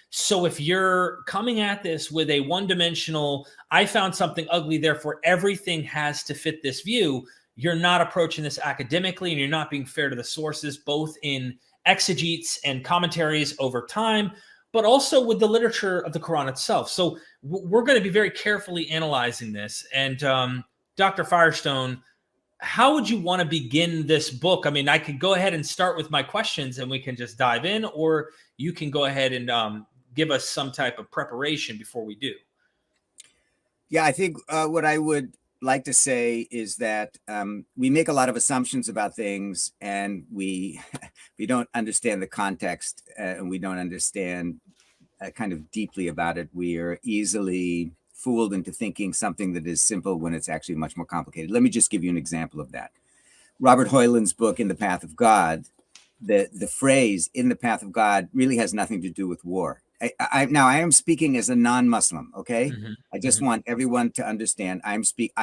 So if you're coming at this with a one-dimensional, I found something ugly, therefore everything has to fit this view, you're not approaching this academically and you're not being fair to the sources, both in exegetes and commentaries over time, but also with the literature of the Quran itself. So we're going to be very carefully analyzing this. And Dr. Firestone, how would you want to begin this book? I mean, I could go ahead and start with my questions and we can just dive in, or you can go ahead and give us some type of preparation before we do. Yeah, I think what I would like to say is that we make a lot of assumptions about things, and we don't understand the context, and we don't understand kind of deeply about it. We are easily fooled into thinking something that is simple when it's actually much more complicated. Let me just give you an example of that. Robert Hoyland's book, In the Path of God, the phrase "in the path of God" really has nothing to do with war. Now I am speaking as a non-Muslim, okay? Mm-hmm. I just want everyone to understand. I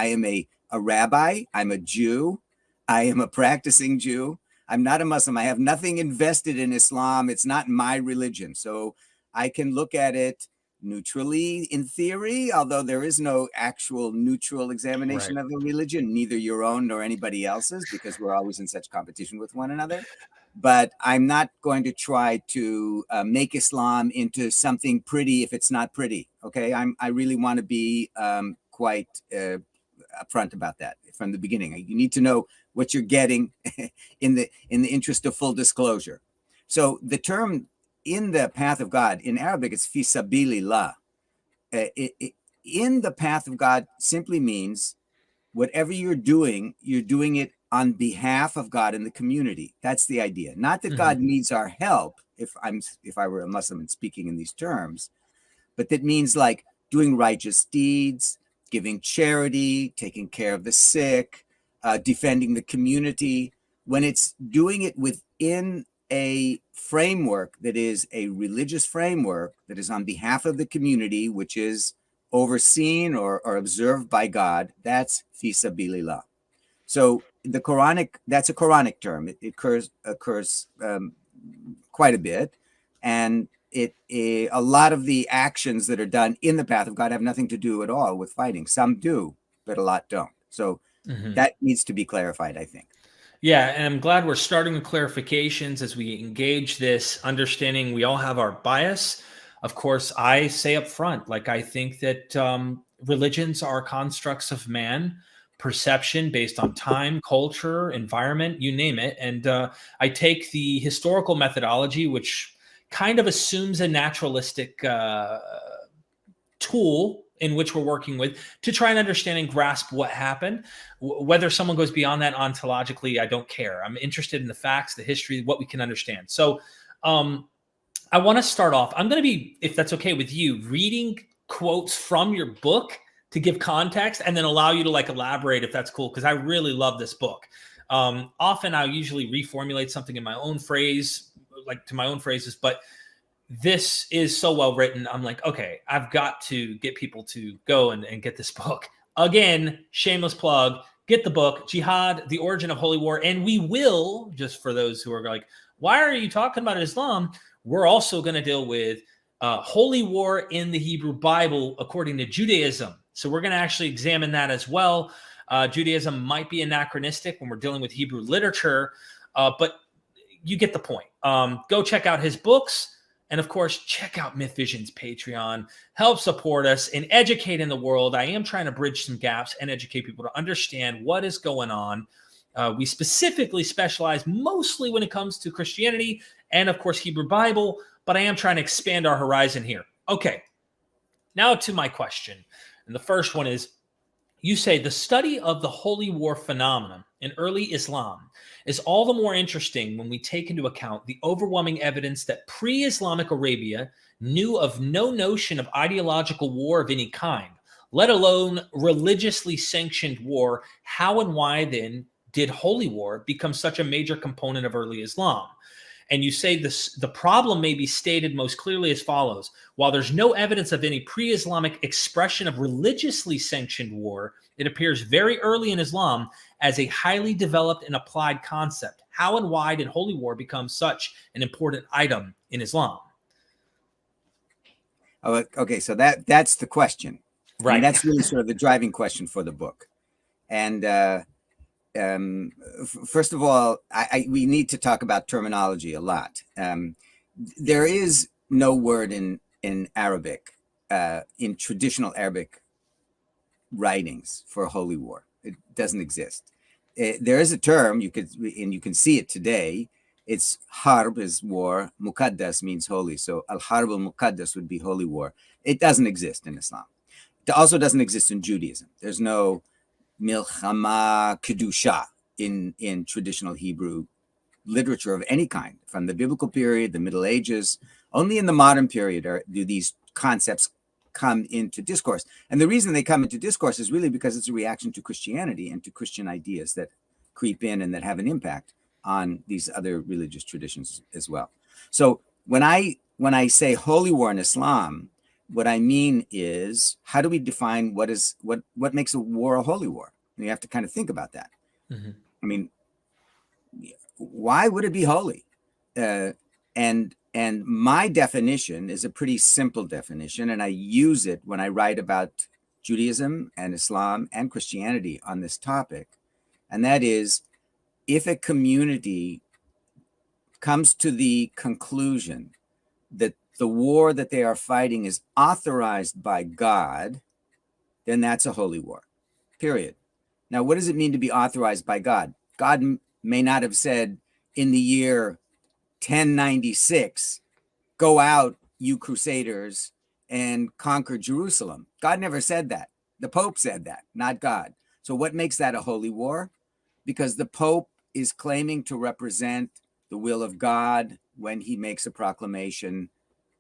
am a rabbi. I'm a Jew. I am a practicing Jew. I'm not a Muslim. I have nothing invested in Islam. It's not my religion. So I can look at it neutrally in theory, although there is no actual neutral examination of a religion, neither your own nor anybody else's, because we're always in such competition with one another. But I'm not going to try to make Islam into something pretty if it's not pretty. Okay, I really want to be quite upfront about that from the beginning. You need to know what you're getting in the interest of full disclosure. So the term "in the path of God" in Arabic, it's fi sabilillah. In the path of God simply means whatever you're doing it on behalf of God and the community. That's the idea. Not that God needs our help, if I were a Muslim and speaking in these terms, but that means like doing righteous deeds, giving charity, taking care of the sick, defending the community. When it's doing it within a framework that is a religious framework that is on behalf of the community, which is overseen or observed by God, that's fi sabilillah. So the that's a Quranic term. It occurs quite a bit, and a lot of the actions that are done in the path of God have nothing to do at all with fighting. Some do, but a lot don't. So that needs to be clarified, I think. Yeah, and I'm glad we're starting with clarifications as we engage this, understanding we all have our bias. Of course, I say up front, like, I think that religions are constructs of man, perception based on time, culture, environment, you name it. And I take the historical methodology, which kind of assumes a naturalistic tool in which we're working with, to try and understand and grasp what happened. Whether someone goes beyond that ontologically, I don't care. I'm interested in the facts, the history, what we can understand. So I want to start off. I'm going to be, if that's okay with you, reading quotes from your book to give context, and then allow you to like elaborate if that's cool, because I really love this book. Often I'll usually reformulate something in my own phrase, like to my own phrases, but this is so well written. I'm like, okay, I've got to get people to go and get this book. Again, shameless plug, get the book, Jihad, The Origin of Holy War. And we will, just for those who are like, why are you talking about Islam? We're also going to deal with holy war in the Hebrew Bible according to Judaism. So we're going to actually examine that as well. Judaism might be anachronistic when we're dealing with Hebrew literature, but you get the point. Go check out his books. And of course, check out MythVision's Patreon. Help support us in educating the world. I am trying to bridge some gaps and educate people to understand what is going on. We specifically specialize mostly when it comes to Christianity and, of course, Hebrew Bible, but I am trying to expand our horizon here. Okay, now to my question. And the first one is, you say the study of the holy war phenomenon in early Islam is all the more interesting when we take into account the overwhelming evidence that pre-Islamic Arabia knew of no notion of ideological war of any kind, let alone religiously sanctioned war. How and why then did holy war become such a major component of early Islam? And you say this, the problem may be stated most clearly as follows. While there's no evidence of any pre-Islamic expression of religiously sanctioned war, it appears very early in Islam as a highly developed and applied concept. How and why did holy war become such an important item in Islam? Oh, okay, so that's the question. Right. And that's really sort of the driving question for the book. And first of all, we need to talk about terminology a lot. There is no word in Arabic, in traditional Arabic writings for holy war. It doesn't exist. There is a term you can see it today. It's harb is war. Muqaddas means holy. So al-harb al-muqaddas would be holy war. It doesn't exist in Islam. It also doesn't exist in Judaism. There's no milchama kedusha in traditional Hebrew literature of any kind, from the biblical period, the Middle Ages. Only in the modern period do these concepts come into discourse. And the reason they come into discourse is really because it's a reaction to Christianity and to Christian ideas that creep in and that have an impact on these other religious traditions as well. So when I say holy war in Islam, what I mean is, how do we define what makes a war a holy war? And you have to kind of think about that. Mm-hmm. I mean, why would it be holy? And my definition is a pretty simple definition, and I use it when I write about Judaism and Islam and Christianity on this topic. And that is, if a community comes to the conclusion that the war that they are fighting is authorized by God, then that's a holy war, period. Now, what does it mean to be authorized by God? God may not have said in the year 1096, go out, you crusaders, and conquer Jerusalem. God never said that. The Pope said that, not God. So what makes that a holy war? Because the Pope is claiming to represent the will of God when he makes a proclamation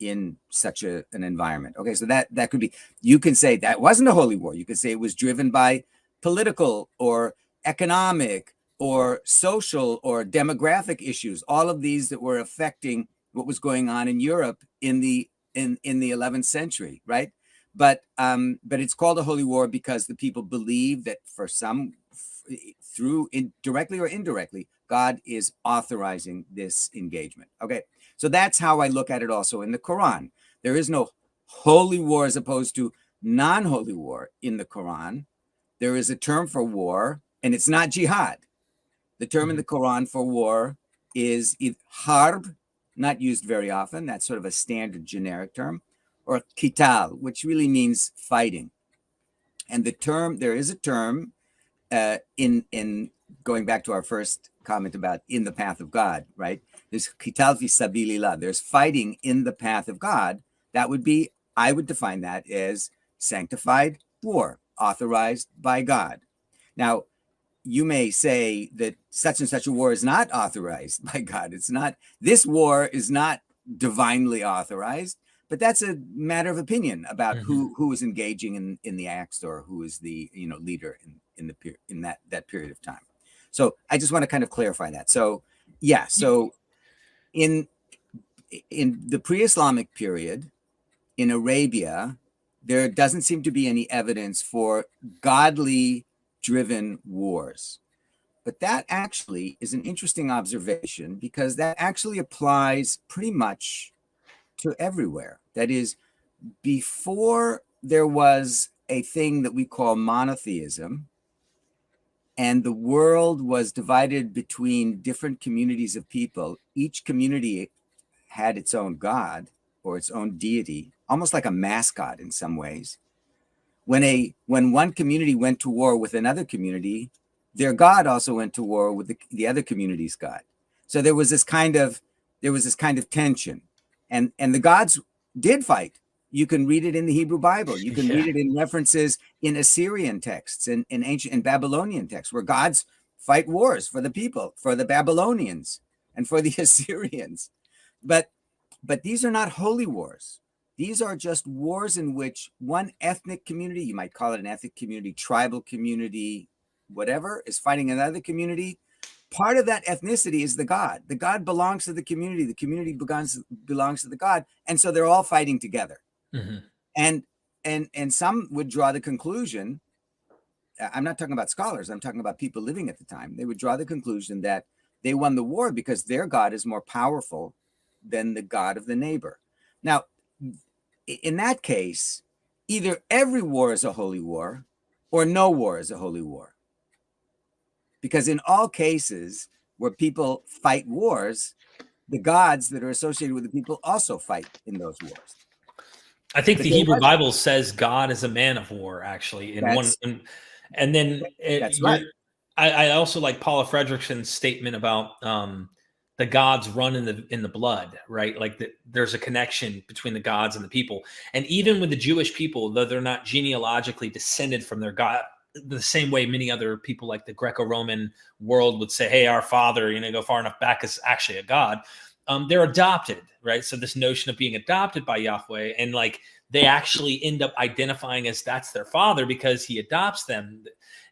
in such an environment. Okay, so that could be, you can say that wasn't a holy war. You could say it was driven by political or economic or social or demographic issues, all of these that were affecting what was going on in Europe in the 11th century, right? But it's called a holy war because the people believe that directly or indirectly, God is authorizing this engagement. Okay, so that's how I look at it also in the Quran. There is no holy war as opposed to non-holy war in the Quran. There is a term for war, and it's not jihad. The term in the Quran for war is harb, not used very often. That's sort of a standard generic term, or qital, which really means fighting. And there is a term in going back to our first comment about in the path of God, right? There's qital fi sabilillah. There's fighting in the path of God. That would be, I would define that as sanctified war, authorized by God. Now, you may say that such and such a war is not authorized by God. It's not, this war is not divinely authorized, but that's a matter of opinion about who is engaging in the acts or who is the leader in that period of time. So I just want to kind of clarify that. So yeah, so in the pre-Islamic period in Arabia, there doesn't seem to be any evidence for godly driven wars. But that actually is an interesting observation because that actually applies pretty much to everywhere. That is, before there was a thing that we call monotheism, and the world was divided between different communities of people, each community had its own god or its own deity, almost like a mascot in some ways. When one community went to war with another community, their god also went to war with the other community's god. So there was this kind of tension, and the gods did fight. You can read it in the Hebrew Bible. You can read it in references in Assyrian texts and in ancient and Babylonian texts, where gods fight wars for the people, for the Babylonians and for the Assyrians. But these are not holy wars. These are just wars in which one ethnic community, you might call it an ethnic community, tribal community, whatever, is fighting another community. Part of that ethnicity is the god. The god belongs to the community belongs to the god. And so they're all fighting together. Mm-hmm. And some would draw the conclusion, I'm not talking about scholars, I'm talking about people living at the time. They would draw the conclusion that they won the war because their god is more powerful than the god of the neighbor. Now, in that case, either every war is a holy war or no war is a holy war. Because in all cases where people fight wars, the gods that are associated with the people also fight in those wars. I think the Hebrew Bible says God is a man of war, actually. And then that's right. I also like Paula Fredrickson's statement about the gods run in the blood, right? Like there's a connection between the gods and the people. And even with the Jewish people, though they're not genealogically descended from their God, the same way many other people like the Greco-Roman world would say, hey, our father, go far enough back is actually a god. They're adopted, right? So this notion of being adopted by Yahweh, and like they actually end up identifying as that's their father because he adopts them.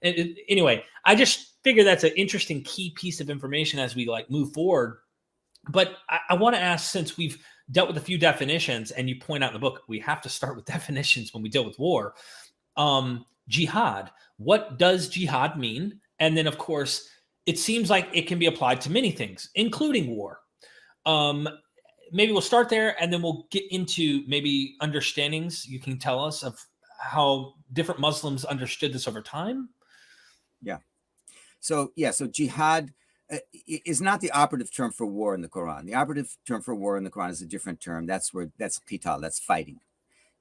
Anyway, I just figure that's an interesting key piece of information as we like move forward. But I want to ask, since we've dealt with a few definitions, and you point out in the book, we have to start with definitions when we deal with war. Jihad, what does jihad mean? And then, of course, it seems like it can be applied to many things, including war. Maybe we'll start there, and then we'll get into maybe understandings you can tell us of how different Muslims understood this over time. Yeah. So jihad is not the operative term for war in the Quran. The operative term for war in the Quran is a different term. That's qital, that's fighting.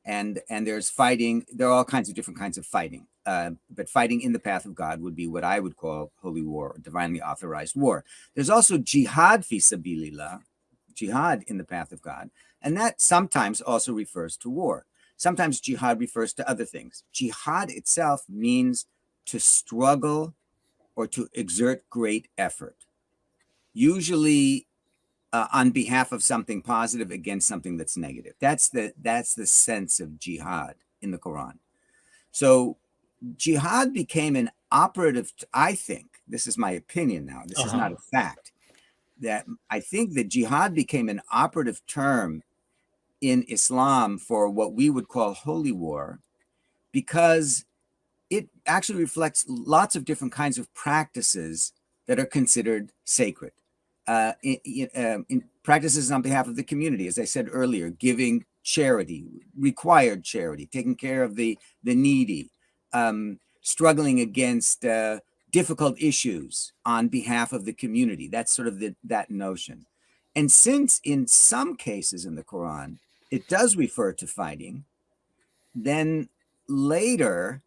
And there's fighting. There are all kinds of different kinds of fighting. But fighting in the path of God would be what I would call holy war, or divinely authorized war. There's also jihad fi sabilillah, jihad in the path of God. And that sometimes also refers to war. Sometimes jihad refers to other things. Jihad itself means to struggle or to exert great effort, usually on behalf of something positive against something that's negative. That's the sense of jihad in the Quran. So jihad became an operative, I think, this is my opinion now, this is not a fact, that I think that jihad became an operative term in Islam for what we would call holy war, because it actually reflects lots of different kinds of practices that are considered sacred. In practices on behalf of the community, as I said earlier, giving charity, required charity, taking care of the needy, struggling against difficult issues on behalf of the community. That's sort of that notion. And since in some cases in the Quran, it does refer to fighting, then later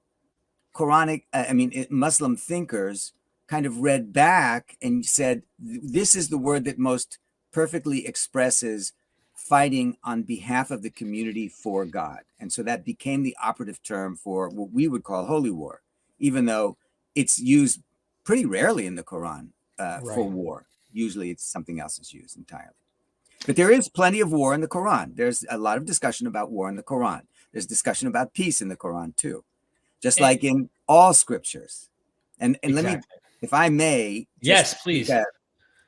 Muslim thinkers kind of read back and said, this is the word that most perfectly expresses fighting on behalf of the community for God. And so that became the operative term for what we would call holy war, even though it's used pretty rarely in the Quran for war. Usually it's something else is used entirely. But there is plenty of war in the Quran. There's a lot of discussion about war in the Quran. There's discussion about peace in the Quran too, just like in all scriptures. And exactly. Let me, if I may, yes, please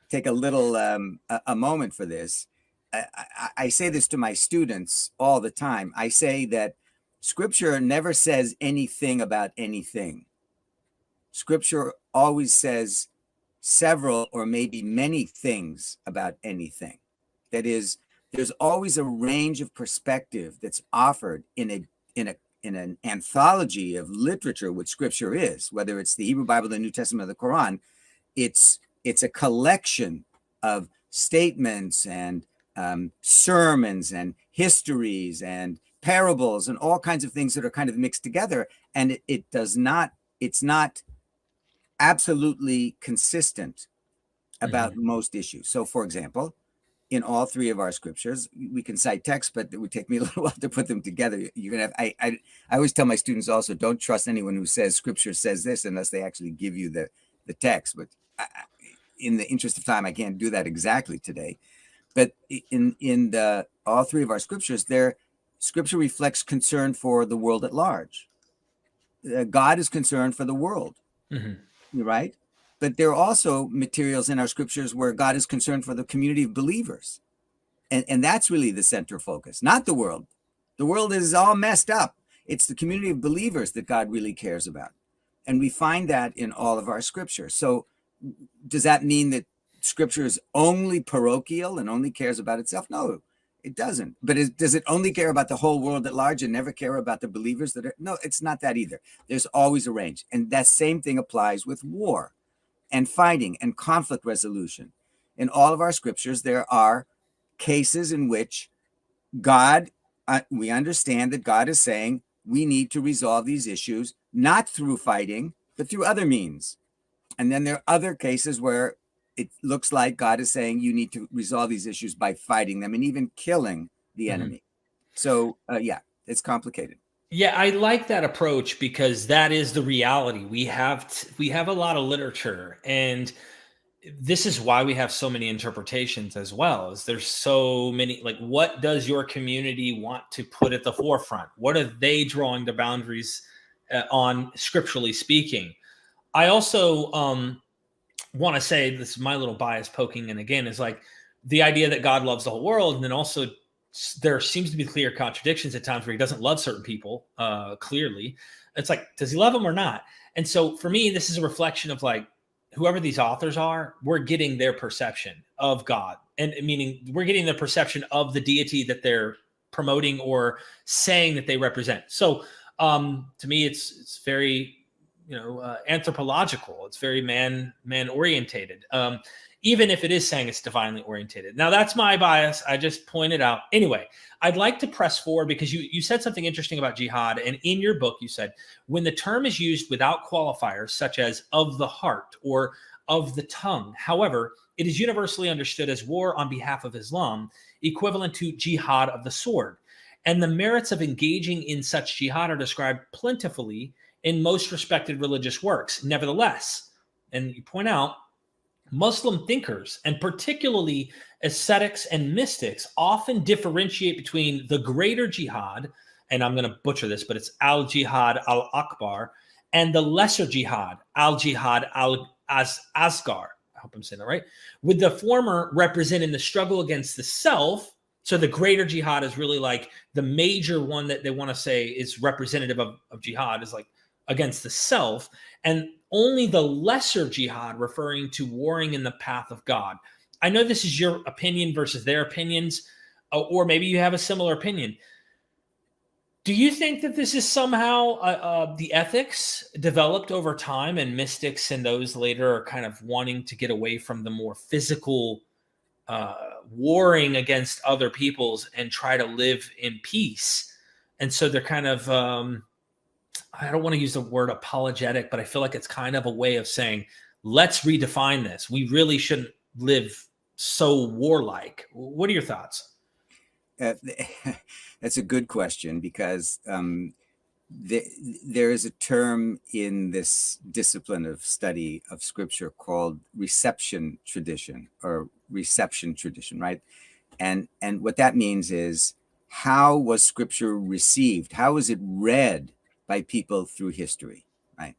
take a little a moment for this. I say this to my students all the time. I say that scripture never says anything about anything. Scripture always says several or maybe many things about anything. That is, there's always a range of perspective that's offered in an anthology of literature, which Scripture is, whether it's the Hebrew Bible, the New Testament, or the Quran. It's a collection of statements and sermons and histories and parables and all kinds of things that are kind of mixed together, and it's not absolutely consistent about most issues. So, for example, in all three of our scriptures, we can cite texts, but it would take me a little while to put them together. You're gonna have, I always tell my students also, don't trust anyone who says Scripture says this unless they actually give you the text. But in the interest of time, I can't do that exactly today. But in the all three of our scriptures, Scripture reflects concern for the world at large. God is concerned for the world, right? But there are also materials in our scriptures where God is concerned for the community of believers. And that's really the center focus, not the world. The world is all messed up. It's the community of believers that God really cares about. And we find that in all of our scriptures. So does that mean that Scripture is only parochial and only cares about itself? No, it doesn't. But does it only care about the whole world at large and never care about the believers that are? No, it's not that either. There's always a range. And that same thing applies with war and fighting and conflict resolution. In all of our scriptures, there are cases in which God, we understand that God is saying we need to resolve these issues, not through fighting, but through other means. And then there are other cases where it looks like God is saying you need to resolve these issues by fighting them and even killing the enemy. So, yeah, it's complicated. Yeah, I like that approach because that is the reality. We have a lot of literature, and this is why we have so many interpretations as well. Is there's so many, like, what does your community want to put at the forefront? What are they drawing the boundaries on, scripturally speaking? I also want to say, this is my little bias poking, and again, is like the idea that God loves the whole world, and then also there seems to be clear contradictions at times where he doesn't love certain people clearly. It's like, does he love them or not? And so for me, this is a reflection of like, whoever these authors are, we're getting their perception of God, and meaning we're getting the perception of the deity that they're promoting or saying that they represent. So to me, it's very, anthropological. It's very man orientated. Even if it is saying it's divinely orientated. Now, that's my bias. I just pointed out. Anyway, I'd like to press forward because you said something interesting about jihad. And in your book, you said, when the term is used without qualifiers, such as of the heart or of the tongue, however, it is universally understood as war on behalf of Islam, equivalent to jihad of the sword. And the merits of engaging in such jihad are described plentifully in most respected religious works. Nevertheless, and you point out, Muslim thinkers, and particularly ascetics and mystics, often differentiate between the greater jihad, and I'm going to butcher this, but it's al-jihad al-akbar, and the lesser jihad, al-jihad al-asgar. I hope I'm saying that right. With the former representing the struggle against the self. So the greater jihad is really like the major one that they want to say is representative of jihad, is like against the self, and only the lesser jihad referring to warring in the path of God. I know this is your opinion versus their opinions, or maybe you have a similar opinion. Do you think that this is somehow the ethics developed over time, and mystics and those later are kind of wanting to get away from the more physical warring against other peoples and try to live in peace? And so they're kind of I don't want to use the word apologetic, but I feel like it's kind of a way of saying, let's redefine this. We really shouldn't live so warlike. What are your thoughts? That's a good question, because there is a term in this discipline of study of scripture called reception tradition, right? And what that means is, how was scripture received? How was it read by people through history, right?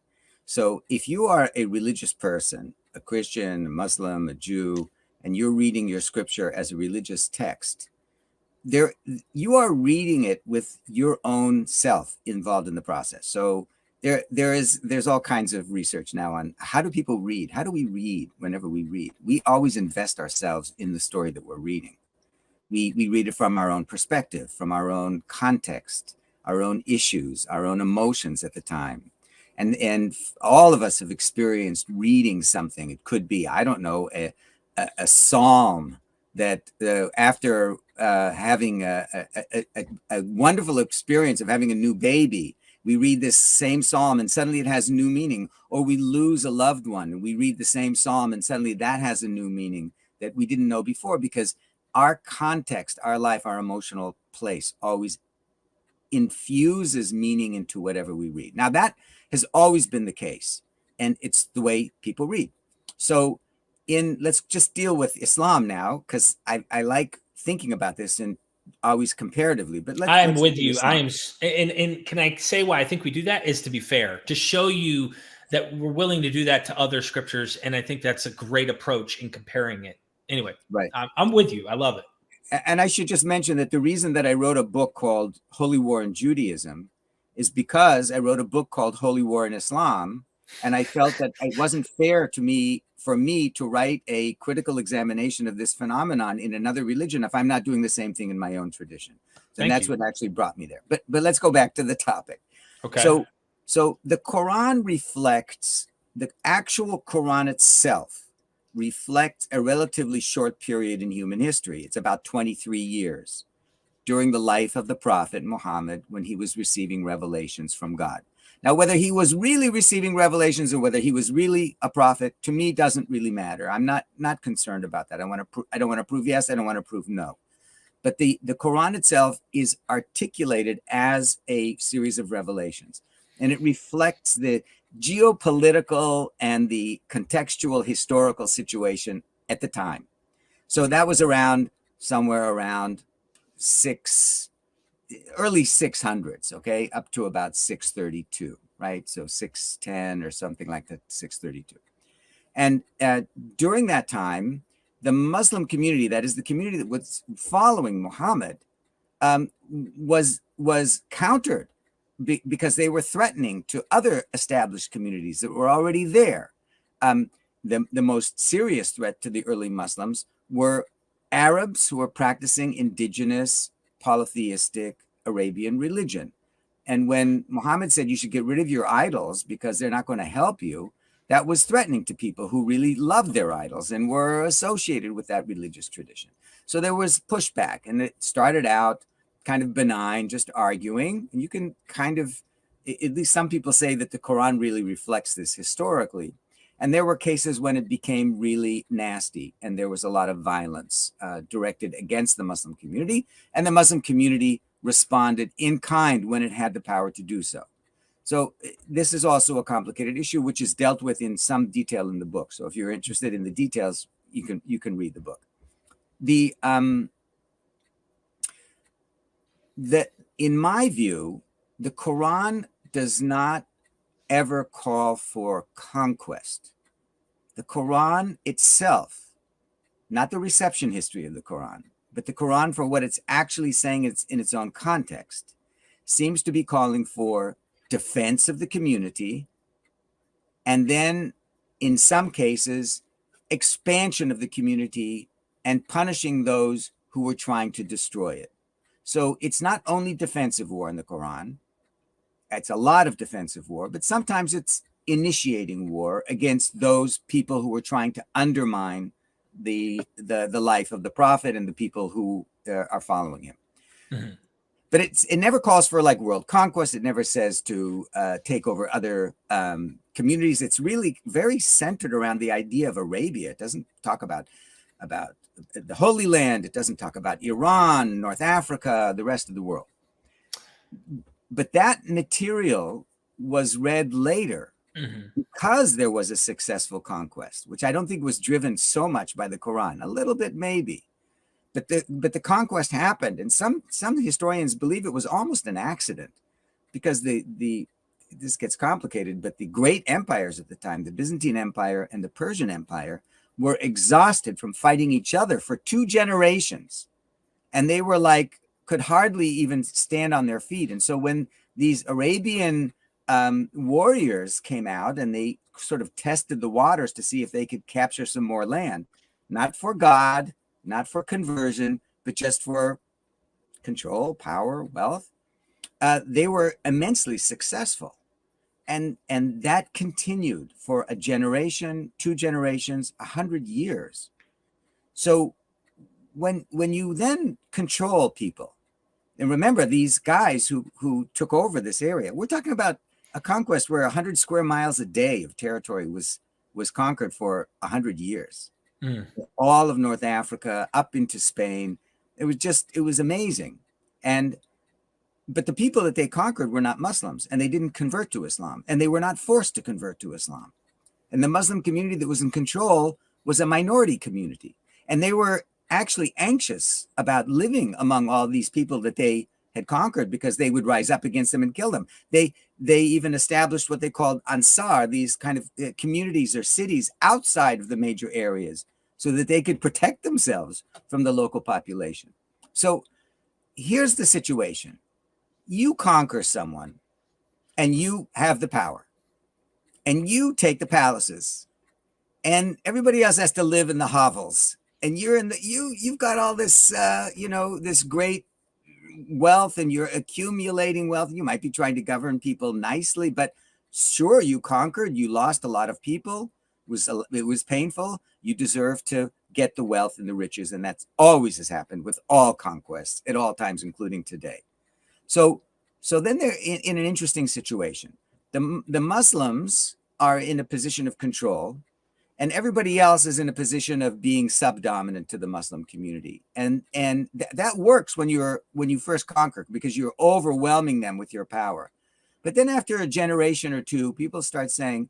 So if you are a religious person, a Christian, a Muslim, a Jew, and you're reading your scripture as a religious text, you are reading it with your own self involved in the process. So There's all kinds of research now on how do people read? How do we read whenever we read? We always invest ourselves in the story that we're reading. We read it from our own perspective, from our own context, our own issues, our own emotions at the time. And all of us have experienced reading something. It could be, I don't know, a psalm that after having a wonderful experience of having a new baby, we read this same psalm and suddenly it has new meaning. Or we lose a loved one and we read the same psalm and suddenly that has a new meaning that we didn't know before, because our context, our life, our emotional place always infuses meaning into whatever we read. Now, that has always been the case, and it's the way people read. So let's just deal with Islam now, because I like thinking about this and always comparatively. But I'm with you. And can I say why I think we do that is to be fair, to show you that we're willing to do that to other scriptures, and I think that's a great approach in comparing it. Anyway, right. I'm with you. I love it. And I should just mention that the reason that I wrote a book called Holy War in Judaism is because I wrote a book called Holy War in Islam, and I felt that it wasn't fair for me to write a critical examination of this phenomenon in another religion if I'm not doing the same thing in my own tradition. And that's what actually brought me there. But let's go back to the topic. Okay. So the Quran reflects, the actual Quran itself reflects a relatively short period in human history. It's about 23 years during the life of the Prophet Muhammad, when he was receiving revelations from God. Now, whether he was really receiving revelations or whether he was really a prophet, to me, doesn't really matter. I'm not concerned about that. I don't want to prove yes. I don't want to prove no. But the Quran itself is articulated as a series of revelations, and it reflects the geopolitical and the contextual historical situation at the time. So that was somewhere around early 600s, okay, up to about 632, right? So 610 or something like that, 632. And during that time, the Muslim community, that is the community that was following Muhammad, was countered because they were threatening to other established communities that were already there. The most serious threat to the early Muslims were Arabs who were practicing indigenous polytheistic Arabian religion. And when Muhammad said you should get rid of your idols because they're not going to help you, that was threatening to people who really loved their idols and were associated with that religious tradition. So there was pushback, and it started out kind of benign, just arguing. And you can kind of, at least some people say that the Quran really reflects this historically. And there were cases when it became really nasty, and there was a lot of violence directed against the Muslim community, and the Muslim community responded in kind when it had the power to do so. So this is also a complicated issue, which is dealt with in some detail in the book. So if you're interested in the details, you can read the book. In my view, the Quran does not ever call for conquest. The Quran itself, not the reception history of the Quran, but the Quran for what it's actually saying in its own context, seems to be calling for defense of the community, and then in some cases, expansion of the community and punishing those who were trying to destroy it. So it's not only defensive war in the Quran. It's a lot of defensive war, but sometimes it's initiating war against those people who are trying to undermine the life of the Prophet and the people who are following him. Mm-hmm. But it never calls for like world conquest. It never says to take over other communities. It's really very centered around the idea of Arabia. It doesn't talk about the Holy Land. It doesn't talk about Iran, North Africa, the rest of the world. But that material was read later because there was a successful conquest, which I don't think was driven so much by the Quran, a little bit maybe. But the conquest happened, and some historians believe it was almost an accident, because this gets complicated, but the great empires at the time, the Byzantine Empire and the Persian Empire, were exhausted from fighting each other for 2 generations. And they were could hardly even stand on their feet. And so when these Arabian warriors came out and they sort of tested the waters to see if they could capture some more land, not for God, not for conversion, but just for control, power, wealth. They were immensely successful. And that continued for a generation, 2 generations, 100 years. So when you then control people, and remember these guys who took over this area, we're talking about a conquest where 100 square miles a day of territory was conquered for 100 years. All of North Africa, up into Spain. It was amazing. But the people that they conquered were not Muslims, and they didn't convert to Islam, and they were not forced to convert to Islam. And the Muslim community that was in control was a minority community. And they were actually anxious about living among all these people that they had conquered because they would rise up against them and kill them. They even established what they called Ansar, these kind of communities or cities outside of the major areas so that they could protect themselves from the local population. So here's the situation. You conquer someone and you have the power and you take the palaces and everybody else has to live in the hovels, and you've got all this this great wealth and you're accumulating wealth. You might be trying to govern people nicely, but sure, you conquered, you lost a lot of people. It was painful. You deserve to get the wealth and the riches, and that's always has happened with all conquests at all times, including today. So then they're in an interesting situation. The Muslims are in a position of control, and everybody else is in a position of being subdominant to the Muslim community. And that works when you first conquer, because you're overwhelming them with your power. But then after a generation or two, people start saying,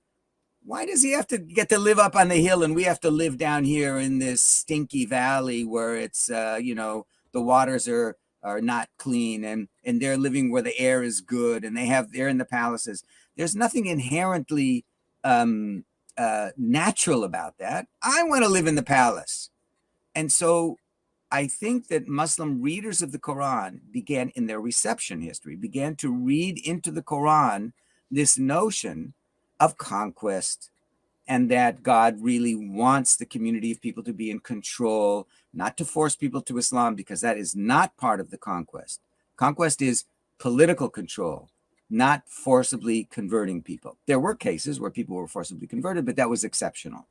why does he have to get to live up on the hill and we have to live down here in this stinky valley where it's the waters are not clean, and they're living where the air is good, and they're in the palaces. There's nothing inherently natural about that. I want to live in the palace. And so I think that Muslim readers of the Quran began in their reception history, began to read into the Quran this notion of conquest, and that God really wants the community of people to be in control, not to force people to Islam, because that is not part of the conquest. Conquest is political control, not forcibly converting people. There were cases where people were forcibly converted, but that was exceptional.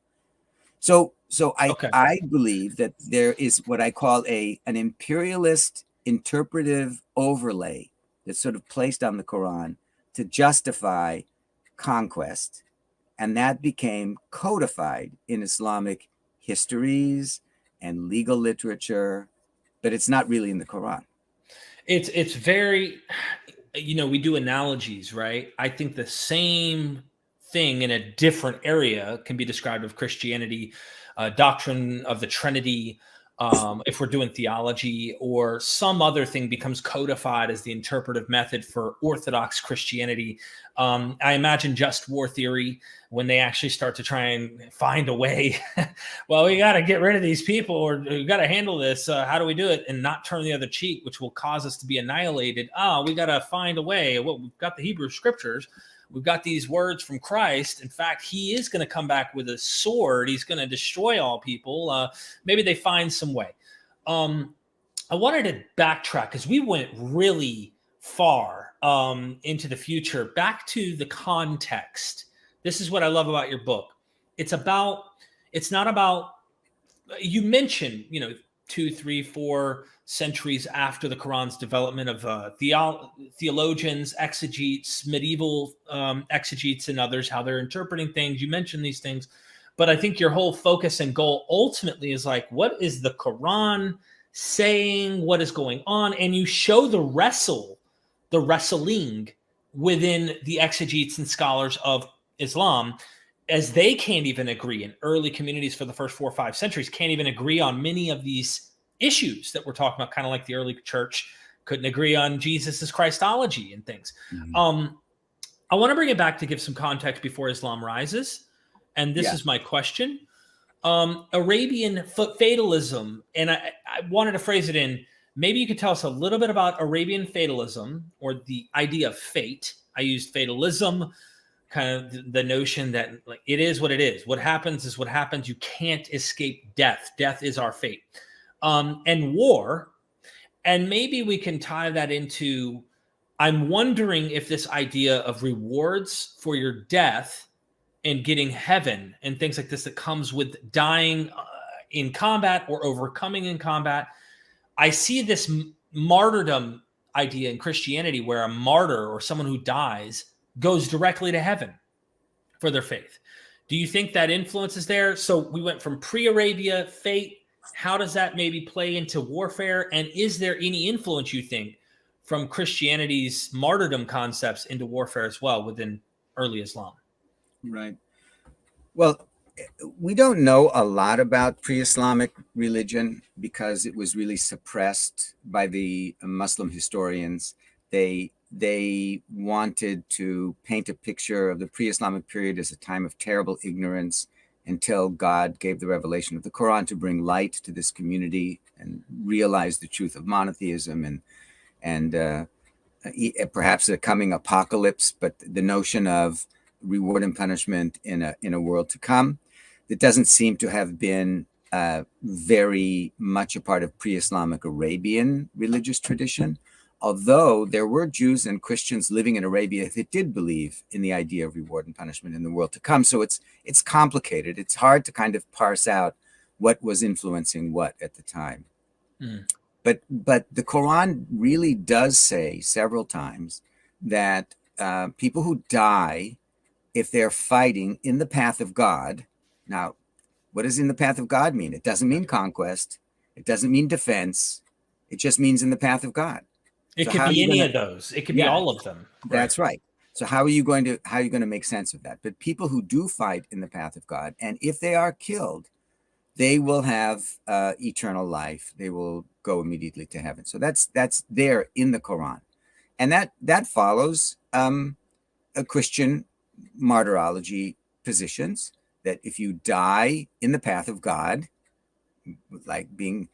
So I believe that there is what I call an imperialist interpretive overlay that's sort of placed on the Quran to justify conquest, and that became codified in Islamic histories and legal literature, but it's not really in the Quran. It's very, we do analogies, right? I think the same thing in a different area can be described of Christianity, doctrine of the Trinity. If we're doing theology, or some other thing becomes codified as the interpretive method for Orthodox Christianity. I imagine just war theory, when they actually start to try and find a way, well, we got to get rid of these people, or we got to handle this. How do we do it and not turn the other cheek, which will cause us to be annihilated? We got to find a way. Well, we've got the Hebrew scriptures. We've got these words from Christ. In fact, he is going to come back with a sword. He's going to destroy all people. Maybe they find some way. I wanted to backtrack because we went really far into the future, back to the context. This is what I love about your book. It's not about, you mentioned, 2, 3, 4 centuries after the Quran's development of theologians, exegetes, medieval exegetes, and others, how they're interpreting things. You mentioned these things, but I think your whole focus and goal ultimately is like, what is the Quran saying? What is going on? And you show the wrestling within the exegetes and scholars of Islam, as they can't even agree in early communities for the first 4 or 5 centuries, can't even agree on many of these issues that we're talking about, kind of like the early church couldn't agree on Jesus's Christology and things. Mm-hmm. I want to bring it back to give some context before Islam rises. And this is my question. Arabian fatalism, and I wanted to phrase it in maybe you could tell us a little bit about Arabian fatalism, or the idea of fate. I used fatalism, kind of the notion that like it is what it is. What happens is what happens. You can't escape death. Death is our fate. And war. And maybe we can tie that into, I'm wondering if this idea of rewards for your death and getting heaven and things like this that comes with dying in combat or overcoming in combat. I see this martyrdom idea in Christianity where a martyr or someone who dies goes directly to heaven for their faith. Do you think that influence is there? So we went from pre-Arabia, fate. How does that maybe play into warfare? And is there any influence, you think, from Christianity's martyrdom concepts into warfare as well within early Islam? Right. Well, we don't know a lot about pre-Islamic religion because it was really suppressed by the Muslim historians. They wanted to paint a picture of the pre-Islamic period as a time of terrible ignorance until God gave the revelation of the Quran to bring light to this community and realize the truth of monotheism and perhaps a coming apocalypse, but the notion of reward and punishment in a world to come. That doesn't seem to have been very much a part of pre-Islamic Arabian religious tradition, although there were Jews and Christians living in Arabia that did believe in the idea of reward and punishment in the world to come. So it's complicated. It's hard to kind of parse out what was influencing what at the time. But the Quran really does say several times that people who die, if they're fighting in the path of God. Now, what does in the path of God mean? It doesn't mean conquest. It doesn't mean defense. It just means in the path of God. It could be any of those. It could be all of them. That's right. So how are you going to make sense of that? But people who do fight in the path of God, and if they are killed, they will have eternal life. They will go immediately to heaven. So that's there in the Quran, and that follows a Christian martyrology positions that if you die in the path of God, like being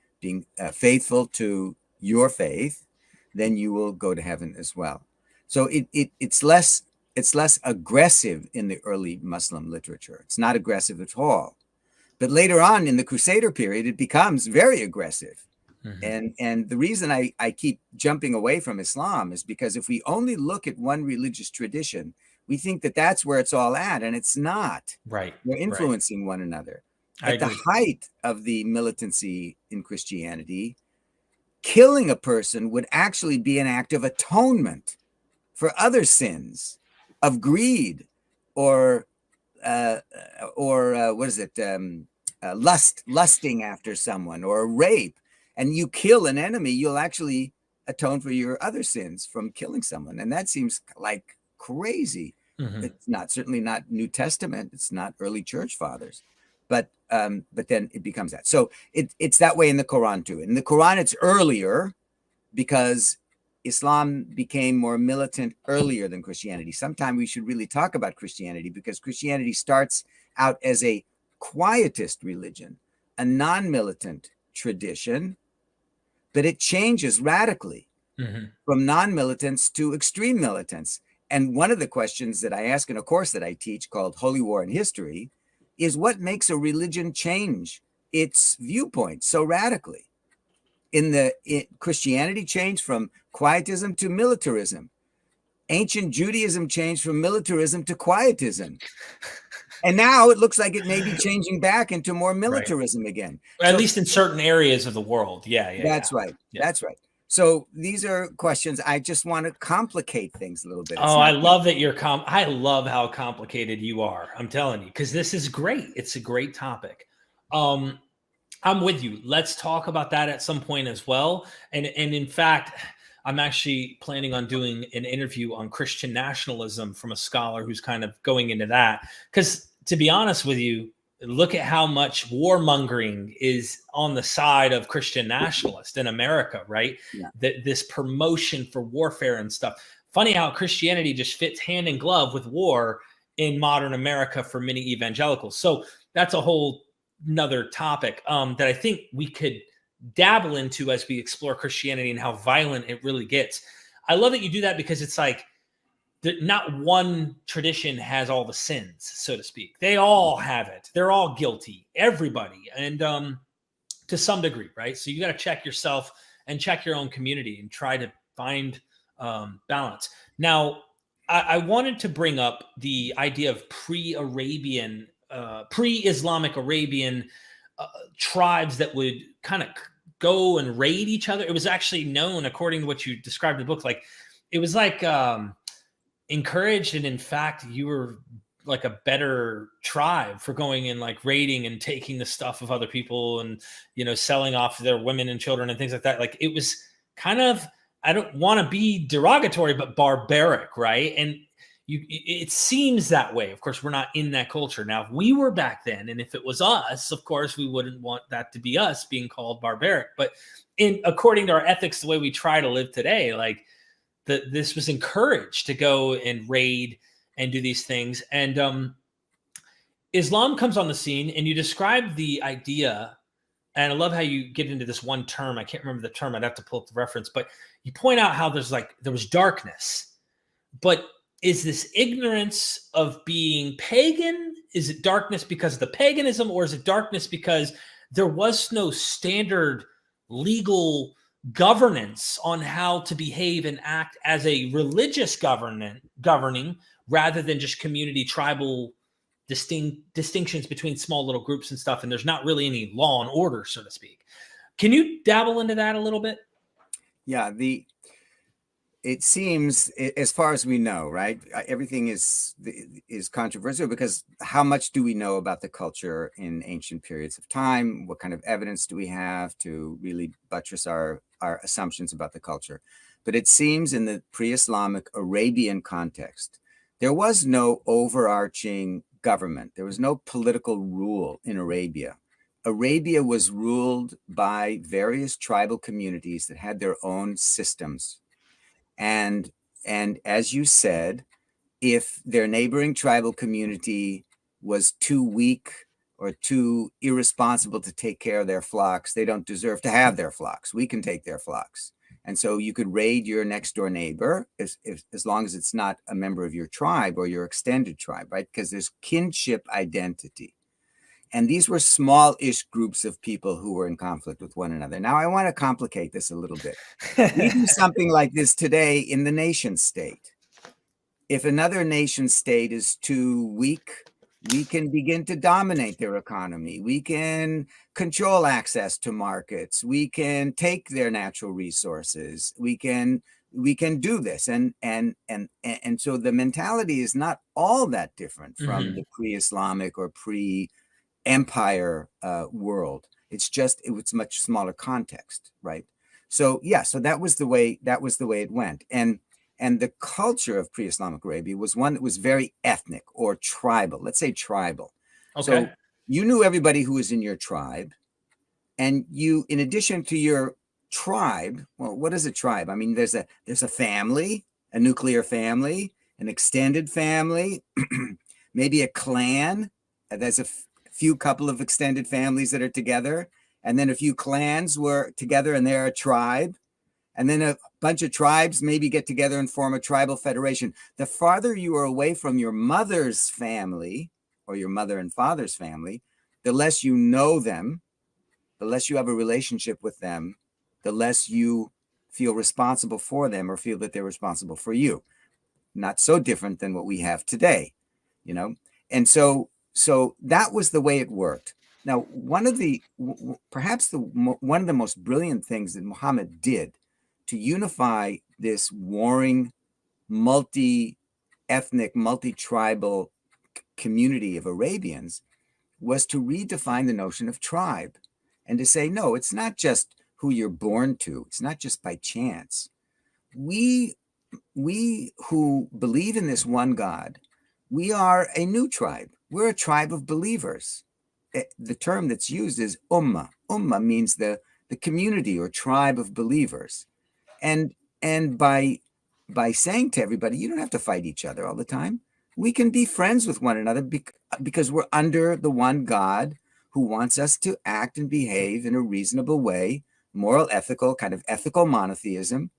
faithful to your faith, then you will go to heaven as well. So it's less aggressive in the early Muslim literature. It's not aggressive at all. But later on in the Crusader period, it becomes very aggressive. Mm-hmm. And the reason I keep jumping away from Islam is because if we only look at one religious tradition, we think that that's where it's all at, and it's not. Right. We're influencing one another. At the height of the militancy in Christianity, killing a person would actually be an act of atonement for other sins of greed or what is it? Lusting after someone, or rape. And you kill an enemy, you'll actually atone for your other sins from killing someone. And that seems like crazy. Mm-hmm. It's certainly not New Testament. It's not early church fathers, but then it becomes that. So it's that way in the Quran too. In the Quran, it's earlier because Islam became more militant earlier than Christianity. Sometime we should really talk about Christianity, because Christianity starts out as a quietist religion, a non-militant tradition, but it changes radically from non-militants to extreme militants. And one of the questions that I ask in a course that I teach called Holy War and History is what makes a religion change its viewpoint so radically? Christianity changed from quietism to militarism. Ancient Judaism changed from militarism to quietism. And now it looks like it may be changing back into more militarism again. At least in certain areas of the world. Yeah. That's right. Yeah. That's right. So these are questions. I just want to complicate things a little bit. I love that I love how complicated you are. I'm telling you, because this is great. It's a great topic. I'm with you. Let's talk about that at some point as well. And in fact, I'm actually planning on doing an interview on Christian nationalism from a scholar who's kind of going into that. Because to be honest with you, look at how much warmongering is on the side of Christian nationalists in America, right? Yeah. This promotion for warfare and stuff. Funny how Christianity just fits hand in glove with war in modern America for many evangelicals. So that's a whole another topic that I think we could dabble into as we explore Christianity and how violent it really gets. I love that you do that, because it's like not one tradition has all the sins, so to speak. They all have it. They're all guilty, everybody, and to some degree, right? So you got to check yourself and check your own community and try to find balance. Now, I wanted to bring up the idea of pre-Arabian, pre-Islamic Arabian tribes that would kind of go and raid each other. It was actually known, according to what you described in the book, like it was like encouraged, and in fact, you were like a better tribe for going and like raiding and taking the stuff of other people and, you know, selling off their women and children and things like that. Like it was kind of, I don't want to be derogatory, but barbaric, right? And it seems that way. Of course, we're not in that culture. Now, if we were back then, and if it was us, of course, we wouldn't want that to be us being called barbaric. But according to our ethics, the way we try to live today, like this was encouraged to go and raid and do these things. And Islam comes on the scene, and you describe the idea, and I love how you get into this one term. I can't remember the term. I'd have to pull up the reference, but you point out how there was darkness, but is this ignorance of being pagan? Is it darkness because of the paganism, or is it darkness because there was no standard legal governance on how to behave and act as a religious governing rather than just community tribal distinctions between small little groups and stuff, and there's not really any law and order, so to speak. Can you dabble into that a little bit? Yeah, it seems, as far as we know, right, everything is controversial, because how much do we know about the culture in ancient periods of time? What kind of evidence do we have to really buttress our assumptions about the culture? But it seems in the pre-Islamic Arabian context, there was no overarching government. There was no political rule in Arabia. Arabia was ruled by various tribal communities that had their own systems. And as you said, if their neighboring tribal community was too weak or too irresponsible to take care of their flocks, they don't deserve to have their flocks. We can take their flocks. And so you could raid your next door neighbor as long as it's not a member of your tribe or your extended tribe, right? Because there's kinship identity. And these were small-ish groups of people who were in conflict with one another. Now, I want to complicate this a little bit. We do something like this today in the nation state. If another nation state is too weak, we can begin to dominate their economy. We can control access to markets. We can take their natural resources. We can do this. And so the mentality is not all that different from the pre-Islamic or pre-empire world. It's just it's much smaller context, right? So yeah, so that was the way it went. And the culture of pre-Islamic Arabia was one that was very ethnic or tribal. Let's say tribal. Okay. So you knew everybody who was in your tribe, and you, in addition to your tribe, well, what is a tribe? I mean, there's a family, a nuclear family, an extended family, maybe a clan. There's a few couple of extended families that are together, and then a few clans were together and they're a tribe. And then a bunch of tribes maybe get together and form a tribal federation. The farther you are away from your mother's family or your mother and father's family, the less you know them, the less you have a relationship with them, the less you feel responsible for them or feel that they're responsible for you. Not so different than what we have today, you know? And so that was the way it worked. Now, one of the most brilliant things that Muhammad did to unify this warring, multi-ethnic, multi-tribal community of Arabians was to redefine the notion of tribe and to say, no, it's not just who you're born to. It's not just by chance. We who believe in this one God, we are a new tribe. We're a tribe of believers. The term that's used is ummah. Ummah means the community or tribe of believers. And by saying to everybody, you don't have to fight each other all the time. We can be friends with one another because we're under the one God who wants us to act and behave in a reasonable way moral, ethical, kind of ethical monotheism.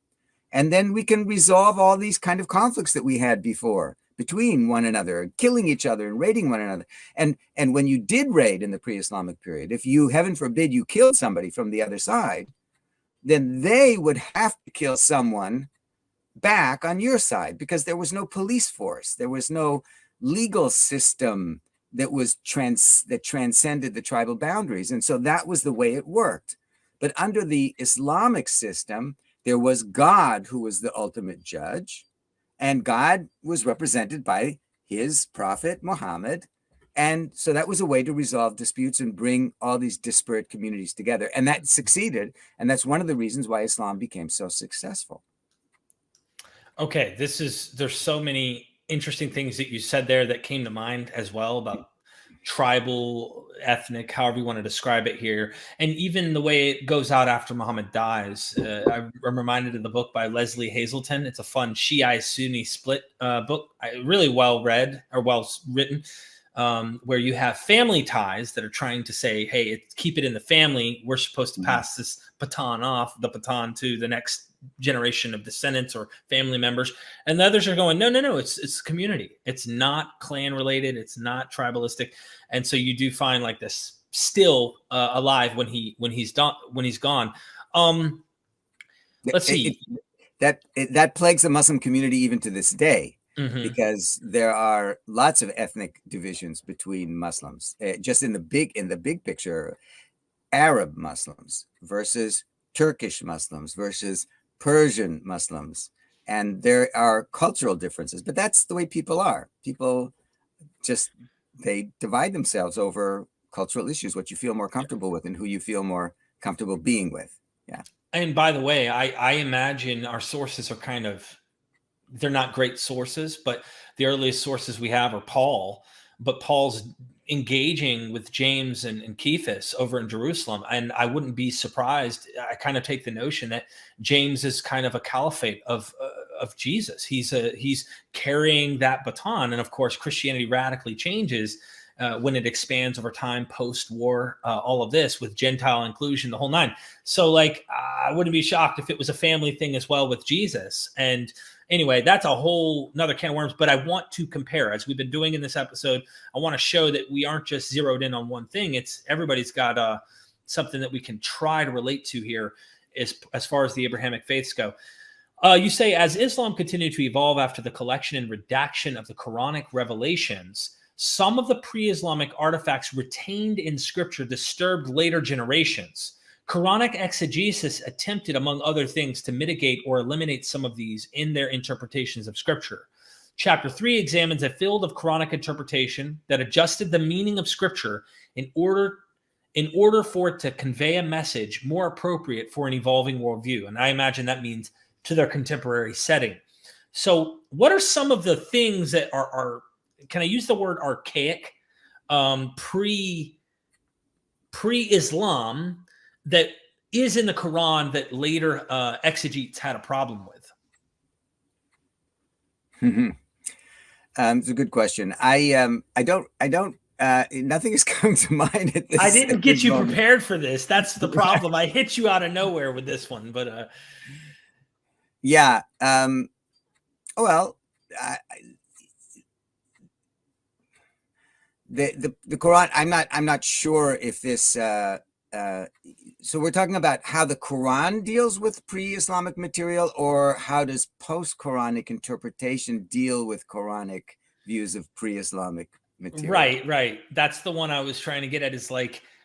And then we can resolve all these kind of conflicts that we had before between one another, killing each other and raiding one another. And when you did raid in the pre-Islamic period, if you, heaven forbid, you killed somebody from the other side, then they would have to kill someone back on your side, because there was no police force. There was no legal system that was that transcended the tribal boundaries. And so that was the way it worked. But under the Islamic system, there was God who was the ultimate judge, and God was represented by his prophet Muhammad. And so that was a way to resolve disputes and bring all these disparate communities together. And that succeeded. And that's one of the reasons why Islam became so successful. Okay, there's so many interesting things that you said there that came to mind as well about tribal, ethnic, however you want to describe it here. And even the way it goes out after Muhammad dies. I'm reminded of the book by Leslie Hazelton. It's a fun Shiite Sunni split book, really well read or well written, where you have family ties that are trying to say, hey, keep it in the family. We're supposed to pass this the baton to the next generation of descendants or family members. And the others are going, no, it's community. It's not clan related. It's not tribalistic. And so you do find like this still alive when he's gone. Let's see. That plagues the Muslim community even to this day, because there are lots of ethnic divisions between Muslims. Just in the big picture, Arab Muslims versus Turkish Muslims versus Persian Muslims, and there are cultural differences, but that's the way people are. People they divide themselves over cultural issues, what you feel more comfortable with and who you feel more comfortable being with. Yeah. And by the way, I imagine our sources are they're not great sources, but the earliest sources we have are Paul, but Paul's engaging with James and Cephas over in Jerusalem. And I wouldn't be surprised. I kind of take the notion that James is kind of a caliphate of Jesus. He's carrying that baton. And of course, Christianity radically changes when it expands over time, post-war, all of this with Gentile inclusion, the whole nine. So I wouldn't be shocked if it was a family thing as well with Jesus. And anyway, that's a whole another can of worms, but I want to compare, as we've been doing in this episode. I want to show that we aren't just zeroed in on one thing. It's everybody's got something that we can try to relate to here as far as the Abrahamic faiths go. You say, as Islam continued to evolve after the collection and redaction of the Quranic revelations, some of the pre-Islamic artifacts retained in scripture disturbed later generations. Quranic exegesis attempted, among other things, to mitigate or eliminate some of these in their interpretations of scripture. Chapter 3 examines a field of Quranic interpretation that adjusted the meaning of scripture in order for it to convey a message more appropriate for an evolving worldview. And I imagine that means to their contemporary setting. So what are some of the things that are can I use the word archaic, pre-Islam, that is in the Quran that later exegetes had a problem with? It's a good question. I don't. Nothing is coming to mind at this. I didn't get you prepared for this. That's the problem. I hit you out of nowhere with this one, but yeah. The Quran. I'm not sure if this. So we're talking about how the Quran deals with pre-Islamic material, or how does post-Quranic interpretation deal with Quranic views of pre-Islamic material? Right. That's the one I was trying to get at, is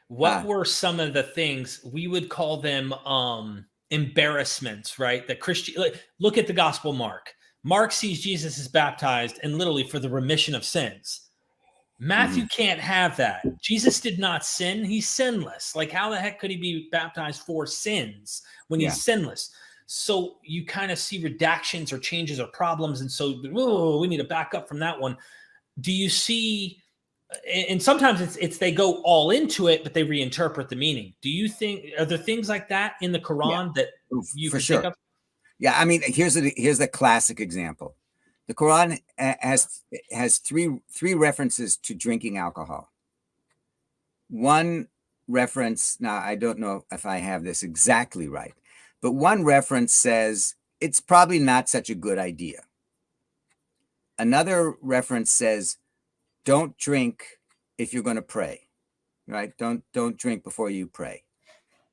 what were some of the things we would call them embarrassments, right? That look at the Gospel Mark. Mark sees Jesus is baptized and literally for the remission of sins. Matthew can't have that. Jesus did not sin. He's sinless. How the heck could he be baptized for sins when he's sinless? So you kind of see redactions or changes or problems. And so we need to back up from that one. Do you see, and sometimes it's they go all into it, but they reinterpret the meaning. Do you think, are there things like that in the Quran that you can think of? Yeah, I mean, here's the classic example. The Quran has three references to drinking alcohol. One reference, now I don't know if I have this exactly right, but one reference says it's probably not such a good idea. Another reference says, don't drink if you're going to pray, right? Don't drink before you pray.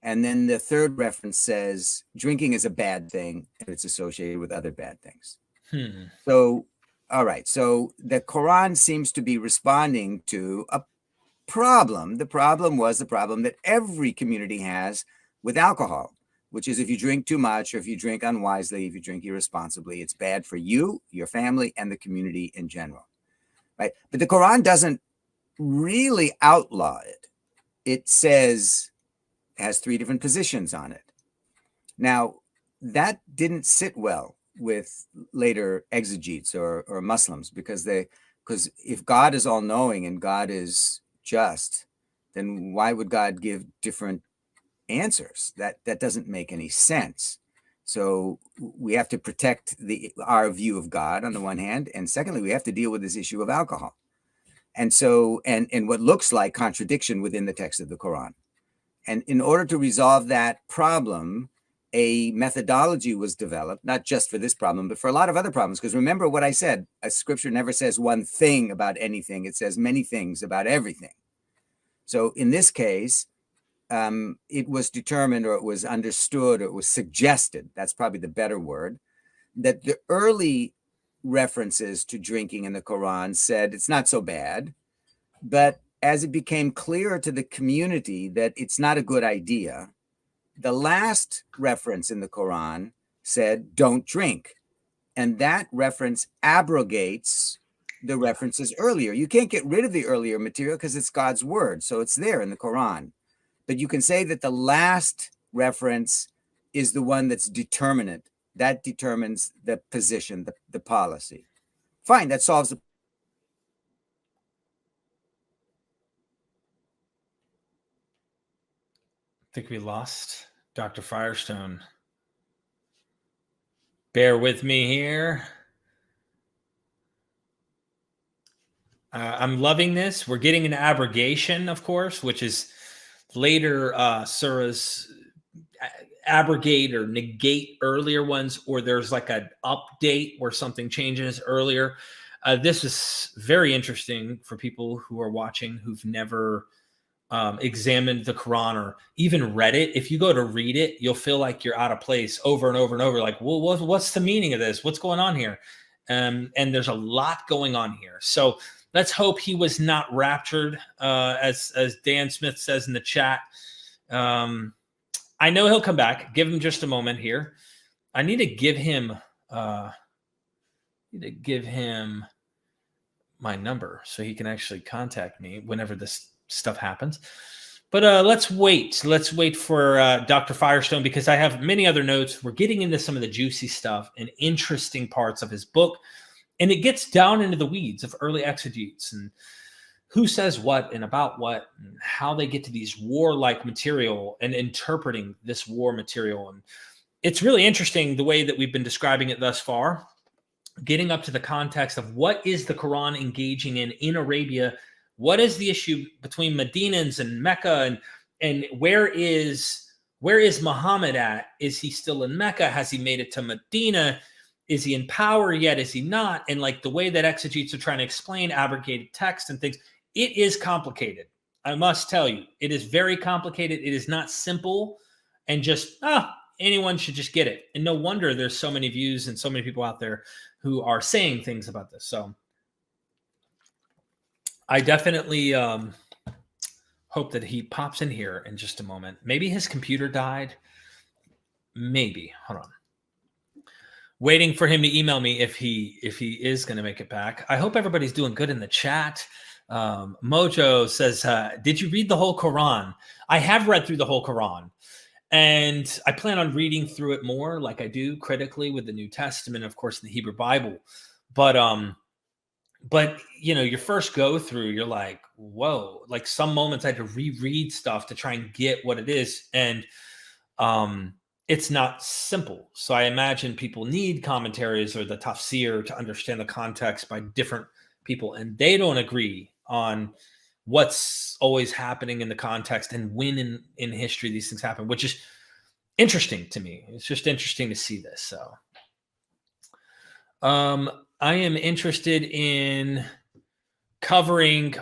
And then the third reference says drinking is a bad thing and it's associated with other bad things. So, all right. So the Quran seems to be responding to a problem. The problem was the problem that every community has with alcohol, which is if you drink too much, or if you drink unwisely, if you drink irresponsibly, it's bad for you, your family, and the community in general, right? But the Quran doesn't really outlaw it. It says, has 3 different positions on it. Now, that didn't sit well with later exegetes or Muslims, because if God is all-knowing and God is just, then why would God give different answers? That doesn't make any sense. So we have to protect our view of God on the one hand, and secondly, we have to deal with this issue of alcohol. And so, and what looks like contradiction within the text of the Quran. And in order to resolve that problem, a methodology was developed, not just for this problem, but for a lot of other problems. Because remember what I said, a scripture never says one thing about anything. It says many things about everything. So in this case, it was determined, or it was understood, or it was suggested, that's probably the better word, that the early references to drinking in the Quran said it's not so bad. But as it became clearer to the community that it's not a good idea, the last reference in the Quran said, don't drink. And that reference abrogates the references earlier. You can't get rid of the earlier material because it's God's word. So it's there in the Quran. But you can say that the last reference is the one that's determinate. That determines the position, the policy. Fine, that solves the I think we lost Dr. Firestone. Bear with me here. I'm loving this. We're getting an abrogation, of course, which is later surahs abrogate or negate earlier ones, or there's like an update where something changes earlier. This is very interesting for people who are watching who've never examined the Quran or even read it. If you go to read it, you'll feel like you're out of place over and over and over. Like, well, what's the meaning of this? What's going on here? And there's a lot going on here. So let's hope he was not raptured, as Dan Smith says in the chat. I know he'll come back. Give him just a moment here. I need to give him my number so he can actually contact me whenever this stuff happens. But let's wait. Let's wait for Dr. Firestone, because I have many other notes. We're getting into some of the juicy stuff and interesting parts of his book. And it gets down into the weeds of early exegetes and who says what and about what and how they get to these warlike material and interpreting this war material. And it's really interesting the way that we've been describing it thus far, getting up to the context of what is the Quran engaging in Arabia. What is the issue between Medinans and Mecca, and where is Muhammad at? Is he still in Mecca? Has he made it to Medina? Is he in power yet? Is he not? And like the way that exegetes are trying to explain abrogated text and things, it is complicated. I must tell you, it is very complicated. It is not simple and just, anyone should just get it. And no wonder there's so many views and so many people out there who are saying things about this. So I definitely hope that he pops in here in just a moment. Maybe his computer died. Maybe. Hold on. Waiting for him to email me if he is going to make it back. I hope everybody's doing good in the chat. Mojo says, did you read the whole Quran? I have read through the whole Quran. And I plan on reading through it more like I do critically with the New Testament, of course, the Hebrew Bible. But you know, your first go through, you're like, whoa, like some moments I had to reread stuff to try and get what it is. And it's not simple. So I imagine people need commentaries or the tafsir to understand the context by different people. And they don't agree on what's always happening in the context and when in history these things happen, which is interesting to me. It's just interesting to see this. So I am interested in covering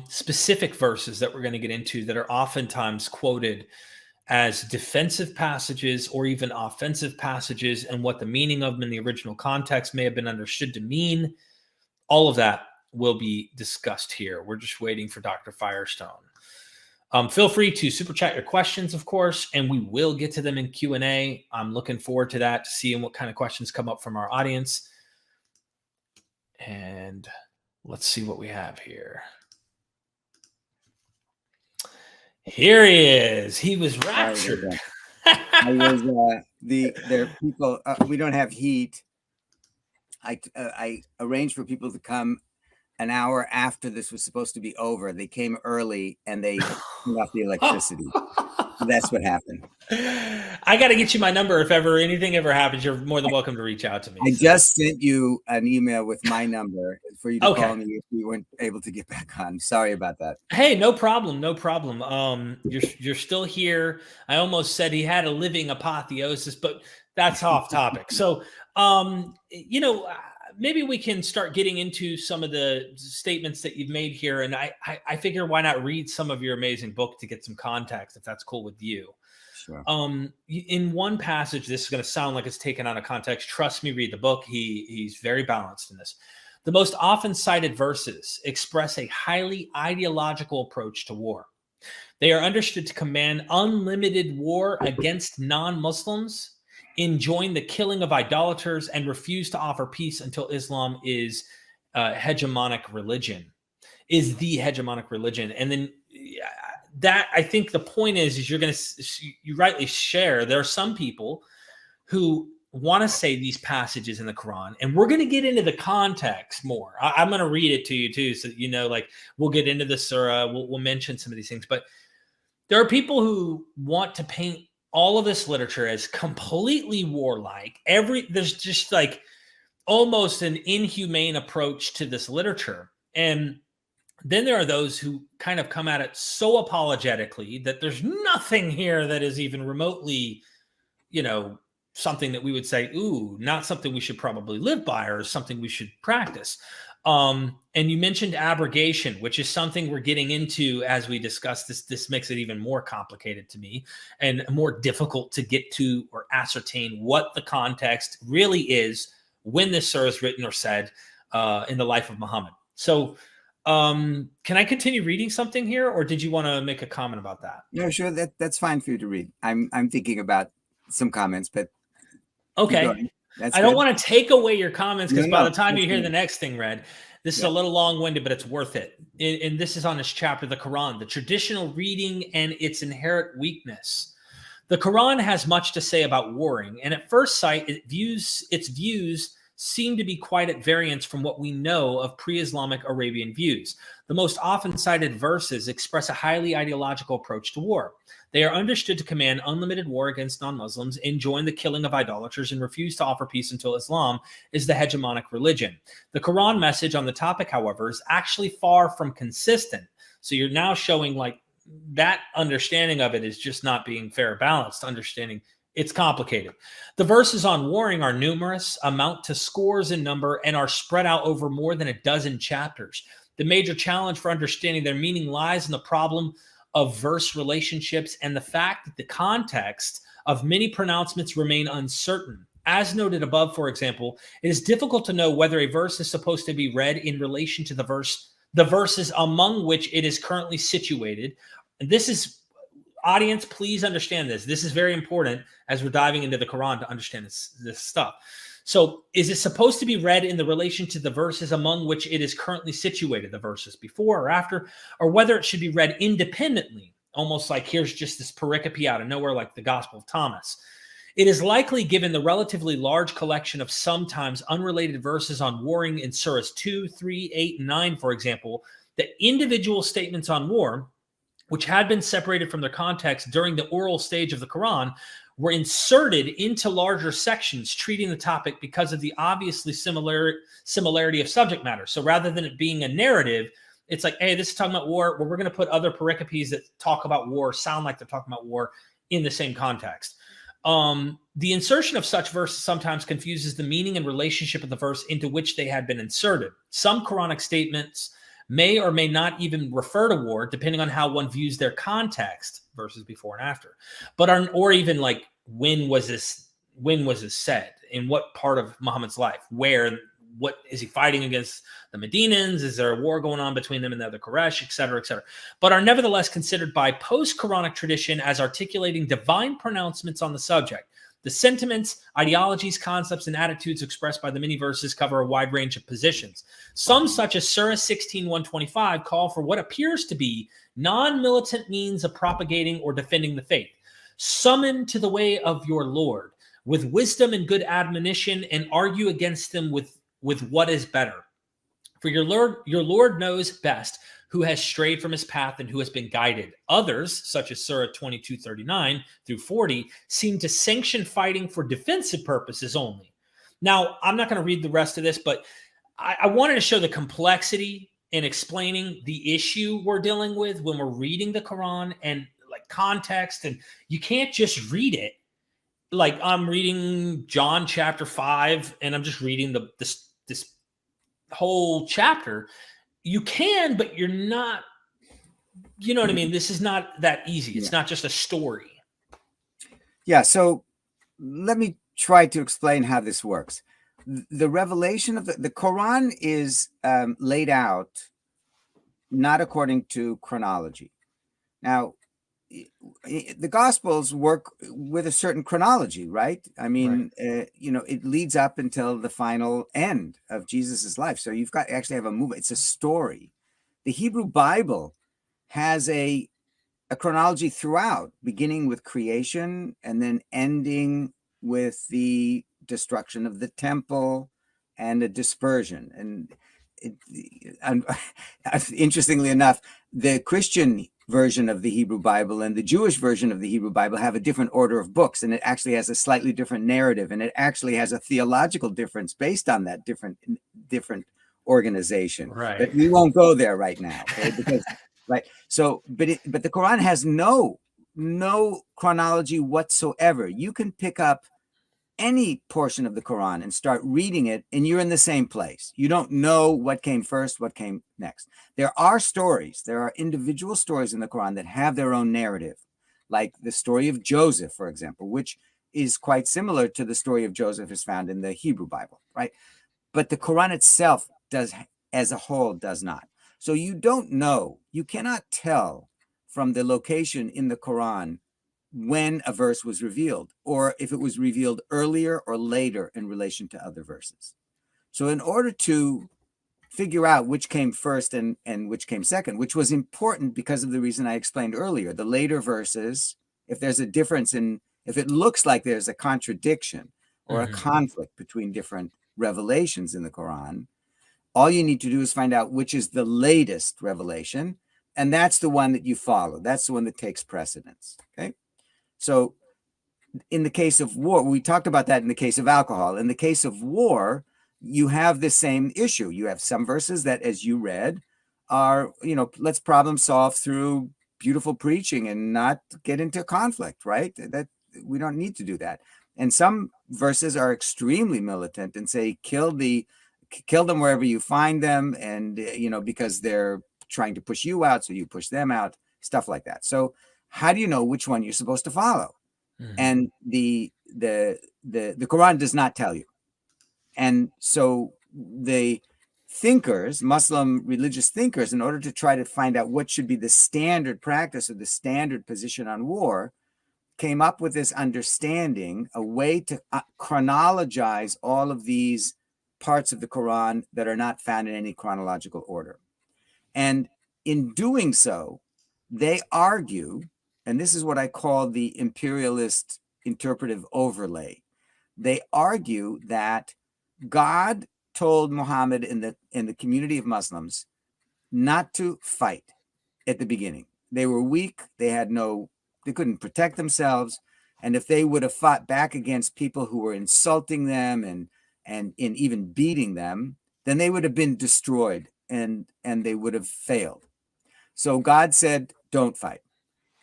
specific verses that we're going to get into that are oftentimes quoted as defensive passages or even offensive passages, and what the meaning of them in the original context may have been understood to mean. All of that will be discussed here. We're just waiting for Dr. Firestone. Feel free to super chat your questions, of course, and we will get to them in Q&A. I'm looking forward to that, to seeing what kind of questions come up from our audience. And let's see what we have here. Here he is. He was raptured. I was there are people. We don't have heat. I arranged for people to come an hour after this was supposed to be over. They came early and they turned off the electricity. That's what happened. I got to get you my number. If ever anything ever happens, you're more than welcome to reach out to me. I just sent you an email with my number for you to call me if we weren't able to get back on. Sorry about that. Hey, no problem. No problem. You're still here. I almost said he had a living apotheosis, but that's off topic. So, maybe we can start getting into some of the statements that you've made here. And I figure, why not read some of your amazing book to get some context, if that's cool with you. Sure. In one passage, this is going to sound like it's taken out of context. Trust me, read the book. He's very balanced in this. The most often cited verses express a highly ideological approach to war. They are understood to command unlimited war against non-Muslims, enjoin the killing of idolaters, and refuse to offer peace until Islam is the hegemonic religion. And then that, I think the point is you rightly share, there are some people who want to say these passages in the Quran, and we're going to get into the context more. I'm going to read it to you too, so we'll get into the surah, we'll mention some of these things, but there are people who want to paint all of this literature as completely warlike. There's just like almost an inhumane approach to this literature. And then there are those who kind of come at it so apologetically that there's nothing here that is even remotely, something that we would say, ooh, not something we should probably live by or something we should practice. And you mentioned abrogation, which is something we're getting into as we discuss this. This makes it even more complicated to me and more difficult to get to or ascertain what the context really is when this surah is written or said in the life of Muhammad. So can I continue reading something here, or did you want to make a comment about that? No, sure. That's fine for you to read. I'm thinking about some comments, but okay. I don't want to take away your comments, because by the time you hear the next thing read, this is a little long-winded, but it's worth it. And this is on this chapter, the Quran, the traditional reading and its inherent weakness. The Quran has much to say about warring, and at first sight, its views seem to be quite at variance from what we know of pre-Islamic Arabian views. The most often cited verses express a highly ideological approach to war. They are understood to command unlimited war against non-Muslims, enjoin the killing of idolaters, and refuse to offer peace until Islam is the hegemonic religion. The Quran message on the topic, however, is actually far from consistent. So you're now showing like that understanding of it is just not being fair, balanced understanding. It's complicated. The verses on warring are numerous, amount to scores in number, and are spread out over more than a dozen chapters. The major challenge for understanding their meaning lies in the problem of verse relationships and the fact that the context of many pronouncements remain uncertain. As noted above, for example, it is difficult to know whether a verse is supposed to be read in relation to the verses among which it is currently situated. And this is, audience, please understand this. This is very important as we're diving into the Quran to understand this stuff. So is it supposed to be read in the relation to the verses among which it is currently situated, the verses before or after, or whether it should be read independently, almost like here's just this pericope out of nowhere, like the Gospel of Thomas? It is likely, given the relatively large collection of sometimes unrelated verses on warring in surahs 2, 3, 8, and 9, for example, that individual statements on war, which had been separated from their context during the oral stage of the Quran, were inserted into larger sections treating the topic because of the obviously similarity of subject matter. So rather than it being a narrative, It's like, hey, this is talking about war, but we're going to put other pericopes that talk about war, sound like they're talking about war in the same context. The insertion of such verses sometimes confuses the meaning and relationship of the verse into which they had been inserted. Some Quranic statements may or may not even refer to war, depending on how one views their context, verses before and after. Or even like, when was this said? In what part of Muhammad's life? Where? What is he fighting against? The Medinans? Is there a war going on between them and the other Quraysh, et cetera, but are nevertheless considered by post-Quranic tradition as articulating divine pronouncements on the subject. The sentiments, ideologies, concepts, and attitudes expressed by the many verses cover a wide range of positions. Some, such as Surah 16:125, call for what appears to be non-militant means of propagating or defending the faith. Summon to the way of your Lord with wisdom and good admonition, and argue against them with what is better. For your Lord knows best who has strayed from his path and who has been guided. Others, such as Surah 22:39 through 40, seem to sanction fighting for defensive purposes only. Now, I'm not going to read the rest of this, but I wanted to show the complexity in explaining the issue we're dealing with when we're reading the Quran, and like context. And you can't just read it. Like, I'm reading John chapter 5, and I'm just reading this whole chapter. You can, but you're not, you know what I mean? This is not that easy. It's not just a story. Yeah. So let me try to explain how this works. The revelation of the Quran is laid out not according to chronology. Now, the Gospels work with a certain chronology, right? I mean, right. It leads up until the final end of Jesus's life. So you've got actually have a movement. It's a story. The Hebrew Bible has a chronology throughout, beginning with creation and then ending with the destruction of the temple and a dispersion. And interestingly enough, the Christian version of the Hebrew Bible and the Jewish version of the Hebrew Bible have a different order of books, and it actually has a slightly different narrative, and it actually has a theological difference based on that different organization. Right. But we won't go there right now, okay? Because right. So, but the Quran has no chronology whatsoever. You can pick up any portion of the Quran and start reading it, and you're in the same place. You don't know what came first, what came next. There are stories, there are individual stories in the Quran that have their own narrative, like the story of Joseph, for example, which is quite similar to the story of Joseph is found in the Hebrew Bible, right? But the Quran itself does, as a whole, does not. So you don't know, you cannot tell from the location in the Quran when a verse was revealed, or if it was revealed earlier or later in relation to other verses. So in order to figure out which came first and which came second, which was important because of the reason I explained earlier, the later verses, if there's a difference if it looks like there's a contradiction or a conflict between different revelations in the Quran, all you need to do is find out which is the latest revelation, and that's the one that you follow. That's the one that takes precedence, okay? So in the case of war, we talked about that in the case of alcohol. In the case of war, you have the same issue. You have some verses that, as you read, are, let's problem solve through beautiful preaching and not get into conflict, right? That we don't need to do that. And some verses are extremely militant and say, kill them wherever you find them. And, because they're trying to push you out, so you push them out, stuff like that. So how do you know which one you're supposed to follow? And the Quran does not tell you. And so the thinkers, Muslim religious thinkers, in order to try to find out what should be the standard practice or the standard position on war, came up with this understanding, a way to chronologize all of these parts of the Quran that are not found in any chronological order. And in doing so, they argue, and this is what I call the imperialist interpretive overlay. They argue that God told Muhammad in the community of Muslims not to fight at the beginning. They were weak. They couldn't protect themselves. And if they would have fought back against people who were insulting them and even beating them, then they would have been destroyed and they would have failed. So God said, don't fight.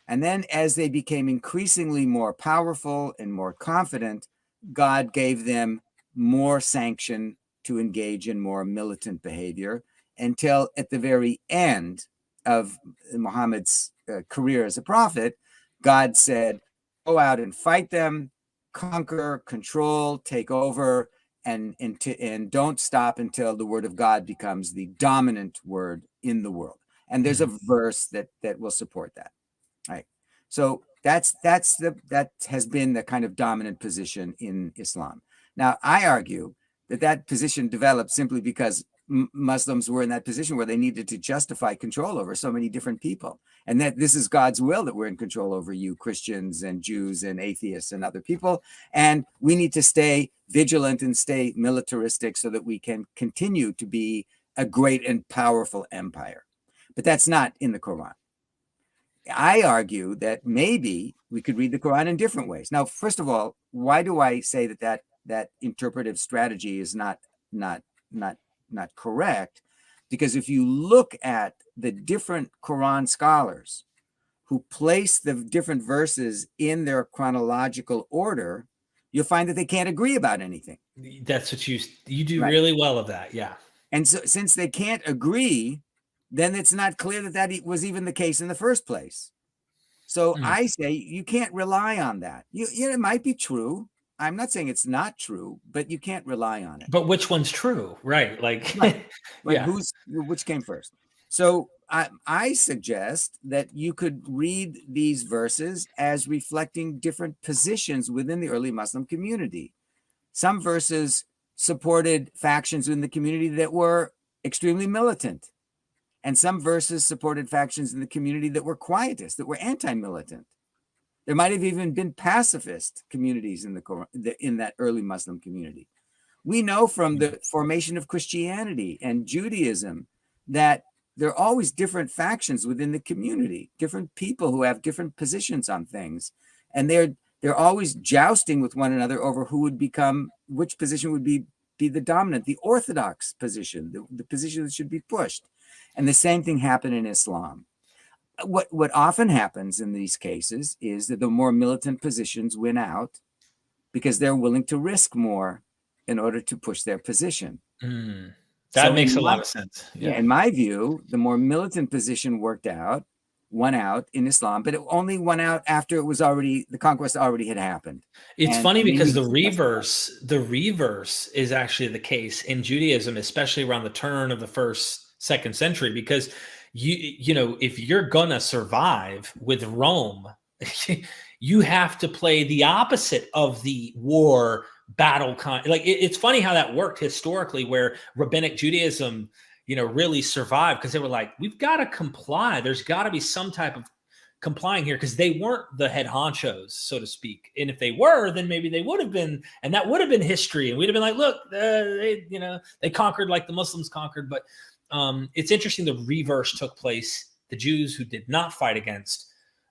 And then as they became increasingly more powerful and more confident, God gave them more sanction to engage in more militant behavior, until at the very end of Muhammad's career as a prophet, God said, go out and fight them, conquer, control, take over, and don't stop until the word of God becomes the dominant word in the world. And there's a verse that will support that. Right. So that has been the kind of dominant position in Islam. Now, I argue that position developed simply because Muslims were in that position where they needed to justify control over so many different people, and that this is God's will that we're in control over you, Christians and Jews and atheists and other people, and we need to stay vigilant and stay militaristic so that we can continue to be a great and powerful empire. But that's not in the Quran. I argue that maybe we could read the Quran in different ways. Now, first of all, why do I say that interpretive strategy is not correct? Because if you look at the different Quran scholars who place the different verses in their chronological order, you'll find that they can't agree about anything. That's what you do right. Really well of that. Yeah. And so since they can't agree, then it's not clear that was even the case in the first place. So I say you can't rely on that. It might be true. I'm not saying it's not true, but you can't rely on it. But which one's true? Right. Like, right. Yeah. Which came first? So I suggest that you could read these verses as reflecting different positions within the early Muslim community. Some verses supported factions in the community that were extremely militant. And some verses supported factions in the community that were quietist, that were anti-militant. There might have even been pacifist communities in that early Muslim community. We know from the formation of Christianity and Judaism that there are always different factions within the community, different people who have different positions on things. And they're always jousting with one another over which position would be the dominant, the orthodox position, the position that should be pushed. And the same thing happened in Islam. What often happens in these cases is that the more militant positions win out because they're willing to risk more in order to push their position. That makes a lot of sense. Yeah. In my view, the more militant position won out in Islam, but it only won out after the conquest already had happened. It's funny because the reverse is actually the case in Judaism, especially around the turn of the 2nd century, because you know, if you're gonna survive with Rome, you have to play the opposite of the war battle it's funny how that worked historically, where rabbinic Judaism, you know, really survived because they were like, we've got to comply. There's got to be some type of complying here, because they weren't the head honchos, so to speak. And if they were, then maybe they would have been, and that would have been history. And we'd have been like, look, they conquered like the Muslims conquered. But it's interesting the reverse took place. The Jews who did not fight against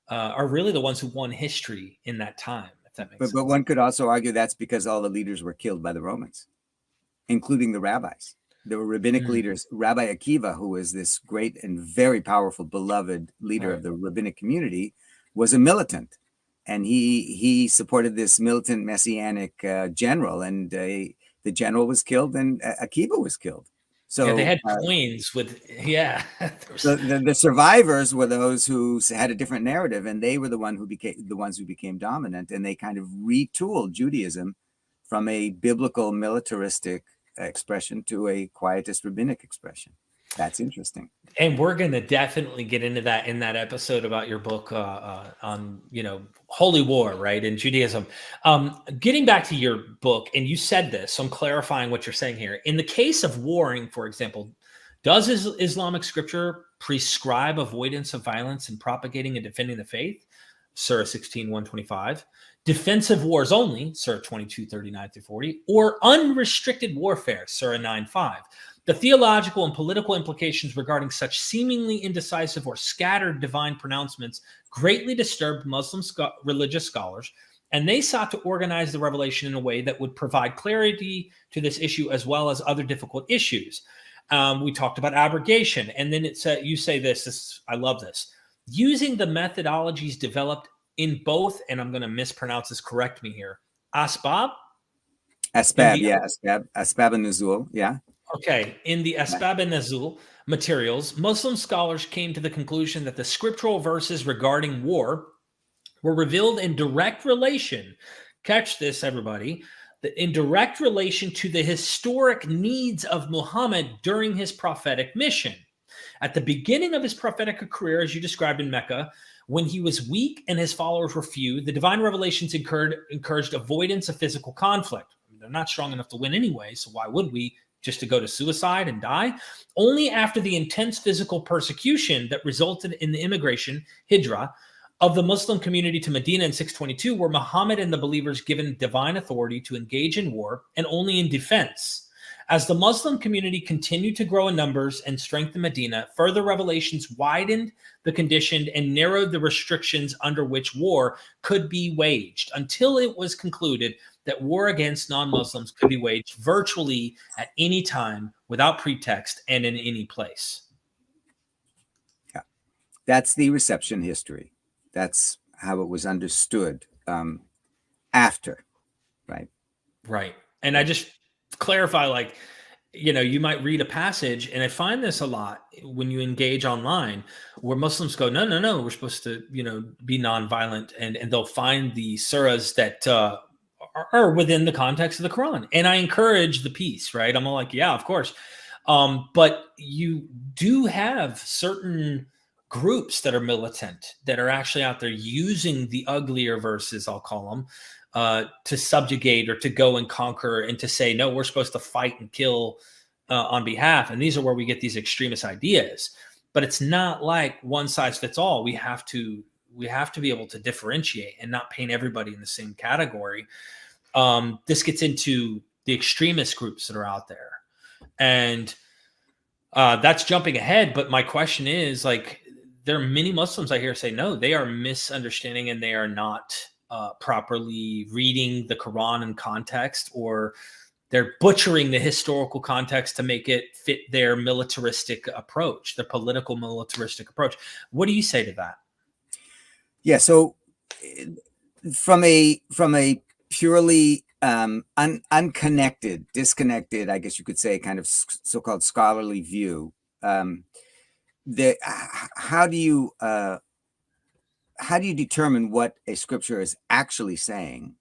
are really the ones who won history in that time, if that makes sense. But one could also argue that's because all the leaders were killed by the Romans, including the rabbis. There were rabbinic leaders. Rabbi Akiva, who was this great and very powerful, beloved leader of the rabbinic community, was a militant. And he supported this militant messianic general. And the general was killed and Akiva was killed. So they had coins with, So the survivors were those who had a different narrative, and they were the ones who became dominant. And they kind of retooled Judaism from a biblical militaristic expression to a quietist rabbinic expression. That's interesting. And we're going to definitely get into that in that episode about your book on, holy war, right, in Judaism. Getting back to your book, and you said this, so I'm clarifying what you're saying here. In the case of warring, for example, does Islamic scripture prescribe avoidance of violence and propagating and defending the faith? Surah 16, 125. Defensive wars only, Surah 22, 39 through 40, or unrestricted warfare, Surah 9, 5. The theological and political implications regarding such seemingly indecisive or scattered divine pronouncements greatly disturbed Muslim religious scholars, and they sought to organize the revelation in a way that would provide clarity to this issue as well as other difficult issues. We talked about abrogation. And then you say this, I love this. Using the methodologies developed in both, and I'm going to mispronounce this, correct me here, asbab? Asbab, yeah, asbab and nuzul, yeah. Okay, in the asbab and nuzul materials, Muslim scholars came to the conclusion that the scriptural verses regarding war were revealed in direct relation, catch this, everybody, in direct relation to the historic needs of Muhammad during his prophetic mission. At the beginning of his prophetic career, as you described in Mecca, when he was weak and his followers were few, the divine revelations encouraged avoidance of physical conflict. I mean, they're not strong enough to win anyway, so why would we? Just to go to suicide and die? Only after the intense physical persecution that resulted in the immigration, hijrah, of the Muslim community to Medina in 622 were Muhammad and the believers given divine authority to engage in war and only in defense. As the Muslim community continued to grow in numbers and strength in Medina, further revelations widened the condition and narrowed the restrictions under which war could be waged until it was concluded that war against non-Muslims could be waged virtually at any time without pretext and in any place. Yeah, that's the reception history. That's how it was understood after, right? Right. And I just clarify, like, you know, you might read a passage, and I find this a lot when you engage online, where Muslims go, no, we're supposed to, you know, be nonviolent, and they'll find the surahs that are within the context of the Quran. And I encourage the peace, right? I'm all like, yeah, of course. But you do have certain groups that are militant, that are actually out there using the uglier verses, I'll call them, to subjugate or to go and conquer and to say, no, we're supposed to fight and kill on behalf. And these are where we get these extremist ideas. But it's not like one size fits all. We have to be able to differentiate and not paint everybody in the same category. This gets into the extremist groups that are out there. And that's jumping ahead. But my question is, like, there are many Muslims I hear say, no, they are misunderstanding and they are not properly reading the Quran in context, or they're butchering the historical context to make it fit their militaristic approach, their political militaristic approach. What do you say to that? Yeah, so from a purely unconnected, disconnected, I guess you could say, kind of so-called scholarly view, how do you determine what a scripture is actually saying?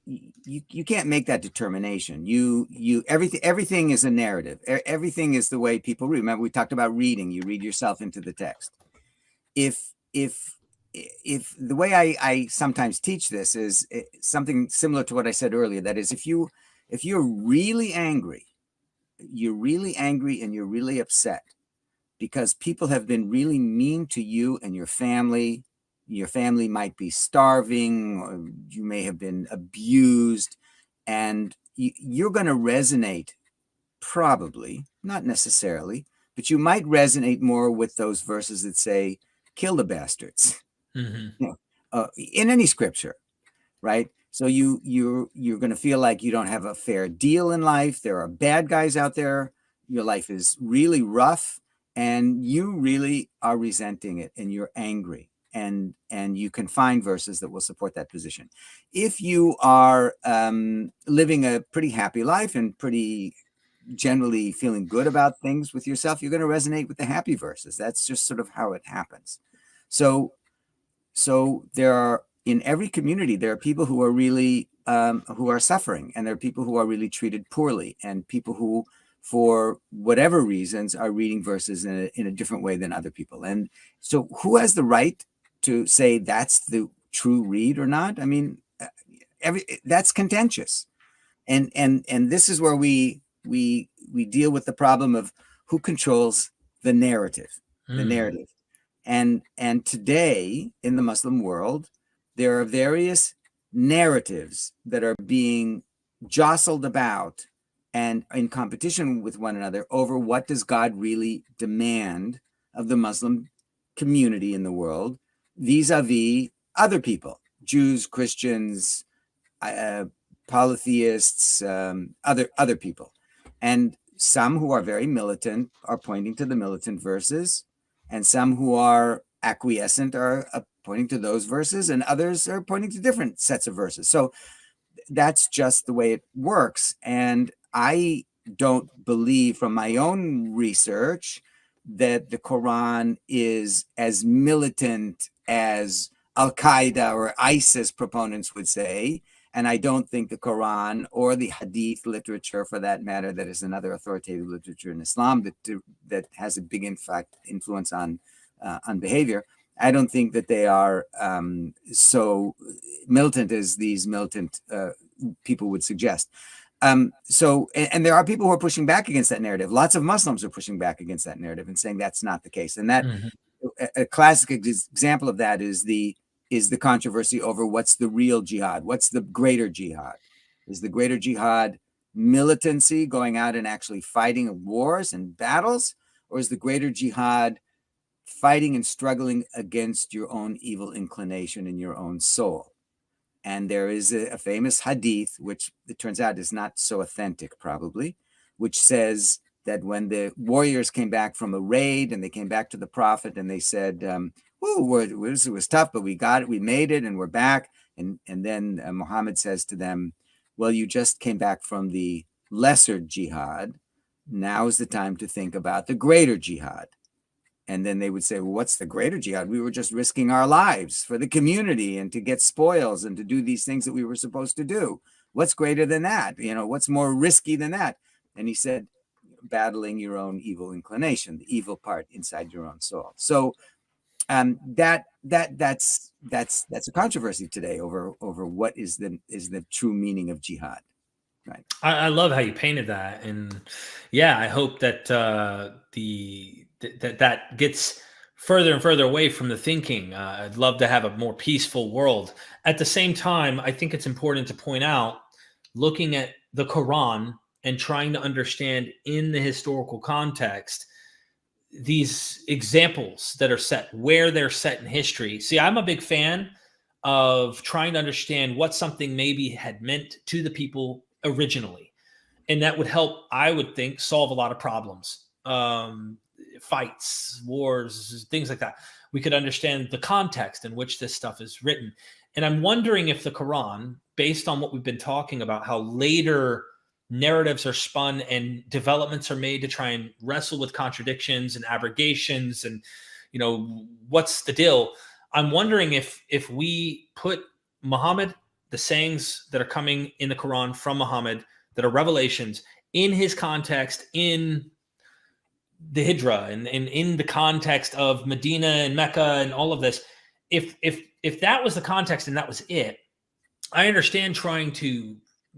You can't make that determination. Everything is a narrative. Everything is the way people read. Remember, we talked about reading. You read yourself into the text. If the way I sometimes teach this is something similar to what I said earlier, that is, if you're really angry, and you're really upset because people have been really mean to you and your family might be starving, or you may have been abused, and you're going to resonate, probably, not necessarily, but you might resonate more with those verses that say, kill the bastards. Mm-hmm. In any scripture, right? So you're going to feel like you don't have a fair deal in life. There are bad guys out there. Your life is really rough, and you really are resenting it, and you're angry. And you can find verses that will support that position. If you are living a pretty happy life and pretty generally feeling good about things with yourself, you're going to resonate with the happy verses. That's just sort of how it happens. So there are, in every community, there are people who are really who are suffering, and there are people who are really treated poorly, and people who, for whatever reasons, are reading verses in a different way than other people. And so who has the right to say that's the true read or not? I mean, that's contentious. And this is where we deal with the problem of who controls the narrative, And today in the Muslim world, there are various narratives that are being jostled about and in competition with one another over what does God really demand of the Muslim community in the world vis-a-vis other people, Jews, Christians, polytheists, other people. And some who are very militant are pointing to the militant verses, and some who are acquiescent are pointing to those verses, and others are pointing to different sets of verses. So that's just the way it works. And I don't believe from my own research that the Quran is as militant as Al-Qaeda or ISIS proponents would say. And I don't think the Quran or the Hadith literature, for that matter, that is another authoritative literature in Islam that has a big influence on behavior. I don't think that they are so militant as these militant people would suggest. And there are people who are pushing back against that narrative. Lots of Muslims are pushing back against that narrative and saying that's not the case. And that a classic example of that is the controversy over what's the real jihad, what's the greater jihad. Is the greater jihad militancy, going out and actually fighting wars and battles, or is the greater jihad fighting and struggling against your own evil inclination in your own soul? And there is a famous hadith, which it turns out is not so authentic probably, which says that when the warriors came back from a raid and they came back to the prophet and they said, it was tough, but we got it, we made it, and we're back. And then Muhammad says to them, well, you just came back from the lesser jihad. Now is the time to think about the greater jihad. And then they would say, well, what's the greater jihad? We were just risking our lives for the community and to get spoils and to do these things that we were supposed to do. What's greater than that? What's more risky than that? And he said, battling your own evil inclination, the evil part inside your own soul. So that's a controversy today over what is the true meaning of jihad. Right. I love how you painted that, and yeah, I hope that that gets further and further away from the thinking. I'd love to have a more peaceful world. At the same time, I think it's important to point out, looking at the Quran and trying to understand in the historical context these examples that are set, where they're set in history. See, I'm a big fan of trying to understand what something maybe had meant to the people originally. And that would help, I would think, solve a lot of problems. Fights, wars, things like that. We could understand the context in which this stuff is written. And I'm wondering if the Quran, based on what we've been talking about, how later narratives are spun and developments are made to try and wrestle with contradictions and abrogations and, what's the deal? I'm wondering if we put Muhammad, the sayings that are coming in the Quran from Muhammad, that are revelations, in his context, in the Hijra and in the context of Medina and Mecca and all of this, if that was the context and that was it, I understand trying to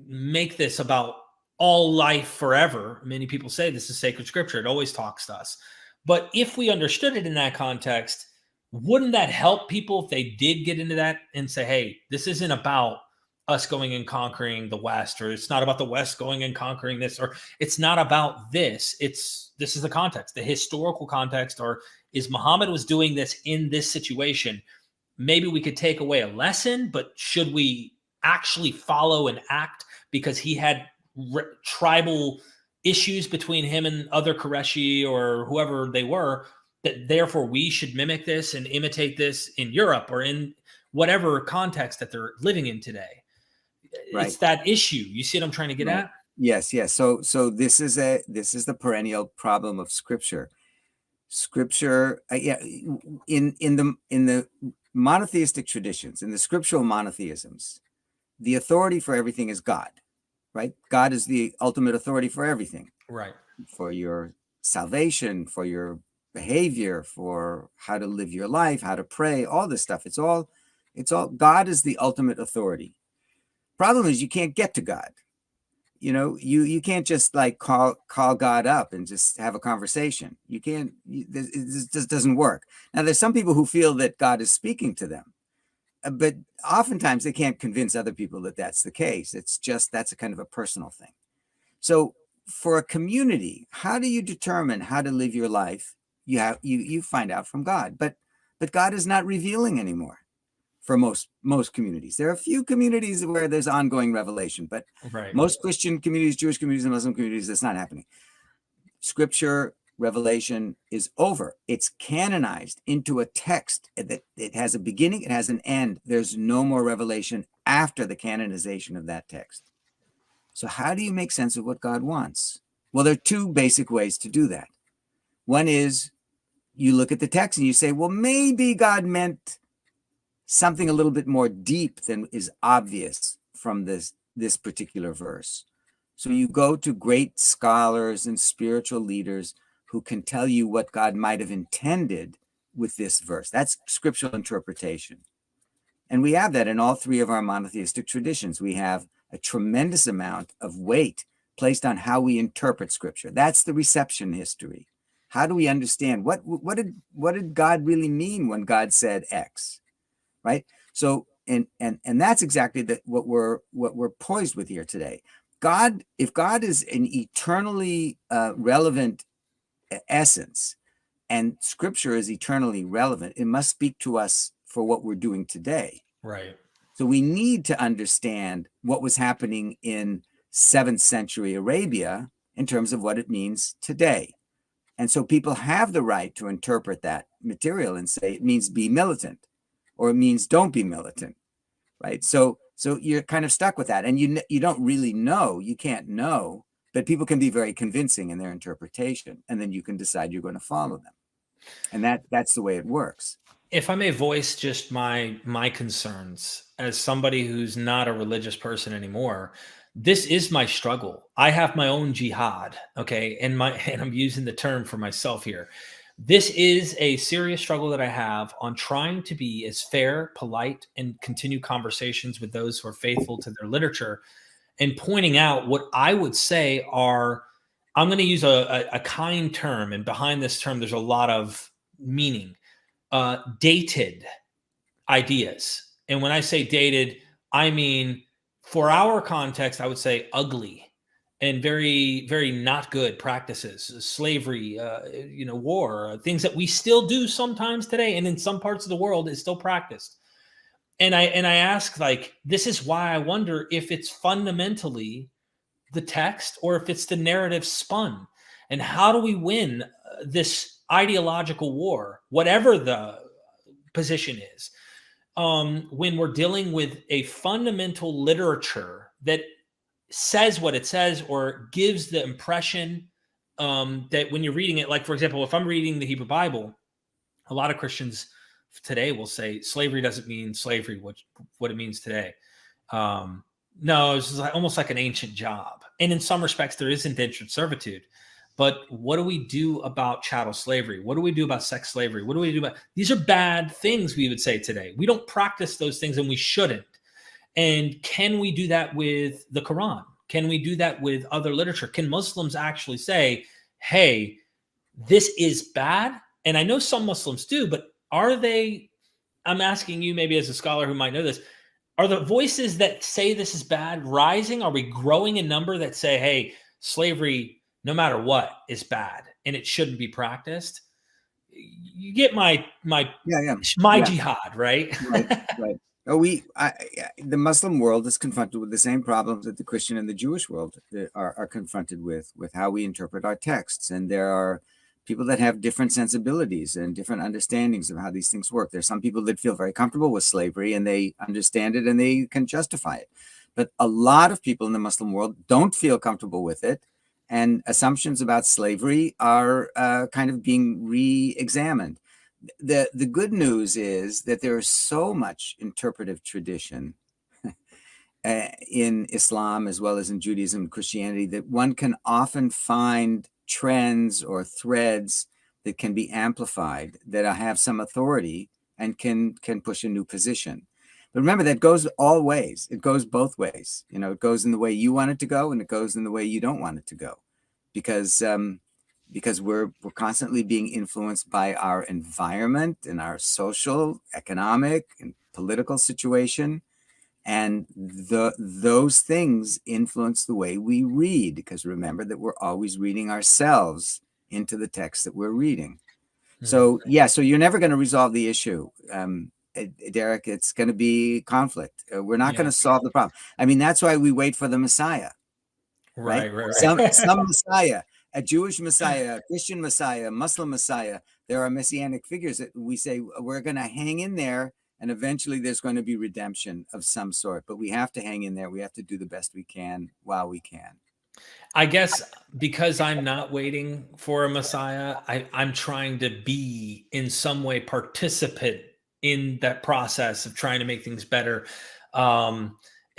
make this about all life forever. Many people say this is sacred scripture. It always talks to us. But if we understood it in that context, wouldn't that help people if they did get into that and say, hey, this isn't about us going and conquering the West, or it's not about the West going and conquering this, or it's not about this. This is the context, the historical context, or is Muhammad was doing this in this situation. Maybe we could take away a lesson, but should we actually follow and act because he had tribal issues between him and other Qurayshi or whoever they were, that therefore we should mimic this and imitate this in Europe or in whatever context that they're living in today? Right. It's that issue. You see what I'm trying to get at? Yes. So this is the perennial problem of scripture. Scripture, in the monotheistic traditions, in the scriptural monotheisms, the authority for everything is God, right? God is the ultimate authority for everything, right? For your salvation, for your behavior, for how to live your life, how to pray, all this stuff. It's all God is the ultimate authority. Problem is you can't get to God. You can't just like call God up and just have a conversation. You can't. It just doesn't work. Now, there's some people who feel that God is speaking to them, but oftentimes they can't convince other people that that's the case. It's just that's a kind of a personal thing. So, for a community, how do you determine how to live your life? You find out from God, but God is not revealing anymore. For most communities, there are a few communities where there's ongoing revelation, but most Christian communities, Jewish communities, and Muslim communities, that's not happening. Scripture, revelation is over. It's canonized into a text that it has a beginning, it has an end. There's no more revelation after the canonization of that text. So how do you make sense of what God wants? Well, there are two basic ways to do that. One is you look at the text and you say, well, maybe God meant something a little bit more deep than is obvious from this particular verse. So you go to great scholars and spiritual leaders who can tell you what God might have intended with this verse. That's scriptural interpretation. And we have that in all three of our monotheistic traditions. We have a tremendous amount of weight placed on how we interpret scripture. That's the reception history. How do we understand what did God really mean when God said X, right? So and that's exactly what we're poised with here today. God, if God is an eternally relevant essence, and scripture is eternally relevant, it must speak to us for what we're doing today. Right. So we need to understand what was happening in 7th century Arabia in terms of what it means today. And so people have the right to interpret that material and say it means be militant, or it means don't be militant, right? So you're kind of stuck with that, and you don't really know, you can't know, but people can be very convincing in their interpretation, and then you can decide you're going to follow them, and that's the way it works. If I may voice just my concerns as somebody who's not a religious person anymore, this is my struggle. I have my own jihad, okay, and I'm using the term for myself here. This is a serious struggle that I have on trying to be as fair, polite, and continue conversations with those who are faithful to their literature, and pointing out what I would say are, I'm going to use a kind term, and behind this term, there's a lot of meaning. Dated ideas. And when I say dated, I mean, for our context, I would say ugly and very, very not good practices, slavery, war, things that we still do sometimes today. And in some parts of the world is still practiced. And I ask, like, this is why I wonder if it's fundamentally the text or if it's the narrative spun. And how do we win this ideological war, whatever the position is, when we're dealing with a fundamental literature that says what it says or gives the impression that when you're reading it, like, for example, if I'm reading the Hebrew Bible, a lot of Christians today will say slavery doesn't mean slavery, what it means today. No, it's almost like an ancient job. And in some respects, there is indentured servitude. But what do we do about chattel slavery? What do we do about sex slavery? What do we do about these are bad things, we would say today. We don't practice those things, and we shouldn't. And can we do that with the Quran? Can we do that with other literature? Can Muslims actually say, hey, this is bad? And I know some Muslims do, but are they, I'm asking you maybe as a scholar who might know this, are the voices that say this is bad rising? Are we growing in number that say, hey, slavery, no matter what, is bad and it shouldn't be practiced? You get my jihad, right? Right. Oh, the Muslim world is confronted with the same problems that the Christian and the Jewish world are confronted with how we interpret our texts. And there are people that have different sensibilities and different understandings of how these things work. There's some people that feel very comfortable with slavery and they understand it and they can justify it. But a lot of people in the Muslim world don't feel comfortable with it. And assumptions about slavery are kind of being re-examined. The good news is that there is so much interpretive tradition in Islam as well as in Judaism and Christianity that one can often find trends or threads that can be amplified, that have some authority and can push a new position. But remember, that goes all ways. It goes both ways. It goes in the way you want it to go, and it goes in the way you don't want it to go, because we're constantly being influenced by our environment and our social, economic, and political situation. And those things influence the way we read, because remember that we're always reading ourselves into the text that we're reading. So you're never going to resolve the issue, Derek. It's going to be conflict. We're not going to solve the problem. I mean, that's why we wait for the Messiah. Right. Some Messiah a Jewish Messiah, a Christian Messiah, a Muslim Messiah. There are messianic figures that we say we're going to hang in there, and eventually there's going to be redemption of some sort. But we have to hang in there. We have to do the best we can while we can. I guess because I'm not waiting for a Messiah, I'm trying to be in some way participant in that process of trying to make things better.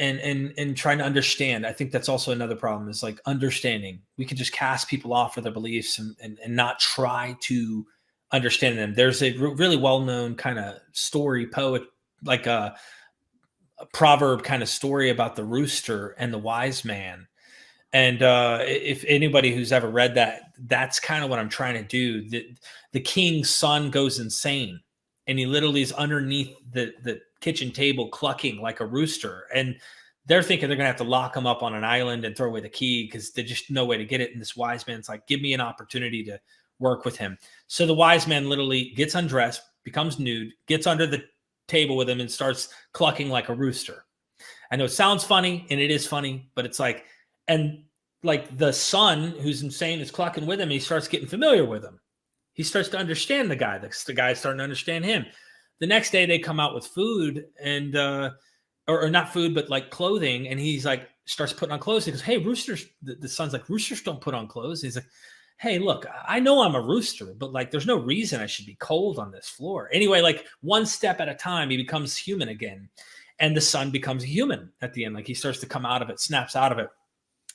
And trying to understand. I think that's also another problem, is like understanding. We can just cast people off for their beliefs and not try to understand them. There's a really well-known kind of story poet, like a proverb kind of story about the rooster and the wise man. And if anybody who's ever read that, that's kind of what I'm trying to do. The king's son goes insane, and he literally is underneath the kitchen table clucking like a rooster. And they're thinking they're going to have to lock him up on an island and throw away the key because there's just no way to get it. And this wise man's like, give me an opportunity to work with him. So the wise man literally gets undressed, becomes nude, gets under the table with him and starts clucking like a rooster. I know it sounds funny, and it is funny, but it's like, and like the son who's insane is clucking with him, and he starts getting familiar with him. He starts to understand the guy. The guy's starting to understand him. The next day they come out with food and, or not food, but like clothing. And he's like, starts putting on clothes. He goes, hey, roosters, the son's like, roosters don't put on clothes. He's like, hey, look, I know I'm a rooster, but like, there's no reason I should be cold on this floor. Anyway, like one step at a time, he becomes human again. And the son becomes human at the end. Like he starts to come out of it, snaps out of it.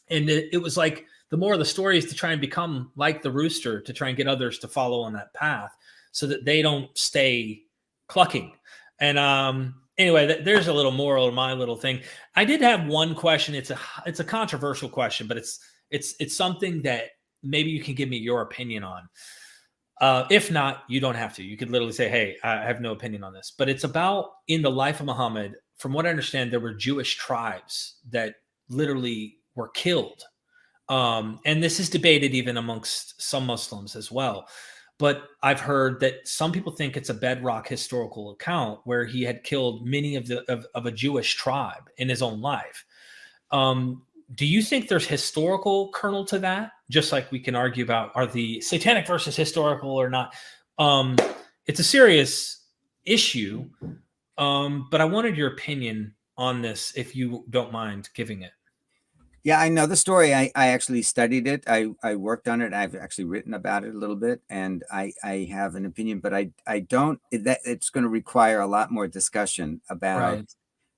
And it was like, the more of the story is to try and become like the rooster, to try and get others to follow on that path so that they don't stay clucking. And anyway, there's a little moral of my little thing. I did have one question. It's a controversial question, but it's something that maybe you can give me your opinion on. If not, you don't have to. You could literally say, hey, I have no opinion on this. But it's about, in the life of Muhammad, from what I understand, there were Jewish tribes that literally were killed. And this is debated even amongst some Muslims as well. But I've heard that some people think it's a bedrock historical account where he had killed many of a Jewish tribe in his own life. Do you think there's historical kernel to that? Just like we can argue about, are the satanic verses historical or not? It's a serious issue, but I wanted your opinion on this, if you don't mind giving it. Yeah, I know the story. I actually studied it. I worked on it. I've actually written about it a little bit, and I have an opinion, but I don't. It's going to require a lot more discussion about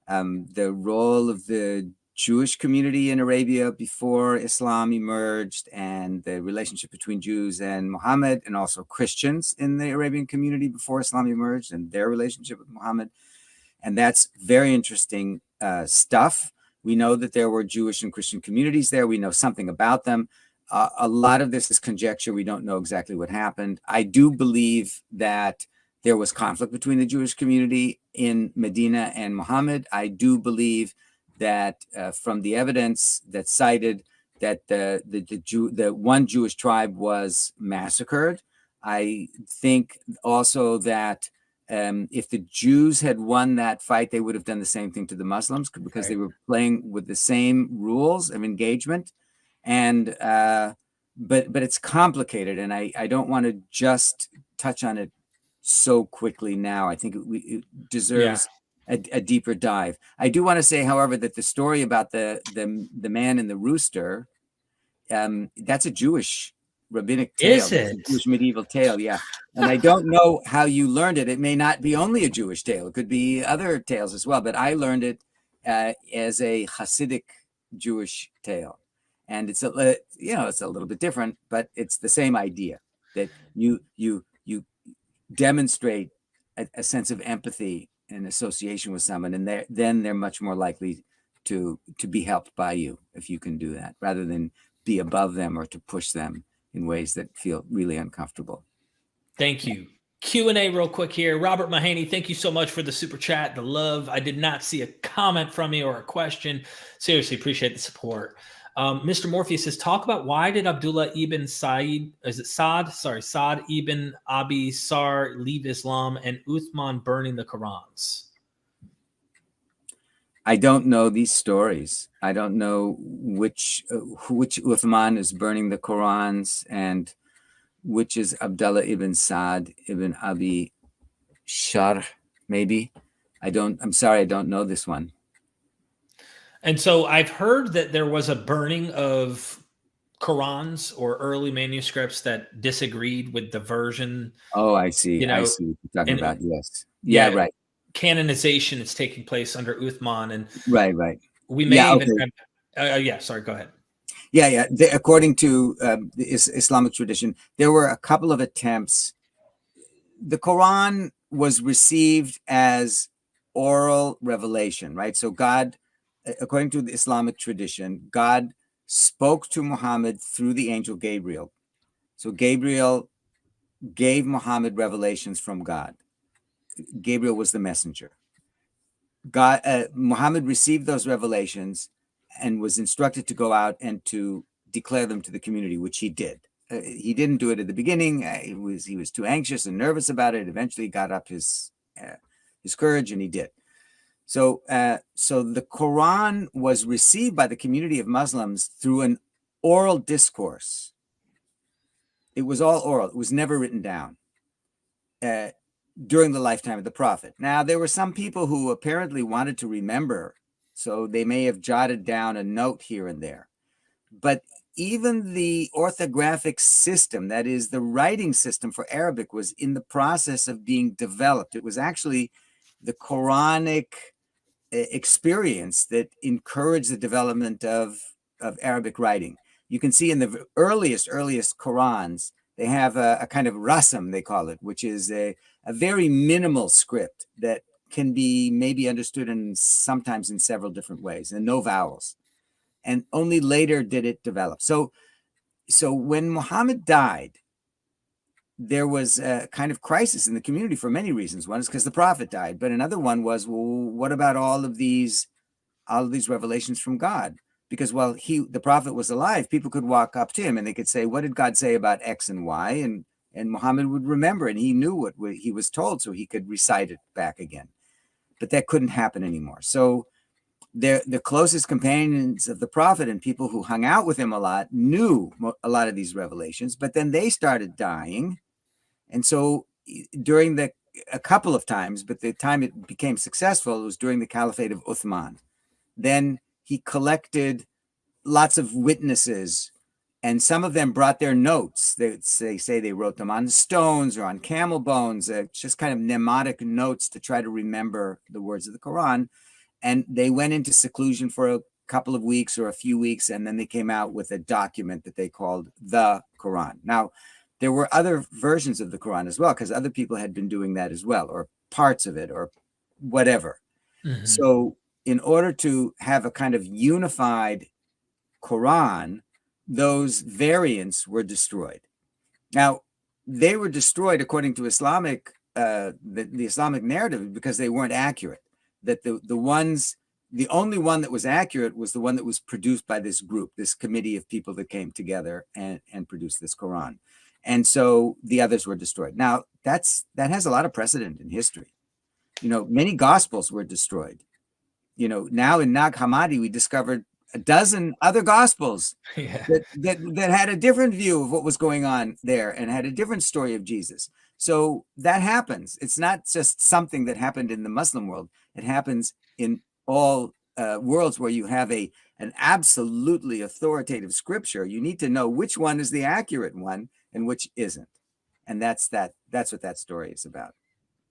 the role of the Jewish community in Arabia before Islam emerged, and the relationship between Jews and Muhammad, and also Christians in the Arabian community before Islam emerged, and their relationship with Muhammad. And that's very interesting stuff. We know that there were Jewish and Christian communities there. We know something about them. A lot of this is conjecture. We don't know exactly what happened. I do believe that there was conflict between the Jewish community in Medina and Muhammad. I do believe that from the evidence that's cited, that the one Jewish tribe was massacred. I think also that if the Jews had won that fight, they would have done the same thing to the Muslims, because they were playing with the same rules of engagement. And but it's complicated, and I don't want to just touch on it so quickly now. I think it deserves a deeper dive. I do want to say, however, that the story about the man and the rooster, that's a Jewish rabbinic tale. Is it? A Jewish medieval tale, yeah. And I don't know how you learned it. It may not be only a Jewish tale. It could be other tales as well. But I learned it as a Hasidic Jewish tale, and it's it's a little bit different, but it's the same idea that you demonstrate a sense of empathy and association with someone, and then they're much more likely to be helped by you if you can do that, rather than be above them or to push them in ways that feel really uncomfortable. Thank you. Q&A real quick here. Robert Mahaney, thank you so much for the super chat, the love. I did not see a comment from you or a question. Seriously, appreciate the support. Mr. Morpheus says, talk about why did Abdullah ibn Saad ibn Abi Sar leave Islam, and Uthman burning the Qurans? I don't know these stories. I don't know which Uthman is burning the Qurans and which is Abdullah ibn Sa'd ibn Abi Sharh, maybe. I'm sorry, I don't know this one. And so I've heard that there was a burning of Qurans or early manuscripts that disagreed with the version. Oh, I see. You know, I see what you're talking and about. Yes. Yeah, right. Canonization is taking place under Uthman, and Right. we may even okay. have, sorry, go ahead. Yeah. According to the Islamic tradition, there were a couple of attempts. The Quran was received as oral revelation, right? So God, according to the Islamic tradition, God spoke to Muhammad through the angel Gabriel. So Gabriel gave Muhammad revelations from God. Gabriel was the messenger. Muhammad received those revelations and was instructed to go out and to declare them to the community, which he did. He didn't do it at the beginning. He was too anxious and nervous about it. Eventually, he got up his courage, and he did. So the Quran was received by the community of Muslims through an oral discourse. It was all oral. It was never written down during the lifetime of the Prophet. Now, there were some people who apparently wanted to remember, so they may have jotted down a note here and there. But even the orthographic system, that is the writing system for Arabic, was in the process of being developed. It was actually the Quranic experience that encouraged the development of Arabic writing. You can see in the earliest Qurans, they have a kind of rasam, they call it, which is a very minimal script that can be maybe understood sometimes in several different ways, and no vowels. And only later did it develop. So when Muhammad died, there was a kind of crisis in the community for many reasons. One is because the Prophet died, but another one was, well, what about all of these revelations from God? Because while the Prophet was alive, people could walk up to him and they could say, what did God say about X and Y? And Muhammad would remember, and he knew what he was told, so he could recite it back again. But that couldn't happen anymore. So the closest companions of the Prophet and people who hung out with him a lot knew a lot of these revelations, but then they started dying. And so during a couple of times, but the time it became successful, it was during the Caliphate of Uthman. Then he collected lots of witnesses, and some of them brought their notes. They say they wrote them on stones or on camel bones, just kind of mnemonic notes to try to remember the words of the Quran. And they went into seclusion for a couple of weeks or a few weeks, and then they came out with a document that they called the Quran. Now, there were other versions of the Quran as well, because other people had been doing that as well, or parts of it, or whatever. Mm-hmm. So in order to have a kind of unified Quran, those variants were destroyed. Now, they were destroyed according to Islamic, the Islamic narrative, because they weren't accurate. That the only one that was accurate was the one that was produced by this group, this committee of people that came together and produced this Quran. And so the others were destroyed. Now, that has a lot of precedent in history. Many gospels were destroyed. Now in Nag Hammadi, we discovered a dozen other gospels that had a different view of what was going on there and had a different story of Jesus. So that happens. It's not just something that happened in the Muslim world. It happens in all worlds where you have an absolutely authoritative scripture. You need to know which one is the accurate one and which isn't. And that's what that story is about.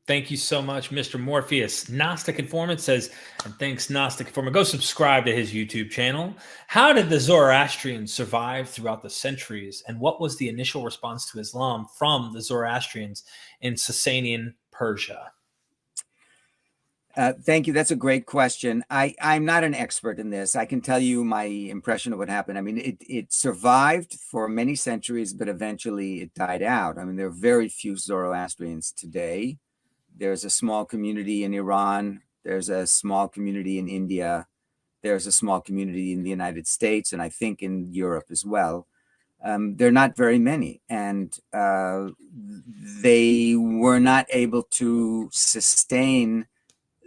Thank you so much, Mr. Morpheus. Gnostic Informant says, and thanks, Gnostic Informant. Go subscribe to his YouTube channel. How did the Zoroastrians survive throughout the centuries? And what was the initial response to Islam from the Zoroastrians in Sasanian Persia? Thank you. That's a great question. I'm not an expert in this. I can tell you my impression of what happened. I mean, it survived for many centuries, but eventually it died out. I mean, there are very few Zoroastrians today. There's a small community in Iran. There's a small community in India. There's a small community in the United States, and I think in Europe as well. There are not very many, and they were not able to sustain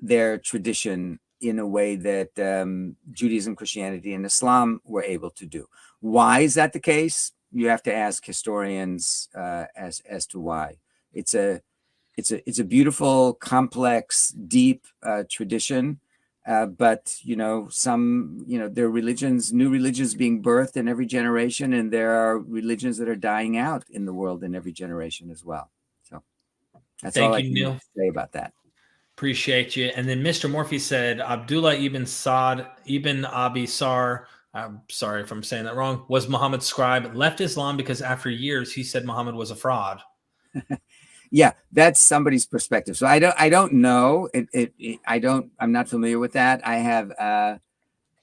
their tradition in a way that Judaism, Christianity, and Islam were able to do. Why is that the case? You have to ask historians as to why. It's a beautiful, complex, deep tradition. But there are new religions being birthed in every generation, and there are religions that are dying out in the world in every generation as well. So that's all I can say about that. Appreciate you. And then Mr. Morphy said, Abdullah ibn Sa'd ibn Abi Sar, I'm sorry if I'm saying that wrong, was Muhammad's scribe, left Islam because after years he said Muhammad was a fraud. Yeah, that's somebody's perspective. So I don't know. I'm not familiar with that. I have,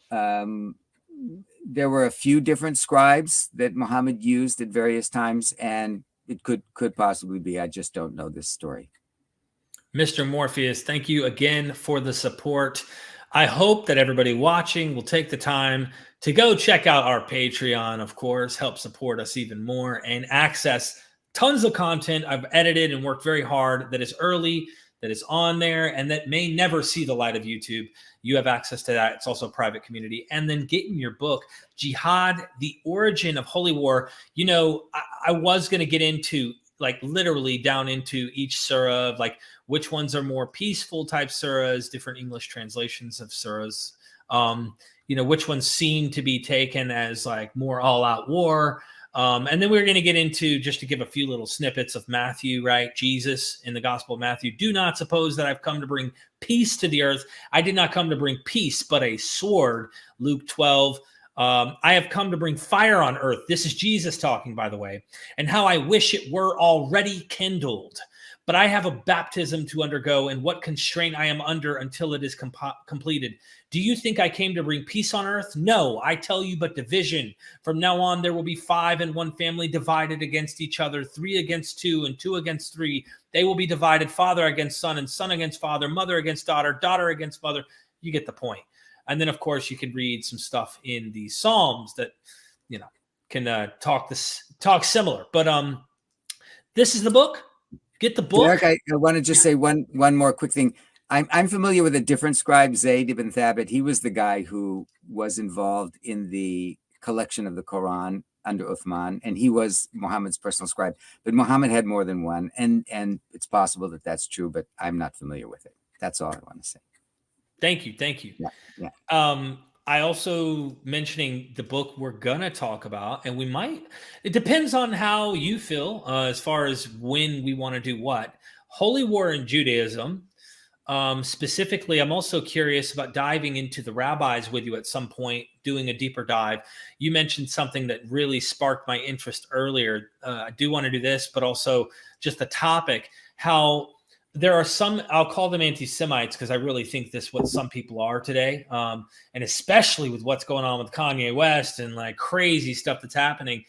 there were a few different scribes that Muhammad used at various times, and it could possibly be. I just don't know this story. Mr. Morpheus, thank you again for the support. I hope that everybody watching will take the time to go check out our Patreon, of course, help support us even more and access tons of content I've edited and worked very hard that is early, that is on there, and that may never see the light of YouTube. You have access to that. It's also a private community. And then getting your book, Jihad, The Origin of Holy War. I was going to get into literally down into each surah of which ones are more peaceful type surahs, different English translations of surahs, which ones seem to be taken as more all-out war. And then we're going to get into, just to give a few little snippets of Matthew, right? Jesus in the Gospel of Matthew, do not suppose that I've come to bring peace to the earth. I did not come to bring peace, but a sword, Luke 12. I have come to bring fire on earth. This is Jesus talking, by the way, and how I wish it were already kindled. But I have a baptism to undergo, and what constraint I am under until it is completed. Do you think I came to bring peace on earth? No, I tell you, but division. From now on, there will be 5 in one family divided against each other, 3 against 2, and 2 against 3. They will be divided, father against son, and son against father, mother against daughter, daughter against mother. You get the point. And then, of course, you can read some stuff in the Psalms that, can talk similar. But this is the book. Get the book. Derek, I want to just say one more quick thing. I'm familiar with a different scribe, Zayd ibn Thabit. He was the guy who was involved in the collection of the Quran under Uthman, and he was Muhammad's personal scribe. But Muhammad had more than one, and it's possible that that's true, but I'm not familiar with it. That's all I want to say. Thank you. Yeah. I also mentioning the book we're gonna talk about, and it depends on how you feel as far as when we want to do what. Holy War in Judaism. Specifically, I'm also curious about diving into the rabbis with you at some point, doing a deeper dive. You mentioned something that really sparked my interest earlier. I do want to do this, but also just the topic, how there are some, I'll call them anti-Semites, because I really think this is what some people are today. And especially with what's going on with Kanye West and crazy stuff that's happening.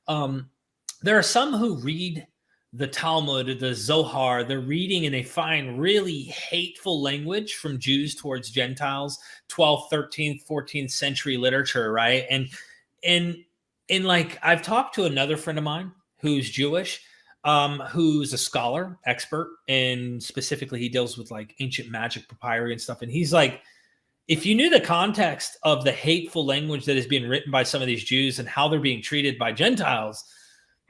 There are some who read the Talmud, the Zohar, they're reading and they find really hateful language from Jews towards Gentiles, 12th, 13th, 14th century literature, right? And I've talked to another friend of mine who's Jewish, who's a scholar, expert, and specifically he deals with ancient magic, papyri and stuff. And he's like, if you knew the context of the hateful language that is being written by some of these Jews and how they're being treated by Gentiles,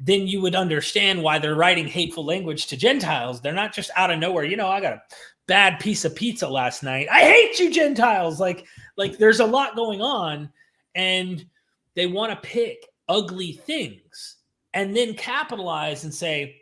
then you would understand why they're writing hateful language to Gentiles. They're not just out of nowhere. I got a bad piece of pizza last night. I hate you, Gentiles. There's a lot going on, and they want to pick ugly things and then capitalize and say,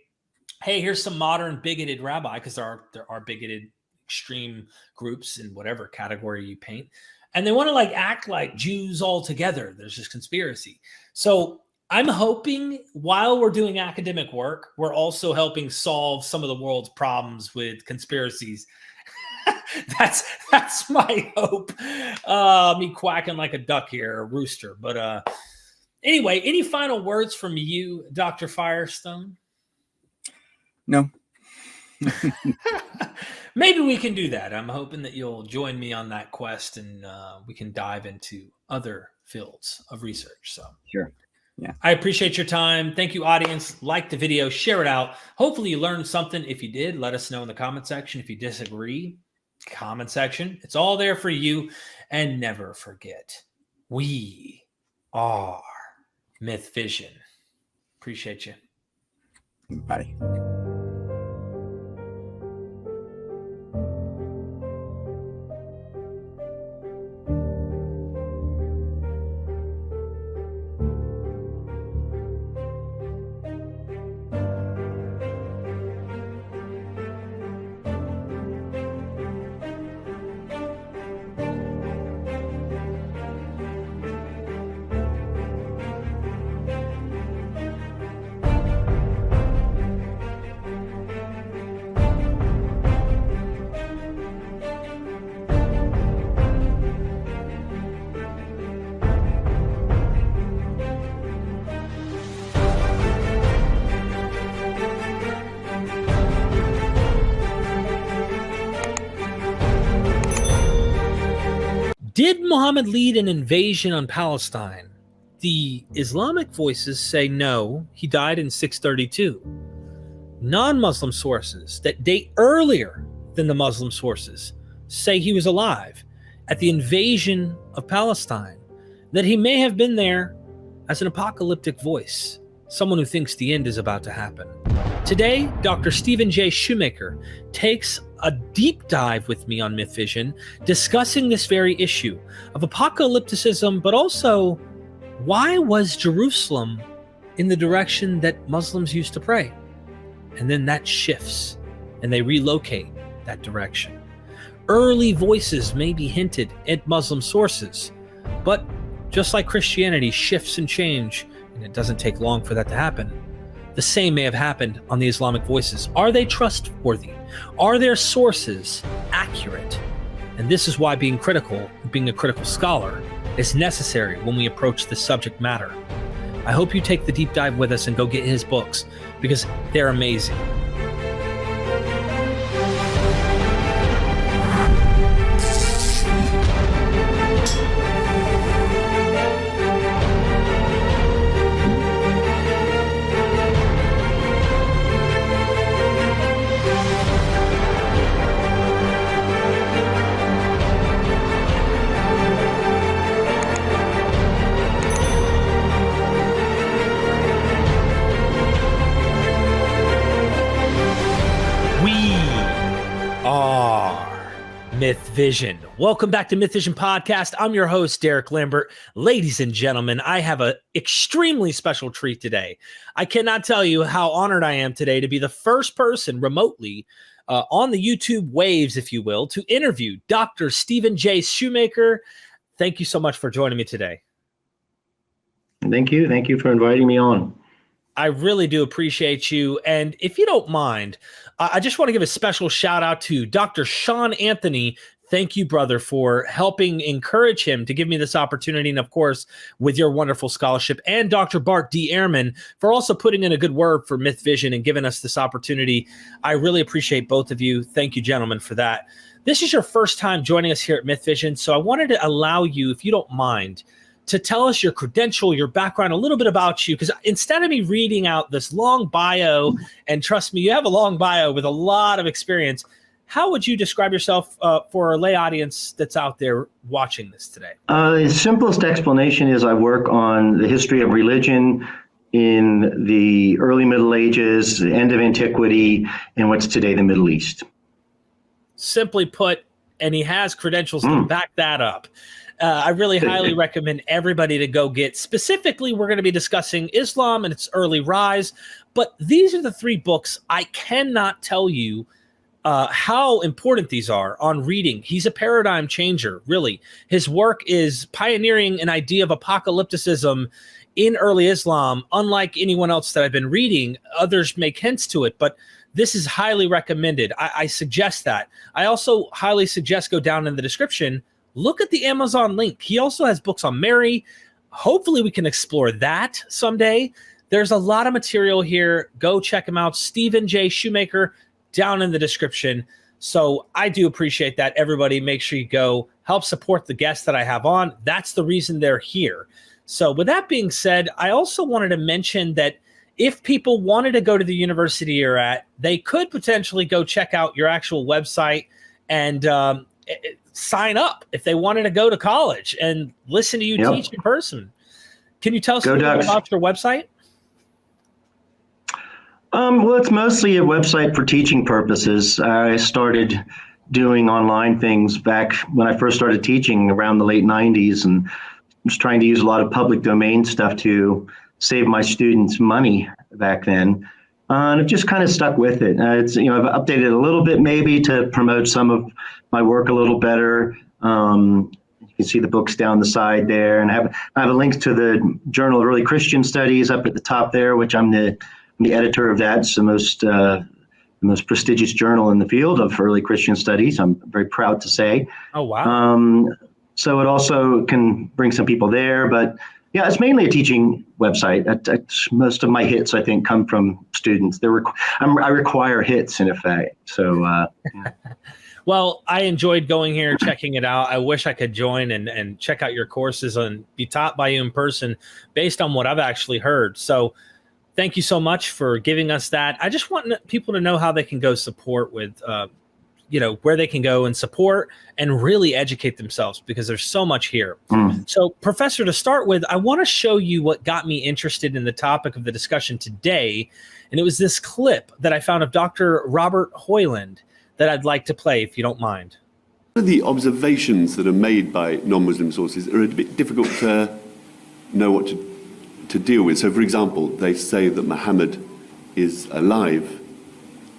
hey, here's some modern bigoted rabbi, because there are bigoted extreme groups in whatever category you paint. And they want to act like Jews all together. There's this conspiracy. So I'm hoping while we're doing academic work, we're also helping solve some of the world's problems with conspiracies. That's my hope. Me quacking like a duck here, a rooster. But anyway, any final words from you, Dr. Firestone? No. Maybe we can do that. I'm hoping that you'll join me on that quest, and we can dive into other fields of research. So sure. Yeah. I appreciate your time. Thank you, audience. Like the video, share it out. Hopefully you learned something. If you did, let us know in the comment section. If you disagree, comment section. It's all there for you. And never forget, we are MythVision. Appreciate you. Bye. Did Muhammad lead an invasion on Palestine? The Islamic voices say no, he died in 632. Non-Muslim sources that date earlier than the Muslim sources say he was alive at the invasion of Palestine, that he may have been there as an apocalyptic voice, someone who thinks the end is about to happen. Today, Dr. Stephen J. Shoemaker takes a deep dive with me on MythVision, discussing this very issue of apocalypticism, but also why was Jerusalem in the direction that Muslims used to pray? And then that shifts and they relocate that direction. Early voices may be hinted at Muslim sources, but just like Christianity shifts and change, and it doesn't take long for that to happen, the same may have happened on the Islamic voices. Are they trustworthy? Are their sources accurate? And this is why being critical, being a critical scholar, is necessary when we approach this subject matter. I hope you take the deep dive with us and go get his books, because they're amazing. MythVision. Welcome back to MythVision Podcast. I'm your host, Derek Lambert. Ladies and gentlemen, I have an extremely special treat today. I cannot tell you how honored I am today to be the first person remotely on the YouTube waves, if you will, to interview Dr. Stephen J. Shoemaker. Thank you so much for joining me today. Thank you. Thank you for inviting me on. I really do appreciate you. And if you don't mind, I just want to give a special shout out to Dr. Sean Anthony. Thank you, brother, for helping encourage him to give me this opportunity. And of course, with your wonderful scholarship, and Dr. Bart D. Ehrman for also putting in a good word for MythVision and giving us this opportunity. I really appreciate both of you. Thank you, gentlemen, for that. This is your first time joining us here at MythVision. So I wanted to allow you, if you don't mind, to tell us your credential, your background, a little bit about you, because instead of me reading out this long bio, and trust me, you have a long bio with a lot of experience, how would you describe yourself for a lay audience that's out there watching this today? The simplest explanation is I work on the history of religion in the early Middle Ages, the end of antiquity, and what's today the Middle East. Simply put, and he has credentials to back that up. I really highly recommend everybody to go get. Specifically, we're going to be discussing Islam and its early rise. But these are the three books. I cannot tell you how important these are on reading. He's a paradigm changer, really. His work is pioneering an idea of apocalypticism in early Islam, unlike anyone else that I've been reading. Others make hints to it, but this is highly recommended. I suggest that. I also highly suggest go down in the description. Look at the Amazon link. He also has books on Mary. Hopefully we can explore that someday. There's a lot of material here. Go check him out. Stephen J. Shoemaker down in the description. So I do appreciate that. Everybody, make sure you go help support the guests that I have on. That's the reason they're here. So with that being said, I also wanted to mention that if people wanted to go to the university you're at, they could potentially go check out your actual website and sign up if they wanted to go to college and listen to you teach in person. Can you tell us a little bit about your website? Well, it's mostly a website for teaching purposes. I started doing online things back when I first started teaching around the late 90s, and was trying to use a lot of public domain stuff to save my students money back then. And I've just kind of stuck with it. It's, I've updated it a little bit maybe to promote some of my work a little better. You can see the books down the side there, and I have a link to the Journal of Early Christian Studies up at the top there, which I'm the editor of that. It's the most prestigious journal in the field of early Christian studies, I'm very proud to say. Oh, wow. So it also can bring some people there, but yeah, it's mainly a teaching website. Most of my hits, I think, come from students. I require hits, in effect. So, Well, I enjoyed going here, checking it out. I wish I could join and check out your courses and be taught by you in person based on what I've actually heard. So thank you so much for giving us that. I just want people to know how they can go support with, where they can go and support and really educate themselves, because there's so much here. So, Professor, to start with, I want to show you what got me interested in the topic of the discussion today. And it was this clip that I found of Dr. Robert Hoyland that I'd like to play, if you don't mind. The observations that are made by non-Muslim sources are a bit difficult to know what to deal with. So, for example, they say that Muhammad is alive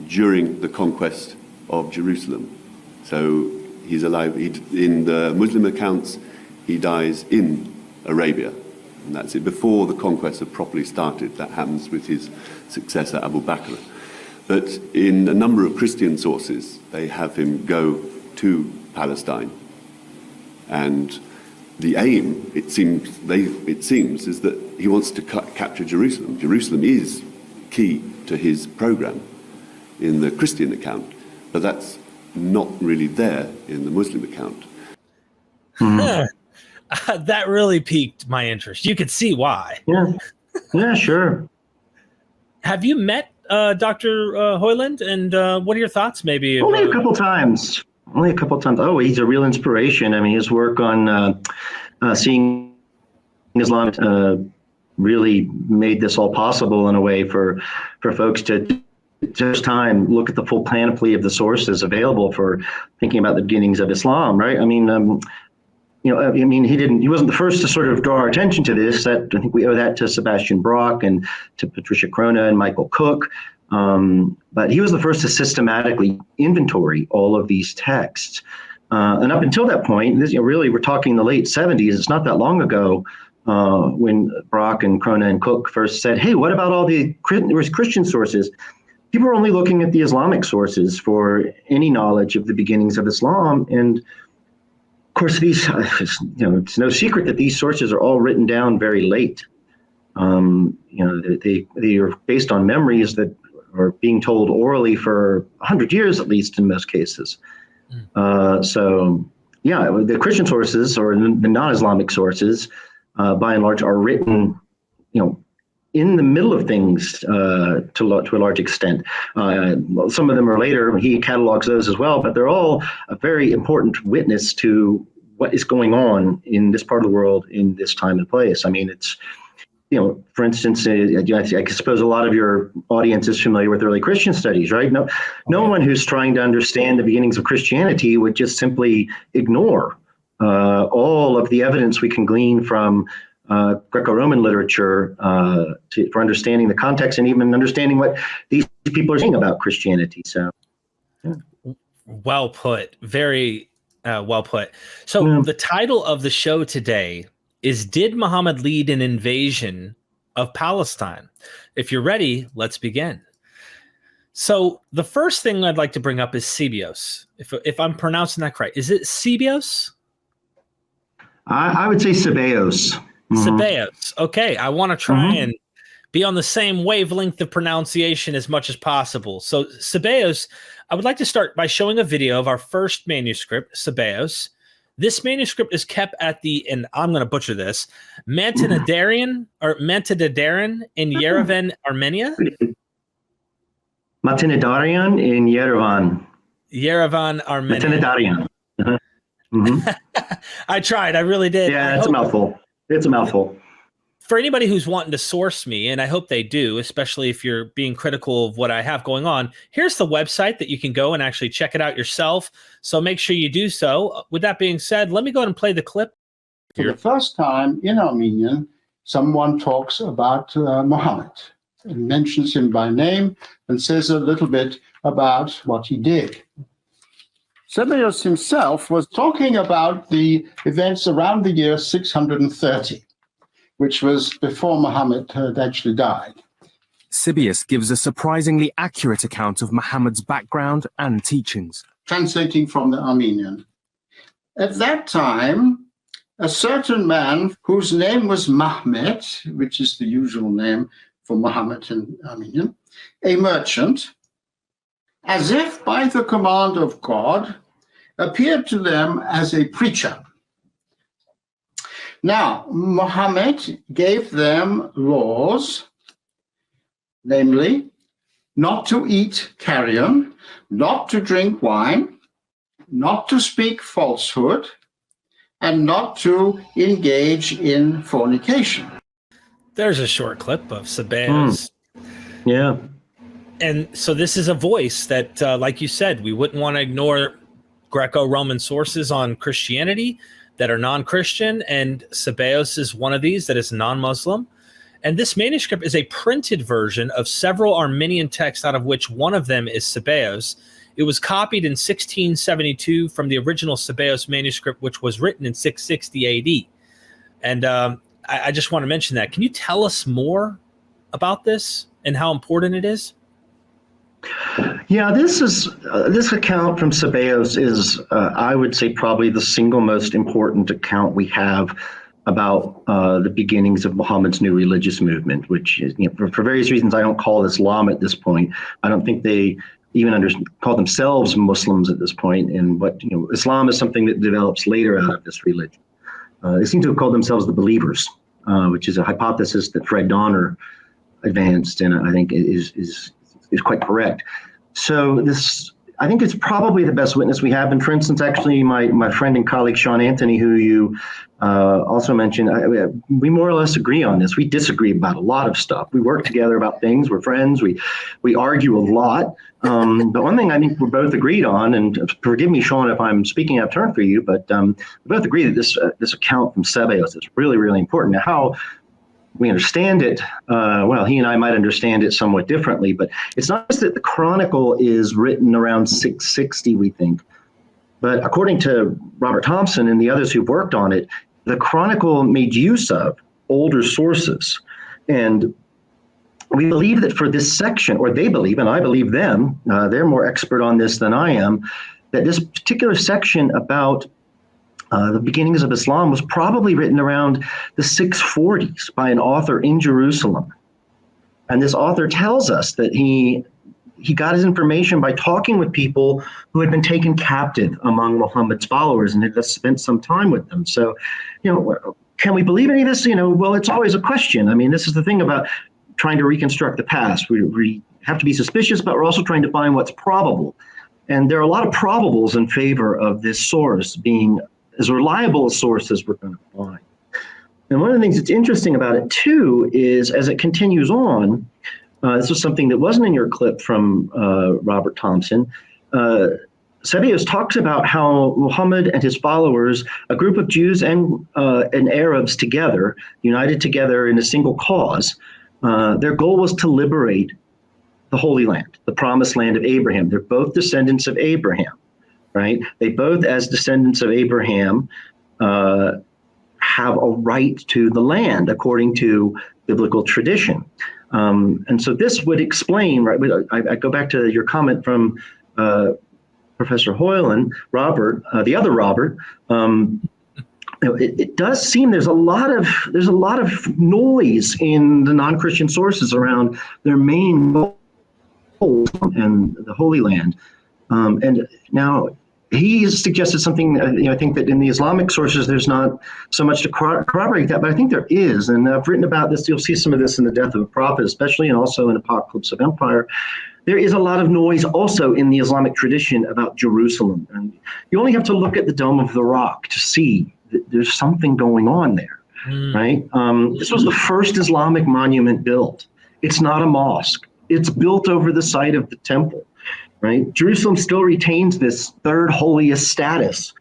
during the conquest of Jerusalem. So he's alive. In the Muslim accounts, he dies in Arabia. And that's it. Before the conquest had properly started, that happens with his successor, Abu Bakr. But in a number of Christian sources, they have him go to Palestine. And the aim, it seems, is that he wants to capture Jerusalem. Jerusalem is key to his program in the Christian account, but that's not really there in the Muslim account. That really piqued my interest. You could see why. Yeah, sure. Have you met Dr. Hoyland, and what are your thoughts maybe? Only a couple times. Oh, he's a real inspiration. I mean, his work on seeing Islam really made this all possible in a way for folks to just look at the full panoply of the sources available for thinking about the beginnings of Islam, right? I mean, he wasn't the first to sort of draw our attention to this. I think we owe that to Sebastian Brock and to Patricia Crona and Michael Cook. But he was the first to systematically inventory all of these texts. And up until that point, really, we're talking the late 70s. It's not that long ago when Brock and Crona and Cook first said, hey, what about all the Christian sources? People were only looking at the Islamic sources for any knowledge of the beginnings of Islam. And of course, it's no secret that these sources are all written down very late. They are based on memories that are being told orally for 100 years, at least in most cases. The Christian sources or the non-Islamic sources, by and large, are written, in the middle of things to a large extent. Some of them are later. He catalogs those as well, but they're all a very important witness to what is going on in this part of the world in this time and place. I mean, it's, for instance, I suppose a lot of your audience is familiar with early Christian studies, right? No one who's trying to understand the beginnings of Christianity would just simply ignore all of the evidence we can glean from Greco-Roman literature for understanding the context and even understanding what these people are saying about Christianity. So, yeah. Well put. Very well put. So the title of the show today is Did Muhammad Lead an Invasion of Palestine? If you're ready, let's begin. So the first thing I'd like to bring up is Sebeos. If I'm pronouncing that correct, is it Sebeos? I would say Sebeos. Sebeos. Okay, I want to try and be on the same wavelength of pronunciation as much as possible. So Sebeos, I would like to start by showing a video of our first manuscript, Sebeos. This manuscript is kept at and I'm going to butcher this, Mantidarian in Yerevan, Armenia. Mantidarian in Yerevan. Yerevan, Armenia. Metinidarian. I tried. I really did. Yeah, it's a mouthful. It's a mouthful. For anybody who's wanting to source me, and I hope they do, especially if you're being critical of what I have going on, here's the website that you can go and actually check it out yourself. So make sure you do so. With that being said, let me go ahead and play the clip. For the first time in Armenian, someone talks about Muhammad and mentions him by name and says a little bit about what he did. Sebeos himself was talking about the events around the year 630. Which was before Muhammad had actually died. Sebeos gives a surprisingly accurate account of Muhammad's background and teachings. Translating from the Armenian. At that time, a certain man whose name was Mahmed, which is the usual name for Muhammad in Armenian, a merchant, as if by the command of God, appeared to them as a preacher. Now, Muhammad gave them laws, namely, not to eat carrion, not to drink wine, not to speak falsehood, and not to engage in fornication. There's a short clip of Sebeos. Yeah. And so this is a voice that, like you said, we wouldn't want to ignore Greco-Roman sources on Christianity that are non-Christian, and Sebeos is one of these that is non-Muslim. And this manuscript is a printed version of several Armenian texts, out of which one of them is Sebeos. It was copied in 1672 from the original Sebeos manuscript, which was written in 660 AD. And I just want to mention that. Can you tell us more about this and how important it is? Yeah, this account from Sebeos is, I would say, probably the single most important account we have about the beginnings of Muhammad's new religious movement, which is, for various reasons, I don't call Islam at this point. I don't think they even call themselves Muslims at this point. And Islam is something that develops later out of this religion. They seem to have called themselves the believers, which is a hypothesis that Fred Donner advanced, and I think is quite correct. So I think it's probably the best witness we have. And for instance, actually, my friend and colleague, Sean Anthony, who you also mentioned, we more or less agree on this. We disagree about a lot of stuff. We work together about things. We're friends. We argue a lot. But one thing I think we're both agreed on, and forgive me, Sean, if I'm speaking out of turn for you, but we both agree that this account from Sebeos is really, really important. Now, how we understand it, well, he and I might understand it somewhat differently, but it's not just that the chronicle is written around 660, we think, but according to Robert Thompson and the others who've worked on it, the chronicle made use of older sources. And we believe that for this section, or they believe, and I believe them, they're more expert on this than I am, that this particular section about the beginnings of Islam was probably written around the 640s by an author in Jerusalem. And this author tells us that he got his information by talking with people who had been taken captive among Muhammad's followers and had spent some time with them. So, can we believe any of this? Well, it's always a question. I mean, this is the thing about trying to reconstruct the past. We have to be suspicious, but we're also trying to find what's probable. And there are a lot of probables in favor of this source being as reliable a source as we're going to find. And one of the things that's interesting about it, too, is as it continues on, this was something that wasn't in your clip from Robert Thompson, Sebeos talks about how Muhammad and his followers, a group of Jews and Arabs together, united together in a single cause, their goal was to liberate the Holy Land, the promised land of Abraham. They're both descendants of Abraham. Right? They both, as descendants of Abraham, have a right to the land according to biblical tradition. And so this would explain, right? I go back to your comment from Professor Hoyland, Robert, the other Robert. It does seem there's a lot of noise in the non-Christian sources around their main goal and the Holy Land. And now, he suggested something, I think that in the Islamic sources, there's not so much to corroborate that, but I think there is. And I've written about this. You'll see some of this in The Death of a Prophet, especially, and also in Apocalypse of Empire. There is a lot of noise also in the Islamic tradition about Jerusalem. And you only have to look at the Dome of the Rock to see that there's something going on there, right? This was the first Islamic monument built. It's not a mosque. It's built over the site of the temple. Right? Jerusalem still retains this third holiest status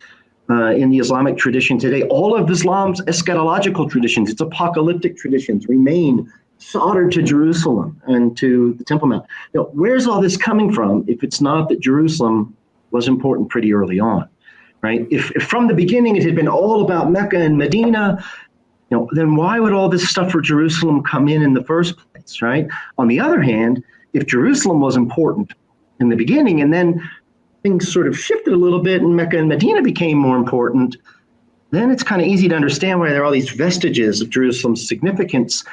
in the Islamic tradition today. All of Islam's eschatological traditions, its apocalyptic traditions, remain soldered to Jerusalem and to the Temple Mount. Now, where's all this coming from if it's not that Jerusalem was important pretty early on, right? If from the beginning it had been all about Mecca and Medina, then why would all this stuff for Jerusalem come in the first place, right? On the other hand, if Jerusalem was important in the beginning, and then things sort of shifted a little bit and Mecca and Medina became more important, then it's kind of easy to understand why there are all these vestiges of Jerusalem's significance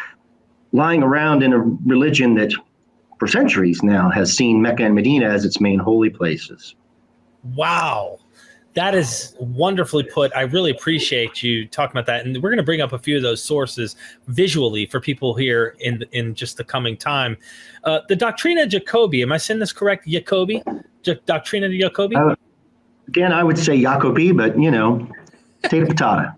lying around in a religion that for centuries now has seen Mecca and Medina as its main holy places. Wow. That is wonderfully put. I really appreciate you talking about that. And we're going to bring up a few of those sources visually for people here in just the coming time. The Doctrina Jacobi, am I saying this correct? Jacobi? Doctrina Jacobi? Again, I would say Jacobi, but, potato patata.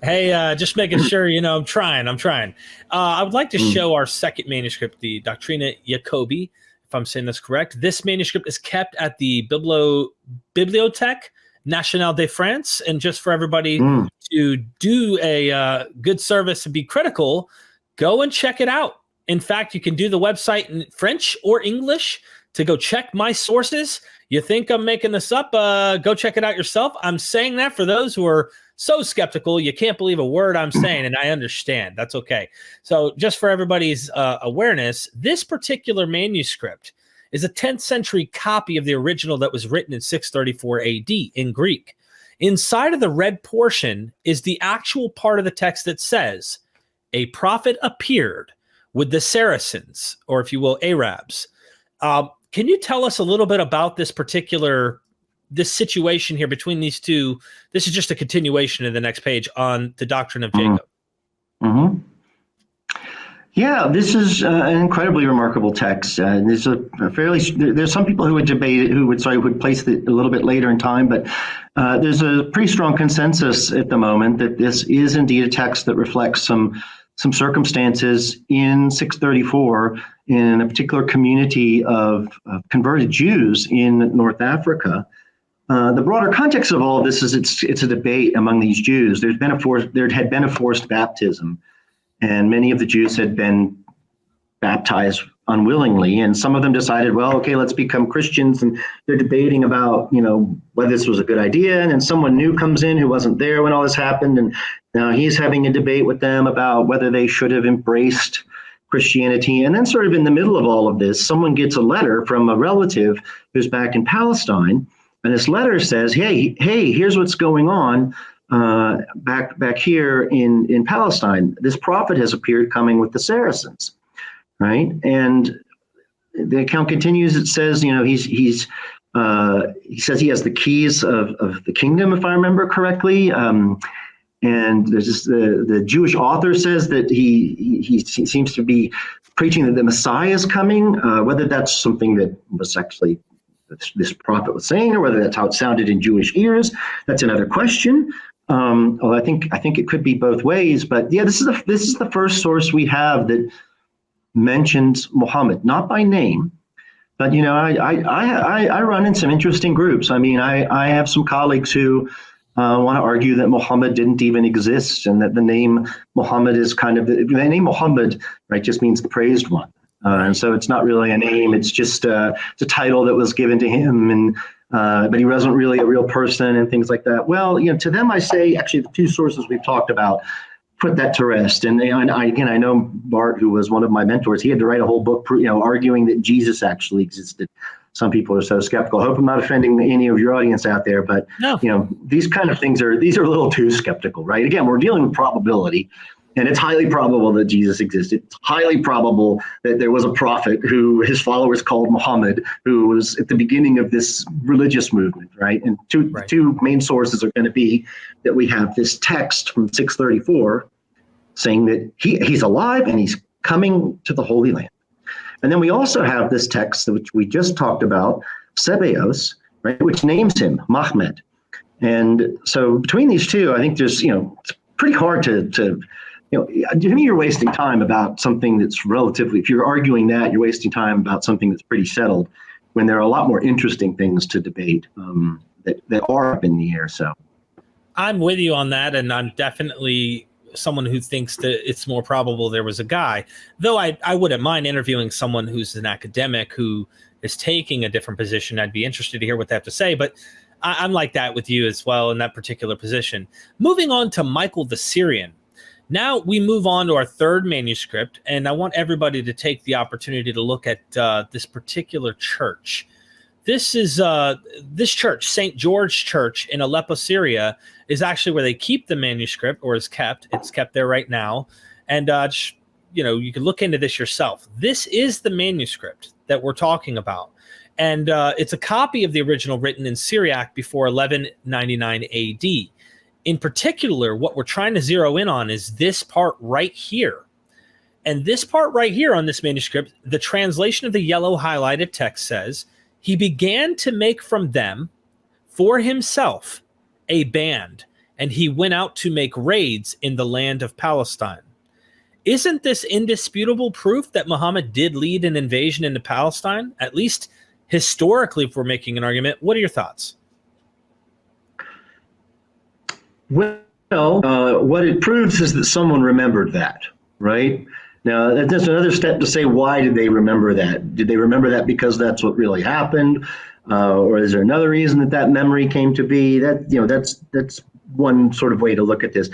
Hey, just making sure, I'm trying. I would like to show our second manuscript, the Doctrina Jacobi, if I'm saying this correct. This manuscript is kept at the Bibliothèque Nationale de France, and just for everybody to do a good service and be critical, go and check it out. In fact, you can do the website in French or English to go check my sources. You think I'm making this up? Go check it out yourself. I'm saying that for those who are so skeptical, you can't believe a word I'm saying, and I understand. That's okay. So just for everybody's awareness, this particular manuscript is a 10th century copy of the original that was written in 634 AD in Greek. Inside of the red portion is the actual part of the text that says, "A prophet appeared with the Saracens," or if you will, Arabs. Can you tell us a little bit about this situation here between these two? This is just a continuation of the next page on the Doctrine of Jacob. Mm-hmm. Yeah, this is an incredibly remarkable text. There's there's some people who would debate it, who would place it a little bit later in time, but there's a pretty strong consensus at the moment that this is indeed a text that reflects some circumstances in 634 in a particular community of converted Jews in North Africa. The broader context of all of this is it's a debate among these Jews. There had been a forced baptism, and many of the Jews had been baptized unwillingly, and some of them decided, well, okay, let's become Christians, and they're debating about, whether this was a good idea, and then someone new comes in who wasn't there when all this happened, and now he's having a debate with them about whether they should have embraced Christianity. And then sort of in the middle of all of this, someone gets a letter from a relative who's back in Palestine, and this letter says, hey, here's what's going on back here in Palestine. This prophet has appeared coming with the Saracens, right? And the account continues. It says, he says he has the keys of the kingdom, if I remember correctly. And there's just the Jewish author says that he seems to be preaching that the Messiah is coming. Whether that's something that was actually this prophet was saying, or whether that's how it sounded in Jewish ears, that's another question. Although I think it could be both ways. But yeah, this is the first source we have that mentions Muhammad, not by name, but I run in some interesting groups. I mean, I have some colleagues who want to argue that Muhammad didn't even exist, and that the name Muhammad is the name Muhammad, right, just means the praised one. And so it's not really a name; it's just it's a title that was given to him, and but he wasn't really a real person and things like that. Well, to them, I say actually the two sources we've talked about put that to rest. And I know Bart, who was one of my mentors, he had to write a whole book, arguing that Jesus actually existed. Some people are so skeptical. I hope I'm not offending any of your audience out there, but no. These kind of things are a little too skeptical, right? Again, we're dealing with probability. And it's highly probable that Jesus existed. It's highly probable that there was a prophet who his followers called Muhammad, who was at the beginning of this religious movement, right? And two main sources are going to be that we have this text from 634 saying that he's alive and he's coming to the Holy Land. And then we also have this text which we just talked about, Sebeos, right, which names him Mahmed. And so between these two, I think there's, it's pretty hard to to me, you're wasting time about something that's relatively, if you're arguing that, you're wasting time about something that's pretty settled when there are a lot more interesting things to debate that are up in the air. So I'm with you on that. And I'm definitely someone who thinks that it's more probable there was a guy, though I wouldn't mind interviewing someone who's an academic who is taking a different position. I'd be interested to hear what they have to say, but I'm like that with you as well in that particular position. Moving on to Michael the Syrian. Now we move on to our third manuscript, and I want everybody to take the opportunity to look at this particular church. This is this church, St. George Church in Aleppo, Syria, is actually where they keep the manuscript, or is kept. It's kept there right now, and you can look into this yourself. This is the manuscript that we're talking about, and it's a copy of the original written in Syriac before 1199 A.D. In particular, what we're trying to zero in on is this part right here. And this part right here on this manuscript, the translation of the yellow highlighted text says, he began to make from them for himself a band, and he went out to make raids in the land of Palestine. Isn't this indisputable proof that Muhammad did lead an invasion into Palestine? At least historically, if we're making an argument. What are your thoughts? Well, what it proves is that someone remembered that, right? Now, that's another step to say, why did they remember that? Did they remember that because that's what really happened? Or is there another reason that memory came to be? That's one sort of way to look at this.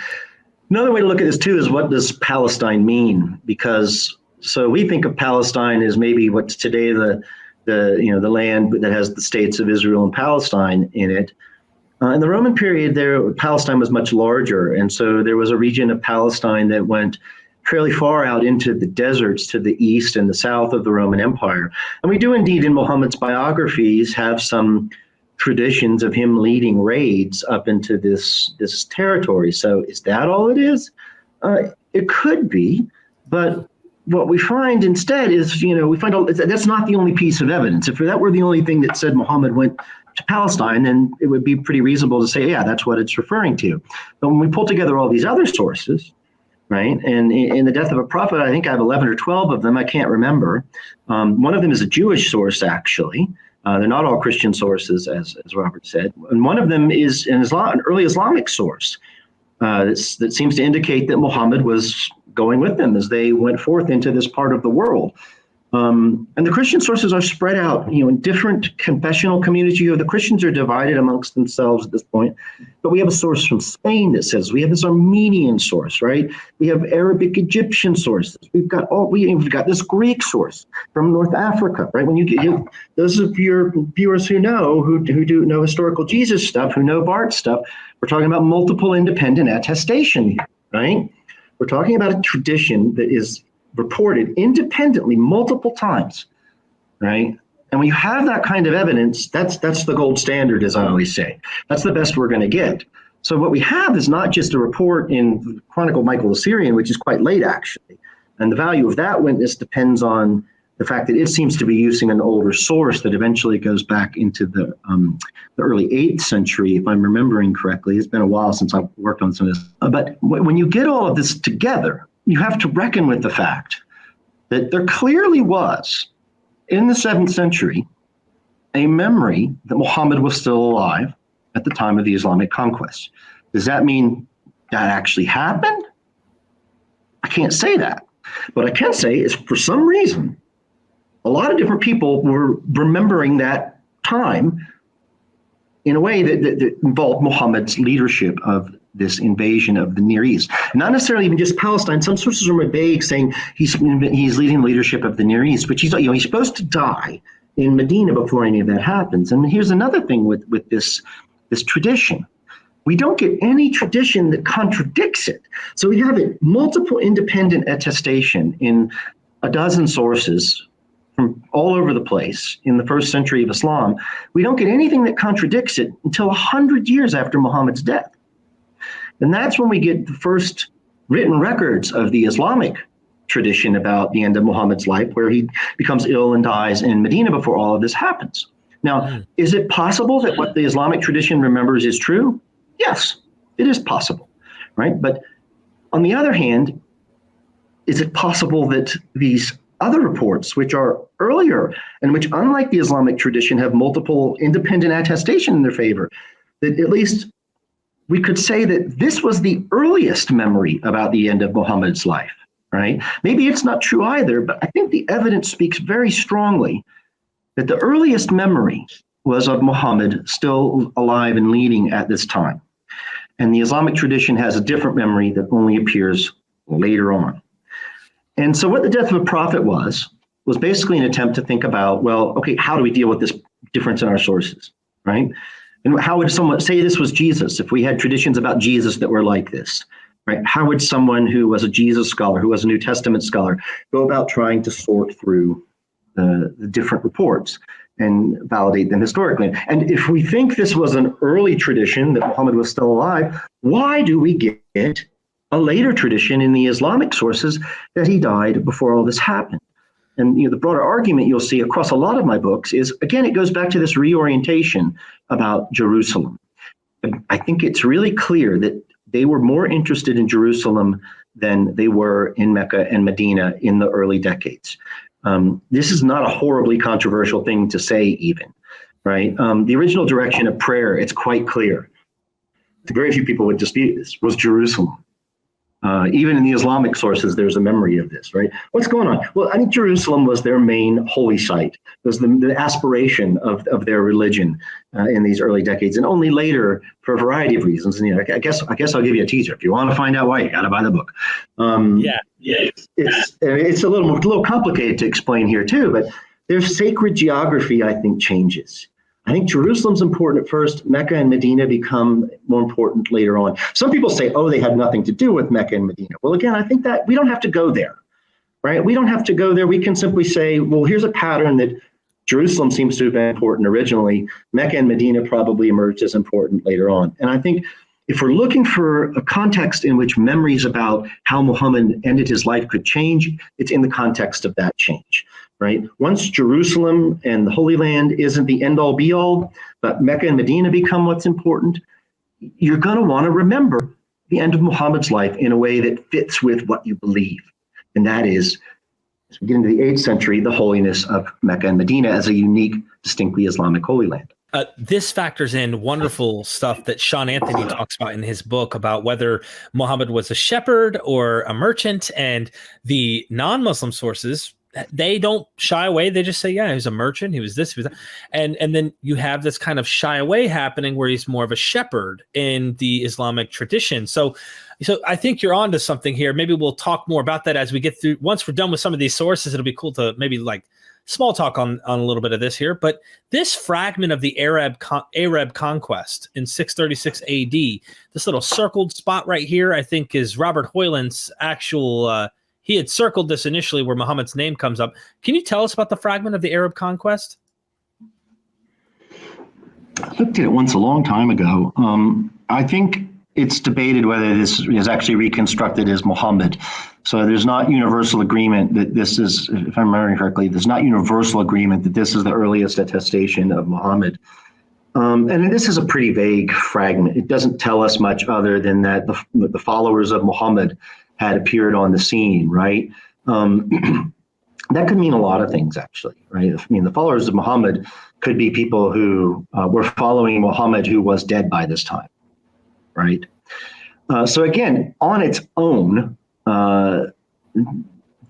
Another way to look at this, too, is what does Palestine mean? Because so we think of Palestine as maybe what's today the land that has the states of Israel and Palestine in it. In the Roman period, Palestine was much larger, and so there was a region of Palestine that went fairly far out into the deserts to the east and the south of the Roman Empire. And we do indeed in Muhammad's biographies have some traditions of him leading raids up into this territory. So is that all it is? It could be, but what we find instead is, we find out that's not the only piece of evidence. If that were the only thing that said Muhammad went to Palestine, then it would be pretty reasonable to say, yeah, that's what it's referring to. But when we pull together all these other sources, right, and in the death of a prophet, I think I have 11 or 12 of them, I can't remember. One of them is a Jewish source, actually. They're not all Christian sources, as Robert said. And one of them is an early Islamic source that seems to indicate that Muhammad was going with them as they went forth into this part of the world. And the Christian sources are spread out, in different confessional communities. The Christians are divided amongst themselves at this point. But we have a source from Spain that says, we have this Armenian source, right? We have Arabic Egyptian sources. We've got this Greek source from North Africa, right? When you get those of your viewers who do know historical Jesus stuff, who know Bart stuff, we're talking about multiple independent attestation, right? We're talking about a tradition that is reported independently multiple times, right? And when you have that kind of evidence, that's the gold standard, as I always say. That's the best we're going to get. So what we have is not just a report in Chronicle Michael the Syrian, which is quite late, actually. And the value of that witness depends on the fact that it seems to be using an older source that eventually goes back into the early 8th century, if I'm remembering correctly. It's been a while since I've worked on some of this. But when you get all of this together, you have to reckon with the fact that there clearly was, in the 7th century, a memory that Muhammad was still alive at the time of the Islamic conquest. Does that mean that actually happened? I can't say that. What I can say is, for some reason, a lot of different people were remembering that time in a way that involved Muhammad's leadership of this invasion of the Near East. Not necessarily even just Palestine. Some sources are more vague, saying he's leading the leadership of the Near East, which he's supposed to die in Medina before any of that happens. And here's another thing with this tradition. we don't get any tradition that contradicts it. So we have it multiple independent attestation in a dozen sources from all over the place in the first century of Islam. We don't get anything that contradicts it until 100 years after Muhammad's death. And that's when we get the first written records of the Islamic tradition about the end of Muhammad's life, where he becomes ill and dies in Medina before all of this happens. Now, is it possible that what the Islamic tradition remembers is true? Yes, it is possible, right? But on the other hand, is it possible that these other reports, which are earlier and which, unlike the Islamic tradition, have multiple independent attestation in their favor, that at least we could say that this was the earliest memory about the end of Muhammad's life, right? Maybe it's not true either, but I think the evidence speaks very strongly that the earliest memory was of Muhammad still alive and leading at this time. And the Islamic tradition has a different memory that only appears later on. And so what the death of a prophet was basically an attempt to think about, well, okay, how do we deal with this difference in our sources, right? And how would someone say this was Jesus if we had traditions about Jesus that were like this, right? How would someone who was a Jesus scholar, who was a New Testament scholar, go about trying to sort through the different reports and validate them historically? And if we think this was an early tradition, that Muhammad was still alive, why do we get a later tradition in the Islamic sources that he died before all this happened? And the broader argument you'll see across a lot of my books is, again, it goes back to this reorientation about Jerusalem. And I think it's really clear that they were more interested in Jerusalem than they were in Mecca and Medina in the early decades. This is not a horribly controversial thing to say even, right? The original direction of prayer, it's quite clear. Very few people would dispute this, was Jerusalem. Even in the Islamic sources, there's a memory of this, right? What's going on? Well, I think Jerusalem was their main holy site. It was the aspiration of their religion in these early decades, and only later, for a variety of reasons. And I guess I'll give you a teaser. If you want to find out why, you got to buy the book. It's a little complicated to explain here too, but their sacred geography, I think, changes. I think Jerusalem's important at first. Mecca and Medina become more important later on. Some people say, oh, they had nothing to do with Mecca and Medina. Well, again, I think that we don't have to go there, right? We don't have to go there. We can simply say, well, here's a pattern that Jerusalem seems to have been important originally. Mecca and Medina probably emerged as important later on. And I think if we're looking for a context in which memories about how Muhammad ended his life could change, it's in the context of that change. Right? Once Jerusalem and the Holy Land isn't the end-all be-all, but Mecca and Medina become what's important, you're going to want to remember the end of Muhammad's life in a way that fits with what you believe. And that is, as we get into the 8th century, the holiness of Mecca and Medina as a unique, distinctly Islamic Holy Land. This factors in wonderful stuff that Sean Anthony talks about in his book about whether Muhammad was a shepherd or a merchant, and the non-Muslim sources, they don't shy away. They just say, yeah, he was a merchant. He was this, he was that. And then you have this kind of shy away happening where he's more of a shepherd in the Islamic tradition. So I think you're onto something here. Maybe we'll talk more about that as we get through. Once we're done with some of these sources, it'll be cool to maybe like small talk on a little bit of this here. But this fragment of the Arab conquest in 636 AD, this little circled spot right here, I think is Robert Hoyland's actual he had circled this initially where Muhammad's name comes up. Can you tell us about the fragment of the Arab conquest? I looked at it once a long time ago. I think it's debated whether this is actually reconstructed as Muhammad. So there's not universal agreement that this is, if I'm remembering correctly, there's not universal agreement that this is the earliest attestation of Muhammad. And this is a pretty vague fragment. It doesn't tell us much other than that the followers of Muhammad had appeared on the scene, right? That could mean a lot of things, actually, right? I mean, the followers of Muhammad could be people who were following Muhammad who was dead by this time, right? So again, on its own,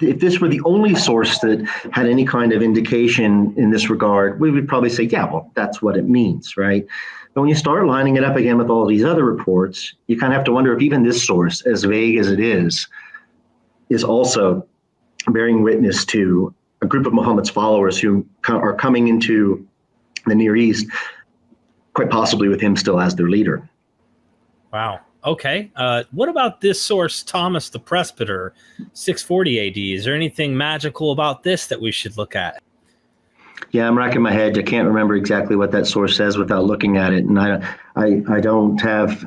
if this were the only source that had any kind of indication in this regard, we would probably say, yeah, well, that's what it means, right? But when you start lining it up again with all these other reports, you kind of have to wonder if even this source, as vague as it is also bearing witness to a group of Muhammad's followers who are coming into the Near East, quite possibly with him still as their leader. Wow. Okay. What about this source, Thomas the Presbyter, 640 AD? Is there anything magical about this that we should look at? Yeah, I'm racking my head. I can't remember exactly what that source says without looking at it, and I don't have,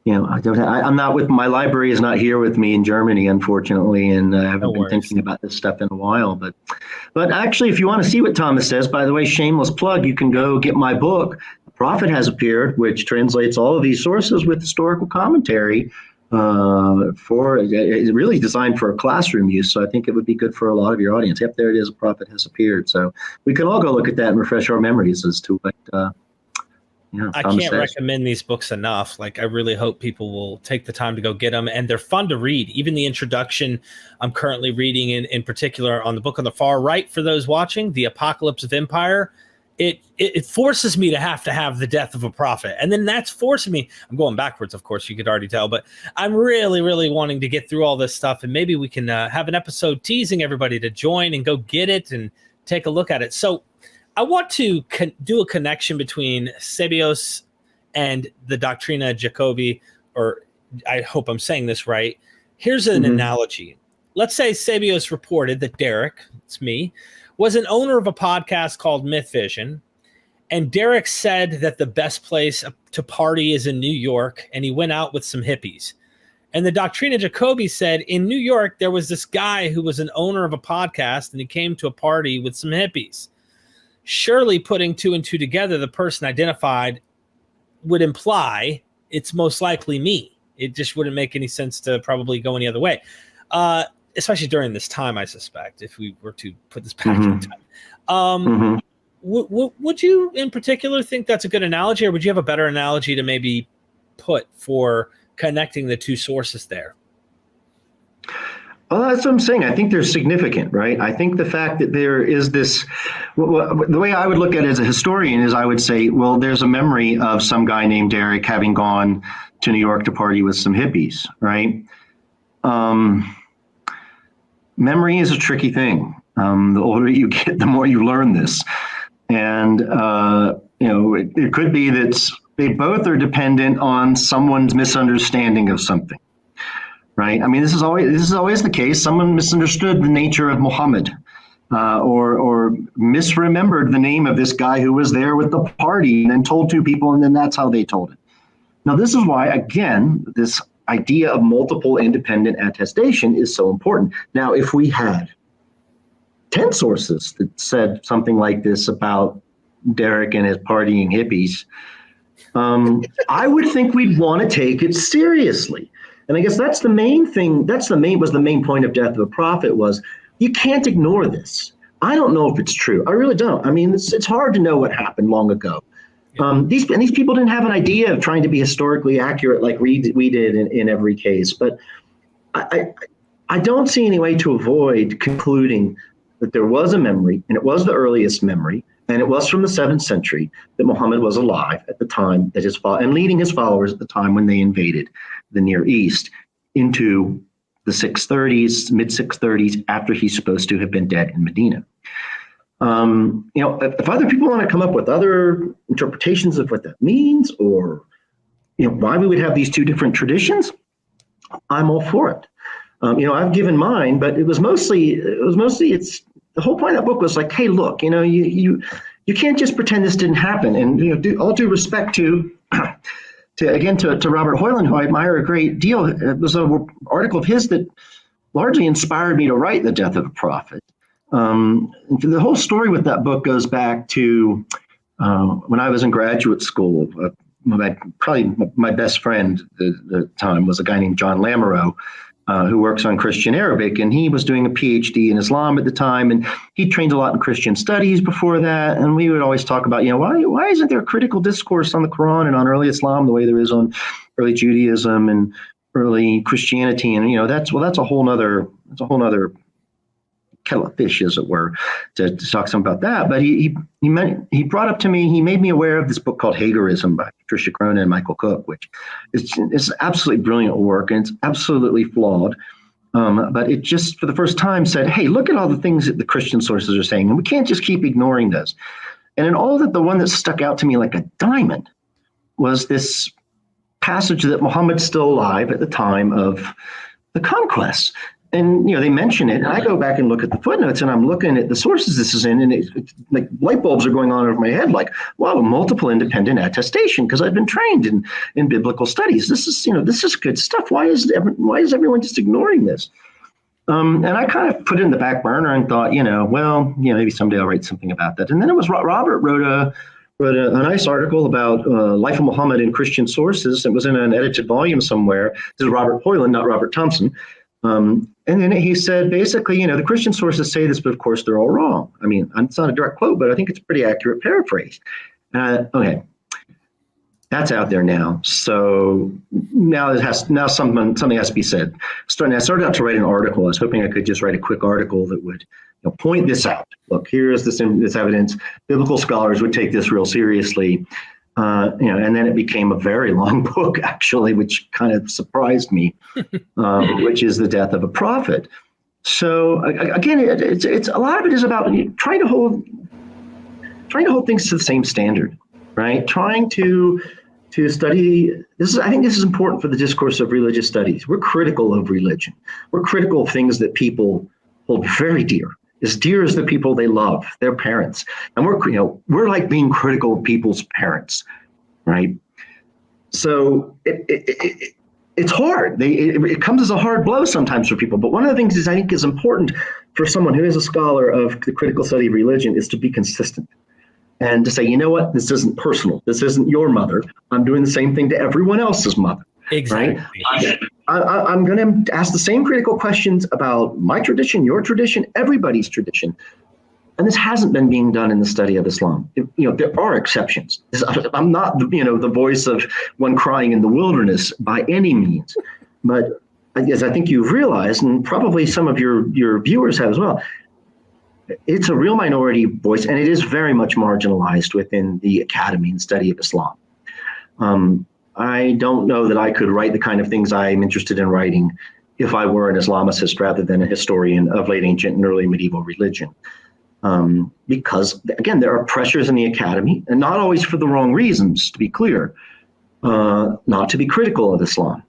I'm not with, my library is not here with me in Germany, unfortunately, and I haven't been thinking about this stuff in a while. But actually, if you want to see what Thomas says, by the way, shameless plug, you can go get my book, The Prophet Has Appeared, which translates all of these sources with historical commentary. It's really designed for classroom use, so I think it would be good for a lot of your audience. Yep, there it is. A prophet has appeared. So we can all go look at that and refresh our memories as to what. I can't recommend these books enough. Like, I really hope people will take the time to go get them, and they're fun to read. Even the introduction I'm currently reading, in particular, on the book on the far right for those watching, The Apocalypse of Empire. It forces me to have the death of a prophet. And then that's forcing me. I'm going backwards, of course, you could already tell, but I'm really, really wanting to get through all this stuff. And maybe we can have an episode teasing everybody to join and go get it and take a look at it. So I want to do a connection between Sebios and the Doctrina Jacobi, or I hope I'm saying this right. Here's an analogy. Let's say Sebios reported that Derek, it's me, was an owner of a podcast called MythVision, and Derek said that the best place to party is in New York, and he went out with some hippies. And the Doctrina Jacobi said in New York, there was this guy who was an owner of a podcast, and he came to a party with some hippies. Surely putting two and two together, the person identified would imply it's most likely me. It just wouldn't make any sense to probably go any other way. Especially during this time, I suspect, if we were to put this back in time. Would you in particular think that's a good analogy, or would you have a better analogy to maybe put for connecting the two sources there? Well, that's what I'm saying. I think they're significant, right? I think the fact that there is this, the way I would look at it as a historian is I would say, well, there's a memory of some guy named Derek having gone to New York to party with some hippies, right? Memory is a tricky thing. The older you get, the more you learn this. And, it could be that they both are dependent on someone's misunderstanding of something, right? I mean, this is always the case. Someone misunderstood the nature of Muhammad, or misremembered the name of this guy who was there with the party and then told two people, and then that's how they told it. Now, this is why, again, this idea of multiple independent attestation is so important. Now, if we had 10 sources that said something like this about Derek and his partying hippies, I would think we'd want to take it seriously. And I guess that's the main thing. Was the main point of Death of a Prophet was you can't ignore this. I don't know if it's true. I really don't. I mean, it's hard to know what happened long ago. These people didn't have an idea of trying to be historically accurate like we did in every case. But I don't see any way to avoid concluding that there was a memory, and it was the earliest memory, and it was from the 7th century, that Muhammad was alive at the time that and leading his followers at the time when they invaded the Near East into the 630s, mid 630s, after he's supposed to have been dead in Medina. If other people want to come up with other interpretations of what that means, or why we would have these two different traditions, I'm all for it. I've given mine, but it was mostly it's the whole point of that book was like, hey, look, you can't just pretend this didn't happen. And all due respect to Robert Hoyland, who I admire a great deal, it was an article of his that largely inspired me to write The Death of a Prophet. The whole story with that book goes back to when I was in graduate school. Probably my best friend at the time was a guy named John Lamoureux, who works on Christian Arabic, and he was doing a PhD in Islam at the time, and he trained a lot in Christian studies before that. And we would always talk about, why isn't there critical discourse on the Quran and on early Islam the way there is on early Judaism and early Christianity? And that's a whole nother kettle of fish, as it were, to talk some about that. But he brought up to me, he made me aware of this book called Hagerism by Patricia Crona and Michael Cook, which is absolutely brilliant work, and it's absolutely flawed. But it just, for the first time, said, hey, look at all the things that the Christian sources are saying, and we can't just keep ignoring those. And in all that, the one that stuck out to me like a diamond was this passage that Muhammad's still alive at the time of the conquest. And, they mention it, and I go back and look at the footnotes, and I'm looking at the sources this is in, and it's like light bulbs are going on over my head, like, wow, multiple independent attestation, because I've been trained in biblical studies. This is good stuff. Why is everyone just ignoring this? And I kind of put it in the back burner and thought, maybe someday I'll write something about that. And then it was Robert wrote a nice article about Life of Muhammad in Christian sources. It was in an edited volume somewhere. This is Robert Hoyland, not Robert Thompson. And then he said, basically, the Christian sources say this, but of course they're all wrong. I mean, it's not a direct quote, but I think it's a pretty accurate paraphrase. Okay, that's out there now. So now something has to be said. I started out to write an article. I was hoping I could just write a quick article that would point this out. Look, here's this evidence. Biblical scholars would take this real seriously. And then it became a very long book, actually, which kind of surprised me, which is The Death of a Prophet. So again, it's a lot of it is about trying to hold things to the same standard, right? Trying to study this. I think this is important for the discourse of religious studies. We're critical of religion. We're critical of things that people hold very dear. As dear as the people they love, their parents. And we're like being critical of people's parents, right? So it's hard. It comes as a hard blow sometimes for people. But one of the things I think is important for someone who is a scholar of the critical study of religion is to be consistent and to say, what, this isn't personal. This isn't your mother. I'm doing the same thing to everyone else's mother. Exactly. Right? I'm going to ask the same critical questions about my tradition, your tradition, everybody's tradition. And this hasn't been being done in the study of Islam. There are exceptions. I'm not, the voice of one crying in the wilderness by any means. But as I think you've realized, and probably some of your viewers have as well, it's a real minority voice, and it is very much marginalized within the academy and study of Islam. I don't know that I could write the kind of things I'm interested in writing if I were an Islamicist rather than a historian of late ancient and early medieval religion. Because, again, there are pressures in the academy, and not always for the wrong reasons, to be clear, not to be critical of Islam,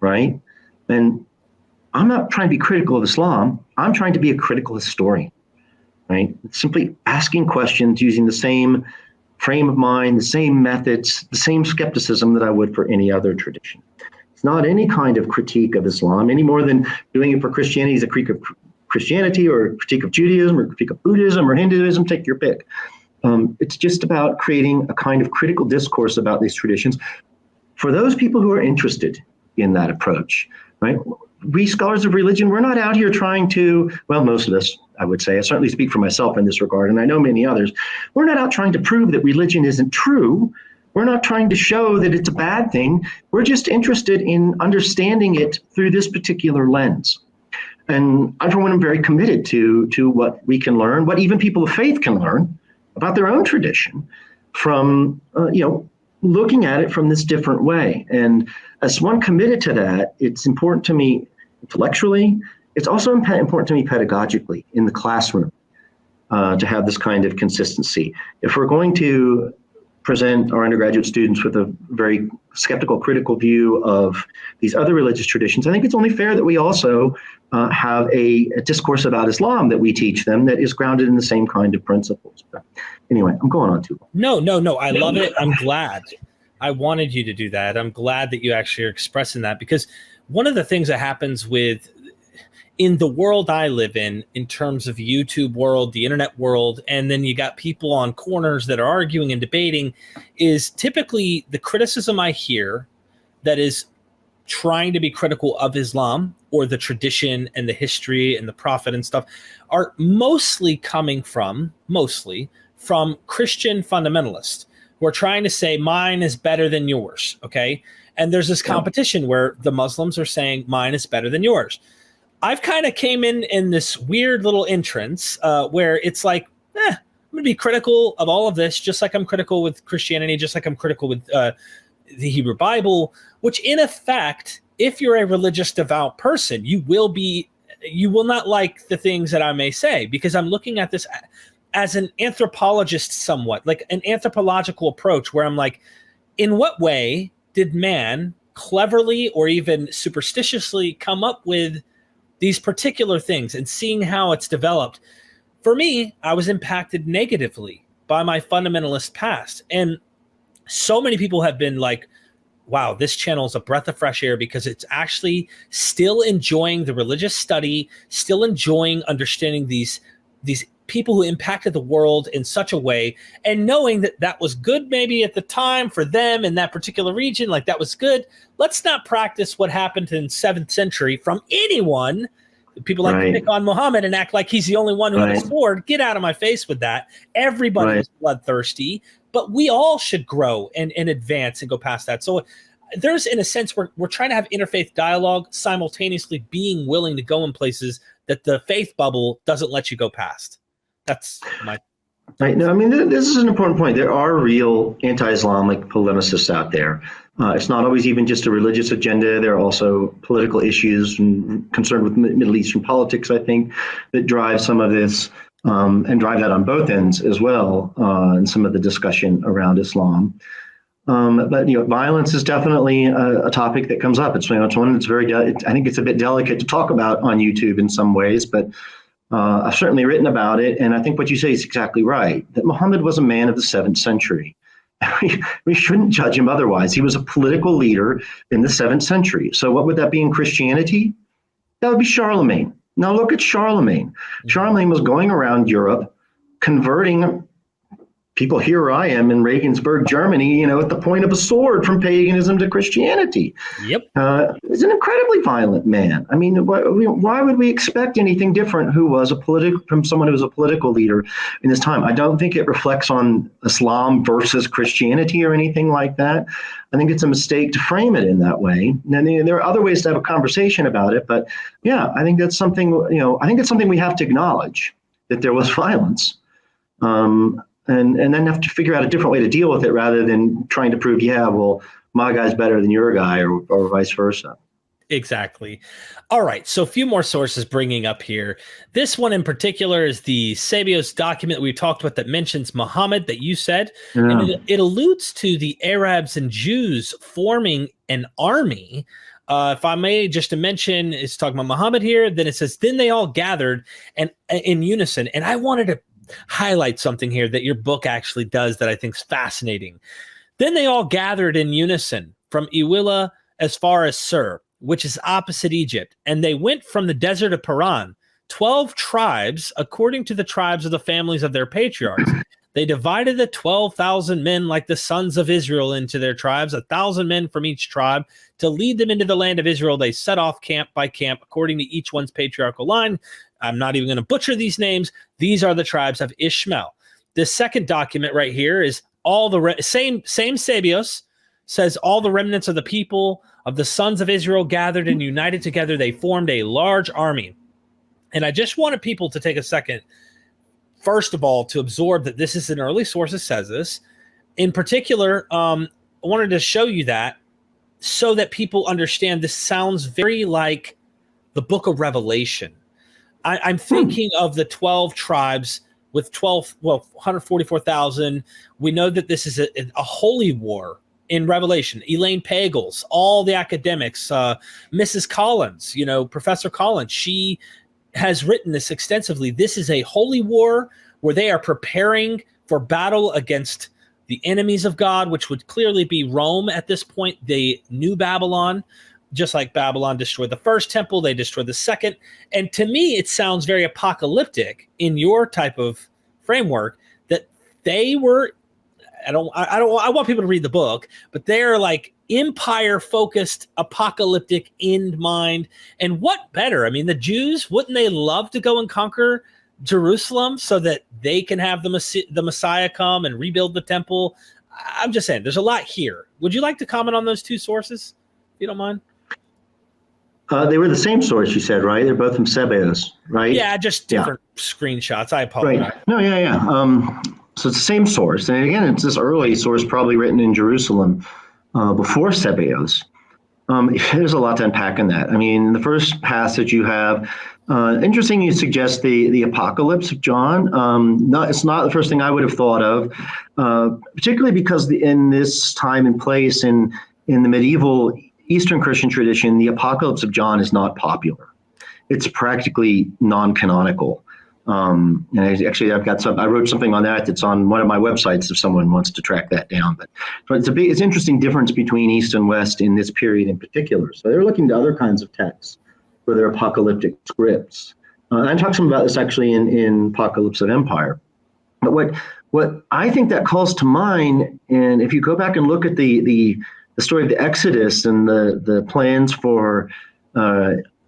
right? And I'm not trying to be critical of Islam. I'm trying to be a critical historian, right? Simply asking questions using the same frame of mind, the same methods, the same skepticism that I would for any other tradition. It's not any kind of critique of Islam any more than doing it for Christianity is a critique of Christianity or a critique of Judaism or a critique of Buddhism or Hinduism, take your pick. It's just about creating a kind of critical discourse about these traditions for those people who are interested in that approach, right? We scholars of religion, we're not out here trying to, well, most of us, I would say, I certainly speak for myself in this regard, and I know many others, we're not out trying to prove that religion isn't true. We're not trying to show that it's a bad thing. We're just interested in understanding it through this particular lens. And I, for one, am very committed to what we can learn, what even people of faith can learn about their own tradition from, looking at it from this different way. And as one committed to that, it's important to me intellectually. It's also important to me pedagogically in the classroom to have this kind of consistency. If we're going to present our undergraduate students with a very skeptical, critical view of these other religious traditions, I think it's only fair that we also have a discourse about Islam that we teach them that is grounded in the same kind of principles. But anyway, I'm going on too long. No. I love it. I'm glad. I wanted you to do that. I'm glad that you actually are expressing that, because one of the things that happens in the world I live in terms of YouTube world, the internet world, and then you got people on corners that are arguing and debating, is typically the criticism I hear that is trying to be critical of Islam or the tradition and the history and the prophet and stuff are mostly coming from Christian fundamentalists who are trying to say mine is better than yours, okay? And there's this competition where the Muslims are saying mine is better than yours. I've kind of came in this weird little entrance where it's like, I'm going to be critical of all of this, just like I'm critical with Christianity, just like I'm critical with the Hebrew Bible, which in effect, if you're a religious, devout person, you will not like the things that I may say, because I'm looking at this as an anthropologist somewhat, like an anthropological approach where I'm like, in what way did man cleverly or even superstitiously come up with these particular things? And seeing how it's developed, for me, I was impacted negatively by my fundamentalist past. And so many people have been like, wow, this channel is a breath of fresh air because it's actually still enjoying the religious study, still enjoying understanding these people who impacted the world in such a way, and knowing that that was good maybe at the time for them in that particular region, like that was good. Let's not practice what happened in 7th century from anyone. People like to pick on Muhammad and act like he's the only one who had a sword. Get out of my face with that. Everybody was bloodthirsty, but we all should grow and advance and go past that. So there's, in a sense, we're trying to have interfaith dialogue, simultaneously being willing to go in places that the faith bubble doesn't let you go past. That's my... Right. No, I mean, this is an important point. There are real anti-Islamic polemicists out there. It's not always even just a religious agenda. There are also political issues and concerned with Middle Eastern politics, I think, that drive some of this and drive that on both ends as well in some of the discussion around Islam. But violence is definitely a topic that comes up. It's one that's very, I think it's a bit delicate to talk about on YouTube in some ways, but I've certainly written about it. And I think what you say is exactly right, that Muhammad was a man of the 7th century. We shouldn't judge him otherwise. He was a political leader in the 7th century. So what would that be in Christianity? That would be Charlemagne. Now look at Charlemagne. Charlemagne was going around Europe converting people. Here I am in Regensburg, Germany, at the point of a sword from paganism to Christianity. Yep. He's an incredibly violent man. I mean, why would we expect anything different from someone who was a political leader in this time? I don't think it reflects on Islam versus Christianity or anything like that. I think it's a mistake to frame it in that way. And there are other ways to have a conversation about it, but yeah, I think that's something, I think it's something we have to acknowledge, that there was violence. And then have to figure out a different way to deal with it rather than trying to prove, my guy's better than your guy or vice versa. Exactly. All right. So a few more sources bringing up here. This one in particular is the Sabios document we talked about that mentions Muhammad that you said. Yeah. And it alludes to the Arabs and Jews forming an army. If I may just to mention, it's talking about Muhammad here. Then it says, then they all gathered and in unison. And I wanted to highlight something here that your book actually does that I think is fascinating. Then they all gathered in unison from Iwila as far as Sur, which is opposite Egypt. And they went from the desert of Paran, 12 tribes, according to the tribes of the families of their patriarchs. They divided the 12,000 men like the sons of Israel into their tribes, 1,000 men from each tribe. To lead them into the land of Israel, they set off camp by camp, according to each one's patriarchal line. I'm not even going to butcher these names. These are the tribes of Ishmael. This second document right here is all the same Sabios says all the remnants of the people of the sons of Israel gathered and united together. They formed a large army. And I just wanted people to take a second, first of all, to absorb that this is an early source that says this. In particular, I wanted to show you that so that people understand this sounds very like the book of Revelation. I'm thinking of the 12 tribes with 144,000. We know that this is a holy war in Revelation. Elaine Pagels, all the academics, Mrs. Collins, Professor Collins, she has written this extensively. This is a holy war where they are preparing for battle against the enemies of God, which would clearly be Rome at this point, the new Babylon. Just like Babylon destroyed the first temple, they destroyed the second. And to me, it sounds very apocalyptic in your type of framework that they were, I want people to read the book, but they're like empire-focused, apocalyptic end mind. And what better? I mean, the Jews, wouldn't they love to go and conquer Jerusalem so that they can have the Messiah come and rebuild the temple? I'm just saying, there's a lot here. Would you like to comment on those two sources, if you don't mind? They were the same source, you said, right? They're both from Sabios, right? Yeah, just different screenshots. I apologize. Right. No, yeah. So it's the same source. And again, it's this early source probably written in Jerusalem before Sabios. There's a lot to unpack in that. I mean, the first passage you have, interesting you suggest the apocalypse of John. It's not the first thing I would have thought of, particularly because in this time and place in in the medieval Eastern Christian tradition, the Apocalypse of John is not popular. It's practically non-canonical. And I wrote something on that that's on one of my websites if someone wants to track that down. But it's an interesting difference between East and West in this period in particular. So they're looking to other kinds of texts for their apocalyptic scripts. And I talked some about this actually in Apocalypse of Empire. But what I think that calls to mind, and if you go back and look at the story of the Exodus and the plans for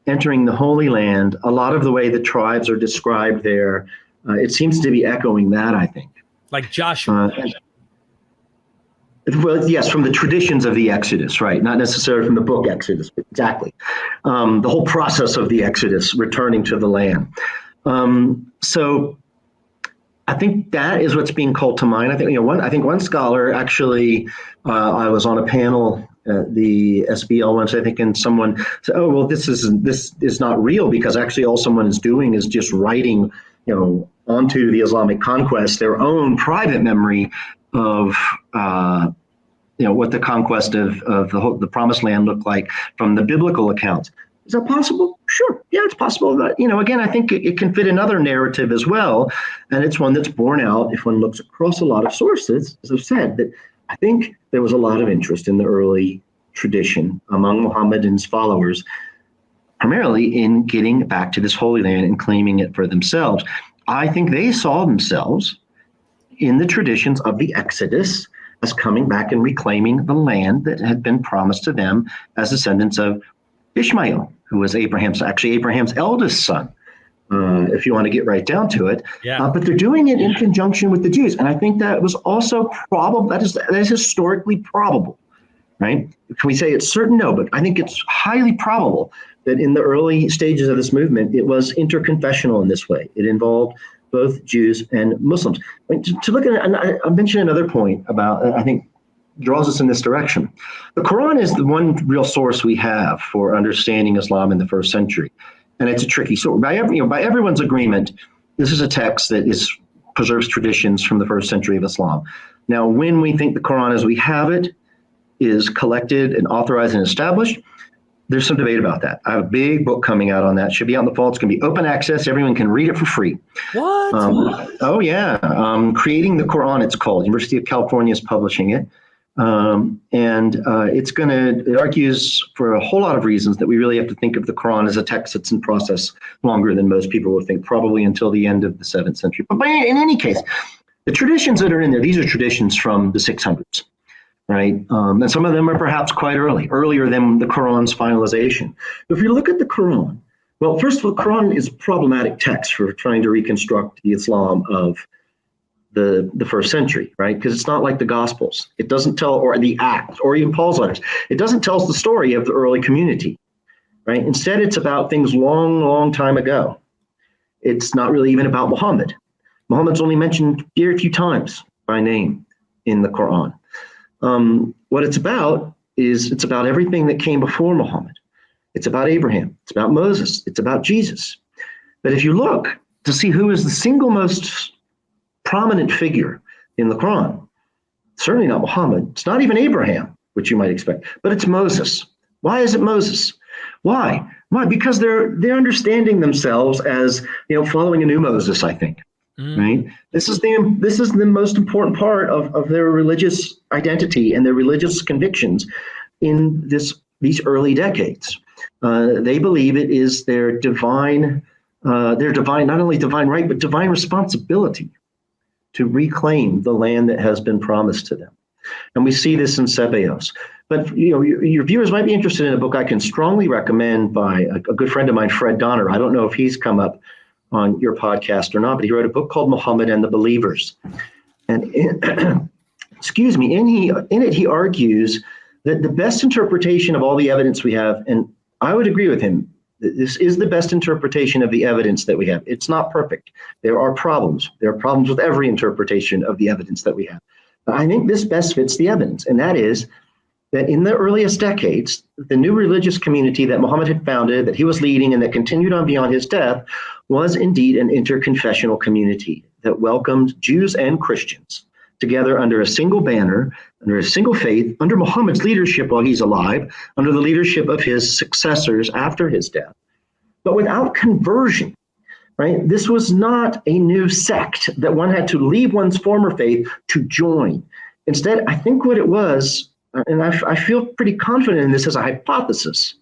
entering the Holy Land, a lot of the way the tribes are described there, it seems to be echoing that, I think. Like Joshua. Well, yes, from the traditions of the Exodus, right? Not necessarily from the book Exodus, but exactly. The whole process of the Exodus, returning to the land. So I think that is what's being called to mind. I think one scholar actually, I was on a panel at the SBL once, I think, and someone said, "Oh, well, this is not real because actually all someone is doing is just writing, onto the Islamic conquest their own private memory of, what the conquest of the Promised Land looked like from the biblical accounts." Is that possible? Sure. Yeah, it's possible. But, again, I think it can fit another narrative as well. And it's one that's borne out if one looks across a lot of sources, as I've said, that I think there was a lot of interest in the early tradition among Muhammad and his followers, primarily in getting back to this Holy Land and claiming it for themselves. I think they saw themselves in the traditions of the Exodus as coming back and reclaiming the land that had been promised to them as descendants of Ishmael, who was Abraham's eldest son, if you want to get right down to it. Yeah. But they're doing it in conjunction with the Jews. And I think that was also probable. That is historically probable, right? Can we say it's certain? No, but I think it's highly probable that in the early stages of this movement, it was interconfessional in this way. It involved both Jews and Muslims. To look at it, and I mentioned another point about, I think, draws us in this direction. The Quran is the one real source we have for understanding Islam in the first century. And it's a tricky source. By everyone's agreement, this is a text that preserves traditions from the first century of Islam. Now, when we think the Quran as we have it is collected and authorized and established, there's some debate about that. I have a big book coming out on that. Should be out in the fall. It's going to be open access. Everyone can read it for free. What? Oh, yeah. Creating the Quran, it's called. University of California is publishing it. It argues for a whole lot of reasons that we really have to think of the Quran as a text that's in process longer than most people would think, probably until the end of the 7th century. But in any case, the traditions that are in there, these are traditions from the 600s, right? And some of them are perhaps quite earlier than the Quran's finalization. But if you look at the Quran, well, first of all, the Quran is a problematic text for trying to reconstruct the Islam of the first century, right? Because it's not like the Gospels. It doesn't tell, or the Acts, or even Paul's letters. It doesn't tell us the story of the early community, right? Instead, it's about things long, long time ago. It's not really even about Muhammad. Muhammad's only mentioned very few times by name in the Quran. What it's about is it's about everything that came before Muhammad. It's about Abraham. It's about Moses. It's about Jesus. But if you look to see who is the single most prominent figure in the Quran, certainly not Muhammad. It's not even Abraham, which you might expect, but it's Moses. Why is it Moses? Why? Because they're understanding themselves as, following a new Moses, I think. Right? This is the most important part of their religious identity and their religious convictions in these early decades. They believe it is their divine, not only divine right, but divine responsibility to reclaim the land that has been promised to them. And we see this in Sebeos. But your viewers might be interested in a book I can strongly recommend by a good friend of mine, Fred Donner. I don't know if he's come up on your podcast or not, but he wrote a book called Muhammad and the Believers. And in it he argues that the best interpretation of all the evidence we have, and I would agree with him, this is the best interpretation of the evidence that we have. It's not perfect. There are problems. There are problems with every interpretation of the evidence that we have. But I think this best fits the evidence, and that is that in the earliest decades, the new religious community that Muhammad had founded, that he was leading, and that continued on beyond his death, was indeed an interconfessional community that welcomed Jews and Christians, together under a single banner, under a single faith, under Muhammad's leadership while he's alive, under the leadership of his successors after his death, but without conversion. Right? This was not a new sect that one had to leave one's former faith to join. Instead, I think what it was, and I feel pretty confident in this as a hypothesis,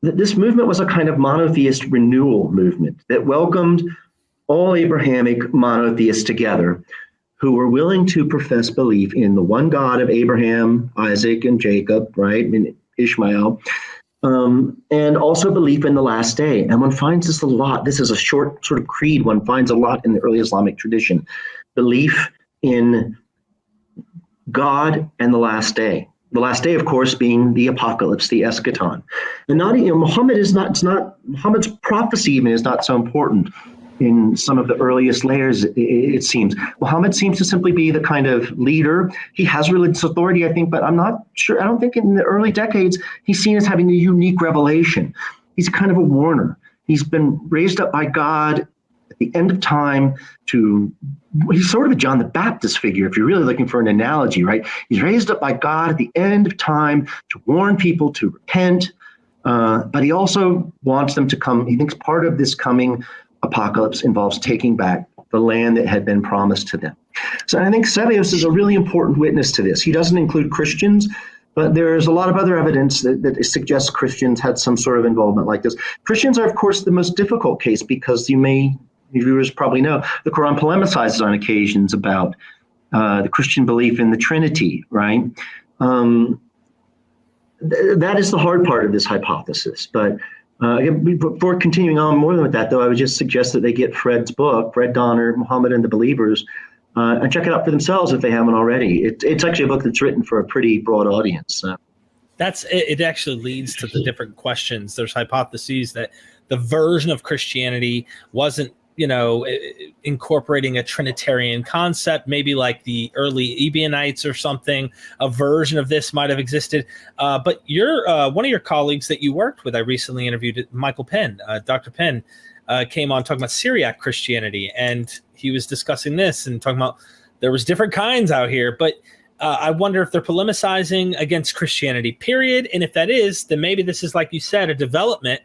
that this movement was a kind of monotheist renewal movement that welcomed all Abrahamic monotheists together who were willing to profess belief in the one God of Abraham, Isaac, and Jacob, right, and Ishmael, and also belief in the last day. And one finds this a lot. This is a short sort of creed one finds a lot in the early Islamic tradition. Belief in God and the last day. The last day, of course, being the apocalypse, the eschaton. And Muhammad's prophecy even is not so important in some of the earliest layers, it seems. Muhammad seems to simply be the kind of leader. He has religious authority, I think, but I'm not sure. I don't think in the early decades he's seen as having a unique revelation. He's kind of a warner. He's been raised up by God at the end of time he's sort of a John the Baptist figure, if you're really looking for an analogy, right? He's raised up by God at the end of time to warn people to repent, but he also wants them to come. He thinks part of this coming apocalypse involves taking back the land that had been promised to them. So I think Sebeos is a really important witness to this. He doesn't include Christians, but there's a lot of other evidence that suggests Christians had some sort of involvement like this. Christians are, of course, the most difficult case because your viewers probably know, the Quran polemicizes on occasions about the Christian belief in the Trinity, right? That is the hard part of this hypothesis, but before continuing on more than with that, though, I would just suggest that they get Fred's book, Fred Donner, Muhammad and the Believers, and check it out for themselves if they haven't already. It's actually a book that's written for a pretty broad audience. It actually leads to the different questions. There's hypotheses that the version of Christianity wasn't, incorporating a Trinitarian concept, maybe like the early Ebionites or something. A version of this might have existed. But one of your colleagues that you worked with, I recently interviewed, Michael Penn, Dr. Penn, came on talking about Syriac Christianity, and he was discussing this and talking about there was different kinds out here, but I wonder if they're polemicizing against Christianity, period. And if that is, then maybe this is, like you said, a development,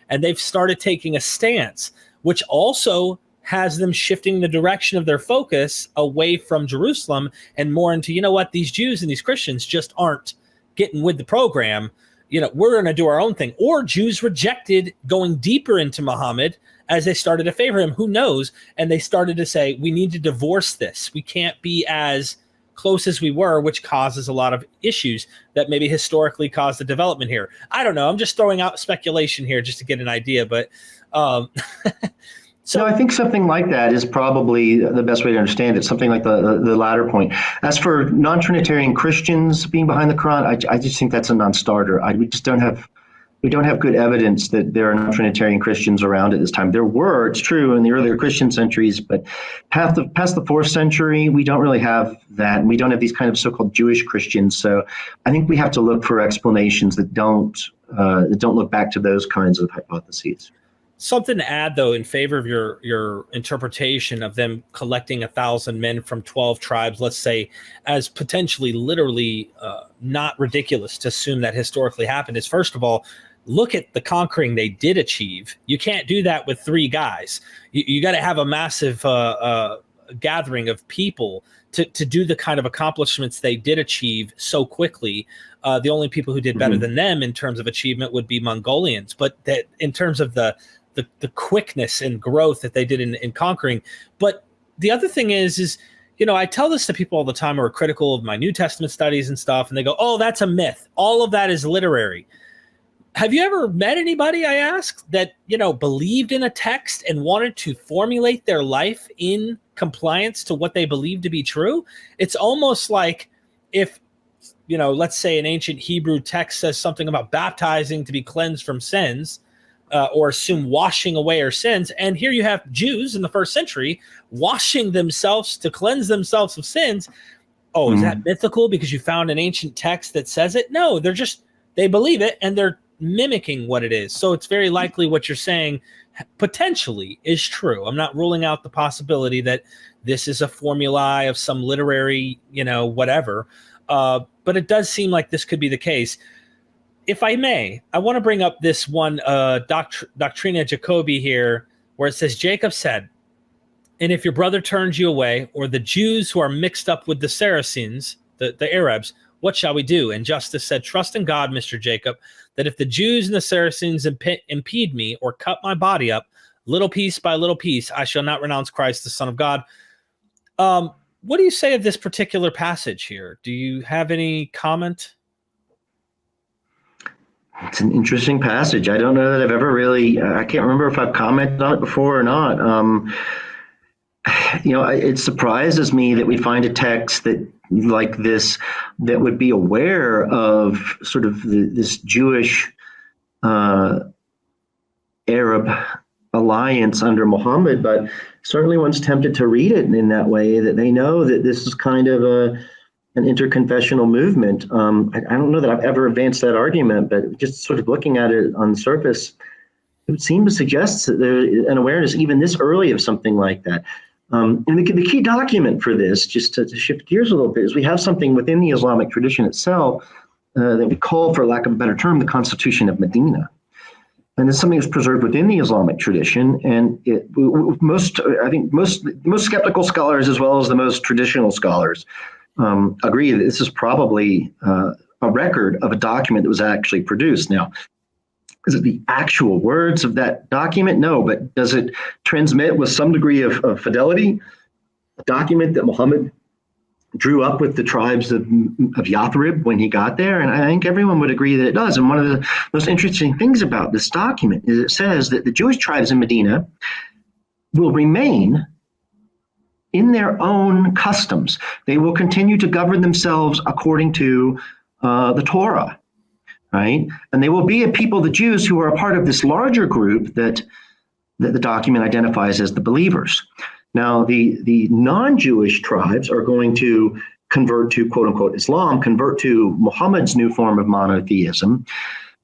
and they've started taking a stance, which also has them shifting the direction of their focus away from Jerusalem and more into, these Jews and these Christians just aren't getting with the program. We're going to do our own thing. Or Jews rejected going deeper into Muhammad as they started to favor him. Who knows? And they started to say, we need to divorce this. We can't be as close as we were, which causes a lot of issues that maybe historically caused the development here. I don't know. I'm just throwing out speculation here just to get an idea, but So I think something like that is probably the best way to understand it, something like the latter point. As for non-Trinitarian Christians being behind the Quran, I just think that's a non-starter. We don't have good evidence that there are non-Trinitarian Christians around at this time. There were, it's true, in the earlier Christian centuries, but past the 4th century, we don't really have that. And we don't have these kind of so-called Jewish Christians. So I think we have to look for explanations that don't look back to those kinds of hypotheses. Something to add, though, in favor of your interpretation of them collecting 1,000 men from 12 tribes, let's say, as potentially literally not ridiculous to assume that historically happened, is, first of all, look at the conquering they did achieve. You can't do that with 3 guys. You got to have a massive gathering of people to do the kind of accomplishments they did achieve so quickly. The only people who did better than them in terms of achievement would be Mongolians. But that in terms of the quickness and growth that they did in conquering. But the other thing is, I tell this to people all the time who are critical of my New Testament studies and stuff, and they go, oh, that's a myth. All of that is literary. Have you ever met anybody, I ask, that, believed in a text and wanted to formulate their life in compliance to what they believe to be true? It's almost like if, let's say an ancient Hebrew text says something about baptizing to be cleansed from sins, or assume washing away our sins. And here you have Jews in the 1st century washing themselves to cleanse themselves of sins. Oh, is that mythical because you found an ancient text that says it? No, they believe it, and they're mimicking what it is. So it's very likely what you're saying potentially is true. I'm not ruling out the possibility that this is a formulae of some literary, whatever. But it does seem like this could be the case. If I may, I want to bring up this one Doctrina Jacobi here, where it says, Jacob said, and if your brother turns you away, or the Jews who are mixed up with the Saracens, the Arabs, what shall we do? And Justice said, trust in God, Mr. Jacob, that if the Jews and the Saracens impede me or cut my body up, little piece by little piece, I shall not renounce Christ, the Son of God. What do you say of this particular passage here? Do you have any comment? It's an interesting passage. I don't know that I've ever really, I can't remember if I've commented on it before or not. It surprises me that we find a text that like this that would be aware of sort of this Jewish Arab alliance under Muhammad, but certainly one's tempted to read it in that way, that they know that this is kind of an interconfessional movement. I don't know that I've ever advanced that argument, but just sort of looking at it on the surface, it would seem to suggest that there's an awareness even this early of something like that. And the key document for this, just to shift gears a little bit, is we have something within the Islamic tradition itself that we call, for lack of a better term, the Constitution of Medina. And it's something that's preserved within the Islamic tradition. And most skeptical scholars, as well as the most traditional scholars, agree that this is probably a record of a document that was actually produced. Now, is it the actual words of that document? No, but does it transmit with some degree of fidelity a document that Muhammad drew up with the tribes of Yathrib when he got there? And I think everyone would agree that it does. And one of the most interesting things about this document is it says that the Jewish tribes in Medina will remain in their own customs. They will continue to govern themselves according to the Torah. Right? And they will be a people, the Jews, who are a part of this larger group that the document identifies as the believers. Now, the non-Jewish tribes are going to convert to, quote unquote, Islam, convert to Muhammad's new form of monotheism.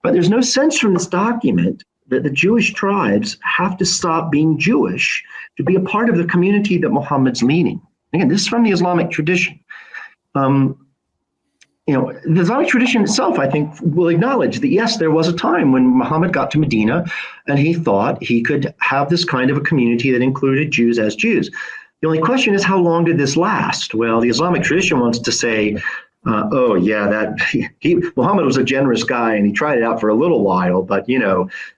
But there's no sense from this document that the Jewish tribes have to stop being Jewish to be a part of the community that Muhammad's leading. Again, this is from the Islamic tradition. The Islamic tradition itself, I think, will acknowledge that, yes, there was a time when Muhammad got to Medina and he thought he could have this kind of a community that included Jews as Jews. The only question is, how long did this last? Well, the Islamic tradition wants to say, Muhammad was a generous guy and he tried it out for a little while, but,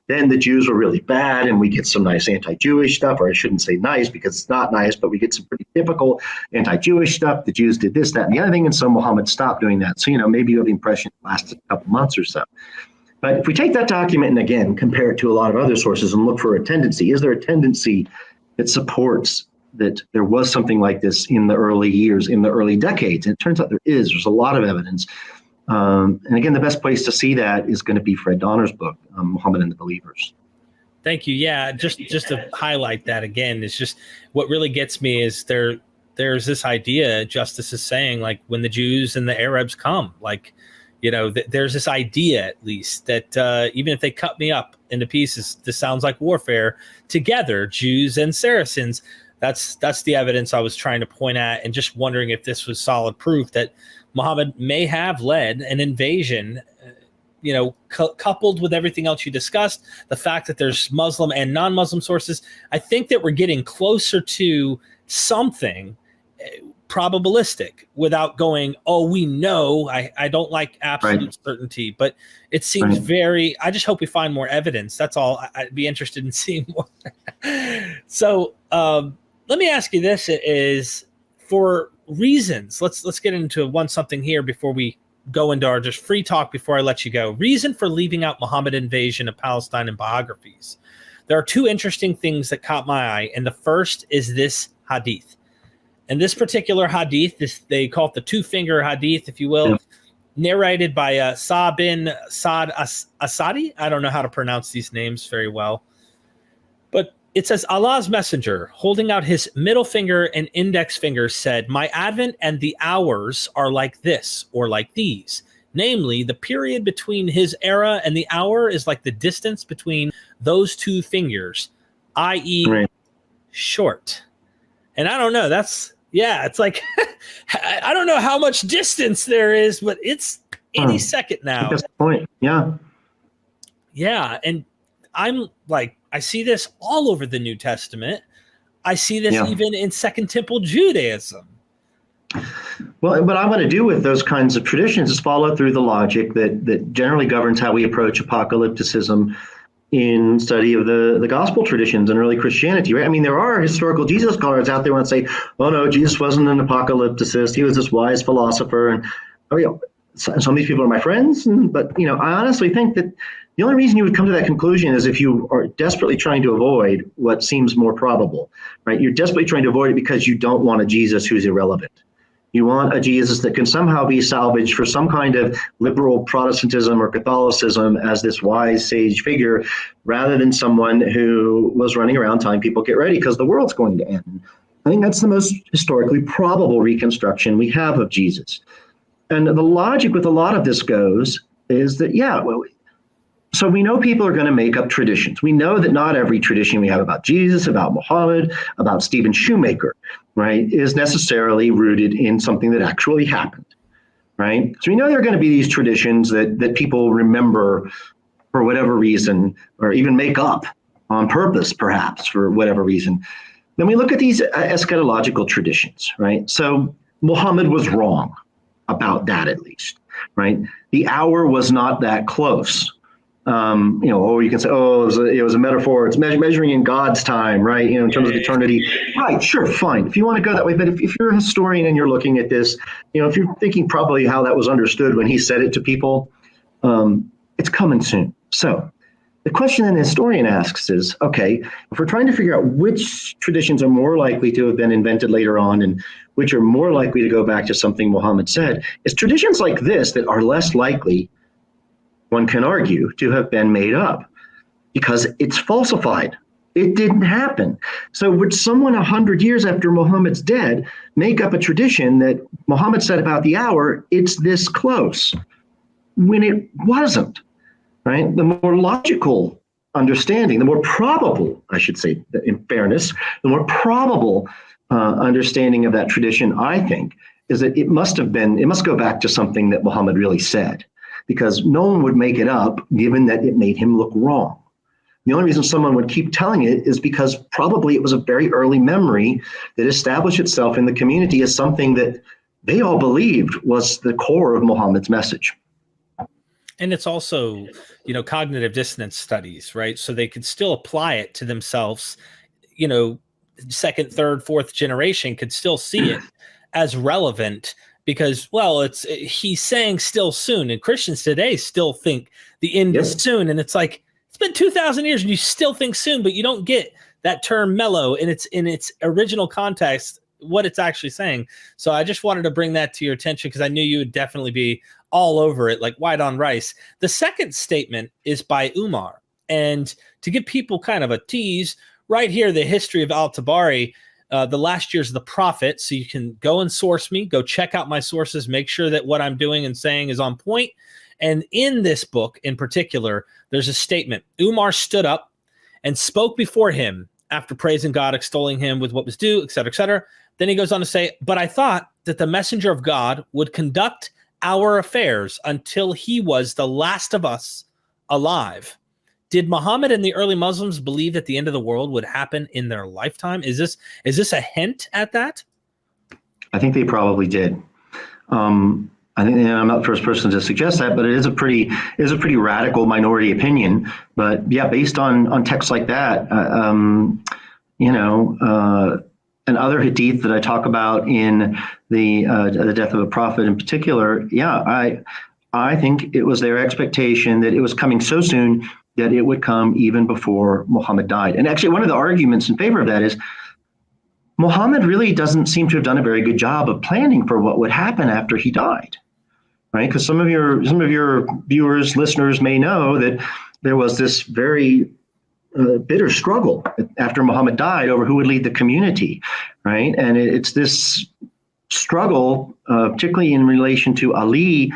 then the Jews were really bad and we get some nice anti-Jewish stuff, or I shouldn't say nice because it's not nice, but we get some pretty typical anti-Jewish stuff. The Jews did this, that, and the other thing, and so Muhammad stopped doing that. So, maybe you have the impression it lasted a couple months or so. But if we take that document and again compare it to a lot of other sources and look for a tendency, is there a tendency that supports that there was something like this in the early years, in the early decades? And it turns out there is. There's a lot of evidence. And again, the best place to see that is going to be Fred Donner's book, Muhammad and the Believers. Thank you. Yeah, just to highlight that again, it's just what really gets me is there's this idea, Justice is saying, like when the Jews and the Arabs come, like, there's this idea at least that even if they cut me up into pieces, this sounds like warfare together, Jews and Saracens. That's the evidence I was trying to point at, and just wondering if this was solid proof that Muhammad may have led an invasion, coupled with everything else you discussed, the fact that there's Muslim and non-Muslim sources. I think that we're getting closer to something probabilistic without going, oh, we know. I don't like absolute certainty, but it seems I just hope we find more evidence. That's all. I'd be interested in seeing more. So let me ask you this, is for reasons, let's get into something here before we go into our just free talk before I let you go. Reason for leaving out Muhammad invasion of Palestine in biographies. There are two interesting things that caught my eye, and the first is this hadith. And this particular hadith, they call it the two-finger hadith, if you will, narrated by Sa bin Sa'd Asadi. I don't know how to pronounce these names very well. But it says, Allah's messenger, holding out his middle finger and index finger, said, my advent and the hours are like this, or like these. Namely, the period between his era and the hour is like the distance between those two fingers, i.e., Right. short. And I don't know. It's like, I don't know how much distance there is, but it's any second now. That's the point. Yeah. Yeah. And I'm like, I see this all over the New Testament. I see this even in Second Temple Judaism. Well, what I want to do with those kinds of traditions is follow through the logic that generally governs how we approach apocalypticism in study of the gospel traditions and early Christianity, right? I mean, there are historical Jesus scholars out there who say, oh no, Jesus wasn't an apocalypticist. He was this wise philosopher. And some of these people are my friends. But, I honestly think that the only reason you would come to that conclusion is if you are desperately trying to avoid what seems more probable, right? You're desperately trying to avoid it because you don't want a Jesus who's irrelevant. You want a Jesus that can somehow be salvaged for some kind of liberal Protestantism or Catholicism as this wise sage figure, rather than someone who was running around telling people, get ready because the world's going to end. I think that's the most historically probable reconstruction we have of Jesus. And the logic with a lot of this goes is that, so we know people are going to make up traditions. We know that not every tradition we have about Jesus, about Muhammad, about Stephen Shoemaker, right, is necessarily rooted in something that actually happened, right? So we know there are going to be these traditions that people remember for whatever reason, or even make up on purpose, perhaps, for whatever reason. Then we look at these eschatological traditions, right? So Muhammad was wrong about that, at least, right? The hour was not that close. Or you can say, it was a metaphor. It's measuring in God's time, right? In terms of eternity. Right, sure, fine. If you want to go that way. But if you're a historian and you're looking at this, if you're thinking probably how that was understood when he said it to people, it's coming soon. So the question an historian asks is, okay, if we're trying to figure out which traditions are more likely to have been invented later on and which are more likely to go back to something Muhammad said, it's traditions like this that are less likely, one can argue, to have been made up because it's falsified. It didn't happen. So would someone 100 years after Muhammad's dead make up a tradition that Muhammad said about the hour, it's this close, when it wasn't, right? The more logical understanding, the more probable, I should say, in fairness, the more probable understanding of that tradition, I think, is that it must go back to something that Muhammad really said, because no one would make it up given that it made him look wrong. The only reason someone would keep telling it is because probably it was a very early memory that established itself in the community as something that they all believed was the core of Muhammad's message. And it's also, cognitive dissonance studies, right? So they could still apply it to themselves, second, third, fourth generation could still see it as relevant because, he's saying still soon. And Christians today still think the end is soon. And it's like, it's been 2,000 years and you still think soon, but you don't get that term mellow in its original context, what it's actually saying. So I just wanted to bring that to your attention because I knew you would definitely be all over it like white on rice. The second statement is by Umar. And to give people kind of a tease, right here, the history of Al-Tabari, the last years of the prophet. So you can go and source me, go check out my sources, make sure that what I'm doing and saying is on point. And in this book in particular, there's a statement. Umar stood up and spoke before him after praising God, extolling him with what was due, et cetera, et cetera. Then he goes on to say, but I thought that the messenger of God would conduct our affairs until he was the last of us alive. Did Muhammad and the early Muslims believe that the end of the world would happen in their lifetime? Is this a hint at that? I think they probably did. I think I'm not the first person to suggest that, but it is a pretty radical minority opinion. But yeah, based on texts like that, and other hadith that I talk about in the death of a prophet in particular, I think it was their expectation that it was coming so soon that it would come even before Muhammad died. And actually, one of the arguments in favor of that is Muhammad really doesn't seem to have done a very good job of planning for what would happen after he died, right? Because some of your viewers, listeners may know that there was this very bitter struggle after Muhammad died over who would lead the community, right? And it's this struggle, particularly in relation to Ali,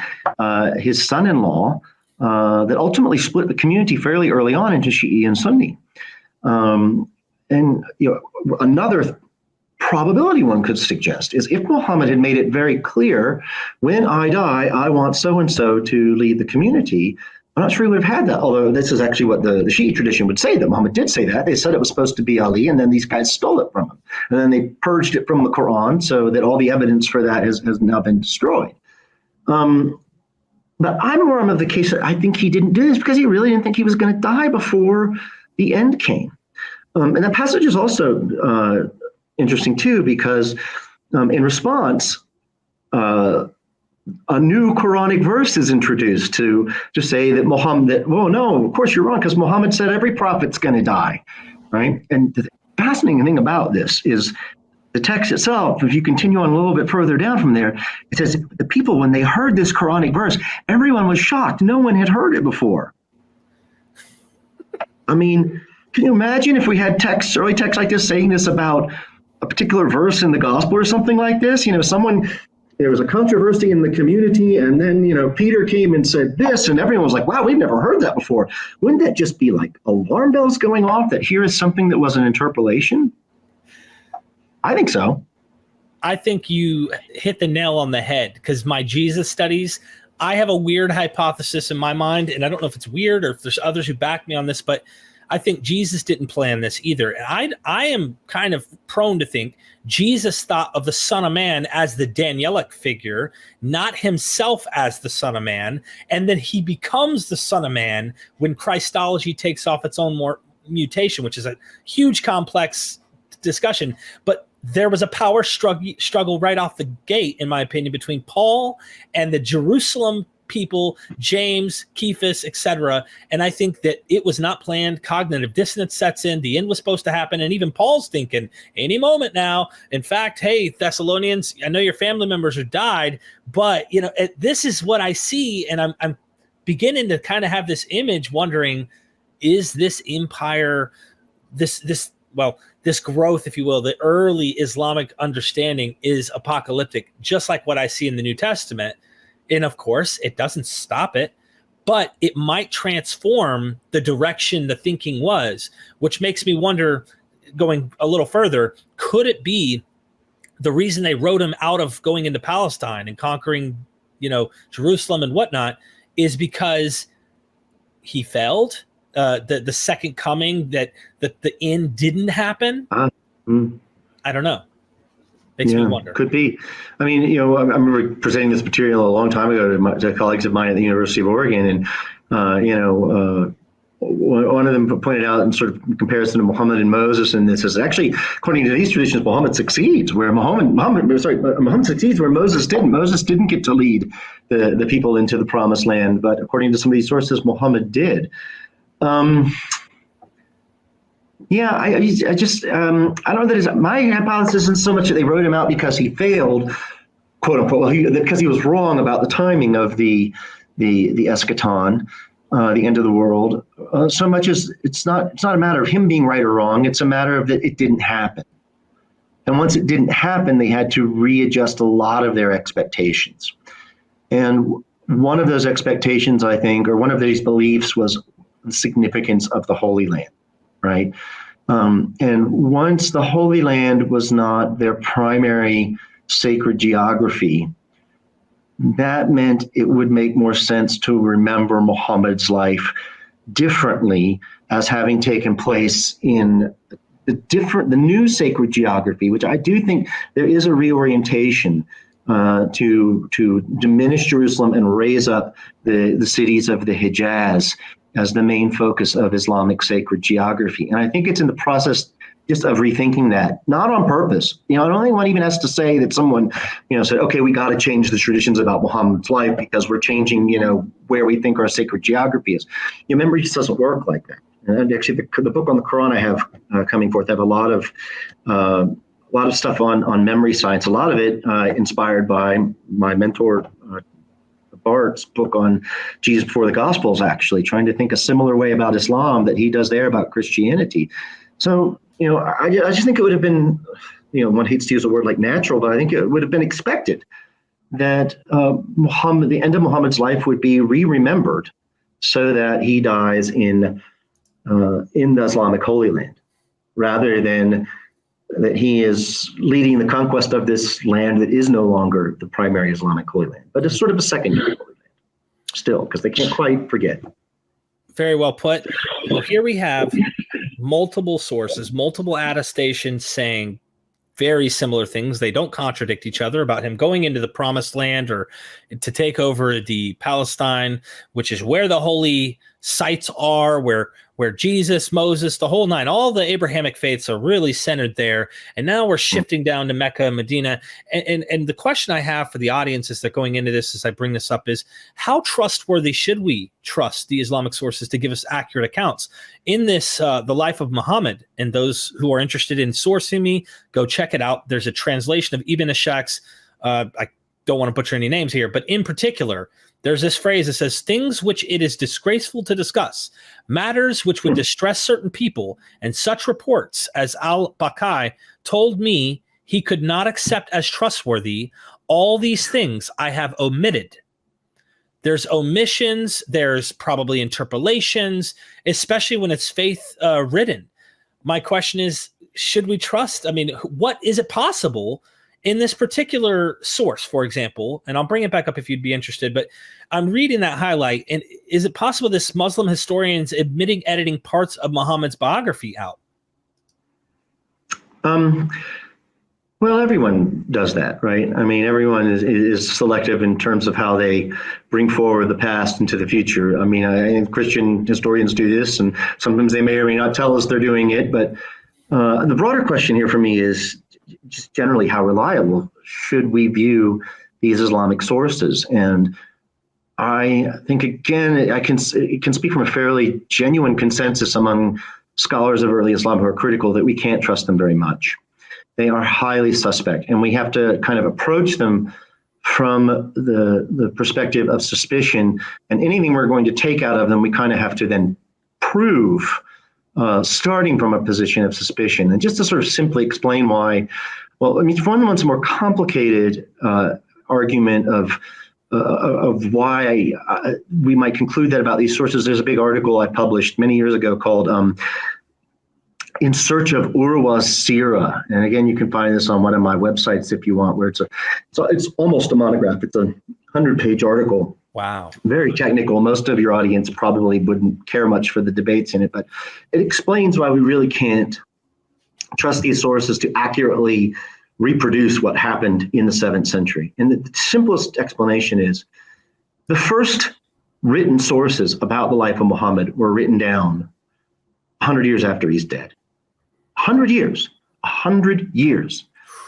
his son-in-law, that ultimately split the community fairly early on into Shi'i and Sunni. And another probability one could suggest is if Muhammad had made it very clear, when I die, I want so-and-so to lead the community, I'm not sure he would have had that, although this is actually what the Shi'i tradition would say, that Muhammad did say that. They said it was supposed to be Ali, and then these guys stole it from him. And then they purged it from the Quran so that all the evidence for that has now been destroyed. But I'm more of the case that I think he didn't do this because he really didn't think he was going to die before the end came. And that passage is also interesting too, because in response, a new Quranic verse is introduced to say that Muhammad, well, no, of course you're wrong, because Muhammad said every prophet's going to die, right? And the fascinating thing about this is the text itself, if you continue on a little bit further down from there, it says the people, when they heard this Quranic verse, everyone was shocked. No one had heard it before. I mean, can you imagine if we had early texts like this saying this about a particular verse in the gospel or something like this? There was a controversy in the community, and then, Peter came and said this, and everyone was like, wow, we've never heard that before. Wouldn't that just be like alarm bells going off that here is something that was an interpolation? I think so. I think you hit the nail on the head, because my Jesus studies, I have a weird hypothesis in my mind, and I don't know if it's weird or if there's others who back me on this, but I think Jesus didn't plan this either. And I am kind of prone to think Jesus thought of the Son of Man as the Danielic figure, not himself as the Son of Man. And then he becomes the Son of Man when Christology takes off its own mutation, which is a huge, complex discussion. But there was a power struggle right off the gate, in my opinion, between Paul and the Jerusalem people, James, Cephas, etc. And I think that it was not planned. Cognitive dissonance sets in. The end was supposed to happen. And even Paul's thinking, any moment now. In fact, hey, Thessalonians, I know your family members have died, but this is what I see. And I'm beginning to kind of have this image wondering, is this empire, this growth, if you will, the early Islamic understanding is apocalyptic, just like what I see in the New Testament. And of course, it doesn't stop it, but it might transform the direction the thinking was, which makes me wonder, going a little further, could it be the reason they wrote him out of going into Palestine and conquering, Jerusalem and whatnot, is because he failed? The second coming, that the end didn't happen? I don't know. Makes me wonder. Could be. I mean, I remember presenting this material a long time ago to colleagues of mine at the University of Oregon, and one of them pointed out in sort of comparison to Muhammad and Moses, and this is actually, according to these traditions, Muhammad succeeds where Muhammad succeeds where Moses didn't. Moses didn't get to lead the people into the promised land, but according to some of these sources, Muhammad did. I just I don't know that my hypothesis isn't so much that they wrote him out because he failed, quote unquote, because he was wrong about the timing of the eschaton, the end of the world. So much as it's not a matter of him being right or wrong. It's a matter of that it didn't happen. And once it didn't happen, they had to readjust a lot of their expectations. And one of those expectations, I think, or one of these beliefs, was the significance of the Holy Land. Right. And once the Holy Land was not their primary sacred geography, that meant it would make more sense to remember Muhammad's differently as having taken place in the new sacred geography, which I do think there is a reorientation to diminish Jerusalem and raise up the cities of the Hijaz as the main focus of Islamic sacred geography. And I think it's in the process just of rethinking that, not on purpose. I don't think one even has to say that someone, said, okay, we got to change the traditions about Muhammad's life because we're changing, where we think our sacred geography is. Memory just doesn't work like that. And actually, the book on the Quran I have coming forth, I have a lot of stuff on memory science, a lot of it inspired by my mentor, Bart's book on Jesus before the Gospels, actually trying to think a similar way about Islam that he does there about Christianity. So, I just think it would have been, one hates to use a word like natural, but I think it would have been expected that the end of Muhammad's life would be remembered so that he dies in the Islamic Holy Land, rather than that he is leading the conquest of this land that is no longer the primary Islamic Holy Land, but it's sort of a secondary Holy Land still, because they can't quite forget. Very well put. Well, here we have multiple sources, multiple attestations saying very similar things. They don't contradict each other about him going into the promised land or to take over the Palestine, which is where the holy sites are, where Jesus, Moses, the whole nine, all the Abrahamic faiths are really centered there. And now we're shifting down to Mecca and Medina. And the question I have for the audience as they're going into this, as I bring this up, is how trustworthy should we trust the Islamic sources to give us accurate accounts in this, the life of Muhammad? And those who are interested in sourcing me, go check it out. There's a translation of Ibn Ishaq's, I don't want to butcher any names here, but in particular, there's this phrase that says, things which it is disgraceful to discuss, matters which would distress certain people, and such reports as al-Baqai told me he could not accept as trustworthy, all these things I have omitted. There's omissions, there's probably interpolations, especially when it's faith ridden. My question is, should we trust? I mean, what is it possible in this particular source, for example, and I'll bring it back up if you'd be interested, but I'm reading that highlight, and is it possible this Muslim historian's admitting editing parts of Muhammad's biography out? Well, everyone does that, right? I mean, everyone is selective in terms of how they bring forward the past into the future. I mean, Christian historians do this, and sometimes they may or may not tell us they're doing it, but the broader question here for me is just generally how reliable should we view these Islamic sources? And I think, again, it can speak from a fairly genuine consensus among scholars of early Islam who are critical that we can't trust them very much. They are highly suspect, and we have to kind of approach them from the perspective of suspicion, and anything we're going to take out of them, we kind of have to then prove, starting from a position of suspicion. And just to sort of simply explain why, well, I mean, for one, it's a more complicated argument of why we might conclude that about these sources. There's a big article I published many years ago called In Search of Urwa's Sira. And again, you can find this on one of my websites if you want, where it's almost a monograph. It's a 100-page article. Wow. Very technical. Most of your audience probably wouldn't care much for the debates in it, but it explains why we really can't trust these sources to accurately reproduce what happened in the 7th century. And the simplest explanation is the first written sources about the life of Muhammad were written down 100 years after he's dead. 100 years,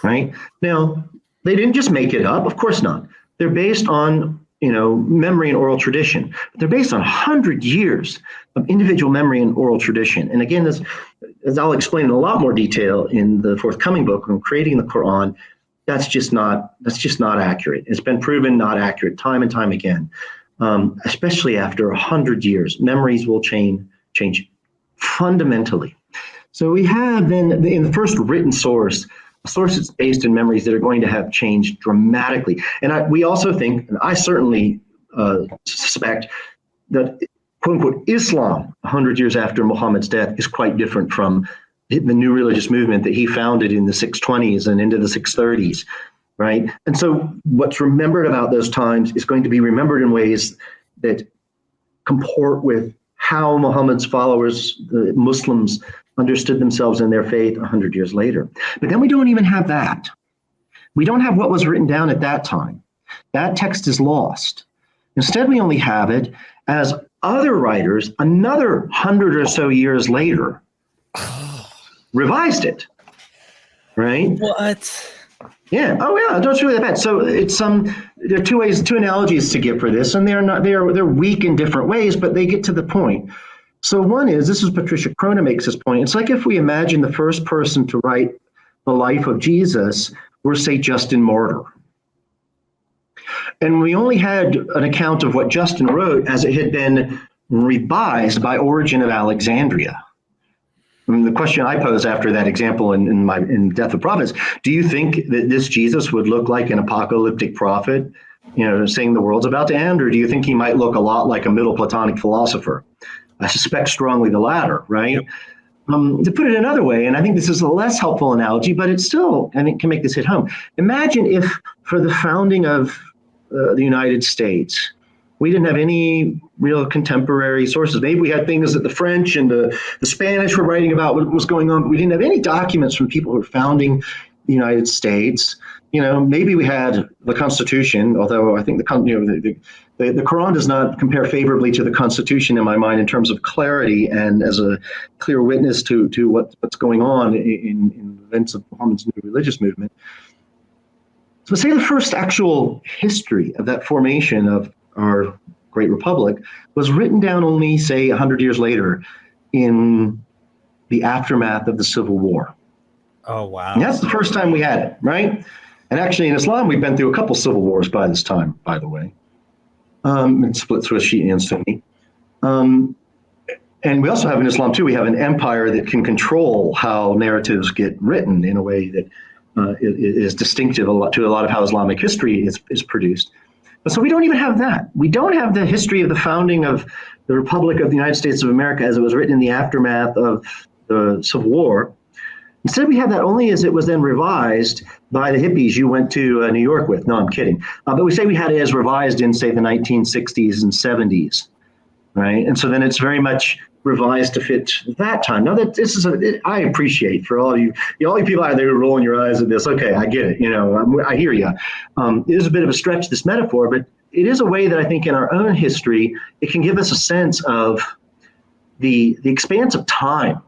right? Now, they didn't just make it up. Of course not. They're based on memory and oral tradition. But they're based on 100 years of individual memory and oral tradition. And again, as I'll explain in a lot more detail in the forthcoming book on creating the Quran, that's just not accurate. It's been proven not accurate time and time again, especially after 100 years. Memories will change fundamentally. So we have then in the first written source, a source that's based in memories that are going to have changed dramatically. And we also think, and I certainly suspect, that quote unquote Islam 100 years after Muhammad's death is quite different from the new religious movement that he founded in the 620s and into the 630s, right? And so what's remembered about those times is going to be remembered in ways that comport with how Muhammad's followers, the Muslims, understood themselves and their faith 100 years later. But then we don't even have that. We don't have what was written down at that time. That text is lost. Instead, we only have it as other writers, another 100 or so years later, revised it, right? What? Yeah. Oh, yeah. That's really that bad. So it's there are two analogies to give for this, and they're weak in different ways, but they get to the point. So one is, this is Patricia Crona makes this point. It's like if we imagine the first person to write the life of Jesus were, say, Justin Martyr. And we only had an account of what Justin wrote as it had been revised by Origen of Alexandria. I mean, the question I pose after that example in Death of Prophets, do you think that this Jesus would look like an apocalyptic prophet, saying the world's about to end, or do you think he might look a lot like a middle Platonic philosopher? I suspect strongly the latter, right? Yep. To put it another way, and I think this is a less helpful analogy, but it still, I think, can make this hit home. Imagine if for the founding of the United States, we didn't have any real contemporary sources. Maybe we had things that the French and the Spanish were writing about what was going on, but we didn't have any documents from people who were founding the United States. Maybe we had the Constitution, although I think the Quran does not compare favorably to the Constitution in my mind in terms of clarity and as a clear witness to what's going on in events of Muhammad's new religious movement. So say the first actual history of that formation of our great republic was written down only, say, 100 years later in the aftermath of the Civil War. Oh, wow. And that's the first time we had it, right? And actually in Islam, we've been through a couple civil wars by this time, by the way. And splits with Shia and Sunni. And we also have in Islam, too, we have an empire that can control how narratives get written in a way that is distinctive to a lot of how Islamic history is produced. But so we don't even have that. We don't have the history of the founding of the Republic of the United States of America as it was written in the aftermath of the Civil War. Instead, we have that only as it was then revised by the hippies you went to New York with. No, I'm kidding. But we say we had it as revised in, say, the 1960s and 70s, right? And so then it's very much revised to fit that time. Now, that this is I appreciate for all you people out there rolling your eyes at this. Okay, I get it. I hear you. It is a bit of a stretch, this metaphor, but it is a way that I think in our own history, it can give us a sense of the expanse of time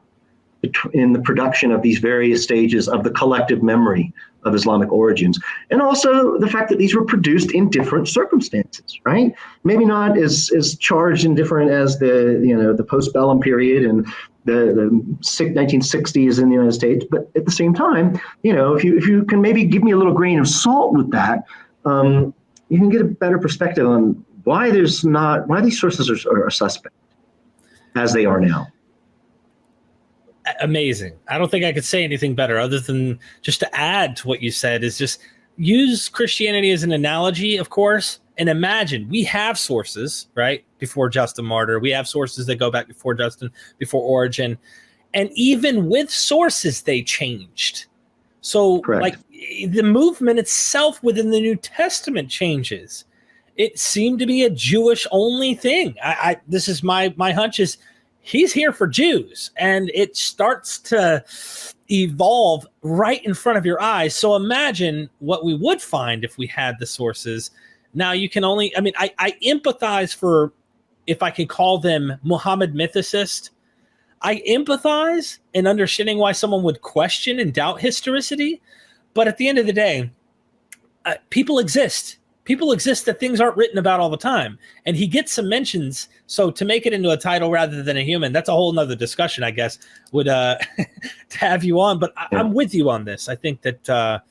in the production of these various stages of the collective memory of Islamic origins, and also the fact that these were produced in different circumstances, right? Maybe not as charged and different as the postbellum period and the 1960s in the United States, but at the same time, if you can maybe give me a little grain of salt with that, you can get a better perspective on why these sources are suspect as they are now. Amazing. I don't think I could say anything better other than just to add to what you said is just use Christianity as an analogy, of course, and imagine we have sources, right? Before Justin Martyr, we have sources that go back before Justin, before Origin. And even with sources, they changed. So Correct. Like the movement itself within the New Testament changes. It seemed to be a Jewish only thing. This is my hunch is he's here for Jews, and it starts to evolve right in front of your eyes. So imagine what we would find if we had the sources. Now you can only, I empathize for, if I can call them Muhammad mythicists, I empathize in understanding why someone would question and doubt historicity. But at the end of the day, people exist. People exist that things aren't written about all the time. And he gets some mentions. So to make it into a title rather than a human, that's a whole nother discussion, I guess, would to have you on. But I'm with you on this. I think that,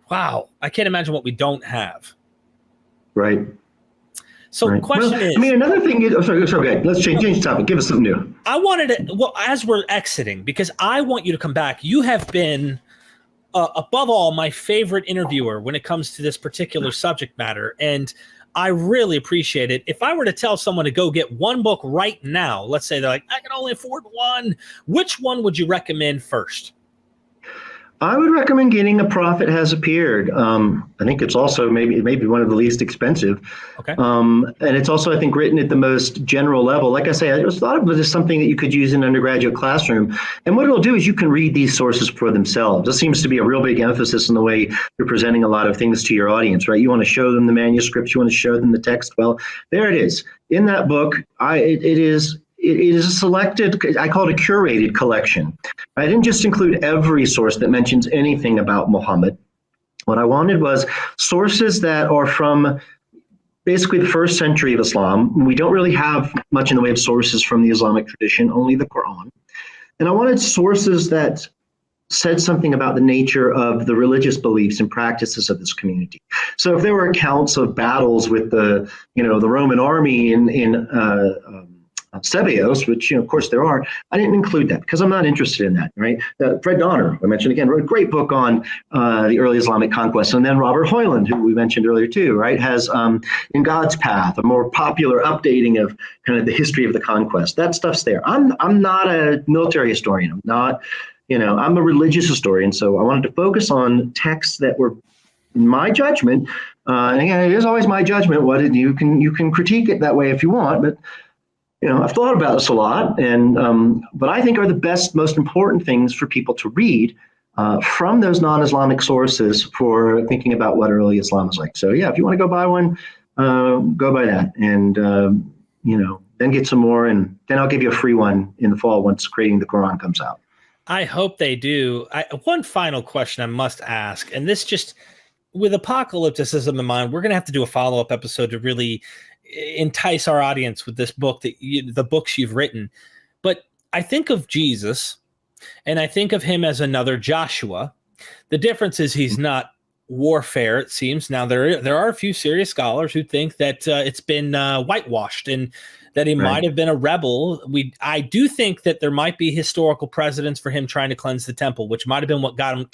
wow, I can't imagine what we don't have. Right. So the question is... another thing is... sorry, okay. Let's change the topic. Give us something new. I wanted to... Well, as we're exiting, because I want you to come back, you have been... above all, my favorite interviewer when it comes to this particular subject matter. And I really appreciate it. If I were to tell someone to go get one book right now, let's say they're like, I can only afford one. Which one would you recommend first? I would recommend getting A Prophet Has Appeared. I think it's also maybe one of the least expensive. Okay. And it's also, I think, written at the most general level. Like I say, I just thought of it as something that you could use in an undergraduate classroom. And what it'll do is you can read these sources for themselves. This seems to be a real big emphasis in the way you're presenting a lot of things to your audience, right? You want to show them the manuscripts, you want to show them the text. Well, there it is. In that book, it is a selected, I call it a curated collection. I didn't just include every source that mentions anything about Muhammad. What I wanted was sources that are from basically the first century of Islam. We don't really have much in the way of sources from the Islamic tradition, only the Quran. And I wanted sources that said something about the nature of the religious beliefs and practices of this community. So if there were accounts of battles with the Roman army in Sebeos, which, of course there are. I didn't include that because I'm not interested in that, right? Fred Donner, I mentioned again, wrote a great book on the early Islamic conquest. And then Robert Hoyland, who we mentioned earlier too, right, has In God's Path, a more popular updating of kind of the history of the conquest. That stuff's there. I'm not a military historian. I'm not, I'm a religious historian. So I wanted to focus on texts that were, in my judgment, and again, it is always my judgment. You can critique it that way if you want, but I've thought about this a lot, and but I think are the best, most important things for people to read from those non-Islamic sources for thinking about what early Islam is like. So yeah, if you want to go buy one, go buy that, and then get some more, and then I'll give you a free one in the fall once Creating the Quran comes out. I hope they do. One final question I must ask, and this just, with apocalypticism in mind, we're going to have to do a follow-up episode to really entice our audience with this book, the books you've written. But I think of Jesus, and I think of him as another Joshua. The difference is he's not warfare, it seems. Now, there are a few serious scholars who think that it's been whitewashed and that he might have been a rebel. I do think that there might be historical precedents for him trying to cleanse the temple, which might have been what got him.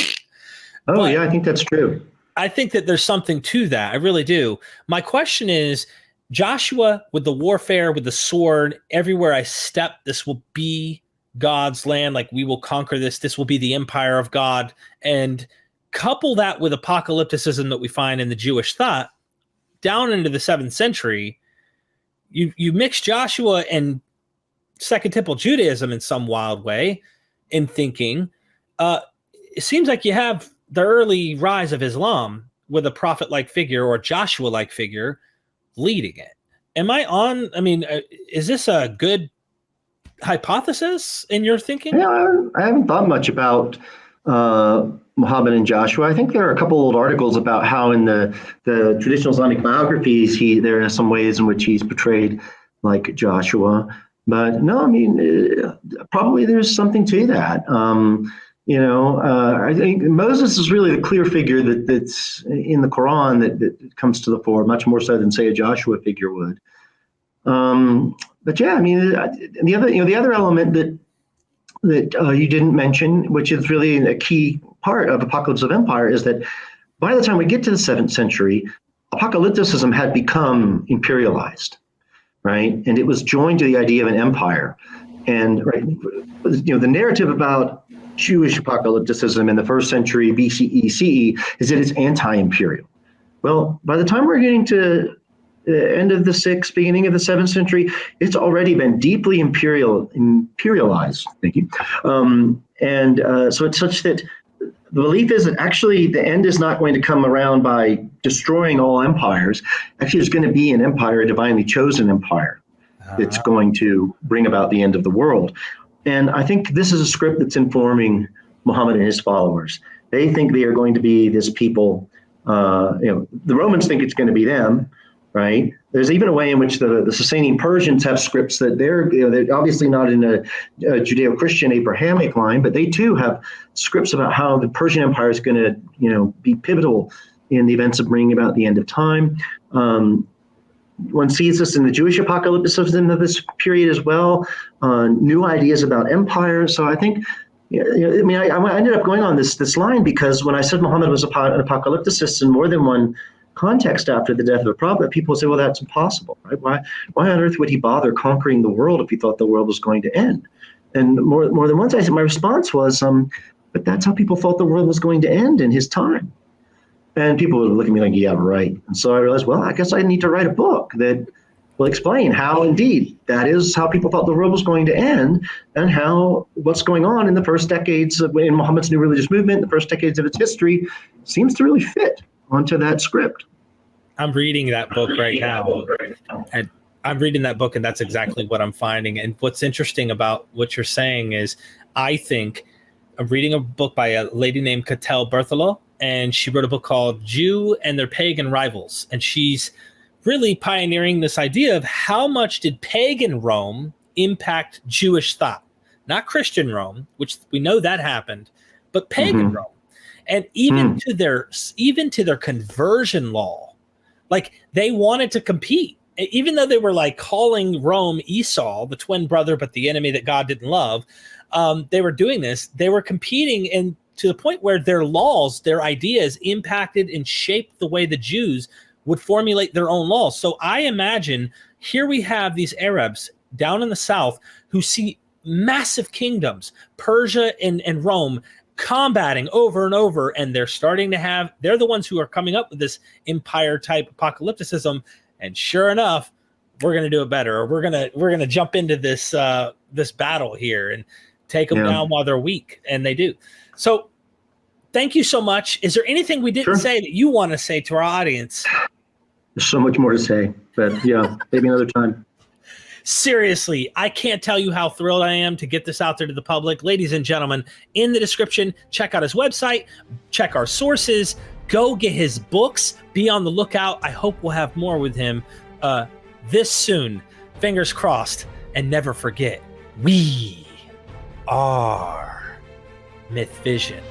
Oh, yeah, I think that's true. I think that there's something to that. I really do. My question is, Joshua, with the warfare, with the sword, everywhere I step, this will be God's land. Like, we will conquer this. This will be the empire of God. And couple that with apocalypticism that we find in the Jewish thought down into the 7th century. You mix Joshua and Second Temple Judaism in some wild way in thinking. It seems like you have the early rise of Islam with a prophet-like figure or a Joshua-like figure leading it. Am I on? I mean, is this a good hypothesis in your thinking? Yeah, I haven't thought much about Muhammad and Joshua. I think there are a couple old articles about how in the traditional Islamic biographies, there are some ways in which he's portrayed like Joshua. But no, I mean, probably there's something to that. I think Moses is really the clear figure that's in the Quran that comes to the fore, much more so than, say, a Joshua figure would. But yeah, I mean, the other element that you didn't mention, which is really a key part of Apocalypse of Empire, is that by the time we get to the 7th century, apocalypticism had become imperialized, right? And it was joined to the idea of an empire. And the narrative about Jewish apocalypticism in the 1st century BCE, CE is that it's anti-imperial. Well, by the time we're getting to the end of the 6th, beginning of the 7th century, it's already been deeply imperialized. Thank you. So it's such that the belief is that actually the end is not going to come around by destroying all empires. Actually, there's going to be an empire, a divinely chosen empire, that's going to bring about the end of the world. And I think this is a script that's informing Muhammad and his followers. They think they are going to be this people. The Romans think it's going to be them, right? There's even a way in which the Sasanian Persians have scripts that they're obviously not in a Judeo-Christian Abrahamic line, but they too have scripts about how the Persian Empire is going to be pivotal in the events of bringing about the end of time. One sees this in the Jewish apocalypticism of this period as well, new ideas about empire. So I think, I ended up going on this line because when I said Muhammad was an apocalypticist in more than one context after the death of a prophet, people say, well, that's impossible, right? Why on earth would he bother conquering the world if he thought the world was going to end? And more than once, my response was, but that's how people thought the world was going to end in his time. And people would look at me like, yeah, right. And so I realized, well, I guess I need to write a book that will explain how, indeed, that is how people thought the world was going to end, and how what's going on in the first decades in Muhammad's new religious movement, the first decades of its history, seems to really fit onto that script. I'm reading that book right now. And I'm reading that book, and that's exactly what I'm finding. And what's interesting about what you're saying is, I think I'm reading a book by a lady named Cattell Berthelot, and she wrote a book called Jew and Their Pagan Rivals. And she's really pioneering this idea of how much did pagan Rome impact Jewish thought, not Christian Rome, which we know that happened, but pagan Rome. And even to their conversion law, like they wanted to compete even though they were like calling Rome Esau, the twin brother, but the enemy that God didn't love, they were doing this. They were competing, and to the point where their laws, their ideas impacted and shaped the way the Jews would formulate their own laws. So I imagine here we have these Arabs down in the south who see massive kingdoms, Persia and Rome, combating over and over, and they're the ones who are coming up with this empire type apocalypticism. And sure enough, we're going to do it better, or we're going to jump into this this battle here and take them down while they're weak, and they do. So thank you so much. Is there anything we didn't say that you want to say to our audience? There's so much more to say, but yeah, maybe another time. Seriously, I can't tell you how thrilled I am to get this out there to the public. Ladies and gentlemen, in the description, check out his website, check our sources, go get his books, be on the lookout. I hope we'll have more with him this soon. Fingers crossed. And never forget, we are MythVision.